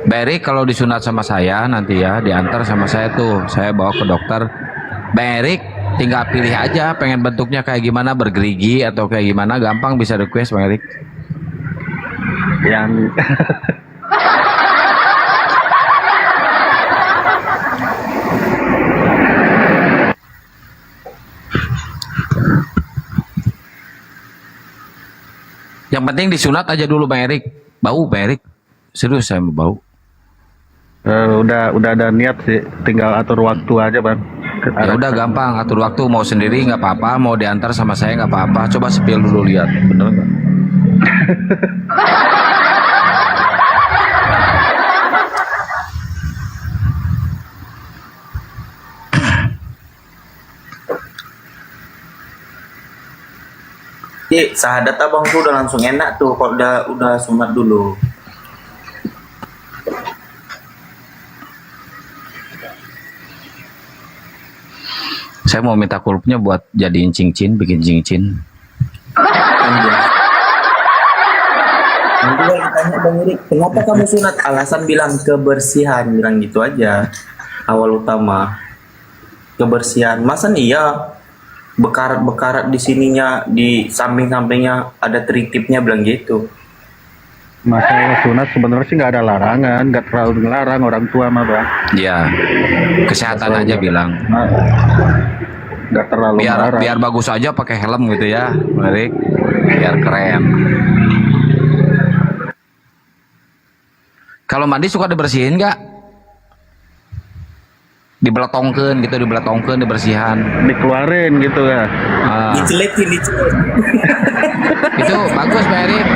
Bang Erik kalau disunat sama saya nanti ya diantar sama saya tuh. Saya bawa ke dokter. Bang Erik tinggal pilih aja pengen bentuknya kayak gimana, bergerigi atau kayak gimana, gampang bisa request Bang Erik. Yang Yang penting disunat aja dulu Bang Erik. Bau Bang Erik. Serius saya mau bau. Udah ada niat sih, tinggal atur waktu aja Bang. Ya udah gampang, atur waktu, mau sendiri nggak apa-apa, mau diantar sama saya nggak apa-apa. Coba spill dulu lihat, bener nggak? Sahadat Abang tuh udah langsung enak tuh kalau udah sunat dulu. Saya mau minta kulupnya buat jadiin cincin, bikin cincin. Nanti gue tanya Bang Erik, kenapa kamu sunat? Alasan bilang kebersihan, bilang gitu aja. Awal utama kebersihan. Masa nih ya bekarat di sininya, di samping-sampingnya ada tritipnya, bilang gitu. Masalah sunat sebenarnya sih nggak ada larangan, nggak terlalu ngelarang orang tua mah Bang. Ya, kesehatan aja bilang. Nggak terlalu biar bagus aja pakai helm gitu ya, Bang Erik. Biar keren. Kalau mandi suka dibersihin nggak? Dibelatongkeun gitu, dibersihan. Dikeluarin gitu ya. Dicelekin. Itu bagus Bang Erik.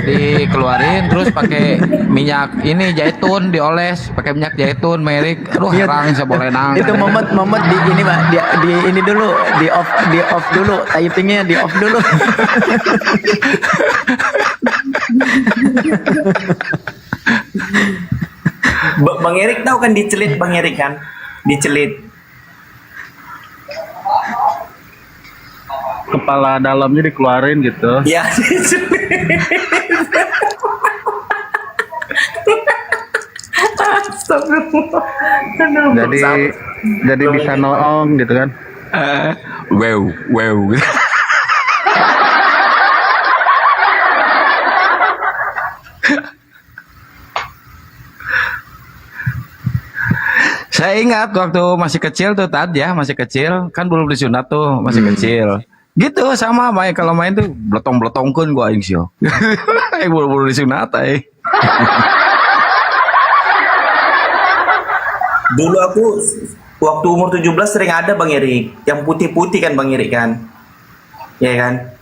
Dikeluarin terus pakai minyak ini zaitun, dioles pakai minyak zaitun Bang Erik. Aduh, herang saya boleh nang. Itu momen di ini Pak, di ini dulu, di off dulu, typingnya di off dulu. Bang Erik tahu kan dicelit, Bang Erik kan? Dicelit. Kepala dalamnya dikeluarin gitu. Ya, Astagfirullah. Jadi bisa noong gitu kan. Wow. Saya ingat waktu masih kecil tuh masih kecil kan belum disunat tuh masih kecil. Gitu sama baik kalau main tuh bletong-bletongkeun gua aing sio. Buru-buru disunat Dulu aku waktu umur 17 sering ada Bang Erik, yang putih-putih kan Bang Erik kan. Ya kan?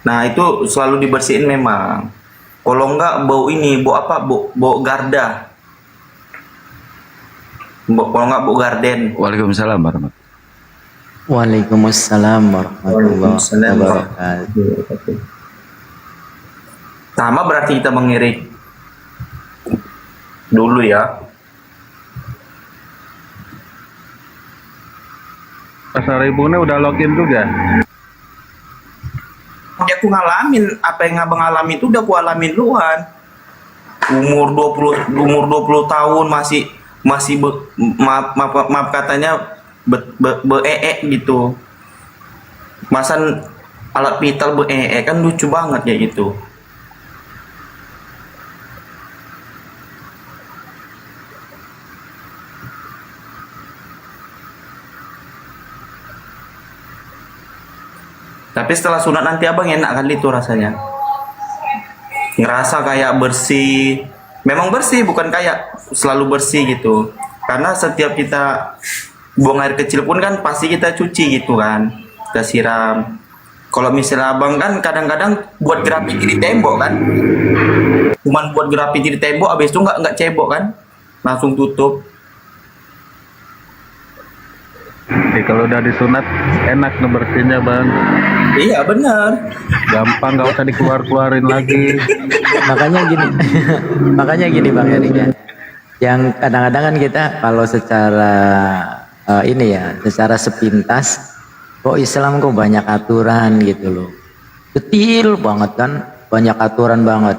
Nah, itu selalu dibersihin memang. Kalau enggak bau ini, bau apa? Bau garda. Kalau enggak bau garden. Waalaikumsalam warahmatullahi. Waalaikumsalam warahmatullahi wabarakatuh. Sama berarti kita Bang Erik. Dulu ya. Pasar ibunya udah login juga. Aku ngalamin apa yang abang alami itu udah aku alamin duluan. Umur 20 tahun masih maaf katanya gitu. Masan alat vital kan lucu banget ya gitu. Tapi setelah sunat nanti abang enak kali itu rasanya. Ngerasa kayak bersih. Memang bersih, bukan kayak selalu bersih gitu. Karena setiap kita buang air kecil pun kan pasti kita cuci gitu kan. Kita siram. Kalau misalnya abang kan kadang-kadang buat grafiti di tembok kan. Cuman buat grafiti di tembok, habis itu nggak cebok kan. Langsung tutup. Kalau udah disunat enak ngebersihinnya bang. Iya benar. Gampang, nggak usah dikeluar-keluarin lagi. Makanya gini Bang Erik ya. Yang kadang-kadang kan kita kalau secara secara sepintas kok Islam kok banyak aturan gitu loh. Detail banget kan, banyak aturan banget.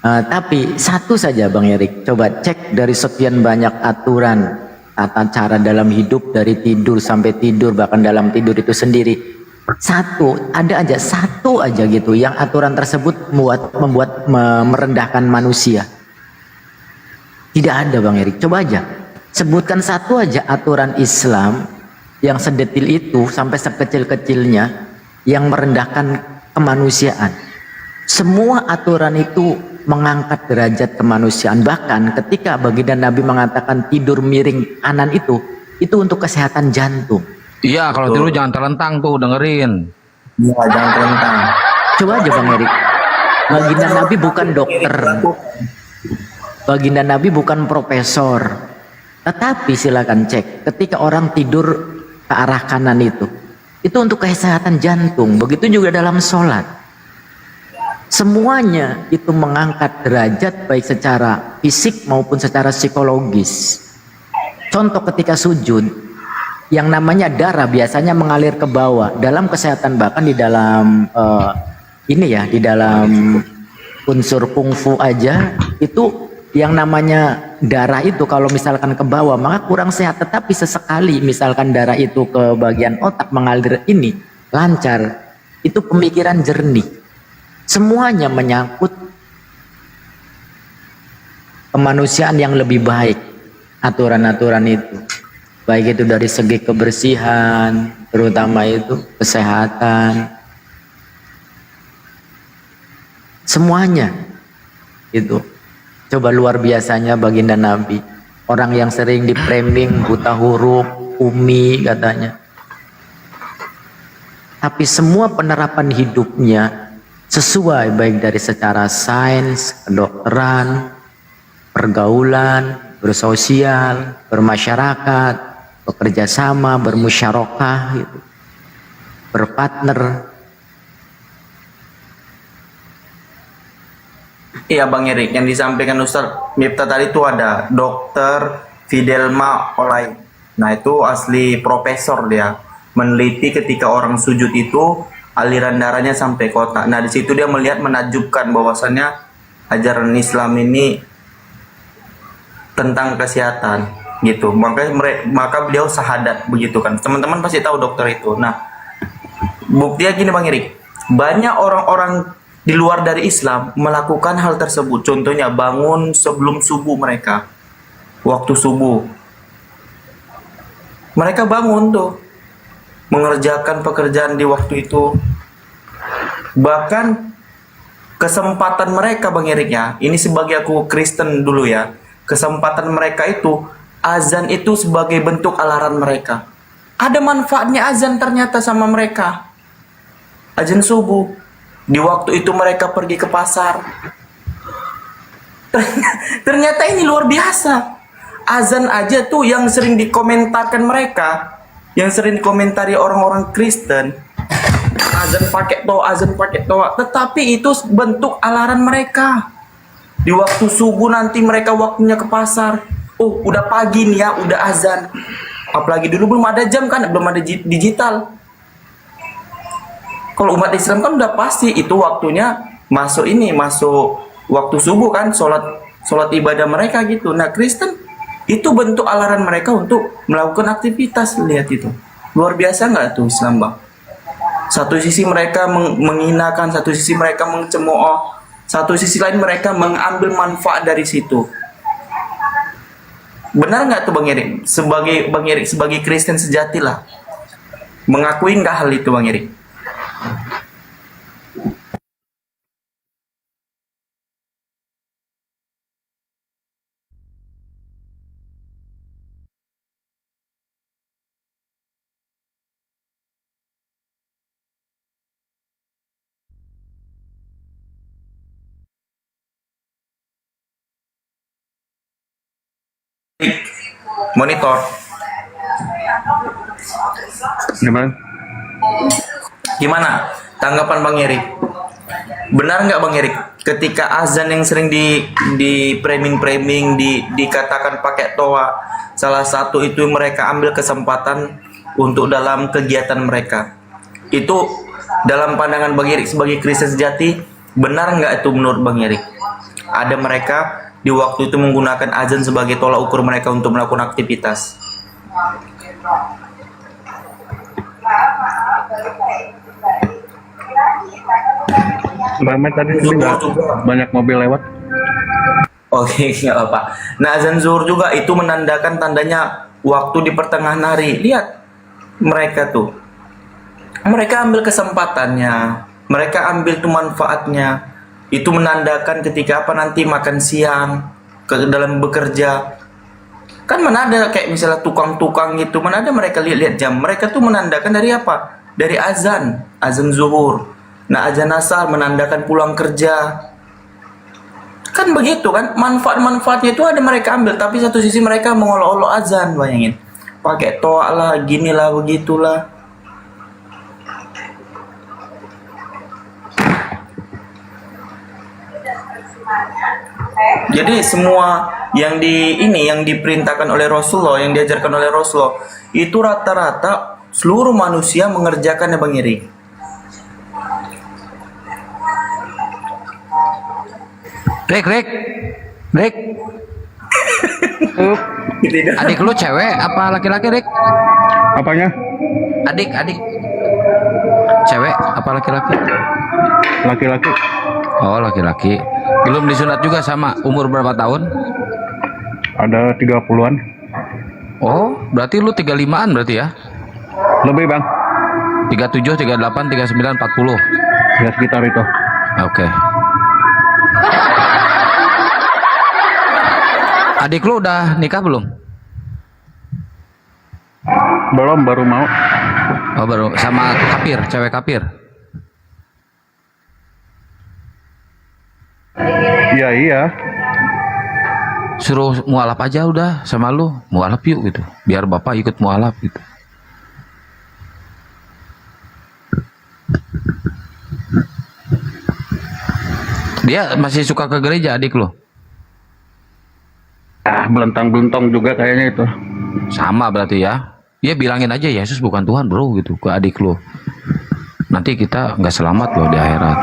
Tapi satu saja Bang Erik, coba cek dari sekian banyak aturan tata cara dalam hidup dari tidur sampai tidur bahkan dalam tidur itu sendiri ada aja satu aja gitu yang aturan tersebut merendahkan manusia. Tidak ada Bang Erik, coba aja sebutkan satu aja aturan Islam yang sedetil itu sampai sekecil-kecilnya yang merendahkan kemanusiaan. Semua aturan itu mengangkat derajat kemanusiaan. Bahkan ketika baginda Nabi mengatakan tidur miring kanan itu untuk kesehatan jantung. Iya, kalau tidur jangan terlentang tuh, dengerin. Iya, jangan terlentang. Coba aja Bang Erik. Baginda Nabi bukan dokter. Baginda Nabi bukan profesor. Tetapi silakan cek ketika orang tidur ke arah kanan itu untuk kesehatan jantung. Begitu juga dalam sholat. Semuanya itu mengangkat derajat baik secara fisik maupun secara psikologis. Contoh ketika sujud, yang namanya darah biasanya mengalir ke bawah. Dalam kesehatan bahkan di dalam di dalam unsur kungfu aja itu yang namanya darah itu kalau misalkan ke bawah maka kurang sehat. Tetapi sesekali misalkan darah itu ke bagian otak mengalir lancar, itu pemikiran jernih. Semuanya menyangkut kemanusiaan yang lebih baik. Aturan-aturan itu baik itu dari segi kebersihan, terutama itu kesehatan, semuanya itu. Coba luar biasanya baginda Nabi, orang yang sering dipraming buta huruf, umi katanya, tapi semua penerapan hidupnya sesuai baik dari secara sains, kedokteran, pergaulan, bersosial, bermasyarakat, bekerja sama, bermusyarakah gitu, berpartner. Iya Bang Erik, yang disampaikan Ustaz Miftah tadi itu ada Dokter Fidelma Olay. Nah itu asli profesor, dia meneliti ketika orang sujud itu aliran darahnya sampai ke otak. Nah di situ dia melihat menakjubkan bahwasannya ajaran Islam ini tentang kesehatan gitu. Maka beliau syahadat begitu kan. Teman-teman pasti tahu dokter itu. Nah, buktinya gini Bang Erik, banyak orang-orang di luar dari Islam melakukan hal tersebut. Contohnya bangun sebelum subuh mereka, waktu subuh. Mereka bangun tuh, mengerjakan pekerjaan di waktu itu. Bahkan kesempatan mereka Bang Erik ya, ini sebagai aku Kristen dulu ya, kesempatan mereka itu, azan itu sebagai bentuk alarm mereka. Ada manfaatnya azan ternyata sama mereka. Azan subuh. Di waktu itu mereka pergi ke pasar. Ternyata ini luar biasa. Azan aja tuh yang sering dikomentarkan mereka, yang sering dikomentari orang-orang Kristen. Azan pakai toa. Tetapi itu bentuk alarm mereka. Di waktu subuh nanti mereka waktunya ke pasar. Oh, udah pagi nih ya, udah azan. Apalagi dulu belum ada jam kan, belum ada digital. Kalau umat Islam kan udah pasti itu waktunya masuk waktu subuh kan, sholat ibadah mereka gitu. Nah, Kristen itu bentuk alarm mereka untuk melakukan aktivitas. Lihat itu, luar biasa nggak tuh Islam Bang? Satu sisi mereka menghinakan, satu sisi mereka mencemooh, satu sisi lain mereka mengambil manfaat dari situ. Benar nggak tuh Bang Erik? Sebagai Kristen sejati lah, mengakui nggak hal itu Bang Erik? Monitor. Gimana tanggapan Bang Erik? Benar nggak Bang Erik? Ketika azan yang sering di framing dikatakan pakai toa, salah satu itu mereka ambil kesempatan untuk dalam kegiatan mereka. Itu dalam pandangan Bang Erik sebagai Kristen sejati, benar nggak itu menurut Bang Erik? Ada mereka di waktu itu menggunakan azan sebagai tolak ukur mereka untuk melakukan aktivitas. Mbak Met tadi banyak mobil lewat. Oke, nggak apa-apa. Nah, azan zuhur juga itu menandakan tandanya waktu di pertengahan hari. Lihat mereka tuh, mereka ambil kesempatannya, mereka ambil tuh manfaatnya. Itu menandakan ketika apa nanti makan siang, ke dalam bekerja. Kan mana ada kayak misalnya tukang-tukang gitu, mana ada mereka lihat jam. Mereka tuh menandakan dari apa? Dari azan zuhur. Nah, azan asar menandakan pulang kerja. Kan begitu kan, manfaat-manfaatnya itu ada mereka ambil, tapi satu sisi mereka mengolok-olok azan, bayangin. Pakai toa lah, ginilah, begitulah. Jadi semua yang diperintahkan oleh Rasulullah, yang diajarkan oleh Rasulullah, itu rata-rata seluruh manusia mengerjakannya Bang Erik. Rek. Adik lu cewek apa laki-laki, Rek? Apanya? Adik. Cewek apa laki-laki? Laki-laki. Oh, laki-laki. Belum disunat juga sama. Umur berapa tahun? Ada 30-an. Oh, berarti lu 35-an berarti ya? Lebih, Bang. 37, 38, 39, 40. Ya sekitar itu. Oke. Adik lu udah nikah belum? Belum, baru mau. Oh, baru sama kafir, cewek kafir. Iya. Suruh mualaf aja udah sama lu, mualaf yuk gitu. Biar bapak ikut mualaf gitu. Dia masih suka ke gereja adik lu? Belentang-belentong juga kayaknya itu. Sama berarti ya. Ya bilangin aja Yesus bukan Tuhan bro gitu ke adik lu. Nanti kita nggak selamat loh di akhirat.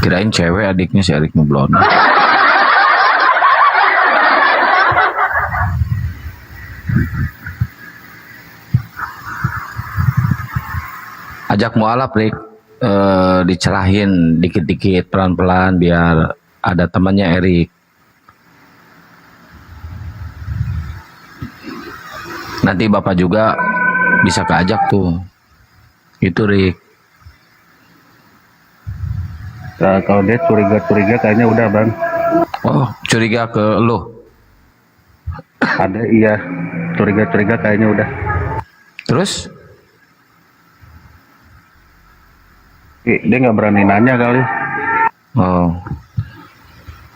Kirain cewek adiknya si Erik Mublona. Ajak mualaf, Rik. Dicerahin dikit-dikit, pelan-pelan, biar ada temannya Erik. Nanti bapak juga bisa keajak tuh. Itu, Rik. Nah, kalau dia curiga-curiga kayaknya udah, Bang. Oh, curiga ke lo? Ada, iya. Curiga-curiga kayaknya udah. Terus? Dia nggak berani nanya kali. Oh.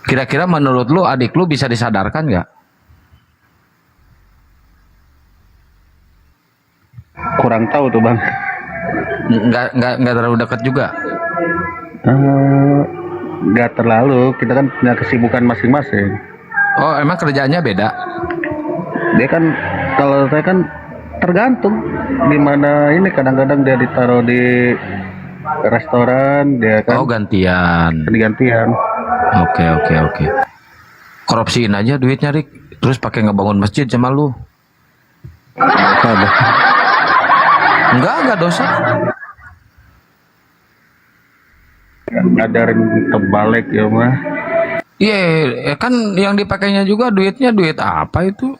Kira-kira menurut lu adik lu bisa disadarkan nggak? Kurang tahu tuh, Bang. Nggak terlalu dekat juga. Nggak terlalu. Kita kan punya kesibukan masing-masing. Oh, emang kerjaannya beda? Dia kan, kalau saya kan tergantung di mana ini. Kadang-kadang dia ditaruh di restoran, dia kan. Oh, gantian. Gantian. Oke. Korupsiin aja duitnya, Rik. Terus pakai ngebangun masjid sama lu. Enggak dosa. Ngajarin terbalik ya mah. Iya, kan yang dipakainya juga duitnya duit apa itu?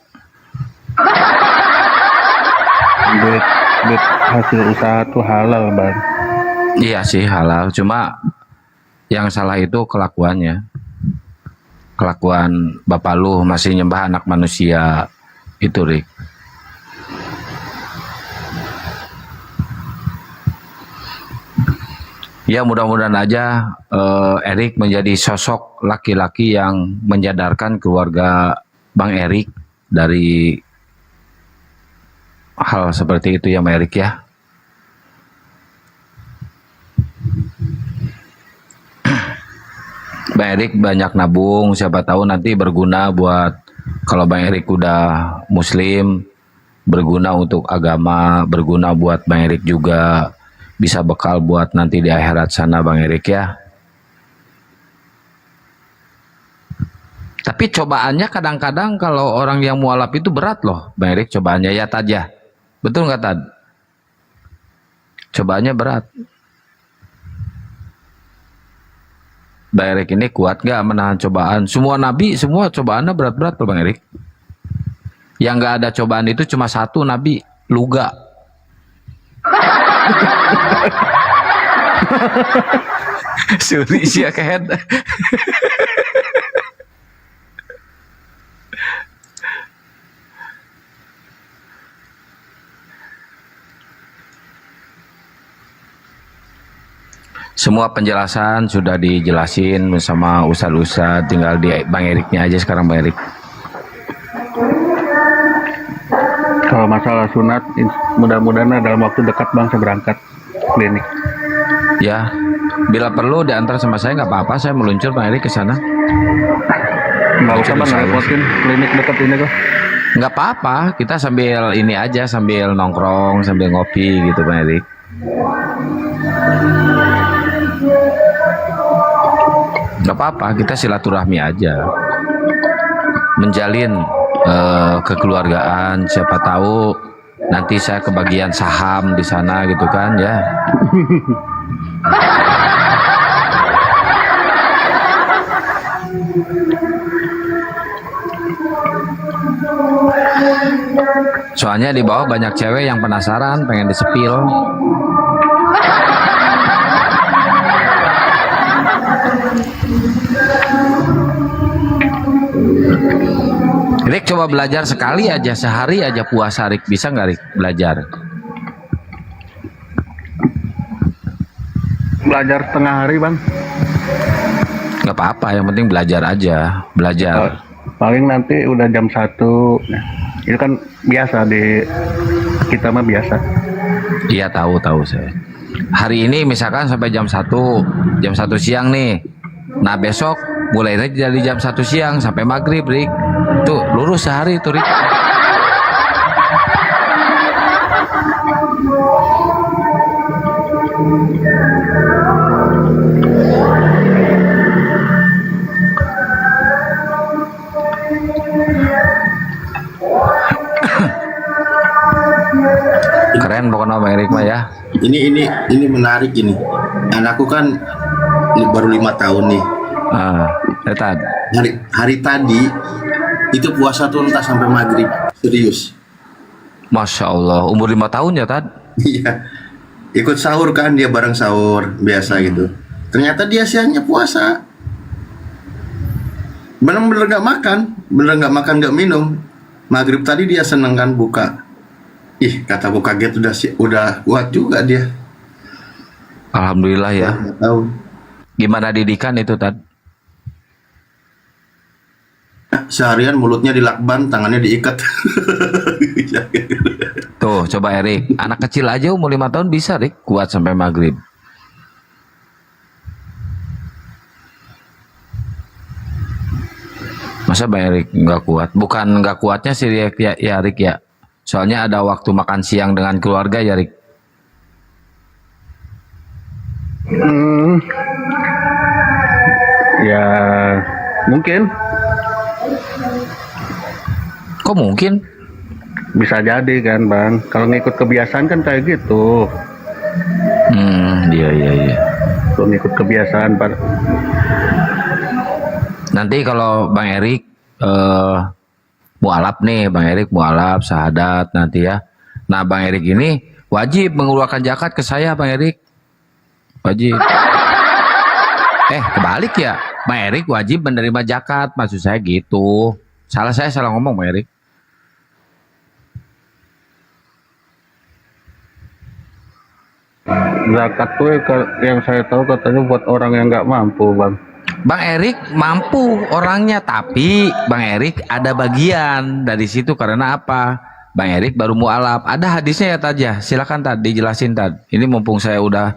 Duit hasil usaha tuh halal, Bang. Iya sih halal, cuma yang salah itu kelakuannya. Kelakuan bapak lu masih nyembah anak manusia itu, Rik. Ya mudah-mudahan aja Erik menjadi sosok laki-laki yang menyadarkan keluarga Bang Erik dari hal seperti itu ya, Bang Erik ya. Bang Erik banyak nabung, siapa tahu nanti berguna buat kalau Bang Erik udah muslim, berguna untuk agama, berguna buat Bang Erik juga, bisa bekal buat nanti di akhirat sana, Bang Erik ya. Tapi cobaannya kadang-kadang kalau orang yang mualaf itu berat loh, Bang Erik, cobaannya ya Tad ya. Betul nggak Tad? Cobaannya berat. Bang Erik ini kuat nggak menahan cobaan? Semua nabi, semua cobaannya berat-berat loh Bang Erik. Yang nggak ada cobaan itu cuma satu nabi, Luga. Suri sia kehead. Semua penjelasan sudah dijelasin sama Ustadz, tinggal di Bang Eriknya aja sekarang, Bang Erik. Kalau masalah sunat, mudah-mudahan dalam waktu dekat Bang saya berangkat klinik. Ya, bila perlu diantar sama saya nggak apa-apa, saya meluncur Bang Erik ke sana. Nggak usah Bang, repotin klinik dekat ini kok. Nggak apa-apa, kita sambil ini aja, sambil nongkrong, sambil ngopi gitu Bang Erik. Nggak apa-apa, kita silaturahmi aja, menjalin kekeluargaan. Siapa tahu nanti saya kebagian saham di sana gitu kan ya. Soalnya di bawah banyak cewek yang penasaran, pengen disepil. Rik coba belajar sekali aja, sehari aja puasa Rik, bisa nggak Rik belajar? Belajar setengah hari Bang. Nggak apa-apa, yang penting belajar aja, belajar. Paling nanti udah jam 1. Nah, itu kan biasa di kita mah biasa. Iya tahu saya. Hari ini misalkan sampai jam 1 siang nih. Nah besok mulainya dari jam 1 siang sampai maghrib Rik. Tuh lurus sehari tuh Rik. Keren pokoknya Bang Erik mah ya. Ini menarik ini. Anakku kan baru 5 tahun nih. Hari tadi itu puasa tuntas sampai maghrib, serius. Masya Allah, umur 5 tahun ya Tad? Iya, ikut sahur kan, dia bareng sahur biasa gitu. Ternyata dia siangnya puasa. Bener-bener gak makan, gak minum. Maghrib tadi dia seneng kan buka. Ih, kataku kaget udah kuat juga dia. Alhamdulillah ya. Tahu. Gimana didikan itu Tad? Seharian mulutnya dilakban, tangannya diikat. Tuh, coba Erik, anak kecil aja umur 5 tahun bisa Rik kuat sampai maghrib. Masa Bang Erik nggak kuat? Bukan nggak kuatnya sih ya Rik ya. Soalnya ada waktu makan siang dengan keluarga ya Rik. Ya mungkin. Kok mungkin? Bisa jadi kan Bang. Kalau ngikut kebiasaan kan kayak gitu. Iya. Kalau ngikut kebiasaan Pak. Nanti kalau Bang Erik mualaf nih, Bang Erik mualaf syahadat nanti ya. Nah Bang Erik ini wajib mengeluarkan zakat ke saya Bang Erik. Wajib. Kebalik ya. Bang Erik wajib menerima zakat, maksud saya gitu. Saya salah ngomong Bang Erik. Zakat tuh yang saya tahu katanya buat orang yang nggak mampu Bang. Bang Erik mampu orangnya, tapi Bang Erik ada bagian dari situ karena apa? Bang Erik baru mualaf. Ada hadisnya ya Tad ya. Silakan Tad dijelasin Tad. Ini mumpung saya udah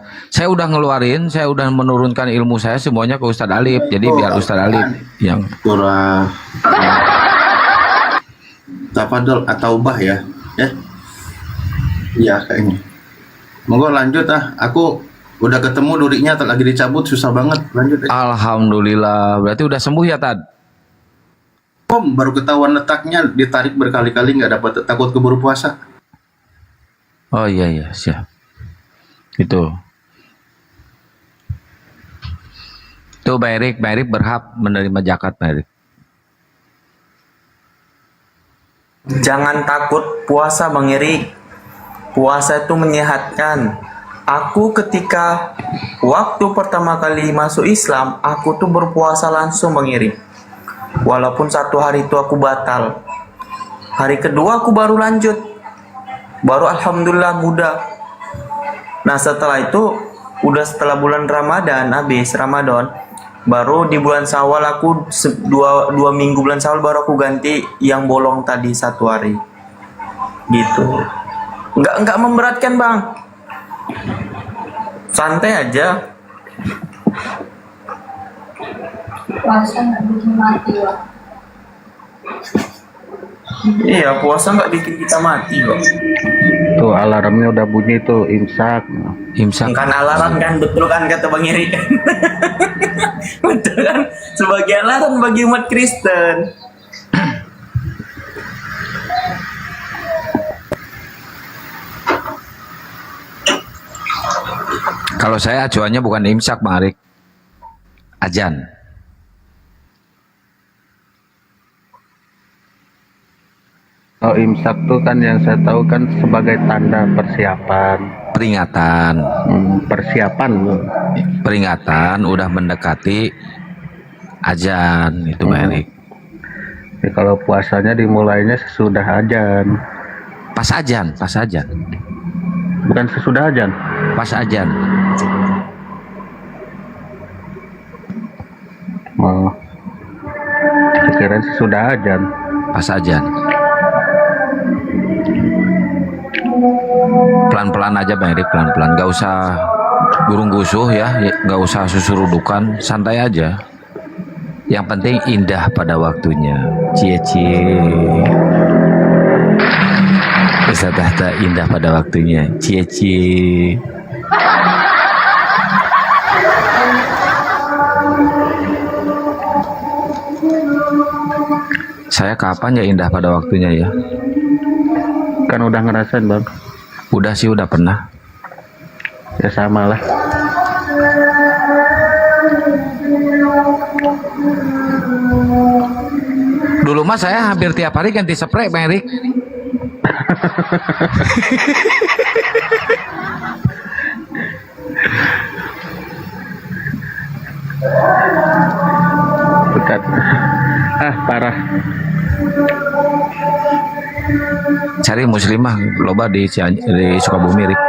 ngeluarin, saya udah menurunkan ilmu saya semuanya ke Ustadz Alif. Jadi biar Ustadz Alif yang surah Tafadol atau Taubah ya. Iya kayaknya. Monggo lanjut aku udah ketemu duriknya lagi dicabut susah banget. Lanjut. Alhamdulillah. Berarti udah sembuh ya Tad? Baru ketahuan letaknya, ditarik berkali-kali nggak dapat, takut keburu puasa. Oh iya siap. Itu Bang Erik berhak menerima zakat Bang Erik. Jangan takut puasa Bang Erik. Puasa itu menyehatkan. Aku ketika waktu pertama kali masuk Islam, aku tuh berpuasa langsung Bang Erik. Walaupun 1 hari itu aku batal. Hari kedua aku baru lanjut. Baru alhamdulillah mudah. Nah setelah itu, setelah bulan Ramadan, habis Ramadan, baru di bulan Syawal aku 2 minggu bulan Syawal baru aku ganti yang bolong tadi 1 hari. Gitu. Enggak memberatkan Bang. Santai aja. Puasa nggak bikin mati Bang. Iya, puasa nggak bikin kita mati Bang. Tuh alarmnya udah bunyi tuh, imsak. Kan alarm kan, betul kan kata Bang Erik. Betul kan, sebagai alarm bagi umat Kristen. Kalau saya acuannya bukan imsak Bang Erik, azan. Oh imsak tuh kan yang saya tahu kan sebagai tanda persiapan. Peringatan. Persiapan. Peringatan udah mendekati azan itu Bang Erik. Ya, kalau puasanya dimulainya sesudah azan. Pas azan. Bukan sesudah azan. Pas azan. Oh. Kira sesudah azan. Pas azan. Pelan-pelan aja Bang Erik, pelan-pelan, gak usah gurung-gusuh ya, gak usah susurudukan, santai aja. Yang penting indah pada waktunya. Cie-cie. Kata indah pada waktunya. Cie-cie. Saya kapan ya indah pada waktunya ya? Kan udah ngerasain Bang. Udah sih, udah pernah. Ya sama lah. Dulu mah saya hampir tiap hari ganti spray, Bang Erik. Dekat. Parah. Cari muslimah loba di Sukabumi, Rik.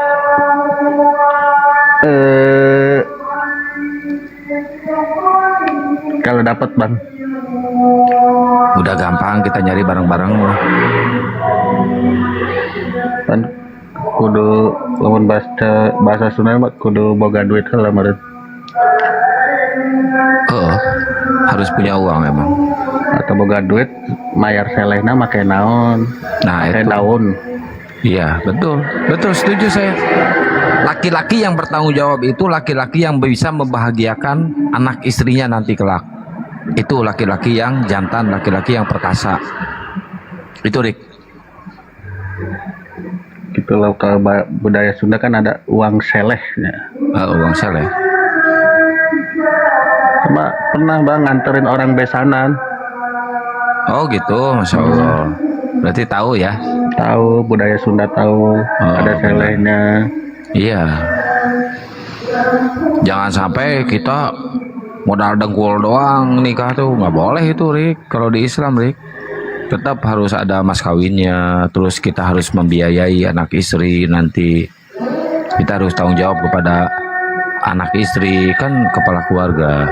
Kalau dapat, Bang. Udah gampang, kita nyari bareng-bareng lah. Kan kudu lamun bahasa Sunda mah kudu boga duit heula meureun. Harus punya uang memang. Atau boga duit mayar selehna make naon? Nah, make itu. daun. Iya, betul setuju saya. Laki-laki yang bertanggung jawab itu laki-laki yang bisa membahagiakan anak istrinya nanti kelak. Itu laki-laki yang jantan, laki-laki yang perkasa. Itu, Rik. Gitu loh, kalau budaya Sunda kan ada uang selehnya. Uang seleh. Cuma pernah, Bang, nganterin orang besanan. Oh gitu, Masya Allah. Berarti tahu ya? Tahu, budaya Sunda tahu, ada selehnya. Iya. Jangan sampai kita modal dengkul doang nikah tuh, nggak boleh itu, Rik. Kalau di Islam, Rik, tetap harus ada mas kawinnya. Terus kita harus membiayai anak istri nanti. Kita harus tanggung jawab kepada anak istri, kan kepala keluarga.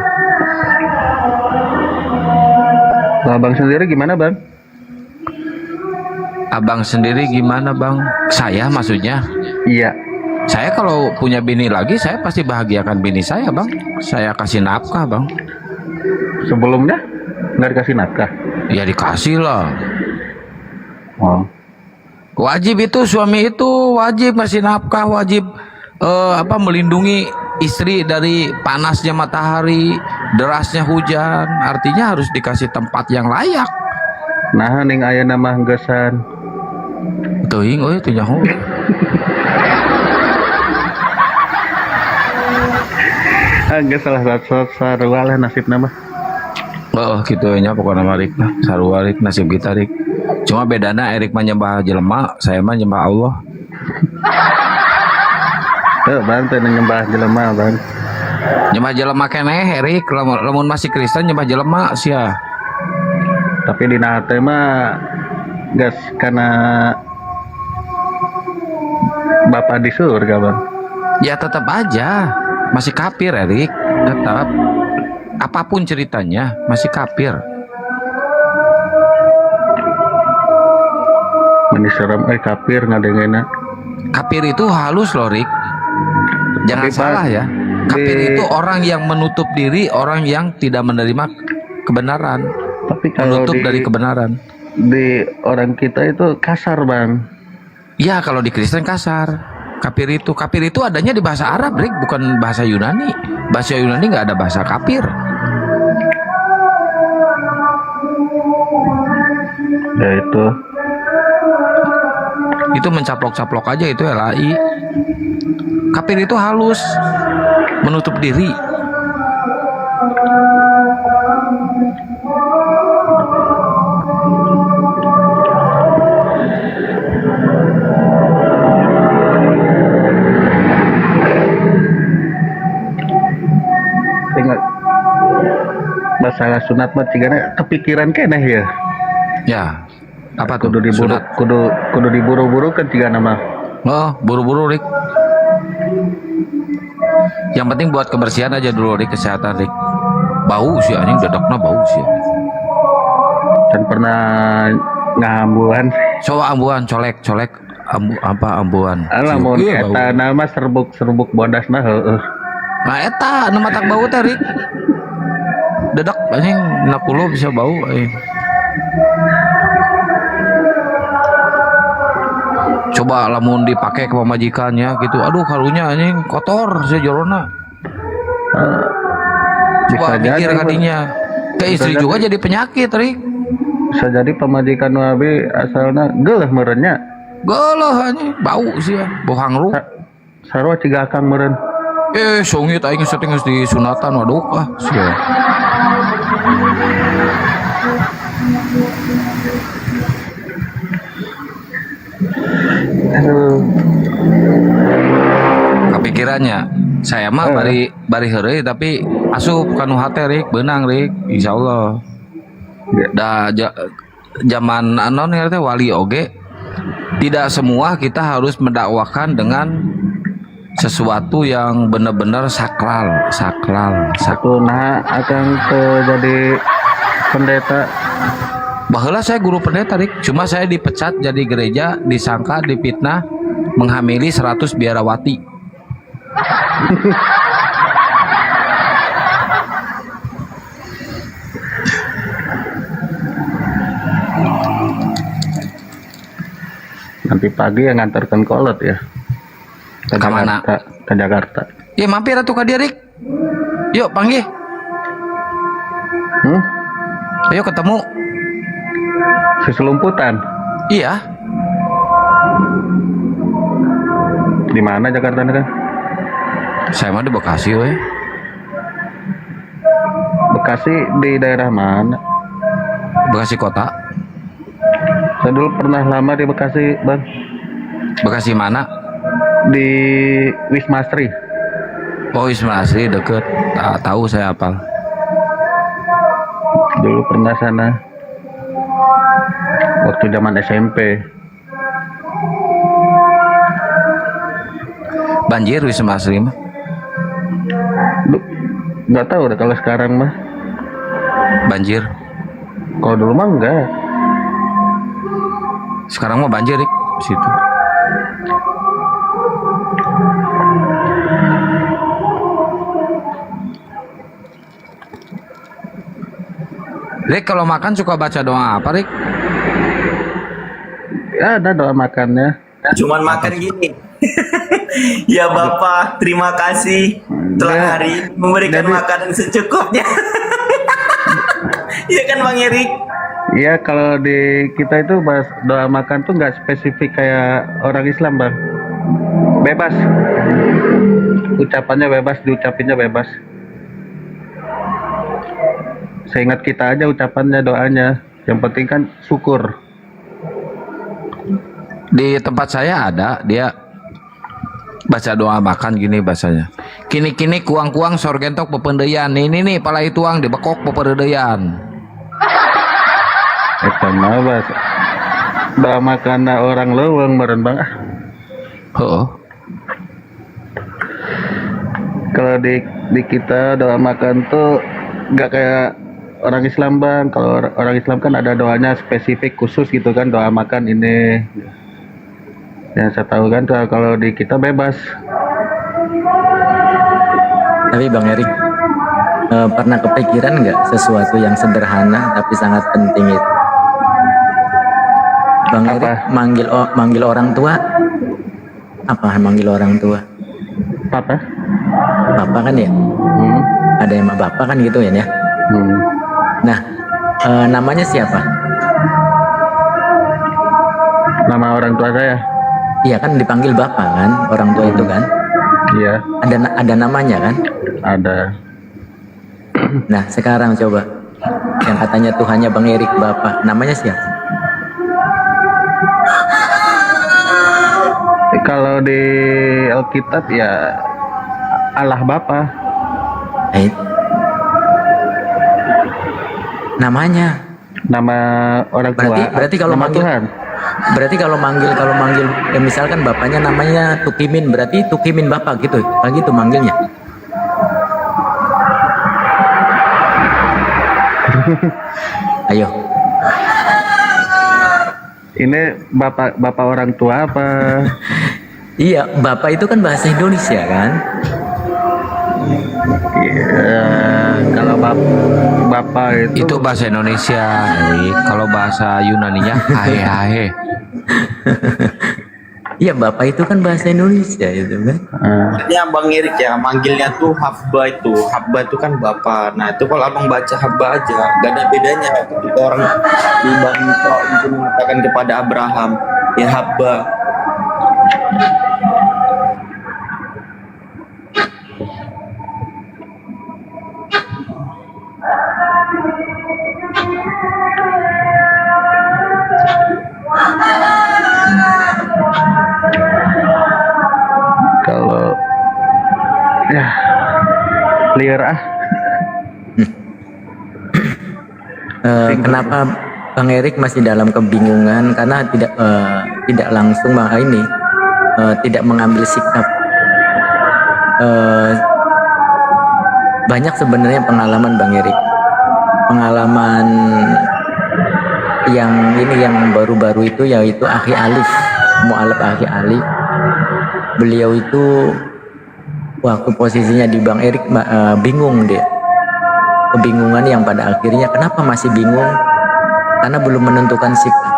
Nah, Abang sendiri gimana, Bang? Abang sendiri gimana, Bang? Saya maksudnya? Iya. Saya kalau punya bini lagi, saya pasti bahagiakan bini saya, Bang. Saya kasih nafkah, Bang. Sebelumnya nggak dikasih nafkah? Ya dikasih lah. Oh. Wajib itu, suami itu wajib ngasih nafkah, wajib melindungi istri dari panasnya matahari, derasnya hujan. Artinya harus dikasih tempat yang layak. Nah, ning aya nama gesan. Teuing euy teu nyaho. Geus salah sarua lah nasib nama. Oh, kitu nya pokona mah Rik lah. Sarua Rik nasib kita, Rik. Cuma bedana Erik mah nyembah jelema, saya mah nyembah Allah. Bang, teu nyembah jelema, Bang. Nyembah jelema keneh, Erik. Lamun masih Kristen nyembah jelema sia. Tapi dina hate mah gas karena Bapak di surga, Bang. Ya tetap aja masih kafir, Erik. Tetap apapun ceritanya masih kafir. Meni serem kafir ngadengena. Kafir itu halus loh, Rik. Jangan Tapi, salah Pak, ya. Kafir itu orang yang menutup diri, orang yang tidak menerima kebenaran. Tapi kalau menutup dari kebenaran. Di orang kita itu kasar, Bang. Ya, kalau di Kristen kasar. Kafir itu adanya di bahasa Arab, Rik, bukan bahasa Yunani. Bahasa Yunani nggak ada bahasa kafir. Ya itu mencaplok-caplok aja itu LAI. Kafir itu halus, menutup diri. Ingat masalah sunat mah tigana kepikiran keneh ya. Ya. Apa tuh? Kudu diburu-buru kan tiga nama. Oh, buru-buru, Rik. Yang penting buat kebersihan aja dulu, Rik, kesehatan, Rik. Bau sih anjing, dadakna bau sih. Dan pernah ngambuan. Coba ambuan, colek ambuan. Lamun eta nama serbuk bodasna heueuh. Nah eta nu matak bau teh, Rik. Dadak anjing na kulo bisa bau Coba lamun dipakai ke pemajikannya gitu, aduh karunya anjing kotor sih jorona. Coba mikir kadinya, ke istri juga jadi penyakit, Rik. Bisa jadi pemajikan wabe asalnya geuleuh meureunnya. Golah anjing, bau sih ya, bau hangru. Sarua ciga akang meureun. Sungit aing setting geus di sunatan waduh sia. Aduh. Kepikirannya saya mah bari heureuy tapi asup kanu hate Rik, beunang Rik, insyaallah. Da zaman anon ya teh wali oge tidak semua kita harus mendakwakan dengan sesuatu yang benar-benar sakral. Satu nah akan jadi pendeta. Baheula saya guru pendeta Rik, cuma saya dipecat jadi gereja, disangka dipitnah menghamili 100 biarawati. Nanti pagi yang ngantarkan kolot ya. Ke Jakarta. Ya mampir atuh ka dia Rik. Yuk panggil. Ayo ketemu. Seselumputan. Iya. Di mana Jakarta kan? Saya mah di Bekasi we. Bekasi di daerah mana? Bekasi kota. Saya dulu pernah lama di Bekasi, Bang. Bekasi mana? Di Wisma Asri. Oh, Wisma Asri deket. Tahu saya apal. Dulu pernah sana. Waktu zaman SMP. Banjir Wisma Asri mah? Nggak tahu deh kalau sekarang mah. Banjir. Kalau dulu mah enggak. Sekarang mah banjir Rik di situ. Rik kalau makan suka baca doa apa Rik? Ya ada doa makannya. Cuman makan gini. Ya Bapak, terima kasih telah hari memberikan makanan secukupnya. Iya kan Bang Erik? Iya, kalau di kita itu bahas doa makan tuh nggak spesifik kayak orang Islam, Bang. Bebas. Ucapannya bebas, diucapinnya bebas. Seingat kita aja ucapannya, doanya. Yang penting kan syukur. Di tempat saya ada, dia baca doa makan gini bahasanya. Kini-kini kuang-kuang sorgentok pependeyan. Ini nih palai tuang dibekok pependeyan. Eta mah bas. Doa makan orang leuweung meureun Bang. Heeh. Kalau di kita doa makan tuh nggak kayak orang Islam Bang. Kalau orang Islam kan ada doanya spesifik khusus gitu kan, doa makan ini. Yang saya tahu kan kalau di kita bebas. Tapi Bang Erik, pernah kepikiran nggak sesuatu yang sederhana tapi sangat penting itu? Bang Erik manggil orang tua apa? Manggil orang tua? Papa. Papa kan ya? Ada yang bapak kan gitu ya? Nah, namanya siapa? Nama orang tua saya. Iya kan dipanggil bapak kan, orang tua itu kan? Iya. Ada namanya kan? Ada. Nah sekarang coba, yang katanya Tuhannya Bang Erik bapak, namanya siapa? Kalau di Alkitab ya Allah Bapa. Namanya? Nama orang tua. Berarti kalau nama manggil Tuhan. Berarti kalau manggil ya misalkan bapaknya namanya Tukimin, berarti Tukimin bapak gitu, begitu manggilnya. Ayo. Ini bapak orang tua apa? Iya, bapak itu kan bahasa Indonesia kan? Iya, kalau bapak itu bahasa Indonesia, Erik. Kalau bahasa Yunaninya hahe. Iya, bapak itu kan bahasa Indonesia itu kan. Ya Bang Erik ya, manggilnya tuh Habba itu. Habba itu kan bapak. Nah itu kalau abang baca Habba aja, gak ada bedanya ketika orang di Bani Israil itu mengatakan kepada Abraham, ya haba. Kalau ya liar ah. Kenapa Bang Erik masih dalam kebingungan karena tidak langsung tidak mengambil sikap. Banyak sebenarnya pengalaman Bang Erik, pengalaman yang baru-baru itu yaitu Akhi Alif, Mu'alaf Akhi Alif. Beliau itu waktu posisinya di Bang Erik bingung deh, kebingungan yang pada akhirnya kenapa masih bingung, karena belum menentukan sikap.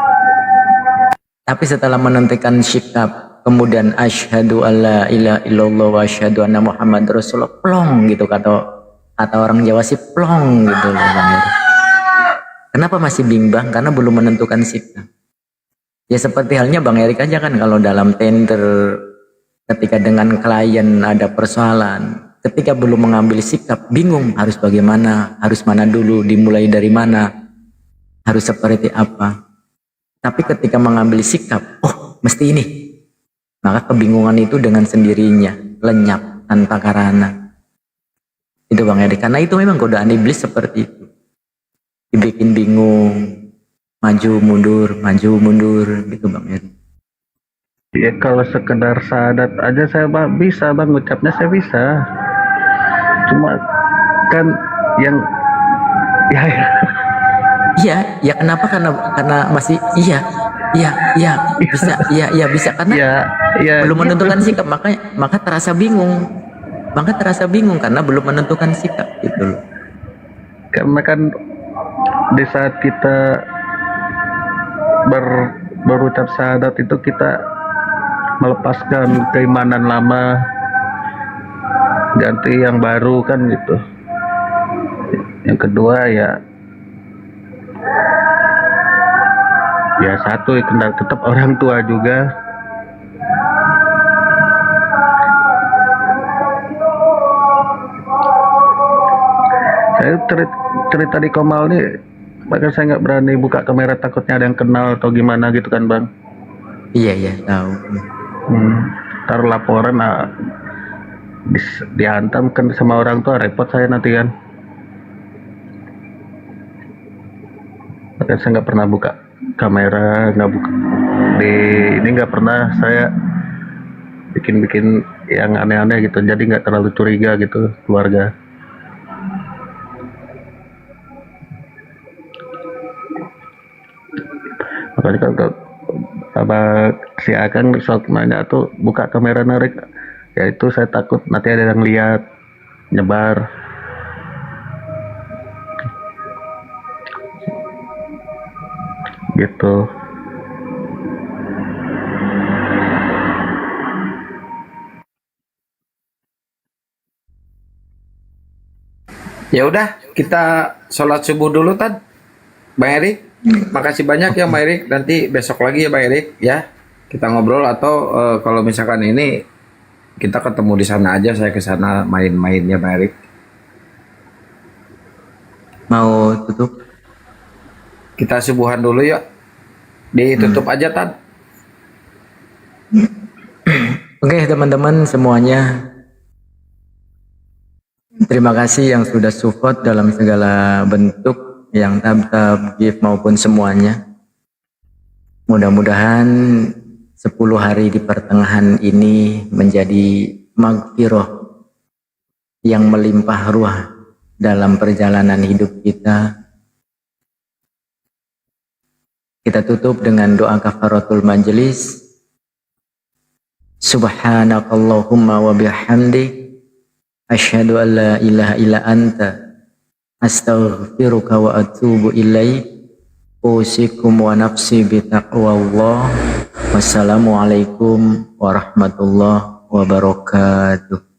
Tapi setelah menentukan sikap, kemudian asyhadu alla ilaha illallah wa asyhadu anna Muhammad Rasulullah, plong gitu, kata orang Jawa sih plong gitu loh Bang Erik. Kenapa masih bimbang? Karena belum menentukan sikap. Ya seperti halnya Bang Erik aja kan, kalau dalam tender ketika dengan klien ada persoalan, ketika belum mengambil sikap, bingung harus bagaimana, harus mana dulu, dimulai dari mana, harus seperti apa. Tapi ketika mengambil sikap, oh mesti ini, maka kebingungan itu dengan sendirinya lenyap tanpa karana. Itu Bang Erik, karena itu memang godaan iblis seperti itu, dibikin bingung, maju mundur gitu Bang Erik. Ya kalau sekedar syahadat aja saya bisa bang, ucapnya saya bisa. Cuma kan yang ya kenapa, karena masih bisa karena belum menentukan sikap, maka terasa bingung karena belum menentukan sikap gitu loh. Karena kan di saat kita berucap syahadat itu kita melepaskan keimanan lama, ganti yang baru kan gitu. Yang kedua ya satu tetap orang tua juga. Saya cerita di Komal nih, bahkan saya nggak berani buka kamera, takutnya ada yang kenal atau gimana gitu kan bang. Iya tahu. Taruh laporan dihantam kan sama orang tua, repot saya nanti kan. Makanya saya nggak pernah buka kamera, nggak pernah saya bikin yang aneh-aneh gitu, jadi nggak terlalu curiga gitu keluarga. Makanya kalau si Akang sok nanya tuh buka kamera narik, ya itu saya takut nanti ada yang lihat, nyebar. Gitu. Ya udah, kita sholat subuh dulu Tad. Bang Erik, makasih banyak ya Bang Erik. Nanti besok lagi ya Bang Erik ya. Kita ngobrol atau kalau misalkan ini kita ketemu di sana aja, saya ke sana main-mainnya Bang Erik. Mau tutup? Kita subuhan dulu yuk. Ditutup aja Tad. Oke teman-teman semuanya, terima kasih yang sudah support dalam segala bentuk, yang tab gift maupun semuanya. Mudah-mudahan 10 hari di pertengahan ini menjadi maghfirah yang melimpah ruah dalam perjalanan hidup kita. Kita tutup dengan doa kafaratul majelis. Subhanakallahumma wa bihamdik, asyhadu an la ilaha illa anta, astaghfiruka wa atubu ilaik. Usikum wa nafsi bitaqwallah. Wassalamualaikum warahmatullahi wabarakatuh.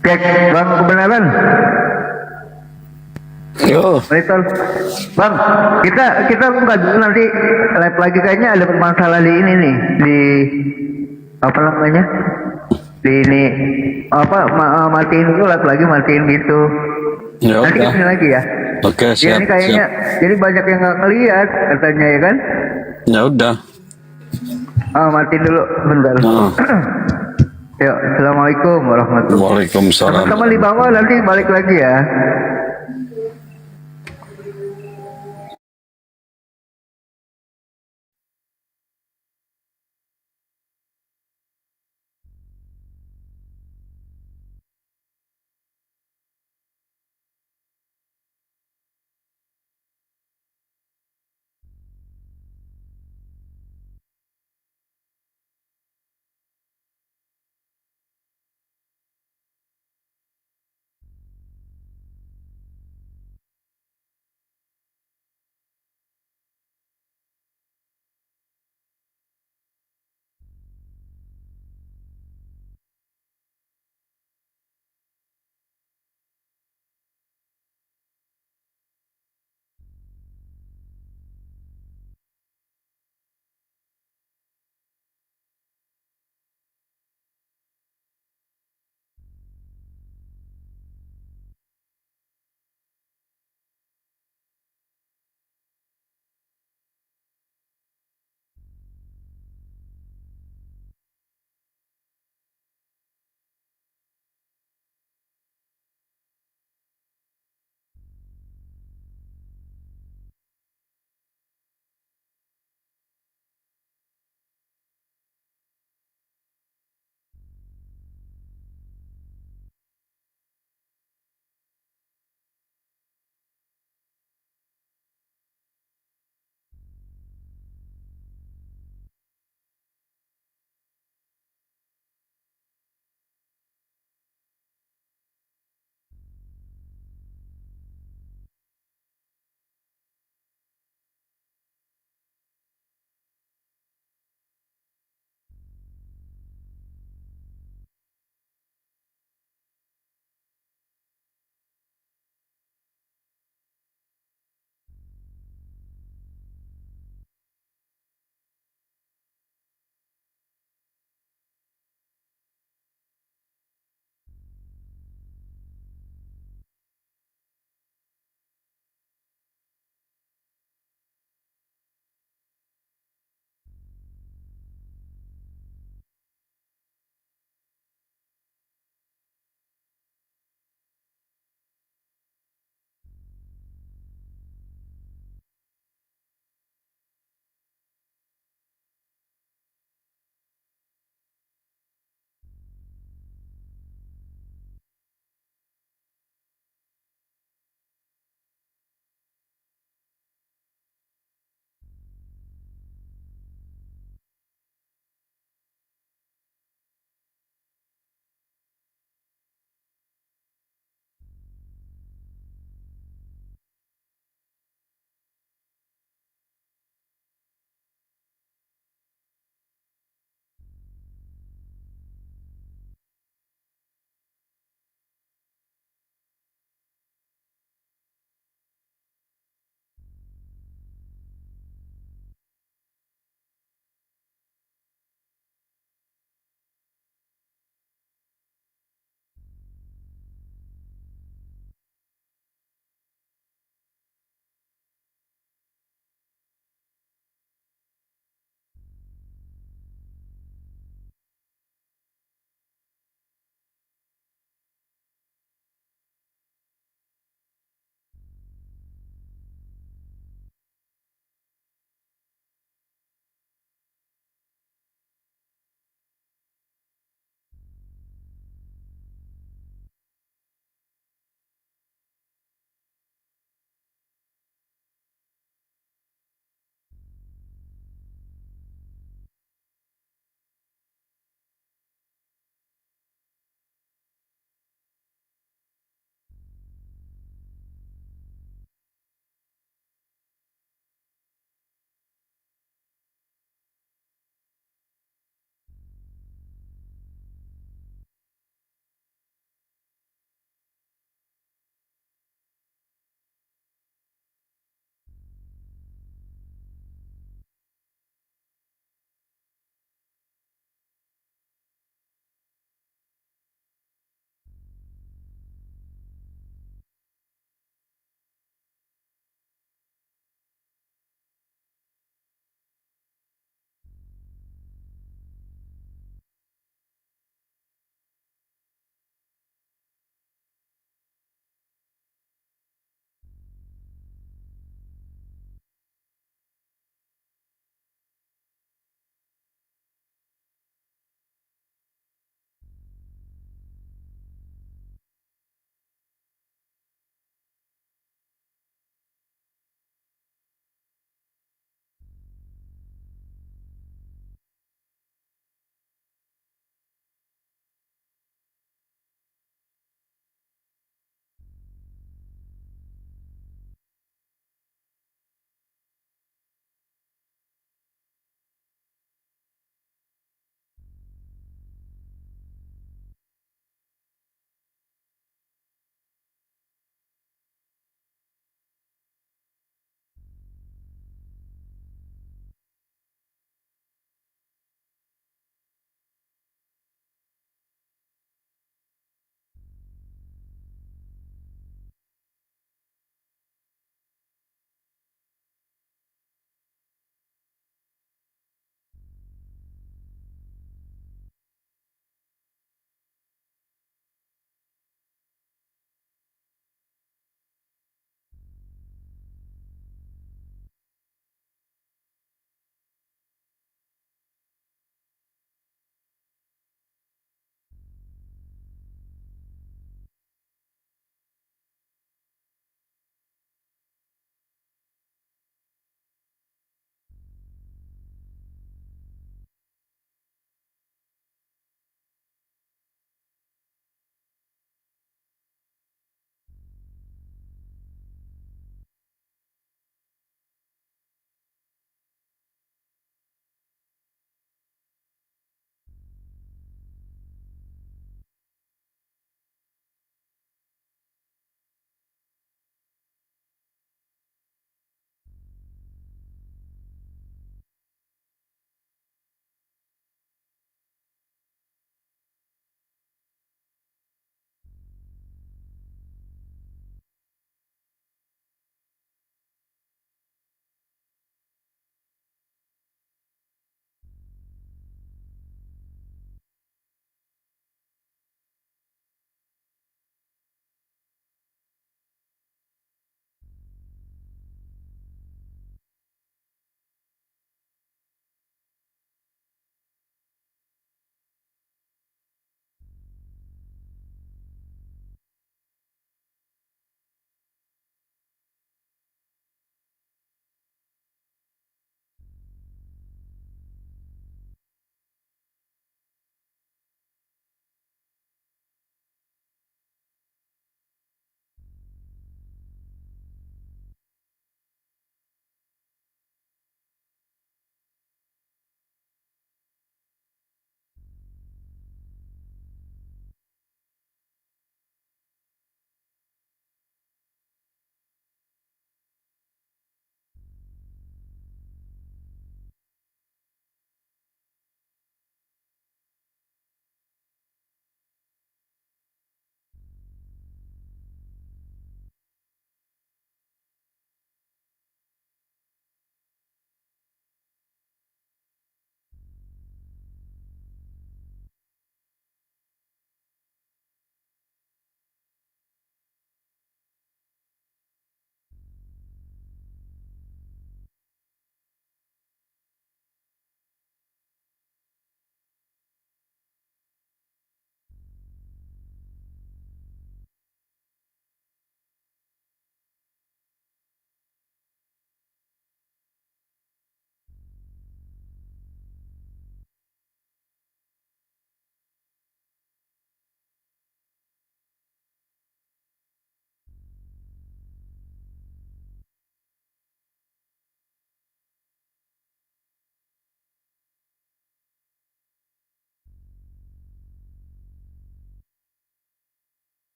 Cek bang kebenaran. Yo. Bang, kita buka dulu nanti live lagi, kayaknya ada masalah di ini nih, di apa namanya? Di ini matiin dulu live lagi, matiin gitu. Ya Nanti udah. kesini lagi ya. Oke, Ya siap, ini kayaknya jadi banyak yang nggak ngeliat katanya ya kan? Ya udah. Matiin dulu bentar. Yuk, assalamualaikum warahmatullahi wabarakatuh. Waalaikumsalam. Teman-teman di bawah nanti balik lagi ya.